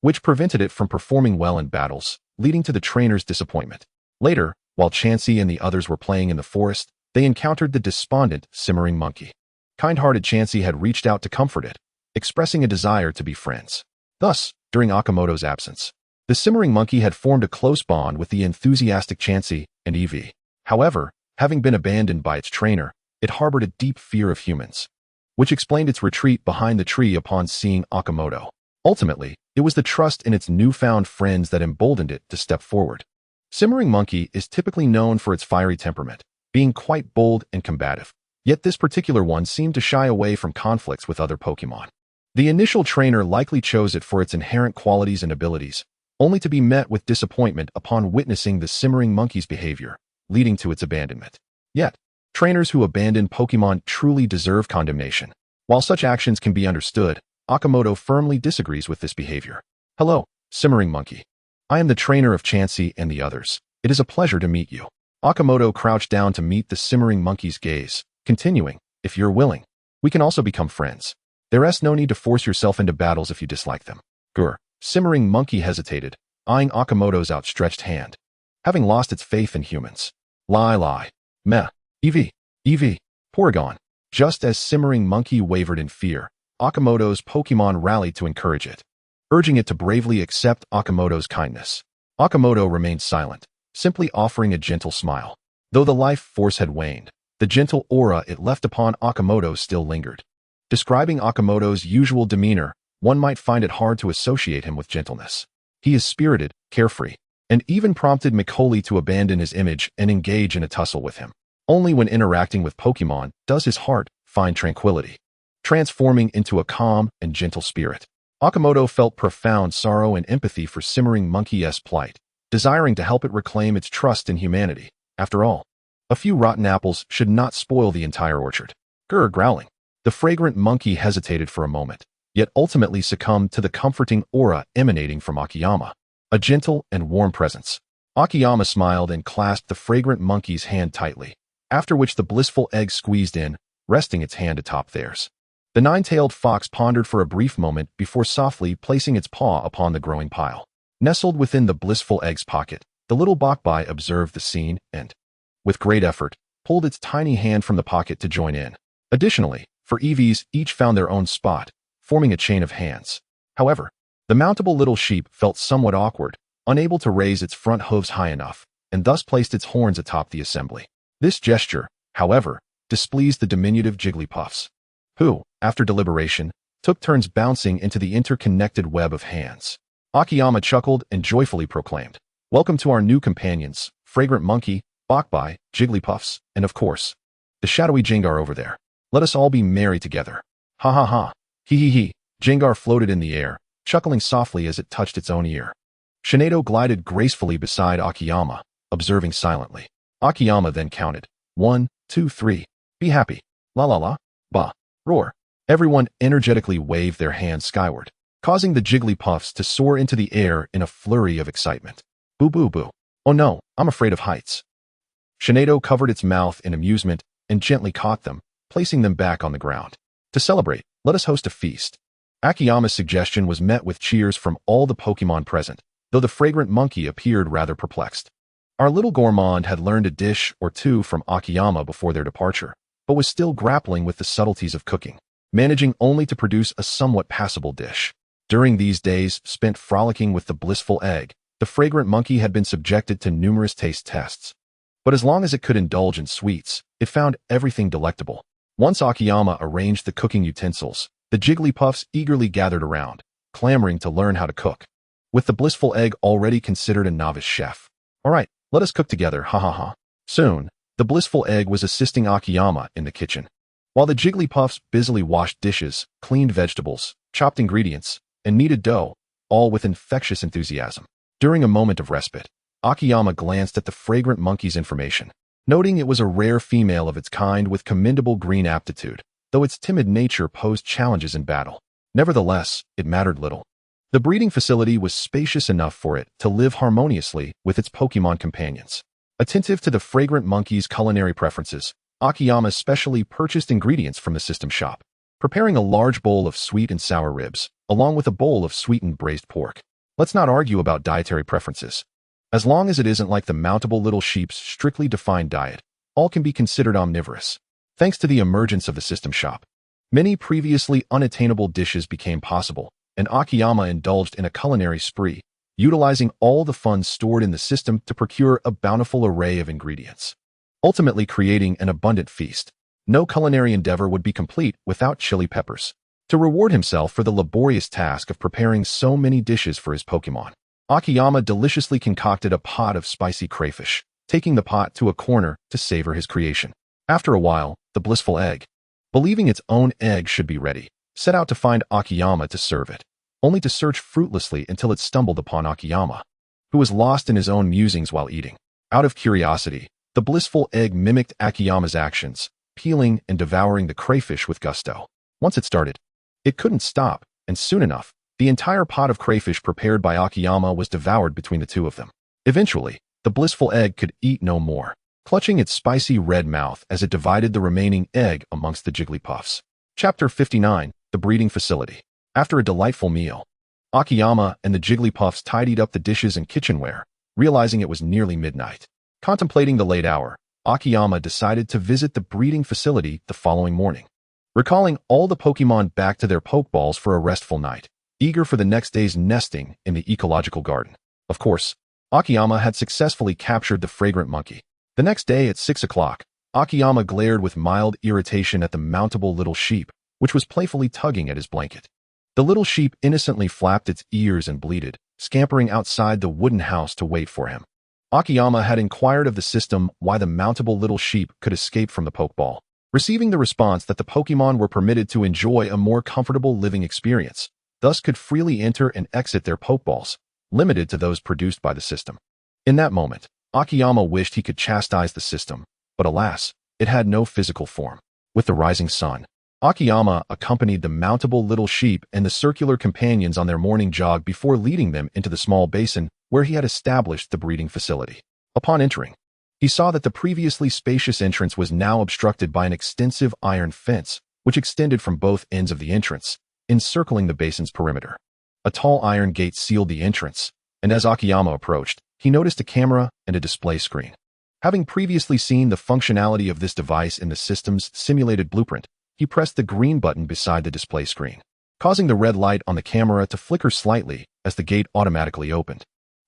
which prevented it from performing well in battles, leading to the trainer's disappointment. Later, while Chansey and the others were playing in the forest, they encountered the despondent simmering monkey. Kind-hearted Chansey had reached out to comfort it, expressing a desire to be friends. Thus, during Akimoto's absence, the simmering monkey had formed a close bond with the enthusiastic Chansey and Eevee. However, having been abandoned by its trainer, it harbored a deep fear of humans, which explained its retreat behind the tree upon seeing Akimoto. Ultimately, it was the trust in its newfound friends that emboldened it to step forward. Simmering monkey is typically known for its fiery temperament, being quite bold and combative. Yet this particular one seemed to shy away from conflicts with other Pokémon. The initial trainer likely chose it for its inherent qualities and abilities, only to be met with disappointment upon witnessing the simmering monkey's behavior, leading to its abandonment. Yet, trainers who abandon Pokémon truly deserve condemnation. While such actions can be understood, Akimoto firmly disagrees with this behavior. Hello, simmering monkey. I am the trainer of Chansey and the others. It is a pleasure to meet you. Akimoto crouched down to meet the simmering monkey's gaze, continuing, if you're willing, we can also become friends. There's no need to force yourself into battles if you dislike them. Grr. Simmering monkey hesitated, eyeing Akimoto's outstretched hand. Having lost its faith in humans. Lie. Meh. EV. Porygon. Just as simmering monkey wavered in fear, Akimoto's Pokémon rallied to encourage it, urging it to bravely accept Akimoto's kindness. Akimoto remained silent, simply offering a gentle smile. Though the life force had waned, the gentle aura it left upon Akimoto still lingered. Describing Akimoto's usual demeanor, one might find it hard to associate him with gentleness. He is spirited, carefree, and even prompted Mikoli to abandon his image and engage in a tussle with him. Only when interacting with Pokémon does his heart find tranquility, transforming into a calm and gentle spirit. Akimoto felt profound sorrow and empathy for simmering monkey's plight, desiring to help it reclaim its trust in humanity. After all, a few rotten apples should not spoil the entire orchard. Grr, growling. The fragrant monkey hesitated for a moment, yet ultimately succumbed to the comforting aura emanating from Akiyama, a gentle and warm presence. Akiyama smiled and clasped the fragrant monkey's hand tightly, after which the blissful egg squeezed in, resting its hand atop theirs. The nine-tailed fox pondered for a brief moment before softly placing its paw upon the growing pile. Nestled within the blissful egg's pocket, the little bokbai observed the scene and, with great effort, pulled its tiny hand from the pocket to join in. Additionally, for EVs, each found their own spot, forming a chain of hands. However, the mountable little sheep felt somewhat awkward, unable to raise its front hooves high enough, and thus placed its horns atop the assembly. This gesture, however, displeased the diminutive Jigglypuffs, who, after deliberation, took turns bouncing into the interconnected web of hands. Akiyama chuckled and joyfully proclaimed, "Welcome to our new companions, Fragrant Monkey, Bokbai, Jigglypuffs, and of course, the shadowy Jengar over there. Let us all be merry together. Ha ha ha. He. Jengar floated in the air, chuckling softly as it touched its own ear. Shinedo glided gracefully beside Akiyama, observing silently. Akiyama then counted. 1, 2, 3. Be happy. La la la. Ba. Roar. Everyone energetically waved their hands skyward, causing the Jigglypuffs to soar into the air in a flurry of excitement. Boo boo boo. Oh no, I'm afraid of heights. Shinedo covered its mouth in amusement and gently caught them, placing them back on the ground. To celebrate, let us host a feast. Akiyama's suggestion was met with cheers from all the Pokémon present, though the fragrant monkey appeared rather perplexed. Our little gourmand had learned a dish or two from Akiyama before their departure, but was still grappling with the subtleties of cooking, managing only to produce a somewhat passable dish. During these days spent frolicking with the blissful egg, the fragrant monkey had been subjected to numerous taste tests. But as long as it could indulge in sweets, it found everything delectable. Once Akiyama arranged the cooking utensils, the Jigglypuffs eagerly gathered around, clamoring to learn how to cook. With the blissful egg already considered a novice chef. All right, let us cook together, ha ha ha. Soon, the blissful egg was assisting Akiyama in the kitchen, while the Jigglypuffs busily washed dishes, cleaned vegetables, chopped ingredients, and kneaded dough, all with infectious enthusiasm. During a moment of respite, Akiyama glanced at the fragrant monkey's information, noting it was a rare female of its kind with commendable green aptitude, though its timid nature posed challenges in battle. Nevertheless, it mattered little. The breeding facility was spacious enough for it to live harmoniously with its Pokémon companions. Attentive to the fragrant monkey's culinary preferences, Akiyama specially purchased ingredients from the system shop, preparing a large bowl of sweet and sour ribs, along with a bowl of sweetened braised pork. Let's not argue about dietary preferences. As long as it isn't like the mountable little sheep's strictly defined diet, all can be considered omnivorous. Thanks to the emergence of the system shop, many previously unattainable dishes became possible, and Akiyama indulged in a culinary spree, utilizing all the funds stored in the system to procure a bountiful array of ingredients, ultimately creating an abundant feast. No culinary endeavor would be complete without chili peppers. To reward himself for the laborious task of preparing so many dishes for his Pokémon, Akiyama deliciously concocted a pot of spicy crayfish, taking the pot to a corner to savor his creation. After a while, the blissful egg, believing its own egg should be ready, set out to find Akiyama to serve it. only to search fruitlessly until it stumbled upon Akiyama, who was lost in his own musings while eating. Out of curiosity, the blissful egg mimicked Akiyama's actions, peeling and devouring the crayfish with gusto. Once it started, it couldn't stop, and soon enough, the entire pot of crayfish prepared by Akiyama was devoured between the two of them. Eventually, the blissful egg could eat no more, clutching its spicy red mouth as it divided the remaining egg amongst the Jigglypuffs. Chapter 59, The Breeding Facility. After a delightful meal, Akiyama and the Jigglypuffs tidied up the dishes and kitchenware, realizing it was nearly midnight. Contemplating the late hour, Akiyama decided to visit the breeding facility the following morning. Recalling all the Pokémon back to their Pokeballs for a restful night, eager for the next day's nesting in the ecological garden. Of course, Akiyama had successfully captured the fragrant monkey. The next day at 6 o'clock, Akiyama glared with mild irritation at the mountable little sheep, which was playfully tugging at his blanket. The little sheep innocently flapped its ears and bleated, scampering outside the wooden house to wait for him. Akiyama had inquired of the system why the mountable little sheep could escape from the Pokeball, receiving the response that the Pokémon were permitted to enjoy a more comfortable living experience, thus could freely enter and exit their Pokeballs, limited to those produced by the system. In that moment, Akiyama wished he could chastise the system, but alas, it had no physical form. With the rising sun, Akiyama accompanied the mountable little sheep and the circular companions on their morning jog before leading them into the small basin where he had established the breeding facility. Upon entering, he saw that the previously spacious entrance was now obstructed by an extensive iron fence, which extended from both ends of the entrance, encircling the basin's perimeter. A tall iron gate sealed the entrance, and as Akiyama approached, he noticed a camera and a display screen. Having previously seen the functionality of this device in the system's simulated blueprint, he pressed the green button beside the display screen, causing the red light on the camera to flicker slightly as the gate automatically opened.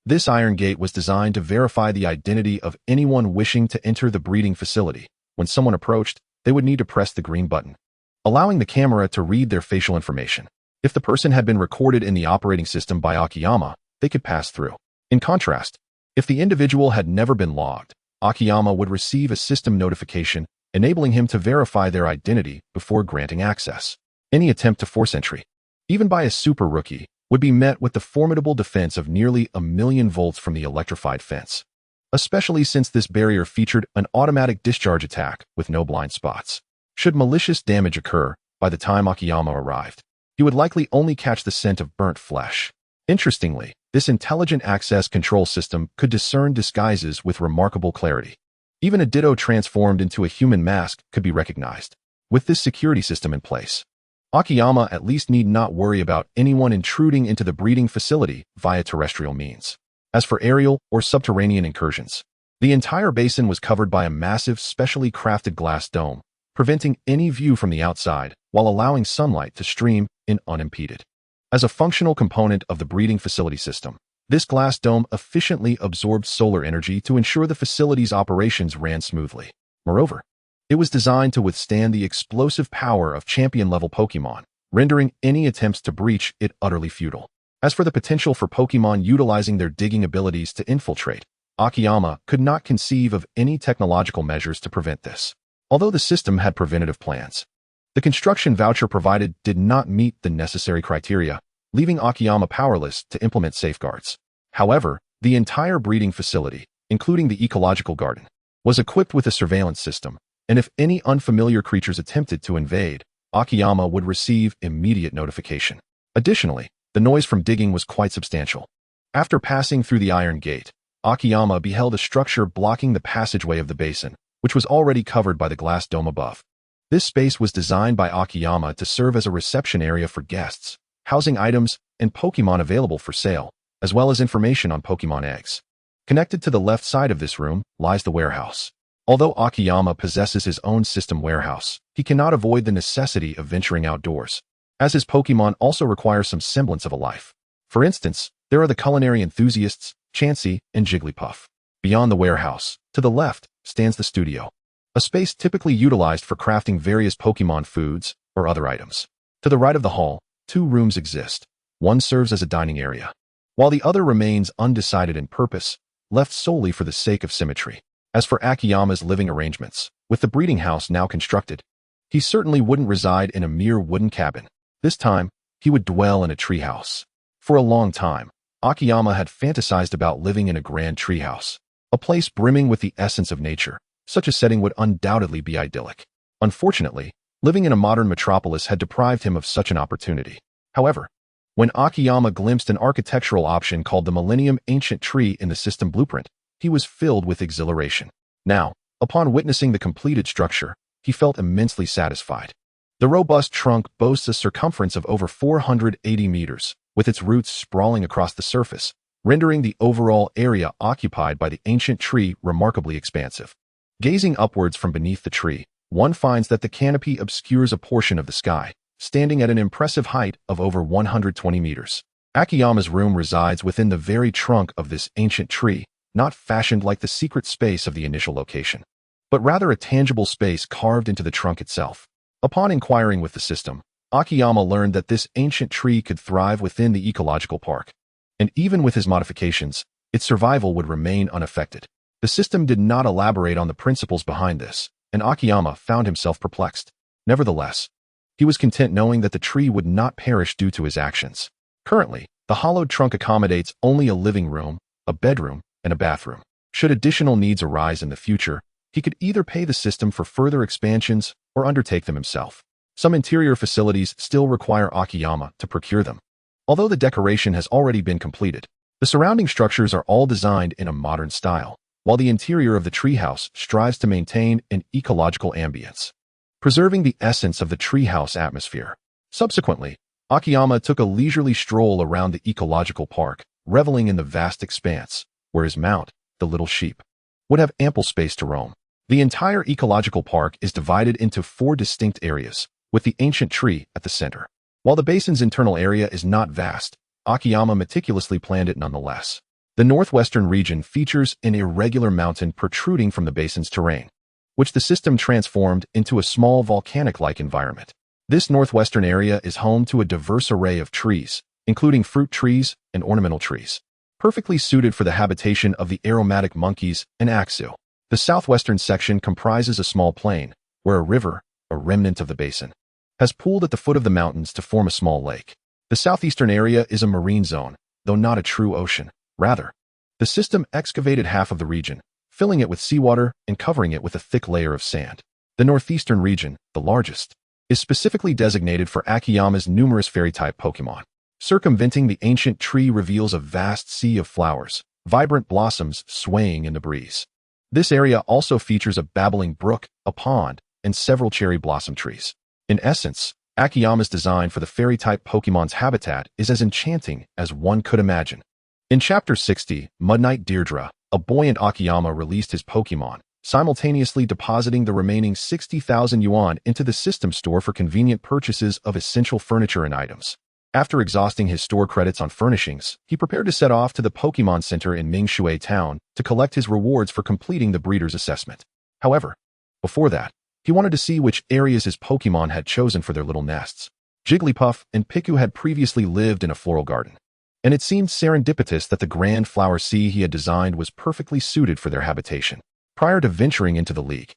This iron gate was designed to verify the identity of anyone wishing to enter the breeding facility. When someone approached, they would need to press the green button, allowing the camera to read their facial information. If the person had been recorded in the operating system by Akiyama, they could pass through. In contrast, if the individual had never been logged, Akiyama would receive a system notification enabling him to verify their identity before granting access. Any attempt to force entry, even by a super rookie, would be met with the formidable defense of nearly 1,000,000 volts from the electrified fence, especially since this barrier featured an automatic discharge attack with no blind spots. Should malicious damage occur, by the time Akiyama arrived, he would likely only catch the scent of burnt flesh. Interestingly, this intelligent access control system could discern disguises with remarkable clarity. Even a Ditto transformed into a human mask could be recognized. With this security system in place, Akiyama at least need not worry about anyone intruding into the breeding facility via terrestrial means. As for aerial or subterranean incursions, the entire basin was covered by a massive, specially crafted glass dome, preventing any view from the outside while allowing sunlight to stream in unimpeded. As a functional component of the breeding facility system, this glass dome efficiently absorbed solar energy to ensure the facility's operations ran smoothly. Moreover, it was designed to withstand the explosive power of champion-level Pokémon, rendering any attempts to breach it utterly futile. As for the potential for Pokémon utilizing their digging abilities to infiltrate, Akiyama could not conceive of any technological measures to prevent this. Although the system had preventative plans, the construction voucher provided did not meet the necessary criteria, leaving Akiyama powerless to implement safeguards. However, the entire breeding facility, including the ecological garden, was equipped with a surveillance system, and if any unfamiliar creatures attempted to invade, Akiyama would receive immediate notification. Additionally, the noise from digging was quite substantial. After passing through the iron gate, Akiyama beheld a structure blocking the passageway of the basin, which was already covered by the glass dome above. This space was designed by Akiyama to serve as a reception area for guests, housing items and Pokémon available for sale, as well as information on Pokémon eggs. Connected to the left side of this room lies the warehouse. Although Akiyama possesses his own system warehouse, he cannot avoid the necessity of venturing outdoors, as his Pokémon also require some semblance of a life. For instance, there are the culinary enthusiasts, Chansey and Jigglypuff. Beyond the warehouse, to the left, stands the studio, a space typically utilized for crafting various Pokémon foods or other items. To the right of the hall, 2 rooms exist. One serves as a dining area, while the other remains undecided in purpose, left solely for the sake of symmetry. As for Akiyama's living arrangements, with the breeding house now constructed, he certainly wouldn't reside in a mere wooden cabin. This time, he would dwell in a treehouse. For a long time, Akiyama had fantasized about living in a grand treehouse, a place brimming with the essence of nature. Such a setting would undoubtedly be idyllic. Unfortunately, living in a modern metropolis had deprived him of such an opportunity. However, when Akiyama glimpsed an architectural option called the Millennium Ancient Tree in the system blueprint, he was filled with exhilaration. Now, upon witnessing the completed structure, he felt immensely satisfied. The robust trunk boasts a circumference of over 480 meters, with its roots sprawling across the surface, rendering the overall area occupied by the ancient tree remarkably expansive. Gazing upwards from beneath the tree, one finds that the canopy obscures a portion of the sky, standing at an impressive height of over 120 meters. Akiyama's room resides within the very trunk of this ancient tree, not fashioned like the secret space of the initial location, but rather a tangible space carved into the trunk itself. Upon inquiring with the system, Akiyama learned that this ancient tree could thrive within the ecological park, and even with his modifications, its survival would remain unaffected. The system did not elaborate on the principles behind this, and Akiyama found himself perplexed. Nevertheless, he was content knowing that the tree would not perish due to his actions. Currently, the hollowed trunk accommodates only a living room, a bedroom, and a bathroom. Should additional needs arise in the future, he could either pay the system for further expansions or undertake them himself. Some interior facilities still require Akiyama to procure them. Although the decoration has already been completed, the surrounding structures are all designed in a modern style, while the interior of the treehouse strives to maintain an ecological ambience, preserving the essence of the treehouse atmosphere. Subsequently, Akiyama took a leisurely stroll around the ecological park, reveling in the vast expanse, where his mount, the little sheep, would have ample space to roam. The entire ecological park is divided into 4 distinct areas, with the ancient tree at the center. While the basin's internal area is not vast, Akiyama meticulously planned it nonetheless. The northwestern region features an irregular mountain protruding from the basin's terrain, which the system transformed into a small volcanic-like environment. This northwestern area is home to a diverse array of trees, including fruit trees and ornamental trees, perfectly suited for the habitation of the aromatic monkeys and Aksu. The southwestern section comprises a small plain, where a river, a remnant of the basin, has pooled at the foot of the mountains to form a small lake. The southeastern area is a marine zone, though not a true ocean. Rather, the system excavated half of the region, filling it with seawater and covering it with a thick layer of sand. The northeastern region, the largest, is specifically designated for Akiyama's numerous fairy-type Pokémon. Circumventing the ancient tree reveals a vast sea of flowers, vibrant blossoms swaying in the breeze. This area also features a babbling brook, a pond, and several cherry blossom trees. In essence, Akiyama's design for the fairy-type Pokémon's habitat is as enchanting as one could imagine. In Chapter 60, Mud Knight Deirdre, a buoyant Akiyama released his Pokémon, simultaneously depositing the remaining 60,000 yuan into the system store for convenient purchases of essential furniture and items. After exhausting his store credits on furnishings, he prepared to set off to the Pokémon Center in Mingshui Town to collect his rewards for completing the breeder's assessment. However, before that, he wanted to see which areas his Pokémon had chosen for their little nests. Jigglypuff and Piku had previously lived in a floral garden, and it seemed serendipitous that the grand flower sea he had designed was perfectly suited for their habitation. Prior to venturing into the league,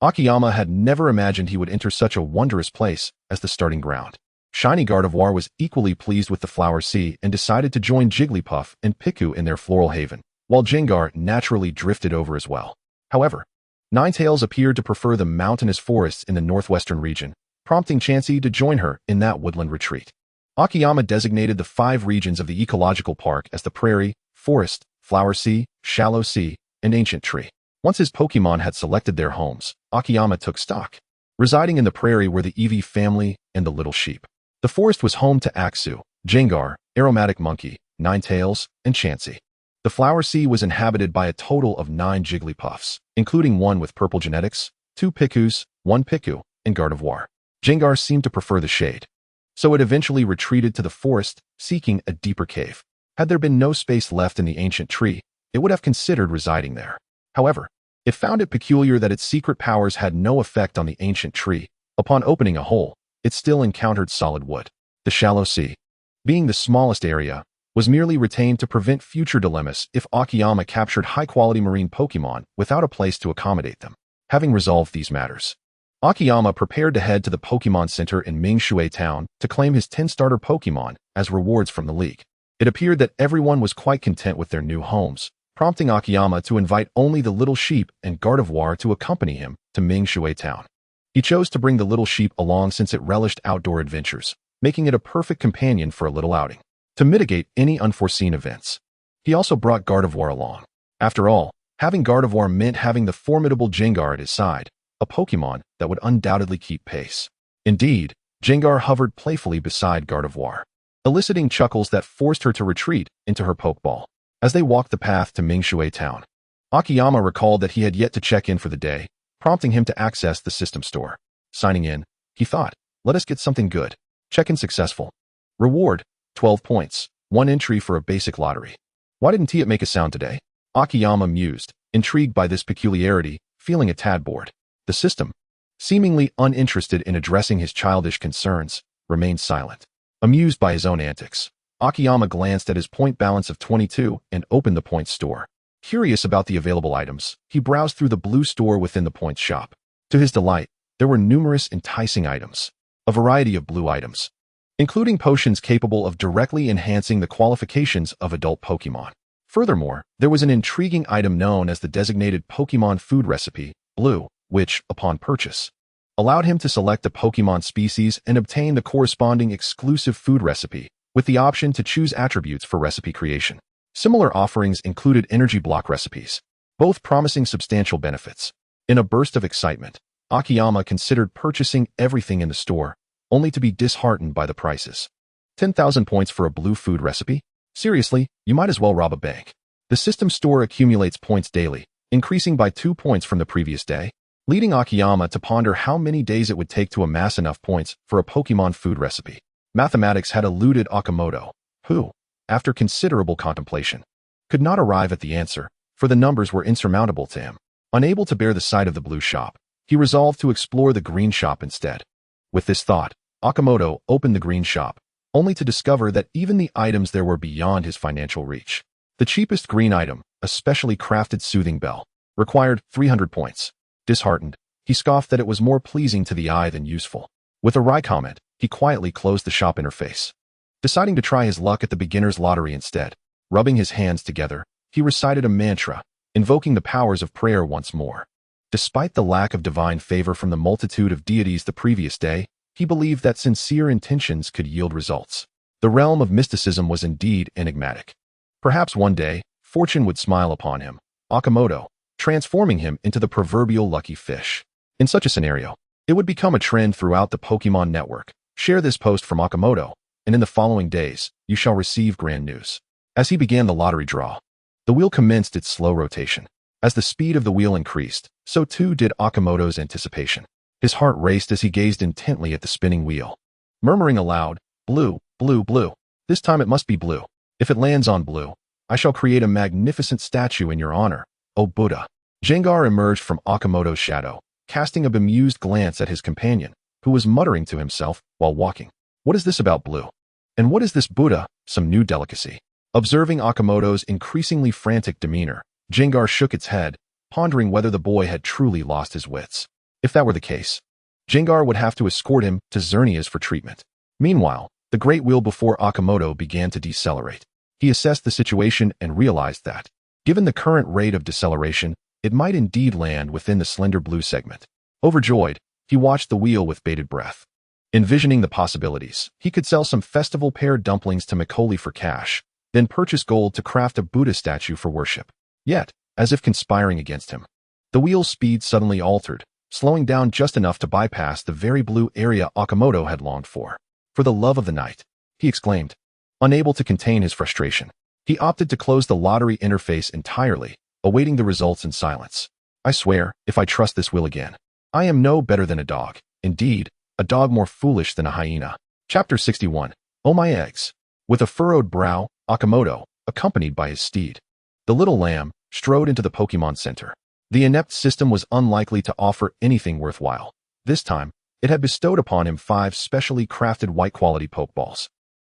Akiyama had never imagined he would enter such a wondrous place as the starting ground. Shiny Gardevoir was equally pleased with the flower sea and decided to join Jigglypuff and Piku in their floral haven, while Gengar naturally drifted over as well. However, Ninetales appeared to prefer the mountainous forests in the northwestern region, prompting Chansey to join her in that woodland retreat. Akiyama designated the 5 regions of the ecological park as the prairie, forest, flower sea, shallow sea, and ancient tree. Once his Pokémon had selected their homes, Akiyama took stock. Residing in the prairie were the Eevee family and the little sheep. The forest was home to Aksu, Gengar, Aromatic Monkey, Ninetales, and Chansey. The flower sea was inhabited by a total of 9 Jigglypuffs, including one with purple genetics, 2 Pikus, 1 Piku, and Gardevoir. Gengar seemed to prefer the shade, so it eventually retreated to the forest, seeking a deeper cave. Had there been no space left in the ancient tree, it would have considered residing there. However, it found it peculiar that its secret powers had no effect on the ancient tree. Upon opening a hole, it still encountered solid wood. The shallow sea, being the smallest area, was merely retained to prevent future dilemmas if Akiyama captured high-quality marine Pokémon without a place to accommodate them. Having resolved these matters, Akiyama prepared to head to the Pokémon Center in Mingshui Town to claim his 10 starter Pokémon as rewards from the league. It appeared that everyone was quite content with their new homes, prompting Akiyama to invite only the little sheep and Gardevoir to accompany him to Mingshui Town. He chose to bring the little sheep along since it relished outdoor adventures, making it a perfect companion for a little outing. To mitigate any unforeseen events, he also brought Gardevoir along. After all, having Gardevoir meant having the formidable Gengar at his side, a Pokémon that would undoubtedly keep pace. Indeed, Gengar hovered playfully beside Gardevoir, eliciting chuckles that forced her to retreat into her Pokeball. As they walked the path to Mingshui Town, Akiyama recalled that he had yet to check in for the day, prompting him to access the system store. Signing in, he thought, let us get something good. Check-in successful. Reward, 12 points, 1 entry for a basic lottery. Why didn't it make a sound today? Akiyama mused, intrigued by this peculiarity, feeling a tad bored. The system, seemingly uninterested in addressing his childish concerns, remained silent. Amused by his own antics, Akiyama glanced at his point balance of 22 and opened the points store. Curious about the available items, he browsed through the blue store within the points shop. To his delight, there were numerous enticing items, a variety of blue items, including potions capable of directly enhancing the qualifications of adult Pokémon. Furthermore, there was an intriguing item known as the designated Pokémon food recipe, Blue, which, upon purchase, allowed him to select a Pokémon species and obtain the corresponding exclusive food recipe, with the option to choose attributes for recipe creation. Similar offerings included energy block recipes, both promising substantial benefits. In a burst of excitement, Akiyama considered purchasing everything in the store, only to be disheartened by the prices. 10,000 points for a blue food recipe? Seriously, you might as well rob a bank. The system store accumulates points daily, increasing by 2 points from the previous day, leading Akiyama to ponder how many days it would take to amass enough points for a Pokémon food recipe. Mathematics had eluded Akimoto, who, after considerable contemplation, could not arrive at the answer, for the numbers were insurmountable to him. Unable to bear the sight of the blue shop, he resolved to explore the green shop instead. With this thought, Akimoto opened the green shop, only to discover that even the items there were beyond his financial reach. The cheapest green item, a specially crafted soothing bell, required 300 points. Disheartened, he scoffed that it was more pleasing to the eye than useful. With a wry comment, he quietly closed the shop interface. Deciding to try his luck at the beginner's lottery instead, rubbing his hands together, he recited a mantra, invoking the powers of prayer once more. Despite the lack of divine favor from the multitude of deities the previous day, he believed that sincere intentions could yield results. The realm of mysticism was indeed enigmatic. Perhaps one day, fortune would smile upon him, Akimoto, transforming him into the proverbial lucky fish. In such a scenario, it would become a trend throughout the Pokémon network. Share this post from Akimoto, and in the following days, you shall receive grand news. As he began the lottery draw, the wheel commenced its slow rotation. As the speed of the wheel increased, so too did Akimoto's anticipation. His heart raced as he gazed intently at the spinning wheel, murmuring aloud, "Blue, blue, blue. This time it must be blue. If it lands on blue, I shall create a magnificent statue in your honor, O Buddha." Gengar emerged from Akimoto's shadow, casting a bemused glance at his companion, who was muttering to himself while walking. What is this about blue? And what is this Buddha? Some new delicacy. Observing Akimoto's increasingly frantic demeanor, Gengar shook its head, pondering whether the boy had truly lost his wits. If that were the case, Gengar would have to escort him to Xerneas for treatment. Meanwhile, the great wheel before Akimoto began to decelerate. He assessed the situation and realized that, given the current rate of deceleration, it might indeed land within the slender blue segment. Overjoyed, he watched the wheel with bated breath. Envisioning the possibilities, he could sell some festival pear dumplings to Macaulay for cash, then purchase gold to craft a Buddha statue for worship. Yet, as if conspiring against him, the wheel's speed suddenly altered, slowing down just enough to bypass the very blue area Akimoto had longed for. "For the love of the night," he exclaimed. Unable to contain his frustration, he opted to close the lottery interface entirely, awaiting the results in silence. "I swear, if I trust this wheel again, I am no better than a dog. Indeed, a dog more foolish than a hyena." Chapter 61. Oh my eggs. With a furrowed brow, Akimoto, accompanied by his steed, the little lamb, strode into the Pokémon Center. The inept system was unlikely to offer anything worthwhile. This time, it had bestowed upon him 5 specially crafted white-quality Pokeballs.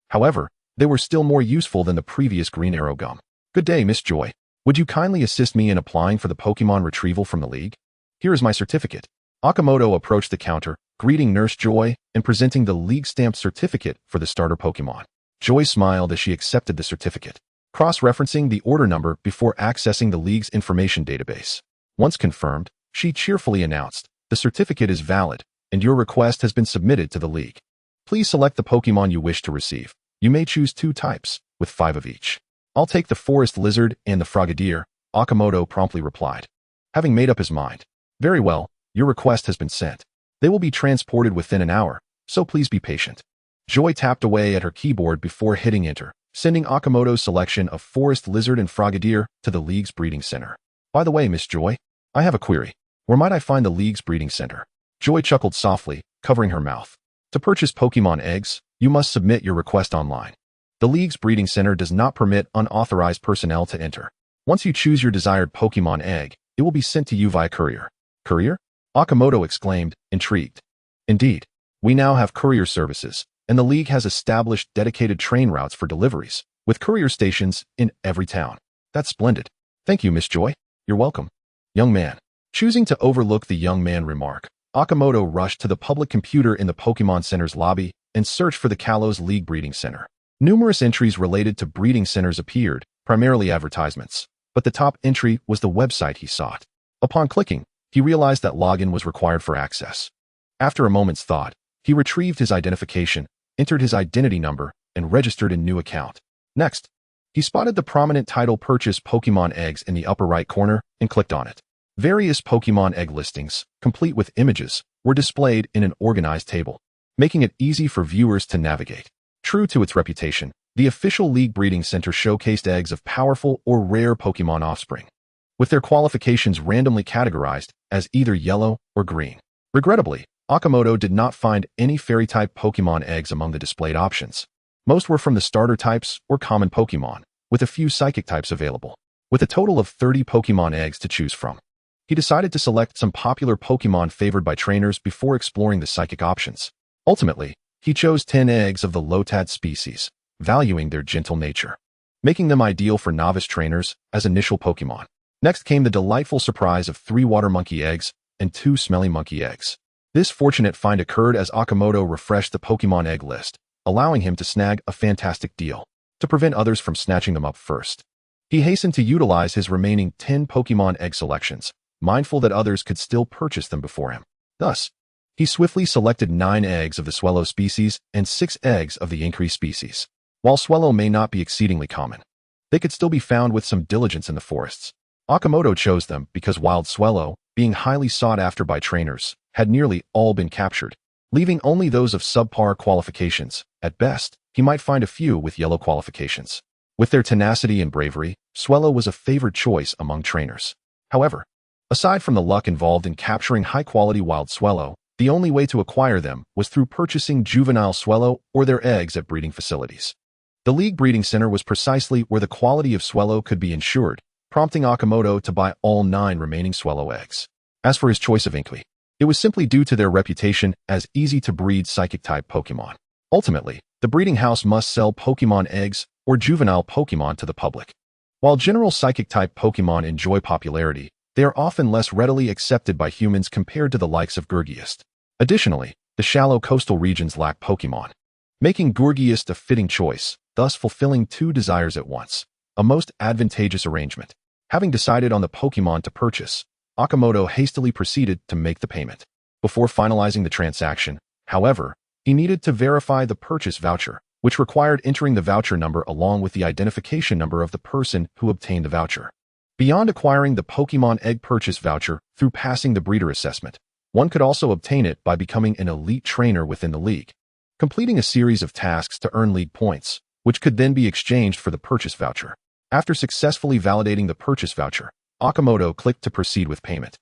However, they were still more useful than the previous green arrow gum. "Good day, Miss Joy. Would you kindly assist me in applying for the Pokémon retrieval from the League? Here is my certificate." Akimoto approached the counter, greeting Nurse Joy and presenting the league-stamped certificate for the starter Pokémon. Joy smiled as she accepted the certificate, cross-referencing the order number before accessing the league's information database. Once confirmed, she cheerfully announced, "The certificate is valid, and your request has been submitted to the league. Please select the Pokémon you wish to receive. You may choose 2 types, with 5 of each." "I'll take the forest lizard and the frogadier," Akimoto promptly replied, having made up his mind. "Very well, your request has been sent. They will be transported within an hour, so please be patient." Joy tapped away at her keyboard before hitting enter, sending Akimoto's selection of forest lizard and frogadier to the league's breeding center. "By the way, Miss Joy, I have a query. Where might I find the league's breeding center?" Joy chuckled softly, covering her mouth. "To purchase Pokémon eggs, you must submit your request online. The league's breeding center does not permit unauthorized personnel to enter. Once you choose your desired Pokémon egg, it will be sent to you via courier." "Courier?" Akimoto exclaimed, intrigued. "Indeed, we now have courier services, and the league has established dedicated train routes for deliveries, with courier stations in every town." "That's splendid. Thank you, Miss Joy." "You're welcome." "Young man." Choosing to overlook the young man remark, Akimoto rushed to the public computer in the Pokémon Center's lobby and searched for the Kalos League Breeding Center. Numerous entries related to breeding centers appeared, primarily advertisements, but the top entry was the website he sought. Upon clicking, he realized that login was required for access. After a moment's thought, he retrieved his identification, entered his identity number, and registered a new account. Next, he spotted the prominent title "Purchase Pokémon Eggs" in the upper right corner and clicked on it. Various Pokémon egg listings, complete with images, were displayed in an organized table, making it easy for viewers to navigate. True to its reputation, the official League Breeding Center showcased eggs of powerful or rare Pokémon offspring, with their qualifications randomly categorized as either yellow or green. Regrettably, Akimoto did not find any fairy-type Pokémon eggs among the displayed options. Most were from the starter types or common Pokémon, with a few psychic types available. With a total of 30 Pokémon eggs to choose from, he decided to select some popular Pokémon favored by trainers before exploring the psychic options. Ultimately, he chose 10 eggs of the Lotad species, valuing their gentle nature, making them ideal for novice trainers as initial Pokémon. Next came the delightful surprise of 3 water monkey eggs and 2 smelly monkey eggs. This fortunate find occurred as Akimoto refreshed the Pokémon egg list, allowing him to snag a fantastic deal, to prevent others from snatching them up first. He hastened to utilize his remaining 10 Pokémon egg selections, mindful that others could still purchase them before him. Thus, he swiftly selected 9 eggs of the Swellow species and 6 eggs of the Increase species. While Swellow may not be exceedingly common, they could still be found with some diligence in the forests. Akimoto chose them because Wild Swellow, being highly sought after by trainers, had nearly all been captured, leaving only those of subpar qualifications. At best, he might find a few with yellow qualifications. With their tenacity and bravery, Swellow was a favored choice among trainers. However, aside from the luck involved in capturing high-quality Wild Swellow, the only way to acquire them was through purchasing juvenile Swellow or their eggs at breeding facilities. The League Breeding Center was precisely where the quality of Swellow could be ensured, prompting Akimoto to buy all 9 remaining Swellow eggs. As for his choice of Inkly, it was simply due to their reputation as easy-to-breed psychic-type Pokémon. Ultimately, the breeding house must sell Pokémon eggs or juvenile Pokémon to the public. While general psychic-type Pokémon enjoy popularity, they are often less readily accepted by humans compared to the likes of Gourgeist. Additionally, the shallow coastal regions lack Pokémon, making Gourgeist a fitting choice, thus fulfilling 2 desires at once, a most advantageous arrangement. Having decided on the Pokémon to purchase, Akimoto hastily proceeded to make the payment. Before finalizing the transaction, however, he needed to verify the purchase voucher, which required entering the voucher number along with the identification number of the person who obtained the voucher. Beyond acquiring the Pokémon Egg Purchase voucher through passing the breeder assessment, one could also obtain it by becoming an elite trainer within the league, completing a series of tasks to earn league points, which could then be exchanged for the purchase voucher. After successfully validating the purchase voucher, Akimoto clicked to proceed with payment.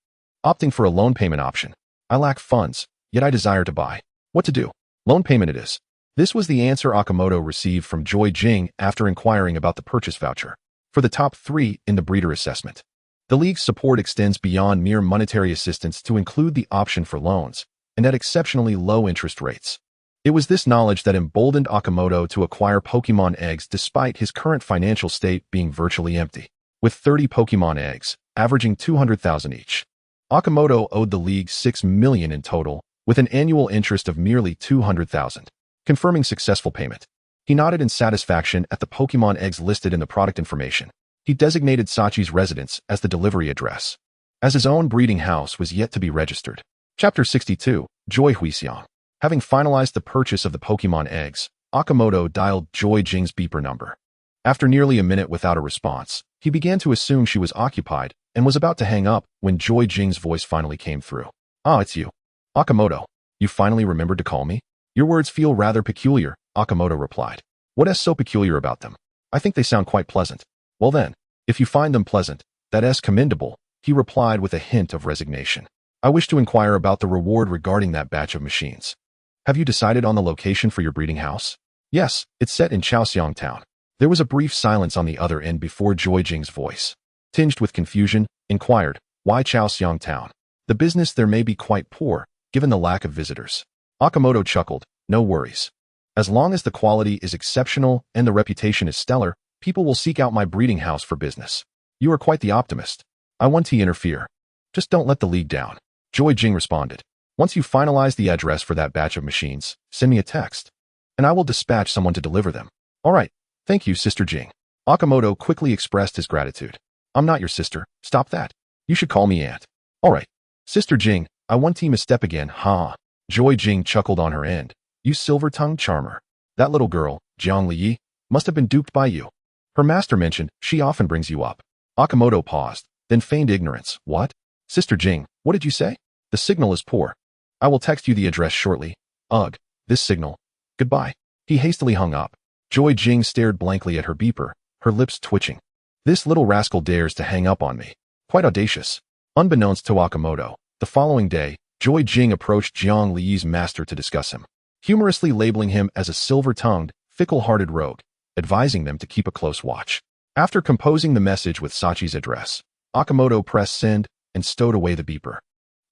Opting for a loan payment option. "I lack funds, yet I desire to buy. What to do?" "Loan payment it is." This was the answer Akimoto received from Joy Jing after inquiring about the purchase voucher. For the top 3 in the breeder assessment, the league's support extends beyond mere monetary assistance to include the option for loans, and at exceptionally low interest rates. It was this knowledge that emboldened Akimoto to acquire Pokémon eggs despite his current financial state being virtually empty. With 30 Pokémon eggs, averaging 200,000 each, Akimoto owed the league 6 million in total, with an annual interest of merely 200,000, confirming successful payment. He nodded in satisfaction at the Pokémon eggs listed in the product information. He designated Sachi's residence as the delivery address, as his own breeding house was yet to be registered. Chapter 62, Joy Huixiang. Having finalized the purchase of the Pokémon eggs, Akimoto dialed Joy Jing's beeper number. After nearly a minute without a response, he began to assume she was occupied and was about to hang up when Joy Jing's voice finally came through. "Ah, it's you. Akimoto, you finally remembered to call me? Your words feel rather peculiar," Akimoto replied. "What is so peculiar about them? I think they sound quite pleasant." "Well then, if you find them pleasant, that is commendable," he replied with a hint of resignation. "I wish to inquire about the reward regarding that batch of machines. Have you decided on the location for your breeding house?" "Yes, it's set in Asame Town." There was a brief silence on the other end before Joy Jing's voice, tinged with confusion, inquired, "Why Asame Town? The business there may be quite poor, given the lack of visitors." Akimoto chuckled, "No worries. As long as the quality is exceptional and the reputation is stellar, people will seek out my breeding house for business." "You are quite the optimist. I want to interfere. Just don't let the league down." Joy Jing responded. "Once you finalize the address for that batch of machines, send me a text, and I will dispatch someone to deliver them." "All right. Thank you, Sister Jing." Akimoto quickly expressed his gratitude. "I'm not your sister. Stop that. You should call me Aunt." "All right. Sister Jing, I want to misstep again, ha." Joy Jing chuckled on her end. "You silver-tongued charmer. That little girl, Jiang Li, must have been duped by you. Her master mentioned she often brings you up." Akimoto paused, then feigned ignorance. "What? Sister Jing, what did you say?" "The signal is poor. I will text you the address shortly." "Ugh, this signal. Goodbye." He hastily hung up. Joy Jing stared blankly at her beeper, her lips twitching. "This little rascal dares to hang up on me. Quite audacious." Unbeknownst to Akimoto, the following day, Joy Jing approached Jiang Li's master to discuss him, humorously labeling him as a silver-tongued, fickle-hearted rogue, advising them to keep a close watch. After composing the message with Sachi's address, Akimoto pressed send and stowed away the beeper.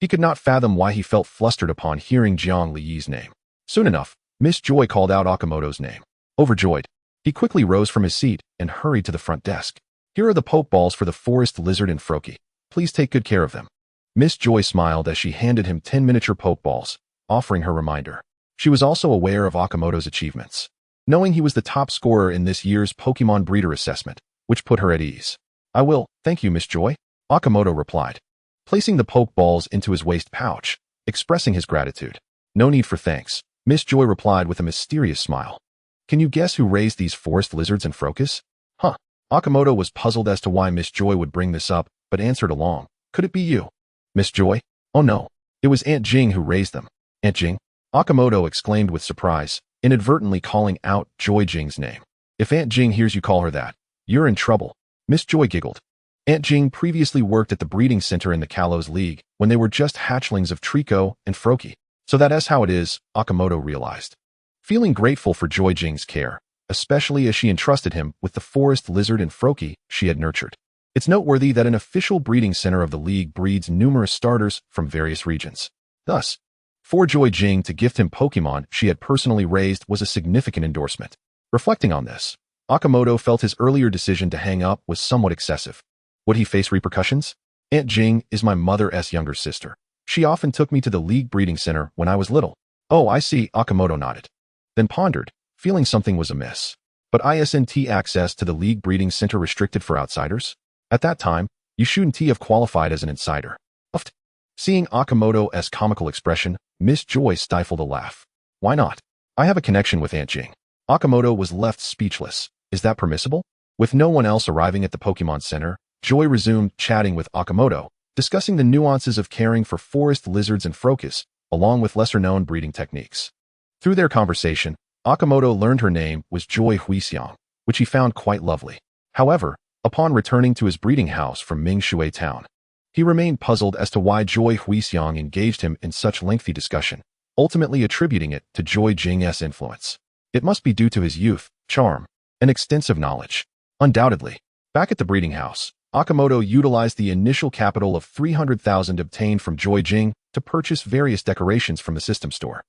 He could not fathom why he felt flustered upon hearing Jiang Li's name. Soon enough, Miss Joy called out Akimoto's name. Overjoyed, he quickly rose from his seat and hurried to the front desk. "Here are the Pokeballs for the forest lizard and Froakie. Please take good care of them." Miss Joy smiled as she handed him 10 miniature Pokeballs, offering her reminder. She was also aware of Akimoto's achievements, knowing he was the top scorer in this year's Pokemon Breeder Assessment, which put her at ease. "I will, thank you, Miss Joy," Akimoto replied, placing the Pokeballs into his waist pouch, expressing his gratitude. "No need for thanks," Miss Joy replied with a mysterious smile. "Can you guess who raised these forest lizards and Froakies?" "Huh." Akimoto was puzzled as to why Miss Joy would bring this up, but answered along. "Could it be you?" "Miss Joy? Oh no. It was Aunt Jing who raised them." "Aunt Jing?" Akimoto exclaimed with surprise, inadvertently calling out Joy Jing's name. "If Aunt Jing hears you call her that, you're in trouble." Miss Joy giggled. Aunt Jing previously worked at the breeding center in the Kalos League when they were just hatchlings of Trico and Froakie. So that is how it is, Akimoto realized. Feeling grateful for Joy Jing's care, especially as she entrusted him with the forest lizard and Froakie she had nurtured. It's noteworthy that an official breeding center of the league breeds numerous starters from various regions. Thus, for Joy Jing to gift him Pokemon she had personally raised was a significant endorsement. Reflecting on this, Akimoto felt his earlier decision to hang up was somewhat excessive. Would he face repercussions? Aunt Jing is my mother's younger sister. She often took me to the league breeding center when I was little. Oh, I see, Akimoto nodded. Then pondered, feeling something was amiss. But isn't access to the league breeding center restricted for outsiders? At that time, you shouldn't have qualified as an insider. Uffed. Seeing Akimoto's comical expression, Miss Joy stifled a laugh. Why not? I have a connection with Aunt Jing. Akimoto was left speechless. Is that permissible? With no one else arriving at the Pokemon Center, Joy resumed chatting with Akimoto, discussing the nuances of caring for forest lizards and Froakies, along with lesser-known breeding techniques. Through their conversation, Akimoto learned her name was Joy Huixiang, which he found quite lovely. However, upon returning to his breeding house from Mingshui Town, he remained puzzled as to why Joy Huixiang engaged him in such lengthy discussion, ultimately attributing it to Joy Jing's influence. It must be due to his youth, charm, and extensive knowledge. Undoubtedly. Back at the breeding house, Akimoto utilized the initial capital of 300,000 obtained from Joy Jing to purchase various decorations from the system store,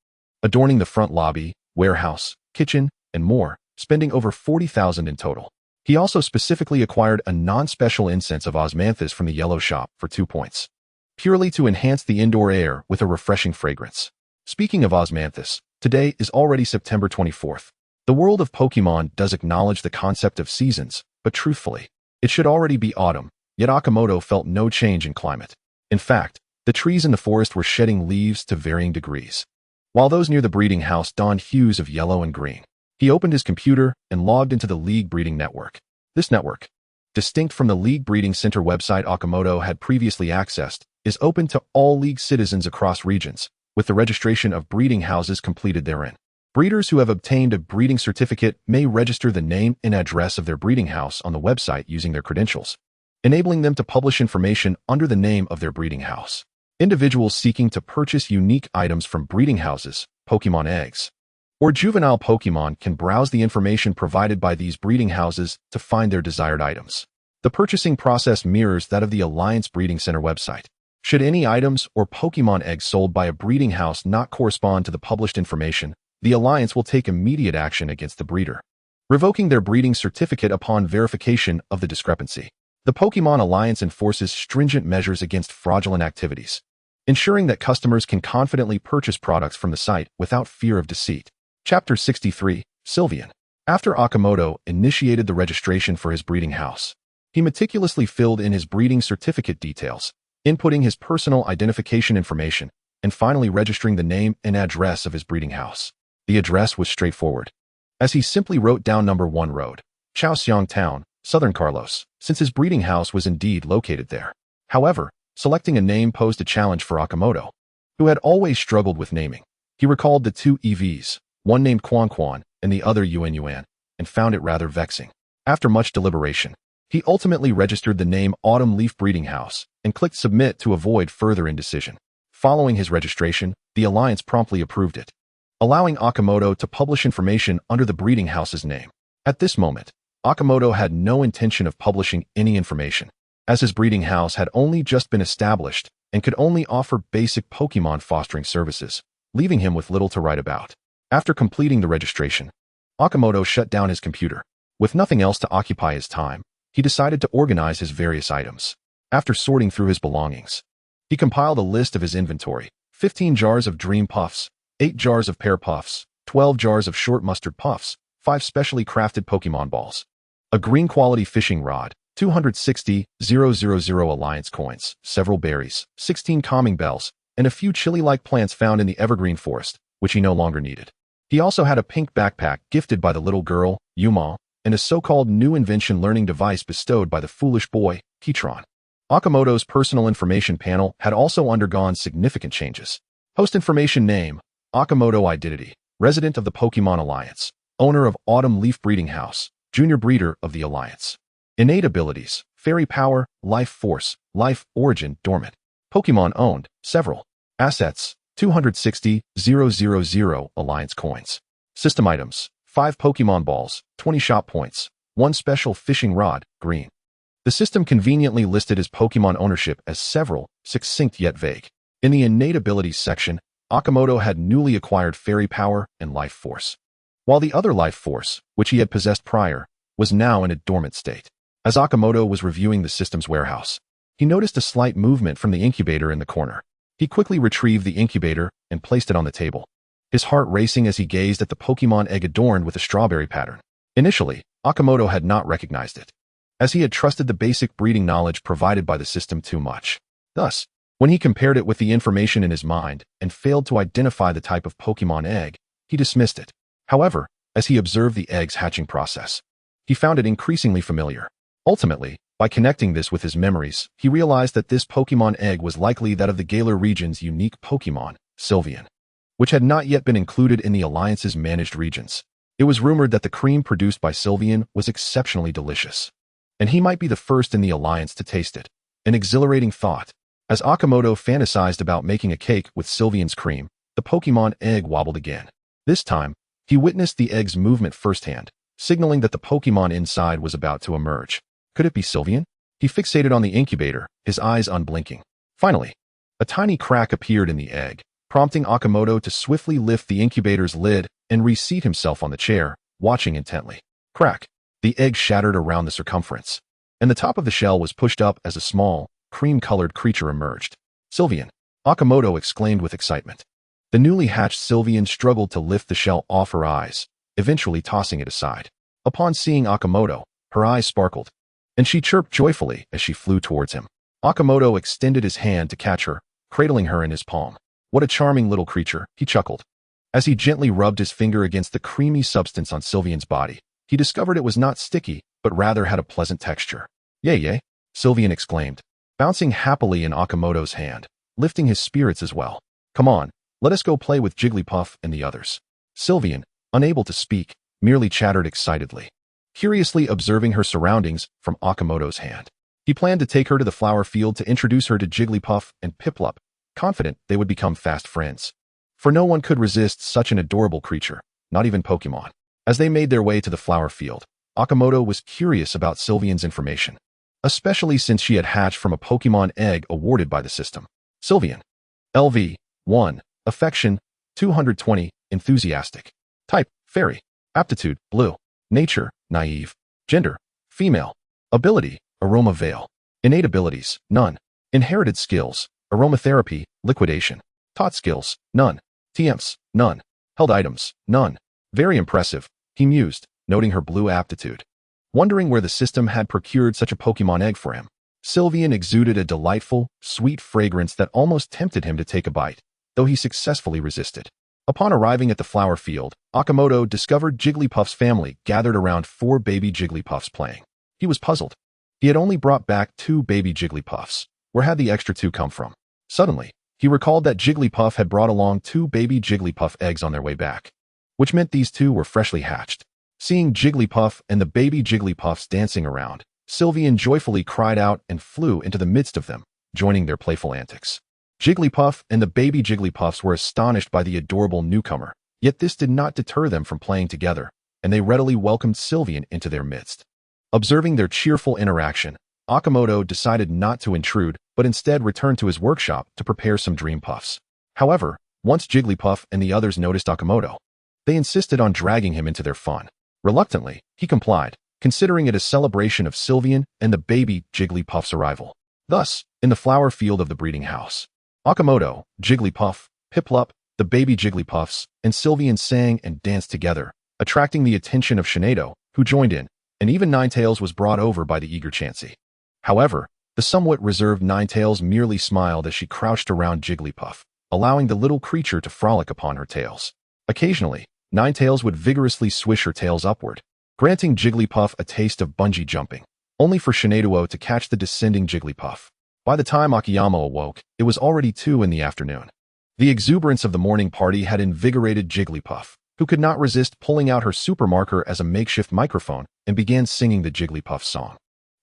adorning the front lobby, warehouse, kitchen, and more, spending over 40,000 in total. He also specifically acquired a non-special incense of osmanthus from the yellow shop for 2 points. purely to enhance the indoor air with a refreshing fragrance. Speaking of osmanthus, today is already September 24th. The world of Pokémon does acknowledge the concept of seasons, but truthfully, it should already be autumn, yet Akimoto felt no change in climate. In fact, the trees in the forest were shedding leaves to varying degrees, while those near the breeding house donned hues of yellow and green. He opened his computer and logged into the League Breeding Network. This network, distinct from the League Breeding Center website Akimoto had previously accessed, is open to all League citizens across regions, with the registration of breeding houses completed therein. Breeders who have obtained a breeding certificate may register the name and address of their breeding house on the website using their credentials, enabling them to publish information under the name of their breeding house. Individuals seeking to purchase unique items from breeding houses, Pokémon eggs, or juvenile Pokémon can browse the information provided by these breeding houses to find their desired items. The purchasing process mirrors that of the Alliance Breeding Center website. Should any items or Pokémon eggs sold by a breeding house not correspond to the published information, the Alliance will take immediate action against the breeder, revoking their breeding certificate upon verification of the discrepancy. The Pokémon Alliance enforces stringent measures against fraudulent activities, ensuring that customers can confidently purchase products from the site without fear of deceit. Chapter 63, Sylveon. After Akimoto initiated the registration for his breeding house, he meticulously filled in his breeding certificate details, inputting his personal identification information, and finally registering the name and address of his breeding house. The address was straightforward, as he simply wrote down number 1 road, Asame Town, Southern Kalos, since his breeding house was indeed located there. However, selecting a name posed a challenge for Akimoto, who had always struggled with naming. He recalled the 2 EVs, one named Quan Quan and the other Yuan Yuan, and found it rather vexing. After much deliberation, he ultimately registered the name Autumn Leaf Breeding House and clicked Submit to avoid further indecision. Following his registration, the Alliance promptly approved it, allowing Akimoto to publish information under the breeding house's name. At this moment, Akimoto had no intention of publishing any information, as his breeding house had only just been established and could only offer basic Pokémon fostering services, leaving him with little to write about. After completing the registration, Akimoto shut down his computer. With nothing else to occupy his time, he decided to organize his various items. After sorting through his belongings, he compiled a list of his inventory: 15 jars of Dream Puffs, 8 jars of Pear Puffs, 12 jars of Short Mustard Puffs, 5 specially crafted Pokémon balls, a green quality fishing rod, 260,000 Alliance coins, several berries, 16 calming bells, and a few chili-like plants found in the evergreen forest, which he no longer needed. He also had a pink backpack gifted by the little girl, Yuma, and a so-called new invention learning device bestowed by the foolish boy, Kitron. Akimoto's personal information panel had also undergone significant changes. Host information name, Akimoto identity, resident of the Pokémon Alliance, owner of Autumn Leaf Breeding House, junior breeder of the Alliance. Innate abilities, Fairy Power, Life Force, Life Origin, Dormant. Pokémon owned, several. Assets, 260,000 Alliance coins. System items, 5 Pokémon balls, 20 shop points, 1 special fishing rod, green. The system conveniently listed his Pokémon ownership as several, succinct yet vague. In the innate abilities section, Akimoto had newly acquired Fairy Power and Life Force, while the other Life Force, which he had possessed prior, was now in a dormant state. As Akimoto was reviewing the system's warehouse, he noticed a slight movement from the incubator in the corner. He quickly retrieved the incubator and placed it on the table, his heart racing as he gazed at the Pokémon egg adorned with a strawberry pattern. Initially, Akimoto had not recognized it, as he had trusted the basic breeding knowledge provided by the system too much. Thus, when he compared it with the information in his mind and failed to identify the type of Pokémon egg, he dismissed it. However, as he observed the egg's hatching process, he found it increasingly familiar. Ultimately, by connecting this with his memories, he realized that this Pokémon egg was likely that of the Galar region's unique Pokémon, Sylveon, which had not yet been included in the Alliance's managed regions. It was rumored that the cream produced by Sylveon was exceptionally delicious, and he might be the first in the Alliance to taste it. An exhilarating thought. As Akimoto fantasized about making a cake with Sylveon's cream, the Pokémon egg wobbled again. This time, he witnessed the egg's movement firsthand, signaling that the Pokémon inside was about to emerge. Could it be Sylveon? He fixated on the incubator, his eyes unblinking. Finally, a tiny crack appeared in the egg, prompting Akimoto to swiftly lift the incubator's lid and reseat himself on the chair, watching intently. Crack. The egg shattered around the circumference, and the top of the shell was pushed up as a small, cream-colored creature emerged. Sylveon! Akimoto exclaimed with excitement. The newly hatched Sylveon struggled to lift the shell off her eyes, eventually tossing it aside. Upon seeing Akimoto, her eyes sparkled, and she chirped joyfully as she flew towards him. Akimoto extended his hand to catch her, cradling her in his palm. What a charming little creature, he chuckled. As he gently rubbed his finger against the creamy substance on Sylveon's body, he discovered it was not sticky, but rather had a pleasant texture. Yay, yay, Sylveon exclaimed, bouncing happily in Akimoto's hand, lifting his spirits as well. Come on, let us go play with Jigglypuff and the others. Sylveon, unable to speak, merely chattered excitedly, curiously observing her surroundings from Akimoto's hand. He planned to take her to the flower field to introduce her to Jigglypuff and Piplup, confident they would become fast friends. For no one could resist such an adorable creature, not even Pokémon. As they made their way to the flower field, Akimoto was curious about Sylveon's information, especially since she had hatched from a Pokémon egg awarded by the system. Sylveon. LV. 1. Affection. 220. Enthusiastic. Type. Fairy. Aptitude. Blue. Nature. Naive. Gender. Female. Ability. Aroma Veil. Innate abilities. None. Inherited skills. Aromatherapy. Liquidation. Taught skills. None. TMs. None. Held items. None. Very impressive, he mused, noting her blue aptitude. Wondering where the system had procured such a Pokémon egg for him, Sylveon exuded a delightful, sweet fragrance that almost tempted him to take a bite, though he successfully resisted. Upon arriving at the flower field, Akimoto discovered Jigglypuff's family gathered around 4 baby Jigglypuffs playing. He was puzzled. He had only brought back 2 baby Jigglypuffs. Where had the extra 2 come from? Suddenly, he recalled that Jigglypuff had brought along 2 baby Jigglypuff eggs on their way back, which meant these 2 were freshly hatched. Seeing Jigglypuff and the baby Jigglypuffs dancing around, Sylveon joyfully cried out and flew into the midst of them, joining their playful antics. Jigglypuff and the baby Jigglypuffs were astonished by the adorable newcomer, yet this did not deter them from playing together, and they readily welcomed Sylveon into their midst. Observing their cheerful interaction, Akimoto decided not to intrude, but instead returned to his workshop to prepare some dream puffs. However, once Jigglypuff and the others noticed Akimoto, they insisted on dragging him into their fun. Reluctantly, he complied, considering it a celebration of Sylveon and the baby Jigglypuff's arrival. Thus, in the flower field of the breeding house, Akimoto, Jigglypuff, Piplup, the baby Jigglypuffs, and Sylveon sang and danced together, attracting the attention of Shinedo, who joined in, and even Ninetales was brought over by the eager Chansey. However, the somewhat reserved Ninetales merely smiled as she crouched around Jigglypuff, allowing the little creature to frolic upon her tails. Occasionally, Ninetales would vigorously swish her tails upward, granting Jigglypuff a taste of bungee jumping, only for Shinedo to catch the descending Jigglypuff. By the time Akiyama awoke, it was already 2 in the afternoon. The exuberance of the morning party had invigorated Jigglypuff, who could not resist pulling out her supermarker as a makeshift microphone and began singing the Jigglypuff song.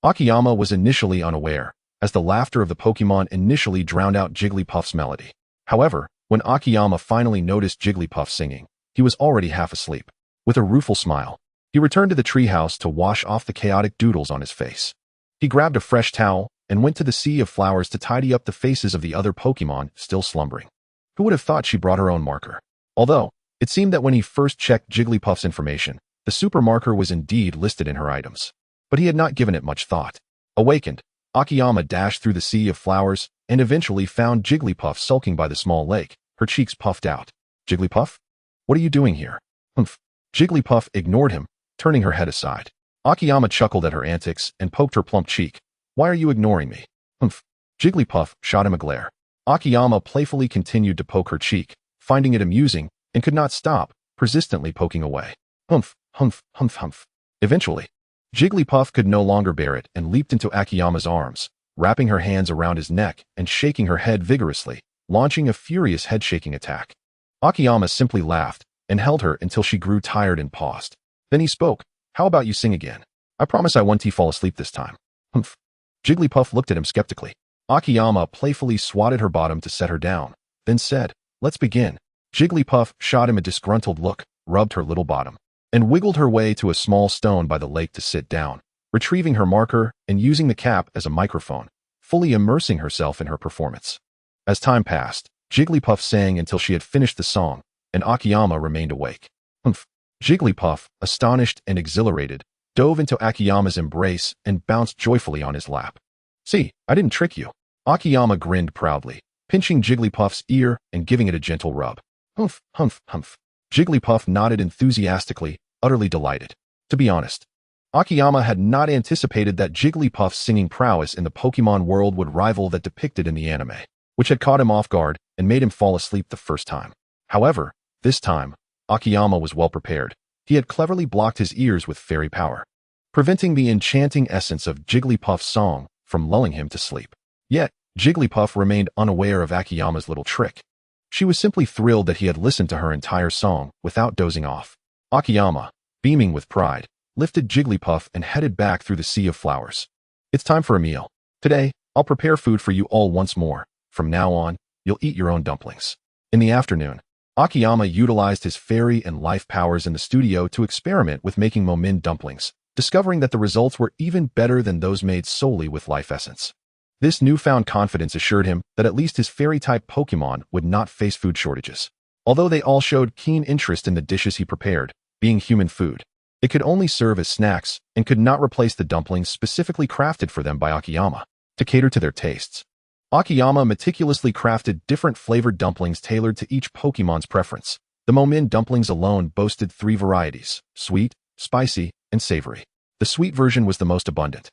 Akiyama was initially unaware, as the laughter of the Pokémon initially drowned out Jigglypuff's melody. However, when Akiyama finally noticed Jigglypuff singing, he was already half asleep. With a rueful smile, he returned to the treehouse to wash off the chaotic doodles on his face. He grabbed a fresh towel and went to the sea of flowers to tidy up the faces of the other Pokémon still slumbering. Who would have thought she brought her own marker? Although, it seemed that when he first checked Jigglypuff's information, the super marker was indeed listed in her items. But he had not given it much thought. Awakened, Akiyama dashed through the sea of flowers and eventually found Jigglypuff sulking by the small lake, her cheeks puffed out. Jigglypuff? What are you doing here? Humph. Jigglypuff ignored him, turning her head aside. Akiyama chuckled at her antics and poked her plump cheek. Why are you ignoring me? Humph. Jigglypuff shot him a glare. Akiyama playfully continued to poke her cheek, finding it amusing, and could not stop, persistently poking away. Humph, humph, humph, humph. Eventually, Jigglypuff could no longer bear it and leaped into Akiyama's arms, wrapping her hands around his neck and shaking her head vigorously, launching a furious head-shaking attack. Akiyama simply laughed and held her until she grew tired and paused. Then he spoke. How about you sing again? I promise I won't fall asleep this time. Humph. Jigglypuff looked at him skeptically. Akiyama playfully swatted her bottom to set her down, then said, let's begin. Jigglypuff shot him a disgruntled look, rubbed her little bottom, and wiggled her way to a small stone by the lake to sit down, retrieving her marker and using the cap as a microphone, fully immersing herself in her performance. As time passed, Jigglypuff sang until she had finished the song, and Akiyama remained awake. Humph. Jigglypuff, astonished and exhilarated, dove into Akiyama's embrace and bounced joyfully on his lap. See, I didn't trick you. Akiyama grinned proudly, pinching Jigglypuff's ear and giving it a gentle rub. Humph, humph, humph. Jigglypuff nodded enthusiastically, utterly delighted. To be honest, Akiyama had not anticipated that Jigglypuff's singing prowess in the Pokémon world would rival that depicted in the anime, which had caught him off guard and made him fall asleep the first time. However, this time, Akiyama was well prepared. He had cleverly blocked his ears with fairy power, preventing the enchanting essence of Jigglypuff's song from lulling him to sleep. Yet, Jigglypuff remained unaware of Akiyama's little trick. She was simply thrilled that he had listened to her entire song without dozing off. Akiyama, beaming with pride, lifted Jigglypuff and headed back through the sea of flowers. It's time for a meal. Today, I'll prepare food for you all once more. From now on, you'll eat your own dumplings. In the afternoon, Akiyama utilized his fairy and life powers in the studio to experiment with making Momin dumplings, discovering that the results were even better than those made solely with life essence. This newfound confidence assured him that at least his fairy-type Pokémon would not face food shortages. Although they all showed keen interest in the dishes he prepared, being human food, it could only serve as snacks and could not replace the dumplings specifically crafted for them by Akiyama to cater to their tastes. Akiyama meticulously crafted different flavored dumplings tailored to each Pokémon's preference. The Momin dumplings alone boasted 3 varieties: sweet, spicy, and savory. The sweet version was the most abundant,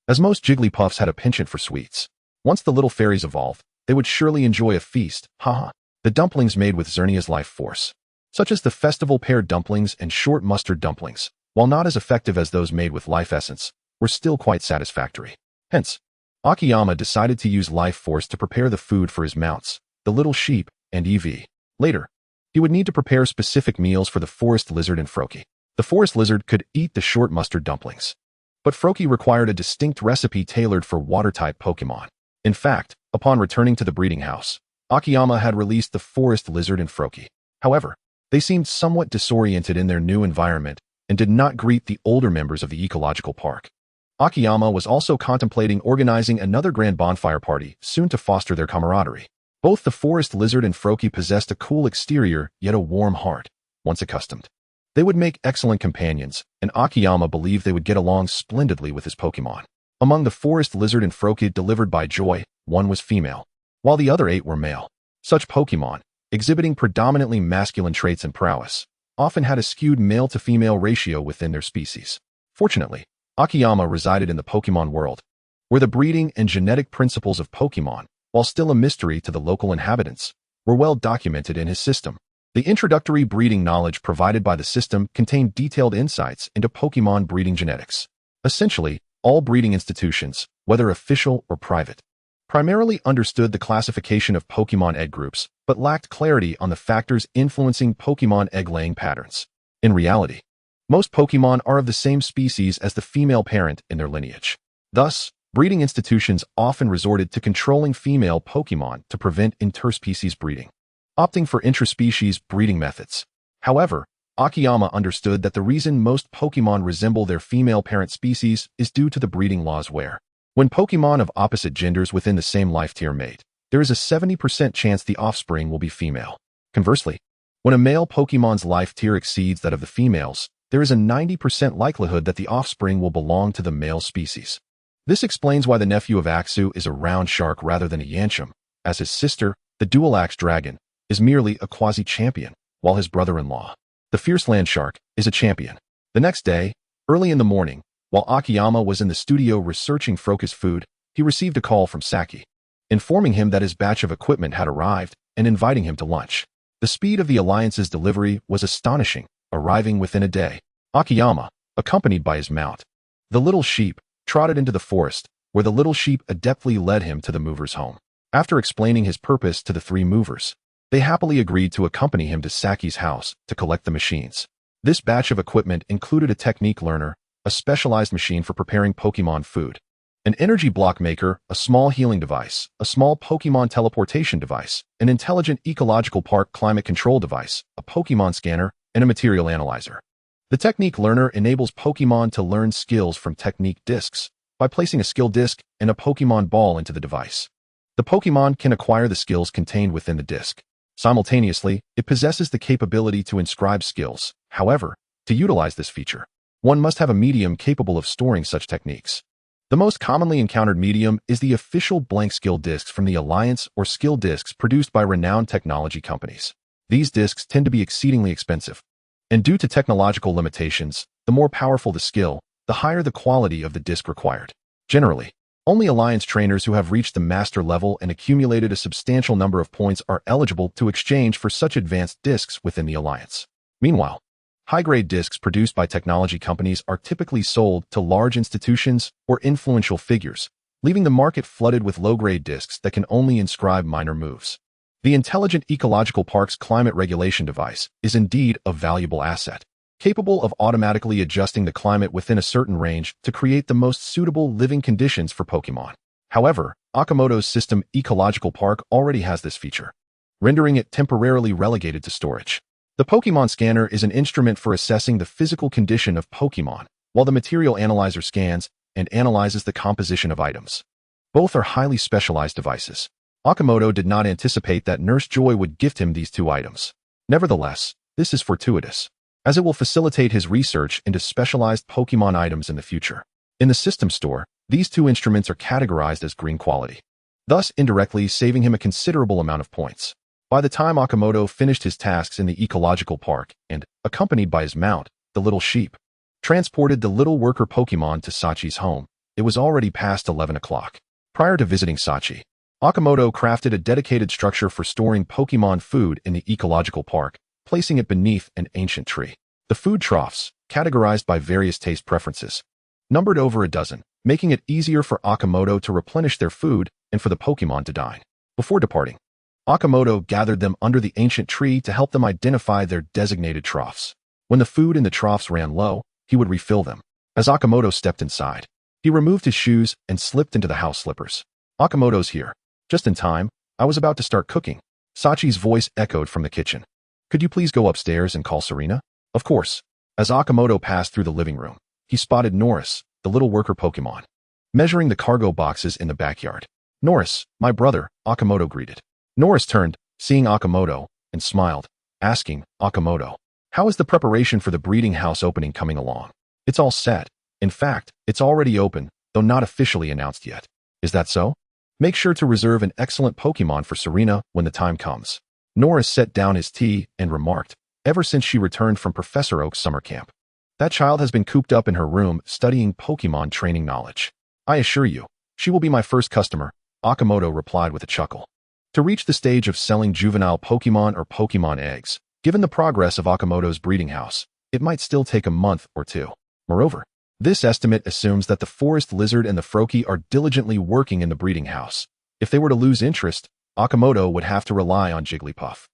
as most Jigglypuffs had a penchant for sweets. Once the little fairies evolved, they would surely enjoy a feast. Haha. The dumplings made with Xernea's life force, such as the festival pear dumplings and short mustard dumplings, while not as effective as those made with life essence, were still quite satisfactory. Hence, Akiyama decided to use life force to prepare the food for his mounts, the little sheep, and Eevee. Later, he would need to prepare specific meals for the forest lizard and Froakie. The forest lizard could eat the short mustard dumplings, but Froakie required a distinct recipe tailored for water-type Pokémon. In fact, upon returning to the breeding house, Akiyama had released the forest lizard and Froakie. However, they seemed somewhat disoriented in their new environment and did not greet the older members of the ecological park. Akiyama was also contemplating organizing another grand bonfire party soon to foster their camaraderie. Both the forest lizard and Froakie possessed a cool exterior yet a warm heart, once accustomed. They would make excellent companions, and Akiyama believed they would get along splendidly with his Pokémon. Among the forest lizard and Froakie delivered by Joy, one was female, while the other 8 were male. Such Pokémon, exhibiting predominantly masculine traits and prowess, often had a skewed male-to-female ratio within their species. Fortunately, Akiyama resided in the Pokémon world, where the breeding and genetic principles of Pokémon, while still a mystery to the local inhabitants, were well documented in his system. The introductory breeding knowledge provided by the system contained detailed insights into Pokémon breeding genetics. Essentially, all breeding institutions, whether official or private, primarily understood the classification of Pokémon egg groups, but lacked clarity on the factors influencing Pokémon egg-laying patterns. In reality, most Pokémon are of the same species as the female parent in their lineage. Thus, breeding institutions often resorted to controlling female Pokémon to prevent interspecies breeding, opting for intraspecies breeding methods. However, Akiyama understood that the reason most Pokémon resemble their female parent species is due to the breeding laws where, when Pokémon of opposite genders within the same life tier mate, there is a 70% chance the offspring will be female. Conversely, when a male Pokémon's life tier exceeds that of the females, there is a 90% likelihood that the offspring will belong to the male species. This explains why the nephew of Aksu is a round shark rather than a Yancham, as his sister, the dual-axe dragon, is merely a quasi-champion, while his brother-in-law, the fierce land shark, is a champion. The next day, early in the morning, while Akiyama was in the studio researching Frokie's food, he received a call from Saki, informing him that his batch of equipment had arrived and inviting him to lunch. The speed of the Alliance's delivery was astonishing, arriving within a day. Akiyama, accompanied by his mount, the little sheep, trotted into the forest, where the little sheep adeptly led him to the mover's home. After explaining his purpose to the 3 movers, they happily agreed to accompany him to Saki's house to collect the machines. This batch of equipment included a technique learner, a specialized machine for preparing Pokémon food, an energy block maker, a small healing device, a small Pokémon teleportation device, an intelligent ecological park climate control device, a Pokémon scanner, and a material analyzer. The technique learner enables Pokémon to learn skills from technique discs by placing a skill disc and a Pokémon ball into the device. The Pokémon can acquire the skills contained within the disc. Simultaneously, it possesses the capability to inscribe skills. However, to utilize this feature, one must have a medium capable of storing such techniques. The most commonly encountered medium is the official blank skill discs from the Alliance or skill discs produced by renowned technology companies. These discs tend to be exceedingly expensive. And due to technological limitations, the more powerful the skill, the higher the quality of the disc required. Generally, only Alliance trainers who have reached the master level and accumulated a substantial number of points are eligible to exchange for such advanced discs within the Alliance. Meanwhile, high-grade discs produced by technology companies are typically sold to large institutions or influential figures, leaving the market flooded with low-grade discs that can only inscribe minor moves. The Intelligent Ecological Park's climate regulation device is indeed a valuable asset, capable of automatically adjusting the climate within a certain range to create the most suitable living conditions for Pokémon. However, Akimoto's system Ecological Park already has this feature, rendering it temporarily relegated to storage. The Pokémon Scanner is an instrument for assessing the physical condition of Pokémon, while the Material Analyzer scans and analyzes the composition of items. Both are highly specialized devices. Akimoto did not anticipate that Nurse Joy would gift him these two items. Nevertheless, this is fortuitous, as it will facilitate his research into specialized Pokémon items in the future. In the system store, these two instruments are categorized as green quality, thus indirectly saving him a considerable amount of points. By the time Akimoto finished his tasks in the Ecological Park and, accompanied by his mount, the little sheep, transported the little worker Pokémon to Sachi's home, it was already past 11 o'clock. Prior to visiting Sachi, Akimoto crafted a dedicated structure for storing Pokémon food in the Ecological Park, placing it beneath an ancient tree. The food troughs, categorized by various taste preferences, numbered over a dozen, making it easier for Akimoto to replenish their food and for the Pokémon to dine. Before departing, Akimoto gathered them under the ancient tree to help them identify their designated troughs. When the food in the troughs ran low, he would refill them. As Akimoto stepped inside, he removed his shoes and slipped into the house slippers. Akimoto's here. Just in time, I was about to start cooking. Sachi's voice echoed from the kitchen. Could you please go upstairs and call Serena? Of course. As Akimoto passed through the living room, he spotted Norris, the little worker Pokémon, measuring the cargo boxes in the backyard. Norris, my brother, Akimoto greeted. Norris turned, seeing Akimoto, and smiled, asking, Akimoto, how is the preparation for the breeding house opening coming along? It's all set. In fact, it's already open, though not officially announced yet. Is that so? Make sure to reserve an excellent Pokémon for Serena when the time comes. Norris set down his tea and remarked, ever since she returned from Professor Oak's summer camp, that child has been cooped up in her room studying Pokémon training knowledge. I assure you, she will be my first customer, Akimoto replied with a chuckle. To reach the stage of selling juvenile Pokémon or Pokémon eggs, given the progress of Akimoto's breeding house, it might still take a month or two. Moreover, this estimate assumes that the forest lizard and the Froakie are diligently working in the breeding house. If they were to lose interest, Akimoto would have to rely on Jigglypuff.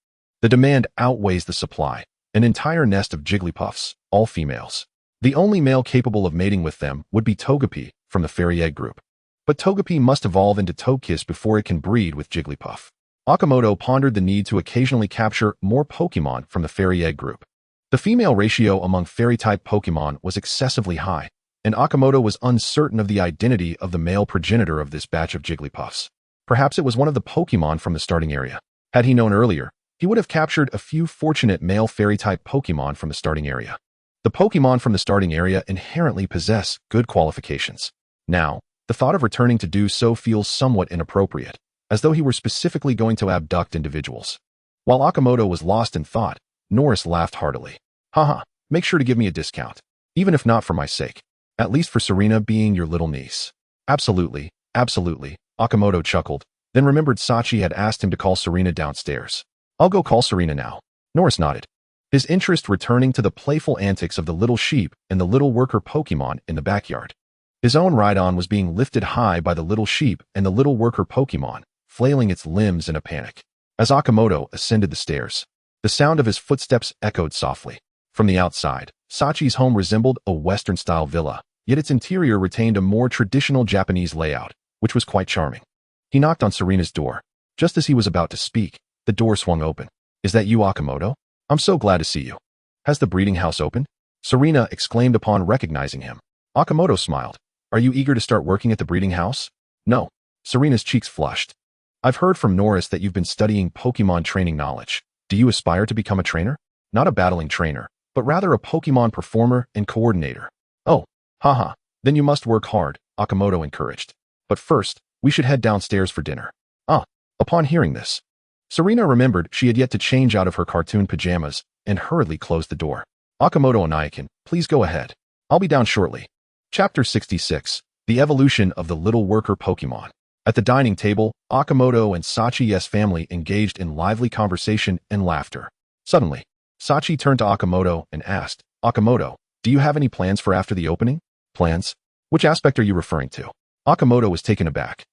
The demand outweighs the supply, an entire nest of Jigglypuffs, all females. The only male capable of mating with them would be Togepi from the Fairy Egg group. But Togepi must evolve into Togekiss before it can breed with Jigglypuff. Akimoto pondered the need to occasionally capture more Pokémon from the Fairy Egg group. The female ratio among Fairy-type Pokémon was excessively high, and Akimoto was uncertain of the identity of the male progenitor of this batch of Jigglypuffs. Perhaps it was one of the Pokémon from the starting area. Had he known earlier, he would have captured a few fortunate male Fairy-type Pokémon from the starting area. The Pokémon from the starting area inherently possess good qualifications. Now, the thought of returning to do so feels somewhat inappropriate, as though he were specifically going to abduct individuals. While Akimoto was lost in thought, Norris laughed heartily. Haha, make sure to give me a discount, even if not for my sake. At least for Serena being your little niece. Absolutely, absolutely, Akimoto chuckled, then remembered Sachi had asked him to call Serena downstairs. I'll go call Serena now. Norris nodded, his interest returning to the playful antics of the little sheep and the little worker Pokémon in the backyard. His own ride-on was being lifted high by the little sheep and the little worker Pokémon, flailing its limbs in a panic. As Akimoto ascended the stairs, the sound of his footsteps echoed softly. From the outside, Sachi's home resembled a Western-style villa, yet its interior retained a more traditional Japanese layout, which was quite charming. He knocked on Serena's door. Just as he was about to speak, the door swung open. Is that you, Akimoto? I'm so glad to see you. Has the breeding house opened? Serena exclaimed upon recognizing him. Akimoto smiled. Are you eager to start working at the breeding house? No. Serena's cheeks flushed. I've heard from Norris that you've been studying Pokémon training knowledge. Do you aspire to become a trainer? Not a battling trainer, but rather a Pokémon performer and coordinator. Oh, haha. Then you must work hard, Akimoto encouraged. But first, we should head downstairs for dinner. Ah, upon hearing this, Serena remembered she had yet to change out of her cartoon pajamas and hurriedly closed the door. Akimoto and Ayakin, please go ahead. I'll be down shortly. Chapter 66, The Evolution of the Little Worker Pokémon. At the dining table, Akimoto and Sachi's family engaged in lively conversation and laughter. Suddenly, Sachi turned to Akimoto and asked, Akimoto, do you have any plans for after the opening? Plans? Which aspect are you referring to? Akimoto was taken aback.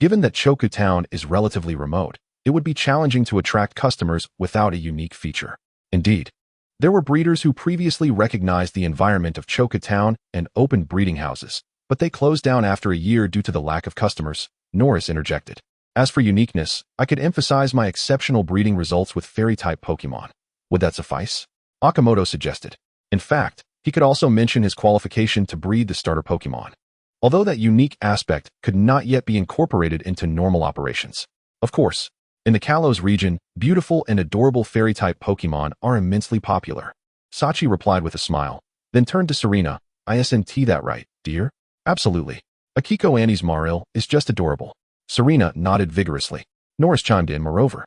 Given that Choku Town is relatively remote, it would be challenging to attract customers without a unique feature. Indeed, there were breeders who previously recognized the environment of Choku Town and opened breeding houses, but they closed down after a year due to the lack of customers. Norris interjected. As for uniqueness, I could emphasize my exceptional breeding results with fairy-type Pokémon. Would that suffice? Akimoto suggested. In fact, he could also mention his qualification to breed the starter Pokémon, although that unique aspect could not yet be incorporated into normal operations. Of course, in the Kalos region, beautiful and adorable fairy-type Pokémon are immensely popular. Sachi replied with a smile, then turned to Serena. Isn't that right, dear? Absolutely. Akiko Annie's Maril is just adorable. Serena nodded vigorously. Norris chimed in, moreover.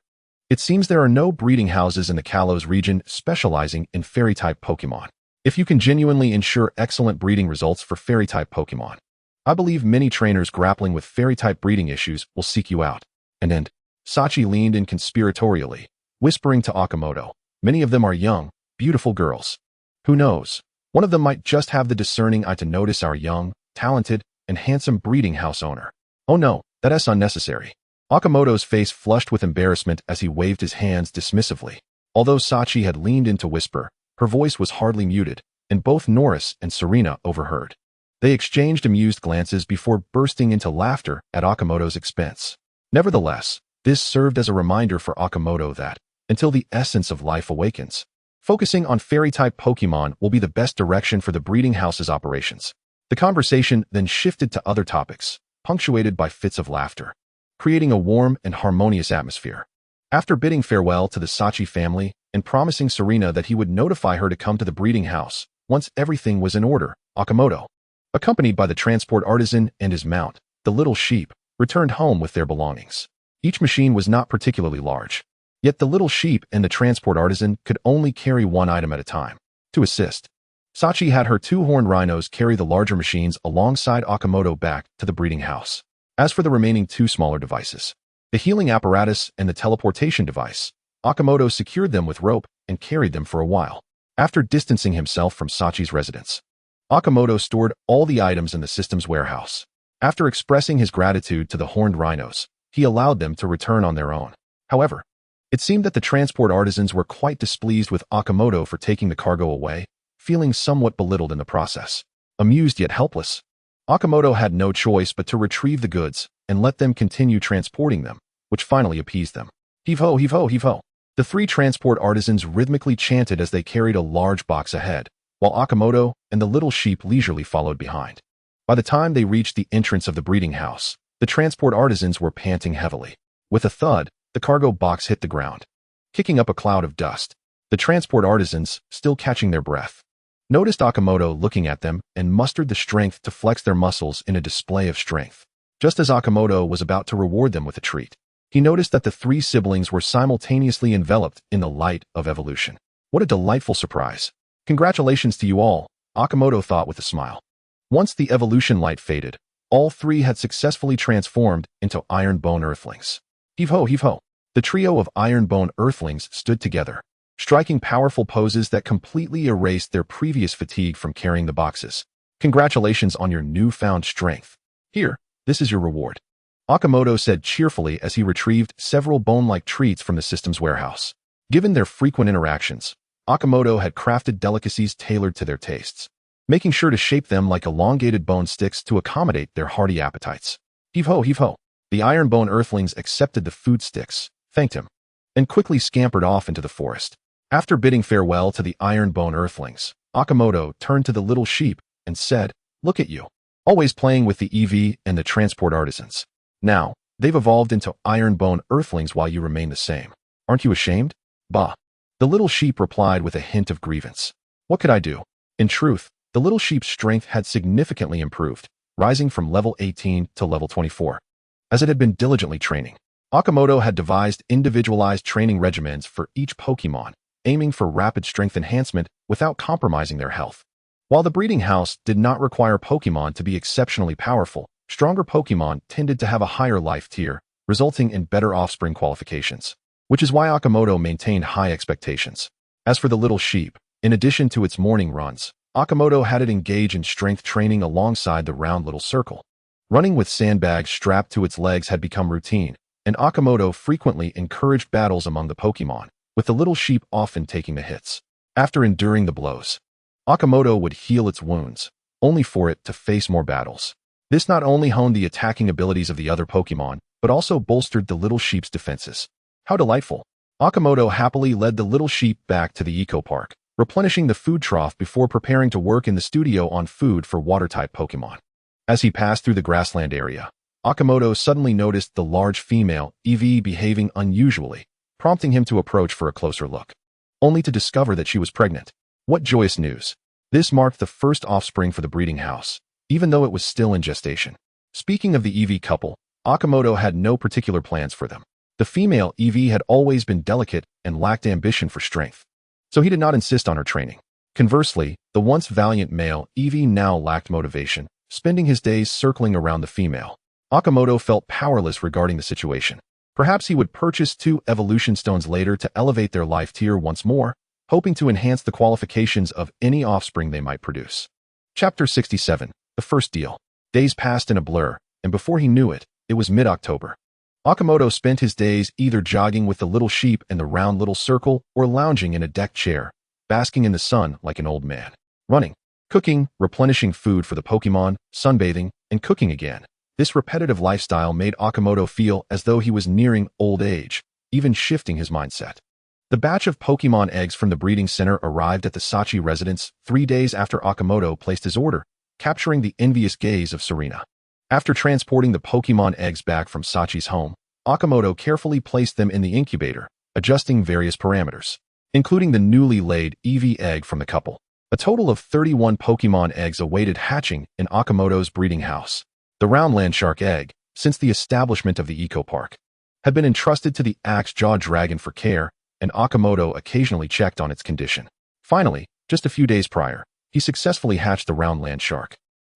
It seems there are no breeding houses in the Kalos region specializing in fairy-type Pokémon. If you can genuinely ensure excellent breeding results for fairy-type Pokémon, I believe many trainers grappling with fairy-type breeding issues will seek you out. And Sachi leaned in conspiratorially, whispering to Akimoto, many of them are young, beautiful girls. Who knows? One of them might just have the discerning eye to notice our young, talented, and handsome breeding house owner. Oh no, that is unnecessary. Akimoto's face flushed with embarrassment as he waved his hands dismissively. Although Sachi had leaned in to whisper, her voice was hardly muted, and both Norris and Serena overheard. They exchanged amused glances before bursting into laughter at Akimoto's expense. Nevertheless, this served as a reminder for Akimoto that, until the essence of life awakens, focusing on fairy-type Pokémon will be the best direction for the breeding house's operations. The conversation then shifted to other topics, punctuated by fits of laughter, creating a warm and harmonious atmosphere. After bidding farewell to the Sachi family and promising Serena that he would notify her to come to the breeding house once everything was in order, Akimoto, accompanied by the transport artisan and his mount, the little sheep, returned home with their belongings. Each machine was not particularly large, yet the little sheep and the transport artisan could only carry one item at a time. To assist, Sachi had her two horned rhinos carry the larger machines alongside Akimoto back to the breeding house. As for the remaining two smaller devices, the healing apparatus and the teleportation device, Akimoto secured them with rope and carried them for a while. After distancing himself from Sachi's residence, Akimoto stored all the items in the system's warehouse. After expressing his gratitude to the horned rhinos, he allowed them to return on their own. However, it seemed that the transport artisans were quite displeased with Akimoto for taking the cargo away, feeling somewhat belittled in the process. Amused yet helpless, Akimoto had no choice but to retrieve the goods and let them continue transporting them, which finally appeased them. Heave-ho, heave-ho, heave-ho. The three transport artisans rhythmically chanted as they carried a large box ahead, while Akimoto and the little sheep leisurely followed behind. By the time they reached the entrance of the breeding house, the transport artisans were panting heavily. With a thud, the cargo box hit the ground, kicking up a cloud of dust. The transport artisans, still catching their breath, noticed Akimoto looking at them and mustered the strength to flex their muscles in a display of strength. Just as Akimoto was about to reward them with a treat, he noticed that the three siblings were simultaneously enveloped in the light of evolution. What a delightful surprise. Congratulations to you all, Akimoto thought with a smile. Once the evolution light faded, all three had successfully transformed into Iron Bone Earthlings. Heave-ho, heave-ho. The trio of Iron Bone Earthlings stood together, striking powerful poses that completely erased their previous fatigue from carrying the boxes. Congratulations on your newfound strength. Here, this is your reward, Akimoto said cheerfully as he retrieved several bone-like treats from the system's warehouse. Given their frequent interactions, Akimoto had crafted delicacies tailored to their tastes, making sure to shape them like elongated bone sticks to accommodate their hearty appetites. Heave-ho, heave-ho. The Iron Bone Earthlings accepted the food sticks, thanked him, and quickly scampered off into the forest. After bidding farewell to the Iron Bone Earthlings, Akimoto turned to the little sheep and said, "Look at you, always playing with the EV and the transport artisans. Now, they've evolved into Iron Bone Earthlings while you remain the same. Aren't you ashamed?" "Bah." The little sheep replied with a hint of grievance. "What could I do? In truth, The little sheep's strength had significantly improved, rising from level 18 to level 24. As it had been diligently training, Akimoto had devised individualized training regimens for each Pokémon, aiming for rapid strength enhancement without compromising their health. While the breeding house did not require Pokémon to be exceptionally powerful, stronger Pokémon tended to have a higher life tier, resulting in better offspring qualifications, which is why Akimoto maintained high expectations. As for the little sheep, in addition to its morning runs, Akimoto had it engage in strength training alongside the round little circle. Running with sandbags strapped to its legs had become routine, and Akimoto frequently encouraged battles among the Pokémon, with the little sheep often taking the hits. After enduring the blows, Akimoto would heal its wounds, only for it to face more battles. This not only honed the attacking abilities of the other Pokémon, but also bolstered the little sheep's defenses. How delightful! Akimoto happily led the little sheep back to the eco park, replenishing the food trough before preparing to work in the studio on food for water-type Pokémon. As he passed through the grassland area, Akimoto suddenly noticed the large female Eevee behaving unusually, prompting him to approach for a closer look, only to discover that she was pregnant. What joyous news! This marked the first offspring for the breeding house, even though it was still in gestation. Speaking of the Eevee couple, Akimoto had no particular plans for them. The female Eevee had always been delicate and lacked ambition for strength, so he did not insist on her training. Conversely, the once valiant male Eevee now lacked motivation, spending his days circling around the female. Akimoto felt powerless regarding the situation. Perhaps he would purchase 2 evolution stones later to elevate their life tier once more, hoping to enhance the qualifications of any offspring they might produce. Chapter 67. The First Deal. Days passed in a blur, and before he knew it, it was mid-October. Akimoto spent his days either jogging with the little sheep in the round little circle or lounging in a deck chair, basking in the sun like an old man. Running, cooking, replenishing food for the Pokémon, sunbathing, and cooking again. This repetitive lifestyle made Akimoto feel as though he was nearing old age, even shifting his mindset. The batch of Pokémon eggs from the breeding center arrived at the Sachi residence 3 days after Akimoto placed his order, capturing the envious gaze of Serena. After transporting the Pokémon eggs back from Sachi's home, Akimoto carefully placed them in the incubator, adjusting various parameters, including the newly laid Eevee egg from the couple. A total of 31 Pokémon eggs awaited hatching in Akimoto's breeding house. The round landshark egg, since the establishment of the eco park, had been entrusted to the axe-jaw dragon for care, and Akimoto occasionally checked on its condition. Finally, just a few days prior, he successfully hatched the round landshark.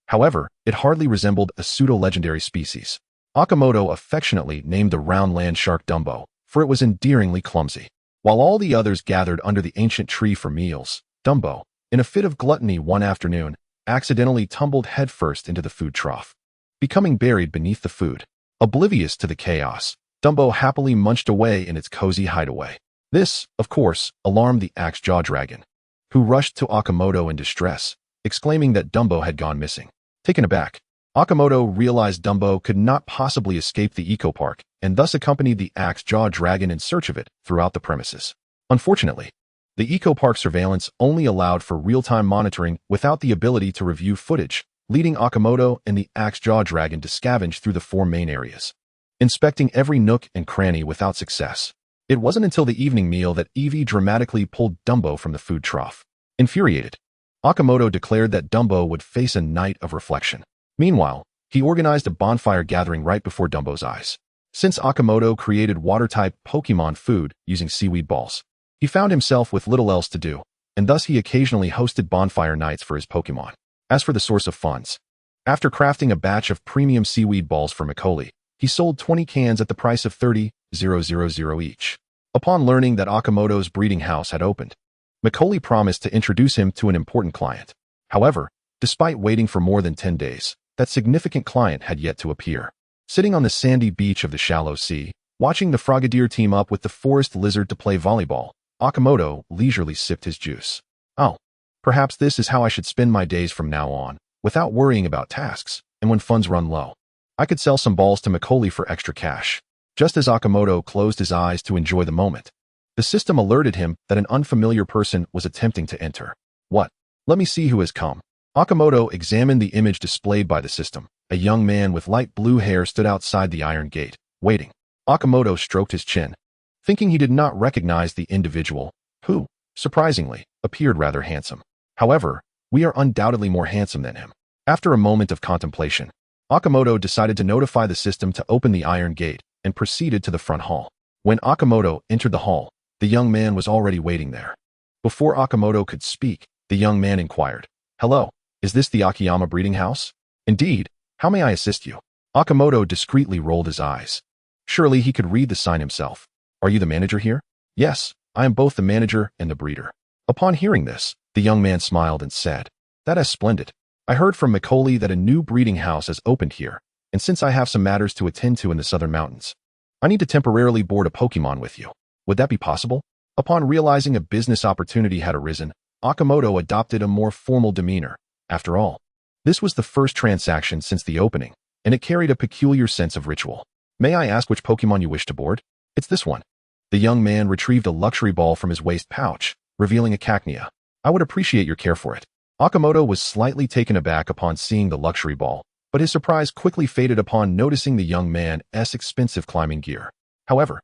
However, it hardly resembled a pseudo-legendary species. Akimoto affectionately named the round landshark Dumbo, for it was endearingly clumsy. While all the others gathered under the ancient tree for meals, Dumbo, in a fit of gluttony one afternoon, accidentally tumbled headfirst into the food trough, becoming buried beneath the food. Oblivious to the chaos, Dumbo happily munched away in its cozy hideaway. This, of course, alarmed the axe-jaw dragon, who rushed to Akimoto in distress, exclaiming that Dumbo had gone missing. Taken aback, Akimoto realized Dumbo could not possibly escape the eco park, and thus accompanied the axe-jaw dragon in search of it throughout the premises. Unfortunately, the eco park surveillance only allowed for real-time monitoring without the ability to review footage, leading Akimoto and the axe-jaw dragon to scavenge through the 4 main areas, inspecting every nook and cranny without success. It wasn't until the evening meal that Eevee dramatically pulled Dumbo from the food trough. Infuriated, Akimoto declared that Dumbo would face a night of reflection. Meanwhile, he organized a bonfire gathering right before Dumbo's eyes. Since Akimoto created water-type Pokémon food using seaweed balls, he found himself with little else to do, and thus he occasionally hosted bonfire nights for his Pokémon. As for the source of funds, after crafting a batch of premium seaweed balls for Macaulay, he sold 20 cans at the price of 30,000 each. Upon learning that Akimoto's breeding house had opened, Macaulay promised to introduce him to an important client. However, despite waiting for more than 10 days, that significant client had yet to appear. Sitting on the sandy beach of the shallow sea, watching the frogadier team up with the forest lizard to play volleyball, Akimoto leisurely sipped his juice. Oh, perhaps this is how I should spend my days from now on, without worrying about tasks, and when funds run low, I could sell some balls to Macaulay for extra cash. Just as Akimoto closed his eyes to enjoy the moment, the system alerted him that an unfamiliar person was attempting to enter. What? Let me see who has come. Akimoto examined the image displayed by the system. A young man with light blue hair stood outside the iron gate, waiting. Akimoto stroked his chin, thinking he did not recognize the individual, who, surprisingly, appeared rather handsome. However, We are undoubtedly more handsome than him. After a moment of contemplation, Akimoto decided to notify the system to open the iron gate and proceeded to the front hall. When Akimoto entered the hall, the young man was already waiting there. Before Akimoto could speak, the young man inquired, "Hello, is this the Akiyama breeding house?" "Indeed. How may I assist you?" Akimoto discreetly rolled his eyes. Surely he could read the sign himself. "Are you the manager here?" "Yes, I am both the manager and the breeder." Upon hearing this, the young man smiled and said, "That is splendid. I heard from Macaulay that a new breeding house has opened here, and since I have some matters to attend to in the southern mountains, I need to temporarily board a Pokémon with you. Would that be possible?" Upon realizing a business opportunity had arisen, Akimoto adopted a more formal demeanor. After all, this was the first transaction since the opening, and it carried a peculiar sense of ritual. "May I ask which Pokémon you wish to board?" "It's this one." The young man retrieved a luxury ball from his waist pouch, revealing a cacnea. "I would appreciate your care for it." Akimoto was slightly taken aback upon seeing the luxury ball, but his surprise quickly faded upon noticing the young man's expensive climbing gear. However,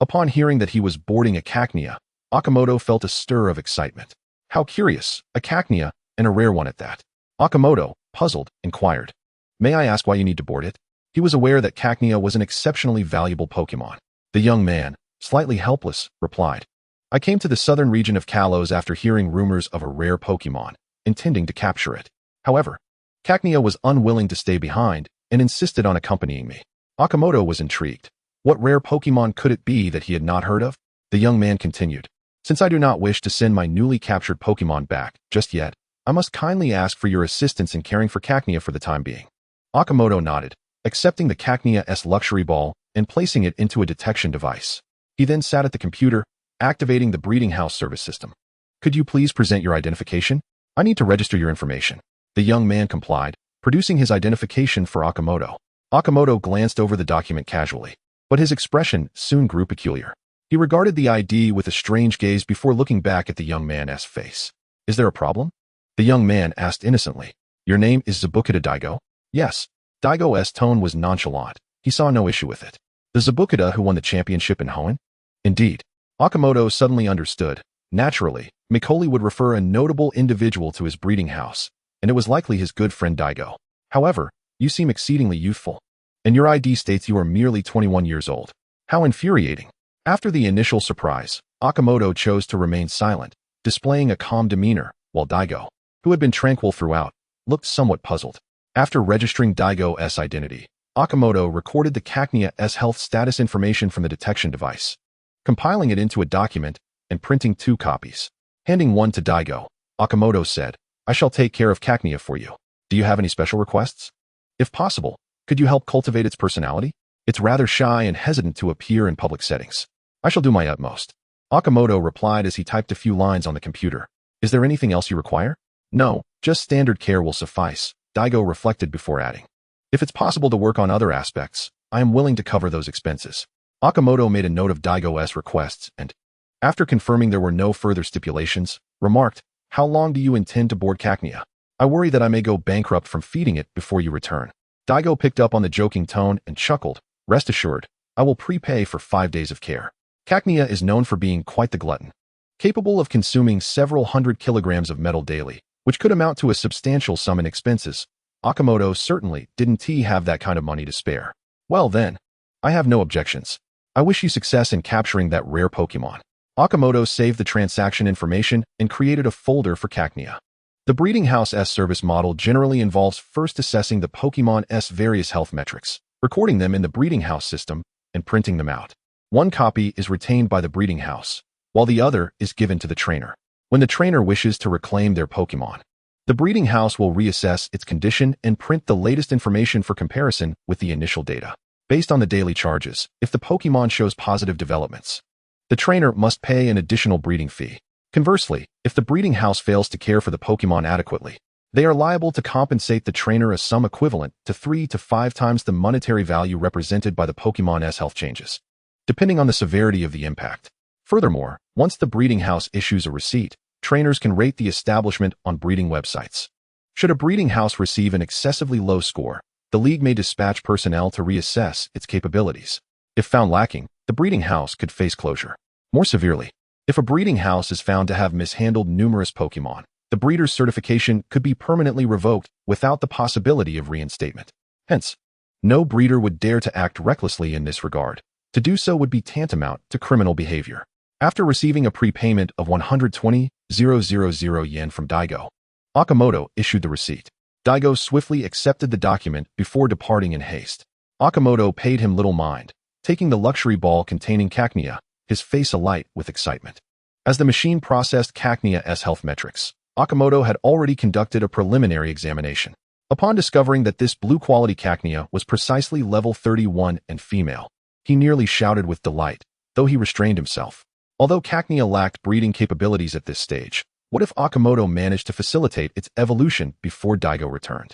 upon hearing that he was boarding a cacnea, Akimoto felt a stir of excitement. How curious, a cacnea, and a rare one at that. Akimoto, puzzled, inquired, "May I ask why you need to board it?" He was aware that cacnea was an exceptionally valuable Pokémon. The young man, slightly helpless, replied, "I came to the southern region of Kalos after hearing rumors of a rare Pokémon, intending to capture it. However, cacnea was unwilling to stay behind and insisted on accompanying me." Akimoto was intrigued. What rare Pokémon could it be that he had not heard of? The young man continued, "Since I do not wish to send my newly captured Pokémon back just yet, I must kindly ask for your assistance in caring for cacnea for the time being." Akimoto nodded, accepting the cacnea's luxury ball and placing it into a detection device. He then sat at the computer, activating the breeding house service system. "Could you please present your identification? I need to register your information." The young man complied, producing his identification for Akimoto. Akimoto glanced over the document casually, but his expression soon grew peculiar. He regarded the ID with a strange gaze before looking back at the young man's face. "Is there a problem?" The young man asked innocently. "Your name is Zabukida Daigo?" "Yes." Daigo's tone was nonchalant. He saw no issue with it. "The Zabukida who won the championship in Hoenn?" "Indeed." Akimoto suddenly understood. Naturally, Macaulay would refer a notable individual to his breeding house, and it was likely his good friend Daigo. "However, you seem exceedingly youthful, and your ID states you are merely 21 years old. How infuriating." After the initial surprise, Akimoto chose to remain silent, displaying a calm demeanor, while Daigo, who had been tranquil throughout, looked somewhat puzzled. After registering Daigo's identity, Akimoto recorded the cacnea's health status information from the detection device, compiling it into a document and printing 2 copies. Handing one to Daigo, Akimoto said, "I shall take care of cacnea for you. Do you have any special requests? If possible, could you help cultivate its personality? It's rather shy and hesitant to appear in public settings." "I shall do my utmost," Akimoto replied as he typed a few lines on the computer. "Is there anything else you require?" "No, just standard care will suffice," Daigo reflected before adding, "If it's possible to work on other aspects, I am willing to cover those expenses." Akimoto made a note of Daigo's requests and, after confirming there were no further stipulations, remarked, "How long do you intend to board cacnea? I worry that I may go bankrupt from feeding it before you return." Daigo picked up on the joking tone and chuckled, "Rest assured, I will prepay for 5 days of care." Cacnea is known for being quite the glutton, capable of consuming several hundred kilograms of metal daily, which could amount to a substantial sum in expenses. Akimoto certainly didn't have that kind of money to spare. "Well then, I have no objections. I wish you success in capturing that rare Pokémon." Akimoto saved the transaction information and created a folder for cacnea. The breeding house's service model generally involves first assessing the Pokémon's various health metrics, recording them in the breeding house system, and printing them out. One copy is retained by the breeding house, while the other is given to the trainer. When the trainer wishes to reclaim their Pokémon, the breeding house will reassess its condition and print the latest information for comparison with the initial data. Based on the daily charges, if the Pokémon shows positive developments, the trainer must pay an additional breeding fee. Conversely, if the breeding house fails to care for the Pokémon adequately, they are liable to compensate the trainer a sum equivalent to 3 to 5 times the monetary value represented by the Pokémon's health changes, depending on the severity of the impact. Furthermore, once the breeding house issues a receipt, trainers can rate the establishment on breeding websites. Should a breeding house receive an excessively low score, the league may dispatch personnel to reassess its capabilities. If found lacking, the breeding house could face closure. More severely, if a breeding house is found to have mishandled numerous Pokémon, the breeder's certification could be permanently revoked without the possibility of reinstatement. Hence, no breeder would dare to act recklessly in this regard. To do so would be tantamount to criminal behavior. After receiving a prepayment of 120,000 yen from Daigo, Akimoto issued the receipt. Daigo swiftly accepted the document before departing in haste. Akimoto paid him little mind, taking the luxury ball containing Cacnea, his face alight with excitement. As the machine processed Cacnea's health metrics, Akimoto had already conducted a preliminary examination. Upon discovering that this blue-quality Cacnea was precisely level 31 and female, he nearly shouted with delight, though he restrained himself. Although Cacnea lacked breeding capabilities at this stage, what if Akimoto managed to facilitate its evolution before Daigo returned?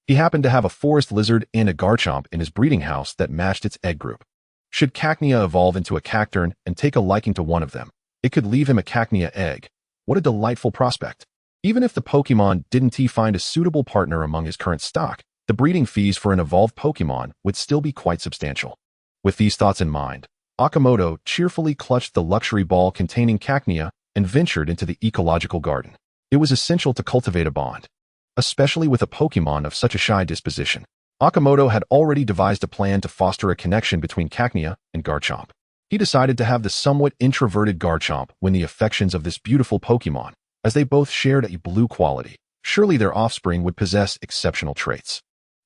He happened to have a forest lizard and a Garchomp in his breeding house that matched its egg group. Should Cacnea evolve into a Cacturn and take a liking to one of them, it could leave him a Cacnea egg. What a delightful prospect. Even if the Pokémon didn't find a suitable partner among his current stock, the breeding fees for an evolved Pokémon would still be quite substantial. With these thoughts in mind, Akimoto cheerfully clutched the luxury ball containing Cacnea and ventured into the ecological garden. It was essential to cultivate a bond, especially with a Pokémon of such a shy disposition. Akimoto had already devised a plan to foster a connection between Cacnea and Garchomp. He decided to have the somewhat introverted Garchomp win the affections of this beautiful Pokémon, as they both shared a blue quality. Surely their offspring would possess exceptional traits.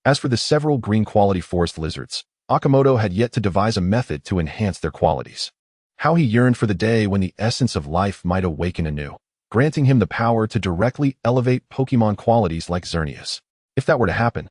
As for the several green quality forest lizards, Akimoto had yet to devise a method to enhance their qualities. How he yearned for the day when the essence of life might awaken anew, granting him the power to directly elevate Pokémon qualities like Xerneas. If that were to happen,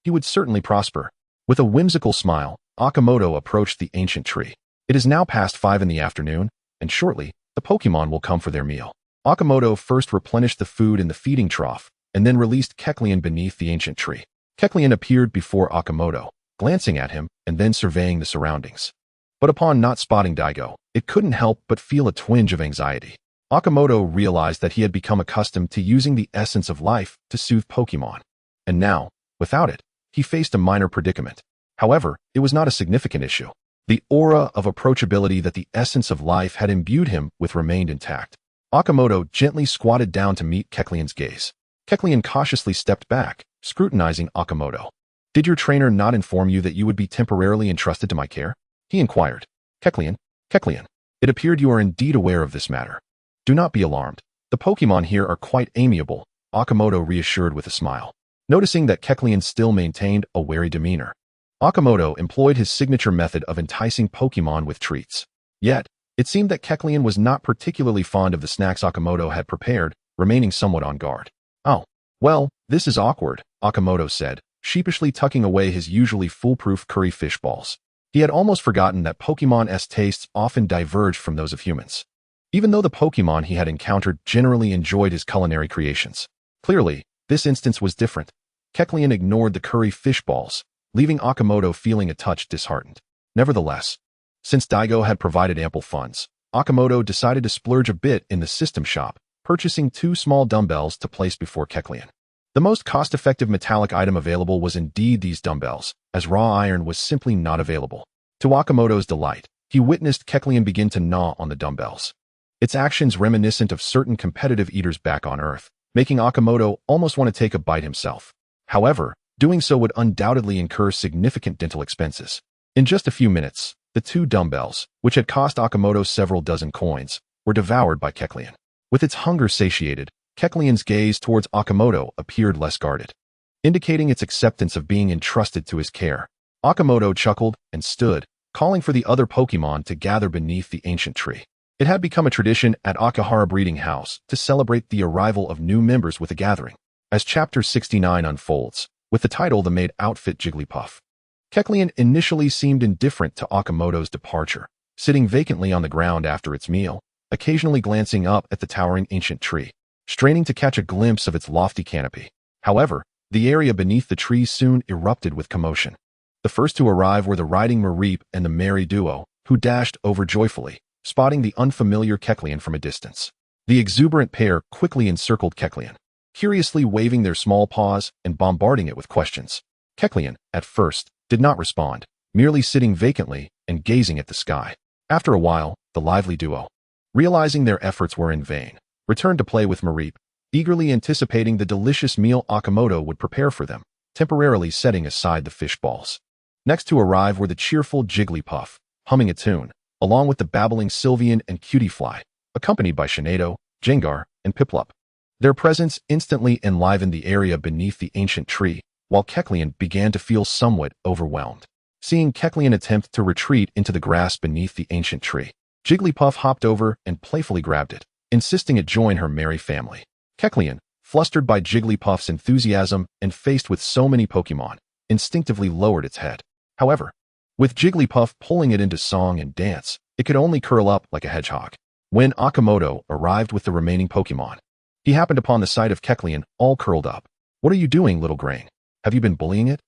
he would certainly prosper. With a whimsical smile, Akimoto approached the ancient tree. It is now past 5 in the afternoon, and shortly, the Pokémon will come for their meal. Akimoto first replenished the food in the feeding trough, and then released Kecleon beneath the ancient tree. Kecleon appeared before Akimoto, glancing at him and then surveying the surroundings. But upon not spotting Daigo, it couldn't help but feel a twinge of anxiety. Akimoto realized that he had become accustomed to using the essence of life to soothe Pokémon. And now, without it, he faced a minor predicament. However, it was not a significant issue. The aura of approachability that the essence of life had imbued him with remained intact. Akimoto gently squatted down to meet Kecleon's gaze. Kecleon cautiously stepped back, scrutinizing Akimoto. "Did your trainer not inform you that you would be temporarily entrusted to my care?" he inquired. Kecleon, it appeared you are indeed aware of this matter. Do not be alarmed. The Pokémon here are quite amiable, Akimoto reassured with a smile. Noticing that Kecleon still maintained a wary demeanor, Akimoto employed his signature method of enticing Pokémon with treats. Yet, it seemed that Kecleon was not particularly fond of the snacks Akimoto had prepared, remaining somewhat on guard. "Oh, well, this is awkward," Akimoto said, sheepishly tucking away his usually foolproof curry fish balls. He had almost forgotten that Pokémon's tastes often diverged from those of humans. Even though the Pokémon he had encountered generally enjoyed his culinary creations. Clearly, this instance was different. Kecleon ignored the curry fish balls, leaving Akimoto feeling a touch disheartened. Nevertheless, since Daigo had provided ample funds, Akimoto decided to splurge a bit in the system shop, purchasing 2 small dumbbells to place before Kecleon. The most cost-effective metallic item available was indeed these dumbbells, as raw iron was simply not available. To Akimoto's delight, he witnessed Kecleon begin to gnaw on the dumbbells. Its actions reminiscent of certain competitive eaters back on Earth, making Akimoto almost want to take a bite himself. However, doing so would undoubtedly incur significant dental expenses. In just a few minutes, the 2 dumbbells, which had cost Akimoto several dozen coins, were devoured by Kecleon. With its hunger satiated, Kecleon's gaze towards Akimoto appeared less guarded, indicating its acceptance of being entrusted to his care. Akimoto chuckled and stood, calling for the other Pokémon to gather beneath the ancient tree. It had become a tradition at Akihara Breeding House to celebrate the arrival of new members with a gathering. As Chapter 69 unfolds, with the title The Maid Outfit Jigglypuff, Kecleon initially seemed indifferent to Akimoto's departure, sitting vacantly on the ground after its meal, occasionally glancing up at the towering ancient tree, straining to catch a glimpse of its lofty canopy. However, the area beneath the tree soon erupted with commotion. The first to arrive were the riding Mareep and the merry duo, who dashed over joyfully, spotting the unfamiliar Kecleon from a distance. The exuberant pair quickly encircled Kecleon, curiously waving their small paws and bombarding it with questions. Kecleon, at first, did not respond, merely sitting vacantly and gazing at the sky. After a while, the lively duo, realizing their efforts were in vain, returned to play with Mareep, eagerly anticipating the delicious meal Akimoto would prepare for them, temporarily setting aside the fish balls. Next to arrive were the cheerful Jigglypuff, humming a tune, along with the babbling Sylvian and Cutiefly, accompanied by Shinedo, Jengar, and Piplup. Their presence instantly enlivened the area beneath the ancient tree, while Kecleon began to feel somewhat overwhelmed. Seeing Kecleon attempt to retreat into the grass beneath the ancient tree, Jigglypuff hopped over and playfully grabbed it, insisting it join her merry family. Kecleon, flustered by Jigglypuff's enthusiasm and faced with so many Pokémon, instinctively lowered its head. However, with Jigglypuff pulling it into song and dance, it could only curl up like a hedgehog. When Akimoto arrived with the remaining Pokémon, he happened upon the sight of Kecleon all curled up. "What are you doing, little grain? Have you been bullying it?"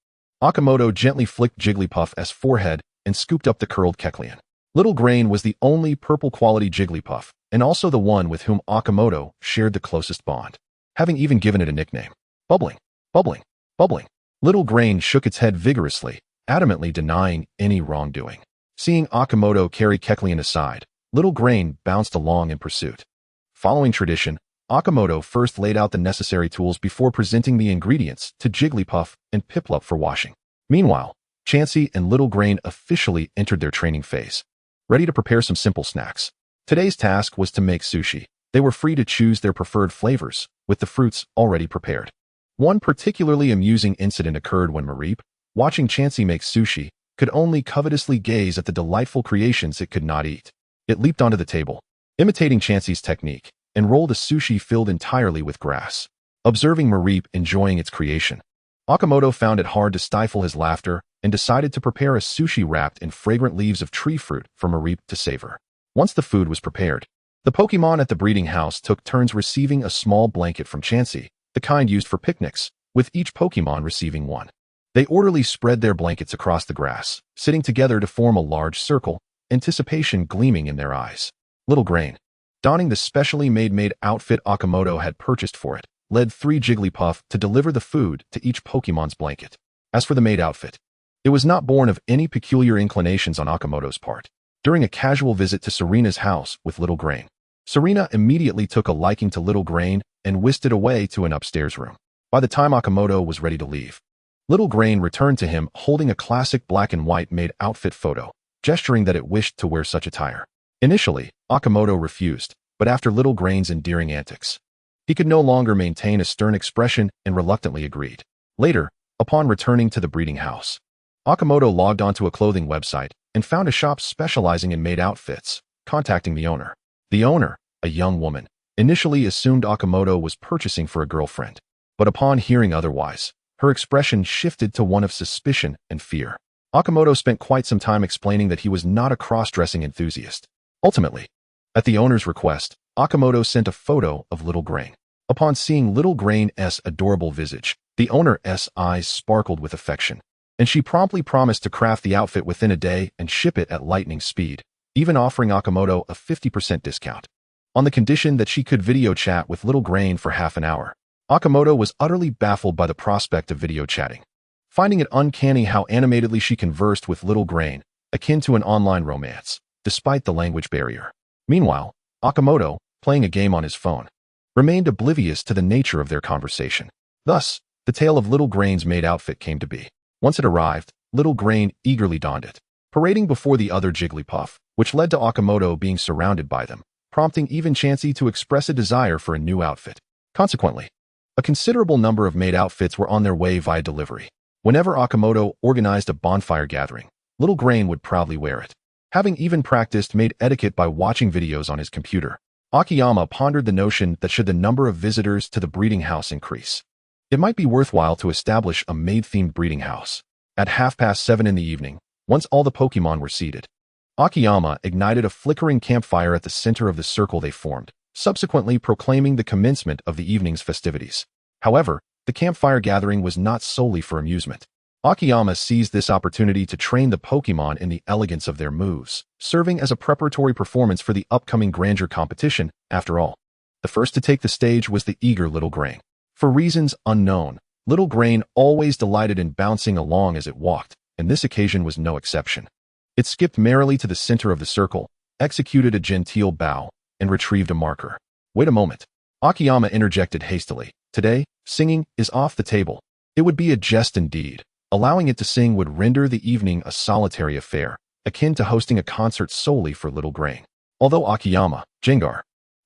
Akimoto gently flicked Jigglypuff's forehead and scooped up the curled Kecleon. Little Grain was the only purple-quality Jigglypuff, and also the one with whom Akimoto shared the closest bond, having even given it a nickname. Bubbling, bubbling, bubbling. Little Grain shook its head vigorously, adamantly denying any wrongdoing. Seeing Akimoto carry Kecleon aside, Little Grain bounced along in pursuit. Following tradition, Akimoto first laid out the necessary tools before presenting the ingredients to Jigglypuff and Piplup for washing. Meanwhile, Chansey and Little Grain officially entered their training phase, ready to prepare some simple snacks. Today's task was to make sushi. They were free to choose their preferred flavors, with the fruits already prepared. One particularly amusing incident occurred when Mareep, watching Chansey make sushi, could only covetously gaze at the delightful creations it could not eat. It leaped onto the table, imitating Chansey's technique, and rolled a sushi filled entirely with grass. Observing Mareep enjoying its creation, Akimoto found it hard to stifle his laughter and decided to prepare a sushi wrapped in fragrant leaves of tree fruit for Mareep to savor. Once the food was prepared, the Pokémon at the breeding house took turns receiving a small blanket from Chansey, the kind used for picnics, with each Pokémon receiving one. They orderly spread their blankets across the grass, sitting together to form a large circle, anticipation gleaming in their eyes. Little Grain, donning the specially made outfit Akimoto had purchased for it, led 3 Jigglypuff to deliver the food to each Pokémon's blanket. As for the maid outfit, it was not born of any peculiar inclinations on Akimoto's part. During a casual visit to Serena's house with Little Grain, Serena immediately took a liking to Little Grain and whisked it away to an upstairs room. By the time Akimoto was ready to leave, Little Grain returned to him holding a classic black and white maid outfit photo, gesturing that it wished to wear such attire. Initially, Akimoto refused, but after Little Grain's endearing antics, he could no longer maintain a stern expression and reluctantly agreed. Later, upon returning to the breeding house, Akimoto logged onto a clothing website and found a shop specializing in maid outfits, contacting the owner. The owner, a young woman, initially assumed Akimoto was purchasing for a girlfriend, but upon hearing otherwise, her expression shifted to one of suspicion and fear. Akimoto spent quite some time explaining that he was not a cross-dressing enthusiast. Ultimately, at the owner's request, Akimoto sent a photo of Little Grain. Upon seeing Little Grain's adorable visage, the owner's eyes sparkled with affection, and she promptly promised to craft the outfit within a day and ship it at lightning speed, even offering Akimoto a 50% discount, on the condition that she could video chat with Little Grain for half an hour. Akimoto was utterly baffled by the prospect of video chatting, finding it uncanny how animatedly she conversed with Little Grain, akin to an online romance, despite the language barrier. Meanwhile, Akimoto, playing a game on his phone, remained oblivious to the nature of their conversation. Thus, the tale of Little Grain's maid outfit came to be. Once it arrived, Little Grain eagerly donned it, parading before the other Jigglypuff, which led to Akimoto being surrounded by them, prompting even Chansey to express a desire for a new outfit. Consequently, a considerable number of maid outfits were on their way via delivery. Whenever Akimoto organized a bonfire gathering, Little Grain would proudly wear it. Having even practiced maid etiquette by watching videos on his computer, Akiyama pondered the notion that should the number of visitors to the breeding house increase, it might be worthwhile to establish a maid-themed breeding house. At 7:30 in the evening, once all the Pokémon were seated, Akiyama ignited a flickering campfire at the center of the circle they formed, subsequently proclaiming the commencement of the evening's festivities. However, the campfire gathering was not solely for amusement. Akiyama seized this opportunity to train the Pokémon in the elegance of their moves, serving as a preparatory performance for the upcoming grandeur competition. After all, the first to take the stage was the eager Little Grain. For reasons unknown, Little Grain always delighted in bouncing along as it walked, and this occasion was no exception. It skipped merrily to the center of the circle, executed a genteel bow, and retrieved a marker. Wait a moment. Akiyama interjected hastily. Today, singing is off the table. It would be a jest indeed. Allowing it to sing would render the evening a solitary affair, akin to hosting a concert solely for Little Grain. Although Akiyama, Gengar,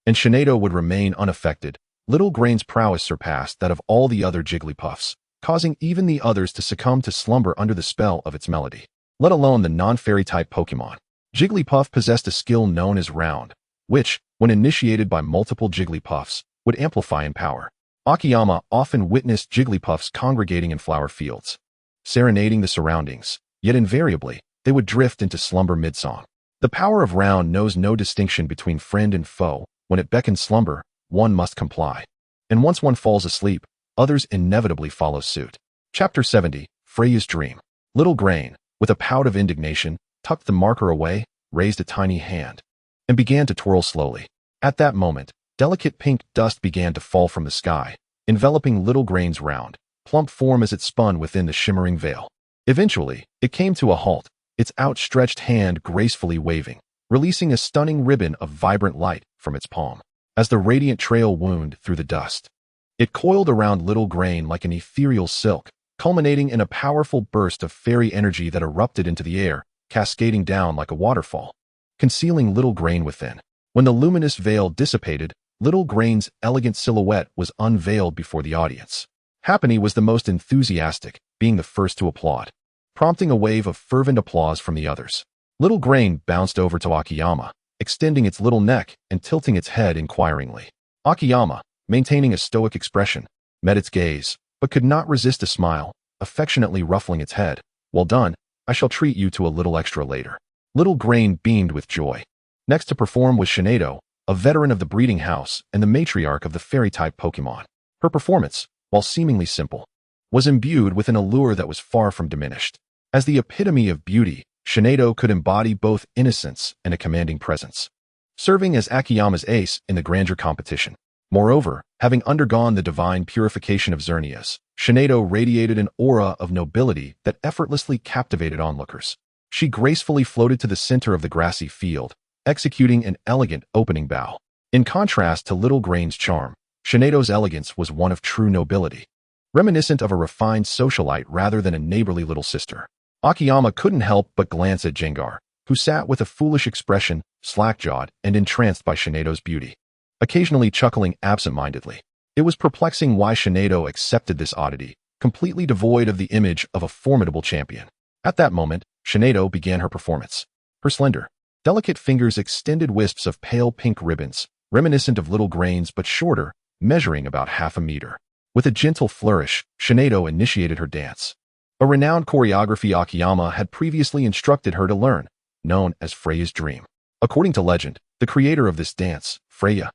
and Shinedo would remain unaffected, Little Grain's prowess surpassed that of all the other Jigglypuffs, causing even the others to succumb to slumber under the spell of its melody, let alone the non-fairy-type Pokémon. Jigglypuff possessed a skill known as Round, which, when initiated by multiple Jigglypuffs, would amplify in power. Akiyama often witnessed Jigglypuffs congregating in flower fields, serenading the surroundings, yet invariably, they would drift into slumber mid-song. The power of Round knows no distinction between friend and foe. When it beckons slumber, one must comply. And once one falls asleep, others inevitably follow suit. Chapter 70, Freya's Dream. Little Grain, with a pout of indignation, tucked the marker away, raised a tiny hand, and began to twirl slowly. At that moment, delicate pink dust began to fall from the sky, enveloping Little Grain's round, plump form as it spun within the shimmering veil. Eventually, it came to a halt, its outstretched hand gracefully waving, releasing a stunning ribbon of vibrant light from its palm. As the radiant trail wound through the dust, it coiled around Little Grain like an ethereal silk, culminating in a powerful burst of fairy energy that erupted into the air, cascading down like a waterfall, concealing Little Grain within. When the luminous veil dissipated, Little Grain's elegant silhouette was unveiled before the audience. Happiny was the most enthusiastic, being the first to applaud, prompting a wave of fervent applause from the others. Little Grain bounced over to Akiyama, extending its little neck and tilting its head inquiringly. Akiyama, maintaining a stoic expression, met its gaze, but could not resist a smile, affectionately ruffling its head. Well done, I shall treat you to a little extra later. Little Grain beamed with joy. Next to perform was Shinedo, a veteran of the breeding house and the matriarch of the fairy-type Pokémon. Her performance, while seemingly simple, was imbued with an allure that was far from diminished. As the epitome of beauty, Shinedo could embody both innocence and a commanding presence, serving as Akiyama's ace in the grandeur competition. Moreover, having undergone the divine purification of Xerneas, Shinedo radiated an aura of nobility that effortlessly captivated onlookers. She gracefully floated to the center of the grassy field, executing an elegant opening bow. In contrast to Little Grain's charm, Shinedo's elegance was one of true nobility, reminiscent of a refined socialite rather than a neighborly little sister. Akiyama couldn't help but glance at Gengar, who sat with a foolish expression, slack-jawed and entranced by Shinedo's beauty, occasionally chuckling absent-mindedly. It was perplexing why Shinedo accepted this oddity, completely devoid of the image of a formidable champion. At that moment, Shinedo began her performance. Her slender, delicate fingers extended wisps of pale pink ribbons, reminiscent of Little Grain's but shorter, measuring about half a meter. With a gentle flourish, Shinedo initiated her dance, a renowned choreography Akiyama had previously instructed her to learn, known as Freya's Dream. According to legend, the creator of this dance, Freya,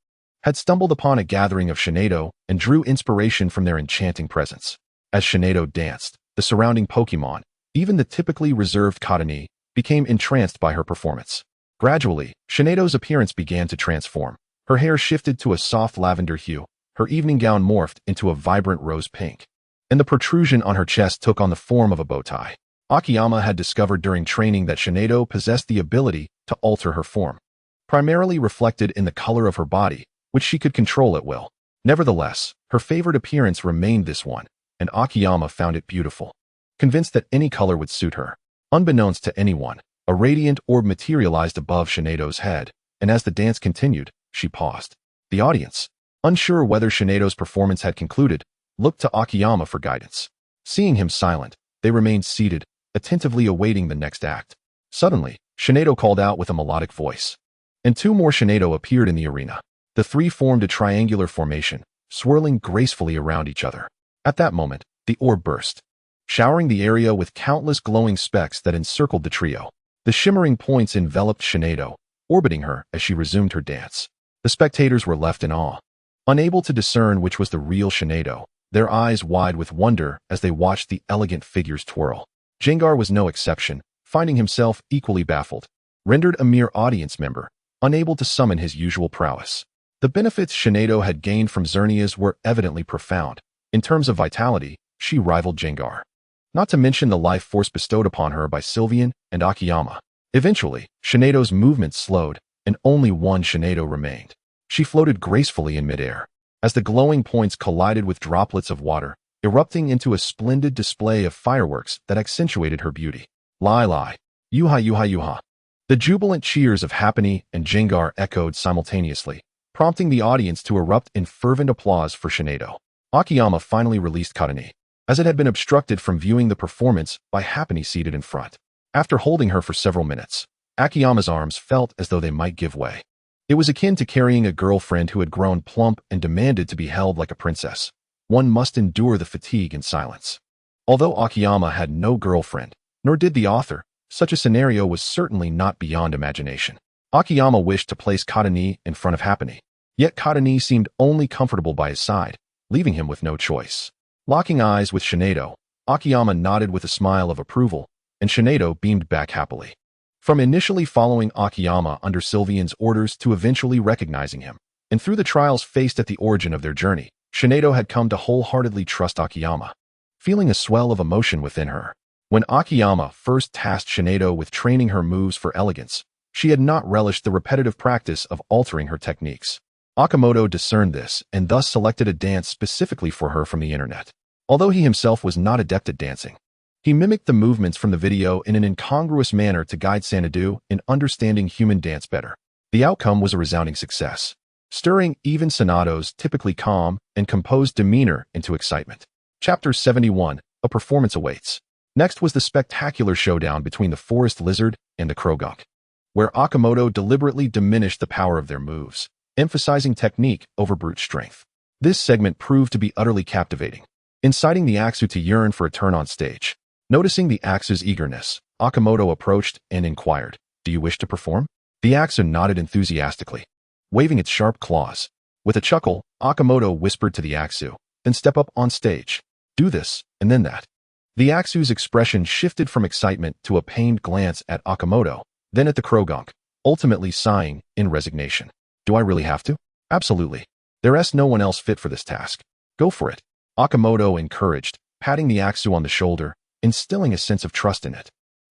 had stumbled upon a gathering of Shinedo and drew inspiration from their enchanting presence. As Shinedo danced, the surrounding Pokémon, even the typically reserved Cottonee, became entranced by her performance. Gradually, Shinedo's appearance began to transform. Her hair shifted to a soft lavender hue, her evening gown morphed into a vibrant rose pink, and the protrusion on her chest took on the form of a bow tie. Akiyama had discovered during training that Shinedo possessed the ability to alter her form, primarily reflected in the color of her body, which she could control at will. Nevertheless, her favored appearance remained this one, and Akiyama found it beautiful, convinced that any color would suit her. Unbeknownst to anyone, a radiant orb materialized above Shinedo's head, and as the dance continued, she paused. The audience, unsure whether Shinedo's performance had concluded, looked to Akiyama for guidance. Seeing him silent, they remained seated, attentively awaiting the next act. Suddenly, Shinedo called out with a melodic voice, and two more Shinedo appeared in the arena. The three formed a triangular formation, swirling gracefully around each other. At that moment, the orb burst, showering the area with countless glowing specks that encircled the trio. The shimmering points enveloped Shinedo, orbiting her as she resumed her dance. The spectators were left in awe, unable to discern which was the real Shinedo, their eyes wide with wonder as they watched the elegant figures twirl. Gengar was no exception, finding himself equally baffled, rendered a mere audience member, unable to summon his usual prowess. The benefits Shinedo had gained from Xerneas were evidently profound. In terms of vitality, she rivaled Gengar, not to mention the life force bestowed upon her by Sylveon and Akiyama. Eventually, Shinedo's movements slowed, and only one Shinedo remained. She floated gracefully in midair, as the glowing points collided with droplets of water, erupting into a splendid display of fireworks that accentuated her beauty. Lai lai. Yuha yuha yuha. The jubilant cheers of Happiny and Jengar echoed simultaneously, prompting the audience to erupt in fervent applause for Shinedo. Akiyama finally released Katani, as it had been obstructed from viewing the performance by Happiny seated in front. After holding her for several minutes, Akiyama's arms felt as though they might give way. It was akin to carrying a girlfriend who had grown plump and demanded to be held like a princess. One must endure the fatigue in silence. Although Akiyama had no girlfriend, nor did the author, such a scenario was certainly not beyond imagination. Akiyama wished to place Katani in front of Happiny, yet Katani seemed only comfortable by his side, leaving him with no choice. Locking eyes with Shinedo, Akiyama nodded with a smile of approval, and Shinedo beamed back happily. From initially following Akiyama under Sylvian's orders to eventually recognizing him, and through the trials faced at the origin of their journey, Shinedo had come to wholeheartedly trust Akiyama, feeling a swell of emotion within her. When Akiyama first tasked Shinedo with training her moves for elegance, she had not relished the repetitive practice of altering her techniques. Akimoto discerned this and thus selected a dance specifically for her from the internet. Although he himself was not adept at dancing, he mimicked the movements from the video in an incongruous manner to guide Sanadu in understanding human dance better. The outcome was a resounding success, stirring even Sanado's typically calm and composed demeanor into excitement. Chapter 71, A Performance Awaits. Next was the spectacular showdown between the forest lizard and the Krogunk, where Akimoto deliberately diminished the power of their moves, emphasizing technique over brute strength. This segment proved to be utterly captivating, inciting the Aksu to yearn for a turn on stage. Noticing the Aksu's eagerness, Akimoto approached and inquired, "Do you wish to perform?" The Aksu nodded enthusiastically, waving its sharp claws. With a chuckle, Akimoto whispered to the Aksu, "Then step up on stage. Do this, and then that." The Aksu's expression shifted from excitement to a pained glance at Akimoto, then at the Krogunk, ultimately sighing in resignation. "Do I really have to?" "Absolutely. There's no one else fit for this task. Go for it," Akimoto encouraged, patting the Aksu on the shoulder, instilling a sense of trust in it.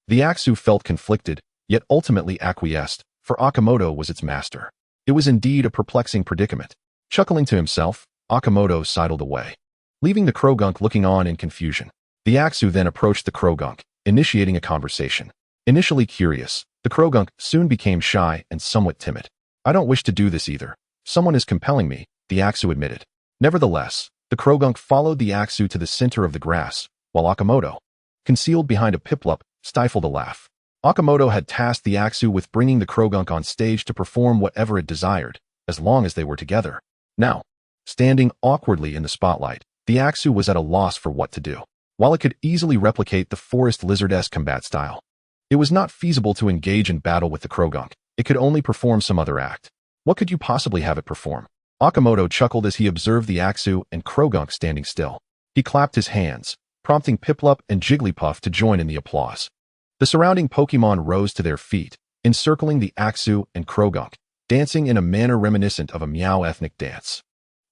The Aksu felt conflicted, yet ultimately acquiesced, for Akimoto was its master. It was indeed a perplexing predicament. Chuckling to himself, Akimoto sidled away, leaving the Krogunk looking on in confusion. The Aksu then approached the Krogunk, initiating a conversation. Initially curious, the Krogunk soon became shy and somewhat timid. "I don't wish to do this either. Someone is compelling me," the Aksu admitted. Nevertheless, the Krogunk followed the Aksu to the center of the grass, while Akimoto, concealed behind a piplup, stifled a laugh. Akimoto had tasked the Aksu with bringing the Krogunk on stage to perform whatever it desired, as long as they were together. Now, standing awkwardly in the spotlight, the Aksu was at a loss for what to do. While it could easily replicate the forest lizard-esque combat style, it was not feasible to engage in battle with the Krogunk. It could only perform some other act. What could you possibly have it perform? Akimoto chuckled as he observed the Aksu and Krogunk standing still. He clapped his hands, prompting Piplup and Jigglypuff to join in the applause. The surrounding Pokémon rose to their feet, encircling the Aksu and Krogunk, dancing in a manner reminiscent of a Meow ethnic dance.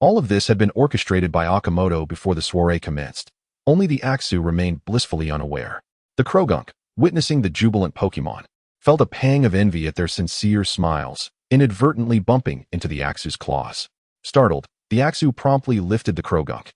All of this had been orchestrated by Akimoto before the soiree commenced. Only the Aksu remained blissfully unaware. The Krogunk, witnessing the jubilant Pokémon, felt a pang of envy at their sincere smiles, inadvertently bumping into the Aksu's claws. Startled, the Aksu promptly lifted the Krogunk,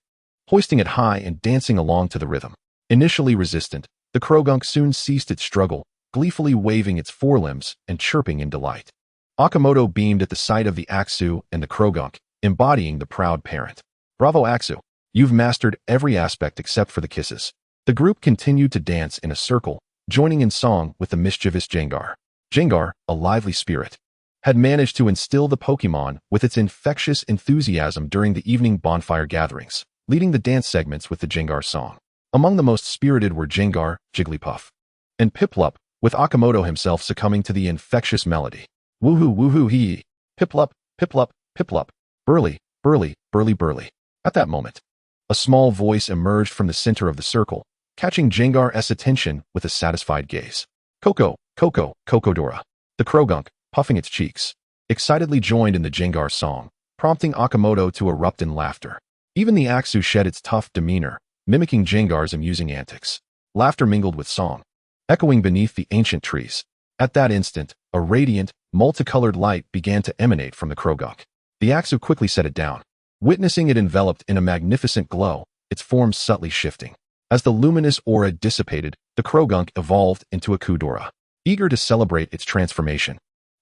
hoisting it high and dancing along to the rhythm. Initially resistant, the Krogunk soon ceased its struggle, gleefully waving its forelimbs and chirping in delight. Akimoto beamed at the sight of the Aksu and the Krogunk, embodying the proud parent. "Bravo, Aksu! You've mastered every aspect except for the kisses." The group continued to dance in a circle, joining in song with the mischievous Jengar. Jengar, a lively spirit, had managed to instill the Pokémon with its infectious enthusiasm during the evening bonfire gatherings, leading the dance segments with the Jengar song. Among the most spirited were Jengar, Jigglypuff, and Piplup, with Akimoto himself succumbing to the infectious melody. "Woohoo, woohoo, hee! Piplup, Piplup, Piplup! Burly, burly, burly, burly!" At that moment, a small voice emerged from the center of the circle, catching Jengar's attention with a satisfied gaze. "Coco, Coco, Cocodora!" The Krogunk, puffing its cheeks, excitedly joined in the Jengar song, prompting Akimoto to erupt in laughter. Even the Aksu shed its tough demeanor, mimicking Jengar's amusing antics. Laughter mingled with song, echoing beneath the ancient trees. At that instant, a radiant, multicolored light began to emanate from the Krogunk. The Aksu quickly set it down, witnessing it enveloped in a magnificent glow, its form subtly shifting. As the luminous aura dissipated, the Krogunk evolved into a Kudora. Eager to celebrate its transformation,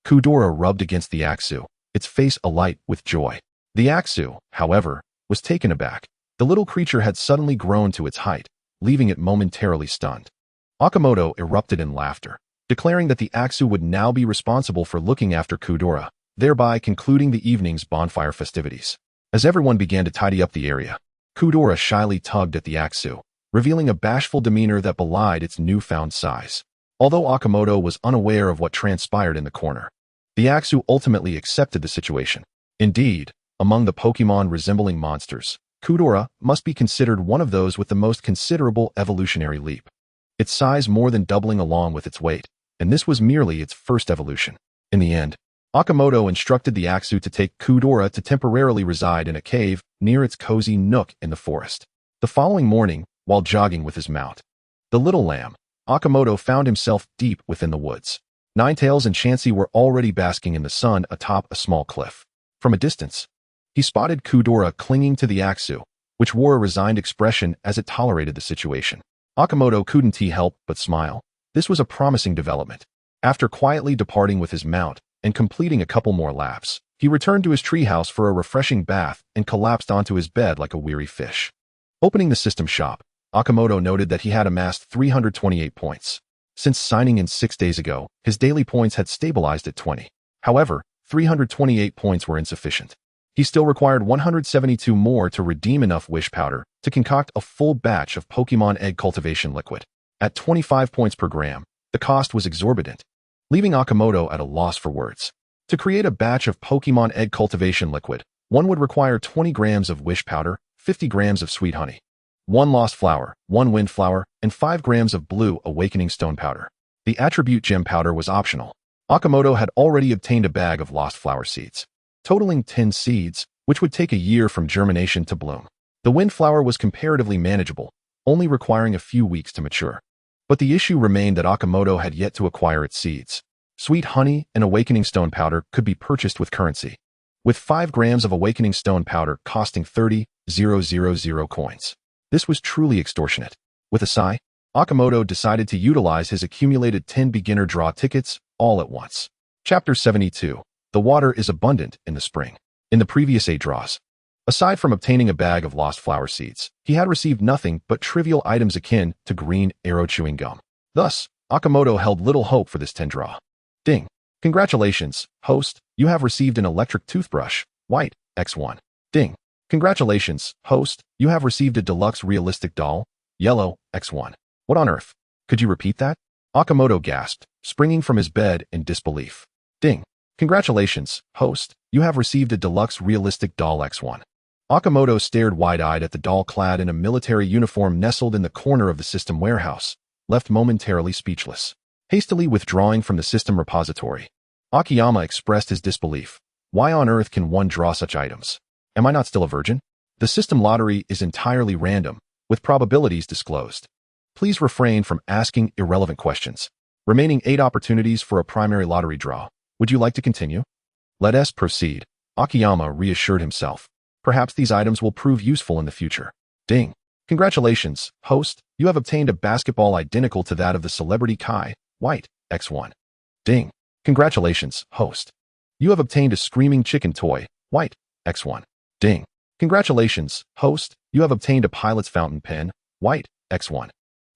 Kudora rubbed against the Aksu, its face alight with joy. The Aksu, however, was taken aback. The little creature had suddenly grown to its height, leaving it momentarily stunned. Akimoto erupted in laughter, declaring that the Aksu would now be responsible for looking after Kudora, thereby concluding the evening's bonfire festivities. As everyone began to tidy up the area, Kudora shyly tugged at the Aksu, revealing a bashful demeanor that belied its newfound size. Although Akimoto was unaware of what transpired in the corner, the Aksu ultimately accepted the situation. Indeed, among the Pokémon resembling monsters, Kudora must be considered one of those with the most considerable evolutionary leap. Its size more than doubling along with its weight, and this was merely its first evolution. In the end, Akimoto instructed the Aksu to take Kudora to temporarily reside in a cave near its cozy nook in the forest. The following morning, while jogging with his mount, the little lamb, Akimoto found himself deep within the woods. Ninetales and Chansey were already basking in the sun atop a small cliff. From a distance, he spotted Kudora clinging to the Aksu, which wore a resigned expression as it tolerated the situation. Akimoto couldn't help but smile. This was a promising development. After quietly departing with his mount and completing a couple more laps, he returned to his treehouse for a refreshing bath and collapsed onto his bed like a weary fish. Opening the system shop, Akimoto noted that he had amassed 328 points. Since signing in 6 days ago, his daily points had stabilized at 20. However, 328 points were insufficient. He still required 172 more to redeem enough wish powder to concoct a full batch of Pokemon egg cultivation liquid. At 25 points per gram, the cost was exorbitant, leaving Akimoto at a loss for words. To create a batch of Pokemon egg cultivation liquid, one would require 20 grams of wish powder, 50 grams of sweet honey, 1 lost flower, 1 wind flower, and 5 grams of blue awakening stone powder. The attribute gem powder was optional. Akimoto had already obtained a bag of lost flower seeds, totaling 10 seeds, which would take a year from germination to bloom. The wind flower was comparatively manageable, only requiring a few weeks to mature. But the issue remained that Akimoto had yet to acquire its seeds. Sweet honey and awakening stone powder could be purchased with currency, with 5 grams of awakening stone powder costing 30,000 coins. This was truly extortionate. With a sigh, Akimoto decided to utilize his accumulated 10 beginner draw tickets all at once. Chapter 72. The water is abundant in the spring. In the previous 8 draws, aside from obtaining a bag of lost flower seeds, he had received nothing but trivial items akin to green arrow chewing gum. Thus, Akimoto held little hope for this 10 draw. Ding. Congratulations, host, you have received an electric toothbrush, white, X1. Ding. Congratulations, host, you have received a deluxe realistic doll, yellow, X1. What on earth? Could you repeat that? Akimoto gasped, springing from his bed in disbelief. Ding. Congratulations, host, you have received a deluxe realistic doll X1. Akimoto stared wide-eyed at the doll clad in a military uniform nestled in the corner of the system warehouse, left momentarily speechless. Hastily withdrawing from the system repository, Akiyama expressed his disbelief. Why on earth can one draw such items? Am I not still a virgin? The system lottery is entirely random, with probabilities disclosed. Please refrain from asking irrelevant questions. Remaining 8 opportunities for a primary lottery draw. Would you like to continue? Let us proceed, Akiyama reassured himself. Perhaps these items will prove useful in the future. Ding. Congratulations, host, you have obtained a basketball identical to that of the celebrity Kai, white, X1. Ding. Congratulations, host. You have obtained a screaming chicken toy, white, X1. Ding. Congratulations, host, you have obtained a pilot's fountain pen, white, X1.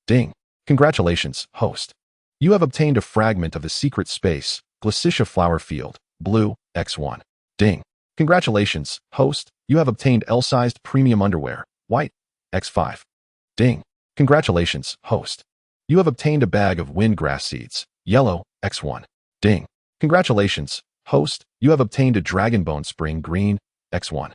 Ding. Congratulations, host. You have obtained a fragment of the secret space, Glacicia flower field, blue, X1. Ding. Congratulations, host, you have obtained L-sized premium underwear, white, X5. Ding. Congratulations, host. You have obtained a bag of windgrass seeds, yellow, X1. Ding. Congratulations, host, you have obtained a dragon bone spring green, X1.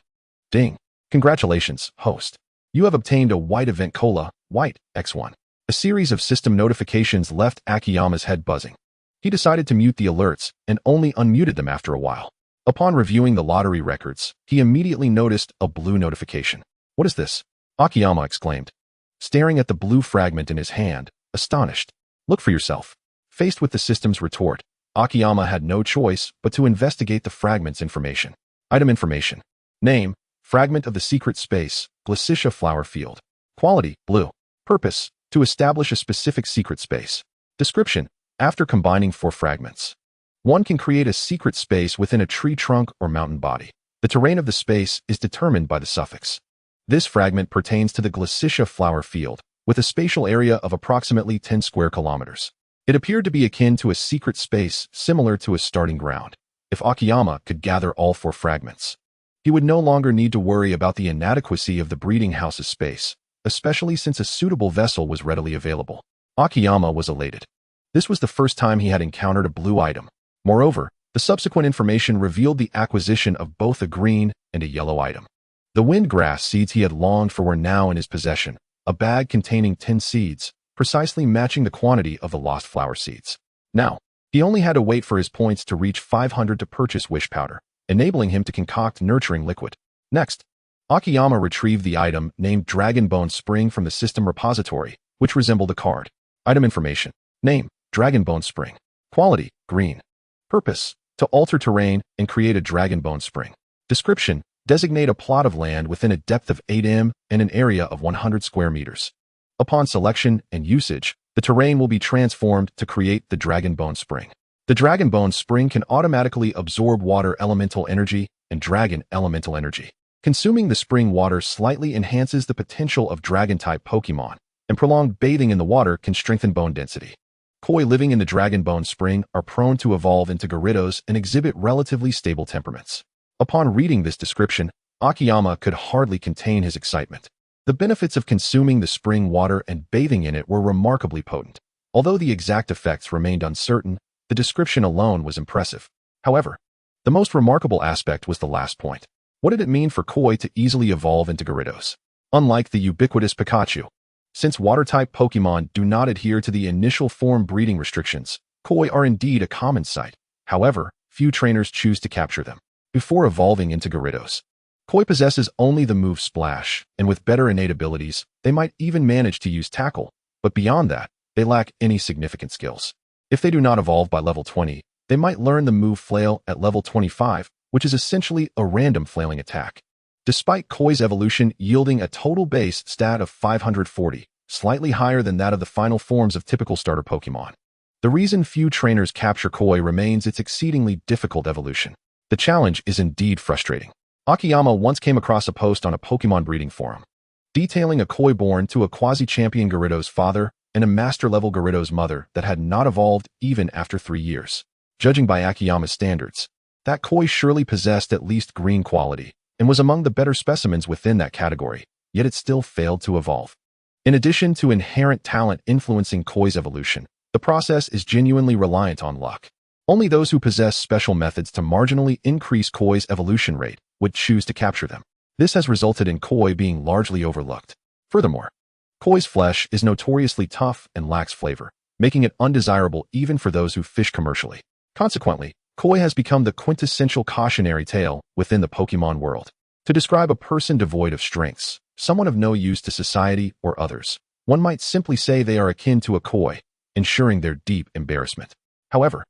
Ding. Congratulations, host. You have obtained a white event cola, white, X1. A series of system notifications left Akiyama's head buzzing. He decided to mute the alerts and only unmuted them after a while. Upon reviewing the lottery records, he immediately noticed a blue notification. What is this? Akiyama exclaimed, staring at the blue fragment in his hand, astonished. Look for yourself. Faced with the system's retort, Akiyama had no choice but to investigate the fragment's information. Item information. Name, Fragment of the secret space, Blissey flower field. Quality, blue. Purpose, to establish a specific secret space. Description, after combining 4 fragments, one can create a secret space within a tree trunk or mountain body. The terrain of the space is determined by the suffix. This fragment pertains to the Blissey flower field, with a spatial area of approximately 10 square kilometers. It appeared to be akin to a secret space similar to a starting ground. If Akiyama could gather all 4 fragments, he would no longer need to worry about the inadequacy of the breeding house's space, especially since a suitable vessel was readily available. Akiyama was elated. This was the first time he had encountered a blue item. Moreover, the subsequent information revealed the acquisition of both a green and a yellow item. The windgrass seeds he had longed for were now in his possession, a bag containing 10 seeds, precisely matching the quantity of the lost flower seeds. Now, he only had to wait for his points to reach 500 to purchase wish powder, enabling him to concoct nurturing liquid. Next, Akiyama retrieved the item named Dragon Bone Spring from the system repository, which resembled a card. Item information. Name, Dragon Bone Spring. Quality, green. Purpose, to alter terrain and create a Dragon Bone Spring. Description, designate a plot of land within a depth of 8 m and an area of 100 square meters. Upon selection and usage, the terrain will be transformed to create the Dragon Bone Spring. The Dragon Bone Spring can automatically absorb water elemental energy and dragon elemental energy. Consuming the spring water slightly enhances the potential of dragon-type Pokémon, and prolonged bathing in the water can strengthen bone density. Koi living in the Dragon Bone Spring are prone to evolve into Gyarados and exhibit relatively stable temperaments. Upon reading this description, Akiyama could hardly contain his excitement. The benefits of consuming the spring water and bathing in it were remarkably potent. Although the exact effects remained uncertain, the description alone was impressive. However, the most remarkable aspect was the last point. What did it mean for Koi to easily evolve into Gyarados? Unlike the ubiquitous Pikachu, since water-type Pokémon do not adhere to the initial form breeding restrictions, Koi are indeed a common sight. However, few trainers choose to capture them. Before evolving into Gyarados, Koi possesses only the move Splash, and with better innate abilities, they might even manage to use Tackle, but beyond that, they lack any significant skills. If they do not evolve by level 20, they might learn the move Flail at level 25, which is essentially a random flailing attack. Despite Koi's evolution yielding a total base stat of 540, slightly higher than that of the final forms of typical starter Pokémon. The reason few trainers capture Koi remains its exceedingly difficult evolution. The challenge is indeed frustrating. Akiyama once came across a post on a Pokémon breeding forum, detailing a Koi born to a quasi-champion Gyarados father and a master-level Gyarados mother that had not evolved even after 3 years. Judging by Akiyama's standards, that Koi surely possessed at least green quality, and was among the better specimens within that category, yet it still failed to evolve. In addition to inherent talent influencing Koi's evolution, the process is genuinely reliant on luck. Only those who possess special methods to marginally increase Koi's evolution rate would choose to capture them. This has resulted in Koi being largely overlooked. Furthermore, Koi's flesh is notoriously tough and lacks flavor, making it undesirable even for those who fish commercially. Consequently, Koi has become the quintessential cautionary tale within the Pokémon world. To describe a person devoid of strengths, someone of no use to society or others, one might simply say they are akin to a Koi, ensuring their deep embarrassment. However,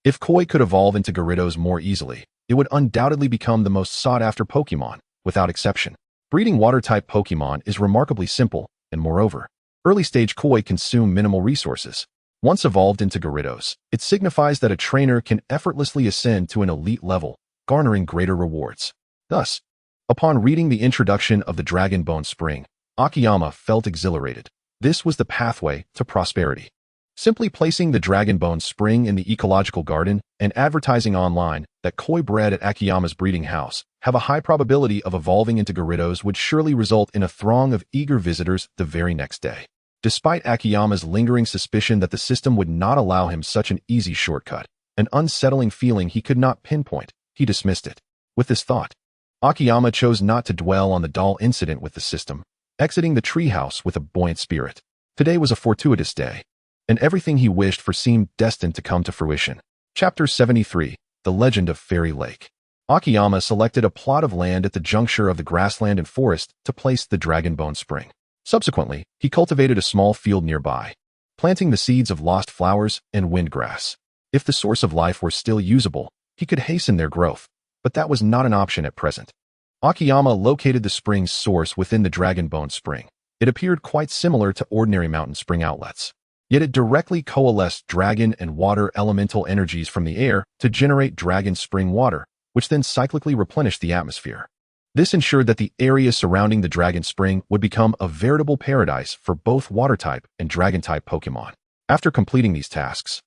if Koi could evolve into Gyarados more easily, it would undoubtedly become the most sought-after Pokémon, without exception. Breeding water-type Pokémon is remarkably simple, and moreover, early-stage Koi consume minimal resources. Once evolved into Gyarados, it signifies that a trainer can effortlessly ascend to an elite level, garnering greater rewards. Thus, upon reading the introduction of the Dragon Bone Spring, Akiyama felt exhilarated. This was the pathway to prosperity. Simply placing the Dragon Bone Spring in the ecological garden and advertising online that Koi bred at Akiyama's breeding house have a high probability of evolving into Gyarados would surely result in a throng of eager visitors the very next day. Despite Akiyama's lingering suspicion that the system would not allow him such an easy shortcut, an unsettling feeling he could not pinpoint, he dismissed it. With this thought, Akiyama chose not to dwell on the dull incident with the system, exiting the treehouse with a buoyant spirit. Today was a fortuitous day, and everything he wished for seemed destined to come to fruition. Chapter 73, The Legend of Fairy Lake. Akiyama selected a plot of land at the juncture of the grassland and forest to place the Dragon Bone Spring. Subsequently, he cultivated a small field nearby, planting the seeds of lost flowers and windgrass. If the source of life were still usable, he could hasten their growth, but that was not an option at present. Akiyama located the spring's source within the Dragon Bone Spring. It appeared quite similar to ordinary mountain spring outlets. Yet it directly coalesced dragon and water elemental energies from the air to generate dragon spring water, which then cyclically replenished the atmosphere. This ensured that the area surrounding the Dragon Spring would become a veritable paradise for both Water-type and Dragon-type Pokémon. After completing these tasks,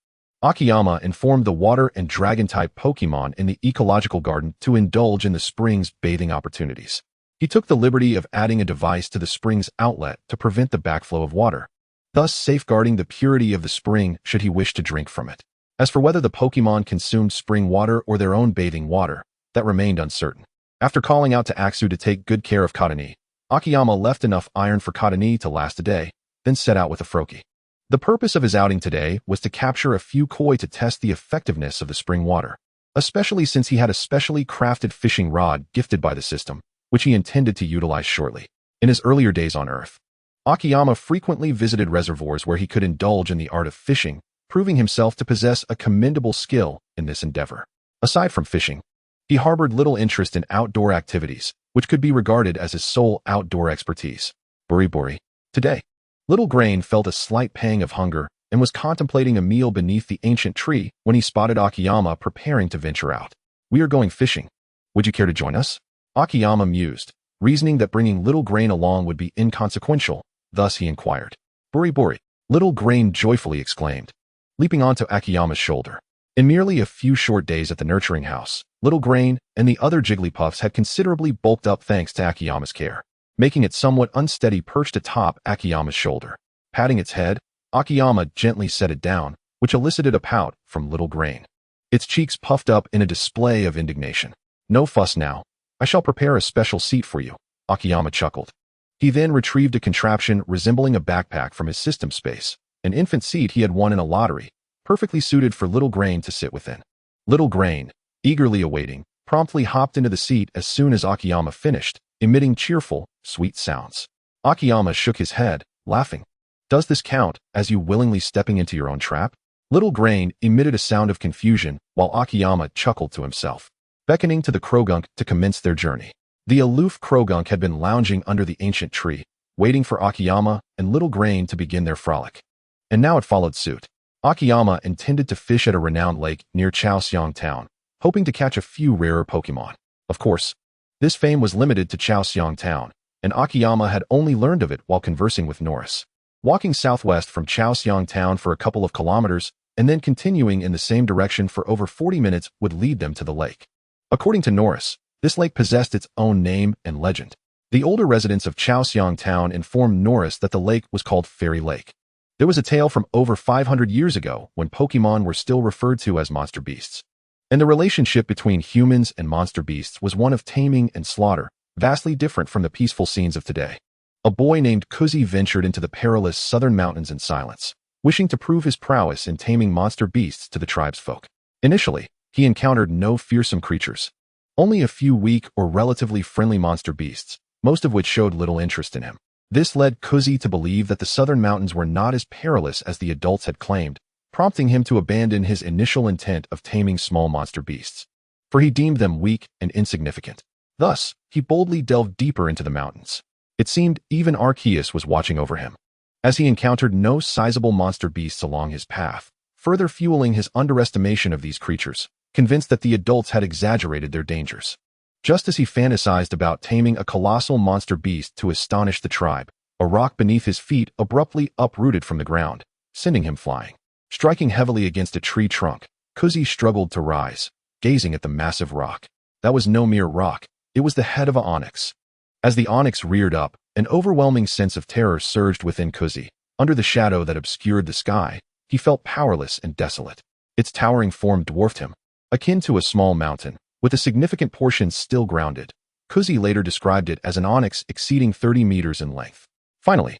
Akiyama informed the Water and Dragon-type Pokémon in the ecological garden to indulge in the spring's bathing opportunities. He took the liberty of adding a device to the spring's outlet to prevent the backflow of water, thus safeguarding the purity of the spring should he wish to drink from it. As for whether the Pokémon consumed spring water or their own bathing water, that remained uncertain. After calling out to Aksu to take good care of Katani, Akiyama left enough iron for Katani to last a day, then set out with a Froakie. The purpose of his outing today was to capture a few koi to test the effectiveness of the spring water, especially since he had a specially crafted fishing rod gifted by the system, which he intended to utilize shortly. In his earlier days on Earth, Akiyama frequently visited reservoirs where he could indulge in the art of fishing, proving himself to possess a commendable skill in this endeavor. Aside from fishing, he harbored little interest in outdoor activities, which could be regarded as his sole outdoor expertise. Buri. Today, Little Grain felt a slight pang of hunger and was contemplating a meal beneath the ancient tree when he spotted Akiyama preparing to venture out. "We are going fishing. Would you care to join us?" Akiyama mused, reasoning that bringing Little Grain along would be inconsequential, thus he inquired. "Buri." Little Grain joyfully exclaimed, leaping onto Akiyama's shoulder. In merely a few short days at the nurturing house, Little Grain and the other Jigglypuffs had considerably bulked up thanks to Akiyama's care, making it somewhat unsteady perched atop Akiyama's shoulder. Patting its head, Akiyama gently set it down, which elicited a pout from Little Grain. Its cheeks puffed up in a display of indignation. "No fuss now. I shall prepare a special seat for you," Akiyama chuckled. He then retrieved a contraption resembling a backpack from his system space, an infant seat he had won in a lottery, perfectly suited for Little Grain to sit within. Little Grain, eagerly awaiting, promptly hopped into the seat as soon as Akiyama finished, emitting cheerful, sweet sounds. Akiyama shook his head, laughing. "Does this count as you willingly stepping into your own trap?" Little Grain emitted a sound of confusion while Akiyama chuckled to himself, beckoning to the Krogunk to commence their journey. The aloof Krogunk had been lounging under the ancient tree, waiting for Akiyama and Little Grain to begin their frolic. And now it followed suit. Akiyama intended to fish at a renowned lake near Asame Town, hoping to catch a few rarer Pokémon. Of course, this fame was limited to Asame Town, and Akiyama had only learned of it while conversing with Norris. Walking southwest from Asame Town for a couple of kilometers, and then continuing in the same direction for over 40 minutes would lead them to the lake. According to Norris, this lake possessed its own name and legend. The older residents of Asame Town informed Norris that the lake was called Fairy Lake. There was a tale from over 500 years ago when Pokémon were still referred to as monster beasts. And the relationship between humans and monster beasts was one of taming and slaughter, vastly different from the peaceful scenes of today. A boy named Kuzi ventured into the perilous southern mountains in silence, wishing to prove his prowess in taming monster beasts to the tribesfolk. Initially, he encountered no fearsome creatures, only a few weak or relatively friendly monster beasts, most of which showed little interest in him. This led Kuzi to believe that the southern mountains were not as perilous as the adults had claimed, prompting him to abandon his initial intent of taming small monster beasts, for he deemed them weak and insignificant. Thus, he boldly delved deeper into the mountains. It seemed even Arceus was watching over him, as he encountered no sizable monster beasts along his path, further fueling his underestimation of these creatures, convinced that the adults had exaggerated their dangers. Just as he fantasized about taming a colossal monster beast to astonish the tribe, a rock beneath his feet abruptly uprooted from the ground, sending him flying. Striking heavily against a tree trunk, Kuzi struggled to rise, gazing at the massive rock. That was no mere rock, it was the head of an onyx. As the onyx reared up, an overwhelming sense of terror surged within Kuzi. Under the shadow that obscured the sky, he felt powerless and desolate. Its towering form dwarfed him, akin to a small mountain, with a significant portion still grounded. Kuzi later described it as an onyx exceeding 30 meters in length. Finally,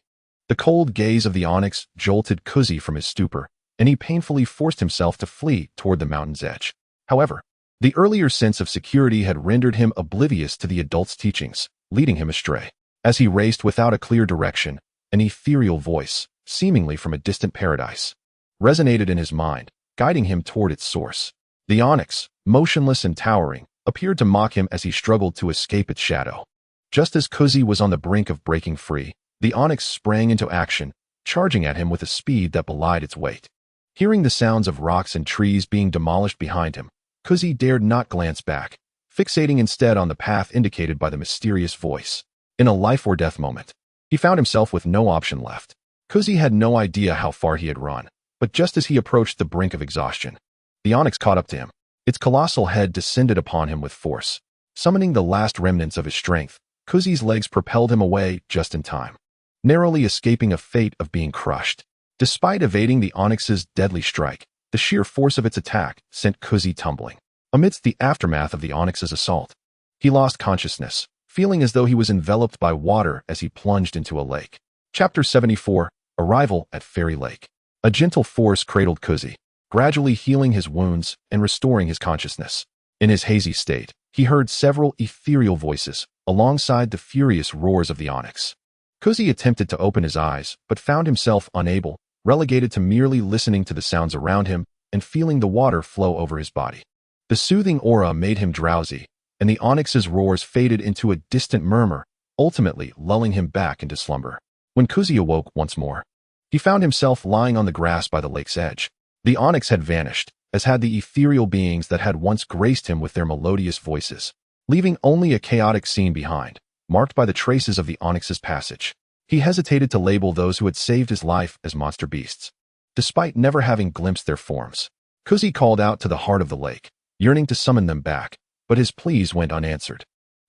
the cold gaze of the onyx jolted Kuzi from his stupor, and he painfully forced himself to flee toward the mountain's edge. However, the earlier sense of security had rendered him oblivious to the adult's teachings, leading him astray. As he raced without a clear direction, an ethereal voice, seemingly from a distant paradise, resonated in his mind, guiding him toward its source. The onyx, motionless and towering, appeared to mock him as he struggled to escape its shadow. Just as Kuzi was on the brink of breaking free, the onyx sprang into action, charging at him with a speed that belied its weight. Hearing the sounds of rocks and trees being demolished behind him, Kuzi dared not glance back, fixating instead on the path indicated by the mysterious voice. In a life-or-death moment, he found himself with no option left. Kuzi had no idea how far he had run, but just as he approached the brink of exhaustion, the onyx caught up to him. Its colossal head descended upon him with force. Summoning the last remnants of his strength, Kuzi's legs propelled him away just in time, narrowly escaping a fate of being crushed. Despite evading the onyx's deadly strike, the sheer force of its attack sent Kuzi tumbling. Amidst the aftermath of the onyx's assault, he lost consciousness, feeling as though he was enveloped by water as he plunged into a lake. Chapter 74, Arrival at Fairy Lake. A gentle force cradled Kuzi, gradually healing his wounds and restoring his consciousness. In his hazy state, he heard several ethereal voices, alongside the furious roars of the onyx. Kuzi attempted to open his eyes, but found himself unable, relegated to merely listening to the sounds around him and feeling the water flow over his body. The soothing aura made him drowsy, and the onyx's roars faded into a distant murmur, ultimately lulling him back into slumber. When Kuzi awoke once more, he found himself lying on the grass by the lake's edge. The onyx had vanished, as had the ethereal beings that had once graced him with their melodious voices, leaving only a chaotic scene behind, marked by the traces of the onyx's passage. He hesitated to label those who had saved his life as monster beasts, despite never having glimpsed their forms. Kuzi called out to the heart of the lake, yearning to summon them back, but his pleas went unanswered.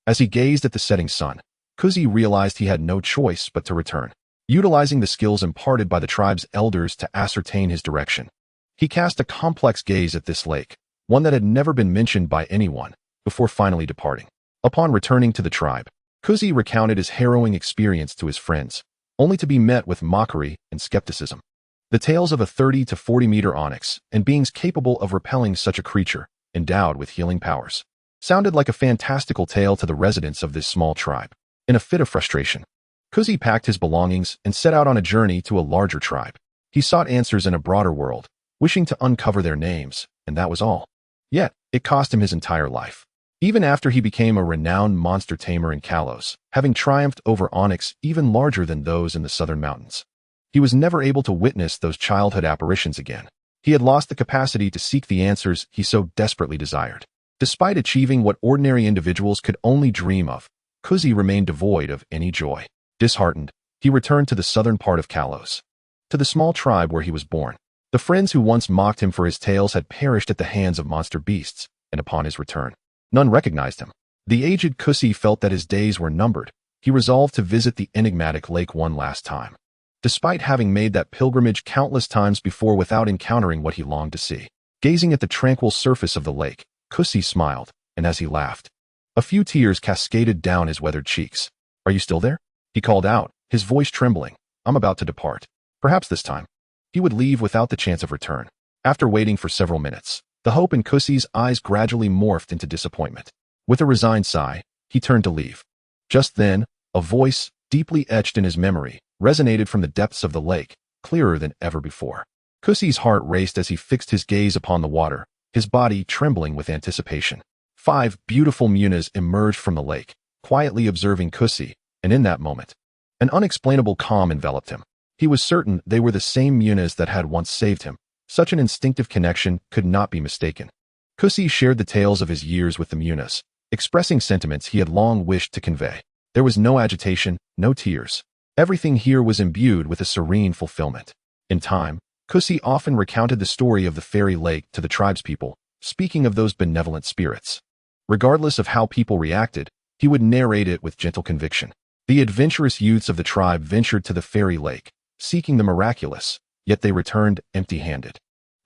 As he gazed at the setting sun, Kuzi realized he had no choice but to return. Utilizing the skills imparted by the tribe's elders to ascertain his direction, he cast a complex gaze at this lake, one that had never been mentioned by anyone, before finally departing. Upon returning to the tribe, Kuzi recounted his harrowing experience to his friends, only to be met with mockery and skepticism. The tales of a 30 to 40 meter onyx and beings capable of repelling such a creature, endowed with healing powers, sounded like a fantastical tale to the residents of this small tribe. In a fit of frustration, Kuzi packed his belongings and set out on a journey to a larger tribe. He sought answers in a broader world, wishing to uncover their names, and that was all. Yet, it cost him his entire life. Even after he became a renowned monster tamer in Kalos, having triumphed over onyx even larger than those in the southern mountains, he was never able to witness those childhood apparitions again. He had lost the capacity to seek the answers he so desperately desired. Despite achieving what ordinary individuals could only dream of, Kuzi remained devoid of any joy. Disheartened, he returned to the southern part of Kalos, to the small tribe where he was born. The friends who once mocked him for his tales had perished at the hands of monster beasts, and upon his return, none recognized him. The aged Kuzi felt that his days were numbered. He resolved to visit the enigmatic lake one last time, despite having made that pilgrimage countless times before without encountering what he longed to see. Gazing at the tranquil surface of the lake, Kuzi smiled, and as he laughed, a few tears cascaded down his weathered cheeks. "Are you still there?" he called out, his voice trembling. "I'm about to depart." Perhaps this time, he would leave without the chance of return. After waiting for several minutes, the hope in Kuzi's eyes gradually morphed into disappointment. With a resigned sigh, he turned to leave. Just then, a voice, deeply etched in his memory, resonated from the depths of the lake, clearer than ever before. Kuzi's heart raced as he fixed his gaze upon the water, his body trembling with anticipation. 5 beautiful Munas emerged from the lake, quietly observing Kuzi, and in that moment, an unexplainable calm enveloped him. He was certain they were the same Munas that had once saved him. Such an instinctive connection could not be mistaken. Kuzi shared the tales of his years with the Munas, expressing sentiments he had long wished to convey. There was no agitation, no tears. Everything here was imbued with a serene fulfillment. In time, Kuzi often recounted the story of the fairy lake to the tribespeople, speaking of those benevolent spirits. Regardless of how people reacted, he would narrate it with gentle conviction. The adventurous youths of the tribe ventured to the fairy lake, seeking the miraculous, yet they returned empty-handed.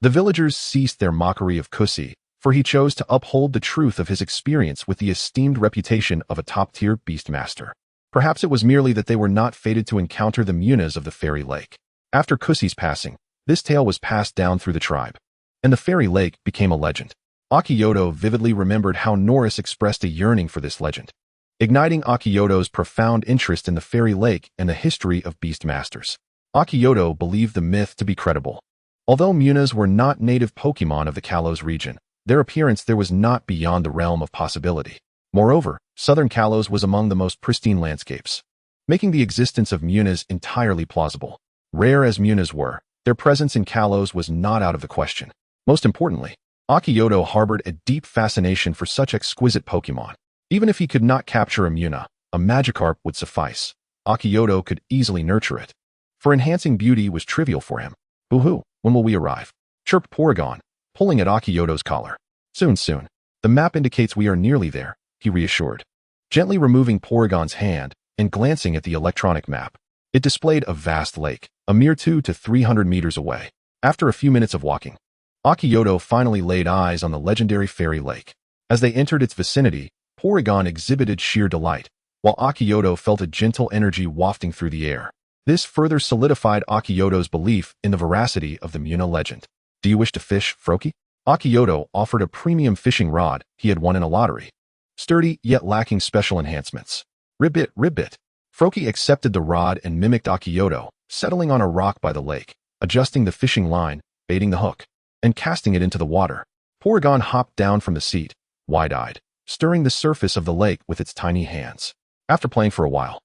The villagers ceased their mockery of Kuzi, for he chose to uphold the truth of his experience with the esteemed reputation of a top-tier beastmaster. Perhaps it was merely that they were not fated to encounter the Munas of the fairy lake. After Kuzi's passing, this tale was passed down through the tribe, and the fairy lake became a legend. Akimoto vividly remembered how Norris expressed a yearning for this legend, igniting Akimoto's profound interest in the fairy lake and the history of beastmasters. Akimoto believed the myth to be credible. Although Munas were not native Pokémon of the Kalos region, Their appearance there was not beyond the realm of possibility. Moreover, southern Kalos was among the most pristine landscapes, making the existence of munas entirely plausible. Rare as munas were, their presence in Kalos was not out of the question. Most importantly, Akimoto harbored a deep fascination for such exquisite Pokémon. Even if he could not capture a Muna, a Magikarp would suffice. Akimoto could easily nurture it. For enhancing beauty was trivial for him. Boo-hoo, when will we arrive? Chirped Porygon, pulling at Akimoto's collar. Soon, soon. The map indicates we are nearly there, he reassured. Gently removing Porygon's hand and glancing at the electronic map, it displayed a vast lake, a mere 200 to 300 meters away. After a few minutes of walking, Akimoto finally laid eyes on the legendary fairy lake. As they entered its vicinity, Porygon exhibited sheer delight, while Akimoto felt a gentle energy wafting through the air. This further solidified Akimoto's belief in the veracity of the Muna legend. Do you wish to fish, Froakie? Akimoto offered a premium fishing rod he had won in a lottery. Sturdy, yet lacking special enhancements. Ribbit, ribbit. Froakie accepted the rod and mimicked Akimoto, settling on a rock by the lake, adjusting the fishing line, baiting the hook, and casting it into the water. Porygon hopped down from the seat, wide-eyed, stirring the surface of the lake with its tiny hands. After playing for a while,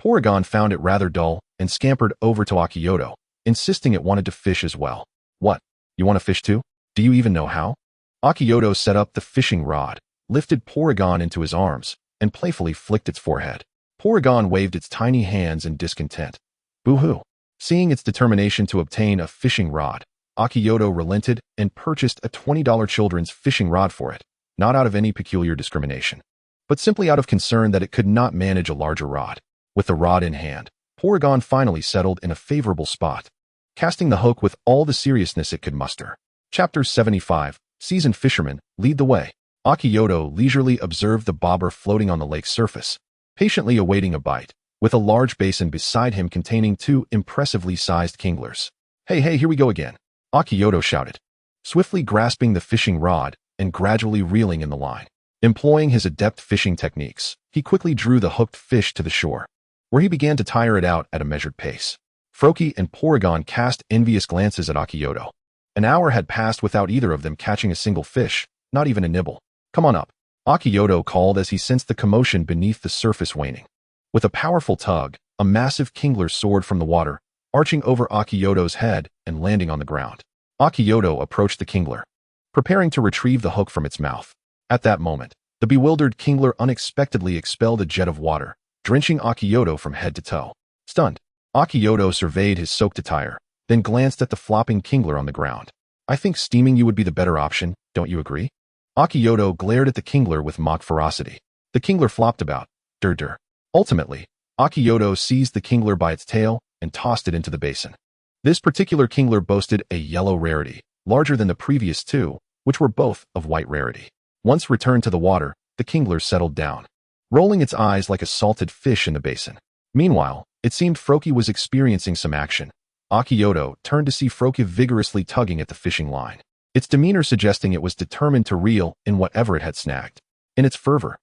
Porygon found it rather dull and scampered over to Akimoto, insisting it wanted to fish as well. What? You want to fish too? Do you even know how? Akimoto set up the fishing rod, lifted Porygon into his arms, and playfully flicked its forehead. Porygon waved its tiny hands in discontent. Boo-hoo. Seeing its determination to obtain a fishing rod, Akimoto relented and purchased a $20 children's fishing rod for it, not out of any peculiar discrimination, but simply out of concern that it could not manage a larger rod. With the rod in hand, Porygon finally settled in a favorable spot, casting the hook with all the seriousness it could muster. Chapter 75, Seasoned Fishermen, lead the way. Akimoto leisurely observed the bobber floating on the lake's surface, patiently awaiting a bite, with a large basin beside him containing 2 impressively sized kinglers. Hey, hey, here we go again, Akimoto shouted, swiftly grasping the fishing rod and gradually reeling in the line. Employing his adept fishing techniques, he quickly drew the hooked fish to the shore, where he began to tire it out at a measured pace. Froakie and Porygon cast envious glances at Akimoto. An hour had passed without either of them catching a single fish, not even a nibble. Come on up, Akimoto called as he sensed the commotion beneath the surface waning. With a powerful tug, a massive kingler soared from the water, arching over Akimoto's head and landing on the ground. Akimoto approached the kingler, preparing to retrieve the hook from its mouth. At that moment, the bewildered kingler unexpectedly expelled a jet of water, drenching Akimoto from head to toe. Stunned, Akimoto surveyed his soaked attire, then glanced at the flopping kingler on the ground. I think steaming you would be the better option, don't you agree? Akimoto glared at the kingler with mock ferocity. The kingler flopped about, dur-dur. Ultimately, Akimoto seized the kingler by its tail and tossed it into the basin. This particular kingler boasted a yellow rarity, larger than the previous 2, which were both of white rarity. Once returned to the water, the kingler settled down, rolling its eyes like a salted fish in the basin. Meanwhile, it seemed Froakie was experiencing some action. Akimoto turned to see Froakie vigorously tugging at the fishing line, its demeanor suggesting it was determined to reel in whatever it had snagged. In its fervor,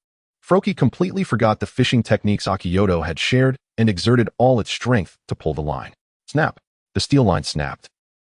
Froakie completely forgot the fishing techniques Akimoto had shared and exerted all its strength to pull the line. Snap! The steel line snapped,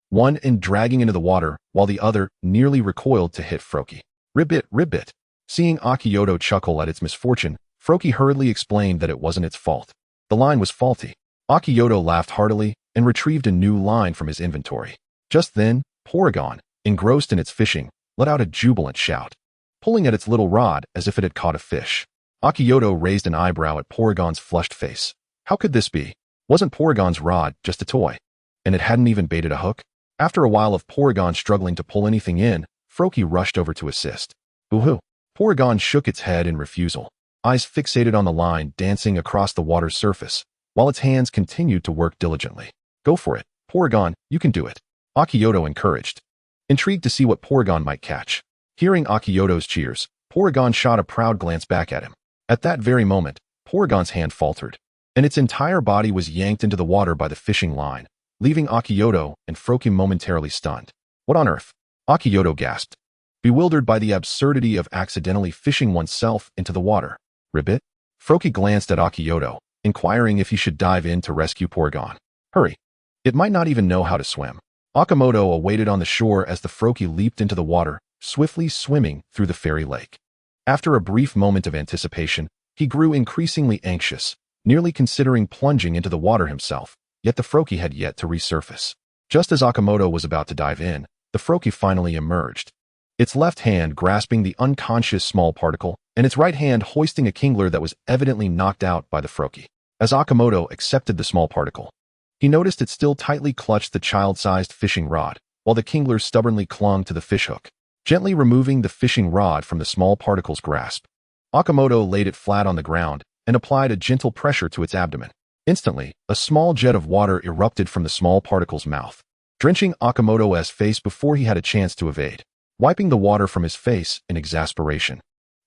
one end dragging into the water while the other nearly recoiled to hit Froakie. Ribbit, ribbit. Seeing Akimoto chuckle at its misfortune, Froakie hurriedly explained that it wasn't its fault. The line was faulty. Akimoto laughed heartily and retrieved a new line from his inventory. Just then, Porygon, engrossed in its fishing, let out a jubilant shout, pulling at its little rod as if it had caught a fish. Akimoto raised an eyebrow at Porygon's flushed face. How could this be? Wasn't Porygon's rod just a toy? And it hadn't even baited a hook? After a while of Porygon struggling to pull anything in, Froakie rushed over to assist. Boo-hoo. Porygon shook its head in refusal, eyes fixated on the line dancing across the water's surface, while its hands continued to work diligently. Go for it, Porygon, you can do it, Akimoto encouraged, intrigued to see what Porygon might catch. Hearing Akimoto's cheers, Porygon shot a proud glance back at him. At that very moment, Porygon's hand faltered, and its entire body was yanked into the water by the fishing line, leaving Akimoto and Froakie momentarily stunned. What on earth? Akimoto gasped, bewildered by the absurdity of accidentally fishing oneself into the water. Ribbit? Froakie glanced at Akimoto, inquiring if he should dive in to rescue Porygon. Hurry. It might not even know how to swim. Akimoto awaited on the shore as the Froakie leaped into the water, swiftly swimming through the fairy lake. After a brief moment of anticipation, he grew increasingly anxious, nearly considering plunging into the water himself, yet the Froakie had yet to resurface. Just as Akimoto was about to dive in, the Froakie finally emerged, its left hand grasping the unconscious small particle, and its right hand hoisting a Kingler that was evidently knocked out by the Froakie. As Akimoto accepted the small particle, he noticed it still tightly clutched the child-sized fishing rod, while the Kingler stubbornly clung to the fishhook. Gently removing the fishing rod from the small particle's grasp, Akimoto laid it flat on the ground and applied a gentle pressure to its abdomen. Instantly, a small jet of water erupted from the small particle's mouth, drenching Akimoto's face before he had a chance to evade. Wiping the water from his face in exasperation,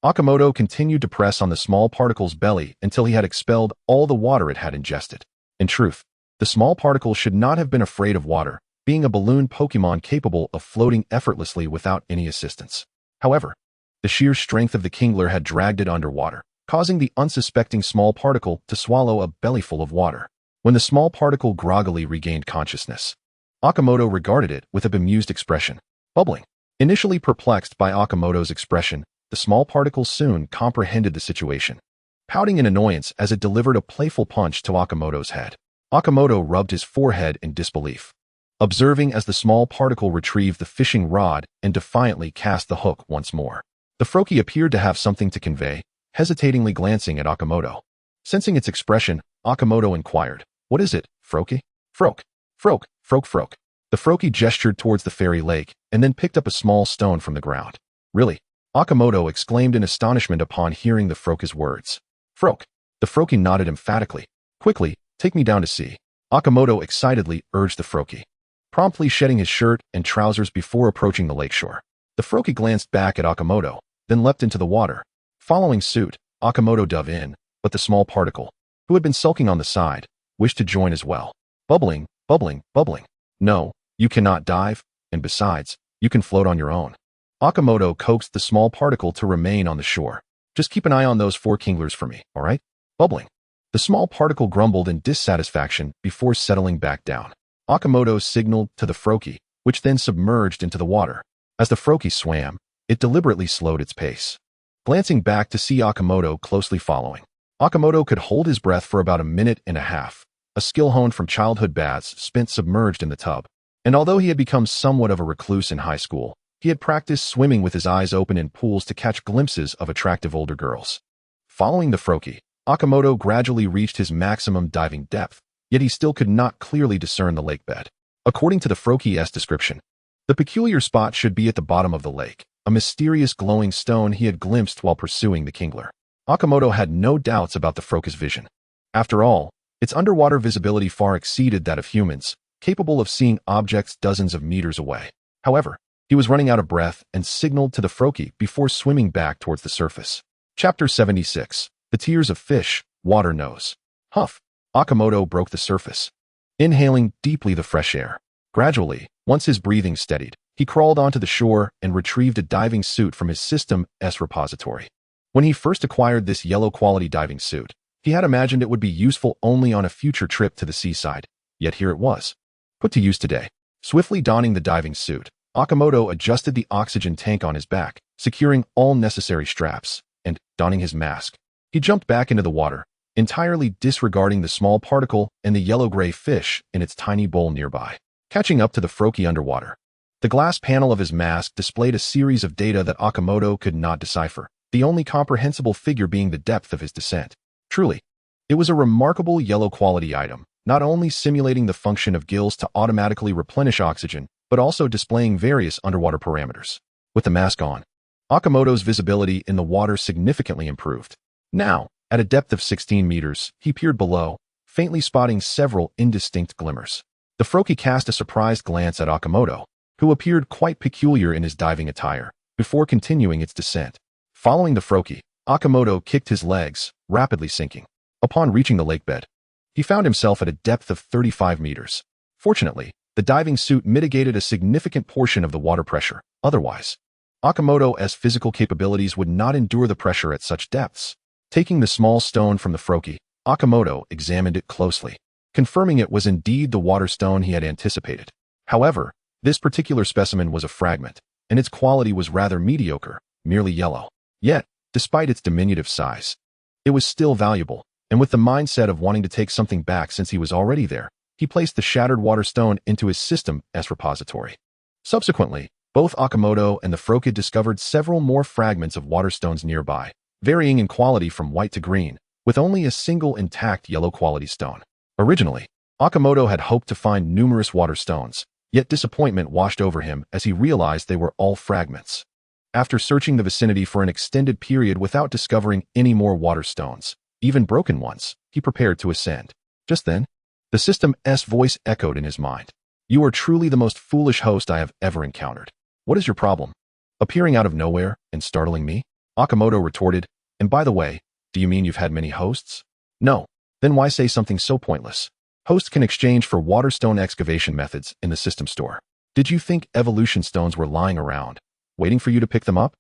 Akimoto continued to press on the small particle's belly until he had expelled all the water it had ingested. In truth, the small particle should not have been afraid of water, being a balloon Pokémon capable of floating effortlessly without any assistance. However, the sheer strength of the Kingler had dragged it underwater, causing the unsuspecting small particle to swallow a bellyful of water. When the small particle groggily regained consciousness, Akimoto regarded it with a bemused expression, bubbling. Initially perplexed by Akimoto's expression, the small particle soon comprehended the situation, pouting in annoyance as it delivered a playful punch to Akimoto's head. Akimoto rubbed his forehead in disbelief, observing as the small particle retrieved the fishing rod and defiantly cast the hook once more. The Froakie appeared to have something to convey, hesitatingly glancing at Akimoto. Sensing its expression, Akimoto inquired, "What is it, Froakie?" "Froak, Froak, Froak, Froak." The Froakie gestured towards the fairy lake and then picked up a small stone from the ground. "Really?" Akimoto exclaimed in astonishment upon hearing the Froakie's words. "Froak." The Froakie nodded emphatically. "Quickly, take me down to sea." Akimoto excitedly urged the Froakie, promptly shedding his shirt and trousers before approaching the lakeshore. The Froakie glanced back at Akimoto, then leapt into the water. Following suit, Akimoto dove in, but the small particle, who had been sulking on the side, wished to join as well. Bubbling, bubbling, bubbling. "No, you cannot dive, and besides, you can float on your own." Akimoto coaxed the small particle to remain on the shore. "Just keep an eye on those 4 Kinglers for me, all right?" Bubbling. The small particle grumbled in dissatisfaction before settling back down. Akimoto signaled to the Froakie, which then submerged into the water. As the Froakie swam, it deliberately slowed its pace, glancing back to see Akimoto closely following. Akimoto could hold his breath for about a minute and a half, a skill honed from childhood baths spent submerged in the tub. And although he had become somewhat of a recluse in high school, he had practiced swimming with his eyes open in pools to catch glimpses of attractive older girls. Following the Froakie, Akimoto gradually reached his maximum diving depth, yet he still could not clearly discern the lake bed. According to the Froakie's description, the peculiar spot should be at the bottom of the lake, a mysterious glowing stone he had glimpsed while pursuing the Kingler. Akimoto had no doubts about the Froakie's vision. After all, its underwater visibility far exceeded that of humans, capable of seeing objects dozens of meters away. However, he was running out of breath and signaled to the Froakie before swimming back towards the surface. Chapter 76. The Tears of Fish, Water Nose. Huff. Akimoto broke the surface, inhaling deeply the fresh air. Gradually, once his breathing steadied, he crawled onto the shore and retrieved a diving suit from his system's repository. When he first acquired this yellow-quality diving suit, he had imagined it would be useful only on a future trip to the seaside, yet here it was, put to use today. Swiftly donning the diving suit, Akimoto adjusted the oxygen tank on his back, securing all necessary straps, and, donning his mask, he jumped back into the water, entirely disregarding the small particle and the yellow-gray fish in its tiny bowl nearby. Catching up to the Froakie underwater, the glass panel of his mask displayed a series of data that Akimoto could not decipher, the only comprehensible figure being the depth of his descent. Truly, it was a remarkable yellow-quality item, not only simulating the function of gills to automatically replenish oxygen, but also displaying various underwater parameters. With the mask on, Akimoto's visibility in the water significantly improved. Now, at a depth of 16 meters, he peered below, faintly spotting several indistinct glimmers. The Froakie cast a surprised glance at Akimoto, who appeared quite peculiar in his diving attire, before continuing its descent. Following the Froakie, Akimoto kicked his legs, rapidly sinking. Upon reaching the lakebed, he found himself at a depth of 35 meters. Fortunately, the diving suit mitigated a significant portion of the water pressure. Otherwise, Akimoto's physical capabilities would not endure the pressure at such depths. Taking the small stone from the Froakie, Akimoto examined it closely, confirming it was indeed the water stone he had anticipated. However, this particular specimen was a fragment, and its quality was rather mediocre, merely yellow. Yet, despite its diminutive size, it was still valuable, and with the mindset of wanting to take something back since he was already there, he placed the shattered water stone into his system's repository. Subsequently, both Akimoto and the Frokid discovered several more fragments of water stones nearby, varying in quality from white to green, with only a single intact yellow quality stone. Originally, Akimoto had hoped to find numerous water stones, yet disappointment washed over him as he realized they were all fragments. After searching the vicinity for an extended period without discovering any more water stones, even broken ones, he prepared to ascend. Just then, the system's voice echoed in his mind. "You are truly the most foolish host I have ever encountered. What is your problem? Appearing out of nowhere and startling me?" Akimoto retorted, "And by the way, do you mean you've had many hosts?" "No. Then why say something so pointless? Hosts can exchange for water stone excavation methods in the system store. Did you think evolution stones were lying around, waiting for you to pick them up?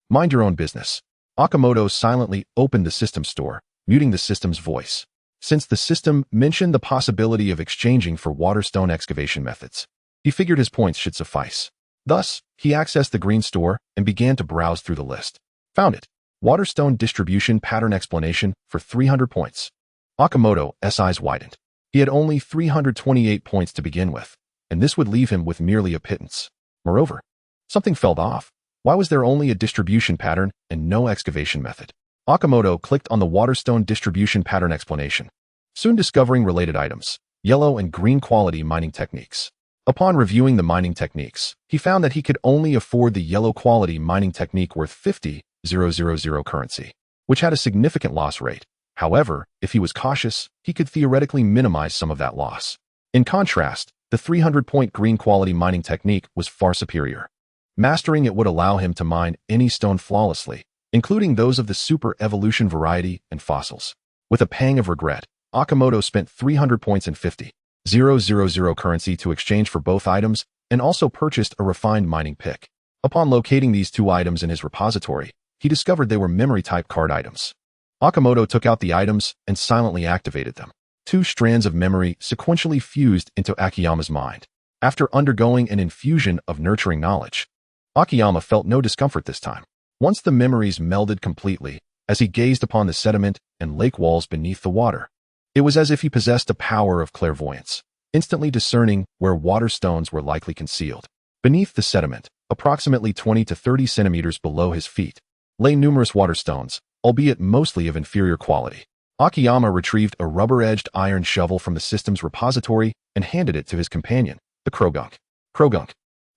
Mind your own business." Akimoto silently opened the system store, muting the system's voice. Since the system mentioned the possibility of exchanging for water stone excavation methods, he figured his points should suffice. Thus, he accessed the green store and began to browse through the list. Found it. Water stone distribution pattern explanation for 300 points. Akimoto's eyes widened. He had only 328 points to begin with, and this would leave him with merely a pittance. Moreover, something felt off. Why was there only a distribution pattern and no excavation method? Akimoto clicked on the water stone distribution pattern explanation, soon discovering related items, yellow and green quality mining techniques. Upon reviewing the mining techniques, he found that he could only afford the yellow quality mining technique worth 50,000 currency, which had a significant loss rate. However, if he was cautious, he could theoretically minimize some of that loss. In contrast, the 300-point green quality mining technique was far superior. Mastering it would allow him to mine any stone flawlessly, including those of the super evolution variety and fossils. With a pang of regret, Akimoto spent 300 points and 50,000 currency to exchange for both items and also purchased a refined mining pick. Upon locating these two items in his repository, he discovered they were memory-type card items. Akimoto took out the items and silently activated them. Two strands of memory sequentially fused into Akiyama's mind. After undergoing an infusion of nurturing knowledge, Akiyama felt no discomfort this time. Once the memories melded completely, as he gazed upon the sediment and lake walls beneath the water, it was as if he possessed a power of clairvoyance, instantly discerning where water stones were likely concealed. Beneath the sediment, approximately 20 to 30 centimeters below his feet, lay numerous water stones, albeit mostly of inferior quality. Akiyama retrieved a rubber-edged iron shovel from the system's repository and handed it to his companion, the Krogunk. "Krogunk,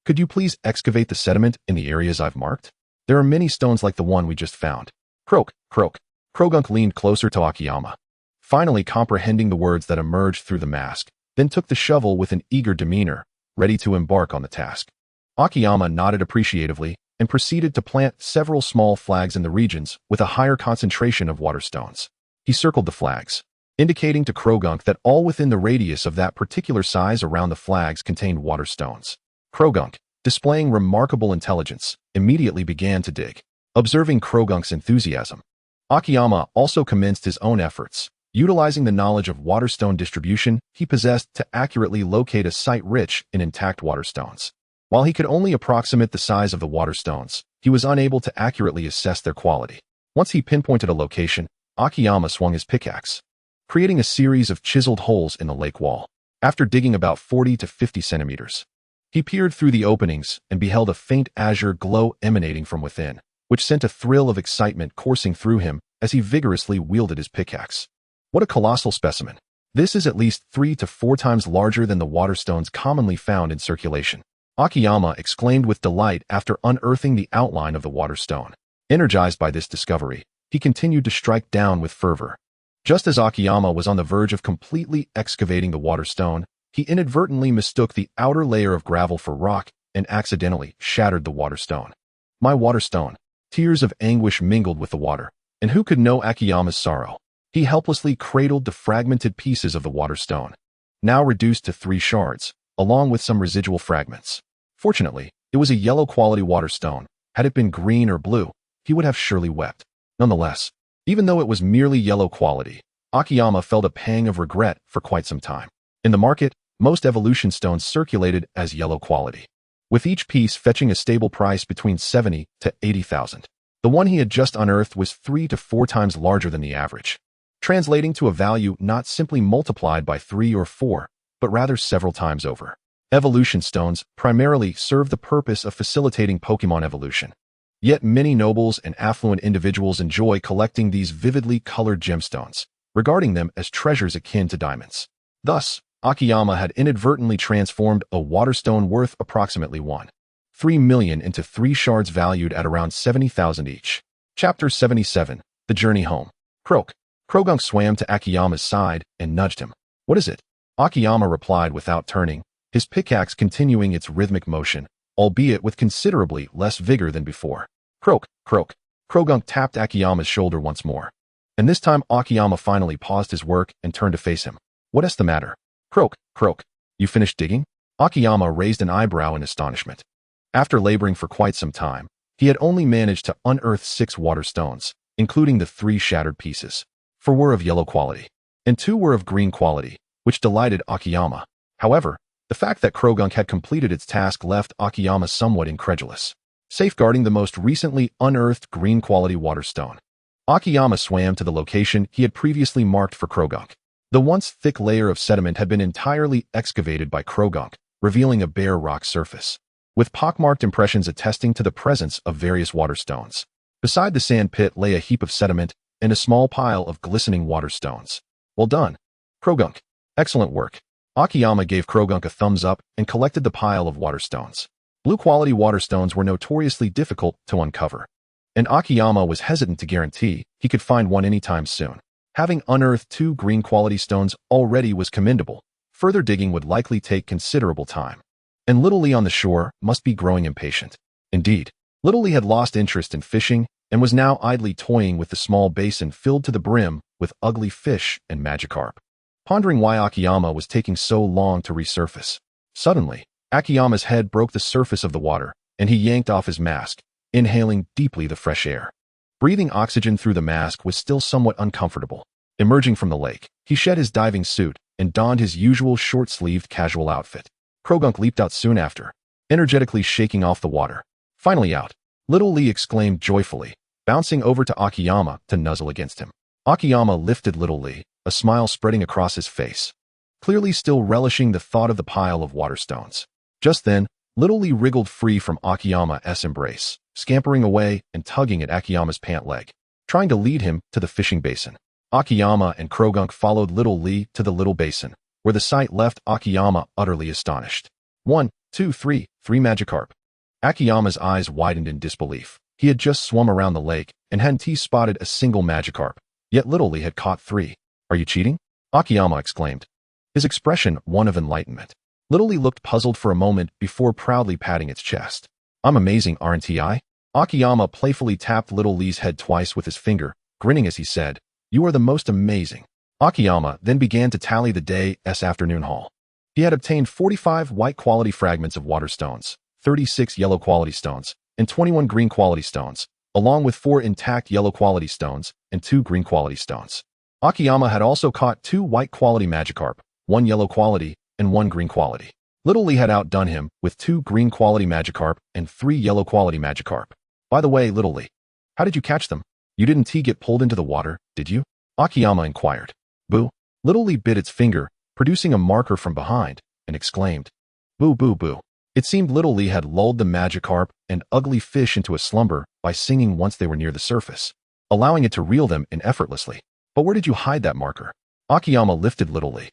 could you please excavate the sediment in the areas I've marked? There are many stones like the one we just found." "Croak, croak." Krogunk leaned closer to Akiyama, finally comprehending the words that emerged through the mask, then took the shovel with an eager demeanor, ready to embark on the task. Akiyama nodded appreciatively and proceeded to plant several small flags in the regions with a higher concentration of water stones. He circled the flags, indicating to Krogunk that all within the radius of that particular size around the flags contained water stones. Krogunk, displaying remarkable intelligence, immediately began to dig. Observing Krogunk's enthusiasm, Akiyama also commenced his own efforts, utilizing the knowledge of water stone distribution he possessed to accurately locate a site rich in intact water stones. While he could only approximate the size of the water stones, he was unable to accurately assess their quality. Once he pinpointed a location, Akiyama swung his pickaxe, creating a series of chiseled holes in the lake wall. After digging about 40 to 50 centimeters, he peered through the openings and beheld a faint azure glow emanating from within, which sent a thrill of excitement coursing through him as he vigorously wielded his pickaxe. What a colossal specimen! This is at least 3 to 4 times larger than the water stones commonly found in circulation. Akiyama exclaimed with delight after unearthing the outline of the water stone. Energized by this discovery, he continued to strike down with fervor. Just as Akiyama was on the verge of completely excavating the water stone, he inadvertently mistook the outer layer of gravel for rock and accidentally shattered the water stone. My water stone! Tears of anguish mingled with the water, and who could know Akiyama's sorrow? He helplessly cradled the fragmented pieces of the water stone, now reduced to 3 shards, along with some residual fragments. Fortunately, it was a yellow-quality water stone. Had it been green or blue, he would have surely wept. Nonetheless, even though it was merely yellow quality, Akiyama felt a pang of regret for quite some time. In the market, most evolution stones circulated as yellow quality. with each piece fetching a stable price between 70 to 80,000. The one he had just unearthed was 3 to 4 times larger than the average, translating to a value not simply multiplied by 3 or 4, but rather several times over. Evolution stones primarily serve the purpose of facilitating Pokémon evolution. Yet many nobles and affluent individuals enjoy collecting these vividly colored gemstones, regarding them as treasures akin to diamonds. Thus, Akiyama had inadvertently transformed a waterstone worth approximately 1.3 million into 3 shards valued at around 70,000 each. Chapter 77, The Journey Home. Krogunk swam to Akiyama's side and nudged him. What is it? Akiyama replied without turning, his pickaxe continuing its rhythmic motion, albeit with considerably less vigor than before. Croak. Krogunk tapped Akiyama's shoulder once more. And this time Akiyama finally paused his work and turned to face him. What's the matter? Croak. You finished digging? Akiyama raised an eyebrow in astonishment. After laboring for quite some time, he had only managed to unearth 6 water stones, including the 3 shattered pieces. 4 were of yellow quality, and 2 were of green quality, which delighted Akiyama. However, the fact that Krogunk had completed its task left Akiyama somewhat incredulous. Safeguarding the most recently unearthed green quality water stone, Akiyama swam to the location he had previously marked for Krogunk. The once thick layer of sediment had been entirely excavated by Krogunk, revealing a bare rock surface, with pockmarked impressions attesting to the presence of various water stones. Beside the sand pit lay a heap of sediment and a small pile of glistening water stones. Well done, Krogunk. Excellent work. Akiyama gave Krogunk a thumbs up and collected the pile of water stones. Blue-quality water stones were notoriously difficult to uncover, and Akiyama was hesitant to guarantee he could find one anytime soon. Having unearthed 2 green-quality stones already was commendable. Further digging would likely take considerable time, and Little Lee on the shore must be growing impatient. Indeed, Little Lee had lost interest in fishing and was now idly toying with the small basin filled to the brim with ugly fish and Magikarp. Pondering why Akiyama was taking so long to resurface, suddenly, Akiyama's head broke the surface of the water, and he yanked off his mask, inhaling deeply the fresh air. Breathing oxygen through the mask was still somewhat uncomfortable. Emerging from the lake, he shed his diving suit and donned his usual short-sleeved casual outfit. Krogunk leaped out soon after, energetically shaking off the water. Finally out, Little Lee exclaimed joyfully, bouncing over to Akiyama to nuzzle against him. Akiyama lifted Little Lee, a smile spreading across his face, clearly still relishing the thought of the pile of water stones. Just then, Little Lee wriggled free from Akiyama's embrace, scampering away and tugging at Akiyama's pant leg, trying to lead him to the fishing basin. Akiyama and Krogunk followed Little Lee to the little basin, where the sight left Akiyama utterly astonished. 1, 2, 3 Magikarp. Akiyama's eyes widened in disbelief. He had just swum around the lake and hadn't spotted a single Magikarp, yet Little Lee had caught 3. Are you cheating? Akiyama exclaimed, his expression one of enlightenment. Little Lee looked puzzled for a moment before proudly patting its chest. I'm amazing, aren't I? Akiyama playfully tapped Little Lee's head twice with his finger, grinning as he said, You are the most amazing. Akiyama then began to tally the day's afternoon haul. He had obtained 45 white-quality fragments of water stones, 36 yellow-quality stones, and 21 green-quality stones, along with 4 intact yellow-quality stones and 2 green-quality stones. Akiyama had also caught 2 white-quality Magikarp, 1 yellow-quality, and 1 green-quality. Little Lee had outdone him with 2 green-quality Magikarp and 3 yellow-quality Magikarp. By the way, Little Lee, how did you catch them? You didn't get pulled into the water, did you? Akiyama inquired. Boo. Little Lee bit its finger, producing a marker from behind, and exclaimed, Boo, boo, boo. It seemed Little Lee had lulled the Magikarp and ugly fish into a slumber by singing once they were near the surface, allowing it to reel them in effortlessly. But where did you hide that marker? Akiyama lifted Little Lee,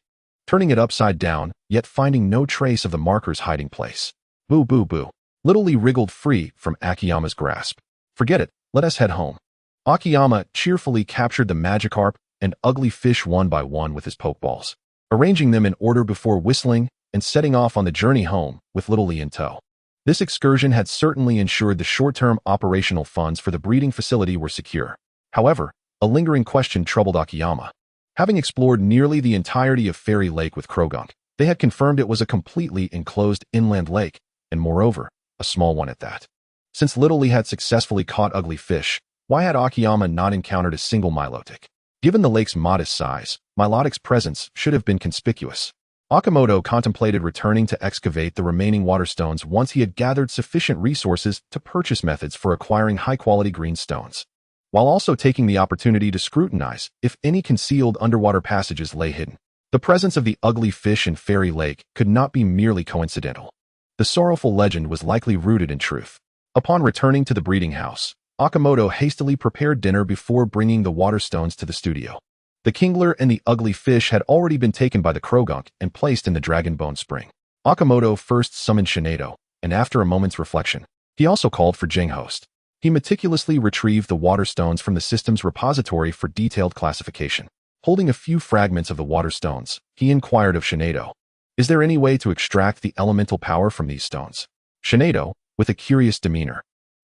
turning it upside down, yet finding no trace of the marker's hiding place. Boo, boo, boo. Little Lee wriggled free from Akiyama's grasp. Forget it, let us head home. Akiyama cheerfully captured the Magikarp and ugly fish one by one with his pokeballs, arranging them in order before whistling and setting off on the journey home with Little Lee in tow. This excursion had certainly ensured the short-term operational funds for the breeding facility were secure. However, a lingering question troubled Akiyama. Having explored nearly the entirety of Fairy Lake with Krogunk, they had confirmed it was a completely enclosed inland lake, and moreover, a small one at that. Since Little Lee had successfully caught ugly fish, why had Akiyama not encountered a single Milotic? Given the lake's modest size, Milotic's presence should have been conspicuous. Akimoto contemplated returning to excavate the remaining water stones once he had gathered sufficient resources to purchase methods for acquiring high-quality green stones, while also taking the opportunity to scrutinize if any concealed underwater passages lay hidden. The presence of the ugly fish in Fairy Lake could not be merely coincidental. The sorrowful legend was likely rooted in truth. Upon returning to the breeding house, Akimoto hastily prepared dinner before bringing the water stones to the studio. The kingler and the ugly fish had already been taken by the Krogunk and placed in the Dragon Bone Spring. Akimoto first summoned Shinedo, and after a moment's reflection, he also called for Jinghost. He meticulously retrieved the water stones from the system's repository for detailed classification. Holding a few fragments of the water stones, he inquired of Shinedo, "Is there any way to extract the elemental power from these stones?" Shinedo, with a curious demeanor,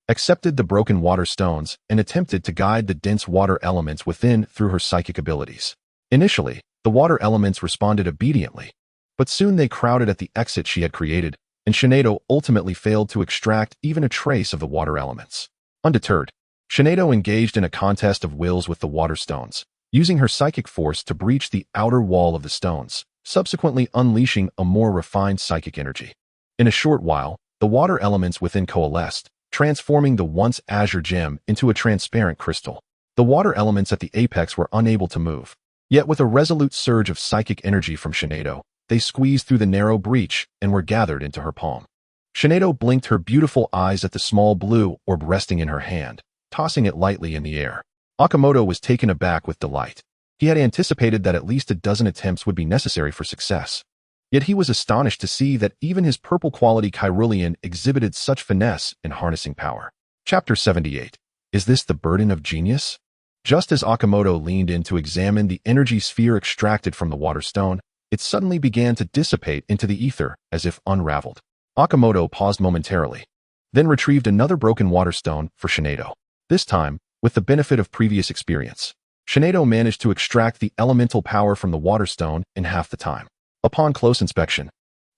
accepted the broken water stones and attempted to guide the dense water elements within through her psychic abilities. Initially, the water elements responded obediently, but soon they crowded at the exit she had created, and Shinedo ultimately failed to extract even a trace of the water elements. Undeterred, Shinedo engaged in a contest of wills with the water stones, using her psychic force to breach the outer wall of the stones, subsequently unleashing a more refined psychic energy. In a short while, the water elements within coalesced, transforming the once azure gem into a transparent crystal. The water elements at the apex were unable to move. Yet with a resolute surge of psychic energy from Shinedo, they squeezed through the narrow breach and were gathered into her palm. Shinedo blinked her beautiful eyes at the small blue orb resting in her hand, tossing it lightly in the air. Akimoto was taken aback with delight. He had anticipated that at least a dozen attempts would be necessary for success. Yet he was astonished to see that even his purple-quality Kyrulean exhibited such finesse in harnessing power. Chapter 78. Is this the burden of genius? Just as Akimoto leaned in to examine the energy sphere extracted from the water stone, it suddenly began to dissipate into the ether as if unraveled. Akimoto paused momentarily, then retrieved another broken water stone for Shinedo. This time, with the benefit of previous experience, Shinedo managed to extract the elemental power from the water stone in half the time. Upon close inspection,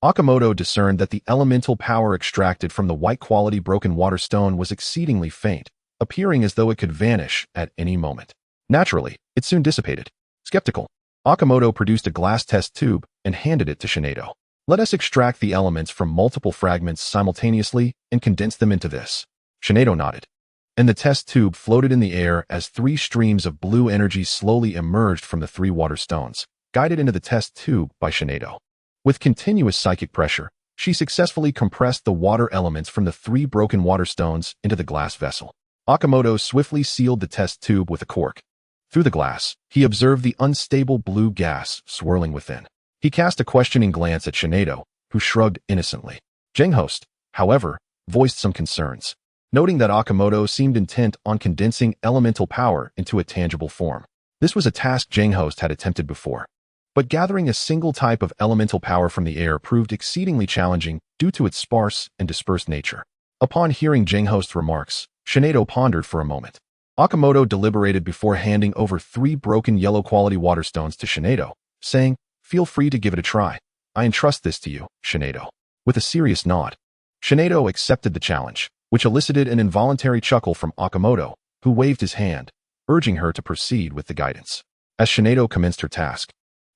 Akimoto discerned that the elemental power extracted from the white-quality broken water stone was exceedingly faint, appearing as though it could vanish at any moment. Naturally, it soon dissipated. Skeptical, Akimoto produced a glass test tube and handed it to Shinedo. "Let us extract the elements from multiple fragments simultaneously and condense them into this." Shinedo nodded, and the test tube floated in the air as 3 streams of blue energy slowly emerged from the 3 water stones, guided into the test tube by Shinedo. With continuous psychic pressure, she successfully compressed the water elements from the 3 broken water stones into the glass vessel. Akimoto swiftly sealed the test tube with a cork. Through the glass, he observed the unstable blue gas swirling within. He cast a questioning glance at Shinedo, who shrugged innocently. Jinghost, however, voiced some concerns, noting that Akimoto seemed intent on condensing elemental power into a tangible form. This was a task Jinghost had attempted before, but gathering a single type of elemental power from the air proved exceedingly challenging due to its sparse and dispersed nature. Upon hearing Jinghost's remarks, Shinedo pondered for a moment. Akimoto deliberated before handing over 3 broken yellow-quality water stones to Shinedo, saying, "Feel free to give it a try. I entrust this to you, Shinedo." With a serious nod, Shinedo accepted the challenge, which elicited an involuntary chuckle from Akimoto, who waved his hand, urging her to proceed with the guidance. As Shinedo commenced her task,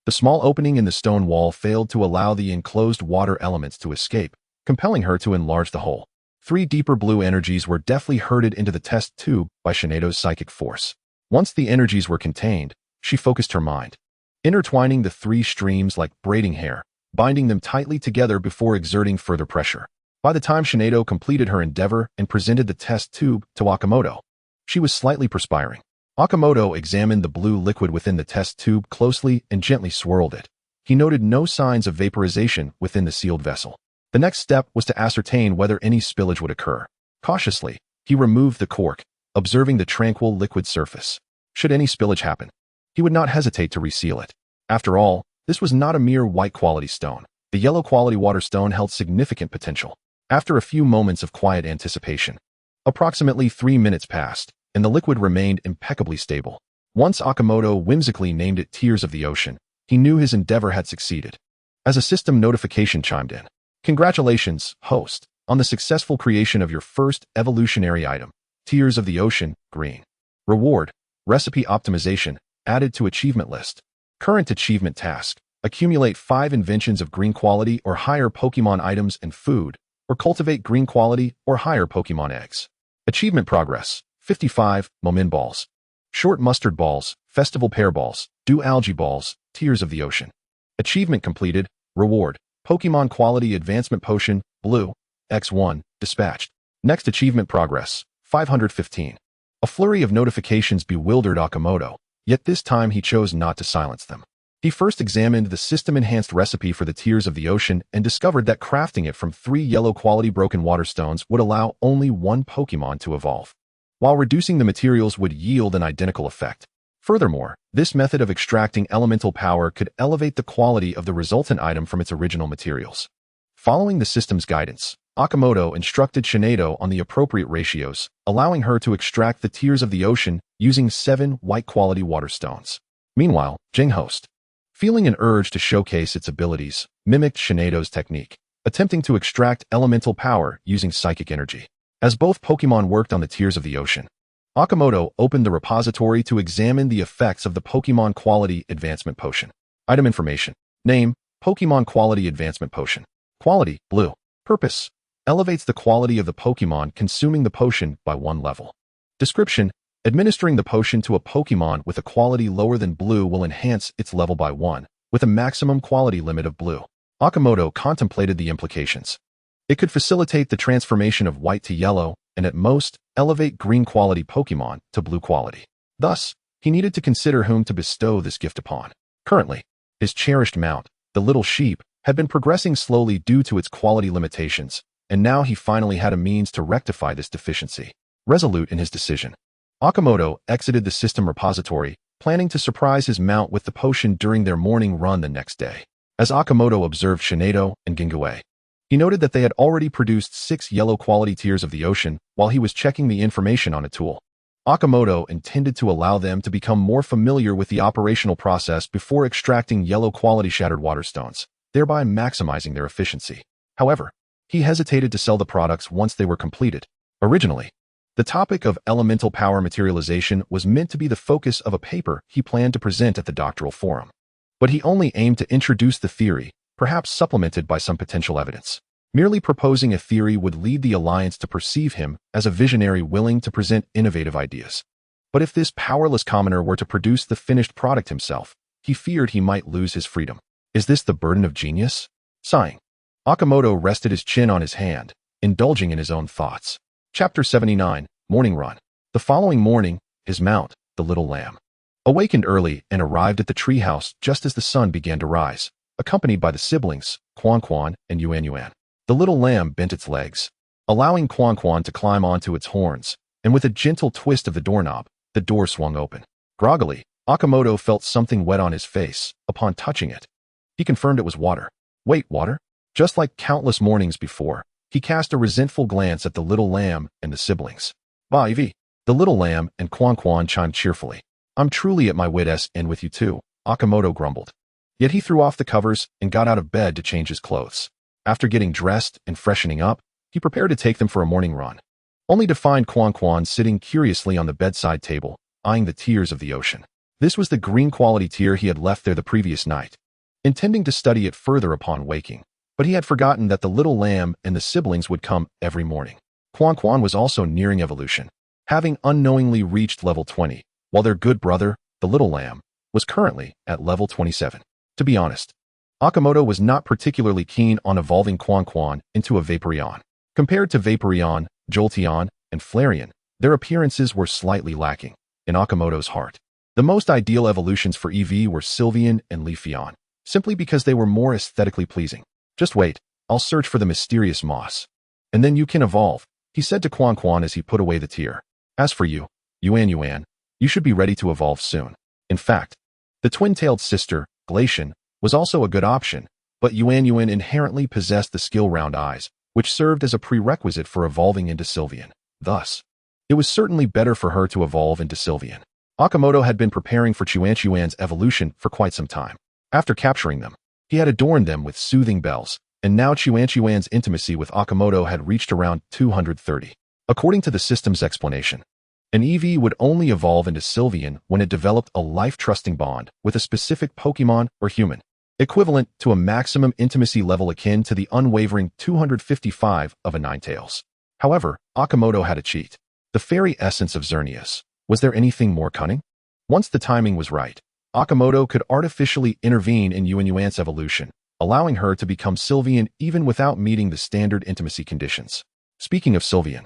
the small opening in the stone wall failed to allow the enclosed water elements to escape, compelling her to enlarge the hole. 3 deeper blue energies were deftly herded into the test tube by Shinedo's psychic force. Once the energies were contained, she focused her mind, intertwining the 3 streams like braiding hair, binding them tightly together before exerting further pressure. By the time Shinedo completed her endeavor and presented the test tube to Akimoto, she was slightly perspiring. Akimoto examined the blue liquid within the test tube closely and gently swirled it. He noted no signs of vaporization within the sealed vessel. The next step was to ascertain whether any spillage would occur. Cautiously, he removed the cork, observing the tranquil liquid surface. Should any spillage happen, he would not hesitate to reseal it. After all, this was not a mere white-quality stone. The yellow-quality water stone held significant potential. After a few moments of quiet anticipation, approximately 3 minutes passed, and the liquid remained impeccably stable. Once Akimoto whimsically named it Tears of the Ocean, he knew his endeavor had succeeded. As a system notification chimed in, "Congratulations, host, on the successful creation of your first evolutionary item, Tears of the Ocean, green. Reward, recipe optimization, added to achievement list. Current achievement task, accumulate 5 inventions of green quality or higher Pokémon items and food, or cultivate green quality or higher Pokémon eggs. Achievement progress, 55, Momin Balls. Short Mustard Balls, Festival Pear Balls, Dew Algae Balls, Tears of the Ocean. Achievement completed, reward, Pokémon Quality Advancement Potion, Blue, X1, dispatched. Next achievement progress, 515. A flurry of notifications bewildered Akimoto, yet this time he chose not to silence them. He first examined the system-enhanced recipe for the Tears of the Ocean and discovered that crafting it from 3 yellow-quality broken water stones would allow only 1 Pokémon to evolve, while reducing the materials would yield an identical effect. Furthermore, this method of extracting elemental power could elevate the quality of the resultant item from its original materials. Following the system's guidance, Akimoto instructed Shinedo on the appropriate ratios, allowing her to extract the Tears of the Ocean using 7 white-quality water stones. Meanwhile, Jinghost, feeling an urge to showcase its abilities, mimicked Shinedo's technique, attempting to extract elemental power using psychic energy. As both Pokémon worked on the Tears of the Ocean, Akimoto opened the repository to examine the effects of the Pokémon Quality Advancement Potion. Item information. Name, Pokémon Quality Advancement Potion. Quality, Blue. Purpose, elevates the quality of the Pokémon consuming the potion by 1 level. Description, administering the potion to a Pokémon with a quality lower than Blue will enhance its level by 1, with a maximum quality limit of Blue. Akimoto contemplated the implications. It could facilitate the transformation of white to yellow, and at most, elevate green quality Pokémon to blue quality. Thus, he needed to consider whom to bestow this gift upon. Currently, his cherished mount, the little sheep, had been progressing slowly due to its quality limitations, and now he finally had a means to rectify this deficiency. Resolute in his decision, Akimoto exited the system repository, planning to surprise his mount with the potion during their morning run the next day. As Akimoto observed Shinedo and Gingue, he noted that they had already produced 6 yellow-quality Tears of the Ocean while he was checking the information on a tool. Akimoto intended to allow them to become more familiar with the operational process before extracting yellow-quality shattered water stones, thereby maximizing their efficiency. However, he hesitated to sell the products once they were completed. Originally, the topic of elemental power materialization was meant to be the focus of a paper he planned to present at the doctoral forum. But he only aimed to introduce the theory, perhaps supplemented by some potential evidence. Merely proposing a theory would lead the Alliance to perceive him as a visionary willing to present innovative ideas. But if this powerless commoner were to produce the finished product himself, he feared he might lose his freedom. Is this the burden of genius? Sighing, Akimoto rested his chin on his hand, indulging in his own thoughts. Chapter 79, Morning Run. The following morning, his mount, the little lamb, awakened early and arrived at the treehouse just as the sun began to rise, accompanied by the siblings, Quan Quan and Yuan Yuan. The little lamb bent its legs, allowing Quan Quan to climb onto its horns, and with a gentle twist of the doorknob, the door swung open. Groggily, Akimoto felt something wet on his face upon touching it. He confirmed it was water. Wait, water? Just like countless mornings before, he cast a resentful glance at the little lamb and the siblings. Bah, Evie. The little lamb and Quan Quan chimed cheerfully. I'm truly at my wit's end with you too, Akimoto grumbled. Yet he threw off the covers and got out of bed to change his clothes. After getting dressed and freshening up, he prepared to take them for a morning run, only to find Quan Quan sitting curiously on the bedside table, eyeing the Tears of the Ocean. This was the green quality tear he had left there the previous night, intending to study it further upon waking, but he had forgotten that the little lamb and the siblings would come every morning. Quan Quan was also nearing evolution, having unknowingly reached level 20, while their good brother, the little lamb, was currently at level 27. To be honest, Akimoto was not particularly keen on evolving Quan Quan into a Vaporeon. Compared to Vaporeon, Jolteon, and Flareon, their appearances were slightly lacking in Akimoto's heart. The most ideal evolutions for EV were Sylveon and Leafeon, simply because they were more aesthetically pleasing. Just wait, I'll search for the mysterious moss. And then you can evolve, he said to Quan Quan as he put away the tear. As for you, Yuan Yuan, you should be ready to evolve soon. In fact, the twin-tailed sister, Glacian, was also a good option, but Yuan Yuan inherently possessed the skill Round Eyes, which served as a prerequisite for evolving into Sylveon. Thus, it was certainly better for her to evolve into Sylveon. Akimoto had been preparing for Chuanchuan's evolution for quite some time. After capturing them, he had adorned them with soothing bells, and now Chuanchuan's intimacy with Akimoto had reached around 230. According to the system's explanation, an EV would only evolve into Sylveon when it developed a life-trusting bond with a specific Pokémon or human. equivalent to a maximum intimacy level akin to the unwavering 255 of a Ninetales. However, Akimoto had a cheat. The fairy essence of Xerneas. Was there anything more cunning? Once the timing was right, Akimoto could artificially intervene in Yuan's evolution, allowing her to become Sylveon even without meeting the standard intimacy conditions. Speaking of Sylveon,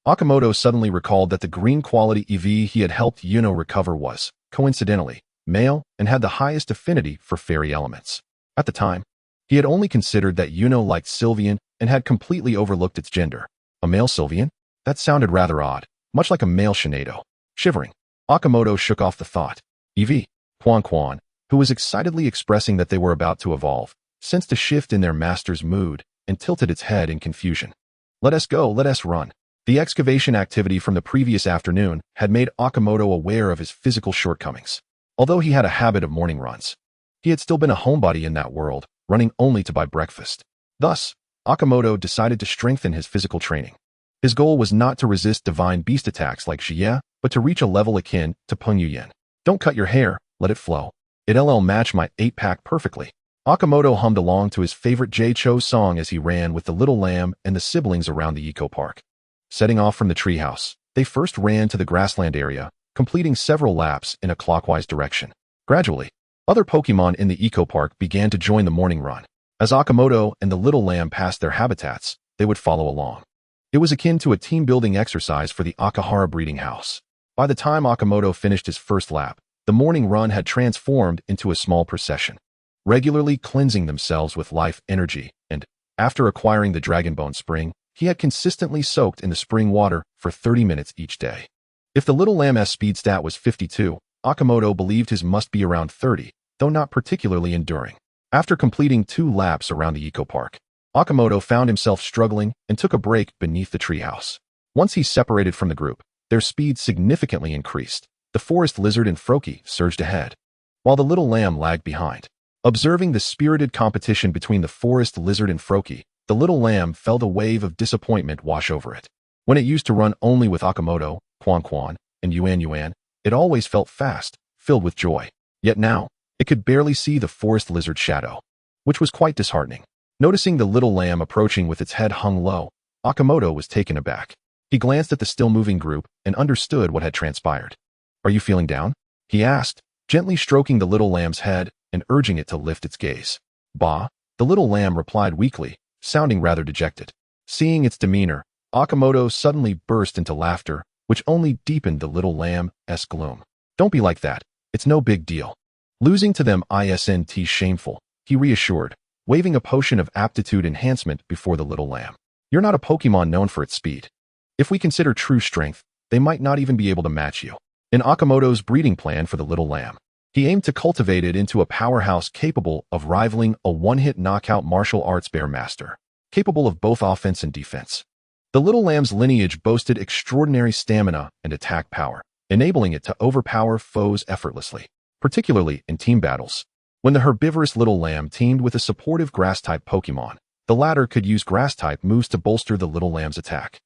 Akimoto suddenly recalled that the green quality EV he had helped Yuno recover was, coincidentally, male and had the highest affinity for fairy elements. At the time, he had only considered that Yuno liked Sylveon and had completely overlooked its gender. A male Sylveon? That sounded rather odd, much like a male Shinado. Shivering, Akimoto shook off the thought. EV, Quan, who was excitedly expressing that they were about to evolve, sensed a shift in their master's mood and tilted its head in confusion. Let us go, let us run. The excavation activity from the previous afternoon had made Akimoto aware of his physical shortcomings. Although he had a habit of morning runs, he had still been a homebody in that world, running only to buy breakfast. Thus, Akimoto decided to strengthen his physical training. His goal was not to resist divine beast attacks like Xie, but to reach a level akin to Peng Yuyan. Don't cut your hair, let it flow. It'll match my 8-pack perfectly. Akimoto hummed along to his favorite J-Cho song as he ran with the little lamb and the siblings around the eco-park. Setting off from the treehouse, they first ran to the grassland area, completing several laps in a clockwise direction. Gradually, other Pokémon in the eco-park began to join the morning run. As Akimoto and the little lamb passed their habitats, they would follow along. It was akin to a team-building exercise for the Akahara breeding house. By the time Akimoto finished his first lap, the morning run had transformed into a small procession, regularly cleansing themselves with life energy, and, after acquiring the Dragonbone Spring, he had consistently soaked in the spring water for 30 minutes each day. If the little lamb's speed stat was 52, Akimoto believed his must be around 30, though not particularly enduring. After completing 2 laps around the eco-park, Akimoto found himself struggling and took a break beneath the treehouse. Once he separated from the group, their speed significantly increased. The forest lizard and Froakie surged ahead, while the little lamb lagged behind. Observing the spirited competition between the forest lizard and Froakie, the little lamb felt a wave of disappointment wash over it. When it used to run only with Akimoto, Quan, and Yuan, it always felt fast, filled with joy. Yet now, it could barely see the forest lizard's shadow, which was quite disheartening. Noticing the little lamb approaching with its head hung low, Akimoto was taken aback. He glanced at the still-moving group and understood what had transpired. Are you feeling down? He asked, gently stroking the little lamb's head and urging it to lift its gaze. Bah, the little lamb replied weakly, sounding rather dejected. Seeing its demeanor, Akimoto suddenly burst into laughter, which only deepened the little lamb's gloom. Don't be like that. It's no big deal. Losing to them isn't shameful, he reassured, waving a potion of aptitude enhancement before the little lamb. You're not a Pokémon known for its speed. If we consider true strength, they might not even be able to match you. In Akimoto's breeding plan for the little lamb, he aimed to cultivate it into a powerhouse capable of rivaling a one-hit knockout martial arts bear master, capable of both offense and defense. The little lamb's lineage boasted extraordinary stamina and attack power, enabling it to overpower foes effortlessly, particularly in team battles. When the herbivorous little lamb teamed with a supportive grass-type Pokémon, the latter could use grass-type moves to bolster the little lamb's attack,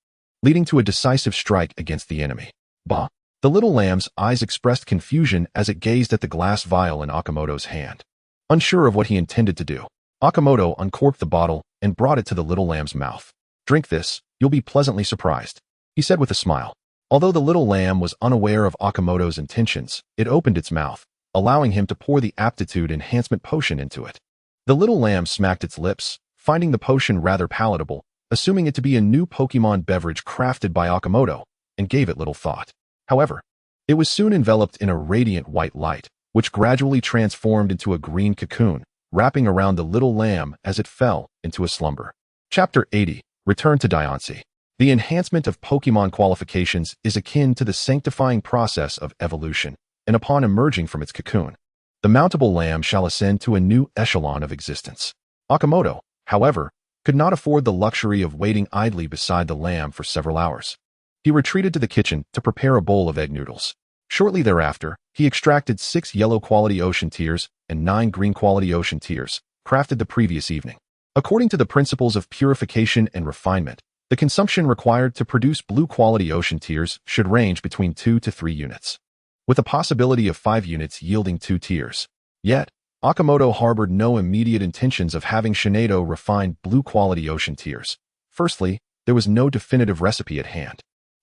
leading to a decisive strike against the enemy. Bah! The little lamb's eyes expressed confusion as it gazed at the glass vial in Akimoto's hand. Unsure of what he intended to do, Akimoto uncorked the bottle and brought it to the little lamb's mouth. Drink this, you'll be pleasantly surprised, he said with a smile. Although the little lamb was unaware of Akimoto's intentions, it opened its mouth, allowing him to pour the aptitude enhancement potion into it. The little lamb smacked its lips, finding the potion rather palatable, assuming it to be a new Pokémon beverage crafted by Akimoto, and gave it little thought. However, it was soon enveloped in a radiant white light, which gradually transformed into a green cocoon, wrapping around the little lamb as it fell into a slumber. Chapter 80, Return to Diancie. The enhancement of Pokémon qualifications is akin to the sanctifying process of evolution, and upon emerging from its cocoon, the mountable lamb shall ascend to a new echelon of existence. Akimoto, however, could not afford the luxury of waiting idly beside the lamb for several hours. He retreated to the kitchen to prepare a bowl of egg noodles. Shortly thereafter, he extracted 6 yellow-quality ocean tears and 9 green-quality ocean tears, crafted the previous evening. According to the principles of purification and refinement, the consumption required to produce blue-quality ocean tears should range between 2 to 3 units, with a possibility of 5 units yielding 2 tears. Yet, Akimoto harbored no immediate intentions of having Shinedo refine blue-quality ocean tears. Firstly, there was no definitive recipe at hand,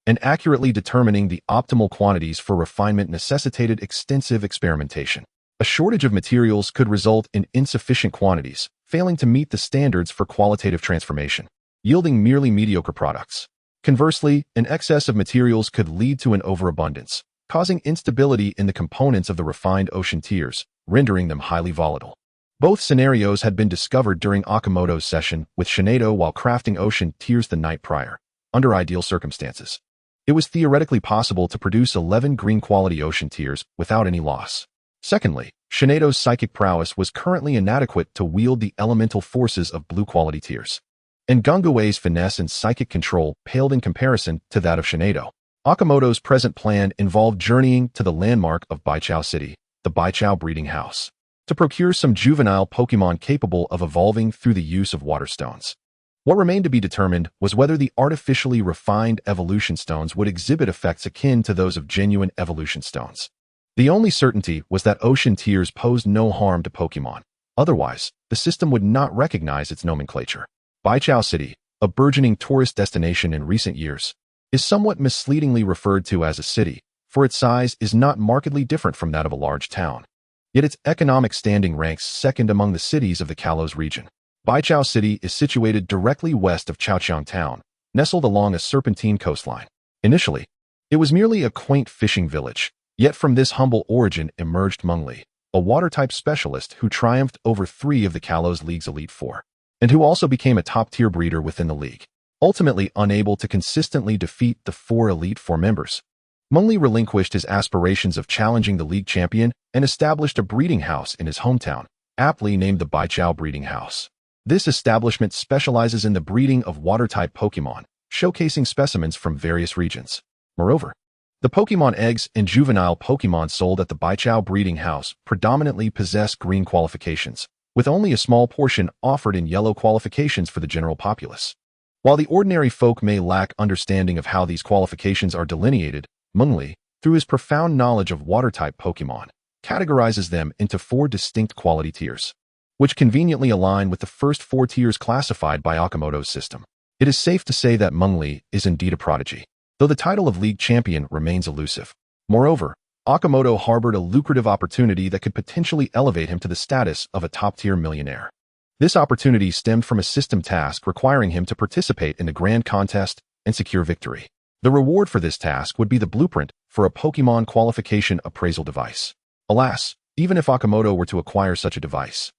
and accurately determining the optimal quantities for refinement necessitated extensive experimentation. A shortage of materials could result in insufficient quantities, failing to meet the standards for qualitative transformation, yielding merely mediocre products. Conversely, an excess of materials could lead to an overabundance, causing instability in the components of the refined ocean tears, rendering them highly volatile. Both scenarios had been discovered during Akimoto's session with Shinedo while crafting ocean tears the night prior. Under ideal circumstances, it was theoretically possible to produce 11 green-quality ocean tears without any loss. Secondly, Shinedo's psychic prowess was currently inadequate to wield the elemental forces of blue-quality tears, and Gunguei's finesse and psychic control paled in comparison to that of Shinedo. Akimoto's present plan involved journeying to the landmark of Baichao City, the Baichao breeding house, to procure some juvenile Pokémon capable of evolving through the use of water stones. What remained to be determined was whether the artificially refined evolution stones would exhibit effects akin to those of genuine evolution stones. The only certainty was that ocean tears posed no harm to Pokémon. Otherwise, the system would not recognize its nomenclature. Baichao City, a burgeoning tourist destination in recent years, is somewhat misleadingly referred to as a city, for its size is not markedly different from that of a large town. Yet its economic standing ranks second among the cities of the Kalos region. Baichao City is situated directly west of Chaoqiang Town, nestled along a serpentine coastline. Initially, it was merely a quaint fishing village, yet from this humble origin emerged Mengli, a water-type specialist who triumphed over 3 of the Kalos League's Elite Four, and who also became a top-tier breeder within the league. Ultimately unable to consistently defeat the 4 Elite Four members, Mengli relinquished his aspirations of challenging the league champion and established a breeding house in his hometown, aptly named the Baichao Breeding House. This establishment specializes in the breeding of water-type Pokémon, showcasing specimens from various regions. Moreover, the Pokémon eggs and juvenile Pokémon sold at the Baichao Breeding House predominantly possess green qualifications, with only a small portion offered in yellow qualifications for the general populace. While the ordinary folk may lack understanding of how these qualifications are delineated, Mengli, through his profound knowledge of water-type Pokémon, categorizes them into 4 distinct quality tiers, which conveniently align with the first 4 tiers classified by Akimoto's system. It is safe to say that Mengli is indeed a prodigy, though the title of league champion remains elusive. Moreover, Akimoto harbored a lucrative opportunity that could potentially elevate him to the status of a top-tier millionaire. This opportunity stemmed from a system task requiring him to participate in the grand contest and secure victory. The reward for this task would be the blueprint for a Pokémon qualification appraisal device. Alas, even if Akimoto were to acquire such a device,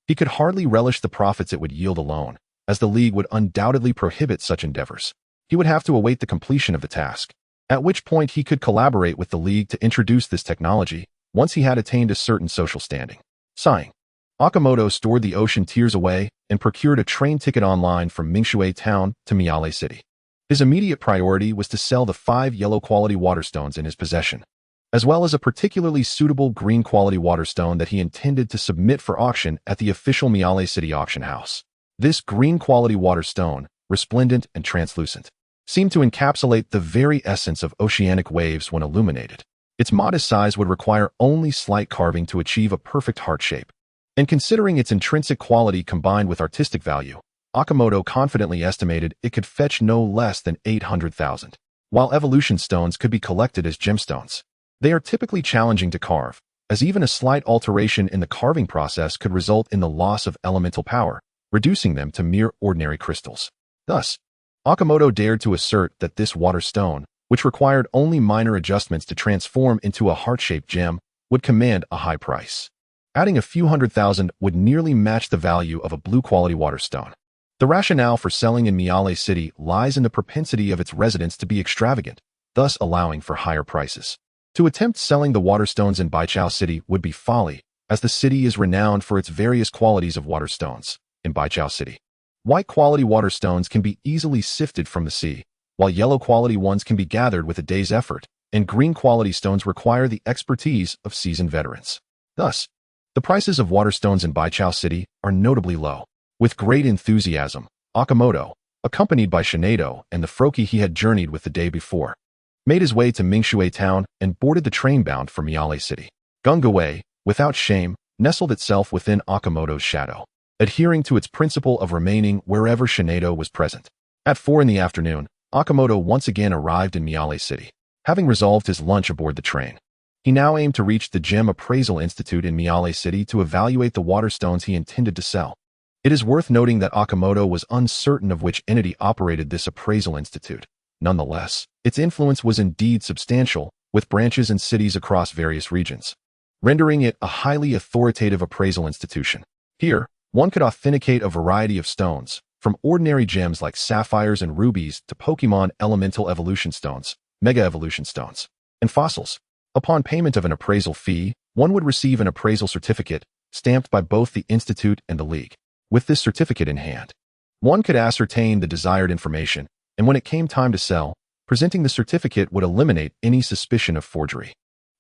he could hardly relish the profits it would yield alone, as the league would undoubtedly prohibit such endeavors. He would have to await the completion of the task, at which point he could collaborate with the league to introduce this technology once he had attained a certain social standing. Sighing, Akimoto stored the ocean tears away and procured a train ticket online from Mingshui Town to Miale City. His immediate priority was to sell the 5 yellow-quality water stones in his possession, as well as a particularly suitable green-quality water stone that he intended to submit for auction at the official Miale City auction house. This green-quality water stone, resplendent and translucent, seemed to encapsulate the very essence of oceanic waves when illuminated. Its modest size would require only slight carving to achieve a perfect heart shape, and considering its intrinsic quality combined with artistic value, Akimoto confidently estimated it could fetch no less than 800,000. While evolution stones could be collected as gemstones, they are typically challenging to carve, as even a slight alteration in the carving process could result in the loss of elemental power, reducing them to mere ordinary crystals. Thus, Akimoto dared to assert that this water stone, which required only minor adjustments to transform into a heart-shaped gem, would command a high price. Adding a few 100,000 would nearly match the value of a blue-quality water stone. The rationale for selling in Miale City lies in the propensity of its residents to be extravagant, thus allowing for higher prices. To attempt selling the water stones in Baichao City would be folly, as the city is renowned for its various qualities of water stones. In Baichao City, white-quality water stones can be easily sifted from the sea, while yellow-quality ones can be gathered with a day's effort, and green-quality stones require the expertise of seasoned veterans. Thus, the prices of water stones in Baichao City are notably low. With great enthusiasm, Akimoto, accompanied by Shinedo and the Froki he had journeyed with the day before, made his way to Mingshui Town and boarded the train bound for Miale City. Gunguei, without shame, nestled itself within Akimoto's shadow, adhering to its principle of remaining wherever Shinedo was present. At 4 in the afternoon, Akimoto once again arrived in Miale City, having resolved his lunch aboard the train. He now aimed to reach the Gem Appraisal Institute in Miale City to evaluate the water stones he intended to sell. It is worth noting that Akimoto was uncertain of which entity operated this appraisal institute. Nonetheless, its influence was indeed substantial, with branches in cities across various regions, rendering it a highly authoritative appraisal institution. Here, one could authenticate a variety of stones, from ordinary gems like sapphires and rubies to Pokémon elemental evolution stones, mega evolution stones, and fossils. Upon payment of an appraisal fee, one would receive an appraisal certificate, stamped by both the Institute and the League. With this certificate in hand, one could ascertain the desired information, and when it came time to sell, presenting the certificate would eliminate any suspicion of forgery.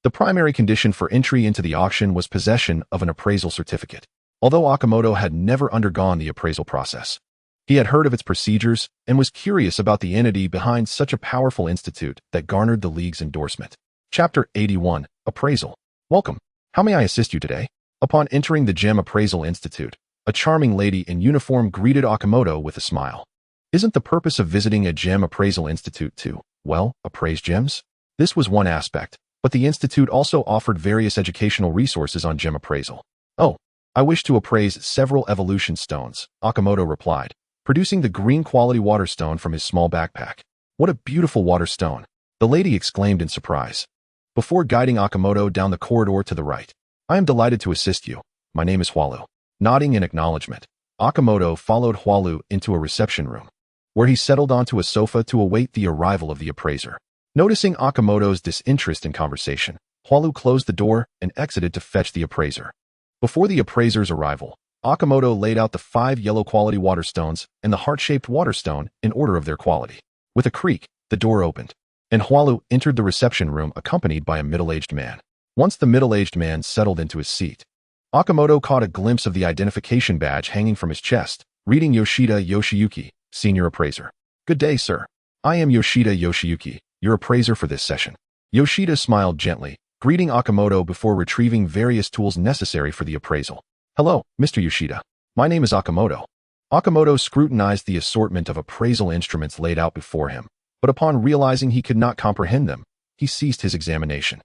The primary condition for entry into the auction was possession of an appraisal certificate. Although Akimoto had never undergone the appraisal process, he had heard of its procedures and was curious about the entity behind such a powerful institute that garnered the League's endorsement. Chapter 81, Appraisal. Welcome. How may I assist you today? Upon entering the Gem Appraisal Institute, a charming lady in uniform greeted Akimoto with a smile. Isn't the purpose of visiting a Gem Appraisal Institute to, well, appraise gems? This was one aspect, but the institute also offered various educational resources on gem appraisal. Oh, I wish to appraise several evolution stones, Akimoto replied, producing the green quality water stone from his small backpack. What a beautiful water stone, the lady exclaimed in surprise, before guiding Akimoto down the corridor to the right. I am delighted to assist you. My name is Hualu. Nodding in acknowledgement, Akimoto followed Hualu into a reception room, where he settled onto a sofa to await the arrival of the appraiser. Noticing Akimoto's disinterest in conversation, Hualu closed the door and exited to fetch the appraiser. Before the appraiser's arrival, Akimoto laid out the 5 yellow quality water stones and the heart-shaped water stone in order of their quality. With a creak, the door opened, and Hualu entered the reception room accompanied by a middle-aged man. Once the middle-aged man settled into his seat, Akimoto caught a glimpse of the identification badge hanging from his chest, reading Yoshida Yoshiyuki, Senior Appraiser. Good day, sir. I am Yoshida Yoshiyuki, your appraiser for this session. Yoshida smiled gently, greeting Akimoto before retrieving various tools necessary for the appraisal. Hello, Mr. Yoshida. My name is Akimoto. Akimoto scrutinized the assortment of appraisal instruments laid out before him, but upon realizing he could not comprehend them, he ceased his examination.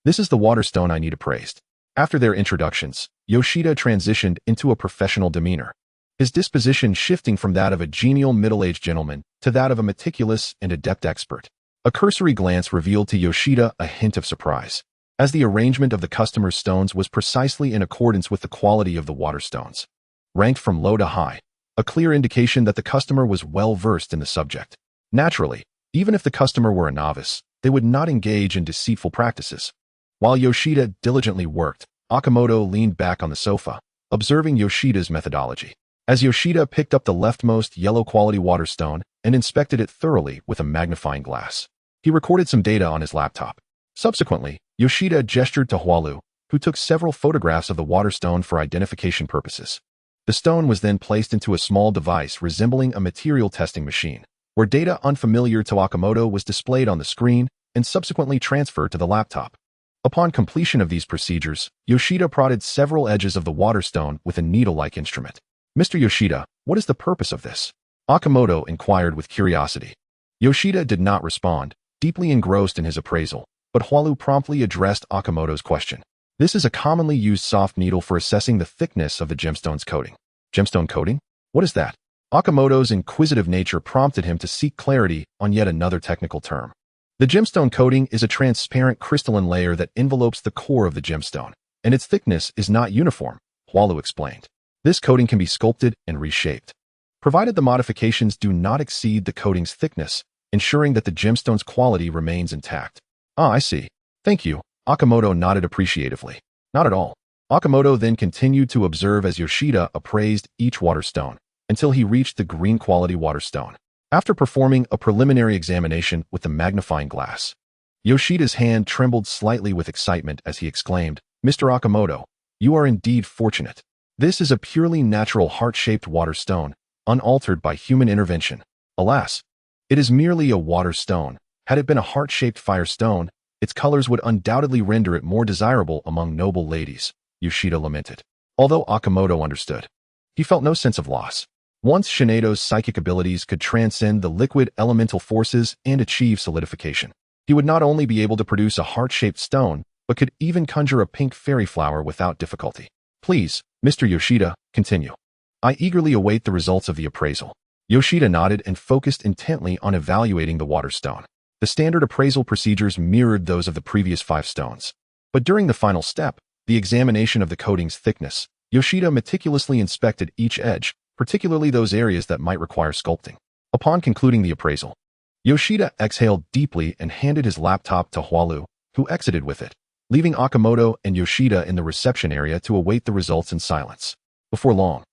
This is the water stone I need appraised. After their introductions, Yoshida transitioned into a professional demeanor, his disposition shifting from that of a genial middle-aged gentleman to that of a meticulous and adept expert. A cursory glance revealed to Yoshida a hint of surprise, as the arrangement of the customer's stones was precisely in accordance with the quality of the water stones, ranked from low to high, a clear indication that the customer was well-versed in the subject. Naturally, even if the customer were a novice, they would not engage in deceitful practices. While Yoshida diligently worked, Akimoto leaned back on the sofa, observing Yoshida's methodology. As Yoshida picked up the leftmost yellow-quality water stone and inspected it thoroughly with a magnifying glass, he recorded some data on his laptop. Subsequently, Yoshida gestured to Hualu, who took several photographs of the water stone for identification purposes. The stone was then placed into a small device resembling a material testing machine, where data unfamiliar to Akimoto was displayed on the screen and subsequently transferred to the laptop. Upon completion of these procedures, Yoshida prodded several edges of the water stone with a needle-like instrument. Mr. Yoshida, what is the purpose of this? Akimoto inquired with curiosity. Yoshida did not respond, deeply engrossed in his appraisal, but Hualu promptly addressed Akimoto's question. This is a commonly used soft needle for assessing the thickness of the gemstone's coating. Gemstone coating? What is that? Akimoto's inquisitive nature prompted him to seek clarity on yet another technical term. The gemstone coating is a transparent crystalline layer that envelopes the core of the gemstone, and its thickness is not uniform, Hualu explained. This coating can be sculpted and reshaped, provided the modifications do not exceed the coating's thickness, ensuring that the gemstone's quality remains intact. Ah, I see. Thank you. Akimoto nodded appreciatively. Not at all. Akimoto then continued to observe as Yoshida appraised each water stone, until he reached the green quality water stone. After performing a preliminary examination with the magnifying glass, Yoshida's hand trembled slightly with excitement as he exclaimed, Mr. Akimoto, you are indeed fortunate. This is a purely natural heart-shaped water stone, unaltered by human intervention. Alas, it is merely a water stone. Had it been a heart-shaped fire stone, its colors would undoubtedly render it more desirable among noble ladies, Yoshida lamented. Although Akimoto understood, he felt no sense of loss. Once Shinedo's psychic abilities could transcend the liquid elemental forces and achieve solidification, he would not only be able to produce a heart-shaped stone, but could even conjure a pink fairy flower without difficulty. Please, Mr. Yoshida, continue. I eagerly await the results of the appraisal. Yoshida nodded and focused intently on evaluating the water stone. The standard appraisal procedures mirrored those of the previous 5 stones. But during the final step, the examination of the coating's thickness, Yoshida meticulously inspected each edge, particularly those areas that might require sculpting. Upon concluding the appraisal, Yoshida exhaled deeply and handed his laptop to Hualu, who exited with it, leaving Akimoto and Yoshida in the reception area to await the results in silence. Before long,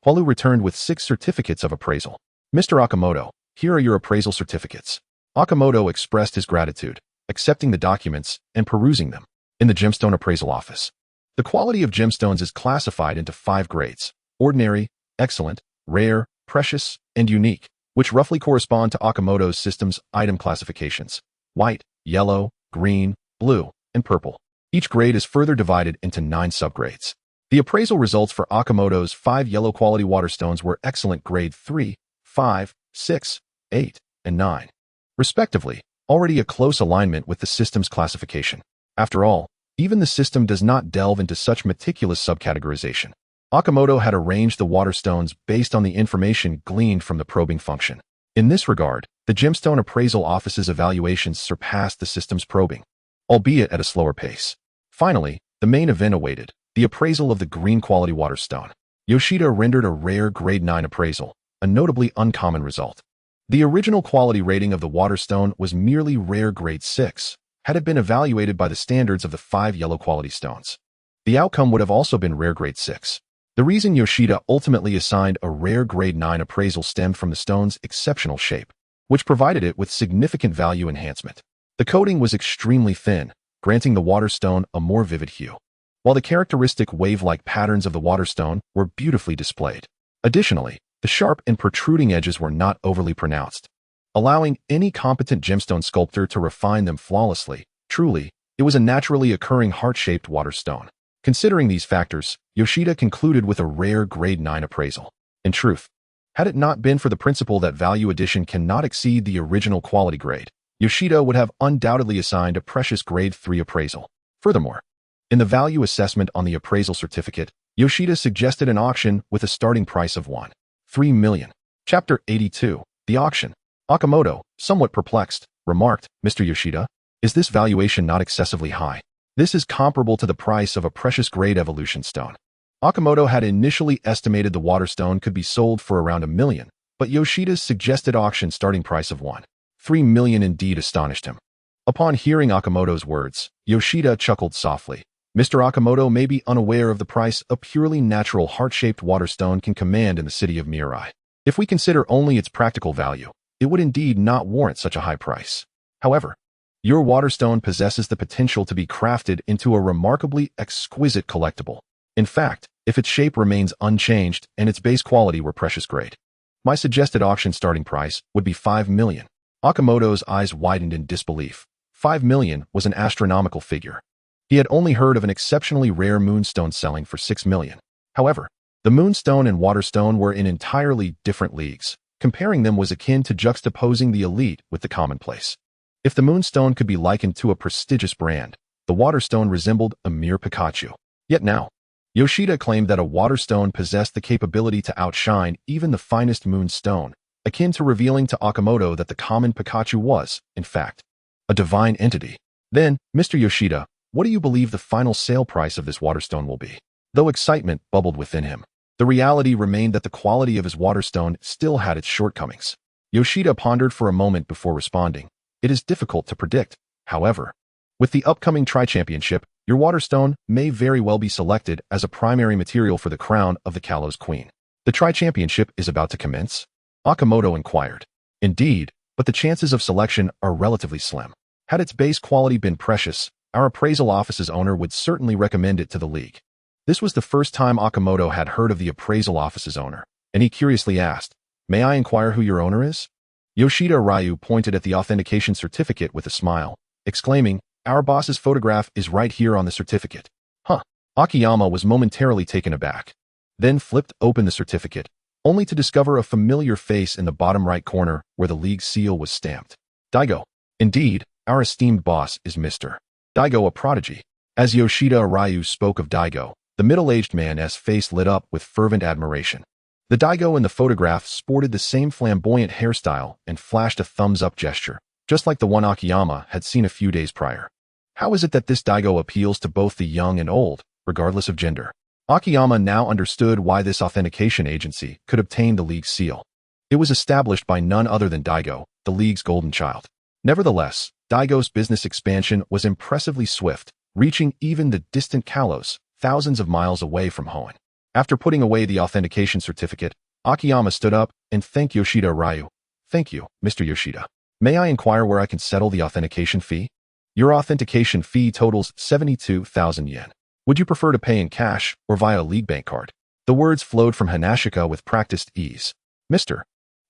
Hualu returned with 6 certificates of appraisal. Mr. Akimoto, here are your appraisal certificates. Akimoto expressed his gratitude, accepting the documents and perusing them. In the gemstone appraisal office, the quality of gemstones is classified into 5 grades: ordinary, excellent, rare, precious, and unique, which roughly correspond to Akimoto's system's item classifications: white, yellow, green, blue, and purple. Each grade is further divided into 9 subgrades. The appraisal results for Akimoto's 5 yellow quality water stones were excellent grade 3, 5, 6, 8, and 9, respectively, already a close alignment with the system's classification. After all, even the system does not delve into such meticulous subcategorization. Akimoto had arranged the water stones based on the information gleaned from the probing function. In this regard, the gemstone appraisal office's evaluations surpassed the system's probing, albeit at a slower pace. Finally, the main event awaited, the appraisal of the green quality water stone. Yoshida rendered a rare grade 9 appraisal, a notably uncommon result. The original quality rating of the water stone was merely rare grade 6, had it been evaluated by the standards of the 5 yellow quality stones. The outcome would have also been rare grade 6. The reason Yoshida ultimately assigned a rare grade 9 appraisal stemmed from the stone's exceptional shape, which provided it with significant value enhancement. The coating was extremely thin, granting the water stone a more vivid hue, while the characteristic wave-like patterns of the water stone were beautifully displayed. Additionally, the sharp and protruding edges were not overly pronounced, allowing any competent gemstone sculptor to refine them flawlessly. Truly, it was a naturally occurring heart-shaped water stone. Considering these factors, Yoshida concluded with a rare grade 9 appraisal. In truth, had it not been for the principle that value addition cannot exceed the original quality grade, Yoshida would have undoubtedly assigned a precious grade 3 appraisal. Furthermore, in the value assessment on the appraisal certificate, Yoshida suggested an auction with a starting price of 1.3 million. Chapter 82, The Auction. Akimoto, somewhat perplexed, remarked, Mr. Yoshida, is this valuation not excessively high? This is comparable to the price of a precious grade evolution stone. Akimoto had initially estimated the water stone could be sold for around 1 million, but Yoshida's suggested auction starting price of 1.3 million indeed astonished him. Upon hearing Akimoto's words, Yoshida chuckled softly. Mr. Akimoto may be unaware of the price a purely natural heart-shaped water stone can command in the city of Mirai. If we consider only its practical value, it would indeed not warrant such a high price. However, your water stone possesses the potential to be crafted into a remarkably exquisite collectible. In fact, if its shape remains unchanged and its base quality were precious grade, my suggested auction starting price would be 5 million. Akimoto's eyes widened in disbelief. 5 million was an astronomical figure. He had only heard of an exceptionally rare moonstone selling for 6 million. However, the moonstone and water stone were in entirely different leagues. Comparing them was akin to juxtaposing the elite with the commonplace. If the moonstone could be likened to a prestigious brand, the water stone resembled a mere Pikachu. Yet now, Yoshida claimed that a water stone possessed the capability to outshine even the finest moonstone, akin to revealing to Akimoto that the common Pikachu was, in fact, a divine entity. Then, Mr. Yoshida, what do you believe the final sale price of this water stone will be? Though excitement bubbled within him, the reality remained that the quality of his water stone still had its shortcomings. Yoshida pondered for a moment before responding. It is difficult to predict, however. With the upcoming Tri-Championship, your water stone may very well be selected as a primary material for the crown of the Kalos Queen. The Tri-Championship is about to commence? Akimoto inquired. Indeed, but the chances of selection are relatively slim. Had its base quality been precious, our appraisal office's owner would certainly recommend it to the league. This was the first time Akimoto had heard of the appraisal office's owner, and he curiously asked, May I inquire who your owner is? Yoshida Ryu pointed at the authentication certificate with a smile, exclaiming, Our boss's photograph is right here on the certificate. Huh. Akiyama was momentarily taken aback, then flipped open the certificate, only to discover a familiar face in the bottom right corner where the league seal was stamped. Daigo. Indeed, our esteemed boss is Mr. Daigo, a prodigy. As Yoshida Ryu spoke of Daigo, the middle-aged man's face lit up with fervent admiration. The Daigo in the photograph sported the same flamboyant hairstyle and flashed a thumbs-up gesture, just like the one Akiyama had seen a few days prior. How is it that this Daigo appeals to both the young and old, regardless of gender? Akiyama now understood why this authentication agency could obtain the league's seal. It was established by none other than Daigo, the league's golden child. Nevertheless, Daigo's business expansion was impressively swift, reaching even the distant Kalos, thousands of miles away from Hoenn. After putting away the authentication certificate, Akiyama stood up and thanked Yoshida Ryu. Thank you, Mr. Yoshida. May I inquire where I can settle the authentication fee? Your authentication fee totals 72,000 yen. Would you prefer to pay in cash or via a league bank card? The words flowed from Hanashika with practiced ease. Mr.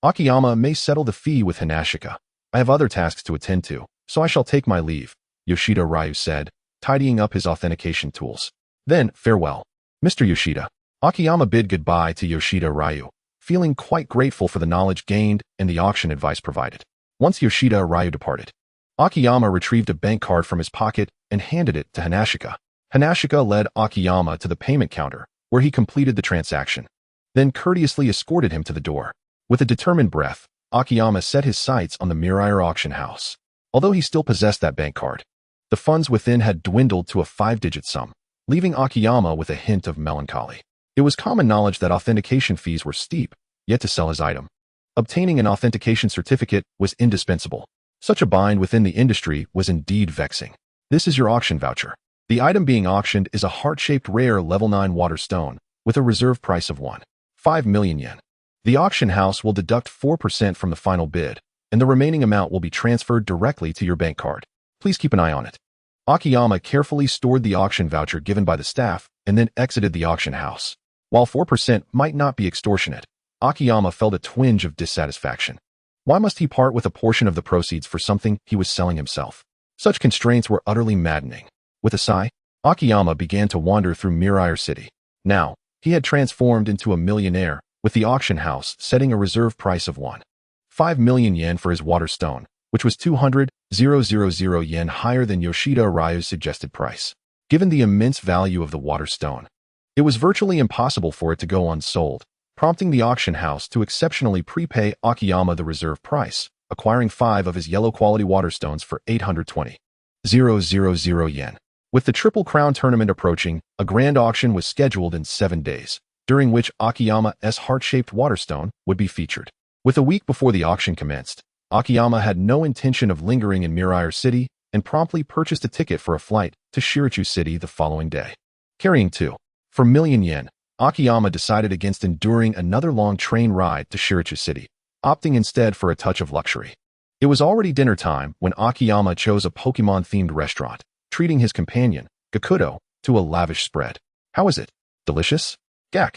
Akiyama may settle the fee with Hanashika. I have other tasks to attend to, so I shall take my leave, Yoshida Ryu said, tidying up his authentication tools. Then, farewell. Mr. Yoshida. Akiyama bid goodbye to Yoshida Ryu, feeling quite grateful for the knowledge gained and the auction advice provided. Once Yoshida Ryu departed, Akiyama retrieved a bank card from his pocket and handed it to Hanashika. Hanashika led Akiyama to the payment counter, where he completed the transaction, then courteously escorted him to the door. With a determined breath, Akiyama set his sights on the Mirror auction house. Although he still possessed that bank card, the funds within had dwindled to a 5-digit sum, leaving Akiyama with a hint of melancholy. It was common knowledge that authentication fees were steep, yet to sell his item, obtaining an authentication certificate was indispensable. Such a bind within the industry was indeed vexing. This is your auction voucher. The item being auctioned is a heart-shaped rare level 9 water stone with a reserve price of 1.5 million yen. The auction house will deduct 4% from the final bid, and the remaining amount will be transferred directly to your bank card. Please keep an eye on it. Akiyama carefully stored the auction voucher given by the staff and then exited the auction house. While 4% might not be extortionate, Akiyama felt a twinge of dissatisfaction. Why must he part with a portion of the proceeds for something he was selling himself? Such constraints were utterly maddening. With a sigh, Akiyama began to wander through Mirror City. Now, he had transformed into a millionaire, with the auction house setting a reserve price of 1.5 million yen for his water stone, which was 200,000 yen higher than Yoshida Ryu's suggested price. Given the immense value of the water stone, it was virtually impossible for it to go unsold, prompting the auction house to exceptionally prepay Akiyama the reserve price, acquiring 5 of his yellow-quality water stones for 820,000 yen. With the Triple Crown tournament approaching, a grand auction was scheduled in 7 days, during which Akiyama's heart-shaped water stone would be featured. With a week before the auction commenced, Akiyama had no intention of lingering in Mirror City and promptly purchased a ticket for a flight to Shirachu City the following day. Carrying 2.4 million yen, Akiyama decided against enduring another long train ride to Shirachu City, opting instead for a touch of luxury. It was already dinner time when Akiyama chose a Pokémon-themed restaurant, treating his companion, Gakuto, to a lavish spread. How is it? Delicious? Gak.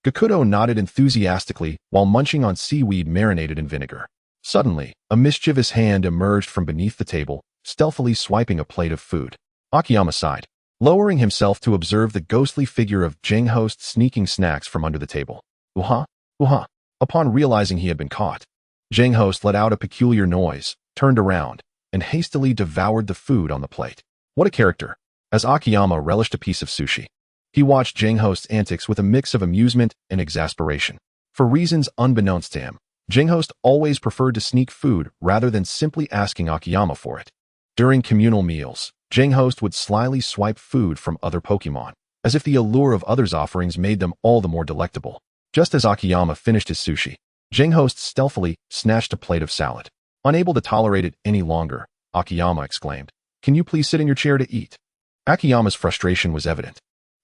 Gakuto nodded enthusiastically while munching on seaweed marinated in vinegar. Suddenly, a mischievous hand emerged from beneath the table, stealthily swiping a plate of food. Akiyama sighed, lowering himself to observe the ghostly figure of Jinghost sneaking snacks from under the table. Uha, uha. Upon realizing he had been caught, Jinghost let out a peculiar noise, turned around, and hastily devoured the food on the plate. What a character! As Akiyama relished a piece of sushi, he watched Jinghost's antics with a mix of amusement and exasperation. For reasons unbeknownst to him, Jinghost always preferred to sneak food rather than simply asking Akiyama for it. During communal meals, Jinghost would slyly swipe food from other Pokémon, as if the allure of others' offerings made them all the more delectable. Just as Akiyama finished his sushi, Jinghost stealthily snatched a plate of salad. Unable to tolerate it any longer, Akiyama exclaimed, "Can you please sit in your chair to eat?" Akiyama's frustration was evident,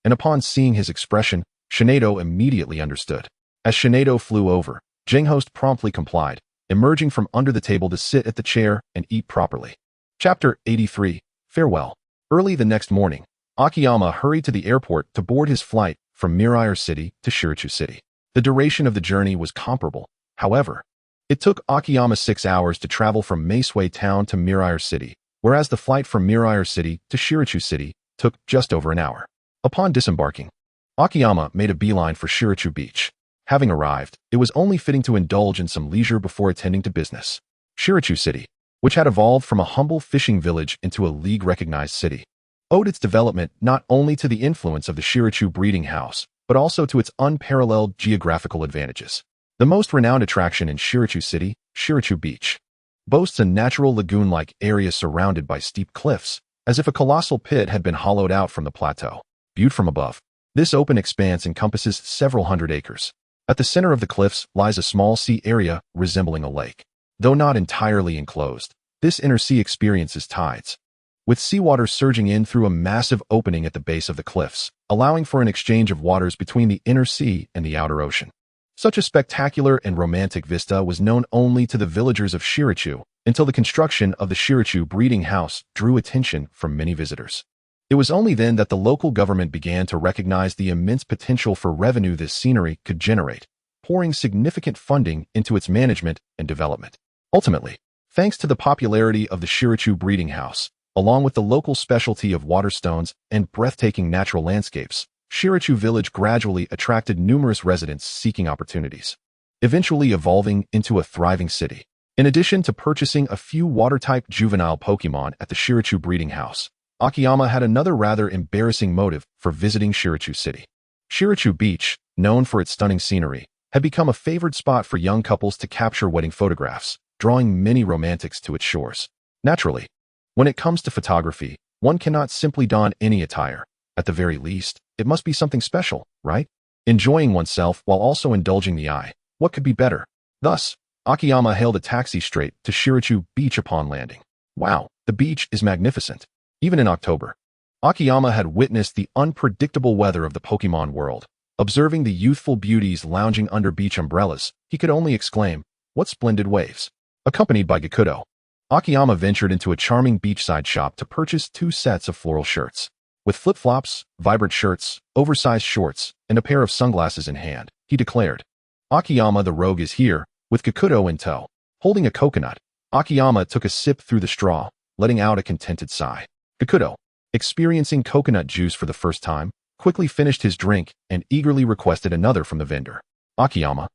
and upon seeing his expression, Shinedo immediately understood. As Shinedo flew over, Jinghost promptly complied, emerging from under the table to sit at the chair and eat properly. Chapter 83. Farewell. Early the next morning, Akiyama hurried to the airport to board his flight from Mirror City to Shirachu City. The duration of the journey was comparable, however. It took Akiyama 6 hours to travel from Asame Town to Mirror City, whereas the flight from Mirror City to Shirachu City took just over an hour. Upon disembarking, Akiyama made a beeline for Shirachu Beach. Having arrived, it was only fitting to indulge in some leisure before attending to business. Shirachu City, which had evolved from a humble fishing village into a league-recognized city, owed its development not only to the influence of the Shirachu breeding house, but also to its unparalleled geographical advantages. The most renowned attraction in Shirachu City, Shirachu Beach, boasts a natural lagoon-like area surrounded by steep cliffs, as if a colossal pit had been hollowed out from the plateau. Viewed from above, this open expanse encompasses several hundred acres. At the center of the cliffs lies a small sea area resembling a lake. Though not entirely enclosed, this inner sea experiences tides, with seawater surging in through a massive opening at the base of the cliffs, allowing for an exchange of waters between the inner sea and the outer ocean. Such a spectacular and romantic vista was known only to the villagers of Shirachu until the construction of the Shirachu breeding house drew attention from many visitors. It was only then that the local government began to recognize the immense potential for revenue this scenery could generate, pouring significant funding into its management and development. Ultimately, thanks to the popularity of the Shirachu breeding house, along with the local specialty of waterstones and breathtaking natural landscapes, Shirachu Village gradually attracted numerous residents seeking opportunities, eventually evolving into a thriving city. In addition to purchasing a few water-type juvenile Pokémon at the Shirachu breeding house, Akiyama had another rather embarrassing motive for visiting Shirachu City. Shirachu Beach, known for its stunning scenery, had become a favored spot for young couples to capture wedding photographs, drawing many romantics to its shores. Naturally, when it comes to photography, one cannot simply don any attire. At the very least, it must be something special, right? Enjoying oneself while also indulging the eye. What could be better? Thus, Akiyama hailed a taxi straight to Shirachu Beach upon landing. Wow, the beach is magnificent. Even in October, Akiyama had witnessed the unpredictable weather of the Pokémon world. Observing the youthful beauties lounging under beach umbrellas, he could only exclaim, "What splendid waves!" Accompanied by Gikuto, Akiyama ventured into a charming beachside shop to purchase 2 sets of floral shirts. With flip-flops, vibrant shirts, oversized shorts, and a pair of sunglasses in hand, he declared, "Akiyama the Rogue is here, with Gikuto in tow." Holding a coconut, Akiyama took a sip through the straw, letting out a contented sigh. Gikuto, experiencing coconut juice for the first time, quickly finished his drink and eagerly requested another from the vendor. Akiyama,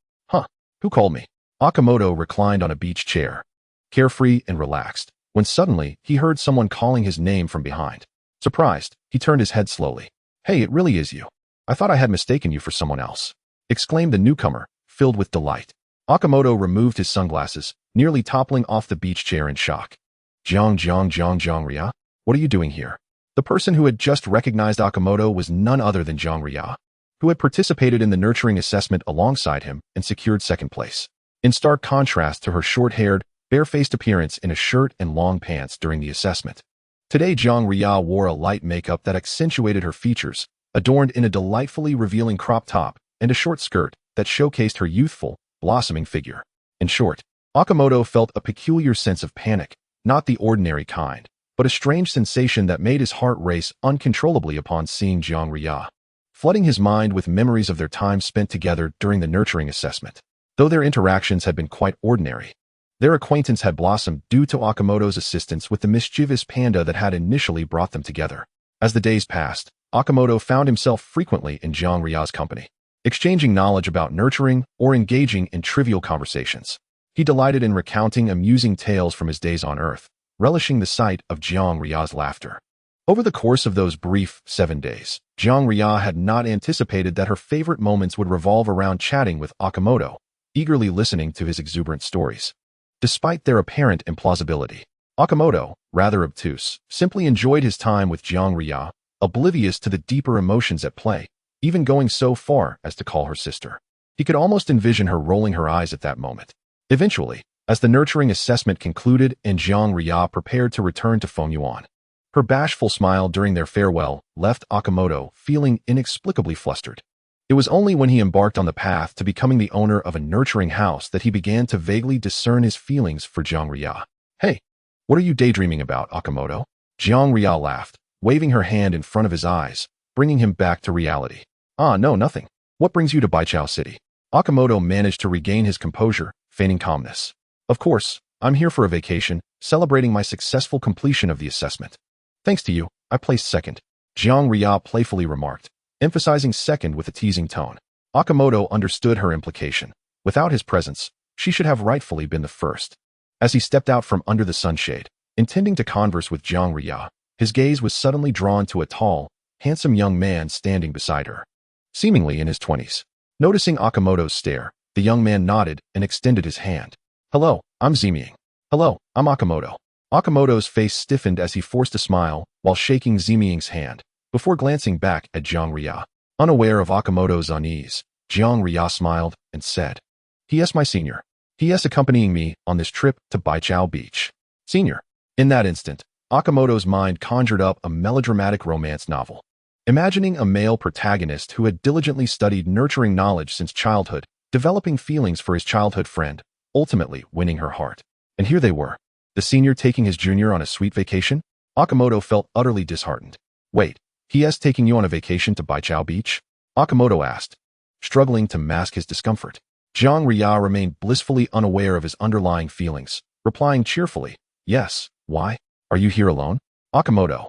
who called me? Akimoto reclined on a beach chair, carefree and relaxed, when suddenly he heard someone calling his name from behind. Surprised, he turned his head slowly. "Hey, it really is you. I thought I had mistaken you for someone else," exclaimed the newcomer, filled with delight. Akimoto removed his sunglasses, nearly toppling off the beach chair in shock. Ria? What are you doing here?" The person who had just recognized Akimoto was none other than Ria, who had participated in the nurturing assessment alongside him and secured second place. In stark contrast to her short-haired, bare-faced appearance in a shirt and long pants during the assessment, today Ria wore a light makeup that accentuated her features, adorned in a delightfully revealing crop top and a short skirt that showcased her youthful, blossoming figure. In short, Akimoto felt a peculiar sense of panic, not the ordinary kind, but a strange sensation that made his heart race uncontrollably upon seeing Ria, flooding his mind with memories of their time spent together during the nurturing assessment. Though their interactions had been quite ordinary, their acquaintance had blossomed due to Akimoto's assistance with the mischievous panda that had initially brought them together. As the days passed, Akimoto found himself frequently in Ria's company, exchanging knowledge about nurturing or engaging in trivial conversations. He delighted in recounting amusing tales from his days on Earth, relishing the sight of Ria's laughter. Over the course of those brief 7 days, Ria had not anticipated that her favorite moments would revolve around chatting with Akimoto, eagerly listening to his exuberant stories. Despite their apparent implausibility, Akimoto, rather obtuse, simply enjoyed his time with Ria, oblivious to the deeper emotions at play, even going so far as to call her sister. He could almost envision her rolling her eyes at that moment. Eventually, as the nurturing assessment concluded and Ria prepared to return to Fengyuan, her bashful smile during their farewell left Akimoto feeling inexplicably flustered. It was only when he embarked on the path to becoming the owner of a nurturing house that he began to vaguely discern his feelings for Ria. "Hey, what are you daydreaming about, Akimoto?" Ria laughed, waving her hand in front of his eyes, bringing him back to reality. "Ah, no, nothing. What brings you to Baichao City?" Akimoto managed to regain his composure, feigning calmness. "Of course, I'm here for a vacation, celebrating my successful completion of the assessment. Thanks to you, I placed second." Jiang Ria playfully remarked, emphasizing second with a teasing tone. Akimoto understood her implication. Without his presence, she should have rightfully been the first. As he stepped out from under the sunshade, intending to converse with Jiang Ria, his gaze was suddenly drawn to a tall, handsome young man standing beside her, seemingly in his 20s. Noticing Akimoto's stare, the young man nodded and extended his hand. Hello, I'm Ziming. Hello, I'm Akimoto. Akimoto's face stiffened as he forced a smile while shaking Ziming's hand, before glancing back at Jiang Ria. Unaware of Akimoto's unease, Jiang Ria smiled and said, "He is my senior. He is accompanying me on this trip to Baichao Beach." Senior. In that instant, Akimoto's mind conjured up a melodramatic romance novel. Imagining a male protagonist who had diligently studied nurturing knowledge since childhood, developing feelings for his childhood friend, ultimately winning her heart. And here they were, the senior taking his junior on a sweet vacation? Akimoto felt utterly disheartened. Wait, he is taking you on a vacation to Baichao Beach? Akimoto asked, struggling to mask his discomfort. Jiang Ria remained blissfully unaware of his underlying feelings, replying cheerfully, "Yes, why? Are you here alone?" Akimoto.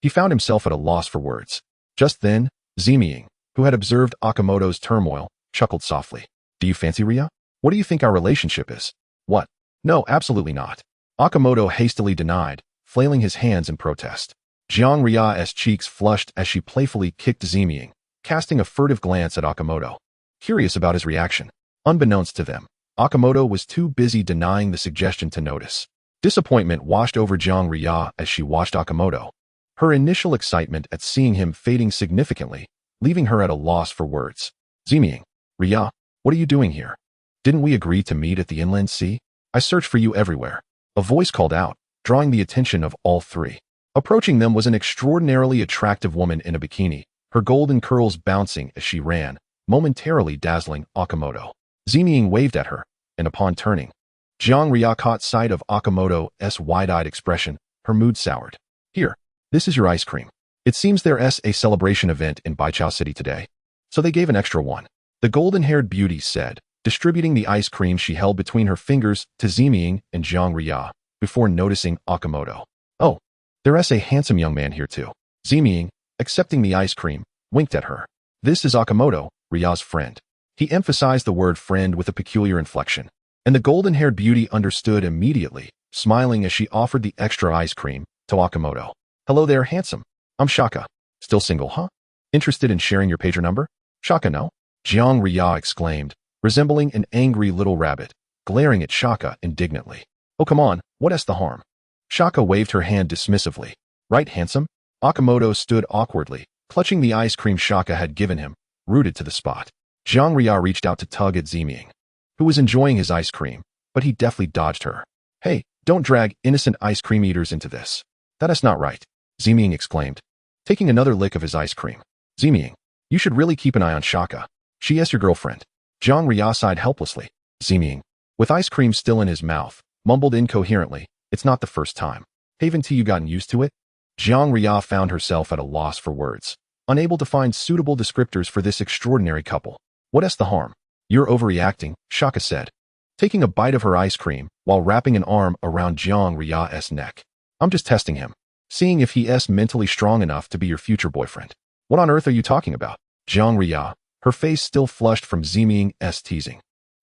He found himself at a loss for words. Just then, Ziming, who had observed Akimoto's turmoil, chuckled softly. "Do you fancy Ria? What do you think our relationship is?" "What? No, absolutely not." Akimoto hastily denied, flailing his hands in protest. Jiang Ria's cheeks flushed as she playfully kicked Ziming, casting a furtive glance at Akimoto, curious about his reaction. Unbeknownst to them, Akimoto was too busy denying the suggestion to notice. Disappointment washed over Jiang Ria as she watched Akimoto, her initial excitement at seeing him fading significantly, leaving her at a loss for words. "Ziming, Ria, what are you doing here? Didn't we agree to meet at the inland sea? I searched for you everywhere." A voice called out, drawing the attention of all three. Approaching them was an extraordinarily attractive woman in a bikini, her golden curls bouncing as she ran, momentarily dazzling Akimoto. Ziming waved at her, and upon turning, Jiang Ria caught sight of Akimoto's wide-eyed expression, her mood soured. "Here, this is your ice cream. It seems there's a celebration event in Baichao City today, so they gave an extra one," the golden-haired beauty said, distributing the ice cream she held between her fingers to Ziming and Jiang Ria, before noticing Akimoto. "Oh, there's a handsome young man here too." Ziming, accepting the ice cream, winked at her. "This is Akimoto, Ria's friend." He emphasized the word friend with a peculiar inflection, and the golden-haired beauty understood immediately, smiling as she offered the extra ice cream to Akimoto. "Hello there, handsome. I'm Shaka. Still single, huh? Interested in sharing your pager number?" "Shaka, no?" Jiang Ria exclaimed, resembling an angry little rabbit, glaring at Shaka indignantly. "Oh, come on, what's the harm?" Shaka waved her hand dismissively. "Right, handsome?" Akimoto stood awkwardly, clutching the ice cream Shaka had given him, rooted to the spot. Jiang Ria reached out to tug at Ziming, who was enjoying his ice cream, but he deftly dodged her. "Hey, don't drag innocent ice cream eaters into this. That is not right," Ziming exclaimed, taking another lick of his ice cream. "Ziming, you should really keep an eye on Shaka. She is your girlfriend." Jiang Ria sighed helplessly. Ziming, with ice cream still in his mouth, mumbled incoherently, "It's not the first time. Haven't you gotten used to it?" Jiang Ria found herself at a loss for words, unable to find suitable descriptors for this extraordinary couple. "What's the harm? You're overreacting," Shaka said, taking a bite of her ice cream while wrapping an arm around Jiang Ria's neck. "I'm just testing him, seeing if he is mentally strong enough to be your future boyfriend." "What on earth are you talking about?" Jiang Ria, her face still flushed from Ziming's teasing,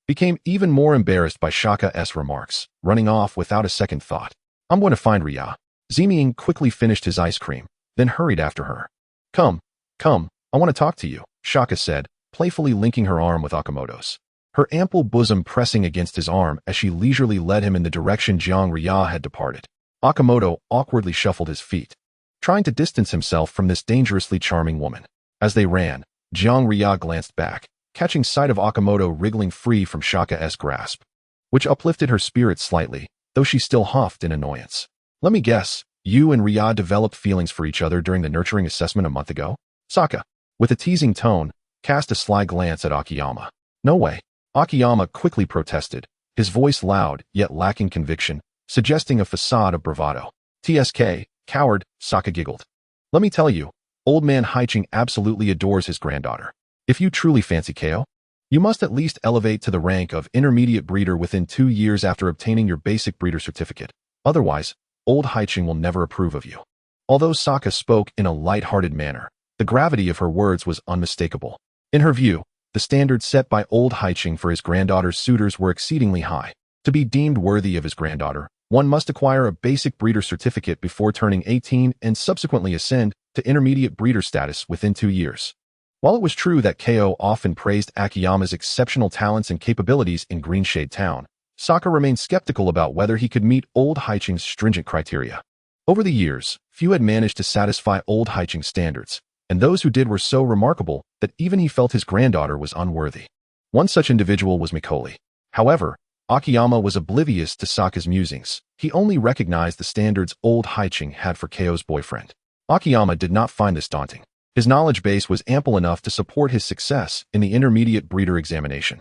became even more embarrassed by Shaka's remarks, running off without a second thought. "I'm going to find Ria." Ziming quickly finished his ice cream, then hurried after her. Come, I want to talk to you," Shaka said, playfully linking her arm with Akimoto's, her ample bosom pressing against his arm as she leisurely led him in the direction Jiang Ria had departed. Akimoto awkwardly shuffled his feet, trying to distance himself from this dangerously charming woman. As they ran, Jiang Ria glanced back, catching sight of Akimoto wriggling free from Shaka's grasp, which uplifted her spirits slightly, though she still huffed in annoyance. "Let me guess, you and Ria developed feelings for each other during the nurturing assessment a month ago?" Saka, with a teasing tone, cast a sly glance at Akiyama. "No way." Akiyama quickly protested, his voice loud yet lacking conviction, suggesting a facade of bravado. "TSK, coward," Saka giggled. "Let me tell you, old man Haiching absolutely adores his granddaughter. If you truly fancy Ko, you must at least elevate to the rank of intermediate breeder within 2 years after obtaining your basic breeder certificate. Otherwise, old Haiching will never approve of you." Although Sokka spoke in a light-hearted manner, the gravity of her words was unmistakable. In her view, the standards set by old Haiching for his granddaughter's suitors were exceedingly high. To be deemed worthy of his granddaughter, one must acquire a basic breeder certificate before turning 18 and subsequently ascend to intermediate breeder status within 2 years. While it was true that Ko often praised Akiyama's exceptional talents and capabilities in Greenshade Town, Sokka remained skeptical about whether he could meet old Haiching's stringent criteria. Over the years, few had managed to satisfy old Haiching's standards, and those who did were so remarkable that even he felt his granddaughter was unworthy. One such individual was Mikoli. However, Akiyama was oblivious to Sokka's musings. He only recognized the standards old Haiching had for Ko's boyfriend. Akiyama did not find this daunting. His knowledge base was ample enough to support his success in the intermediate breeder examination,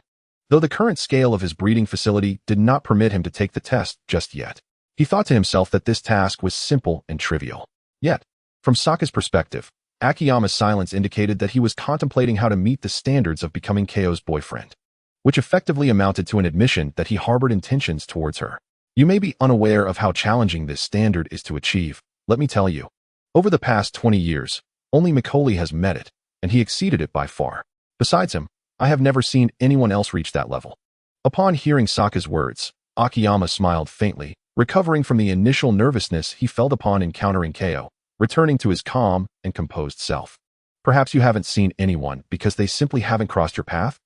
though the current scale of his breeding facility did not permit him to take the test just yet. He thought to himself that this task was simple and trivial. Yet, from Sokka's perspective, Akiyama's silence indicated that he was contemplating how to meet the standards of becoming Ko's boyfriend, which effectively amounted to an admission that he harbored intentions towards her. You may be unaware of how challenging this standard is to achieve. Let me tell you. Over the past 20 years, only Mikoli has met it, and he exceeded it by far. Besides him, I have never seen anyone else reach that level. Upon hearing Sokka's words, Akiyama smiled faintly, recovering from the initial nervousness he felt upon encountering Ko, returning to his calm and composed self. Perhaps you haven't seen anyone because they simply haven't crossed your path?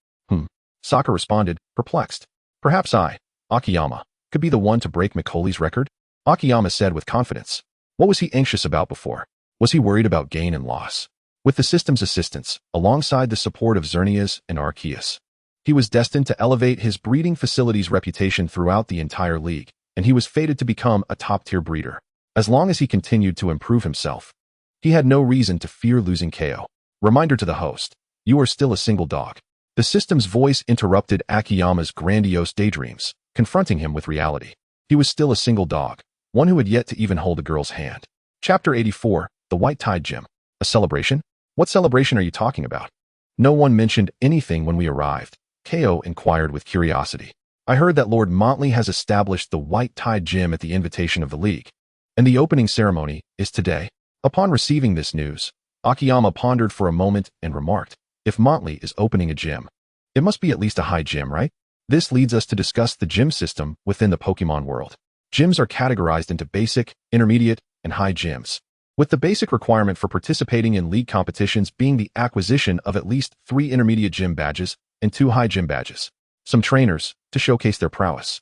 Sokka responded, perplexed. Perhaps I, Akiyama, could be the one to break Mikoli's record? Akiyama said with confidence. What was he anxious about before? Was he worried about gain and loss? With the system's assistance, alongside the support of Xerneas and Arceus, he was destined to elevate his breeding facility's reputation throughout the entire league, and he was fated to become a top-tier breeder. As long as he continued to improve himself, he had no reason to fear losing Ko. Reminder to the host, you are still a single dog. The system's voice interrupted Akiyama's grandiose daydreams, confronting him with reality. He was still a single dog, one who had yet to even hold a girl's hand. Chapter 84, The White-Tide Gym. A celebration? What celebration are you talking about? No one mentioned anything when we arrived. Ko inquired with curiosity. I heard that Lord Montley has established the White-Tide Gym at the invitation of the League, and the opening ceremony is today. Upon receiving this news, Akiyama pondered for a moment and remarked, if Montley is opening a gym, it must be at least a high gym, right? This leads us to discuss the gym system within the Pokémon world. Gyms are categorized into basic, intermediate, and high gyms, with the basic requirement for participating in league competitions being the acquisition of at least 3 intermediate gym badges and 2 high gym badges. Some trainers, to showcase their prowess,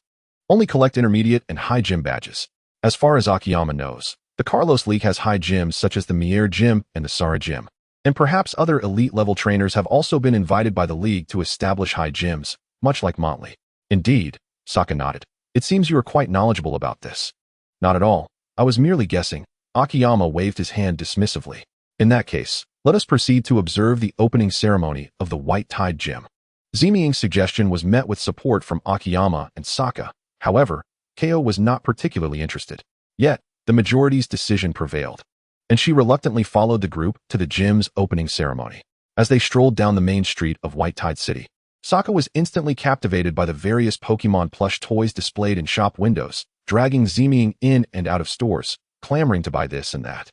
only collect intermediate and high gym badges. As far as Akiyama knows, the Kalos League has high gyms such as the Mier Gym and the Sara Gym, and perhaps other elite-level trainers have also been invited by the League to establish high gyms, much like Montley. Indeed, Sokka nodded. It seems you are quite knowledgeable about this. Not at all. I was merely guessing. Akiyama waved his hand dismissively. In that case, let us proceed to observe the opening ceremony of the White-Tide Gym. Ziming's suggestion was met with support from Akiyama and Sokka. However, Ko was not particularly interested. Yet, the majority's decision prevailed, and she reluctantly followed the group to the gym's opening ceremony. As they strolled down the main street of White-Tide City, Sokka was instantly captivated by the various Pokémon plush toys displayed in shop windows, dragging Ziming in and out of stores, clamoring to buy this and that.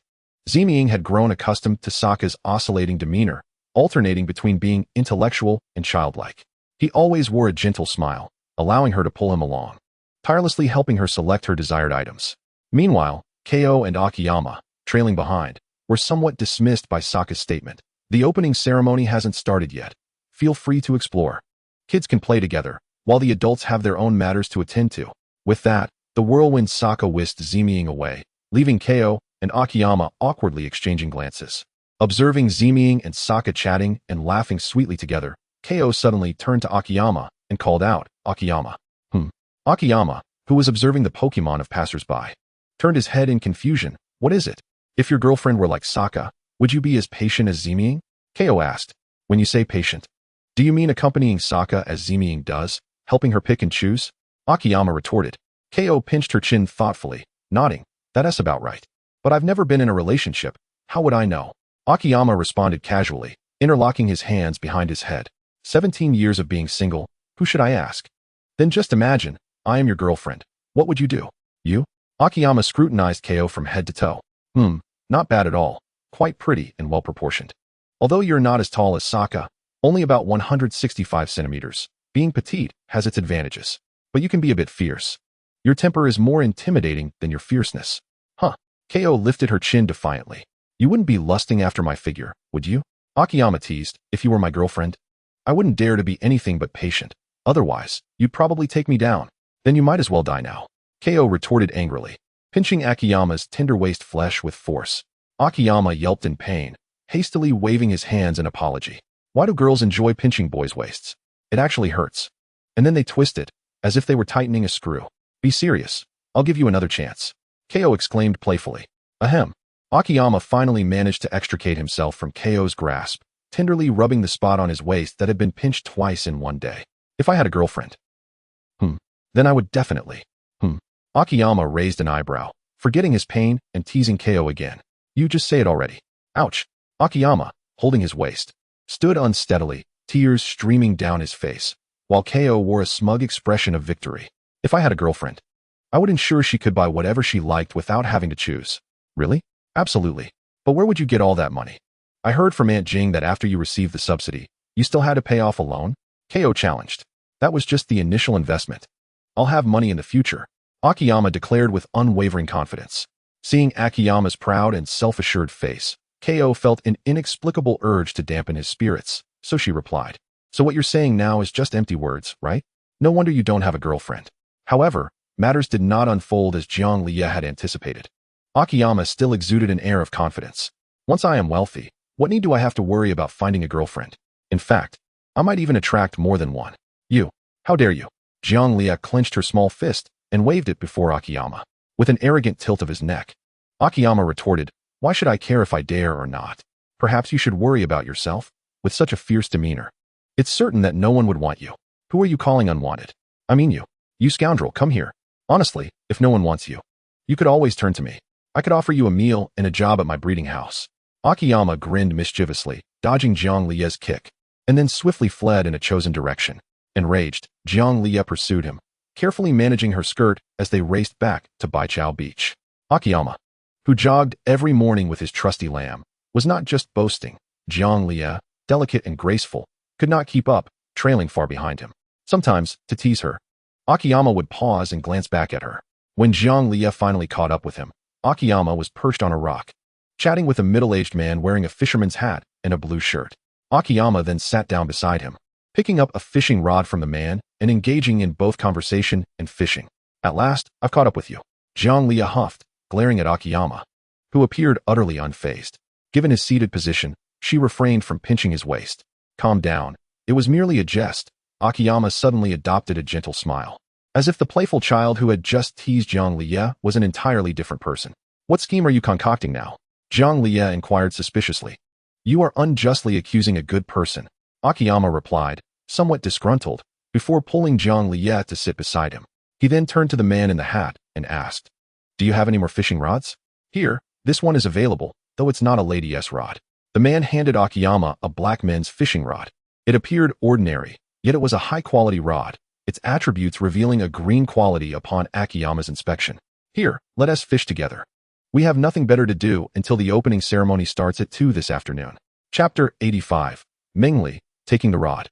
Ziming had grown accustomed to Sokka's oscillating demeanor, alternating between being intellectual and childlike. He always wore a gentle smile, allowing her to pull him along, tirelessly helping her select her desired items. Meanwhile, Ko and Akiyama, trailing behind, were somewhat dismissed by Sokka's statement. The opening ceremony hasn't started yet. Feel free to explore. Kids can play together, while the adults have their own matters to attend to. With that, the whirlwind Sokka whisked Ziming away, leaving Ko and Akiyama awkwardly exchanging glances. Observing Ziming and Sokka chatting and laughing sweetly together, Ko suddenly turned to Akiyama and called out, Akiyama. Akiyama, who was observing the Pokémon of passers-by, turned his head in confusion. What is it? If your girlfriend were like Sokka, would you be as patient as Ziming? Ko asked. When you say patient, do you mean accompanying Sokka as Ziming does, helping her pick and choose? Akiyama retorted. Ko pinched her chin thoughtfully, nodding. That's about right. But I've never been in a relationship. How would I know? Akiyama responded casually, interlocking his hands behind his head. 17 years of being single, who should I ask? Then just imagine, I am your girlfriend. What would you do? You? Akiyama scrutinized Ko from head to toe. Not bad at all. Quite pretty and well-proportioned. Although you're not as tall as Sokka, only about 165 centimeters, being petite has its advantages. But you can be a bit fierce. Your temper is more intimidating than your fierceness. Huh. Ko lifted her chin defiantly. You wouldn't be lusting after my figure, would you? Akiyama teased, if you were my girlfriend. I wouldn't dare to be anything but patient. Otherwise, you'd probably take me down. Then you might as well die now. Ko retorted angrily, pinching Akiyama's tender waist flesh with force. Akiyama yelped in pain, hastily waving his hands in apology. Why do girls enjoy pinching boys' waists? It actually hurts. And then they twist it, as if they were tightening a screw. Be serious. I'll give you another chance. Ko exclaimed playfully. Ahem. Akiyama finally managed to extricate himself from Ko's grasp, tenderly rubbing the spot on his waist that had been pinched twice in one day. If I had a girlfriend. Then I would definitely. Akiyama raised an eyebrow, forgetting his pain and teasing Ko again. You just say it already. Ouch. Akiyama, holding his waist, stood unsteadily, tears streaming down his face, while Ko wore a smug expression of victory. If I had a girlfriend, I would ensure she could buy whatever she liked without having to choose. Really? Absolutely. But where would you get all that money? I heard from Aunt Jing that after you received the subsidy, you still had to pay off a loan? Ko challenged. That was just the initial investment. I'll have money in the future, Akiyama declared with unwavering confidence. Seeing Akiyama's proud and self-assured face, Ko felt an inexplicable urge to dampen his spirits, so she replied. So what you're saying now is just empty words, right? No wonder you don't have a girlfriend. However, matters did not unfold as Jiang Liya had anticipated. Akiyama still exuded an air of confidence. Once I am wealthy, what need do I have to worry about finding a girlfriend? In fact, I might even attract more than one. You. How dare you? Jiang Liya clenched her small fist and waved it before Akiyama, with an arrogant tilt of his neck. Akiyama retorted, why should I care if I dare or not? Perhaps you should worry about yourself, with such a fierce demeanor. It's certain that no one would want you. Who are you calling unwanted? I mean you. You scoundrel, come here. Honestly, if no one wants you, you could always turn to me. I could offer you a meal and a job at my breeding house. Akiyama grinned mischievously, dodging Jiang Liya's kick, and then swiftly fled in a chosen direction. Enraged, Jiang Liya pursued him, carefully managing her skirt as they raced back to Baichao Beach. Akiyama, who jogged every morning with his trusty lamb, was not just boasting. Jiang Liya, delicate and graceful, could not keep up, trailing far behind him. Sometimes, to tease her, Akiyama would pause and glance back at her. When Jiang Liya finally caught up with him, Akiyama was perched on a rock, chatting with a middle-aged man wearing a fisherman's hat and a blue shirt. Akiyama then sat down beside him, picking up a fishing rod from the man and engaging in both conversation and fishing. At last, I've caught up with you. Jiang Liya huffed, glaring at Akiyama, who appeared utterly unfazed. Given his seated position, she refrained from pinching his waist. Calm down. It was merely a jest. Akiyama suddenly adopted a gentle smile, as if the playful child who had just teased Jiang Liya was an entirely different person. What scheme are you concocting now? Jiang Liya inquired suspiciously. You are unjustly accusing a good person, Akiyama replied, somewhat disgruntled, before pulling Jiang Liya to sit beside him. He then turned to the man in the hat and asked, do you have any more fishing rods? Here, this one is available, though it's not a lady's rod. The man handed Akiyama a black men's fishing rod. It appeared ordinary, yet it was a high-quality rod, its attributes revealing a green quality upon Akiyama's inspection. Here, let us fish together. We have nothing better to do until the opening ceremony starts at 2 this afternoon. Chapter 85. Mingli, taking the rod.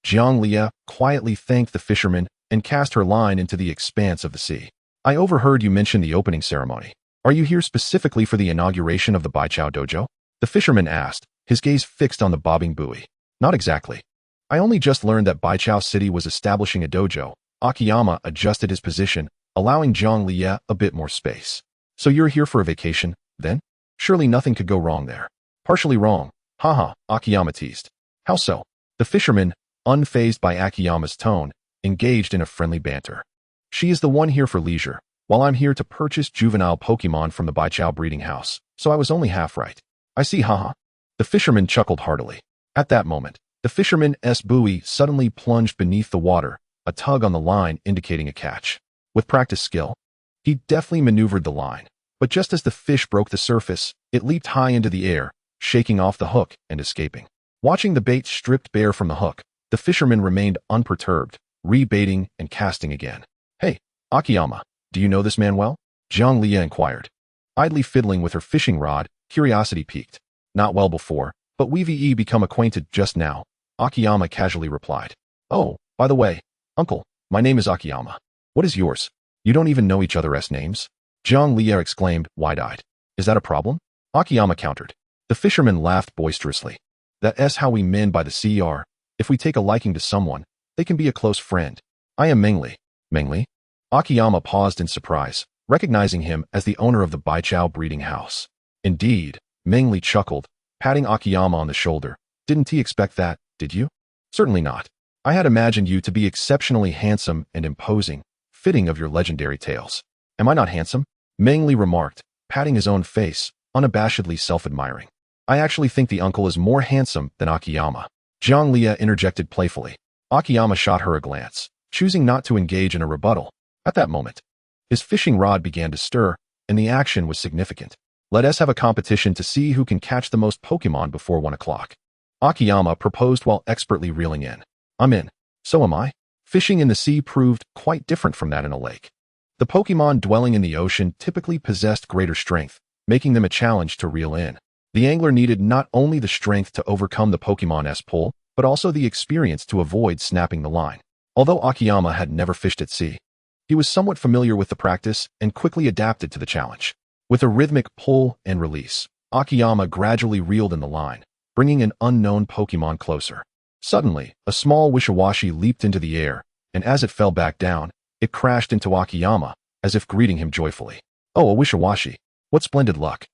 Jiang Liya quietly thanked the fisherman and cast her line into the expanse of the sea. I overheard you mention the opening ceremony. Are you here specifically for the inauguration of the Baichao dojo? The fisherman asked, his gaze fixed on the bobbing buoy. Not exactly. I only just learned that Baichao City was establishing a dojo. Akiyama adjusted his position, allowing Jiang Liya a bit more space. So you're here for a vacation, then? Surely nothing could go wrong there. Partially wrong. Haha, Akiyama teased. How so? The fisherman, unfazed by Akiyama's tone, engaged in a friendly banter. She is the one here for leisure, while I'm here to purchase juvenile Pokémon from the Baichao breeding house, so I was only half right. I see, haha. The fisherman chuckled heartily. At that moment, the fisherman's buoy suddenly plunged beneath the water, a tug on the line indicating a catch. With practiced skill, he deftly maneuvered the line, but just as the fish broke the surface, it leaped high into the air, shaking off the hook and escaping. Watching the bait stripped bare from the hook, the fisherman remained unperturbed, rebaiting and casting again. Hey, Akiyama, do you know this man well? Jiang Liya inquired. Idly fiddling with her fishing rod, curiosity piqued. Not well before, but we've become acquainted just now, Akiyama casually replied. Oh, by the way, uncle, my name is Akiyama. What is yours? You don't even know each other's names? Zhang exclaimed, wide-eyed. Is that a problem? Akiyama countered. The fisherman laughed boisterously. That's how we men by the sea are. If we take a liking to someone, they can be a close friend. I am Mengli. Mengli? Akiyama paused in surprise, recognizing him as the owner of the Baichao breeding house. Indeed, Mengli chuckled, patting Akiyama on the shoulder. Didn't he expect that, did you? Certainly not. I had imagined you to be exceptionally handsome and imposing, fitting of your legendary tales. Am I not handsome? Mengli remarked, patting his own face, unabashedly self-admiring. I actually think the uncle is more handsome than Akiyama. Zhang Liya interjected playfully. Akiyama shot her a glance, choosing not to engage in a rebuttal. At that moment, his fishing rod began to stir, and the action was significant. Let us have a competition to see who can catch the most Pokémon before 1 o'clock. Akiyama proposed while expertly reeling in. I'm in. So am I. Fishing in the sea proved quite different from that in a lake. The Pokémon dwelling in the ocean typically possessed greater strength, making them a challenge to reel in. The angler needed not only the strength to overcome the Pokémon's pull, but also the experience to avoid snapping the line. Although Akiyama had never fished at sea, he was somewhat familiar with the practice and quickly adapted to the challenge. With a rhythmic pull and release, Akiyama gradually reeled in the line, bringing an unknown Pokémon closer. Suddenly, a small Wishiwashi leaped into the air, and as it fell back down, it crashed into Akiyama, as if greeting him joyfully. Oh, a Wishiwashi. What splendid luck.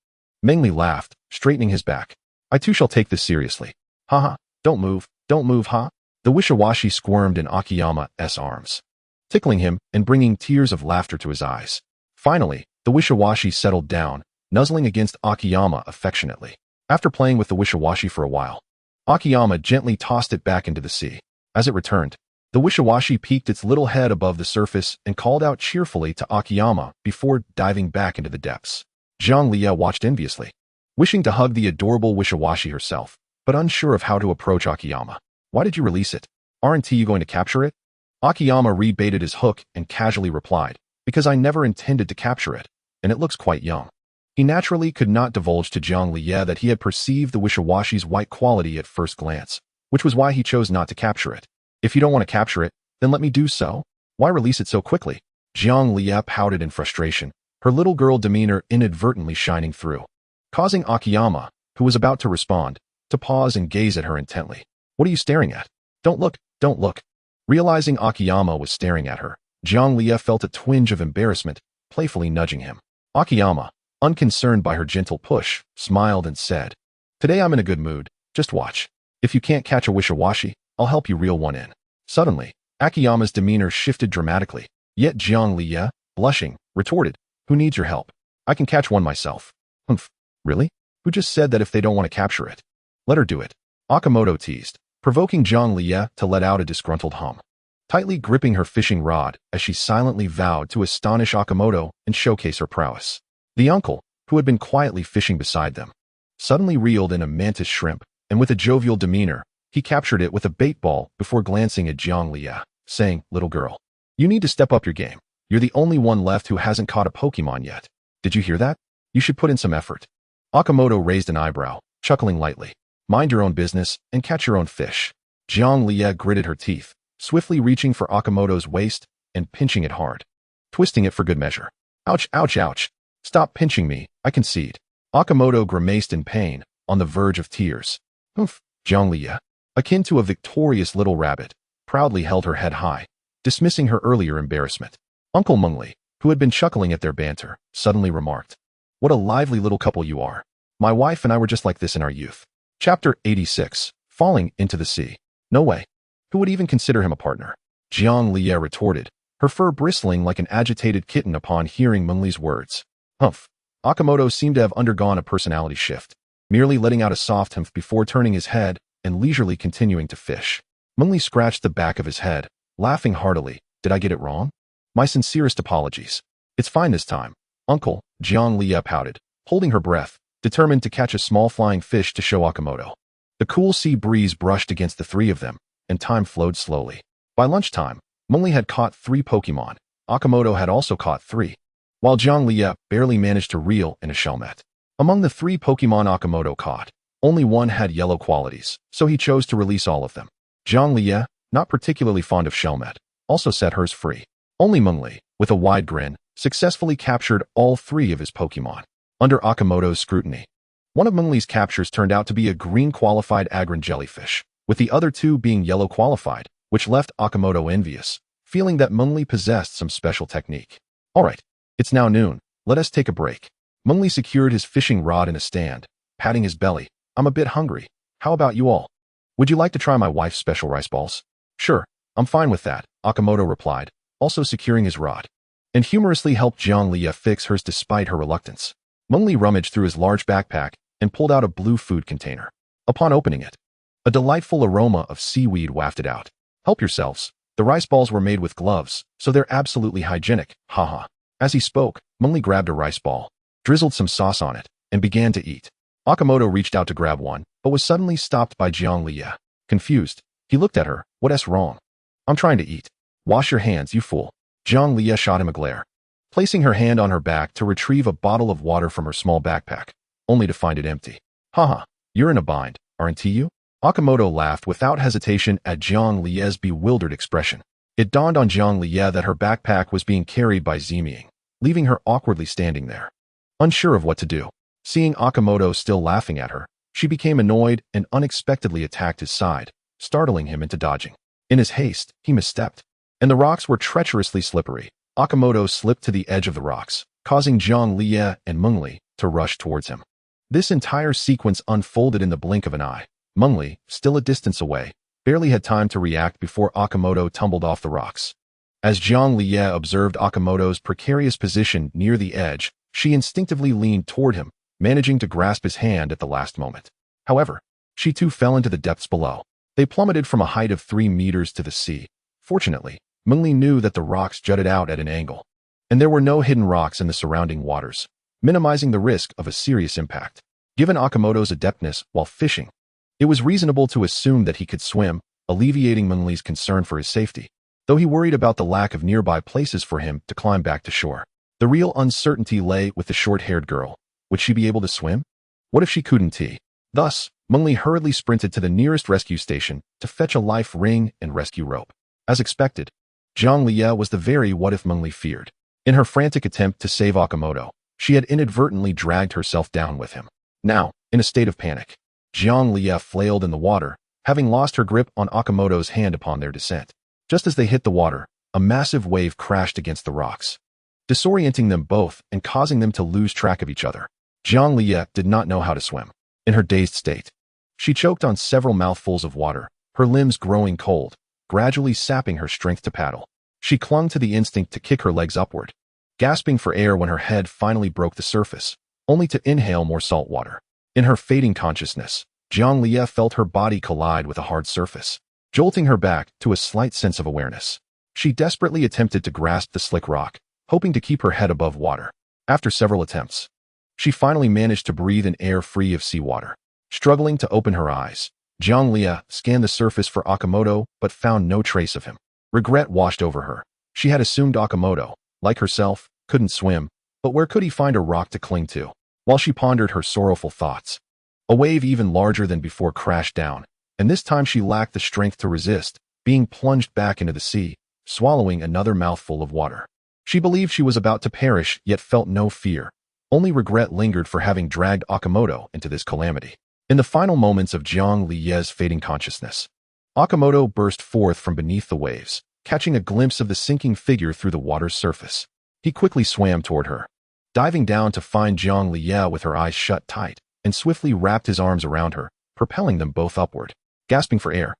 Mengli laughed, straightening his back. I too shall take this seriously. Haha, don't move, ha? The Wishiwashi squirmed in Akiyama's arms, tickling him and bringing tears of laughter to his eyes. Finally, the Wishiwashi settled down, nuzzling against Akiyama affectionately. After playing with the Wishiwashi for a while, Akiyama gently tossed it back into the sea. As it returned, the Wishiwashi peeked its little head above the surface and called out cheerfully to Akiyama before diving back into the depths. Zhang Liya watched enviously, wishing to hug the adorable Wishiwashi herself, but unsure of how to approach Akiyama. Why did you release it? Aren't you going to capture it? Akiyama rebaited his hook and casually replied, because I never intended to capture it, and it looks quite young. He naturally could not divulge to Zhang Liya that he had perceived the Wishiwashi's white quality at first glance, which was why he chose not to capture it. If you don't want to capture it, then let me do so. Why release it so quickly? Zhang Liya pouted in frustration, her little girl demeanor inadvertently shining through, causing Akiyama, who was about to respond, to pause and gaze at her intently. What are you staring at? Don't look, don't look. Realizing Akiyama was staring at her, Zhang Liya felt a twinge of embarrassment, playfully nudging him. Akiyama, unconcerned by her gentle push, smiled and said, Today I'm in a good mood, just watch. If you can't catch a Wishiwashi, I'll help you reel one in. Suddenly, Akiyama's demeanor shifted dramatically, yet Zhang Liya, blushing, retorted, Who needs your help? I can catch one myself. Humph, really? Who just said that if they don't want to capture it? Let her do it. Akimoto teased, provoking Zhang Liya to let out a disgruntled hum, tightly gripping her fishing rod as she silently vowed to astonish Akimoto and showcase her prowess. The uncle, who had been quietly fishing beside them, suddenly reeled in a mantis shrimp, and with a jovial demeanor, he captured it with a bait ball before glancing at Zhang Liya, saying, Little girl, you need to step up your game. You're the only one left who hasn't caught a Pokémon yet. Did you hear that? You should put in some effort. Akimoto raised an eyebrow, chuckling lightly. Mind your own business and catch your own fish. Zhang Liya gritted her teeth, swiftly reaching for Akimoto's waist and pinching it hard, twisting it for good measure. Ouch, ouch, ouch. Stop pinching me, I concede. Akimoto grimaced in pain, on the verge of tears. Humph, Zhang Liya, akin to a victorious little rabbit, proudly held her head high, dismissing her earlier embarrassment. Uncle Mengli, who had been chuckling at their banter, suddenly remarked, What a lively little couple you are. My wife and I were just like this in our youth. Chapter 86, Falling into the Sea. No way. Who would even consider him a partner? Zhang Liya retorted, her fur bristling like an agitated kitten upon hearing Mengli's words. Humph. Akimoto seemed to have undergone a personality shift, merely letting out a soft humph before turning his head and leisurely continuing to fish. Mengli scratched the back of his head, laughing heartily. Did I get it wrong? My sincerest apologies. It's fine this time, Uncle, Zhang Liya pouted, holding her breath, determined to catch a small flying fish to show Akimoto. The cool sea breeze brushed against the three of them, and time flowed slowly. By lunchtime, Mengli had caught 3 Pokémon. Akimoto had also caught 3, while Zhang Liya barely managed to reel in a shellmet. Among the 3 Pokemon Akimoto caught, only one had yellow qualities, so he chose to release all of them. Jianglie, not particularly fond of Shelmet, also set hers free. Only Mengli, with a wide grin, successfully captured all 3 of his Pokemon. Under Akimoto's scrutiny, one of Mengli's captures turned out to be a green-qualified Agron jellyfish, with the other 2 being yellow-qualified, which left Akimoto envious, feeling that Mengli possessed some special technique. Alright, it's now noon, let us take a break. Mengli secured his fishing rod in a stand, patting his belly. I'm a bit hungry. How about you all? Would you like to try my wife's special rice balls? Sure, I'm fine with that, Akimoto replied, also securing his rod, and humorously helped Jianglie fix hers despite her reluctance. Mengli rummaged through his large backpack and pulled out a blue food container. Upon opening it, a delightful aroma of seaweed wafted out. Help yourselves. The rice balls were made with gloves, so they're absolutely hygienic, haha. As he spoke, Mengli grabbed a rice ball, drizzled some sauce on it, and began to eat. Akimoto reached out to grab one, but was suddenly stopped by Jianglie. Confused, he looked at her. What's wrong? I'm trying to eat. Wash your hands, you fool. Jianglie shot him a glare, placing her hand on her back to retrieve a bottle of water from her small backpack, only to find it empty. Haha, you're in a bind, aren't you? Akimoto laughed without hesitation at Jianglie's bewildered expression. It dawned on Jianglie that her backpack was being carried by Ziming, leaving her awkwardly standing there, unsure of what to do. Seeing Akimoto still laughing at her, she became annoyed and unexpectedly attacked his side, startling him into dodging. In his haste, he misstepped, and the rocks were treacherously slippery. Akimoto slipped to the edge of the rocks, causing Jianglie and Mengli to rush towards him. This entire sequence unfolded in the blink of an eye. Mengli, still a distance away, barely had time to react before Akimoto tumbled off the rocks. As Jianglie observed Akimoto's precarious position near the edge, she instinctively leaned toward him, managing to grasp his hand at the last moment. However, she too fell into the depths below. They plummeted from a height of 3 meters to the sea. Fortunately, Mengli knew that the rocks jutted out at an angle, and there were no hidden rocks in the surrounding waters, minimizing the risk of a serious impact. Given Akimoto's adeptness while fishing, it was reasonable to assume that he could swim, alleviating Mengli's concern for his safety, though he worried about the lack of nearby places for him to climb back to shore. The real uncertainty lay with the short-haired girl. Would she be able to swim? What if she couldn't? Thus, Mengli hurriedly sprinted to the nearest rescue station to fetch a life ring and rescue rope. As expected, Jianglie was the very what-if Mengli feared. In her frantic attempt to save Akimoto, she had inadvertently dragged herself down with him. Now, in a state of panic, Jianglie flailed in the water, having lost her grip on Akimoto's hand upon their descent. Just as they hit the water, a massive wave crashed against the rocks, disorienting them both and causing them to lose track of each other. Jianglie did not know how to swim. In her dazed state, she choked on several mouthfuls of water, her limbs growing cold, gradually sapping her strength to paddle. She clung to the instinct to kick her legs upward, gasping for air when her head finally broke the surface, only to inhale more salt water. In her fading consciousness, Jianglie felt her body collide with a hard surface, jolting her back to a slight sense of awareness. She desperately attempted to grasp the slick rock, hoping to keep her head above water. After several attempts, she finally managed to breathe in air free of seawater. Struggling to open her eyes, Jianglie scanned the surface for Akimoto but found no trace of him. Regret washed over her. She had assumed Akimoto, like herself, couldn't swim, but where could he find a rock to cling to? While she pondered her sorrowful thoughts, a wave even larger than before crashed down, and this time she lacked the strength to resist, being plunged back into the sea, swallowing another mouthful of water. She believed she was about to perish, yet felt no fear. Only regret lingered for having dragged Akimoto into this calamity. In the final moments of Jianglie's fading consciousness, Akimoto burst forth from beneath the waves, catching a glimpse of the sinking figure through the water's surface. He quickly swam toward her, diving down to find Jianglie with her eyes shut tight, and swiftly wrapped his arms around her, propelling them both upward. Gasping for air,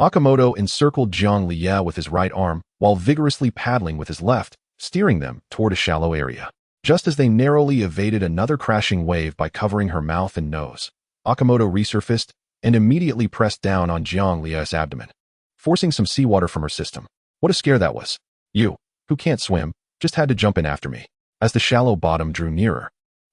Akimoto encircled Jianglie with his right arm, while vigorously paddling with his left, steering them toward a shallow area. Just as they narrowly evaded another crashing wave by covering her mouth and nose, Akimoto resurfaced and immediately pressed down on Jianglie's abdomen, forcing some seawater from her system. What a scare that was. You, who can't swim, just had to jump in after me. As the shallow bottom drew nearer,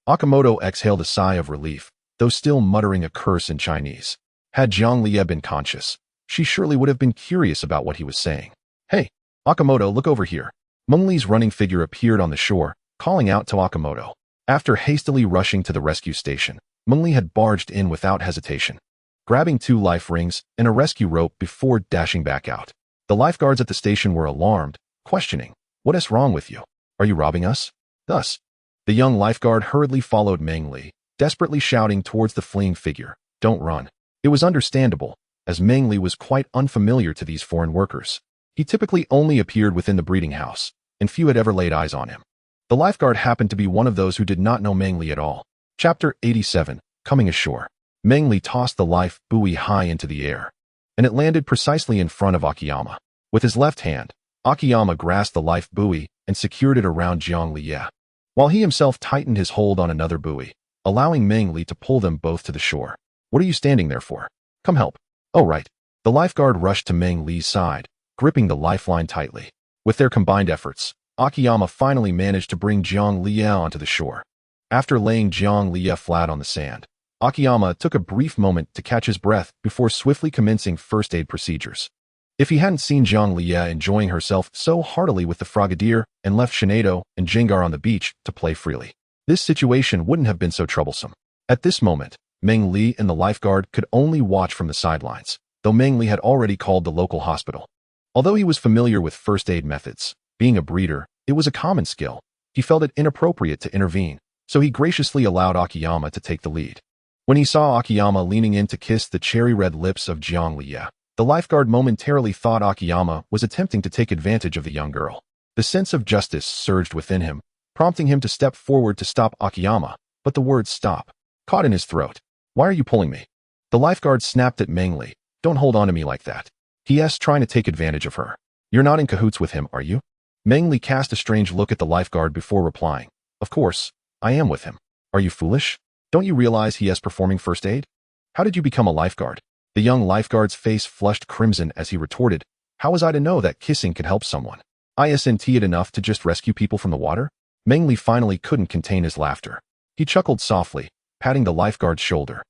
Akimoto exhaled a sigh of relief, though still muttering a curse in Chinese. Had Jianglie been conscious, she surely would have been curious about what he was saying. Hey, Akimoto, look over here. Mengli's running figure appeared on the shore, calling out to Akimoto. After hastily rushing to the rescue station, Mengli had barged in without hesitation, grabbing 2 life rings and a rescue rope before dashing back out. The lifeguards at the station were alarmed, questioning, "What is wrong with you? Are you robbing us?" Thus, the young lifeguard hurriedly followed Mengli, desperately shouting towards the fleeing figure, "Don't run." It was understandable, as Mengli was quite unfamiliar to these foreign workers. He typically only appeared within the breeding house, and few had ever laid eyes on him. The lifeguard happened to be one of those who did not know Mengli at all. Chapter 87, Coming Ashore. Mengli tossed the life buoy high into the air, and it landed precisely in front of Akiyama. With his left hand, Akiyama grasped the life buoy and secured it around Jiang Liye, while he himself tightened his hold on another buoy, allowing Mengli to pull them both to the shore. "What are you standing there for? Come help." "Oh, right." The lifeguard rushed to Mengli's side, gripping the lifeline tightly. With their combined efforts, Akiyama finally managed to bring Jiang Liye onto the shore. After laying Jiang Liye flat on the sand, Akiyama took a brief moment to catch his breath before swiftly commencing first aid procedures. If he hadn't seen Jiang Liye enjoying herself so heartily with the Frogadier and left Shinado and Jengar on the beach to play freely, this situation wouldn't have been so troublesome. At this moment, Mengli and the lifeguard could only watch from the sidelines, though Mengli had already called the local hospital. Although he was familiar with first aid methods, being a breeder, it was a common skill. He felt it inappropriate to intervene, so he graciously allowed Akiyama to take the lead. When he saw Akiyama leaning in to kiss the cherry-red lips of Jiang Liye, the lifeguard momentarily thought Akiyama was attempting to take advantage of the young girl. The sense of justice surged within him, prompting him to step forward to stop Akiyama, but the word "stop" caught in his throat. "Why are you pulling me?" The lifeguard snapped at Mengli. "Don't hold on to me like that." He asked, trying to take advantage of her. "You're not in cahoots with him, are you?" Mengli cast a strange look at the lifeguard before replying, "Of course, I am with him. Are you foolish? Don't you realize he is performing first aid? How did you become a lifeguard?" The young lifeguard's face flushed crimson as he retorted, "How was I to know that kissing could help someone? Isn't it enough to just rescue people from the water?" Mengli finally couldn't contain his laughter. He chuckled softly, patting the lifeguard's shoulder,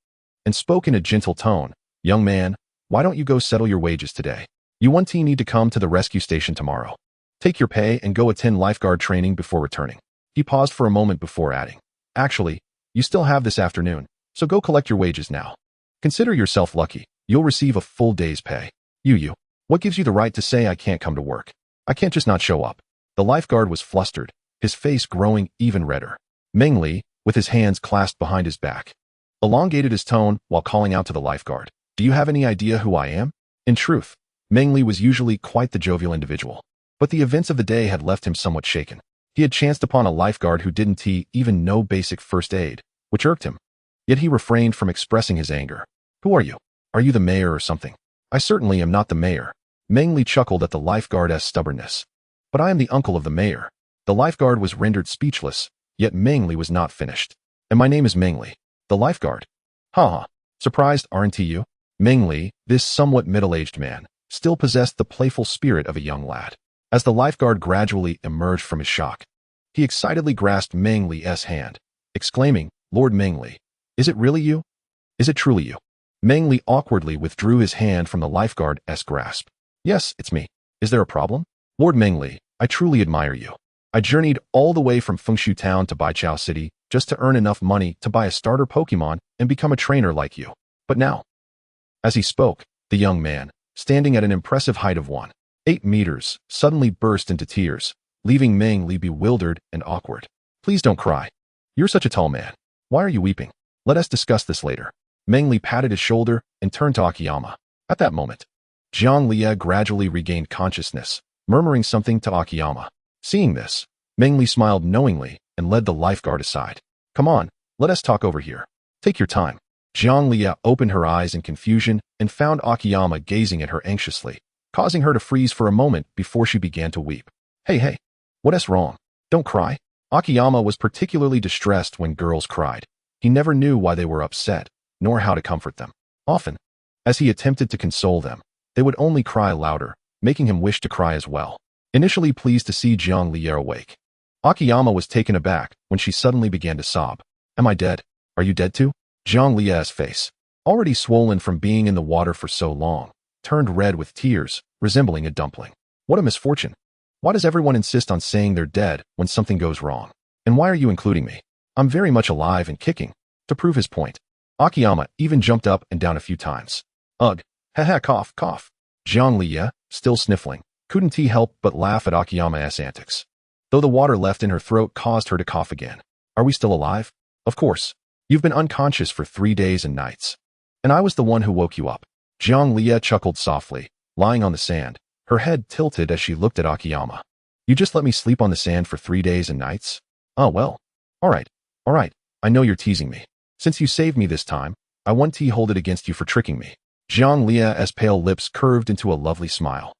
and spoke in a gentle tone, "Young man, why don't you go settle your wages today? You won't need to come to the rescue station tomorrow. Take your pay and go attend lifeguard training before returning." He paused for a moment before adding, "Actually, you still have this afternoon, so go collect your wages now. Consider yourself lucky. You'll receive a full day's pay." You, what gives you the right to say I can't come to work? I can't just not show up." The lifeguard was flustered, his face growing even redder. Mengli, with his hands clasped behind his back, elongated his tone while calling out to the lifeguard, "Do you have any idea who I am?" In truth, Mengli was usually quite the jovial individual, but the events of the day had left him somewhat shaken. He had chanced upon a lifeguard who didn't even know basic first aid, which irked him. Yet he refrained from expressing his anger. "Who are you? Are you the mayor or something?" "I certainly am not the mayor." Mengli chuckled at the lifeguard's stubbornness. "But I am the uncle of the mayor." The lifeguard was rendered speechless, yet Mengli was not finished. "And my name is Mengli." The lifeguard. "Ha ha. Surprised, aren't you?" Mengli, this somewhat middle-aged man, still possessed the playful spirit of a young lad. As the lifeguard gradually emerged from his shock, he excitedly grasped Mengli's hand, exclaiming, "Lord Mengli, is it really you? Is it truly you?" Mengli awkwardly withdrew his hand from the lifeguard's grasp. "Yes, it's me. Is there a problem?" "Lord Mengli, I truly admire you. I journeyed all the way from Fengshu Town to Baichao City just to earn enough money to buy a starter Pokémon and become a trainer like you. But now..." As he spoke, the young man, standing at an impressive height of 1.8 meters, suddenly burst into tears, leaving Mengli bewildered and awkward. "Please don't cry. You're such a tall man. Why are you weeping? Let us discuss this later." Mengli patted his shoulder and turned to Akiyama. At that moment, Jiang Liye gradually regained consciousness, murmuring something to Akiyama. Seeing this, Mengli smiled knowingly and led the lifeguard aside. "Come on, let us talk over here. Take your time." Jiang Liye opened her eyes in confusion and found Akiyama gazing at her anxiously, causing her to freeze for a moment before she began to weep. Hey, what's wrong? Don't cry." Akiyama was particularly distressed when girls cried. He never knew why they were upset, nor how to comfort them. Often, as he attempted to console them, they would only cry louder, making him wish to cry as well. Initially pleased to see Jiang Liye awake, Akiyama was taken aback when she suddenly began to sob. "Am I dead? Are you dead too?" Jiang Liye's face, already swollen from being in the water for so long, turned red with tears, resembling a dumpling. "What a misfortune. Why does everyone insist on saying they're dead when something goes wrong? And why are you including me?" I'm very much alive and kicking. To prove his point, Akiyama even jumped up and down a few times. Ugh. Haha, cough, cough. Jiang Liya, still sniffling, couldn't help but laugh at Akiyama's antics. Though the water left in her throat caused her to cough again. Are we still alive? Of course. You've been unconscious for 3 days and nights. And I was the one who woke you up. Jiang Liya chuckled softly, lying on the sand, her head tilted as she looked at Akiyama. You just let me sleep on the sand for 3 days and nights? Oh well. Alright, I know you're teasing me. Since you saved me this time, I won't hold it against you for tricking me. Jiang Liya's pale lips curved into a lovely smile,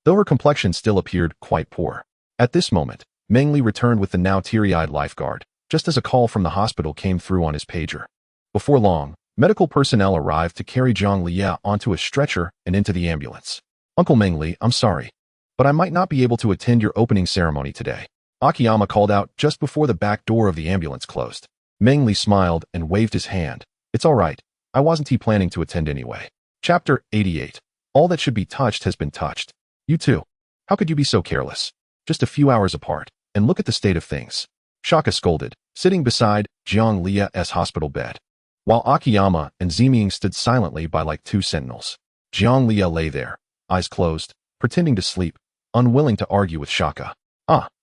though her complexion still appeared quite poor. At this moment, Meng Li returned with the now teary-eyed lifeguard, just as a call from the hospital came through on his pager. Before long, medical personnel arrived to carry Jiang Liya onto a stretcher and into the ambulance. Uncle Meng Li, I'm sorry, but I might not be able to attend your opening ceremony today. Akiyama called out just before the back door of the ambulance closed. Meng Li smiled and waved his hand. It's all right. I wasn't planning to attend anyway. Chapter 88. All that should be touched has been touched. You too. How could you be so careless? Just a few hours apart, and look at the state of things. Shaka scolded, sitting beside Jiang Liya's hospital bed, while Akiyama and Ziming stood silently by like 2 sentinels. Jiang Liya lay there, eyes closed, pretending to sleep, unwilling to argue with Shaka.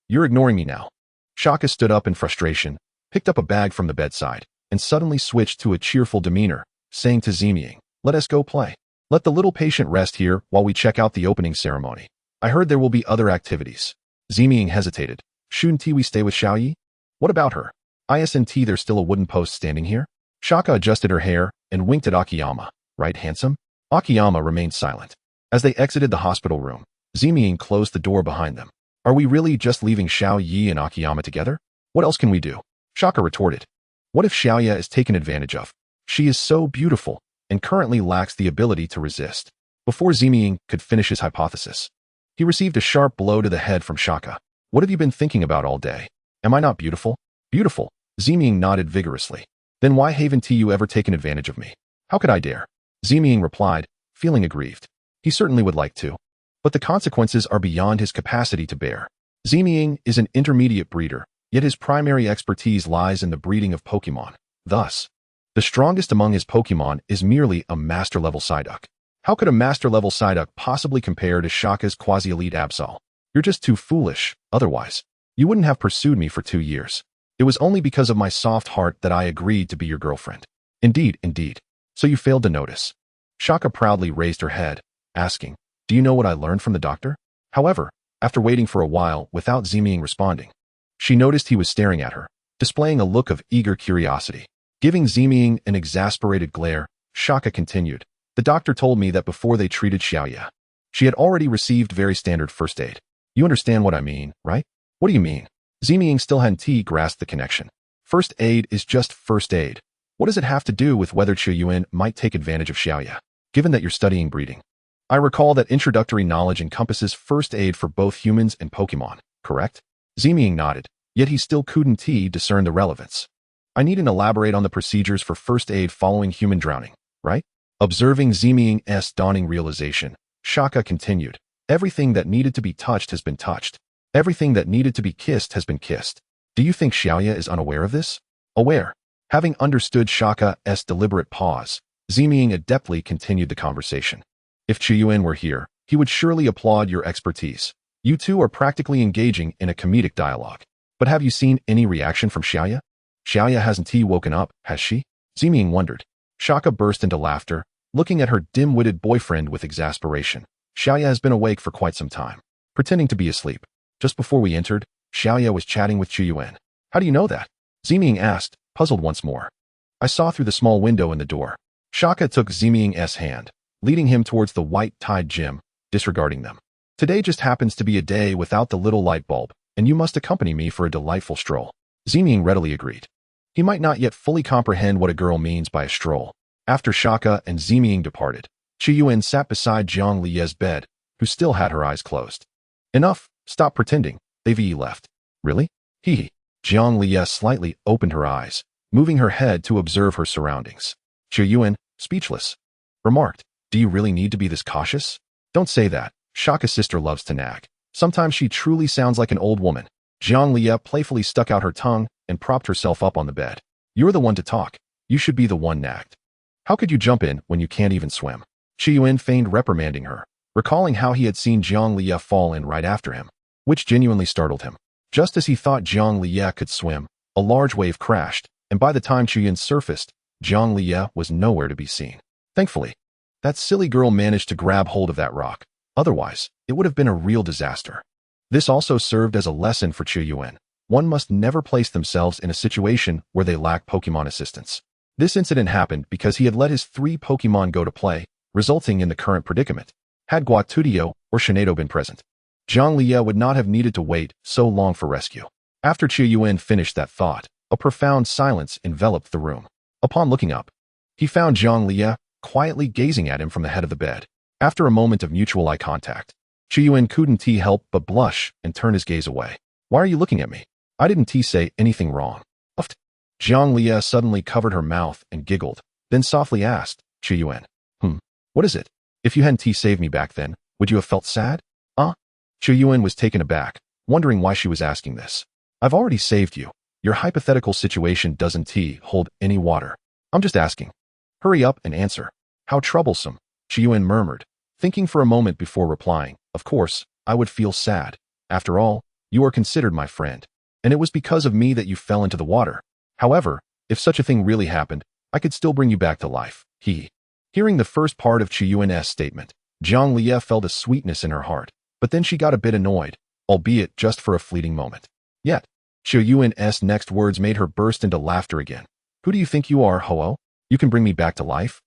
You're ignoring me now. Shaka stood up in frustration, picked up a bag from the bedside, and suddenly switched to a cheerful demeanor, saying to Ziming, let us go play. Let the little patient rest here while we check out the opening ceremony. I heard there will be other activities. Ziming hesitated. Shouldn't we stay with Xiaoyi? What about her? Isn't there's still a wooden post standing here? Shaka adjusted her hair and winked at Akiyama. Right, handsome? Akiyama remained silent. As they exited the hospital room, Ziming closed the door behind them. Are we really just leaving Xiaoyi and Akiyama together? What else can we do? Shaka retorted. What if Xiaoya is taken advantage of? She is so beautiful, and currently lacks the ability to resist. Before Ziming could finish his hypothesis, he received a sharp blow to the head from Shaka. What have you been thinking about all day? Am I not beautiful? Beautiful. Ziming nodded vigorously. Then why haven't you ever taken advantage of me? How could I dare? Ziming replied, feeling aggrieved. He certainly would like to, but the consequences are beyond his capacity to bear. Ziming is an intermediate breeder, yet his primary expertise lies in the breeding of Pokémon. Thus, the strongest among his Pokémon is merely a master-level Psyduck. How could a master-level Psyduck possibly compare to Shaka's quasi-elite Absol? You're just too foolish, otherwise, you wouldn't have pursued me for 2 years. It was only because of my soft heart that I agreed to be your girlfriend. Indeed. So you failed to notice. Shaka proudly raised her head, asking, do you know what I learned from the doctor? However, after waiting for a while without Ziming responding, she noticed he was staring at her, displaying a look of eager curiosity. Giving Ziming an exasperated glare, Shaka continued, the doctor told me that before they treated Xiaoya, she had already received very standard first aid. You understand what I mean, right? What do you mean? Ziming still hadn't grasped the connection. First aid is just first aid. What does it have to do with whether Qiuyuan might take advantage of Xiaoya, given that you're studying breeding? I recall that introductory knowledge encompasses first aid for both humans and Pokémon, correct? Ziming nodded, yet he still couldn't discern the relevance. I needn't elaborate on the procedures for first aid following human drowning, right? Observing Ziming's dawning realization, Shaka continued, everything that needed to be touched has been touched. Everything that needed to be kissed has been kissed. Do you think Xiaoya is unaware of this? Aware. Having understood Shaka's deliberate pause, Ziming adeptly continued the conversation. If Qiuyuan were here, he would surely applaud your expertise. You two are practically engaging in a comedic dialogue. But have you seen any reaction from Xiaoya? Xiaoya hasn't woken up, has she? Ziming wondered. Shaka burst into laughter, looking at her dim-witted boyfriend with exasperation. Xiaoya has been awake for quite some time, pretending to be asleep. Just before we entered, Xiaoya was chatting with Qiuyuan. How do you know that? Ziming asked, puzzled once more. I saw through the small window in the door. Shaka took Ziming's hand, leading him towards the white-tied gym, disregarding them. Today just happens to be a day without the little light bulb, and you must accompany me for a delightful stroll. Ziming readily agreed. He might not yet fully comprehend what a girl means by a stroll. After Shaka and Ziming departed, Qiuyuan sat beside Jiang Liya's bed, who still had her eyes closed. Enough, stop pretending, they've left. Really? Hee. Jiang Liya slightly opened her eyes, moving her head to observe her surroundings. Qiuyuan, speechless, remarked, do you really need to be this cautious? Don't say that. Shaka's sister loves to nag. Sometimes she truly sounds like an old woman. Jiang Liya playfully stuck out her tongue, and propped herself up on the bed. You're the one to talk. You should be the one nagged. How could you jump in when you can't even swim? Chiyuan feigned reprimanding her, recalling how he had seen Zhang Liye fall in right after him, which genuinely startled him. Just as he thought Zhang Liye could swim, a large wave crashed, and by the time Chiyuan surfaced, Zhang Liye was nowhere to be seen. Thankfully, that silly girl managed to grab hold of that rock. Otherwise, it would have been a real disaster. This also served as a lesson for Chiyuan. One must never place themselves in a situation where they lack Pokemon assistance. This incident happened because he had let his 3 Pokemon go to play, resulting in the current predicament. Had Guatudio or Shinedo been present, Zhang Liye would not have needed to wait so long for rescue. After Chiyuan finished that thought, a profound silence enveloped the room. Upon looking up, he found Zhang Liye quietly gazing at him from the head of the bed. After a moment of mutual eye contact, Chiyuan couldn't help but blush and turn his gaze away. Why are you looking at me? I didn't say anything wrong. Uffed. Zhang Liye suddenly covered her mouth and giggled, then softly asked, Chiyuan, what is it? If you hadn't saved me back then, would you have felt sad? Chiyuan was taken aback, wondering why she was asking this. I've already saved you. Your hypothetical situation doesn't hold any water. I'm just asking. Hurry up and answer. How troublesome, Chiyuan murmured, thinking for a moment before replying. Of course, I would feel sad. After all, you are considered my friend, and it was because of me that you fell into the water. However, if such a thing really happened, I could still bring you back to life. Hearing the first part of Chiyuan's statement, Zhang Liye felt a sweetness in her heart, but then she got a bit annoyed, albeit just for a fleeting moment. Yet, Chiyuan's next words made her burst into laughter again. Who do you think you are, Ho-Oh? You can bring me back to life?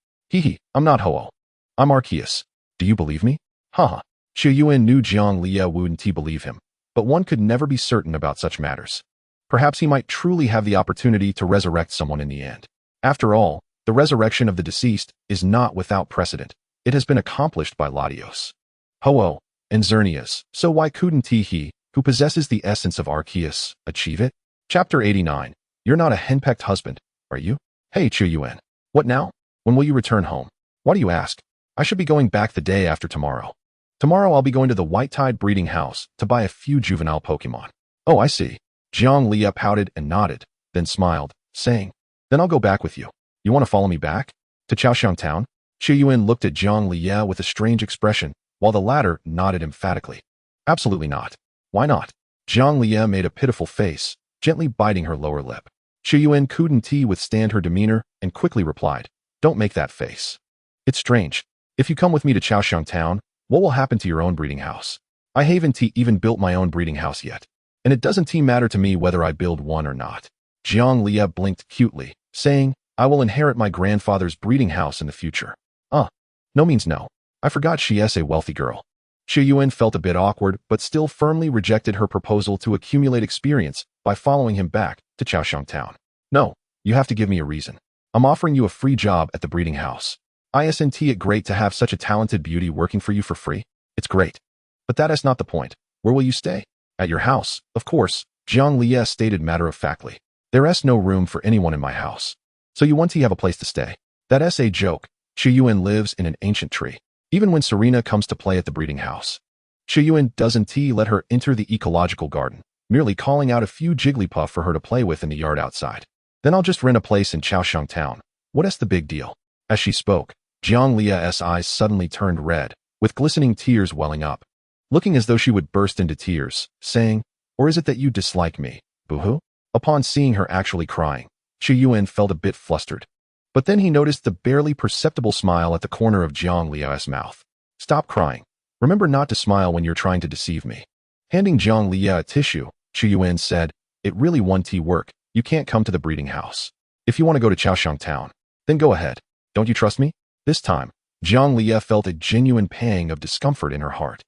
I'm not Ho-Oh. I'm Arceus. Do you believe me? Haha. Chiyuan knew Zhang Liye wouldn't believe him, but one could never be certain about such matters. Perhaps he might truly have the opportunity to resurrect someone in the end. After all, the resurrection of the deceased is not without precedent. It has been accomplished by Latios, Ho-Oh, and Xerneas, so why couldn't he, who possesses the essence of Arceus, achieve it? Chapter 89. You're not a henpecked husband, are you? Hey Chiyuan. What now? When will you return home? Why do you ask? I should be going back the day after tomorrow. Tomorrow I'll be going to the White Tide breeding house to buy a few juvenile Pokemon. Oh, I see. Zhang Liye pouted and nodded, then smiled, saying, Then I'll go back with you. You want to follow me back? To Chaoxiang Town? Chiyuan looked at Zhang Liye with a strange expression, while the latter nodded emphatically. Absolutely not. Why not? Zhang Liye made a pitiful face, gently biting her lower lip. Chiyuan couldn't withstand her demeanor and quickly replied, Don't make that face. It's strange. If you come with me to Chaoxiang Town, what will happen to your own breeding house? I haven't even built my own breeding house yet, and it doesn't matter to me whether I build one or not. Zhang Liye blinked cutely, saying, I will inherit my grandfather's breeding house in the future. No means no. I forgot she is a wealthy girl. Chiyuan felt a bit awkward, but still firmly rejected her proposal to accumulate experience by following him back to Chaoxiang Town. No, you have to give me a reason. I'm offering you a free job at the breeding house. Isn't it great to have such a talented beauty working for you for free? It's great. But that is not the point. Where will you stay? At your house, of course, Zhang Liye stated matter-of-factly. There is no room for anyone in my house. So you want to have a place to stay? That is a joke. Chiyuan lives in an ancient tree. Even when Serena comes to play at the breeding house, Chiyuan doesn't let her enter the ecological garden, merely calling out a few Jigglypuff for her to play with in the yard outside. Then I'll just rent a place in Chaoxiang Town. What is the big deal? As she spoke, Zhang Liye's eyes suddenly turned red, with glistening tears welling up, looking as though she would burst into tears, saying, Or is it that you dislike me, boo-hoo? Upon seeing her actually crying, Chiyuan felt a bit flustered. But then he noticed the barely perceptible smile at the corner of Zhang Liye's mouth. Stop crying. Remember not to smile when you're trying to deceive me. Handing Zhang Liye a tissue, Chiyuan said, It really won't work. You can't come to the breeding house. If you want to go to Chaoxiang Town, then go ahead. Don't you trust me? This time, Zhang Liye felt a genuine pang of discomfort in her heart.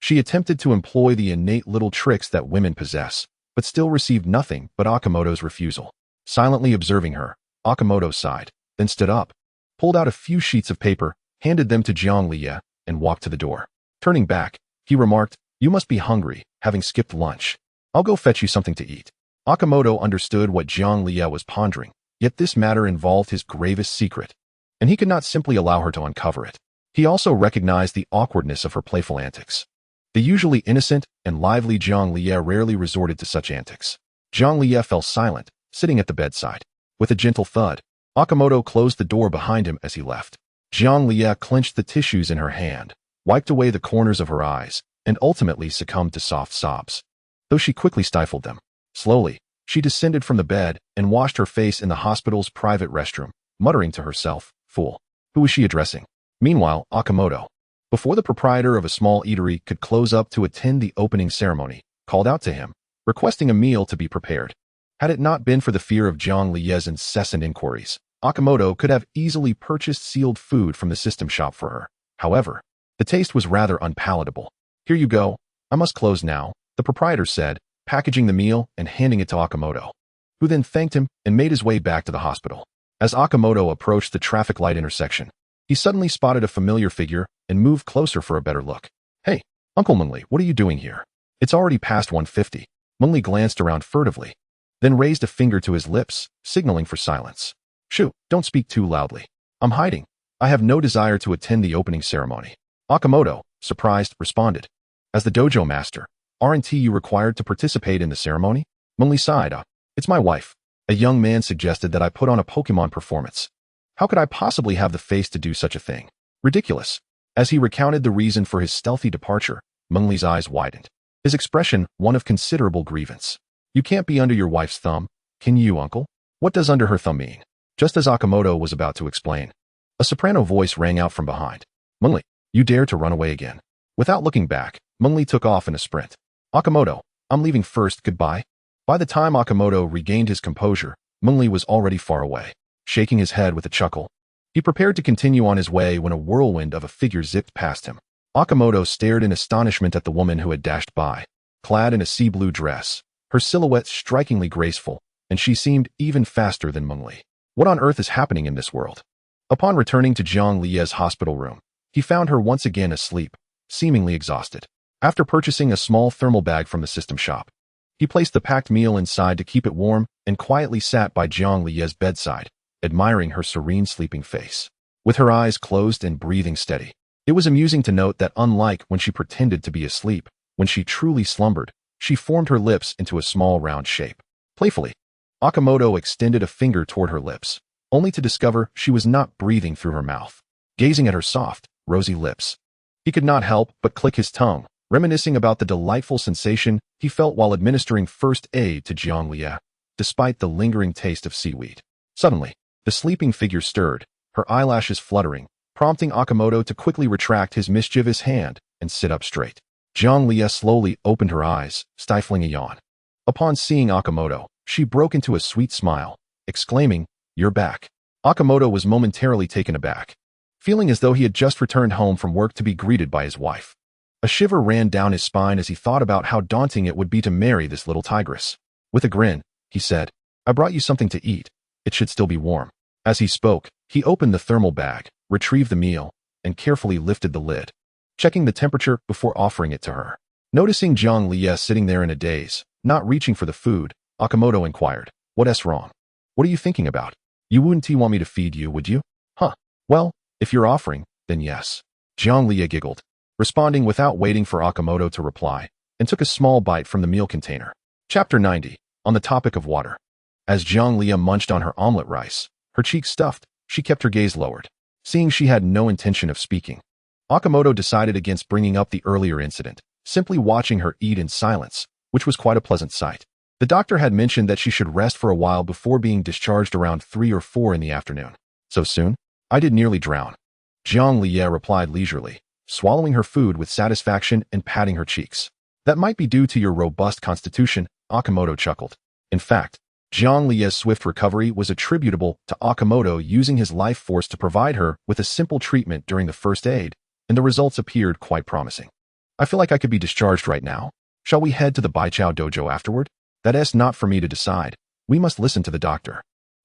She attempted to employ the innate little tricks that women possess, but still received nothing but Akimoto's refusal. Silently observing her, Akimoto sighed, then stood up, pulled out a few sheets of paper, handed them to Zhang Liye, and walked to the door. Turning back, he remarked, You must be hungry, having skipped lunch. I'll go fetch you something to eat. Akimoto understood what Zhang Liye was pondering, yet this matter involved his gravest secret, and he could not simply allow her to uncover it. He also recognized the awkwardness of her playful antics. The usually innocent and lively Zhang Liye rarely resorted to such antics. Zhang Liye fell silent, sitting at the bedside. With a gentle thud, Akimoto closed the door behind him as he left. Jianglie clenched the tissues in her hand, wiped away the corners of her eyes, and ultimately succumbed to soft sobs. Though she quickly stifled them. Slowly, she descended from the bed and washed her face in the hospital's private restroom, muttering to herself, "Fool. Who was she addressing?" Meanwhile, Akimoto, before the proprietor of a small eatery could close up to attend the opening ceremony, called out to him, requesting a meal to be prepared. Had it not been for the fear of Jiang Lie's incessant inquiries, Akimoto could have easily purchased sealed food from the system shop for her. However, the taste was rather unpalatable. "Here you go. I must close now," the proprietor said, packaging the meal and handing it to Akimoto, who then thanked him and made his way back to the hospital. As Akimoto approached the traffic light intersection, he suddenly spotted a familiar figure and moved closer for a better look. "Hey, Uncle Mengli, what are you doing here?" "It's already past 1:50. Mengli glanced around furtively, then raised a finger to his lips, signaling for silence. "Shoo, don't speak too loudly. I'm hiding. I have no desire to attend the opening ceremony." Akimoto, surprised, responded. "As the dojo master, aren't you required to participate in the ceremony?" Mengli sighed. "It's my wife. A young man suggested that I put on a Pokémon performance. How could I possibly have the face to do such a thing? Ridiculous." As he recounted the reason for his stealthy departure, Mengli's eyes widened, his expression one of considerable grievance. "You can't be under your wife's thumb, can you, uncle?" "What does under her thumb mean?" Just as Akimoto was about to explain, a soprano voice rang out from behind. "Mengli, you dare to run away again." Without looking back, Mengli took off in a sprint. "Akimoto, I'm leaving first, goodbye." By the time Akimoto regained his composure, Mengli was already far away. Shaking his head with a chuckle, he prepared to continue on his way when a whirlwind of a figure zipped past him. Akimoto stared in astonishment at the woman who had dashed by, clad in a sea blue dress, her silhouette strikingly graceful, and she seemed even faster than Mengli. What on earth is happening in this world? Upon returning to Jiang Lie's hospital room, he found her once again asleep, seemingly exhausted. After purchasing a small thermal bag from the system shop, he placed the packed meal inside to keep it warm and quietly sat by Jiang Lie's bedside, admiring her serene sleeping face. With her eyes closed and breathing steady, it was amusing to note that unlike when she pretended to be asleep, when she truly slumbered, she formed her lips into a small round shape. Playfully, Akimoto extended a finger toward her lips, only to discover she was not breathing through her mouth. Gazing at her soft, rosy lips, he could not help but click his tongue, reminiscing about the delightful sensation he felt while administering first aid to Jiang Lie, despite the lingering taste of seaweed. Suddenly, the sleeping figure stirred, her eyelashes fluttering, prompting Akimoto to quickly retract his mischievous hand and sit up straight. Jiang Lie slowly opened her eyes, stifling a yawn. Upon seeing Akimoto, she broke into a sweet smile, exclaiming, "You're back." Akimoto was momentarily taken aback, feeling as though he had just returned home from work to be greeted by his wife. A shiver ran down his spine as he thought about how daunting it would be to marry this little tigress. With a grin, he said, "I brought you something to eat. It should still be warm." As he spoke, he opened the thermal bag, retrieved the meal, and carefully lifted the lid, checking the temperature before offering it to her. Noticing Jiang Lie sitting there in a daze, not reaching for the food, Akimoto inquired, "What's wrong? What are you thinking about? You wouldn't want me to feed you, would you?" "Huh. Well, if you're offering, then yes." Jiang Lie giggled, responding without waiting for Akimoto to reply, and took a small bite from the meal container. Chapter 90, on the topic of water. As Jiang Lie munched on her omelet rice, her cheeks stuffed, she kept her gaze lowered. Seeing she had no intention of speaking, Akimoto decided against bringing up the earlier incident, simply watching her eat in silence, which was quite a pleasant sight. The doctor had mentioned that she should rest for a while before being discharged around 3 or 4 in the afternoon. "So soon? I did nearly drown." Jiang Lie replied leisurely, swallowing her food with satisfaction and patting her cheeks. "That might be due to your robust constitution," Akimoto chuckled. In fact, Jiang Lie's swift recovery was attributable to Akimoto using his life force to provide her with a simple treatment during the first aid, and the results appeared quite promising. "I feel like I could be discharged right now. Shall we head to the Baichao dojo afterward?" "That's not for me to decide. We must listen to the doctor."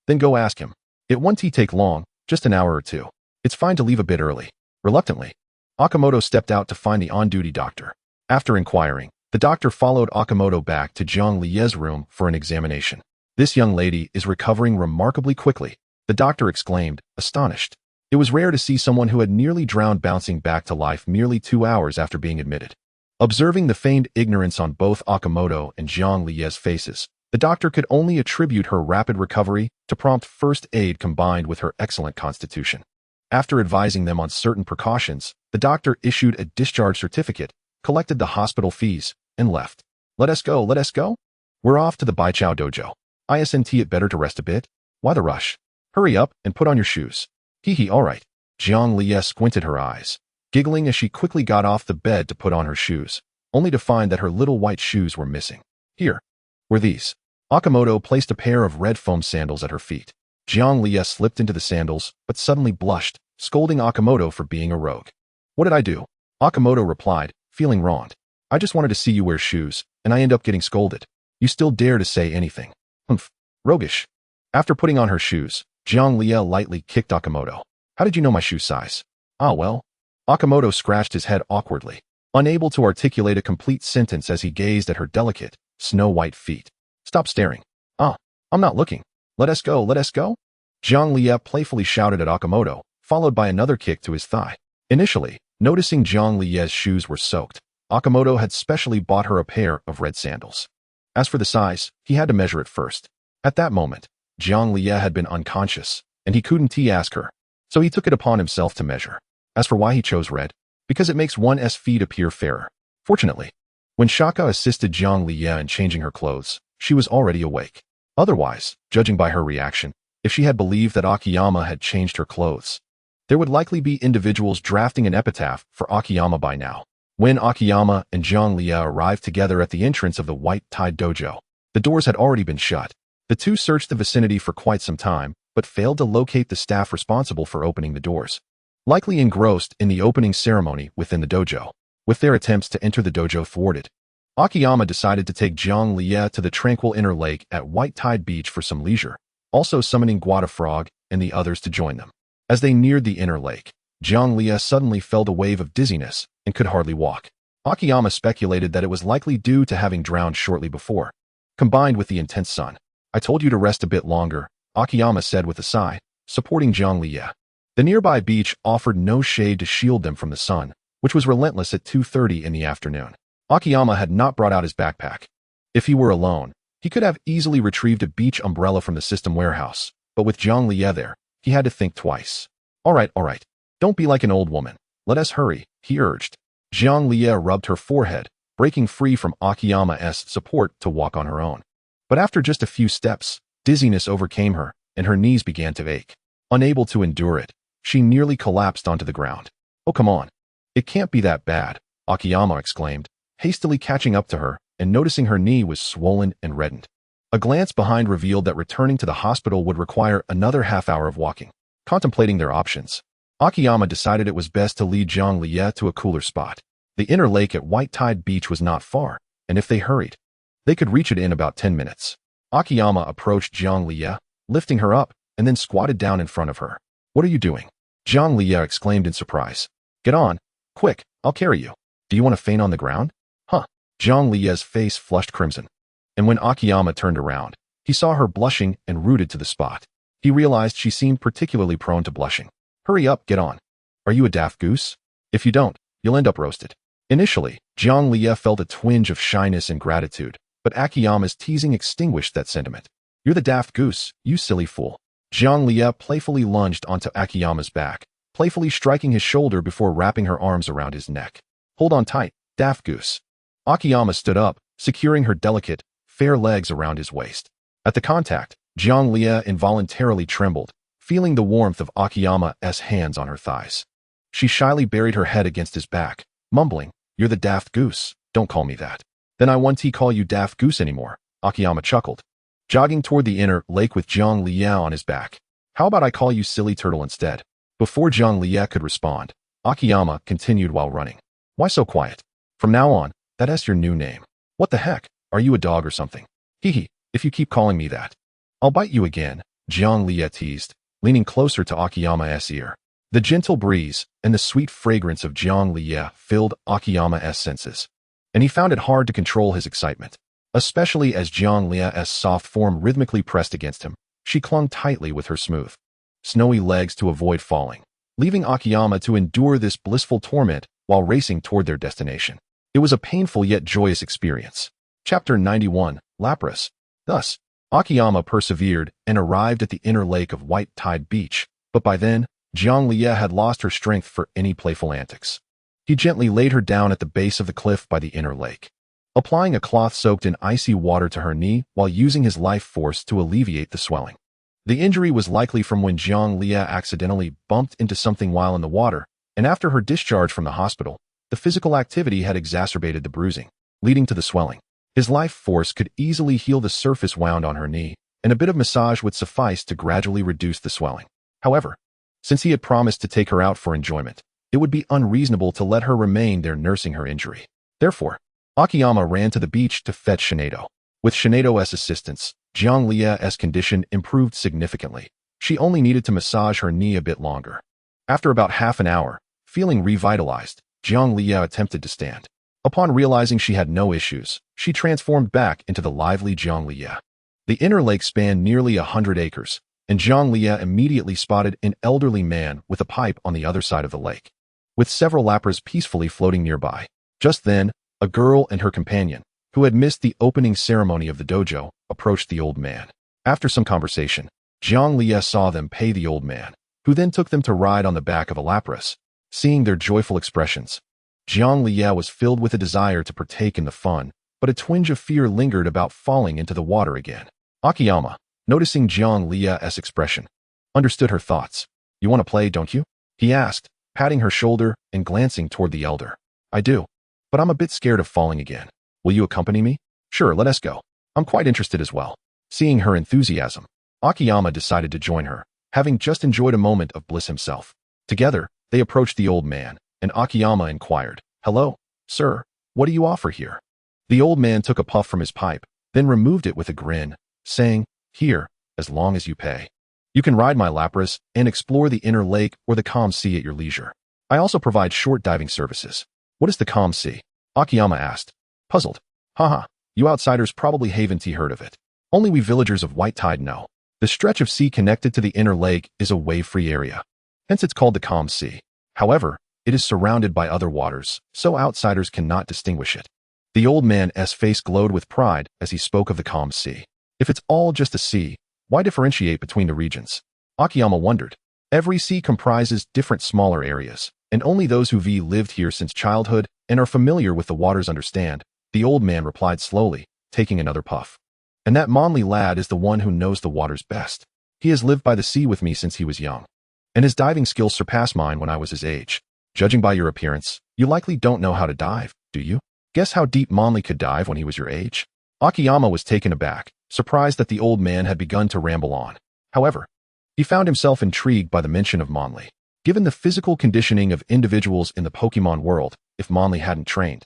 "Then go ask him. It won't take long, just an hour or 2. It's fine to leave a bit early." Reluctantly, Akimoto stepped out to find the on-duty doctor. After inquiring, the doctor followed Akimoto back to Jiang Lie's room for an examination. "This young lady is recovering remarkably quickly," the doctor exclaimed, astonished. It was rare to see someone who had nearly drowned bouncing back to life merely 2 hours after being admitted. Observing the feigned ignorance on both Akimoto and Jiang Lie's faces, The doctor could only attribute her rapid recovery to prompt first aid combined with her excellent constitution. After advising them on certain precautions, the doctor issued a discharge certificate, collected the hospital fees, and left. Let us go, let us go. We're off to the Baichao dojo. Isn't it better to rest a bit? Why the rush? Hurry up and put on your shoes. Hee, all right. Jiang Liye squinted her eyes, giggling as she quickly got off the bed to put on her shoes, only to find that her little white shoes were missing. Here. Were these? Akimoto placed a pair of red foam sandals at her feet. Jiang Liye slipped into the sandals, but suddenly blushed, scolding Akimoto for being a rogue. What did I do? Akimoto replied, feeling wronged. I just wanted to see you wear shoes, and I end up getting scolded. You still dare to say anything. Humph. Roguish. After putting on her shoes, Jiang Liye lightly kicked Akimoto. How did you know my shoe size? Ah, well. Akimoto scratched his head awkwardly, unable to articulate a complete sentence as he gazed at her delicate, snow-white feet. Stop staring. Ah, I'm not looking. Let us go, let us go. Jiang Liye playfully shouted at Akimoto, followed by another kick to his thigh. Initially, noticing Jiang Liye's shoes were soaked, Akimoto had specially bought her a pair of red sandals. As for the size, he had to measure it first. At that moment, Jiang Liye had been unconscious, and he couldn't ask her, so he took it upon himself to measure. As for why he chose red, because it makes one's feet appear fairer. Fortunately, when Shaka assisted Jiang Liye in changing her clothes, she was already awake. Otherwise, judging by her reaction, if she had believed that Akiyama had changed her clothes, there would likely be individuals drafting an epitaph for Akiyama by now. When Akiyama and Jiang Liye arrived together at the entrance of the White Tide Dojo, the doors had already been shut. The two searched the vicinity for quite some time, but failed to locate the staff responsible for opening the doors, likely engrossed in the opening ceremony within the dojo. With their attempts to enter the dojo thwarted, Akiyama decided to take Jiang Liye to the tranquil inner lake at White Tide Beach for some leisure, also summoning Gardevoir and the others to join them. As they neared the inner lake, Jiang Liye suddenly felt a wave of dizziness and could hardly walk. Akiyama speculated that it was likely due to having drowned shortly before, combined with the intense sun. I told you to rest a bit longer, Akiyama said with a sigh, supporting Jiang Liye. The nearby beach offered no shade to shield them from the sun, which was relentless at 2:30 in the afternoon. Akiyama had not brought out his backpack. If he were alone, he could have easily retrieved a beach umbrella from the system warehouse, but with Jiang Liye there, he had to think twice. All right. Don't be like an old woman. Let us hurry, he urged. Jiang Liye rubbed her forehead, breaking free from Akiyama's support to walk on her own. But after just a few steps, dizziness overcame her, and her knees began to ache. Unable to endure it, she nearly collapsed onto the ground. Oh, come on. It can't be that bad, Akiyama exclaimed, hastily catching up to her and noticing her knee was swollen and reddened. A glance behind revealed that returning to the hospital would require another half-hour of walking. Contemplating their options, Akiyama decided it was best to lead Jiang Liye to a cooler spot. The inner lake at White Tide Beach was not far, and if they hurried, they could reach it in about 10 minutes. Akiyama approached Jiang Liye, lifting her up, and then squatted down in front of her. What are you doing? Jiang Liye exclaimed in surprise. Get on. Quick, I'll carry you. Do you want to faint on the ground? Huh. Jiang Liye's face flushed crimson. And when Akiyama turned around, he saw her blushing and rooted to the spot. He realized she seemed particularly prone to blushing. Hurry up, get on. Are you a daft goose? If you don't, you'll end up roasted. Initially, Jiang Liye felt a twinge of shyness and gratitude, but Akiyama's teasing extinguished that sentiment. You're the daft goose, you silly fool. Jiang Liye playfully lunged onto Akiyama's back, playfully striking his shoulder before wrapping her arms around his neck. Hold on tight, daft goose. Akiyama stood up, securing her delicate, fair legs around his waist. At the contact, Jiang Liye involuntarily trembled, feeling the warmth of Akiyama's hands on her thighs. She shyly buried her head against his back, mumbling, You're the daft goose, don't call me that. Then I won't call you daft goose anymore, Akiyama chuckled, jogging toward the inner lake with Jiang Liye on his back. How about I call you silly turtle instead? Before Jiang Liye could respond, Akiyama continued while running. Why so quiet? From now on, that's your new name. What the heck? Are you a dog or something? Hee, if you keep calling me that, I'll bite you again, Jiang Liye teased, leaning closer to Akiyama's ear. The gentle breeze and the sweet fragrance of Jiang Liye filled Akiyama's senses, and he found it hard to control his excitement. Especially as Jiang Liye's soft form rhythmically pressed against him, she clung tightly with her smooth, snowy legs to avoid falling, leaving Akiyama to endure this blissful torment while racing toward their destination. It was a painful yet joyous experience. Chapter 91, Lapras. Thus, Akiyama persevered and arrived at the inner lake of White Tide Beach, but by then, Jianglia had lost her strength for any playful antics. He gently laid her down at the base of the cliff by the inner lake, applying a cloth soaked in icy water to her knee while using his life force to alleviate the swelling. The injury was likely from when Jianglia accidentally bumped into something while in the water, and after her discharge from the hospital, the physical activity had exacerbated the bruising, leading to the swelling. His life force could easily heal the surface wound on her knee, and a bit of massage would suffice to gradually reduce the swelling. However, since he had promised to take her out for enjoyment, it would be unreasonable to let her remain there nursing her injury. Therefore, Akiyama ran to the beach to fetch Shinedo. With Shinedo's assistance, Jianglia's condition improved significantly. She only needed to massage her knee a bit longer. After about half an hour, feeling revitalized, Jianglia attempted to stand. Upon realizing she had no issues, she transformed back into the lively Jianglia. The inner lake spanned nearly 100 acres, and Jianglia immediately spotted an elderly man with a pipe on the other side of the lake, with several lapras peacefully floating nearby. Just then, a girl and her companion, who had missed the opening ceremony of the dojo, approached the old man. After some conversation, Jianglia saw them pay the old man, who then took them to ride on the back of a lapras. Seeing their joyful expressions, Jianglia was filled with a desire to partake in the fun, but a twinge of fear lingered about falling into the water again. Akiyama, noticing Jianglia's expression, understood her thoughts. "You want to play, don't you?" he asked, patting her shoulder and glancing toward the elder. "I do, but I'm a bit scared of falling again. Will you accompany me?" "Sure, let us go. I'm quite interested as well." Seeing her enthusiasm, Akiyama decided to join her, having just enjoyed a moment of bliss himself. Together, they approached the old man, and Akiyama inquired, "Hello, sir, what do you offer here?" The old man took a puff from his pipe, then removed it with a grin, saying, "Here, as long as you pay. You can ride my lapras and explore the inner lake or the calm sea at your leisure. I also provide short diving services." "What is the calm sea?" Akiyama asked, puzzled. "Haha, you outsiders probably haven't heard of it. Only we villagers of White Tide know. The stretch of sea connected to the inner lake is a wave-free area. Hence it's called the calm sea. However, it is surrounded by other waters, so outsiders cannot distinguish it." The old man's face glowed with pride as he spoke of the calm sea. If it's all just a sea, why differentiate between the regions? Akiyama wondered. Every sea comprises different smaller areas, and only those who've lived here since childhood and are familiar with the waters understand, the old man replied slowly, taking another puff. "And that Monly lad is the one who knows the waters best. He has lived by the sea with me since he was young, and his diving skills surpassed mine when I was his age. Judging by your appearance, you likely don't know how to dive, do you? Guess how deep Monly could dive when he was your age?" Akiyama was taken aback, surprised that the old man had begun to ramble on. However, he found himself intrigued by the mention of Monly. Given the physical conditioning of individuals in the Pokémon world, if Monly hadn't trained,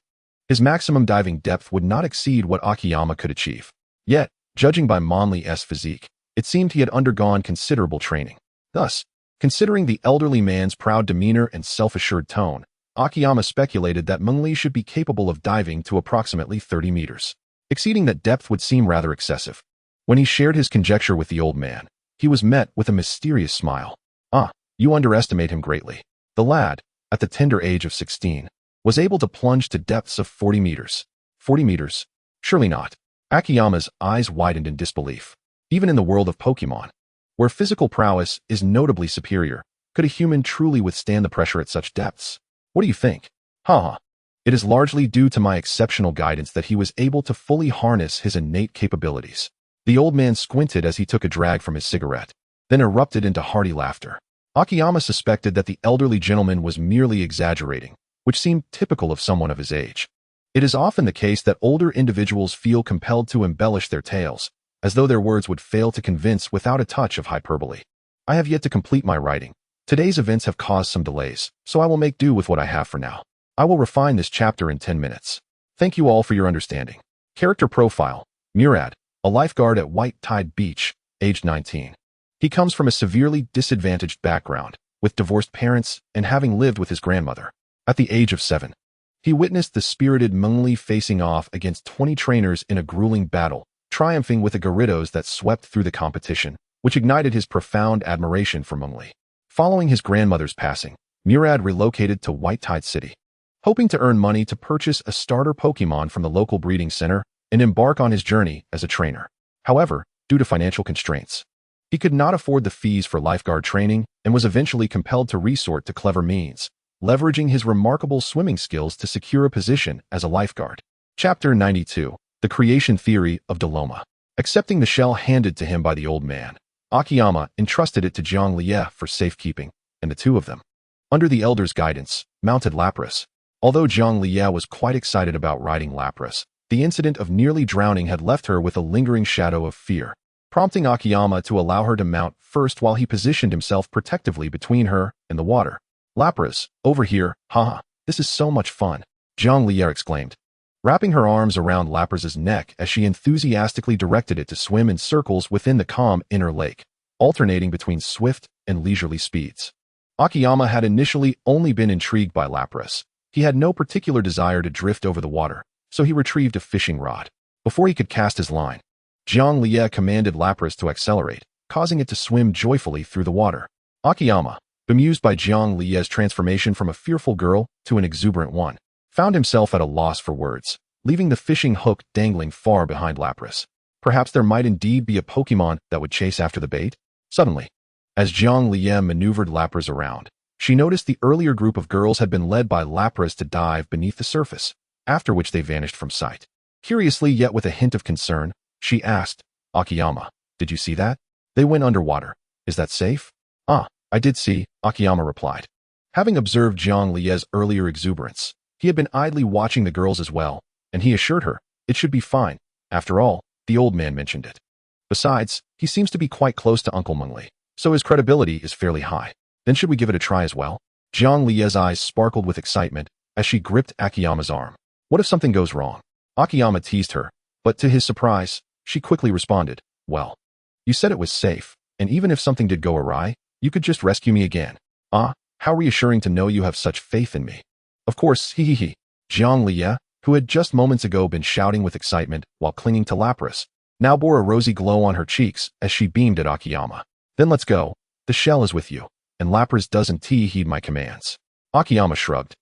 his maximum diving depth would not exceed what Akiyama could achieve. Yet, judging by Monly's physique, it seemed he had undergone considerable training. Thus, considering the elderly man's proud demeanor and self-assured tone, Akiyama speculated that Monly should be capable of diving to approximately 30 meters. Exceeding that depth would seem rather excessive. When he shared his conjecture with the old man, he was met with a mysterious smile. "Ah, you underestimate him greatly. The lad, at the tender age of 16, was able to plunge to depths of 40 meters. 40 meters? Surely not." Akiyama's eyes widened in disbelief. Even in the world of Pokémon, where physical prowess is notably superior, could a human truly withstand the pressure at such depths? "What do you think?" "Haha. It is largely due to my exceptional guidance that he was able to fully harness his innate capabilities." The old man squinted as he took a drag from his cigarette, then erupted into hearty laughter. Akiyama suspected that the elderly gentleman was merely exaggerating, which seemed typical of someone of his age. It is often the case that older individuals feel compelled to embellish their tales, as though their words would fail to convince without a touch of hyperbole. "I have yet to complete my writing. Today's events have caused some delays, so I will make do with what I have for now. I will refine this chapter in 10 minutes. Thank you all for your understanding." Character profile: Murad, a lifeguard at White Tide Beach, aged 19. He comes from a severely disadvantaged background, with divorced parents and having lived with his grandmother. At the age of 7, he witnessed the spirited Mengli facing off against 20 trainers in a grueling battle, triumphing with a Gyarados that swept through the competition, which ignited his profound admiration for Mengli. Following his grandmother's passing, Murad relocated to White Tide City, hoping to earn money to purchase a starter Pokémon from the local breeding center and embark on his journey as a trainer. However, due to financial constraints, he could not afford the fees for lifeguard training and was eventually compelled to resort to clever means, leveraging his remarkable swimming skills to secure a position as a lifeguard. Chapter 92. The Creation Theory of Diploma. Accepting the shell handed to him by the old man, Akiyama entrusted it to Zhang for safekeeping, and the two of them, under the elder's guidance, mounted Lapras. Although Zhang was quite excited about riding Lapras, the incident of nearly drowning had left her with a lingering shadow of fear, prompting Akiyama to allow her to mount first while he positioned himself protectively between her and the water. "Lapras, over here, haha, this is so much fun," Zhang exclaimed, wrapping her arms around Lapras's neck as she enthusiastically directed it to swim in circles within the calm inner lake, alternating between swift and leisurely speeds. Akiyama had initially only been intrigued by Lapras. He had no particular desire to drift over the water, so he retrieved a fishing rod. Before he could cast his line, Zhang commanded Lapras to accelerate, causing it to swim joyfully through the water. Akiyama, bemused by Zhang transformation from a fearful girl to an exuberant one, found himself at a loss for words, leaving the fishing hook dangling far behind Lapras. Perhaps there might indeed be a Pokémon that would chase after the bait? Suddenly, as Zhang maneuvered Lapras around, she noticed the earlier group of girls had been led by Lapras to dive beneath the surface, after which they vanished from sight. Curiously yet with a hint of concern, she asked, "Akiyama, did you see that? They went underwater. Is that safe?" "Ah, I did see," Akiyama replied. Having observed Zhang earlier exuberance, he had been idly watching the girls as well, and he assured her, it should be fine. After all, the old man mentioned it. Besides, he seems to be quite close to Uncle Mengli, so his credibility is fairly high. Then should we give it a try as well? Zhang eyes sparkled with excitement as she gripped Akiyama's arm. What if something goes wrong? Akiyama teased her, but to his surprise, she quickly responded, "Well, you said it was safe, and even if something did go awry, you could just rescue me again. Ah, how reassuring to know you have such faith in me." "Of course, he. Zhang who had just moments ago been shouting with excitement while clinging to Lapras, now bore a rosy glow on her cheeks as she beamed at Akiyama. "Then let's go. The shell is with you, and Lapras doesn't heed my commands." Akiyama shrugged,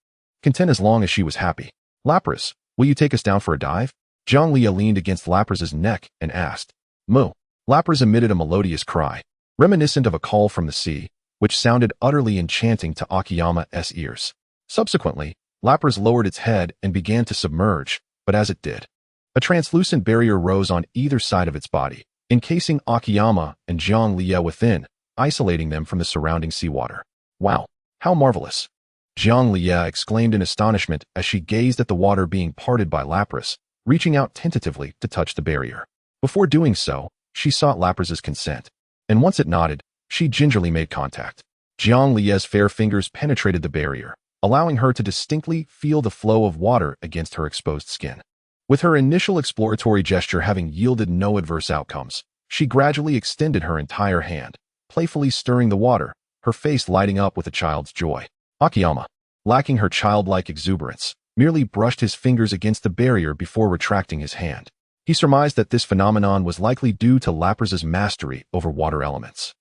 content as long as she was happy. "Lapras, will you take us down for a dive?" Zhang leaned against Lapras's neck and asked. "Moo." Lapras emitted a melodious cry, reminiscent of a call from the sea, which sounded utterly enchanting to Akiyama's ears. Subsequently, Lapras lowered its head and began to submerge, but as it did, a translucent barrier rose on either side of its body, encasing Akiyama and Zhang within, isolating them from the surrounding seawater. "Wow, how marvelous!" Zhang exclaimed in astonishment as she gazed at the water being parted by Lapras, reaching out tentatively to touch the barrier. Before doing so, she sought Lapras's consent, and once it nodded, she gingerly made contact. Zhang fair fingers penetrated the barrier, allowing her to distinctly feel the flow of water against her exposed skin. With her initial exploratory gesture having yielded no adverse outcomes, she gradually extended her entire hand, playfully stirring the water, her face lighting up with a child's joy. Akiyama, lacking her childlike exuberance, merely brushed his fingers against the barrier before retracting his hand. He surmised that this phenomenon was likely due to Lapras's mastery over water elements,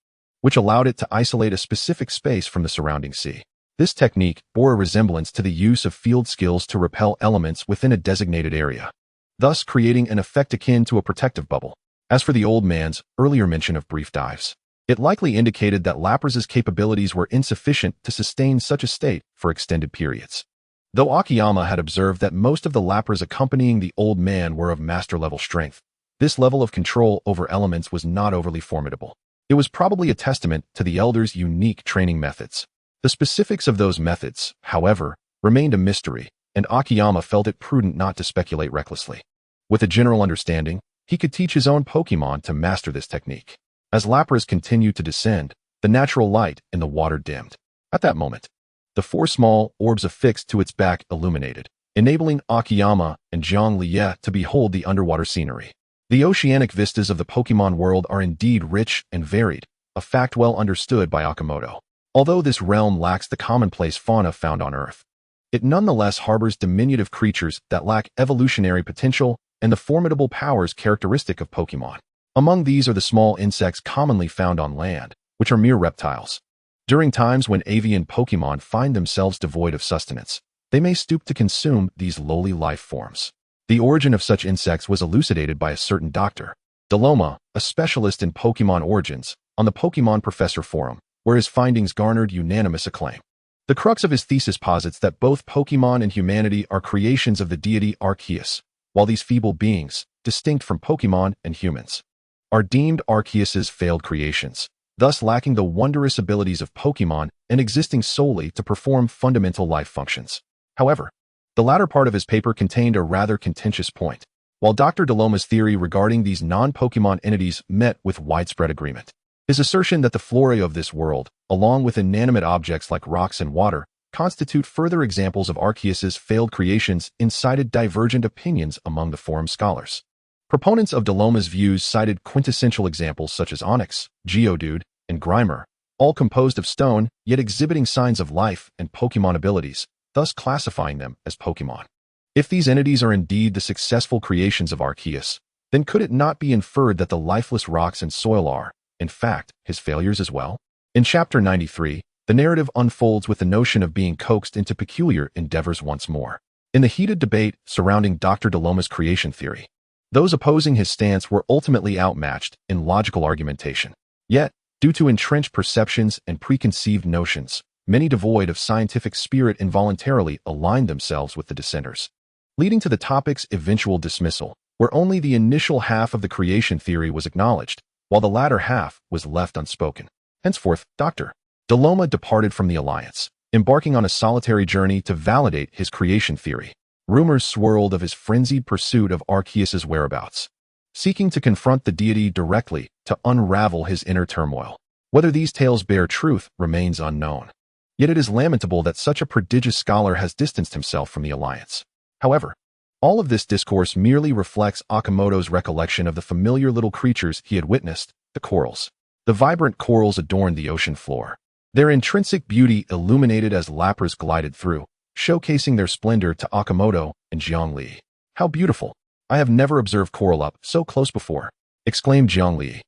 which allowed it to isolate a specific space from the surrounding sea. This technique bore a resemblance to the use of field skills to repel elements within a designated area, thus creating an effect akin to a protective bubble. As for the old man's earlier mention of brief dives, it likely indicated that Lapras's capabilities were insufficient to sustain such a state for extended periods. Though Akiyama had observed that most of the Lapras accompanying the old man were of master-level strength, this level of control over elements was not overly formidable. It was probably a testament to the elder's unique training methods. The specifics of those methods, however, remained a mystery, and Akiyama felt it prudent not to speculate recklessly. With a general understanding, he could teach his own Pokémon to master this technique. As Lapras continued to descend, the natural light in the water dimmed. At that moment, the four small orbs affixed to its back illuminated, enabling Akiyama and Zhang to behold the underwater scenery. The oceanic vistas of the Pokémon world are indeed rich and varied, a fact well understood by Akimoto. Although this realm lacks the commonplace fauna found on Earth, it nonetheless harbors diminutive creatures that lack evolutionary potential and the formidable powers characteristic of Pokémon. Among these are the small insects commonly found on land, which are mere reptiles. During times when avian Pokémon find themselves devoid of sustenance, they may stoop to consume these lowly life forms. The origin of such insects was elucidated by a certain doctor, Deloma, a specialist in Pokémon origins, on the Pokémon Professor Forum, where his findings garnered unanimous acclaim. The crux of his thesis posits that both Pokémon and humanity are creations of the deity Arceus, while these feeble beings, distinct from Pokémon and humans, are deemed Arceus's failed creations, thus lacking the wondrous abilities of Pokémon and existing solely to perform fundamental life functions. However, the latter part of his paper contained a rather contentious point. While Dr. Deloma's theory regarding these non-Pokémon entities met with widespread agreement, his assertion that the flora of this world, along with inanimate objects like rocks and water, constitute further examples of Arceus's failed creations incited divergent opinions among the forum scholars. Proponents of Deloma's views cited quintessential examples such as Onyx, Geodude, and Grimer, all composed of stone, yet exhibiting signs of life and Pokémon abilities, thus classifying them as Pokémon. If these entities are indeed the successful creations of Arceus, then could it not be inferred that the lifeless rocks and soil are, in fact, his failures as well? In Chapter 93, the narrative unfolds with the notion of being coaxed into peculiar endeavors once more. In the heated debate surrounding Dr. Deloma's creation theory, those opposing his stance were ultimately outmatched in logical argumentation. Yet, due to entrenched perceptions and preconceived notions, many devoid of scientific spirit involuntarily aligned themselves with the dissenters, leading to the topic's eventual dismissal, where only the initial half of the creation theory was acknowledged, while the latter half was left unspoken. Henceforth, Dr. Deloma departed from the alliance, embarking on a solitary journey to validate his creation theory. Rumors swirled of his frenzied pursuit of Arceus's whereabouts, seeking to confront the deity directly to unravel his inner turmoil. Whether these tales bear truth remains unknown. Yet it is lamentable that such a prodigious scholar has distanced himself from the alliance. However, all of this discourse merely reflects Akimoto's recollection of the familiar little creatures he had witnessed, the corals. The vibrant corals adorned the ocean floor, their intrinsic beauty illuminated as Lapras glided through, showcasing their splendor to Akimoto and Zhongli. "How beautiful! I have never observed coral up so close before," exclaimed Zhongli,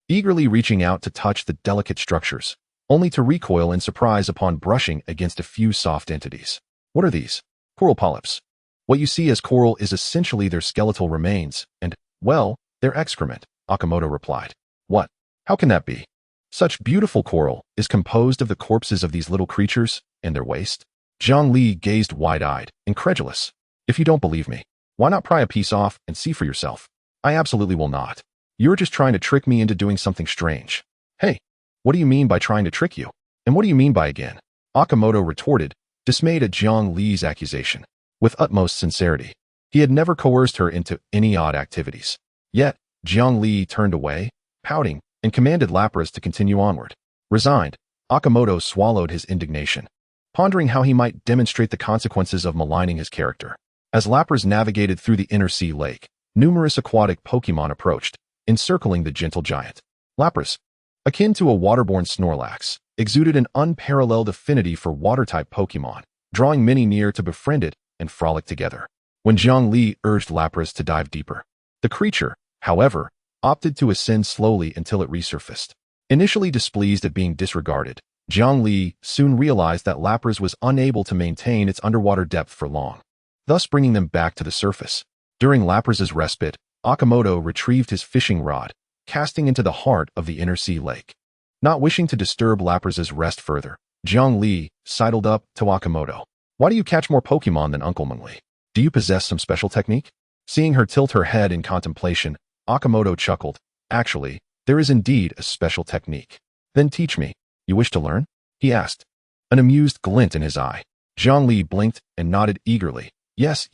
eagerly reaching out to touch the delicate structures, only to recoil in surprise upon brushing against a few soft entities. "What are these?" "Coral polyps. What you see as coral is essentially their skeletal remains, and, well, their excrement," Akimoto replied. "What? How can that be? Such beautiful coral is composed of the corpses of these little creatures and their waste?" Zhongli gazed wide-eyed, incredulous. "If you don't believe me, why not pry a piece off and see for yourself?" "I absolutely will not. You're just trying to trick me into doing something strange." "Hey, what do you mean by trying to trick you? And what do you mean by again?" Akimoto retorted, dismayed at Zhongli's accusation. With utmost sincerity, he had never coerced her into any odd activities. Yet, Zhongli turned away, pouting, and commanded Lapras to continue onward. Resigned, Akimoto swallowed his indignation, pondering how he might demonstrate the consequences of maligning his character. As Lapras navigated through the inner sea lake, numerous aquatic Pokémon approached, encircling the gentle giant. Lapras, akin to a waterborne Snorlax, exuded an unparalleled affinity for water-type Pokémon, drawing many near to befriend it and frolic together. When Zhongli urged Lapras to dive deeper, the creature, however, opted to ascend slowly until it resurfaced. Initially displeased at being disregarded, Zhongli soon realized that Lapras was unable to maintain its underwater depth for long, thus bringing them back to the surface. During Lapras's respite, Akimoto retrieved his fishing rod, casting into the heart of the inner sea lake. Not wishing to disturb Lapras's rest further, Zhongli sidled up to Akimoto. "Why do you catch more Pokémon than Uncle Mengli? Do you possess some special technique?" Seeing her tilt her head in contemplation, Akimoto chuckled. "Actually, there is indeed a special technique." "Then teach me. You wish to learn?" he asked, an amused glint in his eye. Zhongli blinked and nodded eagerly. Yes,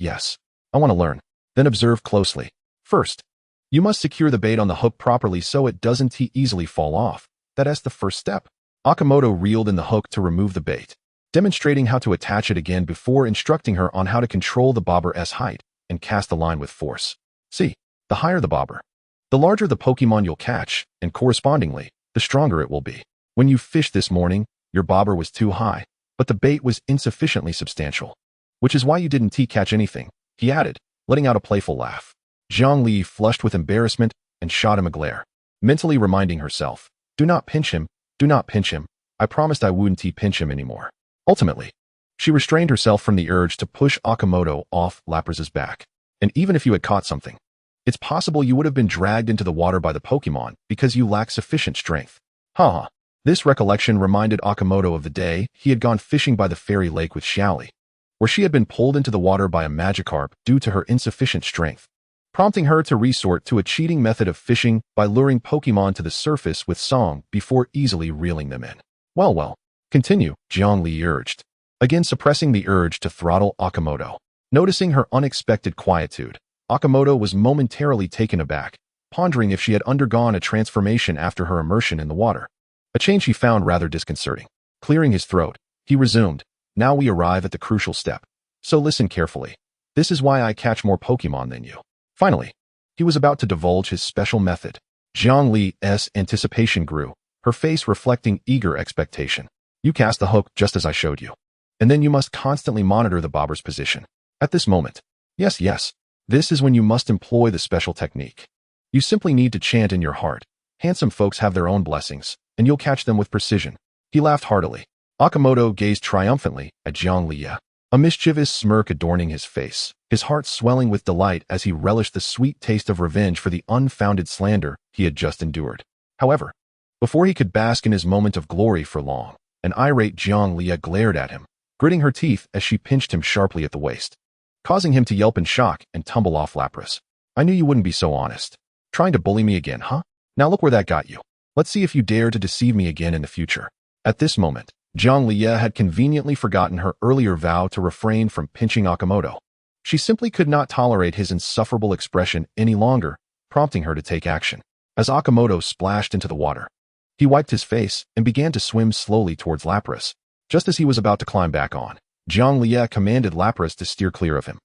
I want to learn." Then observe closely. "First, you must secure the bait on the hook properly so it doesn't easily fall off. That's the first step." Akimoto reeled in the hook to remove the bait, demonstrating how to attach it again before instructing her on how to control the bobber's height and cast the line with force. "See, the higher the bobber, the larger the Pokémon you'll catch, and correspondingly, the stronger it will be. When you fished this morning, your bobber was too high, but the bait was insufficiently substantial, which is why you didn't catch anything," he added, letting out a playful laugh. Zhongli flushed with embarrassment and shot him a glare, mentally reminding herself, do not pinch him, I promised I wouldn't pinch him anymore." Ultimately, she restrained herself from the urge to push Akimoto off Lapras's back. "And even if you had caught something, It's possible you would have been dragged into the water by the Pokémon because you lack sufficient strength. Haha. This recollection reminded Akimoto of the day he had gone fishing by the fairy lake with Xiaoli, where she had been pulled into the water by a Magikarp due to her insufficient strength, prompting her to resort to a cheating method of fishing by luring Pokémon to the surface with song before easily reeling them in. Well, continue, Zhongli urged, again suppressing the urge to throttle Akimoto. Noticing her unexpected quietude, Akimoto was momentarily taken aback, pondering if she had undergone a transformation after her immersion in the water, a change he found rather disconcerting. Clearing his throat, he resumed, "Now we arrive at the crucial step. So listen carefully. This is why I catch more Pokémon than you." Finally, he was about to divulge his special method. Zhongli's anticipation grew, her face reflecting eager expectation. "You cast the hook just as I showed you. And then you must constantly monitor the bobber's position. At this moment. Yes. This is when you must employ the special technique. You simply need to chant in your heart. Handsome folks have their own blessings, and you'll catch them with precision." He laughed heartily. Akimoto gazed triumphantly at Zhongli, a mischievous smirk adorning his face, his heart swelling with delight as he relished the sweet taste of revenge for the unfounded slander he had just endured. However, before he could bask in his moment of glory for long, an irate Zhongli glared at him, gritting her teeth as she pinched him sharply at the waist, causing him to yelp in shock and tumble off Lapras. "I knew you wouldn't be so honest. Trying to bully me again, huh? Now look where that got you. Let's see if you dare to deceive me again in the future." At this moment, Zhongli had conveniently forgotten her earlier vow to refrain from pinching Akimoto. She simply could not tolerate his insufferable expression any longer, prompting her to take action. As Akimoto splashed into the water, he wiped his face and began to swim slowly towards Lapras. Just as he was about to climb back on, Zhongli commanded Lapras to steer clear of him.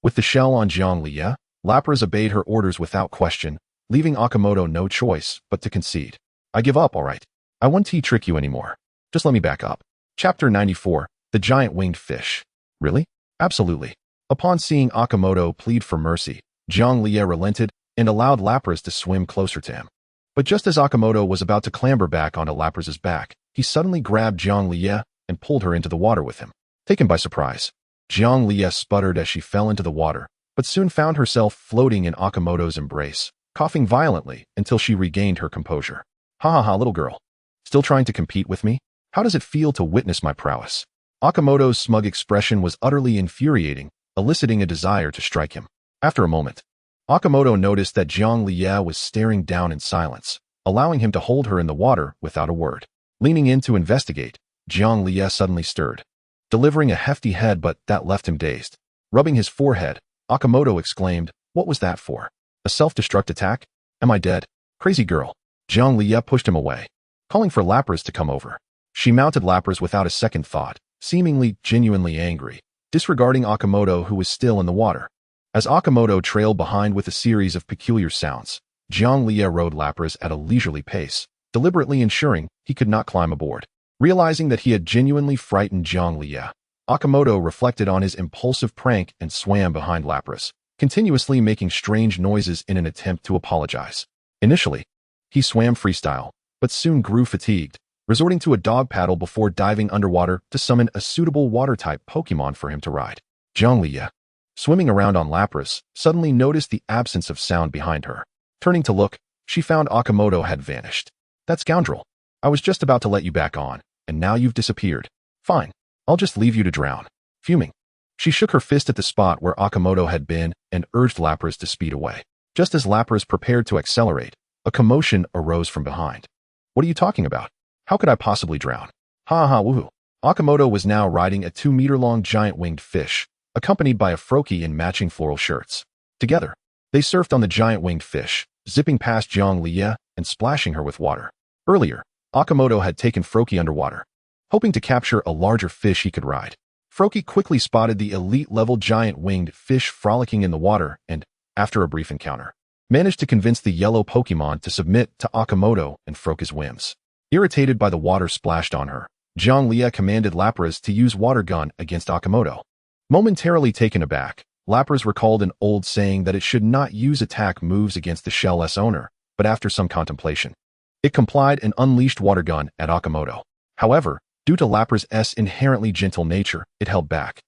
With the shell on Zhongli, Lapras obeyed her orders without question, leaving Akimoto no choice but to concede. "I give up, all right. I won't trick you anymore. Just let me back up." Chapter 94, The Giant Winged Fish. Really? Absolutely. Upon seeing Akimoto plead for mercy, Zhongli relented and allowed Lapras to swim closer to him. But just as Akimoto was about to clamber back onto Lapras's back, he suddenly grabbed Zhongli and pulled her into the water with him. Taken by surprise, Zhongli sputtered as she fell into the water, but soon found herself floating in Akimoto's embrace, coughing violently until she regained her composure. "Ha, little girl. Still trying to compete with me? How does it feel to witness my prowess?" Akimoto's smug expression was utterly infuriating, eliciting a desire to strike him. After a moment, Akimoto noticed that Zhongli was staring down in silence, allowing him to hold her in the water without a word. Leaning in to investigate, Zhongli suddenly stirred, delivering a hefty headbutt that left him dazed. Rubbing his forehead, Akimoto exclaimed, "What was that for? A self-destruct attack? Am I dead? Crazy girl." Zhongli pushed him away, calling for Lapras to come over. She mounted Lapras without a second thought, seemingly genuinely angry, disregarding Akimoto who was still in the water. As Akimoto trailed behind with a series of peculiar sounds, Zhongli rode Lapras at a leisurely pace, deliberately ensuring he could not climb aboard. Realizing that he had genuinely frightened Zhongli, Akimoto reflected on his impulsive prank and swam behind Lapras, continuously making strange noises in an attempt to apologize. Initially, he swam freestyle, but soon grew fatigued, resorting to a dog paddle before diving underwater to summon a suitable water-type Pokémon for him to ride. Zhongli, swimming around on Lapras, suddenly noticed the absence of sound behind her. Turning to look, she found Akimoto had vanished. "That scoundrel. I was just about to let you back on, and now you've disappeared. Fine, I'll just leave you to drown." Fuming, she shook her fist at the spot where Akimoto had been and urged Lapras to speed away. Just as Lapras prepared to accelerate, a commotion arose from behind. "What are you talking about? How could I possibly drown?" Ha, woohoo. Akimoto was now riding a 2-meter-long giant winged fish, accompanied by a Froakie in matching floral shirts. Together, they surfed on the giant winged fish, zipping past Zhongli and splashing her with water. Earlier, Akimoto had taken Froakie underwater, hoping to capture a larger fish he could ride. Froakie quickly spotted the elite-level giant winged fish frolicking in the water and, after a brief encounter, managed to convince the yellow Pokémon to submit to Akimoto and Froakie's whims. Irritated by the water splashed on her, Zhongli commanded Lapras to use Water Gun against Akimoto. Momentarily taken aback, Lapras recalled an old saying that it should not use attack moves against the shell-less owner, but after some contemplation, it complied and unleashed Water Gun at Akimoto. However, due to Lapras' inherently gentle nature, it held back,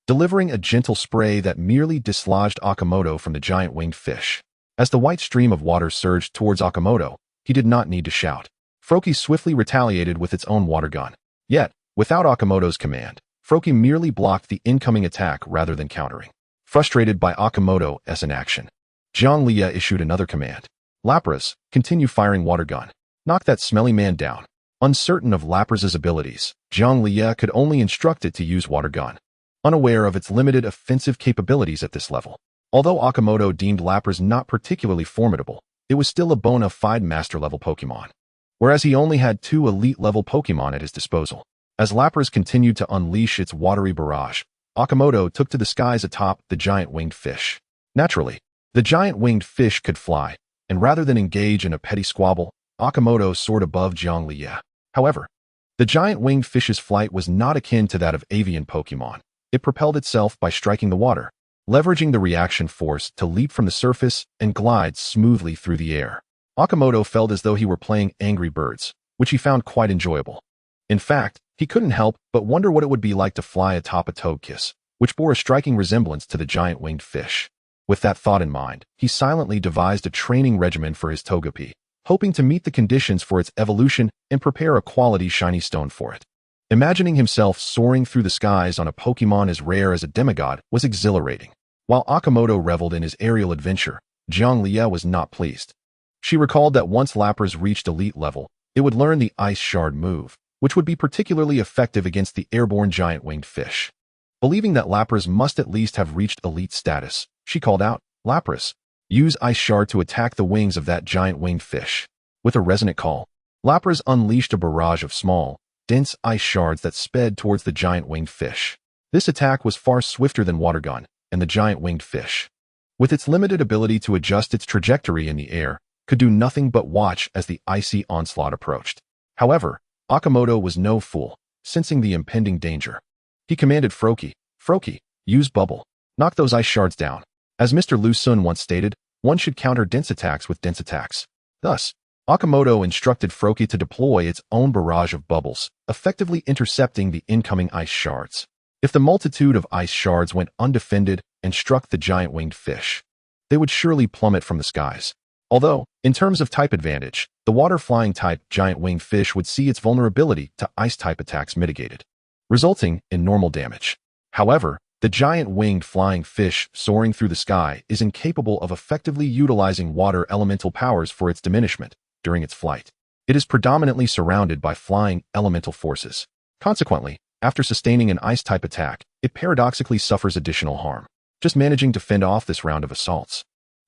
delivering a gentle spray that merely dislodged Akimoto from the giant winged fish. As the white stream of water surged towards Akimoto, he did not need to shout. Froakie swiftly retaliated with its own water gun. Yet, without Akimoto's command, Froakie merely blocked the incoming attack rather than countering. Frustrated by Akimoto's inaction, Zhonglia issued another command. Lapras, continue firing water gun. Knock that smelly man down. Uncertain of Lapras's abilities, Zhonglia could only instruct it to use water gun, unaware of its limited offensive capabilities at this level. Although Akimoto deemed Lapras not particularly formidable, it was still a bona fide master-level Pokémon, whereas he only had 2 elite-level Pokémon at his disposal. As Lapras continued to unleash its watery barrage, Akimoto took to the skies atop the giant winged fish. Naturally, the giant winged fish could fly, and rather than engage in a petty squabble, Akimoto soared above Zhonglia. However, the giant winged fish's flight was not akin to that of avian Pokémon. It propelled itself by striking the water, leveraging the reaction force to leap from the surface and glide smoothly through the air. Akimoto felt as though he were playing Angry Birds, which he found quite enjoyable. In fact, he couldn't help but wonder what it would be like to fly atop a toadkiss, which bore a striking resemblance to the giant winged fish. With that thought in mind, he silently devised a training regimen for his Togepi, hoping to meet the conditions for its evolution and prepare a quality shiny stone for it. Imagining himself soaring through the skies on a Pokémon as rare as a demigod was exhilarating. While Akimoto reveled in his aerial adventure, Zhonglia was not pleased. She recalled that once Lapras reached elite level, it would learn the Ice Shard move, which would be particularly effective against the airborne giant winged fish. Believing that Lapras must at least have reached elite status, she called out, "Lapras, use Ice Shard to attack the wings of that giant winged fish." With a resonant call, Lapras unleashed a barrage of small, dense ice shards that sped towards the giant winged fish. This attack was far swifter than Water Gun and the giant winged fish, with its limited ability to adjust its trajectory in the air, could do nothing but watch as the icy onslaught approached. However, Akimoto was no fool, sensing the impending danger. He commanded Froakie, "Froakie, use Bubble. Knock those ice shards down." As Mr. Lu Sun once stated, one should counter dense attacks with dense attacks. Thus, Akimoto instructed Froakie to deploy its own barrage of bubbles, effectively intercepting the incoming ice shards. If the multitude of ice shards went undefended and struck the giant winged fish, they would surely plummet from the skies. Although, in terms of type advantage, the water-flying type giant winged fish would see its vulnerability to ice-type attacks mitigated, resulting in normal damage. However, the giant winged flying fish soaring through the sky is incapable of effectively utilizing water elemental powers for its diminishment during its flight. It is predominantly surrounded by flying elemental forces. Consequently, after sustaining an ice-type attack, it paradoxically suffers additional harm, just managing to fend off this round of assaults.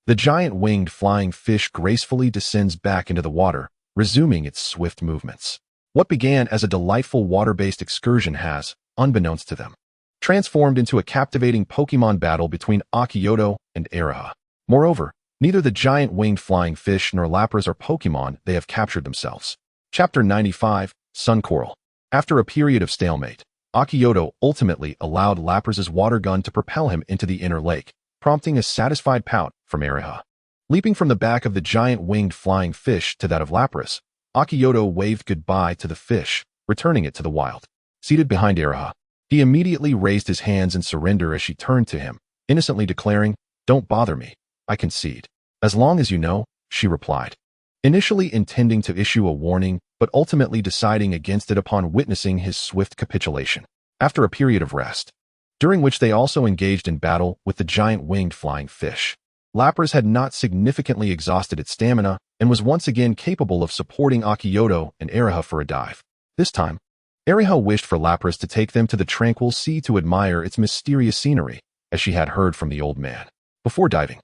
The giant winged flying fish gracefully descends back into the water, resuming its swift movements. What began as a delightful water-based excursion has, unbeknownst to them, transformed into a captivating Pokémon battle between Akimoto and Araha. Moreover, neither the giant winged flying fish nor Lapras are Pokémon they have captured themselves. Chapter 95, Sun Coral. After a period of stalemate, Akimoto ultimately allowed Lapras's water gun to propel him into the inner lake, prompting a satisfied pout from Araha. Leaping from the back of the giant winged flying fish to that of Lapras, Akimoto waved goodbye to the fish, returning it to the wild. Seated behind Araha, he immediately raised his hands in surrender as she turned to him, innocently declaring, "Don't bother me. I concede." "As long as you know," she replied, initially intending to issue a warning, but ultimately deciding against it upon witnessing his swift capitulation. After a period of rest, during which they also engaged in battle with the giant winged flying fish, Lapras had not significantly exhausted its stamina and was once again capable of supporting Akimoto and Araha for a dive. This time, Araha wished for Lapras to take them to the tranquil sea to admire its mysterious scenery, as she had heard from the old man. Before diving,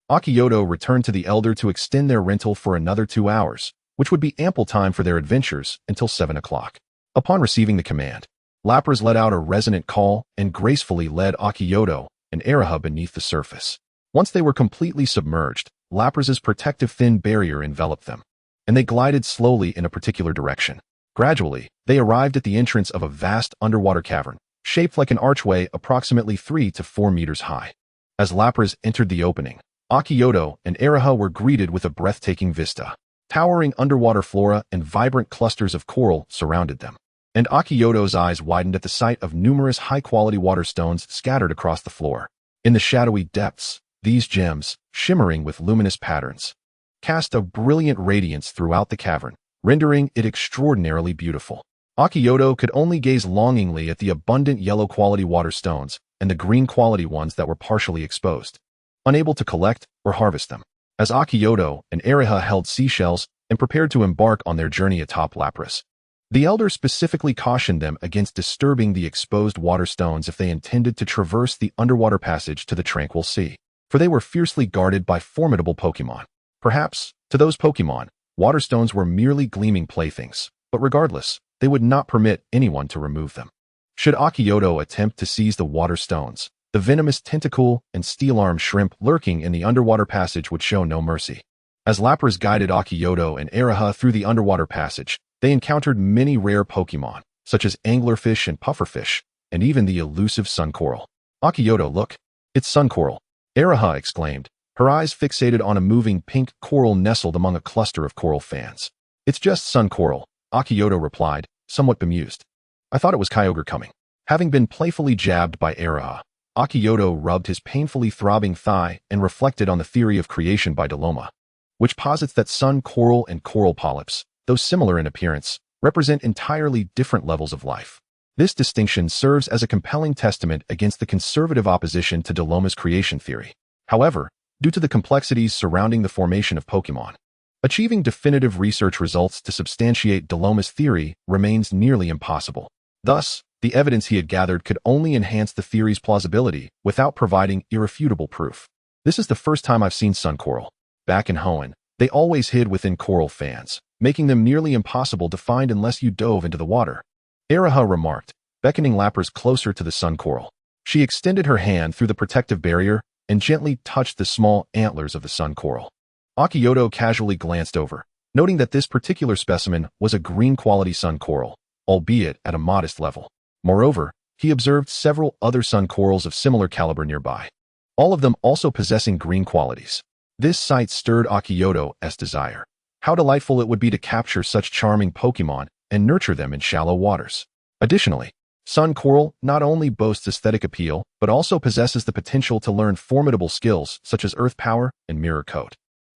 Akimoto returned to the elder to extend their rental for another 2 hours, which would be ample time for their adventures until 7 o'clock. Upon receiving the command, Lapras let out a resonant call and gracefully led Akimoto and Araha beneath the surface. Once they were completely submerged, Lapras's protective thin barrier enveloped them, and they glided slowly in a particular direction. Gradually, they arrived at the entrance of a vast underwater cavern, shaped like an archway approximately 3 to 4 meters high. As Lapras entered the opening, Akimoto and Araha were greeted with a breathtaking vista. Towering underwater flora and vibrant clusters of coral surrounded them, and Akimoto's eyes widened at the sight of numerous high-quality water stones scattered across the floor. In the shadowy depths, These gems, shimmering with luminous patterns, cast a brilliant radiance throughout the cavern, rendering it extraordinarily beautiful. Akimoto could only gaze longingly at the abundant yellow-quality water stones and the green-quality ones that were partially exposed, unable to collect or harvest them. As Akimoto and Ariha held seashells and prepared to embark on their journey atop Lapras, the elder specifically cautioned them against disturbing the exposed water stones if they intended to traverse the underwater passage to the tranquil sea, for they were fiercely guarded by formidable Pokémon. Perhaps, to those Pokémon, water stones were merely gleaming playthings, but regardless, they would not permit anyone to remove them. Should Akimoto attempt to seize the water stones, the venomous tentacle and steel-armed shrimp lurking in the underwater passage would show no mercy. As Lapras guided Akimoto and Ariha through the underwater passage, they encountered many rare Pokémon, such as anglerfish and pufferfish, and even the elusive sun coral. Akimoto, look! It's sun coral! Ariha exclaimed, her eyes fixated on a moving pink coral nestled among a cluster of coral fans. It's just sun coral, Akimoto replied, somewhat bemused. I thought it was Kyogre coming. Having been playfully jabbed by Ariha, Akimoto rubbed his painfully throbbing thigh and reflected on the theory of creation by Deloma, which posits that sun coral and coral polyps, though similar in appearance, represent entirely different levels of life. This distinction serves as a compelling testament against the conservative opposition to Deloma's creation theory. However, due to the complexities surrounding the formation of Pokémon, achieving definitive research results to substantiate Deloma's theory remains nearly impossible. Thus, the evidence he had gathered could only enhance the theory's plausibility without providing irrefutable proof. This is the first time I've seen sun coral. Back in Hoenn, they always hid within coral fans, making them nearly impossible to find unless you dove into the water. Ariha remarked, beckoning Lapras closer to the sun coral. She extended her hand through the protective barrier and gently touched the small antlers of the sun coral. Akimoto casually glanced over, noting that this particular specimen was a green-quality sun coral, albeit at a modest level. Moreover, he observed several other sun corals of similar caliber nearby, all of them also possessing green qualities. This sight stirred Akimoto's desire. How delightful it would be to capture such charming Pokémon and nurture them in shallow waters. Additionally, sun coral not only boasts aesthetic appeal, but also possesses the potential to learn formidable skills such as Earth Power and Mirror Coat,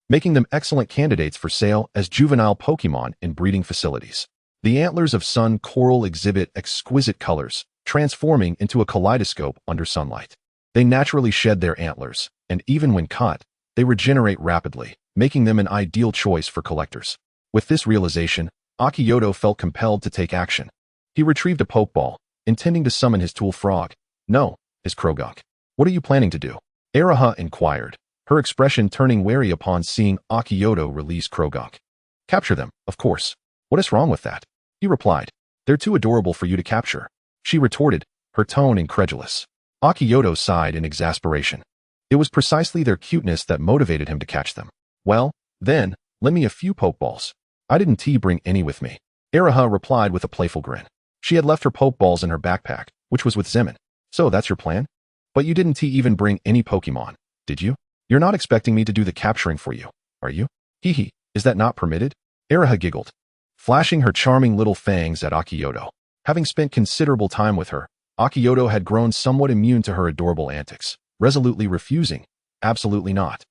making them excellent candidates for sale as juvenile Pokémon in breeding facilities. The antlers of sun coral exhibit exquisite colors, transforming into a kaleidoscope under sunlight. They naturally shed their antlers, and even when cut, they regenerate rapidly, making them an ideal choice for collectors. With this realization, Akimoto felt compelled to take action. He retrieved a Pokeball, intending to summon his tool frog. No, his Croagunk. What are you planning to do? Ariha inquired, her expression turning wary upon seeing Akimoto release Croagunk. Capture them, of course. What is wrong with that? He replied. They're too adorable for you to capture. She retorted, her tone incredulous. Akimoto sighed in exasperation. It was precisely their cuteness that motivated him to catch them. Well, then, lend me a few Pokeballs. I didn't bring any with me. Ariha replied with a playful grin. She had left her Pokeballs in her backpack, which was with Zemin. So that's your plan? But you didn't even bring any Pokemon, did you? You're not expecting me to do the capturing for you, are you? Hee, is that not permitted? Ariha giggled, flashing her charming little fangs at Akimoto. Having spent considerable time with her, Akimoto had grown somewhat immune to her adorable antics, resolutely refusing. Absolutely not.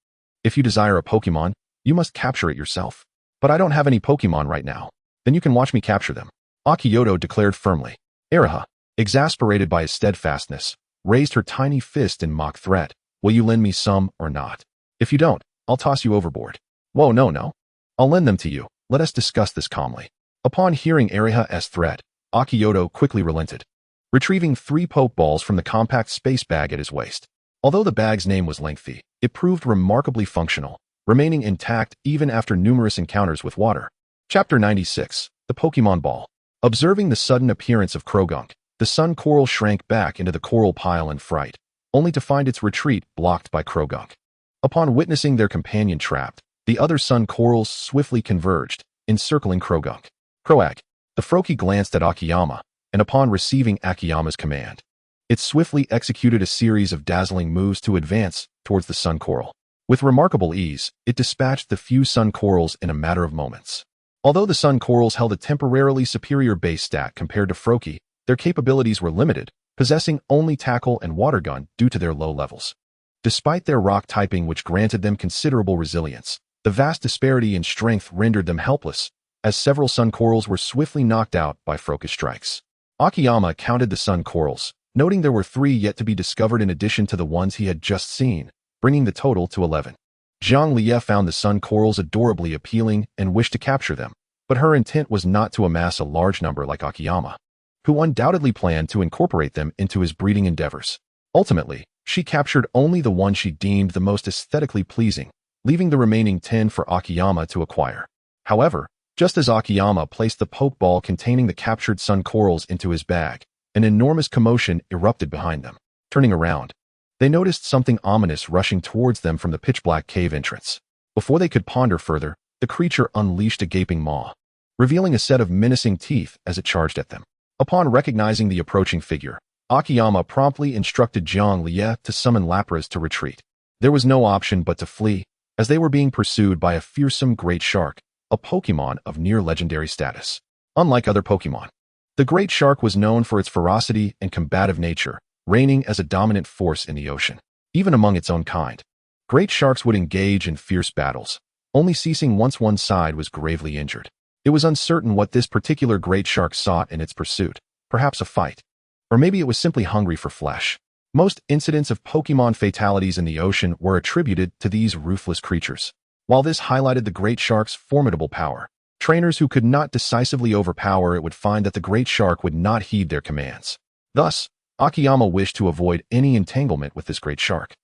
If you desire a Pokemon, you must capture it yourself. But I don't have any Pokemon right now. Then you can watch me capture them, Akimoto declared firmly. Ariha, exasperated by his steadfastness, raised her tiny fist in mock threat. Will you lend me some or not? If you don't, I'll toss you overboard. Whoa, no. I'll lend them to you. Let us discuss this calmly. Upon hearing Ariha's threat, Akimoto quickly relented, retrieving 3 Pokeballs from the compact space bag at his waist. Although the bag's name was lengthy, it proved remarkably functional, remaining intact even after numerous encounters with water. Chapter 96, The Pokemon Ball. Observing the sudden appearance of Croagunk, the sun coral shrank back into the coral pile in fright, only to find its retreat blocked by Croagunk. Upon witnessing their companion trapped, the other sun corals swiftly converged, encircling Croagunk. Croag. The Froakie glanced at Akiyama, and upon receiving Akiyama's command, it swiftly executed a series of dazzling moves to advance towards the sun coral. With remarkable ease, it dispatched the few sun corals in a matter of moments. Although the sun corals held a temporarily superior base stat compared to Froakie, their capabilities were limited, possessing only tackle and water gun due to their low levels. Despite their rock typing, which granted them considerable resilience, the vast disparity in strength rendered them helpless, as several sun corals were swiftly knocked out by focus strikes. Akiyama counted the sun corals, noting there were 3 yet to be discovered in addition to the ones he had just seen, bringing the total to 11. Jianglie found the sun corals adorably appealing and wished to capture them, but her intent was not to amass a large number like Akiyama, who undoubtedly planned to incorporate them into his breeding endeavors. Ultimately, she captured only the one she deemed the most aesthetically pleasing, leaving the remaining 10 for Akiyama to acquire. However, just as Akiyama placed the pokeball containing the captured sun corals into his bag, an enormous commotion erupted behind them. Turning around, they noticed something ominous rushing towards them from the pitch-black cave entrance. Before they could ponder further, the creature unleashed a gaping maw, revealing a set of menacing teeth as it charged at them. Upon recognizing the approaching figure, Akiyama promptly instructed Jianglie to summon Lapras to retreat. There was no option but to flee, as they were being pursued by a fearsome great shark, a Pokémon of near-legendary status. Unlike other Pokémon, the great shark was known for its ferocity and combative nature, reigning as a dominant force in the ocean. Even among its own kind, great sharks would engage in fierce battles, only ceasing once one side was gravely injured. It was uncertain what this particular great shark sought in its pursuit, perhaps a fight. Or maybe it was simply hungry for flesh. Most incidents of Pokémon fatalities in the ocean were attributed to these ruthless creatures. While this highlighted the great shark's formidable power, trainers who could not decisively overpower it would find that the great shark would not heed their commands. Thus, Akiyama wished to avoid any entanglement with this great shark.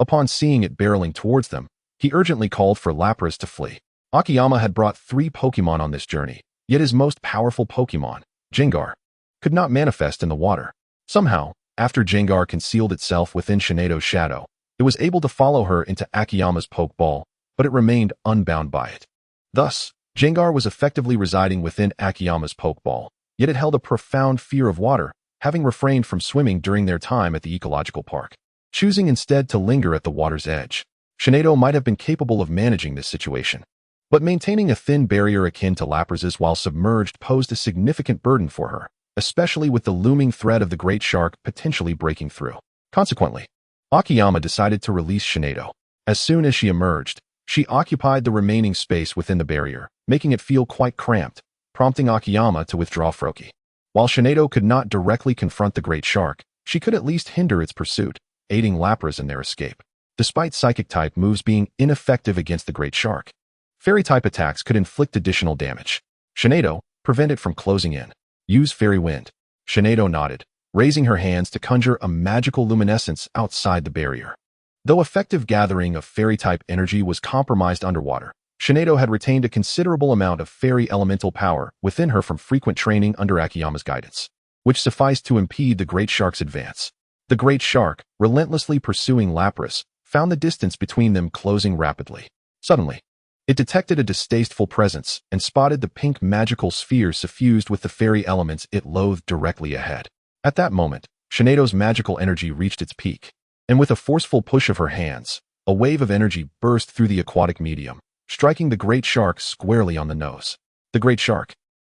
Upon seeing it barreling towards them, he urgently called for Lapras to flee. Akiyama had brought 3 Pokémon on this journey, yet his most powerful Pokémon, Gengar, could not manifest in the water. Somehow, after Gengar concealed itself within Shinedo's shadow, it was able to follow her into Akiyama's Pokeball, but it remained unbound by it. Thus, Gengar was effectively residing within Akiyama's Pokeball, yet it held a profound fear of water, having refrained from swimming during their time at the ecological park, choosing instead to linger at the water's edge. Shinedo might have been capable of managing this situation, but maintaining a thin barrier akin to Lapras's while submerged posed a significant burden for her, especially with the looming threat of the great shark potentially breaking through. Consequently, Akiyama decided to release Shinedo. As soon as she emerged, she occupied the remaining space within the barrier, making it feel quite cramped, prompting Akiyama to withdraw Froakie. While Shinedo could not directly confront the great shark, she could at least hinder its pursuit, aiding Lapras in their escape. Despite Psychic-type moves being ineffective against the great shark, Fairy-type attacks could inflict additional damage. Shinedo, prevent it from closing in. Use Fairy Wind. Shinedo nodded, raising her hands to conjure a magical luminescence outside the barrier. Though effective gathering of Fairy-type energy was compromised underwater, Shinedo had retained a considerable amount of Fairy elemental power within her from frequent training under Akiyama's guidance, which sufficed to impede the great shark's advance. The great shark, relentlessly pursuing Lapras, found the distance between them closing rapidly. Suddenly, it detected a distasteful presence and spotted the pink magical sphere suffused with the fairy elements it loathed directly ahead. At that moment, Shinedo's magical energy reached its peak, and with a forceful push of her hands, a wave of energy burst through the aquatic medium, striking the great shark squarely on the nose. The great shark,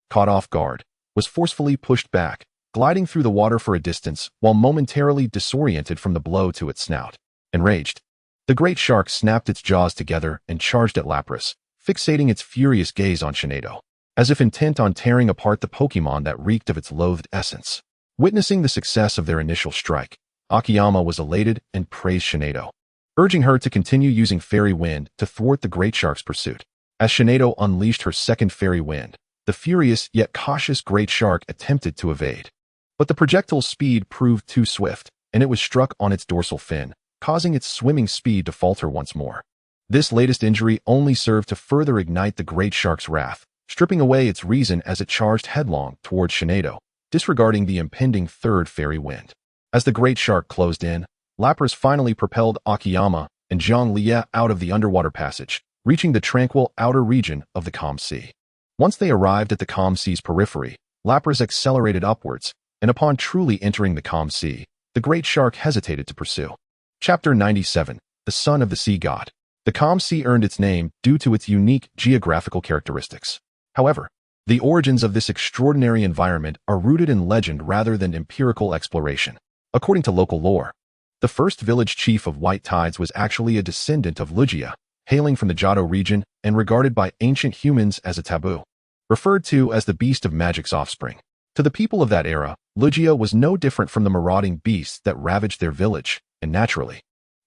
caught off guard, was forcefully pushed back, gliding through the water for a distance while momentarily disoriented from the blow to its snout. Enraged, the great shark snapped its jaws together and charged at Lapras, fixating its furious gaze on Shinedo, as if intent on tearing apart the Pokémon that reeked of its loathed essence. Witnessing the success of their initial strike, Akiyama was elated and praised Shinedo, urging her to continue using Fairy Wind to thwart the great shark's pursuit. As Shinedo unleashed her second Fairy Wind, the furious yet cautious great shark attempted to evade. But the projectile's speed proved too swift, and it was struck on its dorsal fin, causing its swimming speed to falter once more. This latest injury only served to further ignite the great shark's wrath, stripping away its reason as it charged headlong towards Shinedo, disregarding the impending third Fairy Wind. As the great shark closed in, Lapras finally propelled Akiyama and Jianglie out of the underwater passage, reaching the tranquil outer region of the calm sea. Once they arrived at the calm sea's periphery, Lapras accelerated upwards, and upon truly entering the calm sea, the great shark hesitated to pursue. Chapter 97, The Son of the Sea God. The calm sea earned its name due to its unique geographical characteristics. However, the origins of this extraordinary environment are rooted in legend rather than empirical exploration. According to local lore, The first village chief of White Tides was actually a descendant of Lugia, hailing from the Johto region and regarded by ancient humans as a taboo, referred to as the beast of magic's offspring. To the people of that era, Lugia was no different from the marauding beasts that ravaged their village, and naturally,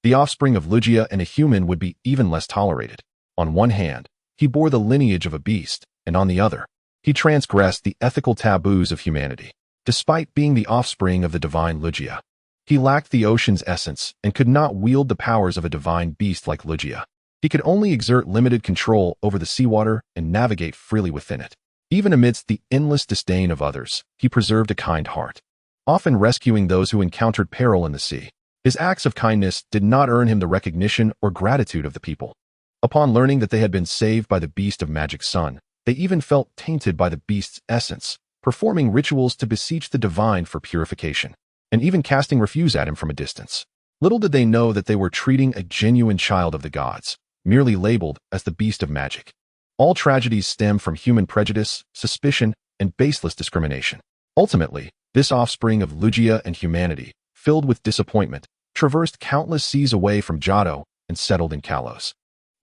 the offspring of Lugia and a human would be even less tolerated. On one hand, he bore the lineage of a beast, and on the other, he transgressed the ethical taboos of humanity. Despite being the offspring of the divine Lugia, he lacked the ocean's essence and could not wield the powers of a divine beast like Lugia. He could only exert limited control over the seawater and navigate freely within it. Even amidst the endless disdain of others, he preserved a kind heart, often rescuing those who encountered peril in the sea. His acts of kindness did not earn him the recognition or gratitude of the people. Upon learning that they had been saved by the beast of magic's son, they even felt tainted by the beast's essence, performing rituals to beseech the divine for purification, and even casting refuse at him from a distance. Little did they know that they were treating a genuine child of the gods, merely labeled as the beast of magic. All tragedies stem from human prejudice, suspicion, and baseless discrimination. Ultimately, this offspring of Lugia and humanity, filled with disappointment, traversed countless seas away from Johto and settled in Kalos,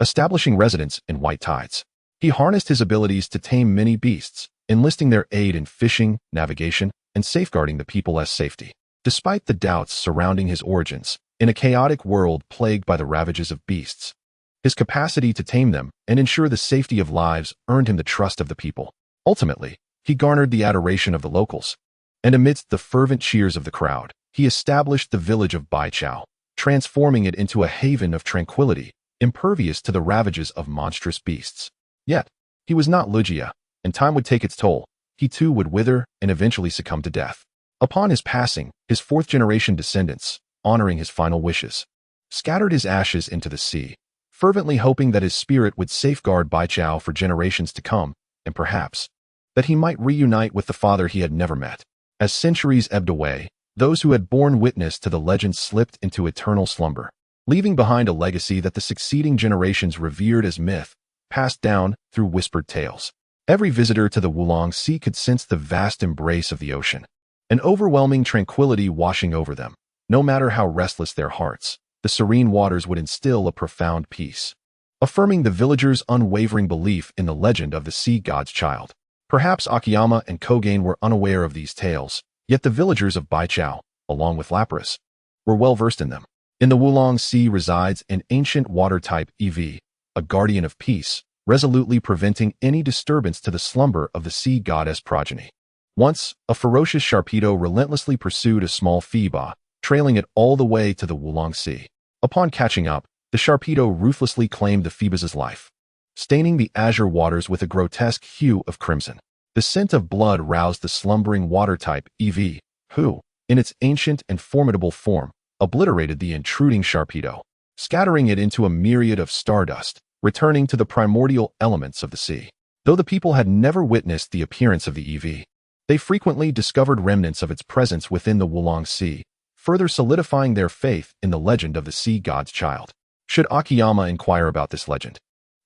establishing residence in White Tides. He harnessed his abilities to tame many beasts, enlisting their aid in fishing, navigation, and safeguarding the people's safety. Despite the doubts surrounding his origins, in a chaotic world plagued by the ravages of beasts, his capacity to tame them and ensure the safety of lives earned him the trust of the people. Ultimately, he garnered the adoration of the locals, and amidst the fervent cheers of the crowd, he established the village of Baichao, transforming it into a haven of tranquility, impervious to the ravages of monstrous beasts. Yet, he was not Lugia, and time would take its toll. He too would wither and eventually succumb to death. Upon his passing, his fourth-generation descendants, honoring his final wishes, scattered his ashes into the sea, fervently hoping that his spirit would safeguard Baichao for generations to come, and perhaps, that he might reunite with the father he had never met. As centuries ebbed away, those who had borne witness to the legend slipped into eternal slumber, leaving behind a legacy that the succeeding generations revered as myth, passed down through whispered tales. Every visitor to the Wulong Sea could sense the vast embrace of the ocean, an overwhelming tranquility washing over them. No matter how restless their hearts, the serene waters would instill a profound peace, affirming the villagers' unwavering belief in the legend of the sea god's child. Perhaps Akiyama and Kogain were unaware of these tales, yet the villagers of Baichao, along with Lapras, were well versed in them. In the Wulong Sea resides an ancient water-type EV, a guardian of peace, resolutely preventing any disturbance to the slumber of the sea goddess progeny. Once, a ferocious Sharpedo relentlessly pursued a small Phoeba, trailing it all the way to the Wulong Sea. Upon catching up, the Sharpedo ruthlessly claimed the Phoeba's life, staining the azure waters with a grotesque hue of crimson. The scent of blood roused the slumbering water-type EV, who, in its ancient and formidable form, obliterated the intruding Sharpedo, scattering it into a myriad of stardust, returning to the primordial elements of the sea. Though the people had never witnessed the appearance of the EV, they frequently discovered remnants of its presence within the Wulong Sea, further solidifying their faith in the legend of the sea god's child. Should Akiyama inquire about this legend,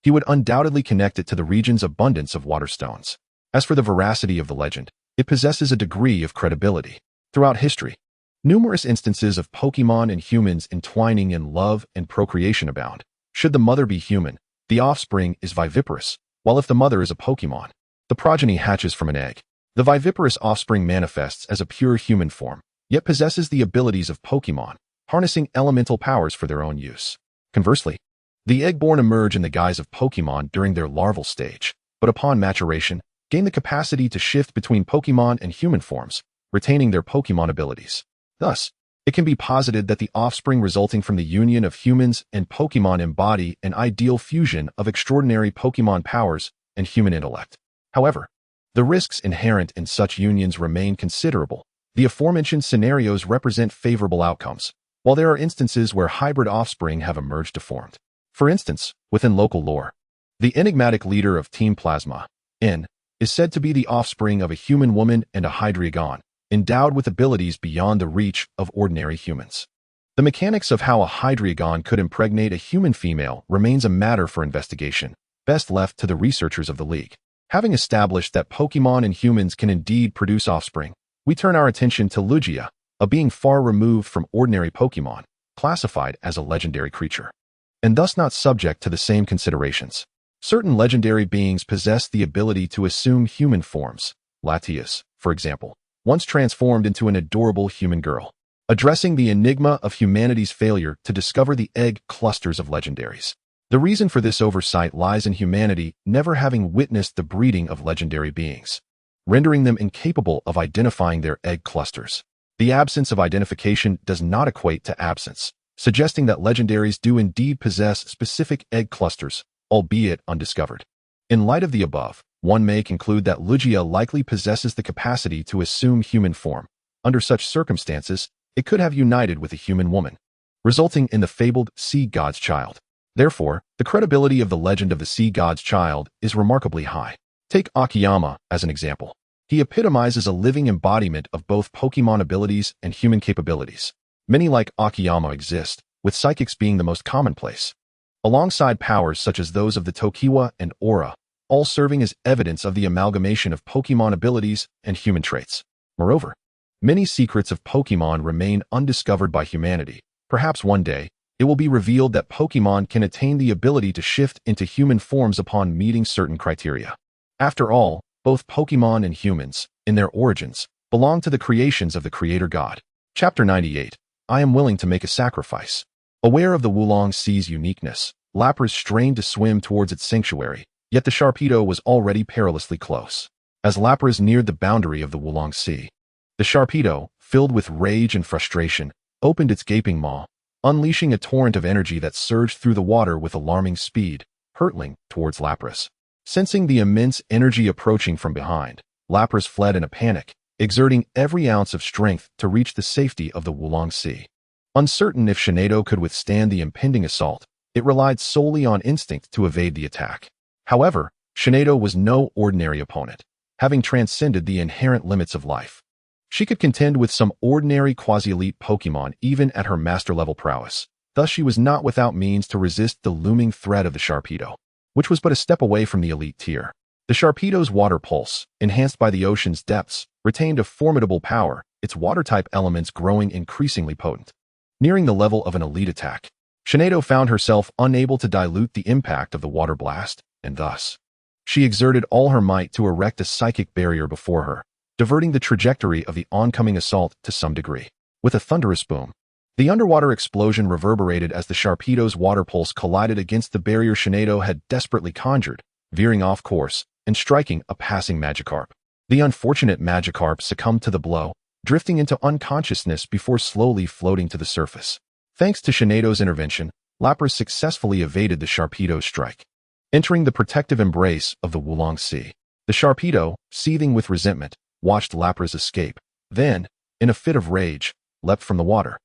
he would undoubtedly connect it to the region's abundance of water stones. As for the veracity of the legend, it possesses a degree of credibility. Throughout history, numerous instances of Pokémon and humans entwining in love and procreation abound. Should the mother be human, the offspring is viviparous, while if the mother is a Pokémon, the progeny hatches from an egg. The viviparous offspring manifests as a pure human form, yet possesses the abilities of Pokémon, harnessing elemental powers for their own use. Conversely, the egg-born emerge in the guise of Pokémon during their larval stage, but upon maturation, gain the capacity to shift between Pokémon and human forms, retaining their Pokémon abilities. Thus, it can be posited that the offspring resulting from the union of humans and Pokémon embody an ideal fusion of extraordinary Pokémon powers and human intellect. However, the risks inherent in such unions remain considerable. The aforementioned scenarios represent favorable outcomes, while there are instances where hybrid offspring have emerged deformed. For instance, within local lore, the enigmatic leader of Team Plasma, N, is said to be the offspring of a human woman and a Hydreigon, endowed with abilities beyond the reach of ordinary humans. The mechanics of how a Hydreigon could impregnate a human female remains a matter for investigation, best left to the researchers of the League. Having established that Pokémon and humans can indeed produce offspring, we turn our attention to Lugia, a being far removed from ordinary Pokémon. classified as a legendary creature, and thus not subject to the same considerations. Certain legendary beings possess the ability to assume human forms. Latias, for example, once transformed into an adorable human girl, addressing the enigma of humanity's failure to discover the egg clusters of legendaries. The reason for this oversight lies in humanity never having witnessed the breeding of legendary beings, rendering them incapable of identifying their egg clusters. The absence of identification does not equate to absence, suggesting that legendaries do indeed possess specific egg clusters, albeit undiscovered. In light of the above, one may conclude that Lugia likely possesses the capacity to assume human form. Under such circumstances, it could have united with a human woman, resulting in the fabled sea god's child. Therefore, the credibility of the legend of the sea god's child is remarkably high. Take Akiyama as an example. He epitomizes a living embodiment of both Pokémon abilities and human capabilities. Many like Akiyama exist, with psychics being the most commonplace, alongside powers such as those of the Tokiwa and Aura, all serving as evidence of the amalgamation of Pokémon abilities and human traits. Moreover, many secrets of Pokémon remain undiscovered by humanity. Perhaps one day, it will be revealed that Pokémon can attain the ability to shift into human forms upon meeting certain criteria. After all, both Pokémon and humans, in their origins, belong to the creations of the Creator God. Chapter 98. I am willing to make a sacrifice. Aware of the Wulong Sea's uniqueness, Lapras strained to swim towards its sanctuary, yet the Sharpedo was already perilously close. As Lapras neared the boundary of the Wulong Sea, the Sharpedo, filled with rage and frustration, opened its gaping maw, unleashing a torrent of energy that surged through the water with alarming speed, hurtling towards Lapras. Sensing the immense energy approaching from behind, Lapras fled in a panic, exerting every ounce of strength to reach the safety of the Wulong Sea. Uncertain if Shinado could withstand the impending assault, it relied solely on instinct to evade the attack. However, Shinado was no ordinary opponent, having transcended the inherent limits of life. She could contend with some ordinary quasi-elite Pokémon even at her master-level prowess. Thus she was not without means to resist the looming threat of the Sharpedo, which was but a step away from the elite tier. The Sharpedo's water pulse, enhanced by the ocean's depths, retained a formidable power, its water-type elements growing increasingly potent. Nearing the level of an elite attack, Shinado found herself unable to dilute the impact of the water blast, and thus, she exerted all her might to erect a psychic barrier before her, diverting the trajectory of the oncoming assault to some degree. With a thunderous boom, the underwater explosion reverberated as the Sharpedo's water pulse collided against the barrier Shinado had desperately conjured, veering off course and striking a passing Magikarp. The unfortunate Magikarp succumbed to the blow, drifting into unconsciousness before slowly floating to the surface. Thanks to Shinado's intervention, Lapras successfully evaded the Sharpedo's strike, entering the protective embrace of the Wulong Sea. The Sharpedo, seething with resentment, watched Lapras escape, then, in a fit of rage, leapt from the water,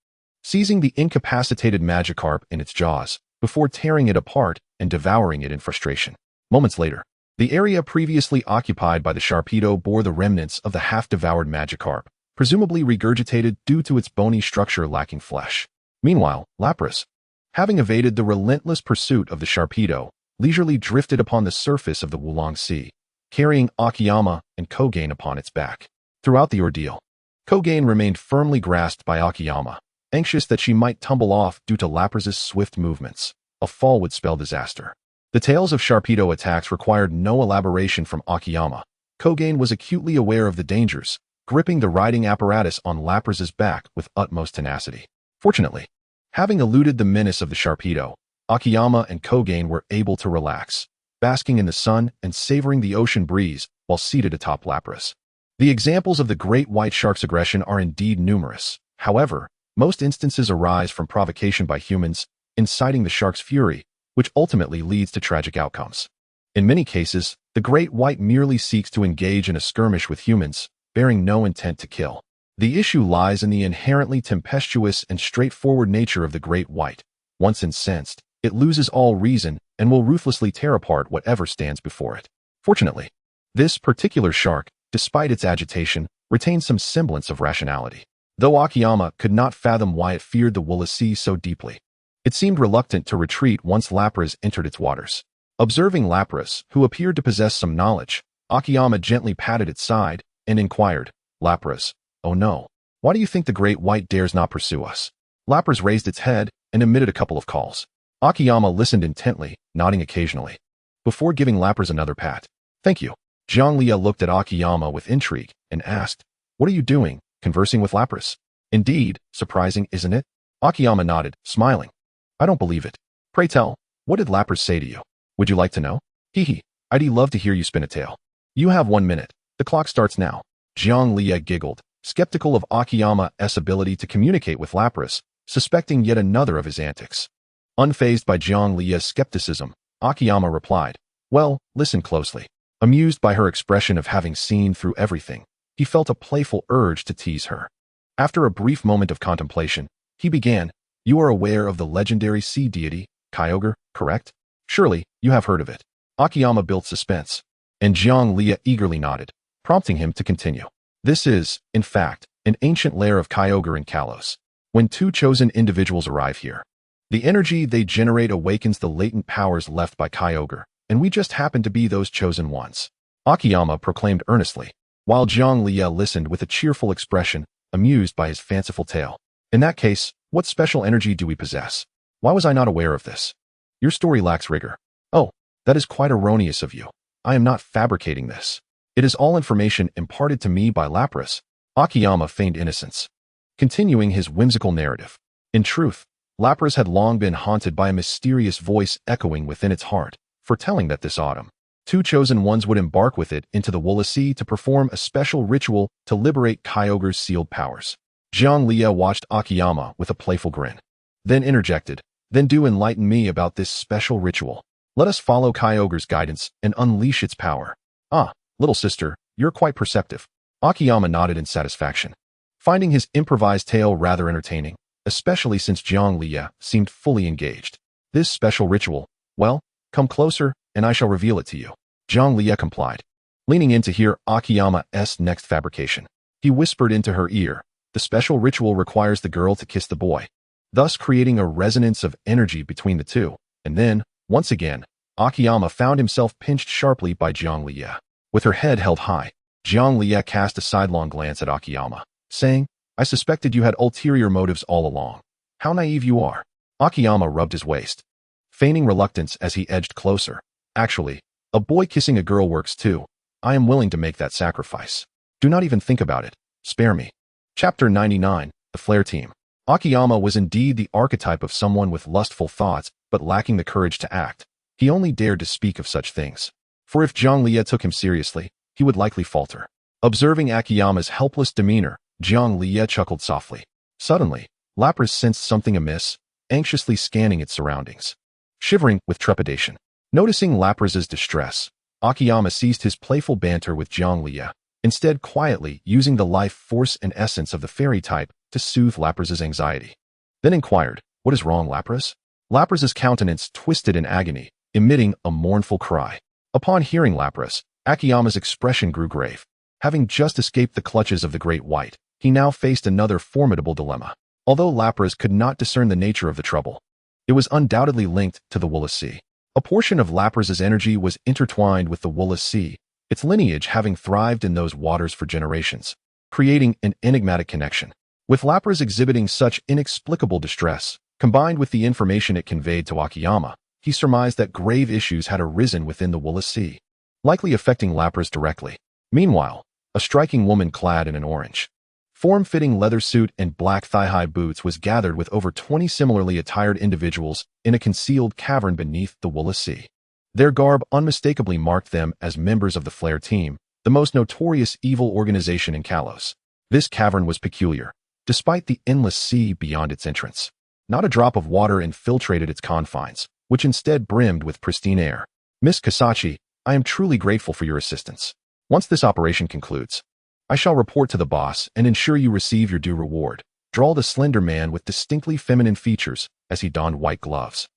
seizing the incapacitated Magikarp in its jaws, before tearing it apart and devouring it in frustration. Moments later, the area previously occupied by the Sharpedo bore the remnants of the half-devoured Magikarp, presumably regurgitated due to its bony structure lacking flesh. Meanwhile, Lapras, having evaded the relentless pursuit of the Sharpedo, leisurely drifted upon the surface of the Wulong Sea, carrying Akiyama and Kogain upon its back. Throughout the ordeal, Kogain remained firmly grasped by Akiyama, anxious that she might tumble off due to Lapras's swift movements. A fall would spell disaster. The tales of Sharpedo attacks required no elaboration from Akiyama. Kogain was acutely aware of the dangers, gripping the riding apparatus on Lapras's back with utmost tenacity. Fortunately, having eluded the menace of the Sharpedo, Akiyama and Kogain were able to relax, basking in the sun and savoring the ocean breeze while seated atop Lapras. The examples of the great white shark's aggression are indeed numerous. However, most instances arise from provocation by humans, inciting the shark's fury, which ultimately leads to tragic outcomes. In many cases, the great white merely seeks to engage in a skirmish with humans, bearing no intent to kill. The issue lies in the inherently tempestuous and straightforward nature of the great white. Once incensed, it loses all reason and will ruthlessly tear apart whatever stands before it. Fortunately, this particular shark, despite its agitation, retained some semblance of rationality. Though Akiyama could not fathom why it feared the Wulong Sea so deeply, it seemed reluctant to retreat once Lapras entered its waters. Observing Lapras, who appeared to possess some knowledge, Akiyama gently patted its side and inquired, "Lapras, oh no, why do you think the great white dares not pursue us?" Lapras raised its head and emitted a couple of calls. Akiyama listened intently, nodding occasionally, before giving Lapras another pat. Thank you. Zhanglia looked at Akiyama with intrigue and asked, What are you doing, conversing with Lapras? Indeed, surprising, isn't it? Akiyama nodded, smiling. I don't believe it. Pray tell, what did Lapras say to you? Would you like to know? Hee. I'd love to hear you spin a tale. You have 1 minute. The clock starts now. Zhanglia giggled, skeptical of Akiyama's ability to communicate with Lapras, suspecting yet another of his antics. Unfazed by Zhanglia's skepticism, Akiyama replied, Well, listen closely. Amused by her expression of having seen through everything, he felt a playful urge to tease her. After a brief moment of contemplation, he began, You are aware of the legendary sea deity, Kyogre, correct? Surely, you have heard of it. Akiyama built suspense, and Zhanglia eagerly nodded, prompting him to continue. This is, in fact, an ancient lair of Kyogre and Kalos. When 2 chosen individuals arrive here, the energy they generate awakens the latent powers left by Kyogre, and we just happen to be those chosen ones. Akiyama proclaimed earnestly, while Zhanglia listened with a cheerful expression, amused by his fanciful tale. In that case, what special energy do we possess? Why was I not aware of this? Your story lacks rigor. Oh, that is quite erroneous of you. I am not fabricating this. It is all information imparted to me by Lapras. Akiyama feigned innocence, continuing his whimsical narrative. In truth, Lapras had long been haunted by a mysterious voice echoing within its heart, foretelling that this autumn, 2 chosen ones would embark with it into the Blissey to perform a special ritual to liberate Kyogre's sealed powers. Zhanglia watched Akiyama with a playful grin, then interjected, Then do enlighten me about this special ritual. Let us follow Kyogre's guidance and unleash its power. Ah, little sister, you're quite perceptive. Akiyama nodded in satisfaction, finding his improvised tale rather entertaining, especially since Zhanglia seemed fully engaged. This special ritual, well, come closer, and I shall reveal it to you. Zhanglia complied, leaning in to hear Akiyama's next fabrication. He whispered into her ear, The special ritual requires the girl to kiss the boy, thus creating a resonance of energy between the two, and then, once again, Akiyama found himself pinched sharply by Zhanglia. With her head held high, Zhanglia cast a sidelong glance at Akiyama, saying, I suspected you had ulterior motives all along. How naive you are. Akiyama rubbed his waist, feigning reluctance as he edged closer. Actually, a boy kissing a girl works too. I am willing to make that sacrifice. Do not even think about it. Spare me. Chapter 99, The Flare Team. Akiyama was indeed the archetype of someone with lustful thoughts, but lacking the courage to act. He only dared to speak of such things. For if Zhanglia took him seriously, he would likely falter. Observing Akiyama's helpless demeanor, Zhanglia chuckled softly. Suddenly, Lapras sensed something amiss, anxiously scanning its surroundings. Shivering with trepidation, noticing Lapras's distress, Akiyama ceased his playful banter with Zhanglia, instead quietly using the life force and essence of the fairy type to soothe Lapras's anxiety. Then inquired, What is wrong, Lapras? Lapras's countenance twisted in agony, emitting a mournful cry. Upon hearing Lapras, Akiyama's expression grew grave. Having just escaped the clutches of the Great White, he now faced another formidable dilemma. Although Lapras could not discern the nature of the trouble, it was undoubtedly linked to the Blissey. A portion of Lapras's energy was intertwined with the Blissey, its lineage having thrived in those waters for generations, creating an enigmatic connection. With Lapras exhibiting such inexplicable distress, combined with the information it conveyed to Akiyama, he surmised that grave issues had arisen within the Blissey, likely affecting Lapras directly. Meanwhile, a striking woman clad in an orange, form-fitting leather suit and black thigh-high boots was gathered with over 20 similarly attired individuals in a concealed cavern beneath the Blissey. Their garb unmistakably marked them as members of the Flare Team, the most notorious evil organization in Kalos. This cavern was peculiar, despite the endless sea beyond its entrance. Not a drop of water infiltrated its confines, which instead brimmed with pristine air. Miss Kasachi, I am truly grateful for your assistance. Once this operation concludes, I shall report to the boss and ensure you receive your due reward, drawled a slender man with distinctly feminine features as he donned white gloves,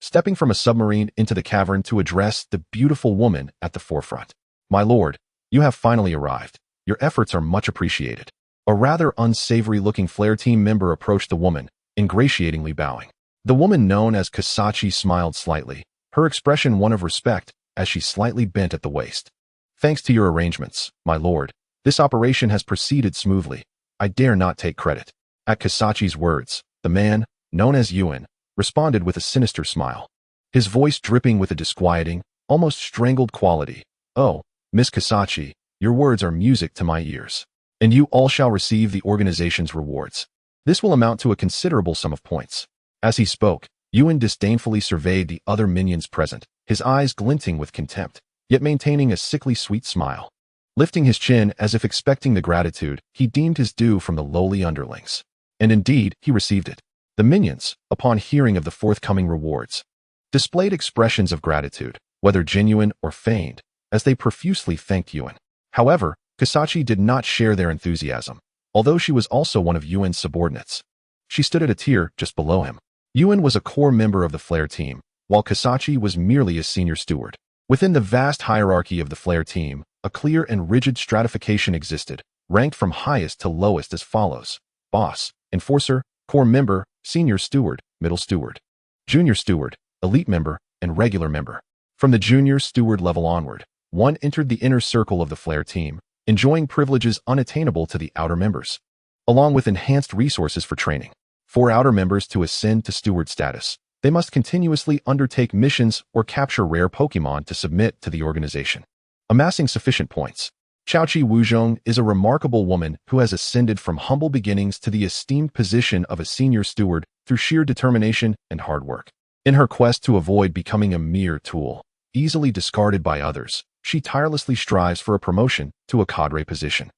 stepping from a submarine into the cavern to address the beautiful woman at the forefront. My lord, you have finally arrived. Your efforts are much appreciated. A rather unsavory-looking Flare Team member approached the woman, ingratiatingly bowing. The woman known as Kasachi smiled slightly, her expression one of respect, as she slightly bent at the waist. Thanks to your arrangements, my lord, this operation has proceeded smoothly. I dare not take credit. At Kasachi's words, The man, known as Yuan, responded with a sinister smile, his voice dripping with a disquieting, almost strangled quality. "Oh, Miss Kasachi, your words are music to my ears. And you all shall receive the organization's rewards. This will amount to a considerable sum of points." As he spoke, Yuan disdainfully surveyed the other minions present, his eyes glinting with contempt, yet maintaining a sickly sweet smile. Lifting his chin as if expecting the gratitude he deemed his due from the lowly underlings. And indeed, he received it. The minions, upon hearing of the forthcoming rewards, displayed expressions of gratitude, whether genuine or feigned, as they profusely thanked Yuan. However, Kasachi did not share their enthusiasm, although she was also one of Yuan's subordinates. She stood at a tier just below him. Yuan was a core member of the Flare team, while Kasachi was merely a senior steward. Within the vast hierarchy of the Flare team, a clear and rigid stratification existed, ranked from highest to lowest as follows: boss, enforcer, core member, senior steward, middle steward, junior steward, elite member, and regular member. From the junior steward level onward, one entered the inner circle of the Flare team, enjoying privileges unattainable to the outer members, along with enhanced resources for training. For outer members to ascend to steward status, they must continuously undertake missions or capture rare Pokémon to submit to the organization, amassing sufficient points. Xiaoqi Wuzhong is a remarkable woman who has ascended from humble beginnings to the esteemed position of a senior steward through sheer determination and hard work. In her quest to avoid becoming a mere tool, easily discarded by others, she tirelessly strives for a promotion to a cadre position.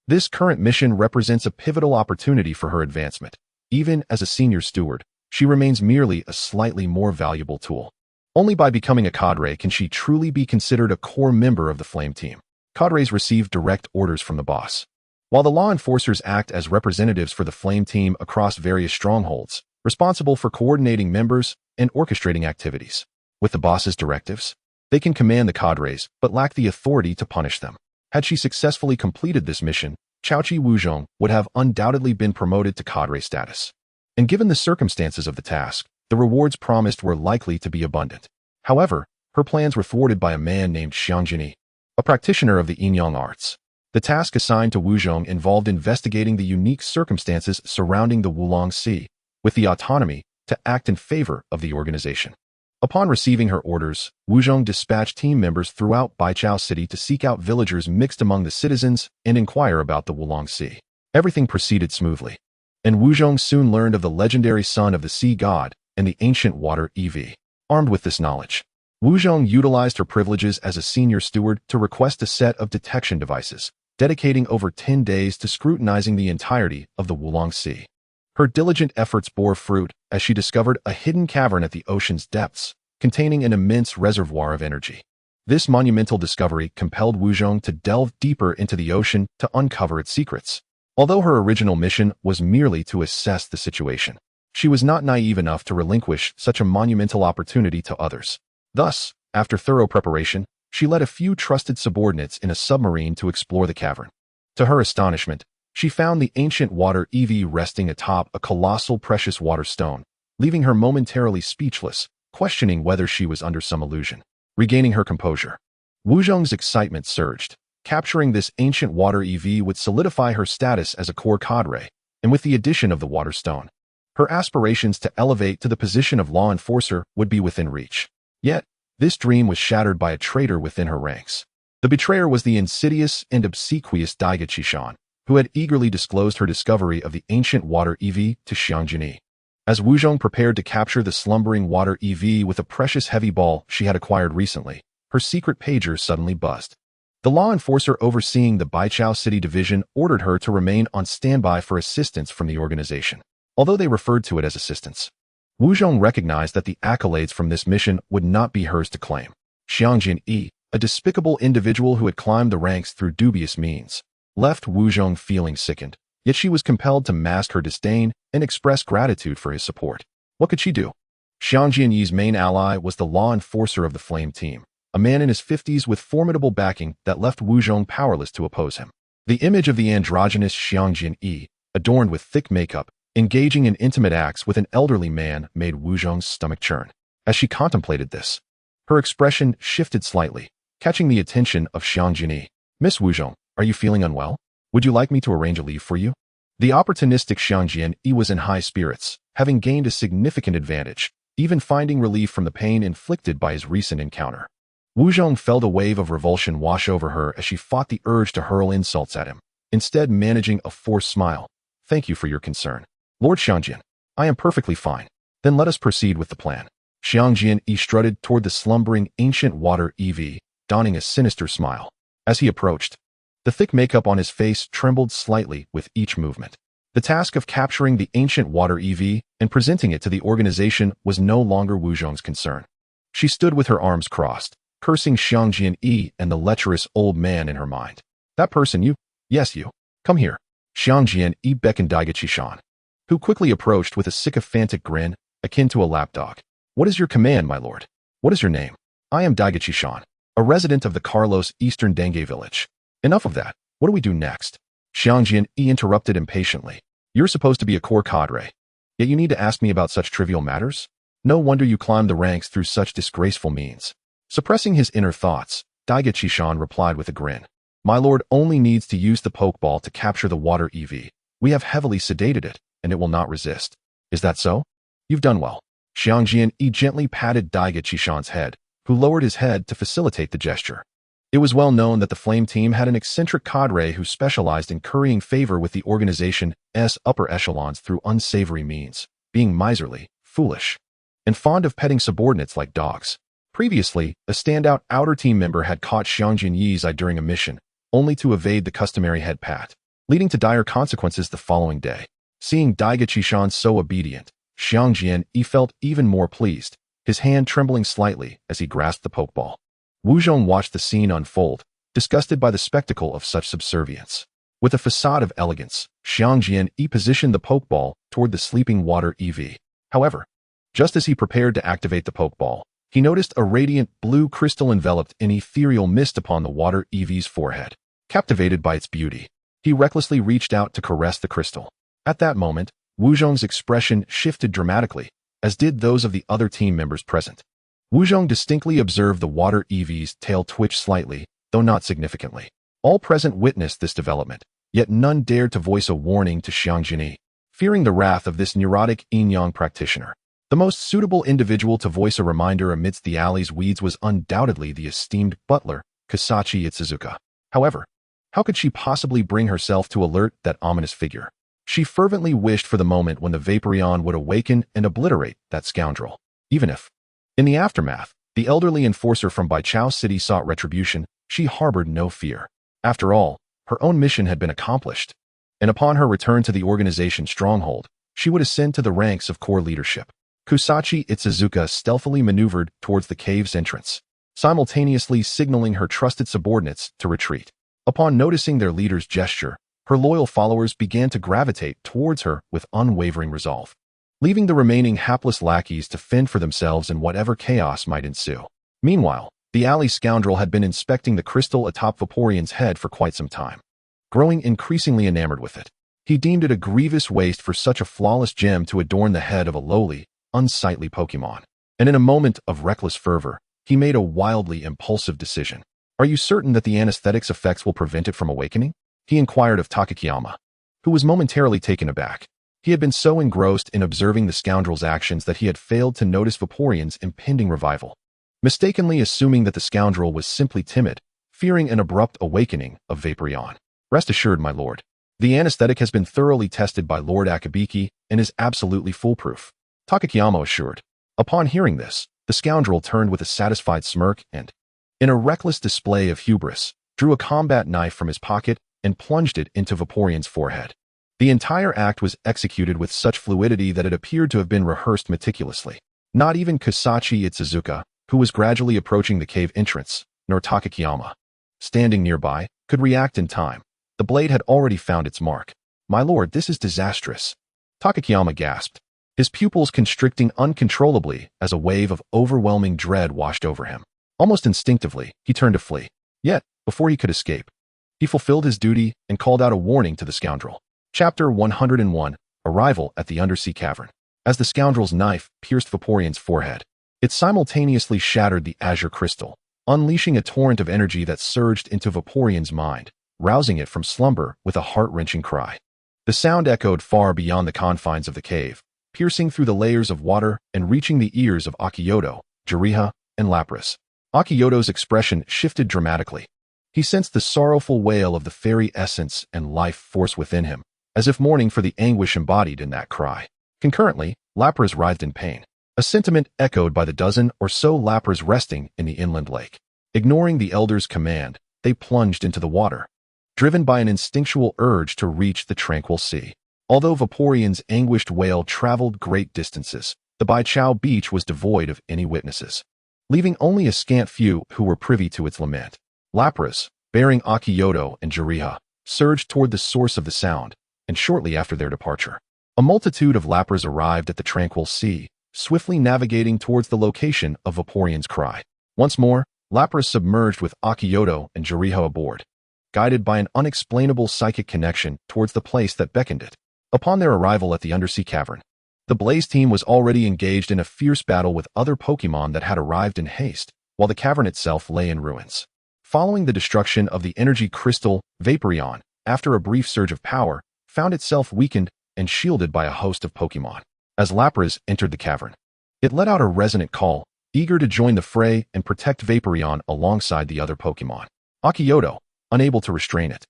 This current mission represents a pivotal opportunity for her advancement. Even as a senior steward, she remains merely a slightly more valuable tool. Only by becoming a cadre can she truly be considered a core member of the Flame team. Cadres receive direct orders from the boss, while the law enforcers act as representatives for the Flame team across various strongholds, responsible for coordinating members and orchestrating activities. With the boss's directives, they can command the cadres but lack the authority to punish them. Had she successfully completed this mission, Xiaoqi Wuzhong would have undoubtedly been promoted to cadre status. And given the circumstances of the task, the rewards promised were likely to be abundant. However, her plans were thwarted by a man named Xiang Jinyi, a practitioner of the Yin-Yang arts. The task assigned to Wuzhong involved investigating the unique circumstances surrounding the Wulong Sea, with the autonomy to act in favor of the organization. Upon receiving her orders, Wuzhong dispatched team members throughout Baichao City to seek out villagers mixed among the citizens and inquire about the Wulong Sea. Everything proceeded smoothly, and Wuzhong soon learned of the legendary son of the sea god and the ancient water EV. Armed with this knowledge, Wuzhong utilized her privileges as a senior steward to request a set of detection devices, dedicating over 10 days to scrutinizing the entirety of the Wulong Sea. Her diligent efforts bore fruit as she discovered a hidden cavern at the ocean's depths, containing an immense reservoir of energy. This monumental discovery compelled Wuzhong to delve deeper into the ocean to uncover its secrets. Although her original mission was merely to assess the situation, she was not naive enough to relinquish such a monumental opportunity to others. Thus, after thorough preparation, she led a few trusted subordinates in a submarine to explore the cavern. To her astonishment, she found the ancient water EV resting atop a colossal precious water stone, leaving her momentarily speechless, questioning whether she was under some illusion. Regaining her composure, Wuzhong's excitement surged. Capturing this ancient water EV would solidify her status as a core cadre, and with the addition of the water stone, her aspirations to elevate to the position of law enforcer would be within reach. Yet, this dream was shattered by a traitor within her ranks. The betrayer was the insidious and obsequious Daiga Chishan, who had eagerly disclosed her discovery of the ancient water EV to Xiang Jinyi. As Wuzhong prepared to capture the slumbering water EV with a precious heavy ball she had acquired recently, her secret pager suddenly buzzed. The law enforcer overseeing the Baichao City Division ordered her to remain on standby for assistance from the organization. Although they referred to it as assistance, Wuzhong recognized that the accolades from this mission would not be hers to claim. Xiang Jinyi, a despicable individual who had climbed the ranks through dubious means, left Wuzhong feeling sickened, yet she was compelled to mask her disdain and express gratitude for his support. What could she do? Xiang Jinyi's main ally was the law enforcer of the Flame team, a man in his 50s with formidable backing that left Wuzhong powerless to oppose him. The image of the androgynous Xiang Jinyi, adorned with thick makeup, engaging in intimate acts with an elderly man made Wuzhong's stomach churn. As she contemplated this, her expression shifted slightly, catching the attention of Xiang Jinyi. "Miss Wuzhong, are you feeling unwell? Would you like me to arrange a leave for you?" The opportunistic Xiang Jinyi was in high spirits, having gained a significant advantage, even finding relief from the pain inflicted by his recent encounter. Wuzhong felt a wave of revulsion wash over her as she fought the urge to hurl insults at him, instead managing a forced smile. "Thank you for your concern, Lord Xiangjian. I am perfectly fine. Then let us proceed with the plan." Xiangjian strutted toward the slumbering ancient water EV, donning a sinister smile. As he approached, the thick makeup on his face trembled slightly with each movement. The task of capturing the ancient water EV and presenting it to the organization was no longer Wuzhong's concern. She stood with her arms crossed, cursing Xiangjian and the lecherous old man in her mind. "That person, you? Yes, you. Come here." Xiangjian beckoned Daigachi-shan, who quickly approached with a sycophantic grin, akin to a lapdog. "What is your command, my lord? What is your name?" "I am Daigachi-shan, a resident of the Kalos Eastern Dengue village." "Enough of that. What do we do next?" Xiangjian interrupted impatiently. "You're supposed to be a core cadre, yet you need to ask me about such trivial matters? No wonder you climbed the ranks through such disgraceful means." Suppressing his inner thoughts, Daigachi-shan replied with a grin. "My lord only needs to use the Pokeball to capture the water EV. We have heavily sedated it, and it will not resist." "Is that so? You've done well." Xiangjian gently patted Daigachi-shan's head, who lowered his head to facilitate the gesture. It was well known that the Flame Team had an eccentric cadre who specialized in currying favor with the organization's upper echelons through unsavory means, being miserly, foolish, and fond of petting subordinates like dogs. Previously, a standout outer team member had caught Xiangjian Yi's eye during a mission, only to evade the customary head pat, leading to dire consequences the following day. Seeing Daigachi-shan so obedient, Xiangjian felt even more pleased, his hand trembling slightly as he grasped the Pokeball. Wuzhong watched the scene unfold, disgusted by the spectacle of such subservience. With a facade of elegance, Xiangjian positioned the Pokeball toward the sleeping water EV. However, just as he prepared to activate the Pokeball, he noticed a radiant blue crystal enveloped in ethereal mist upon the water EV's forehead. Captivated by its beauty, he recklessly reached out to caress the crystal. At that moment, Wuzhong's expression shifted dramatically, as did those of the other team members present. Wuzhong distinctly observed the water EV's tail twitch slightly, though not significantly. All present witnessed this development, yet none dared to voice a warning to Xiangjian, fearing the wrath of this neurotic yin-yang practitioner. The most suitable individual to voice a reminder amidst the alley's weeds was undoubtedly the esteemed butler, Kisachi Itsuzuka. However, how could she possibly bring herself to alert that ominous figure? She fervently wished for the moment when the Vaporeon would awaken and obliterate that scoundrel. Even if, in the aftermath, the elderly enforcer from Baichao City sought retribution, she harbored no fear. After all, her own mission had been accomplished, and upon her return to the organization's stronghold, she would ascend to the ranks of core leadership. Kisachi Itsuzuka stealthily maneuvered towards the cave's entrance, simultaneously signaling her trusted subordinates to retreat. Upon noticing their leader's gesture, her loyal followers began to gravitate towards her with unwavering resolve, leaving the remaining hapless lackeys to fend for themselves in whatever chaos might ensue. Meanwhile, the alley scoundrel had been inspecting the crystal atop Vaporeon's head for quite some time. Growing increasingly enamored with it, he deemed it a grievous waste for such a flawless gem to adorn the head of a lowly, unsightly Pokémon. And in a moment of reckless fervor, he made a wildly impulsive decision. "Are you certain that the anesthetic's effects will prevent it from awakening?" he inquired of Takakiyama, who was momentarily taken aback. He had been so engrossed in observing the scoundrel's actions that he had failed to notice Vaporeon's impending revival, mistakenly assuming that the scoundrel was simply timid, fearing an abrupt awakening of Vaporeon. "Rest assured, my lord, the anesthetic has been thoroughly tested by Lord Akibiki and is absolutely foolproof," Takakiyama assured. Upon hearing this, the scoundrel turned with a satisfied smirk and, in a reckless display of hubris, drew a combat knife from his pocket and plunged it into Vaporeon's forehead. The entire act was executed with such fluidity that it appeared to have been rehearsed meticulously. Not even Kisachi Itsuzuka, who was gradually approaching the cave entrance, nor Takakiyama, standing nearby, could react in time. The blade had already found its mark. "My lord, this is disastrous," Takakiyama gasped, his pupils constricting uncontrollably as a wave of overwhelming dread washed over him. Almost instinctively, he turned to flee. Yet, before he could escape, he fulfilled his duty and called out a warning to the scoundrel. Chapter 101, Arrival at the Undersea Cavern. As the scoundrel's knife pierced Vaporeon's forehead, it simultaneously shattered the azure crystal, unleashing a torrent of energy that surged into Vaporeon's mind, rousing it from slumber with a heart-wrenching cry. The sound echoed far beyond the confines of the cave, piercing through the layers of water and reaching the ears of Akimoto, Jigglypuff, and Lapras. Akimoto's expression shifted dramatically. He sensed the sorrowful wail of the fairy essence and life force within him, as if mourning for the anguish embodied in that cry. Concurrently, Lapras writhed in pain, a sentiment echoed by the dozen or so Lapras resting in the inland lake. Ignoring the elder's command, they plunged into the water, driven by an instinctual urge to reach the tranquil sea. Although Vaporeon's anguished wail traveled great distances, the Baichao beach was devoid of any witnesses, leaving only a scant few who were privy to its lament. Lapras, bearing Akimoto and Jigglypuff, surged toward the source of the sound, and shortly after their departure, a multitude of Lapras arrived at the tranquil sea, swiftly navigating towards the location of Vaporeon's cry. Once more, Lapras submerged with Akimoto and Jigglypuff aboard, guided by an unexplainable psychic connection towards the place that beckoned it. Upon their arrival at the undersea cavern, the Blaze team was already engaged in a fierce battle with other Pokémon that had arrived in haste, while the cavern itself lay in ruins. Following the destruction of the energy crystal, Vaporeon, after a brief surge of power, found itself weakened and shielded by a host of Pokémon. As Lapras entered the cavern, it let out a resonant call, eager to join the fray and protect Vaporeon alongside the other Pokémon. Akimoto, unable to restrain it,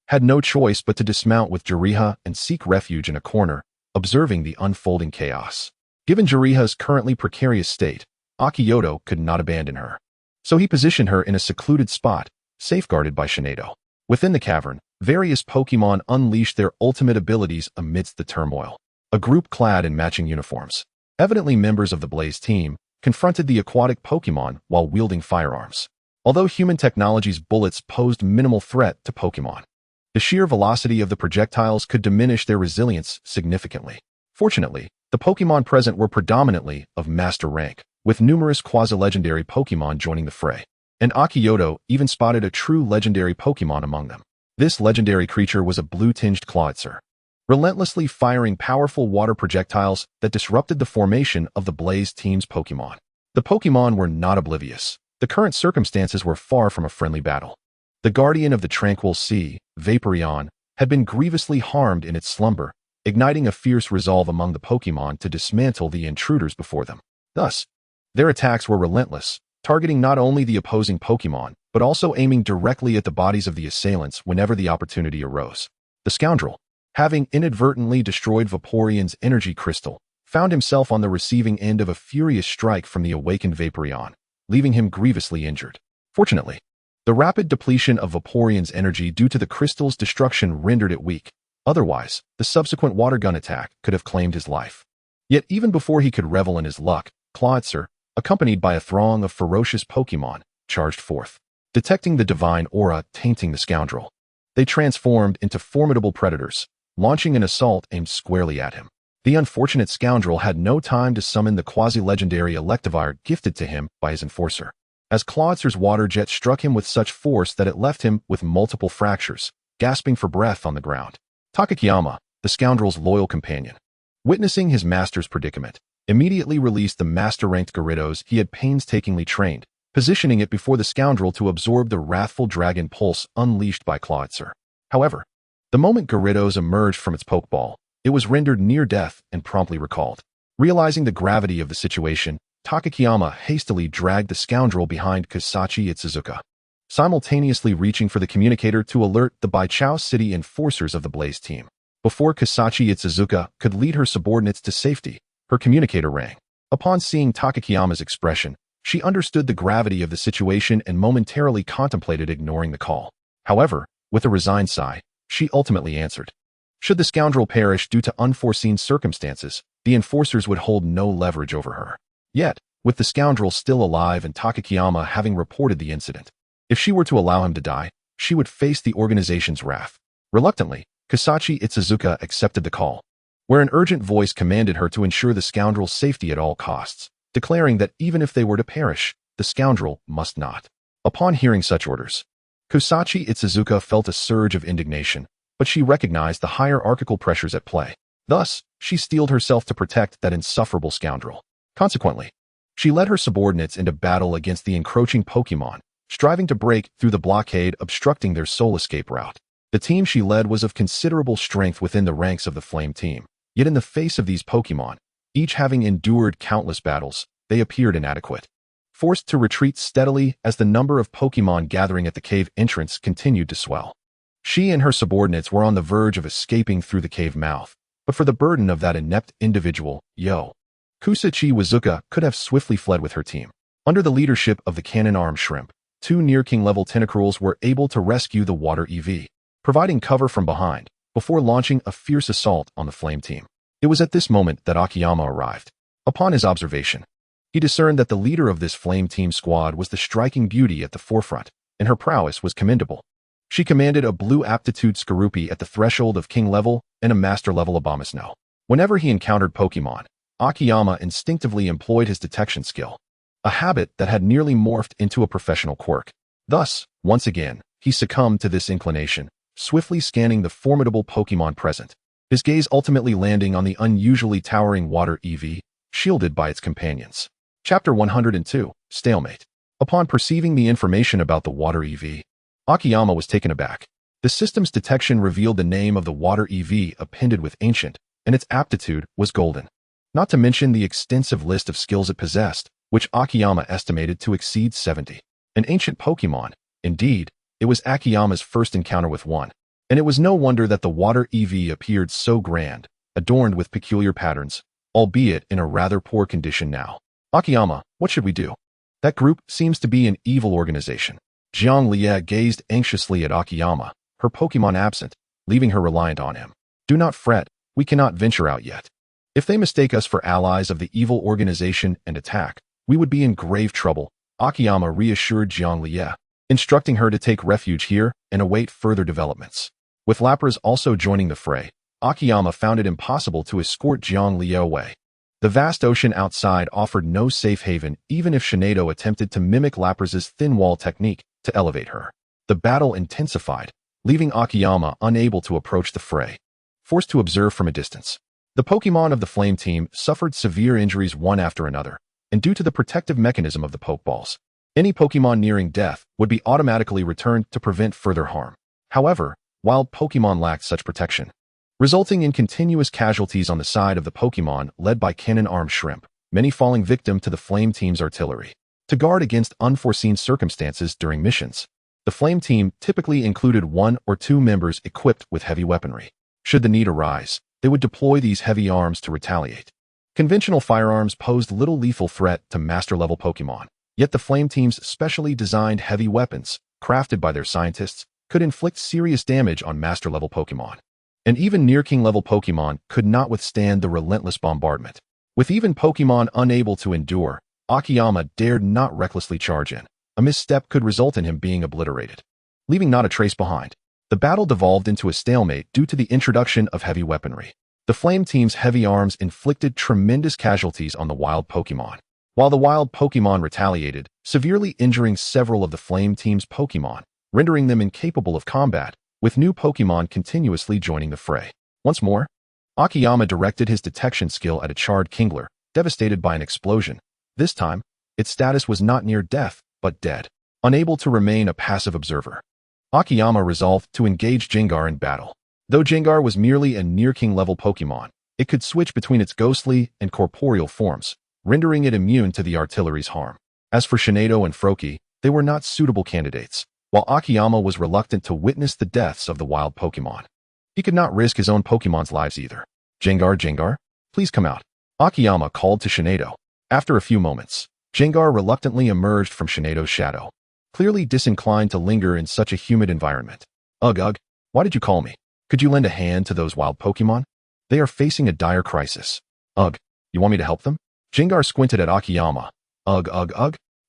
had no choice but to dismount with Jigglypuff and seek refuge in a corner, observing the unfolding chaos. Given Jigglypuff's currently precarious state, Akimoto could not abandon her. So he positioned her in a secluded spot, safeguarded by Shinedo. Within the cavern, various Pokémon unleashed their ultimate abilities amidst the turmoil. A group clad in matching uniforms, evidently members of the Blaze team, confronted the aquatic Pokémon while wielding firearms. Although human technology's bullets posed minimal threat to Pokémon, the sheer velocity of the projectiles could diminish their resilience significantly. Fortunately, the Pokémon present were predominantly of master rank, with numerous quasi-legendary Pokémon joining the fray, and Akimoto even spotted a true legendary Pokémon among them. This legendary creature was a blue-tinged Clawitzer, relentlessly firing powerful water projectiles that disrupted the formation of the Blaze team's Pokémon. The Pokémon were not oblivious. The current circumstances were far from a friendly battle. The guardian of the tranquil sea, Vaporeon, had been grievously harmed in its slumber, igniting a fierce resolve among the Pokémon to dismantle the intruders before them. Thus, their attacks were relentless, targeting not only the opposing Pokémon, but also aiming directly at the bodies of the assailants whenever the opportunity arose. The scoundrel, having inadvertently destroyed Vaporeon's energy crystal, found himself on the receiving end of a furious strike from the awakened Vaporeon, leaving him grievously injured. Fortunately, the rapid depletion of Vaporeon's energy due to the crystal's destruction rendered it weak. Otherwise, the subsequent water gun attack could have claimed his life. Yet even before he could revel in his luck, Clawitzer, accompanied by a throng of ferocious Pokémon, charged forth. Detecting the divine aura tainting the scoundrel, they transformed into formidable predators, launching an assault aimed squarely at him. The unfortunate scoundrel had no time to summon the quasi-legendary Electivire gifted to him by his enforcer, as Clawitzer's water jet struck him with such force that it left him with multiple fractures, gasping for breath on the ground. Takayama, the scoundrel's loyal companion, witnessing his master's predicament, immediately released the master-ranked Gyarados he had painstakingly trained, positioning it before the scoundrel to absorb the wrathful dragon pulse unleashed by Clawitzer. However, the moment Gyarados emerged from its pokeball, it was rendered near death and promptly recalled. Realizing the gravity of the situation, Takayama hastily dragged the scoundrel behind Kasachi Itsuzuka, simultaneously reaching for the communicator to alert the Baichao City enforcers of the Blaze team. Before Kasachi Itsuzuka could lead her subordinates to safety, her communicator rang. Upon seeing Takayama's expression, she understood the gravity of the situation and momentarily contemplated ignoring the call. However, with a resigned sigh, she ultimately answered. Should the scoundrel perish due to unforeseen circumstances, the enforcers would hold no leverage over her. Yet, with the scoundrel still alive and Takayama having reported the incident, if she were to allow him to die, she would face the organization's wrath. Reluctantly, Kasachi Itsuzuka accepted the call, where an urgent voice commanded her to ensure the scoundrel's safety at all costs, declaring that even if they were to perish, the scoundrel must not. Upon hearing such orders, Kasachi Itsuzuka felt a surge of indignation, but she recognized the hierarchical pressures at play. Thus, she steeled herself to protect that insufferable scoundrel. Consequently, she led her subordinates into battle against the encroaching Pokémon, striving to break through the blockade obstructing their sole escape route. The team she led was of considerable strength within the ranks of the Flame team, yet in the face of these Pokémon, Each having endured countless battles, they appeared inadequate. Forced to retreat steadily as the number of Pokémon gathering at the cave entrance continued to swell. She and her subordinates were on the verge of escaping through the cave mouth, but for the burden of that inept individual, Kusachi Wazuka could have swiftly fled with her team. Under the leadership of the cannon arm shrimp, 2 near-king-level tentacruels were able to rescue the water EV, providing cover from behind, before launching a fierce assault on the flame team. It was at this moment that Akiyama arrived. Upon his observation, he discerned that the leader of this flame team squad was the striking beauty at the forefront, and her prowess was commendable. She commanded a blue aptitude Skorupi at the threshold of king level and a master level Abomasnow. Whenever he encountered Pokemon, Akiyama instinctively employed his detection skill, a habit that had nearly morphed into a professional quirk. Thus, once again, he succumbed to this inclination, swiftly scanning the formidable Pokemon present, his gaze ultimately landing on the unusually towering water EV, shielded by its companions. Chapter 102, Stalemate. Upon perceiving the information about the water EV, Akiyama was taken aback. The system's detection revealed the name of the water EV appended with Ancient, and its aptitude was Golden. Not to mention the extensive list of skills it possessed, which Akiyama estimated to exceed 70. An ancient Pokemon. Indeed, it was Akiyama's first encounter with one, and it was no wonder that the water EV appeared so grand, adorned with peculiar patterns, albeit in a rather poor condition now. Akiyama, what should we do? That group seems to be an evil organization. Jiang Lie gazed anxiously at Akiyama, her Pokemon absent, leaving her reliant on him. Do not fret, we cannot venture out yet. If they mistake us for allies of the evil organization and attack, we would be in grave trouble, Akiyama reassured Jiang Lie, instructing her to take refuge here and await further developments. With Lapras also joining the fray, Akiyama found it impossible to escort Jiang Lie away. The vast ocean outside offered no safe haven even if Shinado attempted to mimic Lapras's thin wall technique to elevate her. The battle intensified, leaving Akiyama unable to approach the fray, forced to observe from a distance. The Pokemon of the Flame Team suffered severe injuries one after another, and due to the protective mechanism of the Pokeballs, any Pokemon nearing death would be automatically returned to prevent further harm. However, wild Pokemon lacked such protection, resulting in continuous casualties on the side of the Pokemon led by Cannon Arm Shrimp, many falling victim to the Flame Team's artillery. To guard against unforeseen circumstances during missions, the Flame Team typically included 1 or 2 members equipped with heavy weaponry. Should the need arise, they would deploy these heavy arms to retaliate. Conventional firearms posed little lethal threat to master-level Pokemon, yet the Flame Team's specially designed heavy weapons, crafted by their scientists, could inflict serious damage on master-level Pokemon. And even near-king-level Pokemon could not withstand the relentless bombardment. With even Pokemon unable to endure, Akiyama dared not recklessly charge in. A misstep could result in him being obliterated, leaving not a trace behind. The battle devolved into a stalemate due to the introduction of heavy weaponry. The Flame Team's heavy arms inflicted tremendous casualties on the wild Pokemon, while the wild Pokemon retaliated, severely injuring several of the Flame Team's Pokemon, rendering them incapable of combat, with new Pokemon continuously joining the fray. Once more, Akiyama directed his detection skill at a charred Kingler, devastated by an explosion. This time, its status was not near death, but dead. Unable to remain a passive observer, Akiyama resolved to engage Gengar in battle. Though Gengar was merely a near-king level Pokemon, it could switch between its ghostly and corporeal forms, rendering it immune to the artillery's harm. As for Shinado and Froakie, they were not suitable candidates, while Akiyama was reluctant to witness the deaths of the wild Pokemon. He could not risk his own Pokemon's lives either. Gengar, please come out, Akiyama called to Shinado. After a few moments, Gengar reluctantly emerged from Shinado's shadow, clearly disinclined to linger in such a humid environment. Ugh, why did you call me? Could you lend a hand to those wild Pokemon? They are facing a dire crisis. Ugh, you want me to help them? Gengar squinted at Akiyama. Ugh,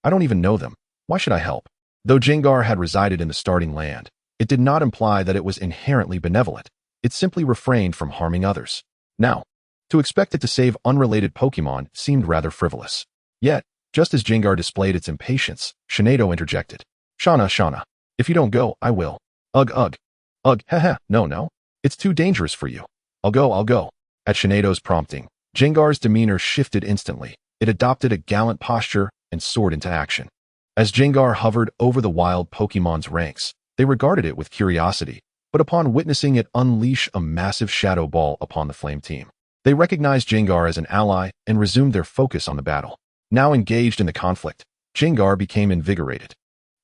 I don't even know them. Why should I help? Though Gengar had resided in the starting land, it did not imply that it was inherently benevolent. It simply refrained from harming others. Now, to expect it to save unrelated Pokemon seemed rather frivolous. Yet, just as Gengar displayed its impatience, Shinado interjected. Shauna, if you don't go, I will. Ugh, no. It's too dangerous for you. I'll go. At Shinado's prompting, Gengar's demeanor shifted instantly. It adopted a gallant posture and soared into action. As Gengar hovered over the wild Pokemon's ranks, they regarded it with curiosity, but upon witnessing it unleash a massive shadow ball upon the Flame Team, They recognized Jengar as an ally and resumed their focus on the battle. Now engaged in the conflict, Jengar became invigorated,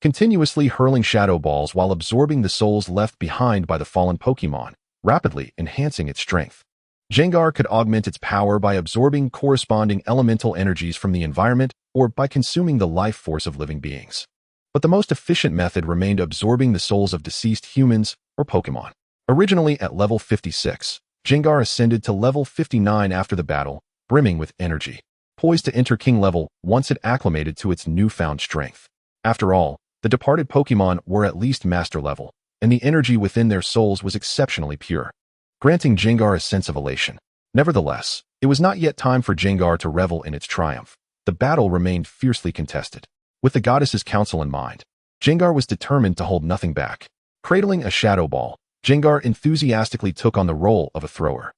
continuously hurling shadow balls while absorbing the souls left behind by the fallen Pokémon, rapidly enhancing its strength. Jengar could augment its power by absorbing corresponding elemental energies from the environment or by consuming the life force of living beings. But the most efficient method remained absorbing the souls of deceased humans or Pokémon. Originally at level 56, Jengar ascended to level 59 after the battle, brimming with energy, poised to enter king level once it acclimated to its newfound strength. After all, the departed Pokémon were at least master level, and the energy within their souls was exceptionally pure, granting Jengar a sense of elation. Nevertheless, it was not yet time for Jengar to revel in its triumph. The battle remained fiercely contested. With the goddess's counsel in mind, Jengar was determined to hold nothing back. Cradling a shadow ball, Jengar enthusiastically took on the role of a thrower,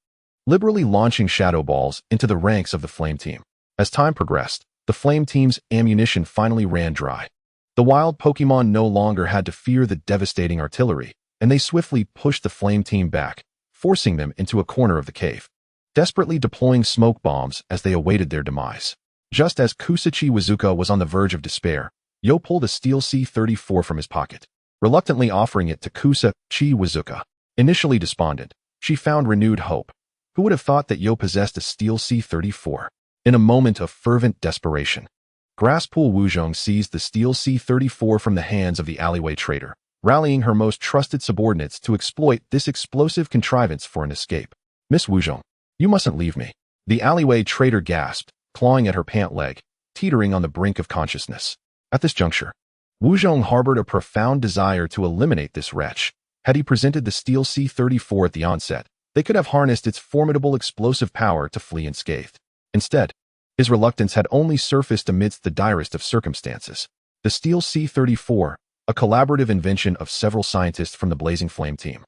liberally launching shadow balls into the ranks of the Flame Team. As time progressed, the Flame Team's ammunition finally ran dry. The wild Pokémon no longer had to fear the devastating artillery, and they swiftly pushed the Flame Team back, forcing them into a corner of the cave, desperately deploying smoke bombs as they awaited their demise. Just as Kusachi Wazuka was on the verge of despair, Yo pulled a steel C-34 from his pocket, reluctantly offering it to Kusachi Wazuka. Initially despondent, she found renewed hope. Who would have thought that Yo possessed a steel C-34? In a moment of fervent desperation, Grasspool Wuzhong seized the steel C-34 from the hands of the alleyway trader, rallying her most trusted subordinates to exploit this explosive contrivance for an escape. "Miss Wuzhong, you mustn't leave me," the alleyway trader gasped, clawing at her pant leg, teetering on the brink of consciousness. At this juncture, Wuzhong harbored a profound desire to eliminate this wretch. Had he presented the steel C-34 at the onset, they could have harnessed its formidable explosive power to flee unscathed. Instead, his reluctance had only surfaced amidst the direst of circumstances. The steel C-34, a collaborative invention of several scientists from the Blazing Flame Team,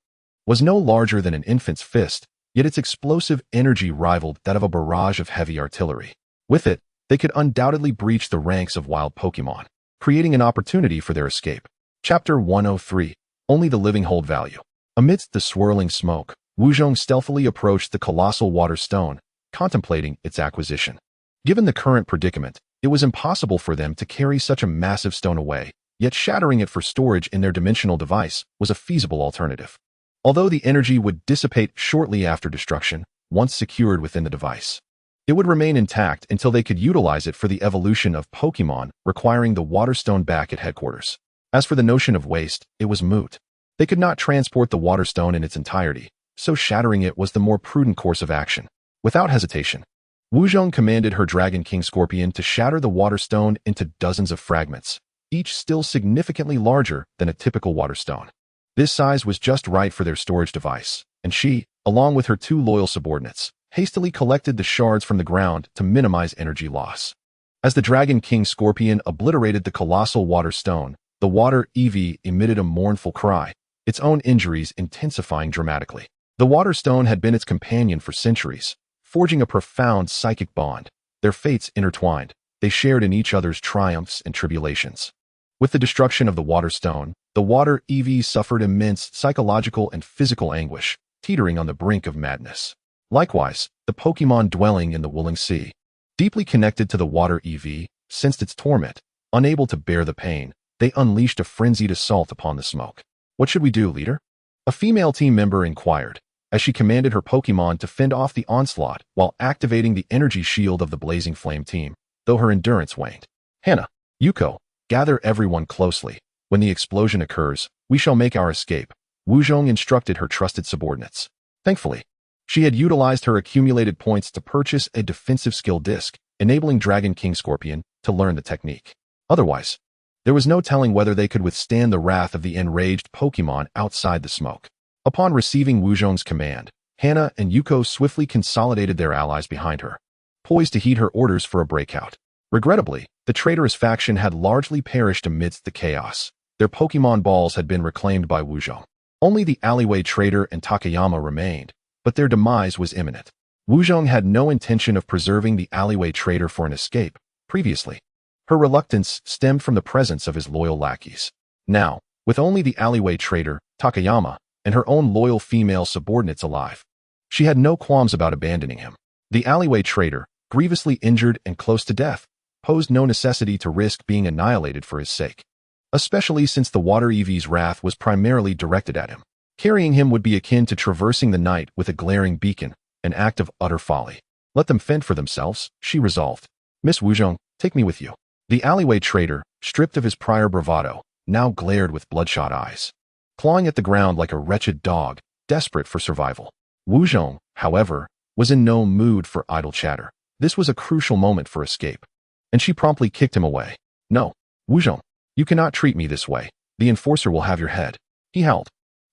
was no larger than an infant's fist, yet its explosive energy rivaled that of a barrage of heavy artillery. With it, they could undoubtedly breach the ranks of wild Pokémon, creating an opportunity for their escape. Chapter 103. Only the living hold value. Amidst the swirling smoke, Wuzhong stealthily approached the colossal water stone, contemplating its acquisition. Given the current predicament, it was impossible for them to carry such a massive stone away, yet shattering it for storage in their dimensional device was a feasible alternative. Although the energy would dissipate shortly after destruction, once secured within the device, it would remain intact until they could utilize it for the evolution of Pokémon, requiring the water stone back at headquarters. As for the notion of waste, it was moot. They could not transport the water stone in its entirety, so shattering it was the more prudent course of action. Without hesitation, Wuzhong commanded her Dragon King Scorpion to shatter the water stone into dozens of fragments, each still significantly larger than a typical water stone. This size was just right for their storage device, and she, along with her two loyal subordinates, hastily collected the shards from the ground to minimize energy loss. As the Dragon King Scorpion obliterated the colossal water stone, the water EV emitted a mournful cry, its own injuries intensifying dramatically. The water stone had been its companion for centuries, forging a profound psychic bond. Their fates intertwined. They shared in each other's triumphs and tribulations. With the destruction of the water stone, the water EV suffered immense psychological and physical anguish, teetering on the brink of madness. Likewise, the Pokémon dwelling in the Wooling Sea, deeply connected to the water EV, sensed its torment. Unable to bear the pain, they unleashed a frenzied assault upon the smoke. "What should we do, leader?" a female team member inquired, as she commanded her Pokémon to fend off the onslaught while activating the energy shield of the Blazing Flame Team, though her endurance waned. "Hannah, Yuko, gather everyone closely. When the explosion occurs, we shall make our escape," Wuzhong instructed her trusted subordinates. Thankfully, she had utilized her accumulated points to purchase a defensive skill disc, enabling Dragon King Scorpion to learn the technique. Otherwise, there was no telling whether they could withstand the wrath of the enraged Pokémon outside the smoke. Upon receiving Wuzhong's command, Hannah and Yuko swiftly consolidated their allies behind her, poised to heed her orders for a breakout. Regrettably, the traitorous faction had largely perished amidst the chaos. Their Pokémon balls had been reclaimed by Wuzhong. Only the alleyway trader and Takayama remained, but their demise was imminent. Wuzhong had no intention of preserving the alleyway trader for an escape. Previously, her reluctance stemmed from the presence of his loyal lackeys. Now, with only the alleyway trader, Takayama, and her own loyal female subordinates alive, she had no qualms about abandoning him. The alleyway trader, grievously injured and close to death, posed no necessity to risk being annihilated for his sake, especially since the water EV's wrath was primarily directed at him. Carrying him would be akin to traversing the night with a glaring beacon, an act of utter folly. Let them fend for themselves, she resolved. Miss Wuzhong, take me with you. The alleyway trader, stripped of his prior bravado, now glared with bloodshot eyes, clawing at the ground like a wretched dog, desperate for survival. Wuzhong, however, was in no mood for idle chatter. This was a crucial moment for escape, and she promptly kicked him away. No, Wuzhong, you cannot treat me this way. The enforcer will have your head, he howled,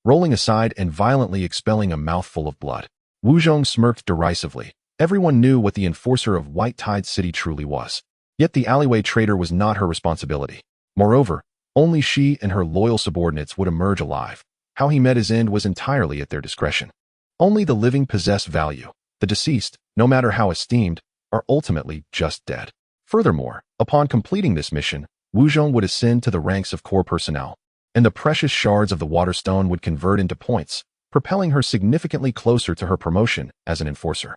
rolling aside and violently expelling a mouthful of blood. Wuzhong smirked derisively. Everyone knew what the enforcer of White Tide City truly was. Yet the alleyway trader was not her responsibility. Moreover, only she and her loyal subordinates would emerge alive. How he met his end was entirely at their discretion. Only the living possess value. The deceased, no matter how esteemed, are ultimately just dead. Furthermore, upon completing this mission, Wuzhong would ascend to the ranks of core personnel, and the precious shards of the water stone would convert into points, propelling her significantly closer to her promotion as an enforcer.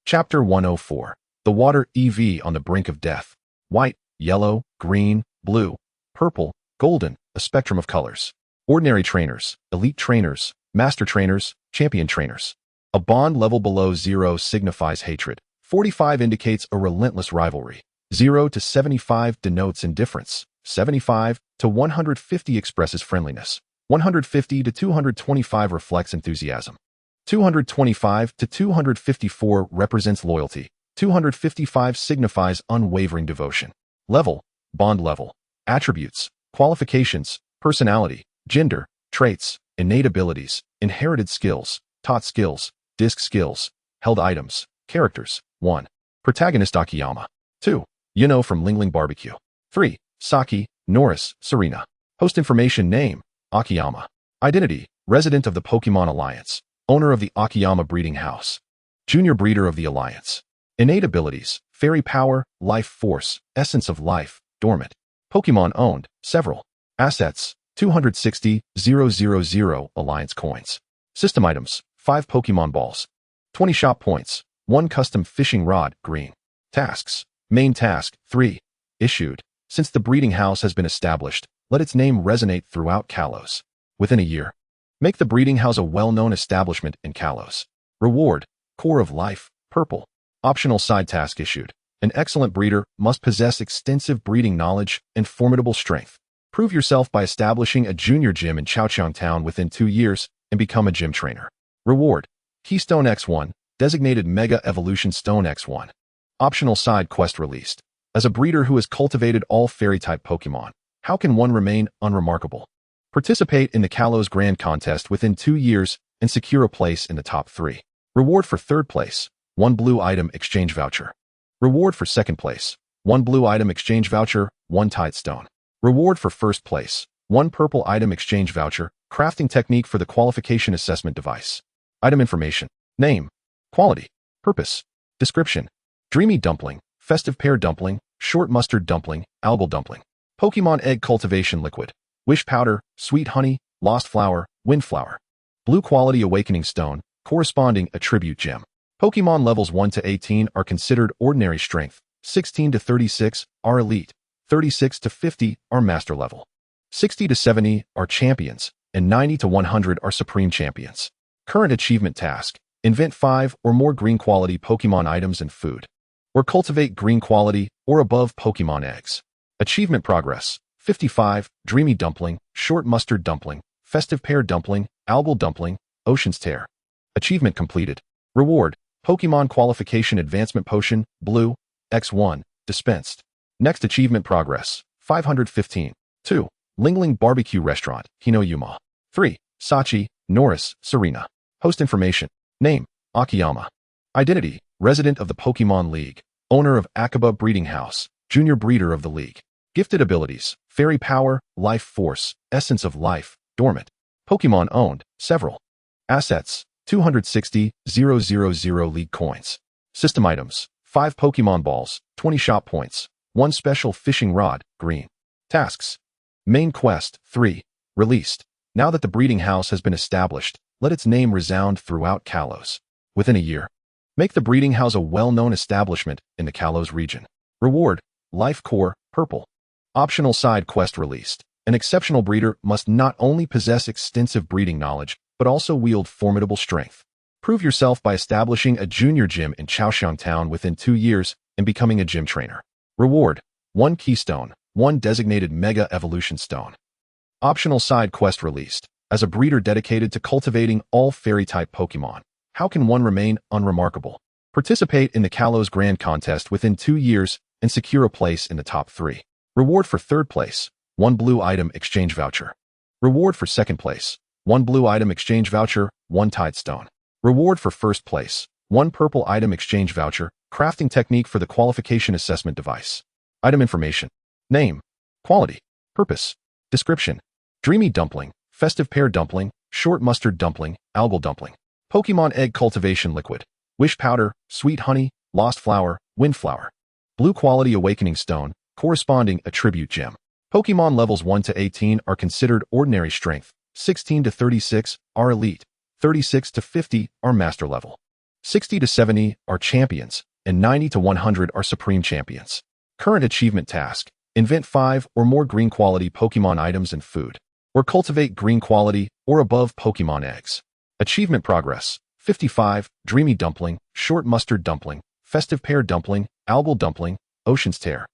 Chapter 104. The Water EV on the Brink of Death. White, yellow, green, blue, purple, golden, a spectrum of colors. Ordinary trainers, elite trainers, master trainers, champion trainers. A bond level below 0 signifies hatred. 45 indicates a relentless rivalry. 0 to 75 denotes indifference. 75 to 150 expresses friendliness. 150 to 225 reflects enthusiasm. 225 to 254 represents loyalty. 255 signifies unwavering devotion. Level, bond level. Attributes, qualifications, personality, gender, traits, innate abilities, inherited skills, taught skills, disc skills, held items, characters. 1. Protagonist Akiyama. 2. Yuno from Lingling Barbecue. 3. Saki, Norris, Serena. Host information: name, Akiyama. Identity, resident of the Pokémon Alliance. Owner of the Akiyama Breeding House. Junior breeder of the Alliance. Innate abilities, fairy power, life force, essence of life, dormant. Pokémon owned, several. Assets, 260,000 Alliance coins. System items, 5 Pokémon balls. 20 shop points, 1 custom fishing rod, green. Tasks, main task, 3. Issued. Since the breeding house has been established, let its name resonate throughout Kalos. Within a year, make the breeding house a well-known establishment in Kalos. Reward, core of life, purple. Optional side task issued. An excellent breeder must possess extensive breeding knowledge and formidable strength. Prove yourself by establishing a junior gym in Asame Town within 2 years and become a gym trainer. Reward, Keystone X1, designated Mega Evolution Stone X1. Optional side quest released. As a breeder who has cultivated all fairy-type Pokémon, how can one remain unremarkable? Participate in the Kalos Grand Contest within 2 years and secure a place in the top 3. Reward for third place, 1 blue item exchange voucher. Reward for second place, 1 blue item exchange voucher, 1 Tide Stone. Reward for first place, 1 purple item exchange voucher, crafting technique for the qualification assessment device. Item information, name, quality, purpose, description, dreamy dumpling, festive pear dumpling, short mustard dumpling, algal dumpling. Pokémon egg cultivation liquid, wish powder, sweet honey, lost flower, wind flower. Blue quality awakening stone, corresponding attribute gem. Pokémon levels 1 to 18 are considered ordinary strength, 16 to 36 are elite, 36 to 50 are master level, 60 to 70 are champions, and 90 to 100 are supreme champions. Current achievement task, invent 5 or more green quality Pokémon items and food, or cultivate green quality or above Pokémon eggs. Achievement progress, 55, dreamy dumpling, short mustard dumpling, festive pear dumpling, algal dumpling, ocean's tear. Achievement completed. Reward, Pokémon qualification advancement potion, blue, X1, dispensed. Next achievement progress, 515. 2. Lingling Barbecue Restaurant, Hinoyuma. 3. Sachi, Norris, Serena. Host information, name, Akiyama. Identity, resident of the Pokémon League, owner of Akaba Breeding House, junior breeder of the league. Gifted abilities, fairy power, life force, essence of life, dormant. Pokémon owned, several. Assets, 260,000 league coins. System items, 5 Pokémon balls, 20 shop points, 1 special fishing rod, green. Tasks. Main quest, 3. Released. Now that the breeding house has been established, let its name resound throughout Kalos. Within a year, Make the breeding house a well-known establishment in the Kalos region. Reward: Life Core, Purple. Optional side quest released. An exceptional breeder must not only possess extensive breeding knowledge, but also wield formidable strength. Prove yourself by establishing a junior gym in Asame Town within 2 years and becoming a gym trainer. Reward: 1 Keystone, 1 designated Mega Evolution Stone. Optional side quest released. As a breeder dedicated to cultivating all fairy-type Pokémon, how can one remain unremarkable? Participate in the Kalos Grand Contest within 2 years and secure a place in the top 3. Reward for 3rd place: 1 blue item exchange voucher. Reward for 2nd place: 1 blue item exchange voucher, 1 Tidestone. Reward for 1st place: 1 purple item exchange voucher, crafting technique for the qualification assessment device. Item information: name, quality, purpose, description: dreamy dumpling, festive pear dumpling, short mustard dumpling, algal dumpling. Pokemon egg cultivation liquid, wish powder, sweet honey, lost flower, wind flower. Blue quality awakening stone, corresponding attribute gem. Pokemon levels 1 to 18 are considered ordinary strength, 16 to 36 are elite, 36 to 50 are master level, 60 to 70 are champions, and 90 to 100 are supreme champions. Current achievement task: invent 5 or more green quality Pokemon items and food, or cultivate green quality or above Pokemon eggs. Achievement progress: 55, dreamy dumpling, short mustard dumpling, festive pear dumpling, algal dumpling, ocean's tear.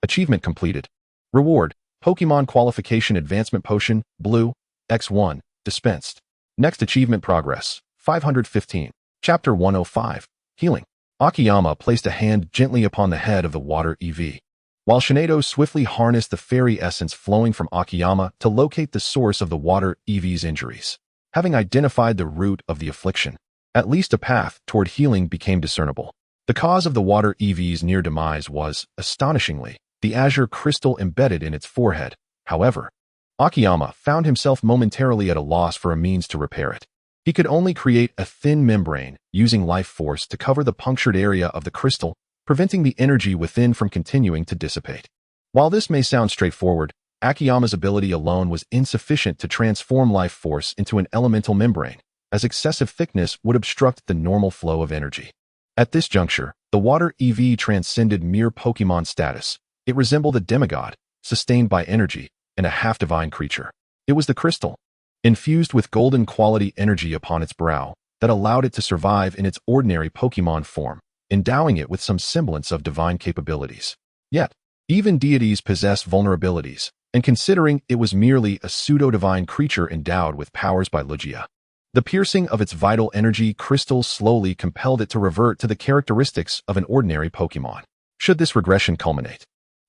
Achievement completed. Reward: Pokemon qualification advancement potion, blue, X1, dispensed. Next achievement progress: 515. Chapter 105, Healing. Akiyama placed a hand gently upon the head of the water EV, while Shinedo swiftly harnessed the fairy essence flowing from Akiyama to locate the source of the water EV's injuries. Having identified the root of the affliction, at least a path toward healing became discernible. The cause of the water EV's near demise was, astonishingly, the azure crystal embedded in its forehead. However, Akiyama found himself momentarily at a loss for a means to repair it. He could only create a thin membrane, using life force to cover the punctured area of the crystal, preventing the energy within from continuing to dissipate. While this may sound straightforward, Akiyama's ability alone was insufficient to transform life force into an elemental membrane, as excessive thickness would obstruct the normal flow of energy. At this juncture, the water EV transcended mere Pokemon status. It resembled a demigod, sustained by energy, and a half-divine creature. It was the crystal, infused with golden quality energy upon its brow, that allowed it to survive in its ordinary Pokemon form, endowing it with some semblance of divine capabilities. Yet, even deities possess vulnerabilities, and considering it was merely a pseudo-divine creature endowed with powers by Logia, the piercing of its vital energy crystal slowly compelled it to revert to the characteristics of an ordinary Pokemon. Should this regression culminate,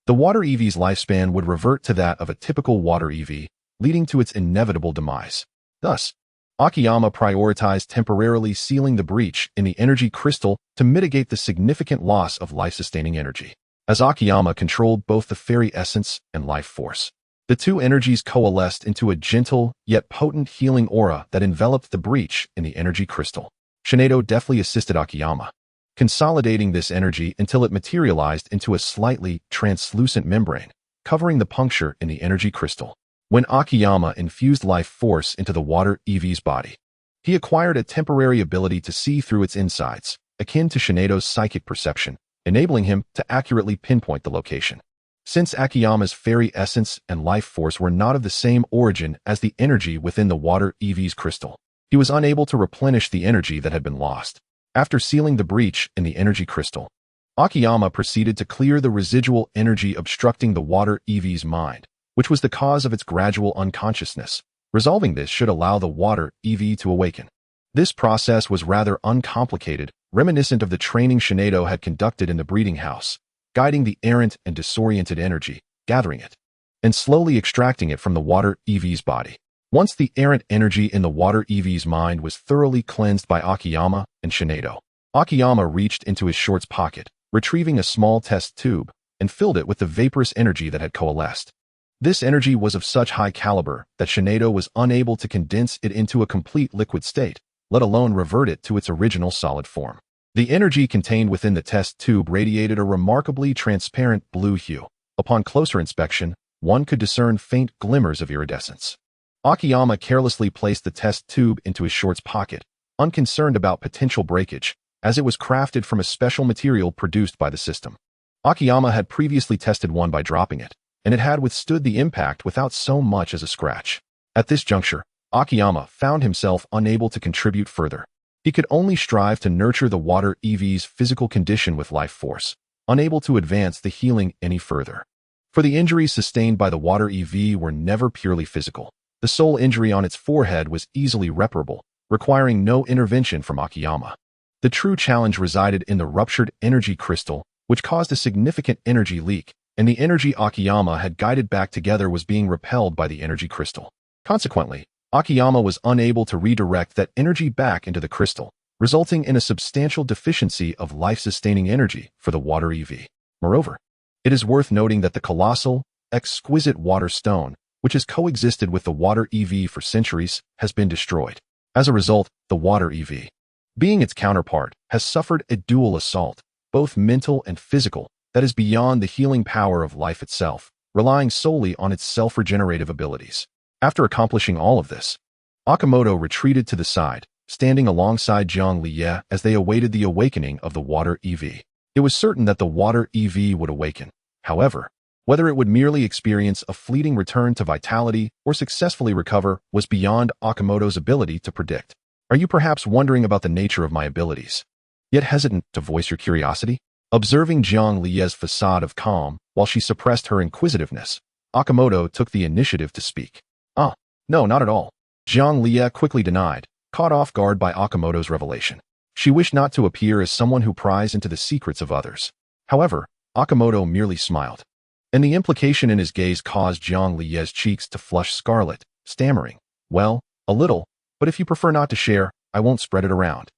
the water EV's lifespan would revert to that of a typical water EV, leading to its inevitable demise. Thus, Akiyama prioritized temporarily sealing the breach in the energy crystal to mitigate the significant loss of life-sustaining energy. As Akiyama controlled both the fairy essence and life force, the two energies coalesced into a gentle yet potent healing aura that enveloped the breach in the energy crystal. Shinedo deftly assisted Akiyama, consolidating this energy until it materialized into a slightly translucent membrane, covering the puncture in the energy crystal. When Akiyama infused life force into the water EV's body, he acquired a temporary ability to see through its insides, akin to Shinedo's psychic perception, enabling him to accurately pinpoint the location. Since Akiyama's fairy essence and life force were not of the same origin as the energy within the water EV's crystal, he was unable to replenish the energy that had been lost. After sealing the breach in the energy crystal, Akiyama proceeded to clear the residual energy obstructing the water EV's mind, which was the cause of its gradual unconsciousness. Resolving this should allow the water EV to awaken. This process was rather uncomplicated, reminiscent of the training Shinedo had conducted in the breeding house, guiding the errant and disoriented energy, gathering it, and slowly extracting it from the water EV's body. Once the errant energy in the water EV's mind was thoroughly cleansed by Akiyama and Shinedo, Akiyama reached into his shorts pocket, retrieving a small test tube, and filled it with the vaporous energy that had coalesced. This energy was of such high caliber that Shinedo was unable to condense it into a complete liquid state, let alone revert it to its original solid form. The energy contained within the test tube radiated a remarkably transparent blue hue. Upon closer inspection, one could discern faint glimmers of iridescence. Akiyama carelessly placed the test tube into his shorts pocket, unconcerned about potential breakage, as it was crafted from a special material produced by the system. Akiyama had previously tested one by dropping it, and it had withstood the impact without so much as a scratch. At this juncture, Akiyama found himself unable to contribute further. He could only strive to nurture the water EV's physical condition with life force, unable to advance the healing any further. For the injuries sustained by the water EV were never purely physical. The sole injury on its forehead was easily reparable, requiring no intervention from Akiyama. The true challenge resided in the ruptured energy crystal, which caused a significant energy leak, and the energy Akiyama had guided back together was being repelled by the energy crystal. Consequently, Akiyama was unable to redirect that energy back into the crystal, resulting in a substantial deficiency of life-sustaining energy for the water EV. Moreover, it is worth noting that the colossal, exquisite water stone, which has coexisted with the water EV for centuries, has been destroyed. As a result, the water EV, being its counterpart, has suffered a dual assault, both mental and physical, that is beyond the healing power of life itself, relying solely on its self-regenerative abilities. After accomplishing all of this, Akimoto retreated to the side, standing alongside Zhang Liye as they awaited the awakening of the water EV. It was certain that the water EV would awaken. However, whether it would merely experience a fleeting return to vitality or successfully recover was beyond Akimoto's ability to predict. Are you perhaps wondering about the nature of my abilities, yet hesitant to voice your curiosity? Observing Zhang Liye's facade of calm while she suppressed her inquisitiveness, Akimoto took the initiative to speak. No, not at all. Zhang Liye quickly denied, caught off guard by Akimoto's revelation. She wished not to appear as someone who pries into the secrets of others. However, Akimoto merely smiled, and the implication in his gaze caused Zhang Liye's cheeks to flush scarlet, stammering, "Well, a little, but if you prefer not to share, I won't spread it around."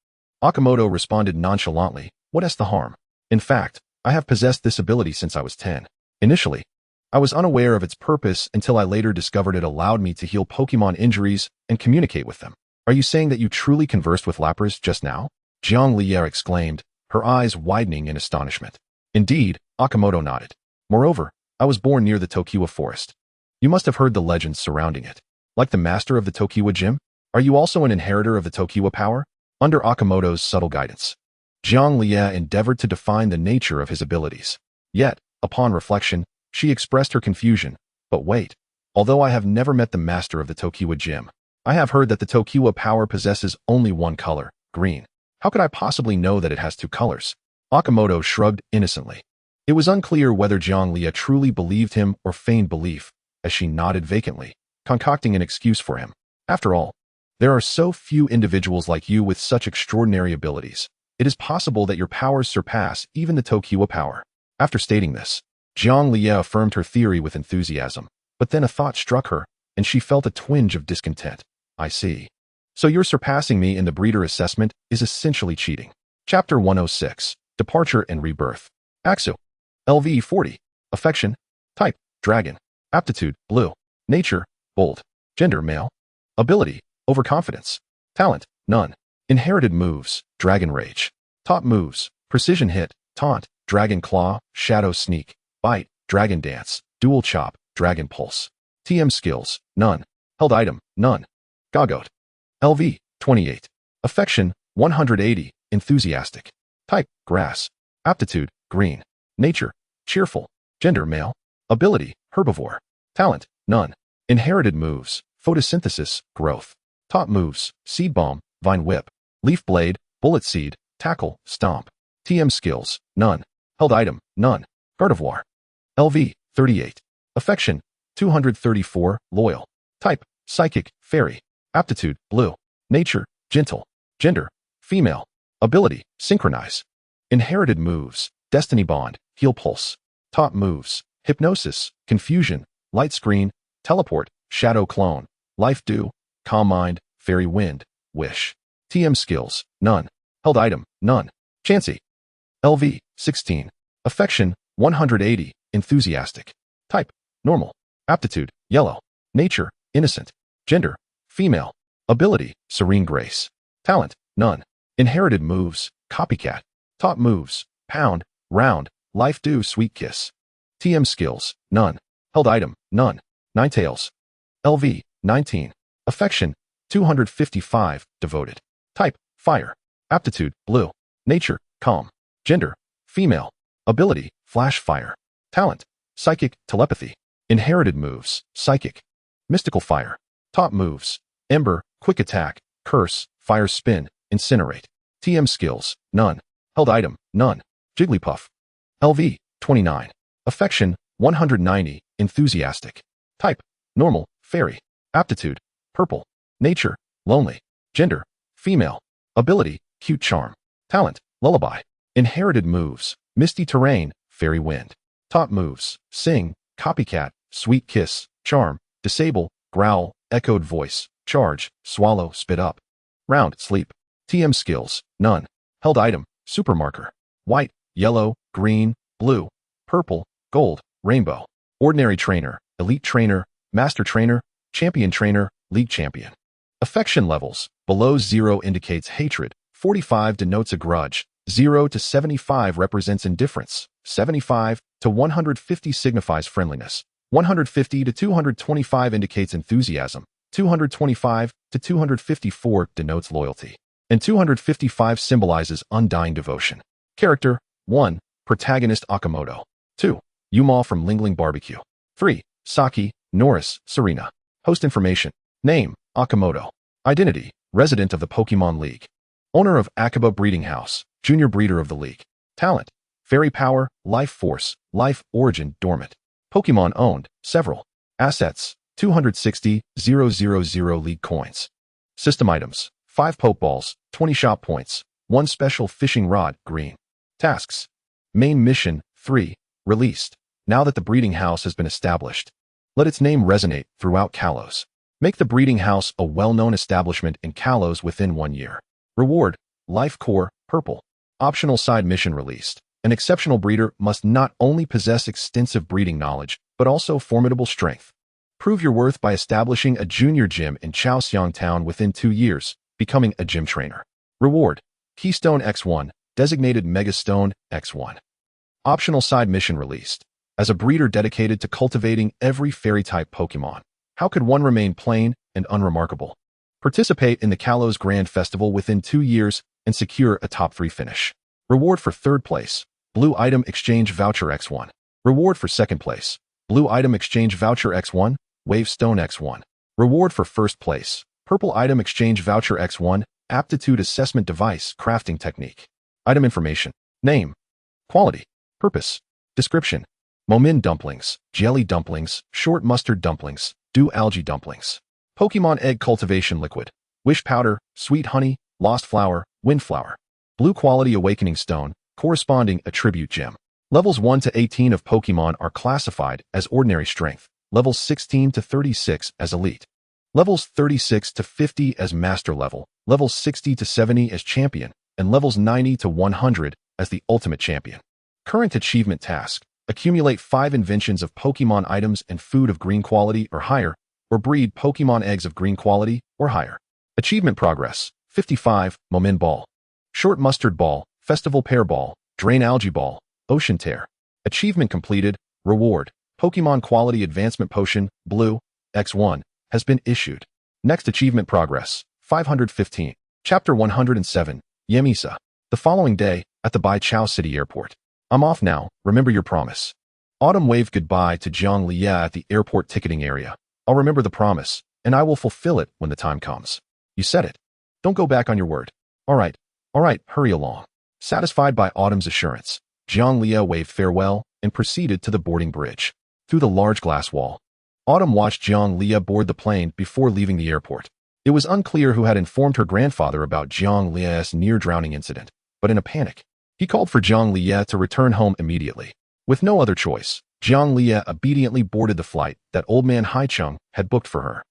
Akimoto responded nonchalantly, "What is the harm? In fact, I have possessed this ability since I was 10. Initially, I was unaware of its purpose until I later discovered it allowed me to heal Pokémon injuries and communicate with them." "Are you saying that you truly conversed with Lapras just now?" Zhang Liye exclaimed, her eyes widening in astonishment. "Indeed," Akimoto nodded. "Moreover, I was born near the Tokiwa forest. You must have heard the legends surrounding it. Like the master of the Tokiwa gym? Are you also an inheritor of the Tokiwa power?" Under Akimoto's subtle guidance, Zhang Liye endeavored to define the nature of his abilities. Yet, upon reflection, she expressed her confusion. "But wait, although I have never met the master of the Tokiwa gym, I have heard that the Tokiwa power possesses only one color, green. How could I possibly know that it has two colors?" Akimoto shrugged innocently. It was unclear whether Zhang Liye truly believed him or feigned belief, as she nodded vacantly, concocting an excuse for him. "After all, there are so few individuals like you with such extraordinary abilities. It is possible that your powers surpass even the Tokiwa power." After stating this, Zhang Liye affirmed her theory with enthusiasm, but then a thought struck her, and she felt a twinge of discontent. "I see. So your surpassing me in the breeder assessment is essentially cheating." Chapter 106, Departure and Rebirth. Axu. LV 40. Affection. Type, Dragon. Aptitude, Blue. Nature, Bold. Gender, Male. Ability, Overconfidence. Talent, None. Inherited moves, Dragon Rage. Taught moves, Precision Hit, Taunt, Dragon Claw, Shadow Sneak, Bite, Dragon Dance, Dual Chop, Dragon Pulse. TM skills, None. Held item, None. Gogoat. LV, 28. Affection, 180, Enthusiastic. Type, Grass. Aptitude, Green. Nature, Cheerful. Gender, Male. Ability, Herbivore. Talent, None. Inherited moves, Photosynthesis, Growth. Taught moves, Seed Bomb, Vine Whip. Leaf Blade, Bullet Seed, Tackle, Stomp. TM skills, None. Held item, None. Gardevoir. LV, 38. Affection, 234, Loyal. Type, Psychic, Fairy. Aptitude, Blue. Nature, Gentle. Gender, Female. Ability, Synchronize. Inherited moves, Destiny Bond, Heal Pulse. Taught moves, Hypnosis, Confusion, Light Screen, Teleport, Shadow Clone, Life Dew, Calm Mind, Fairy Wind, Wish. TM skills, None. Held item, None. Chansey. LV, 16. Affection, 180, Enthusiastic. Type, Normal. Aptitude, Yellow. Nature, Innocent. Gender, Female. Ability, Serene Grace. Talent, None. Inherited moves, Copycat. Taught moves, Pound, Round, Life Dew, Sweet Kiss. TM skills, None. Held item, None. Ninetales. LV, 19. Affection, 255, Devoted. Type, Fire. Aptitude, Blue. Nature, calm. Gender, female. Ability, flash fire. Talent, psychic, telepathy. Inherited moves, psychic. Mystical fire. Top moves, ember, quick attack, curse, fire spin, incinerate. TM skills, none. Held item, none. Jigglypuff. LV, 29. Affection, 190, enthusiastic. Type, normal, fairy. Aptitude, purple. Nature, lonely. Gender, female. Ability, cute charm. Talent, lullaby. Inherited moves, misty terrain, fairy wind. Top moves, sing, copycat, sweet kiss, charm, disable, growl, echoed voice, charge, swallow, spit up. Round, sleep. TM skills, none. Held item, supermarker. White, yellow, green, blue, purple, gold, rainbow. Ordinary trainer, elite trainer, master trainer, champion trainer, league champion. Affection levels, below 0 indicates hatred, 45 denotes a grudge, 0 to 75 represents indifference, 75 to 150 signifies friendliness, 150 to 225 indicates enthusiasm, 225 to 254 denotes loyalty, and 255 symbolizes undying devotion. Character, 1. Protagonist Akimoto. 2. Yuma from Lingling Barbecue. 3. Saki, Norris, Serena. Host information. Name, Akimoto. Identity, resident of the Pokémon League. Owner of Akiba Breeding House, junior breeder of the league. Talent, fairy power, life force, life origin dormant. Pokémon owned, several. Assets, 260,000 league coins. System items, 5 Pokeballs, 20 shop points, 1 special fishing rod, green. Tasks. Main mission, 3. Released. Now that the breeding house has been established, let its name resonate throughout Kalos. Make the breeding house a well-known establishment in Kalos within 1 year. Reward, life core, purple. Optional side mission released. An exceptional breeder must not only possess extensive breeding knowledge, but also formidable strength. Prove your worth by establishing a junior gym in Asame Town within 2 years, becoming a gym trainer. Reward, Keystone X1, designated Megastone X1. Optional side mission released. As a breeder dedicated to cultivating every fairy-type Pokémon, how could one remain plain and unremarkable? Participate in the Kalos Grand Festival within 2 years and secure a top 3 finish. Reward for 3rd place, Blue Item Exchange Voucher X1. Reward for 2nd place, Blue Item Exchange Voucher X1, Wavestone X1. Reward for 1st place, Purple Item Exchange Voucher X1, Aptitude Assessment Device Crafting Technique. Item information. Name. Quality. Purpose. Description. Momin dumplings, jelly dumplings, short mustard dumplings, dew algae dumplings. Pokemon egg cultivation liquid. Wish powder, sweet honey, lost flower, windflower. Blue quality awakening stone, corresponding attribute gem. Levels 1 to 18 of Pokemon are classified as ordinary strength, levels 16 to 36 as elite. Levels 36 to 50 as master level, levels 60 to 70 as champion, and levels 90 to 100 as the ultimate champion. Current achievement task. Accumulate 5 inventions of Pokemon items and food of green quality or higher, or breed Pokemon eggs of green quality or higher. Achievement progress. 55, Momin Ball. Short Mustard Ball, Festival Pear Ball, Drain Algae Ball, Ocean Tear. Achievement completed. Reward. Pokemon Quality Advancement Potion, Blue, X1, has been issued. Next achievement progress. 515. Chapter 107, Yemisa. The following day, at the Bai Chao City Airport. I'm off now, remember your promise. Autumn waved goodbye to Jiang Lia at the airport ticketing area. I'll remember the promise, and I will fulfill it when the time comes. You said it. Don't go back on your word. All right, hurry along. Satisfied by Autumn's assurance, Jiang Lia waved farewell and proceeded to the boarding bridge. Through the large glass wall, Autumn watched Jiang Lia board the plane before leaving the airport. It was unclear who had informed her grandfather about Jiang Lia's near-drowning incident, but in a panic, he called for Jiang Lia to return home immediately. With no other choice, Jiang Lia obediently boarded the flight that old man Haicheng had booked for her.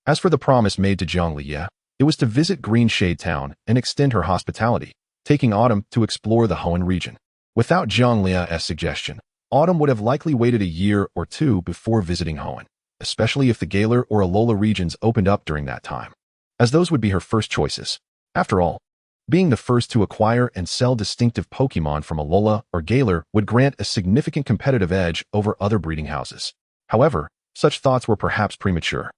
As for the promise made to Jiang Lia, it was to visit Green Shade Town and extend her hospitality, taking Autumn to explore the Hoenn region. Without Jiang Lia's suggestion, Autumn would have likely waited a year or 2 before visiting Hoenn, especially if the Galar or Alola regions opened up during that time, as those would be her first choices. After all, being the first to acquire and sell distinctive Pokemon from Alola or Galar would grant a significant competitive edge over other breeding houses. However, such thoughts were perhaps premature.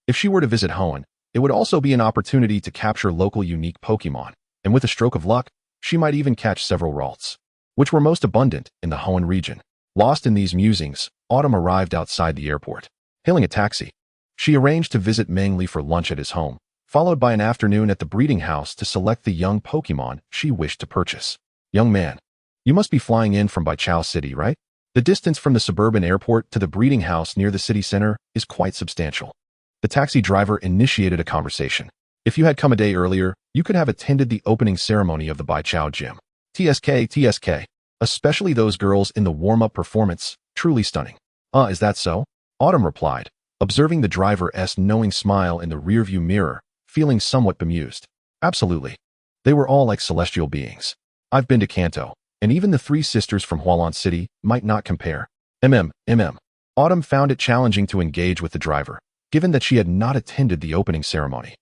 If she were to visit Hoenn, it would also be an opportunity to capture local unique Pokemon, and with a stroke of luck, She might even catch several ralts, which were most abundant in the Hoenn region. Lost in these musings, Autumn arrived outside the airport. Hailing a taxi, she arranged to visit Meng Li for lunch at his home, followed by an afternoon at the breeding house to select the young Pokémon she wished to purchase. Young man, you must be flying in from Baichao City, right? The distance from the suburban airport to the breeding house near the city center is quite substantial. The taxi driver initiated a conversation. If you had come a day earlier, you could have attended the opening ceremony of the Baichao gym. TSK. Especially those girls in the warm-up performance, truly stunning. Is that so? Autumn replied, observing the driver's knowing smile in the rearview mirror, feeling somewhat bemused. Absolutely. They were all like celestial beings. I've been to Kanto, and even the three sisters from Hualan City might not compare. Autumn found it challenging to engage with the driver, given that she had not attended the opening ceremony.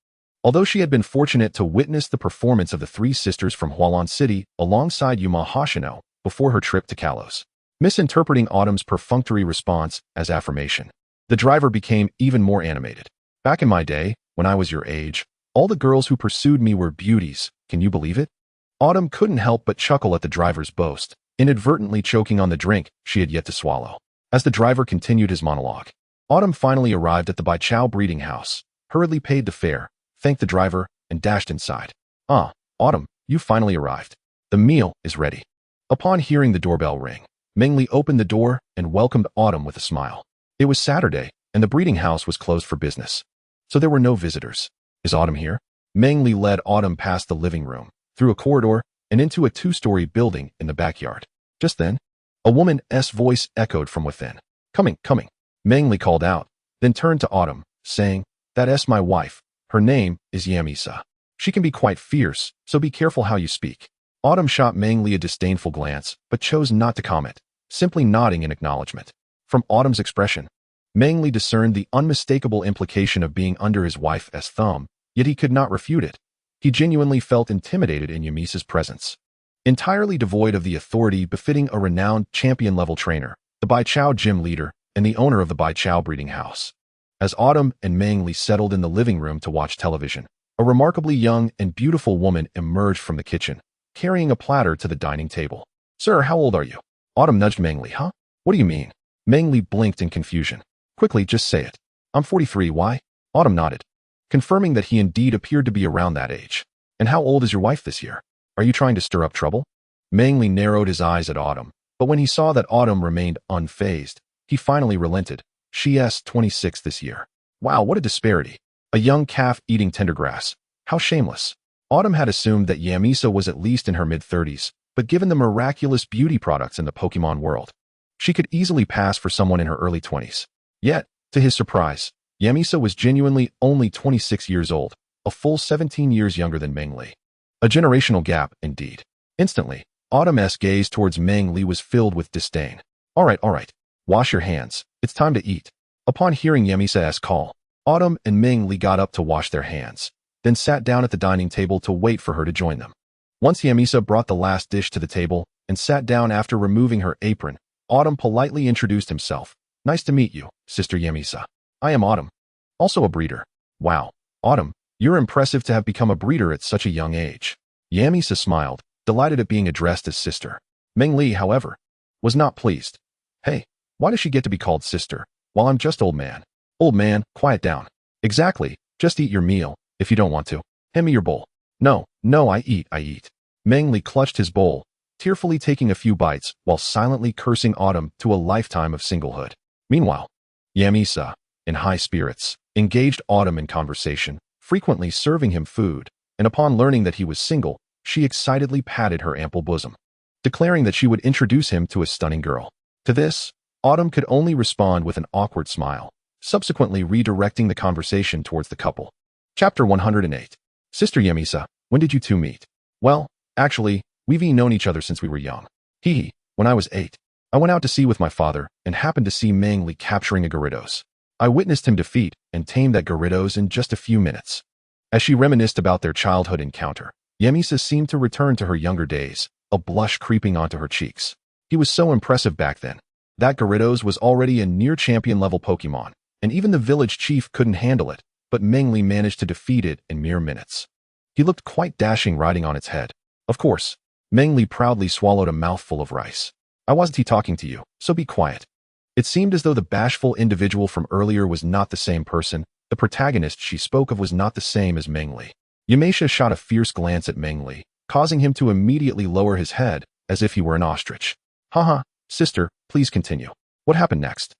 Although she had been fortunate to witness the performance of the three sisters from Hualan City alongside Yuma Hoshino before her trip to Kalos. Misinterpreting Autumn's perfunctory response as affirmation, the driver became even more animated. Back in my day, when I was your age, all the girls who pursued me were beauties, can you believe it? Autumn couldn't help but chuckle at the driver's boast, inadvertently choking on the drink she had yet to swallow. As the driver continued his monologue, Autumn finally arrived at the Baichao breeding house, hurriedly paid the fare, thanked the driver, and dashed inside. Autumn, you finally arrived. The meal is ready. Upon hearing the doorbell ring, Meng Li opened the door and welcomed Autumn with a smile. It was Saturday, and the breeding house was closed for business, so there were no visitors. Is Autumn here? Meng Li led Autumn past the living room, through a corridor, and into a two-story building in the backyard. Just then, a woman's voice echoed from within. Coming. Meng Li called out, then turned to Autumn, saying, That's my wife. Her name is Yamisa. She can be quite fierce, so be careful how you speak. Autumn shot Meng Li a disdainful glance, but chose not to comment, simply nodding in acknowledgement. From Autumn's expression, Meng Li discerned the unmistakable implication of being under his wife's thumb, yet he could not refute it. He genuinely felt intimidated in Yamisa's presence. Entirely devoid of the authority befitting a renowned champion-level trainer, the Baichao gym leader, and the owner of the Baichao breeding house. As Autumn and Meng Li settled in the living room to watch television, a remarkably young and beautiful woman emerged from the kitchen, carrying a platter to the dining table. Sir, how old are you? Autumn nudged Meng Li. What do you mean? Meng Li blinked in confusion. Quickly, just say it. I'm 43, why? Autumn nodded, confirming that he indeed appeared to be around that age. And how old is your wife this year? Are you trying to stir up trouble? Meng Li narrowed his eyes at Autumn, but when he saw that Autumn remained unfazed, he finally relented. She's 26 this year. Wow, what a disparity. A young calf eating tender grass. How shameless. Autumn had assumed that Yamisa was at least in her mid-30s, but given the miraculous beauty products in the Pokémon world, she could easily pass for someone in her early 20s. Yet, to his surprise, Yamisa was genuinely only 26 years old, a full 17 years younger than Meng Li. A generational gap, indeed. Instantly, Autumn's gaze towards Meng Li was filled with disdain. All right. Wash your hands. It's time to eat. Upon hearing Yamisa's call, Autumn and Meng Li got up to wash their hands, then sat down at the dining table to wait for her to join them. Once Yamisa brought the last dish to the table and sat down after removing her apron, Autumn politely introduced himself. Nice to meet you, Sister Yamisa. I am Autumn, also a breeder. Wow, Autumn, you're impressive to have become a breeder at such a young age. Yamisa smiled, delighted at being addressed as sister. Meng Li, however, was not pleased. Hey, why does she get to be called sister, while I'm just old man? Old man, quiet down. Exactly, just eat your meal, if you don't want to. Hand me your bowl. No, I eat. Meng Li clutched his bowl, tearfully taking a few bites while silently cursing Autumn to a lifetime of singlehood. Meanwhile, Yamisa, in high spirits, engaged Autumn in conversation, frequently serving him food, and upon learning that he was single, she excitedly patted her ample bosom, declaring that she would introduce him to a stunning girl. To this, Autumn could only respond with an awkward smile, subsequently redirecting the conversation towards the couple. Chapter 108. Sister Yamisa, when did you two meet? Well, actually, we've known each other since we were young. When I was 8. I went out to sea with my father and happened to see Meng Li capturing a Gyarados. I witnessed him defeat and tame that Gyarados in just a few minutes. As she reminisced about their childhood encounter, Yamisa seemed to return to her younger days, a blush creeping onto her cheeks. He was so impressive back then. That Gyarados was already a near-champion-level Pokémon, and even the village chief couldn't handle it, but Meng Li managed to defeat it in mere minutes. He looked quite dashing riding on its head. Of course, Meng Li proudly swallowed a mouthful of rice. I wasn't talking to you, so be quiet. It seemed as though the bashful individual from earlier was not the same person. The protagonist she spoke of was not the same as Meng Li. Yamesha shot a fierce glance at Meng Li, causing him to immediately lower his head, as if he were an ostrich. Haha, sister, please continue. What happened next?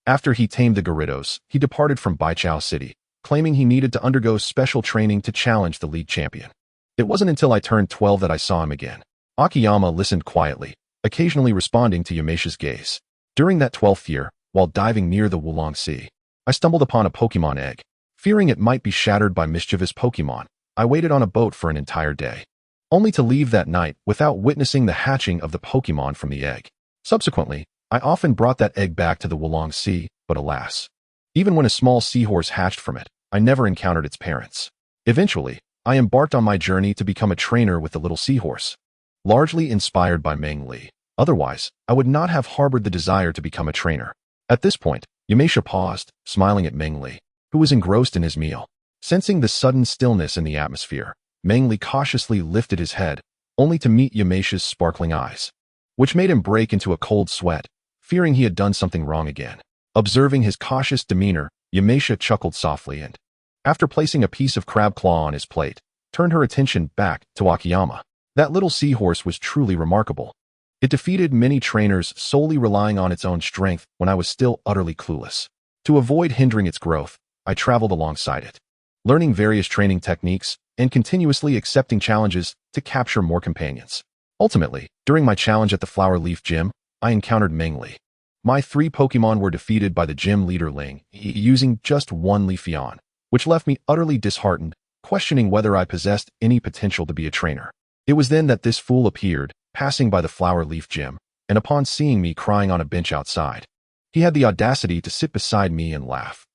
After he tamed the Gyarados, he departed from Baichao City, claiming he needed to undergo special training to challenge the league champion. It wasn't until I turned 12 that I saw him again. Akiyama listened quietly, occasionally responding to Yamesha's gaze. During that 12th year, while diving near the Wulong Sea, I stumbled upon a Pokémon egg. Fearing it might be shattered by mischievous Pokémon, I waited on a boat for an entire day, only to leave that night without witnessing the hatching of the Pokémon from the egg. Subsequently, I often brought that egg back to the Wulong Sea, but alas, even when a small seahorse hatched from it, I never encountered its parents. Eventually, I embarked on my journey to become a trainer with the little seahorse, largely inspired by Meng Li. Otherwise, I would not have harbored the desire to become a trainer. At this point, Yamesha paused, smiling at Meng Li, who was engrossed in his meal. Sensing the sudden stillness in the atmosphere, Meng Li cautiously lifted his head, only to meet Yamesha's sparkling eyes, which made him break into a cold sweat, fearing he had done something wrong again. Observing his cautious demeanor, Yamesha chuckled softly and, after placing a piece of crab claw on his plate, turned her attention back to Akiyama. That little seahorse was truly remarkable. It defeated many trainers solely relying on its own strength when I was still utterly clueless. To avoid hindering its growth, I traveled alongside it, learning various training techniques and continuously accepting challenges to capture more companions. Ultimately, during my challenge at the Flower Leaf Gym, I encountered Meng Li. My 3 Pokémon were defeated by the gym leader Ling, using just 1 Leafeon, which left me utterly disheartened, questioning whether I possessed any potential to be a trainer. It was then that this fool appeared, passing by the Flower Leaf Gym, and upon seeing me crying on a bench outside, he had the audacity to sit beside me and laugh.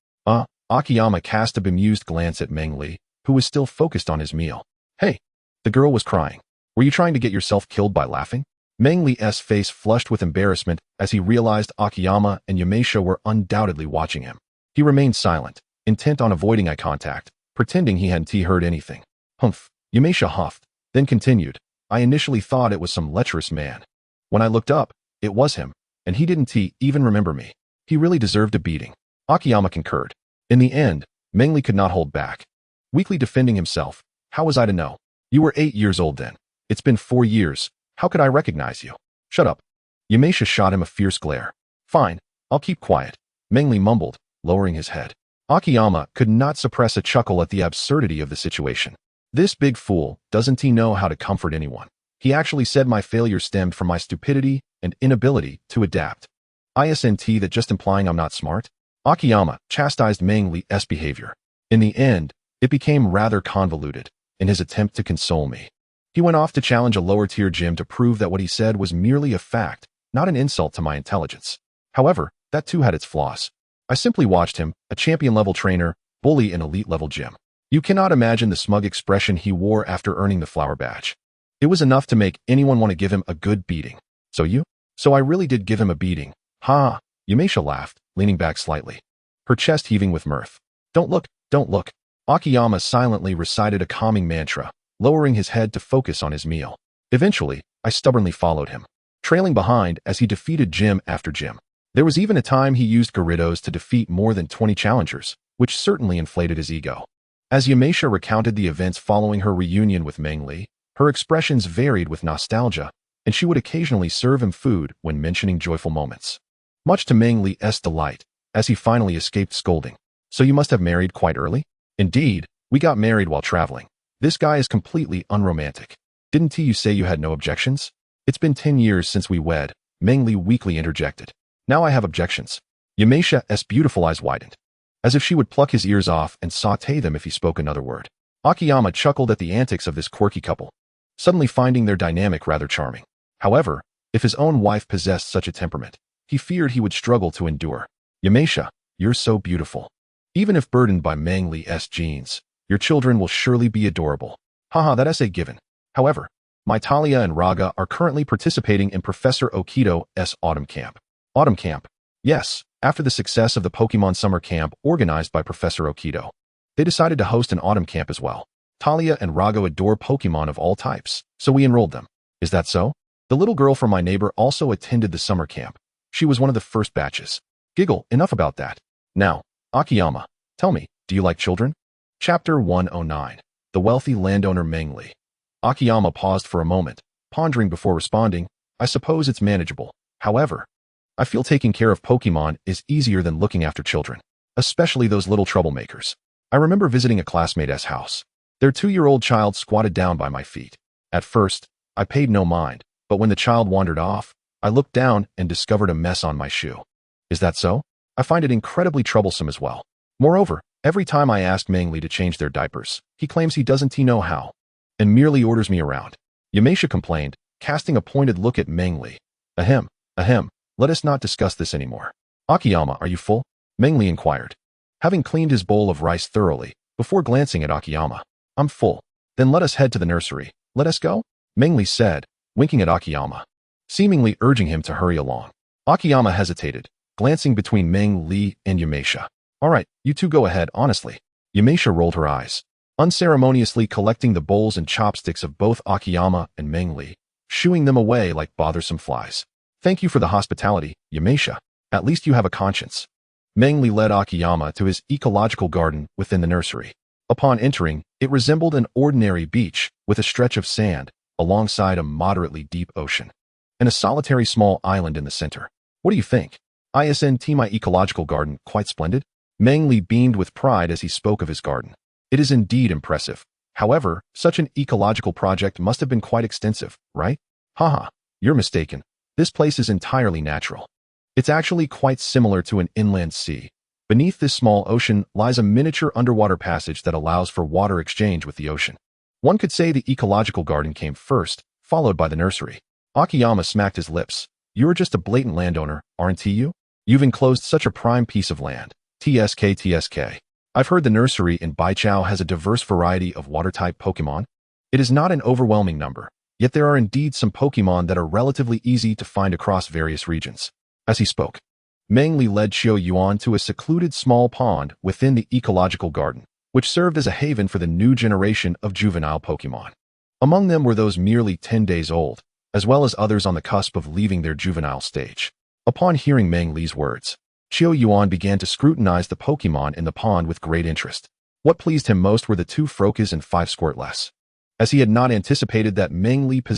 Akiyama cast a bemused glance at Meng Li, who was still focused on his meal. Hey, the girl was crying. Were you trying to get yourself killed by laughing? Meng Li's face flushed with embarrassment as he realized Akiyama and Yamesha were undoubtedly watching him. He remained silent, intent on avoiding eye contact, pretending he hadn't heard anything. Humph, Yamesha huffed, then continued. I initially thought it was some lecherous man. When I looked up, it was him, and he didn't even remember me. He really deserved a beating. Akiyama concurred. In the end, Meng Li could not hold back. Weakly defending himself, how was I to know? You were 8 years old then. It's been 4 years. How could I recognize you? Shut up. Yamesha shot him a fierce glare. Fine, I'll keep quiet, Meng Li mumbled, lowering his head. Akiyama could not suppress a chuckle at the absurdity of the situation. This big fool, doesn't he know how to comfort anyone? He actually said my failure stemmed from my stupidity and inability to adapt. Isn't that just implying I'm not smart? Akiyama chastised Meng Li's behavior. In the end, it became rather convoluted in his attempt to console me. He went off to challenge a lower-tier gym to prove that what he said was merely a fact, not an insult to my intelligence. However, that too had its flaws. I simply watched him, a champion-level trainer, bully an elite-level gym. You cannot imagine the smug expression he wore after earning the flower badge. It was enough to make anyone want to give him a good beating. So I really did give him a beating. Ha! Yamesha laughed, leaning back slightly, her chest heaving with mirth. Don't look, don't look. Akiyama silently recited a calming mantra, lowering his head to focus on his meal. Eventually, I stubbornly followed him, trailing behind as he defeated gym after gym. There was even a time he used Gyarados to defeat more than 20 challengers, which certainly inflated his ego. As Yamesha recounted the events following her reunion with Meng Li, her expressions varied with nostalgia, and she would occasionally serve him food when mentioning joyful moments. Much to Meng Li's delight, as he finally escaped scolding. So you must have married quite early? Indeed, we got married while traveling. This guy is completely unromantic. Didn't you say you had no objections? It's been 10 years since we wed, Meng Li weakly interjected. Now I have objections. Yamesha's beautiful eyes widened, as if she would pluck his ears off and sauté them if he spoke another word. Akiyama chuckled at the antics of this quirky couple, suddenly finding their dynamic rather charming. However, if his own wife possessed such a temperament, he feared he would struggle to endure. Yamesha, you're so beautiful. Even if burdened by Meng Li's genes, your children will surely be adorable. Haha, that's a given. However, my Talia and Raga are currently participating in Professor Okito's autumn camp. Autumn camp? Yes, after the success of the Pokemon summer camp organized by Professor Okito, they decided to host an autumn camp as well. Talia and Raga adore Pokemon of all types, so we enrolled them. Is that so? The little girl from my neighbor also attended the summer camp. She was one of the first batches. Giggle, enough about that. Now, Akiyama, tell me, do you like children? Chapter 109. The Wealthy Landowner Mengli. Akiyama paused for a moment, pondering before responding. I suppose it's manageable. However, I feel taking care of Pokémon is easier than looking after children, especially those little troublemakers. I remember visiting a classmate's house. Their 2-year-old child squatted down by my feet. At first, I paid no mind, but when the child wandered off, I looked down and discovered a mess on my shoe. Is that so? I find it incredibly troublesome as well. Moreover, every time I ask Mengli to change their diapers, he claims he doesn't know how, and merely orders me around. Yamesha complained, casting a pointed look at Mengli. Ahem, let us not discuss this anymore. Akiyama, are you full? Mengli inquired, having cleaned his bowl of rice thoroughly, before glancing at Akiyama. I'm full. Then let us head to the nursery. Let us go? Mengli said, winking at Akiyama, seemingly urging him to hurry along. Akiyama hesitated, glancing between Mengli and Yamesha. All right, you two go ahead, honestly. Yamesha rolled her eyes, unceremoniously collecting the bowls and chopsticks of both Akiyama and Mengli, shooing them away like bothersome flies. Thank you for the hospitality, Yamesha. At least you have a conscience. Mengli led Akiyama to his ecological garden within the nursery. Upon entering, it resembled an ordinary beach with a stretch of sand alongside a moderately deep ocean and a solitary small island in the center. What do you think? Isn't my ecological garden quite splendid? Mengli beamed with pride as he spoke of his garden. It is indeed impressive. However, such an ecological project must have been quite extensive, right? Haha, you're mistaken. This place is entirely natural. It's actually quite similar to an inland sea. Beneath this small ocean lies a miniature underwater passage that allows for water exchange with the ocean. One could say the ecological garden came first, followed by the nursery. Akiyama smacked his lips. You're just a blatant landowner, aren't you? You've enclosed such a prime piece of land. TSK. I've heard the nursery in Baichao has a diverse variety of water-type Pokémon. It is not an overwhelming number, yet there are indeed some Pokémon that are relatively easy to find across various regions. As he spoke, Mengli led Qiu Yuan to a secluded small pond within the ecological garden, which served as a haven for the new generation of juvenile Pokémon. Among them were those merely 10 days old, as well as others on the cusp of leaving their juvenile stage. Upon hearing Mengli's words, Qiu Yuan began to scrutinize the Pokémon in the pond with great interest. What pleased him most were the 2 Froakies and 5 Squirtless, as he had not anticipated that Mengli possessed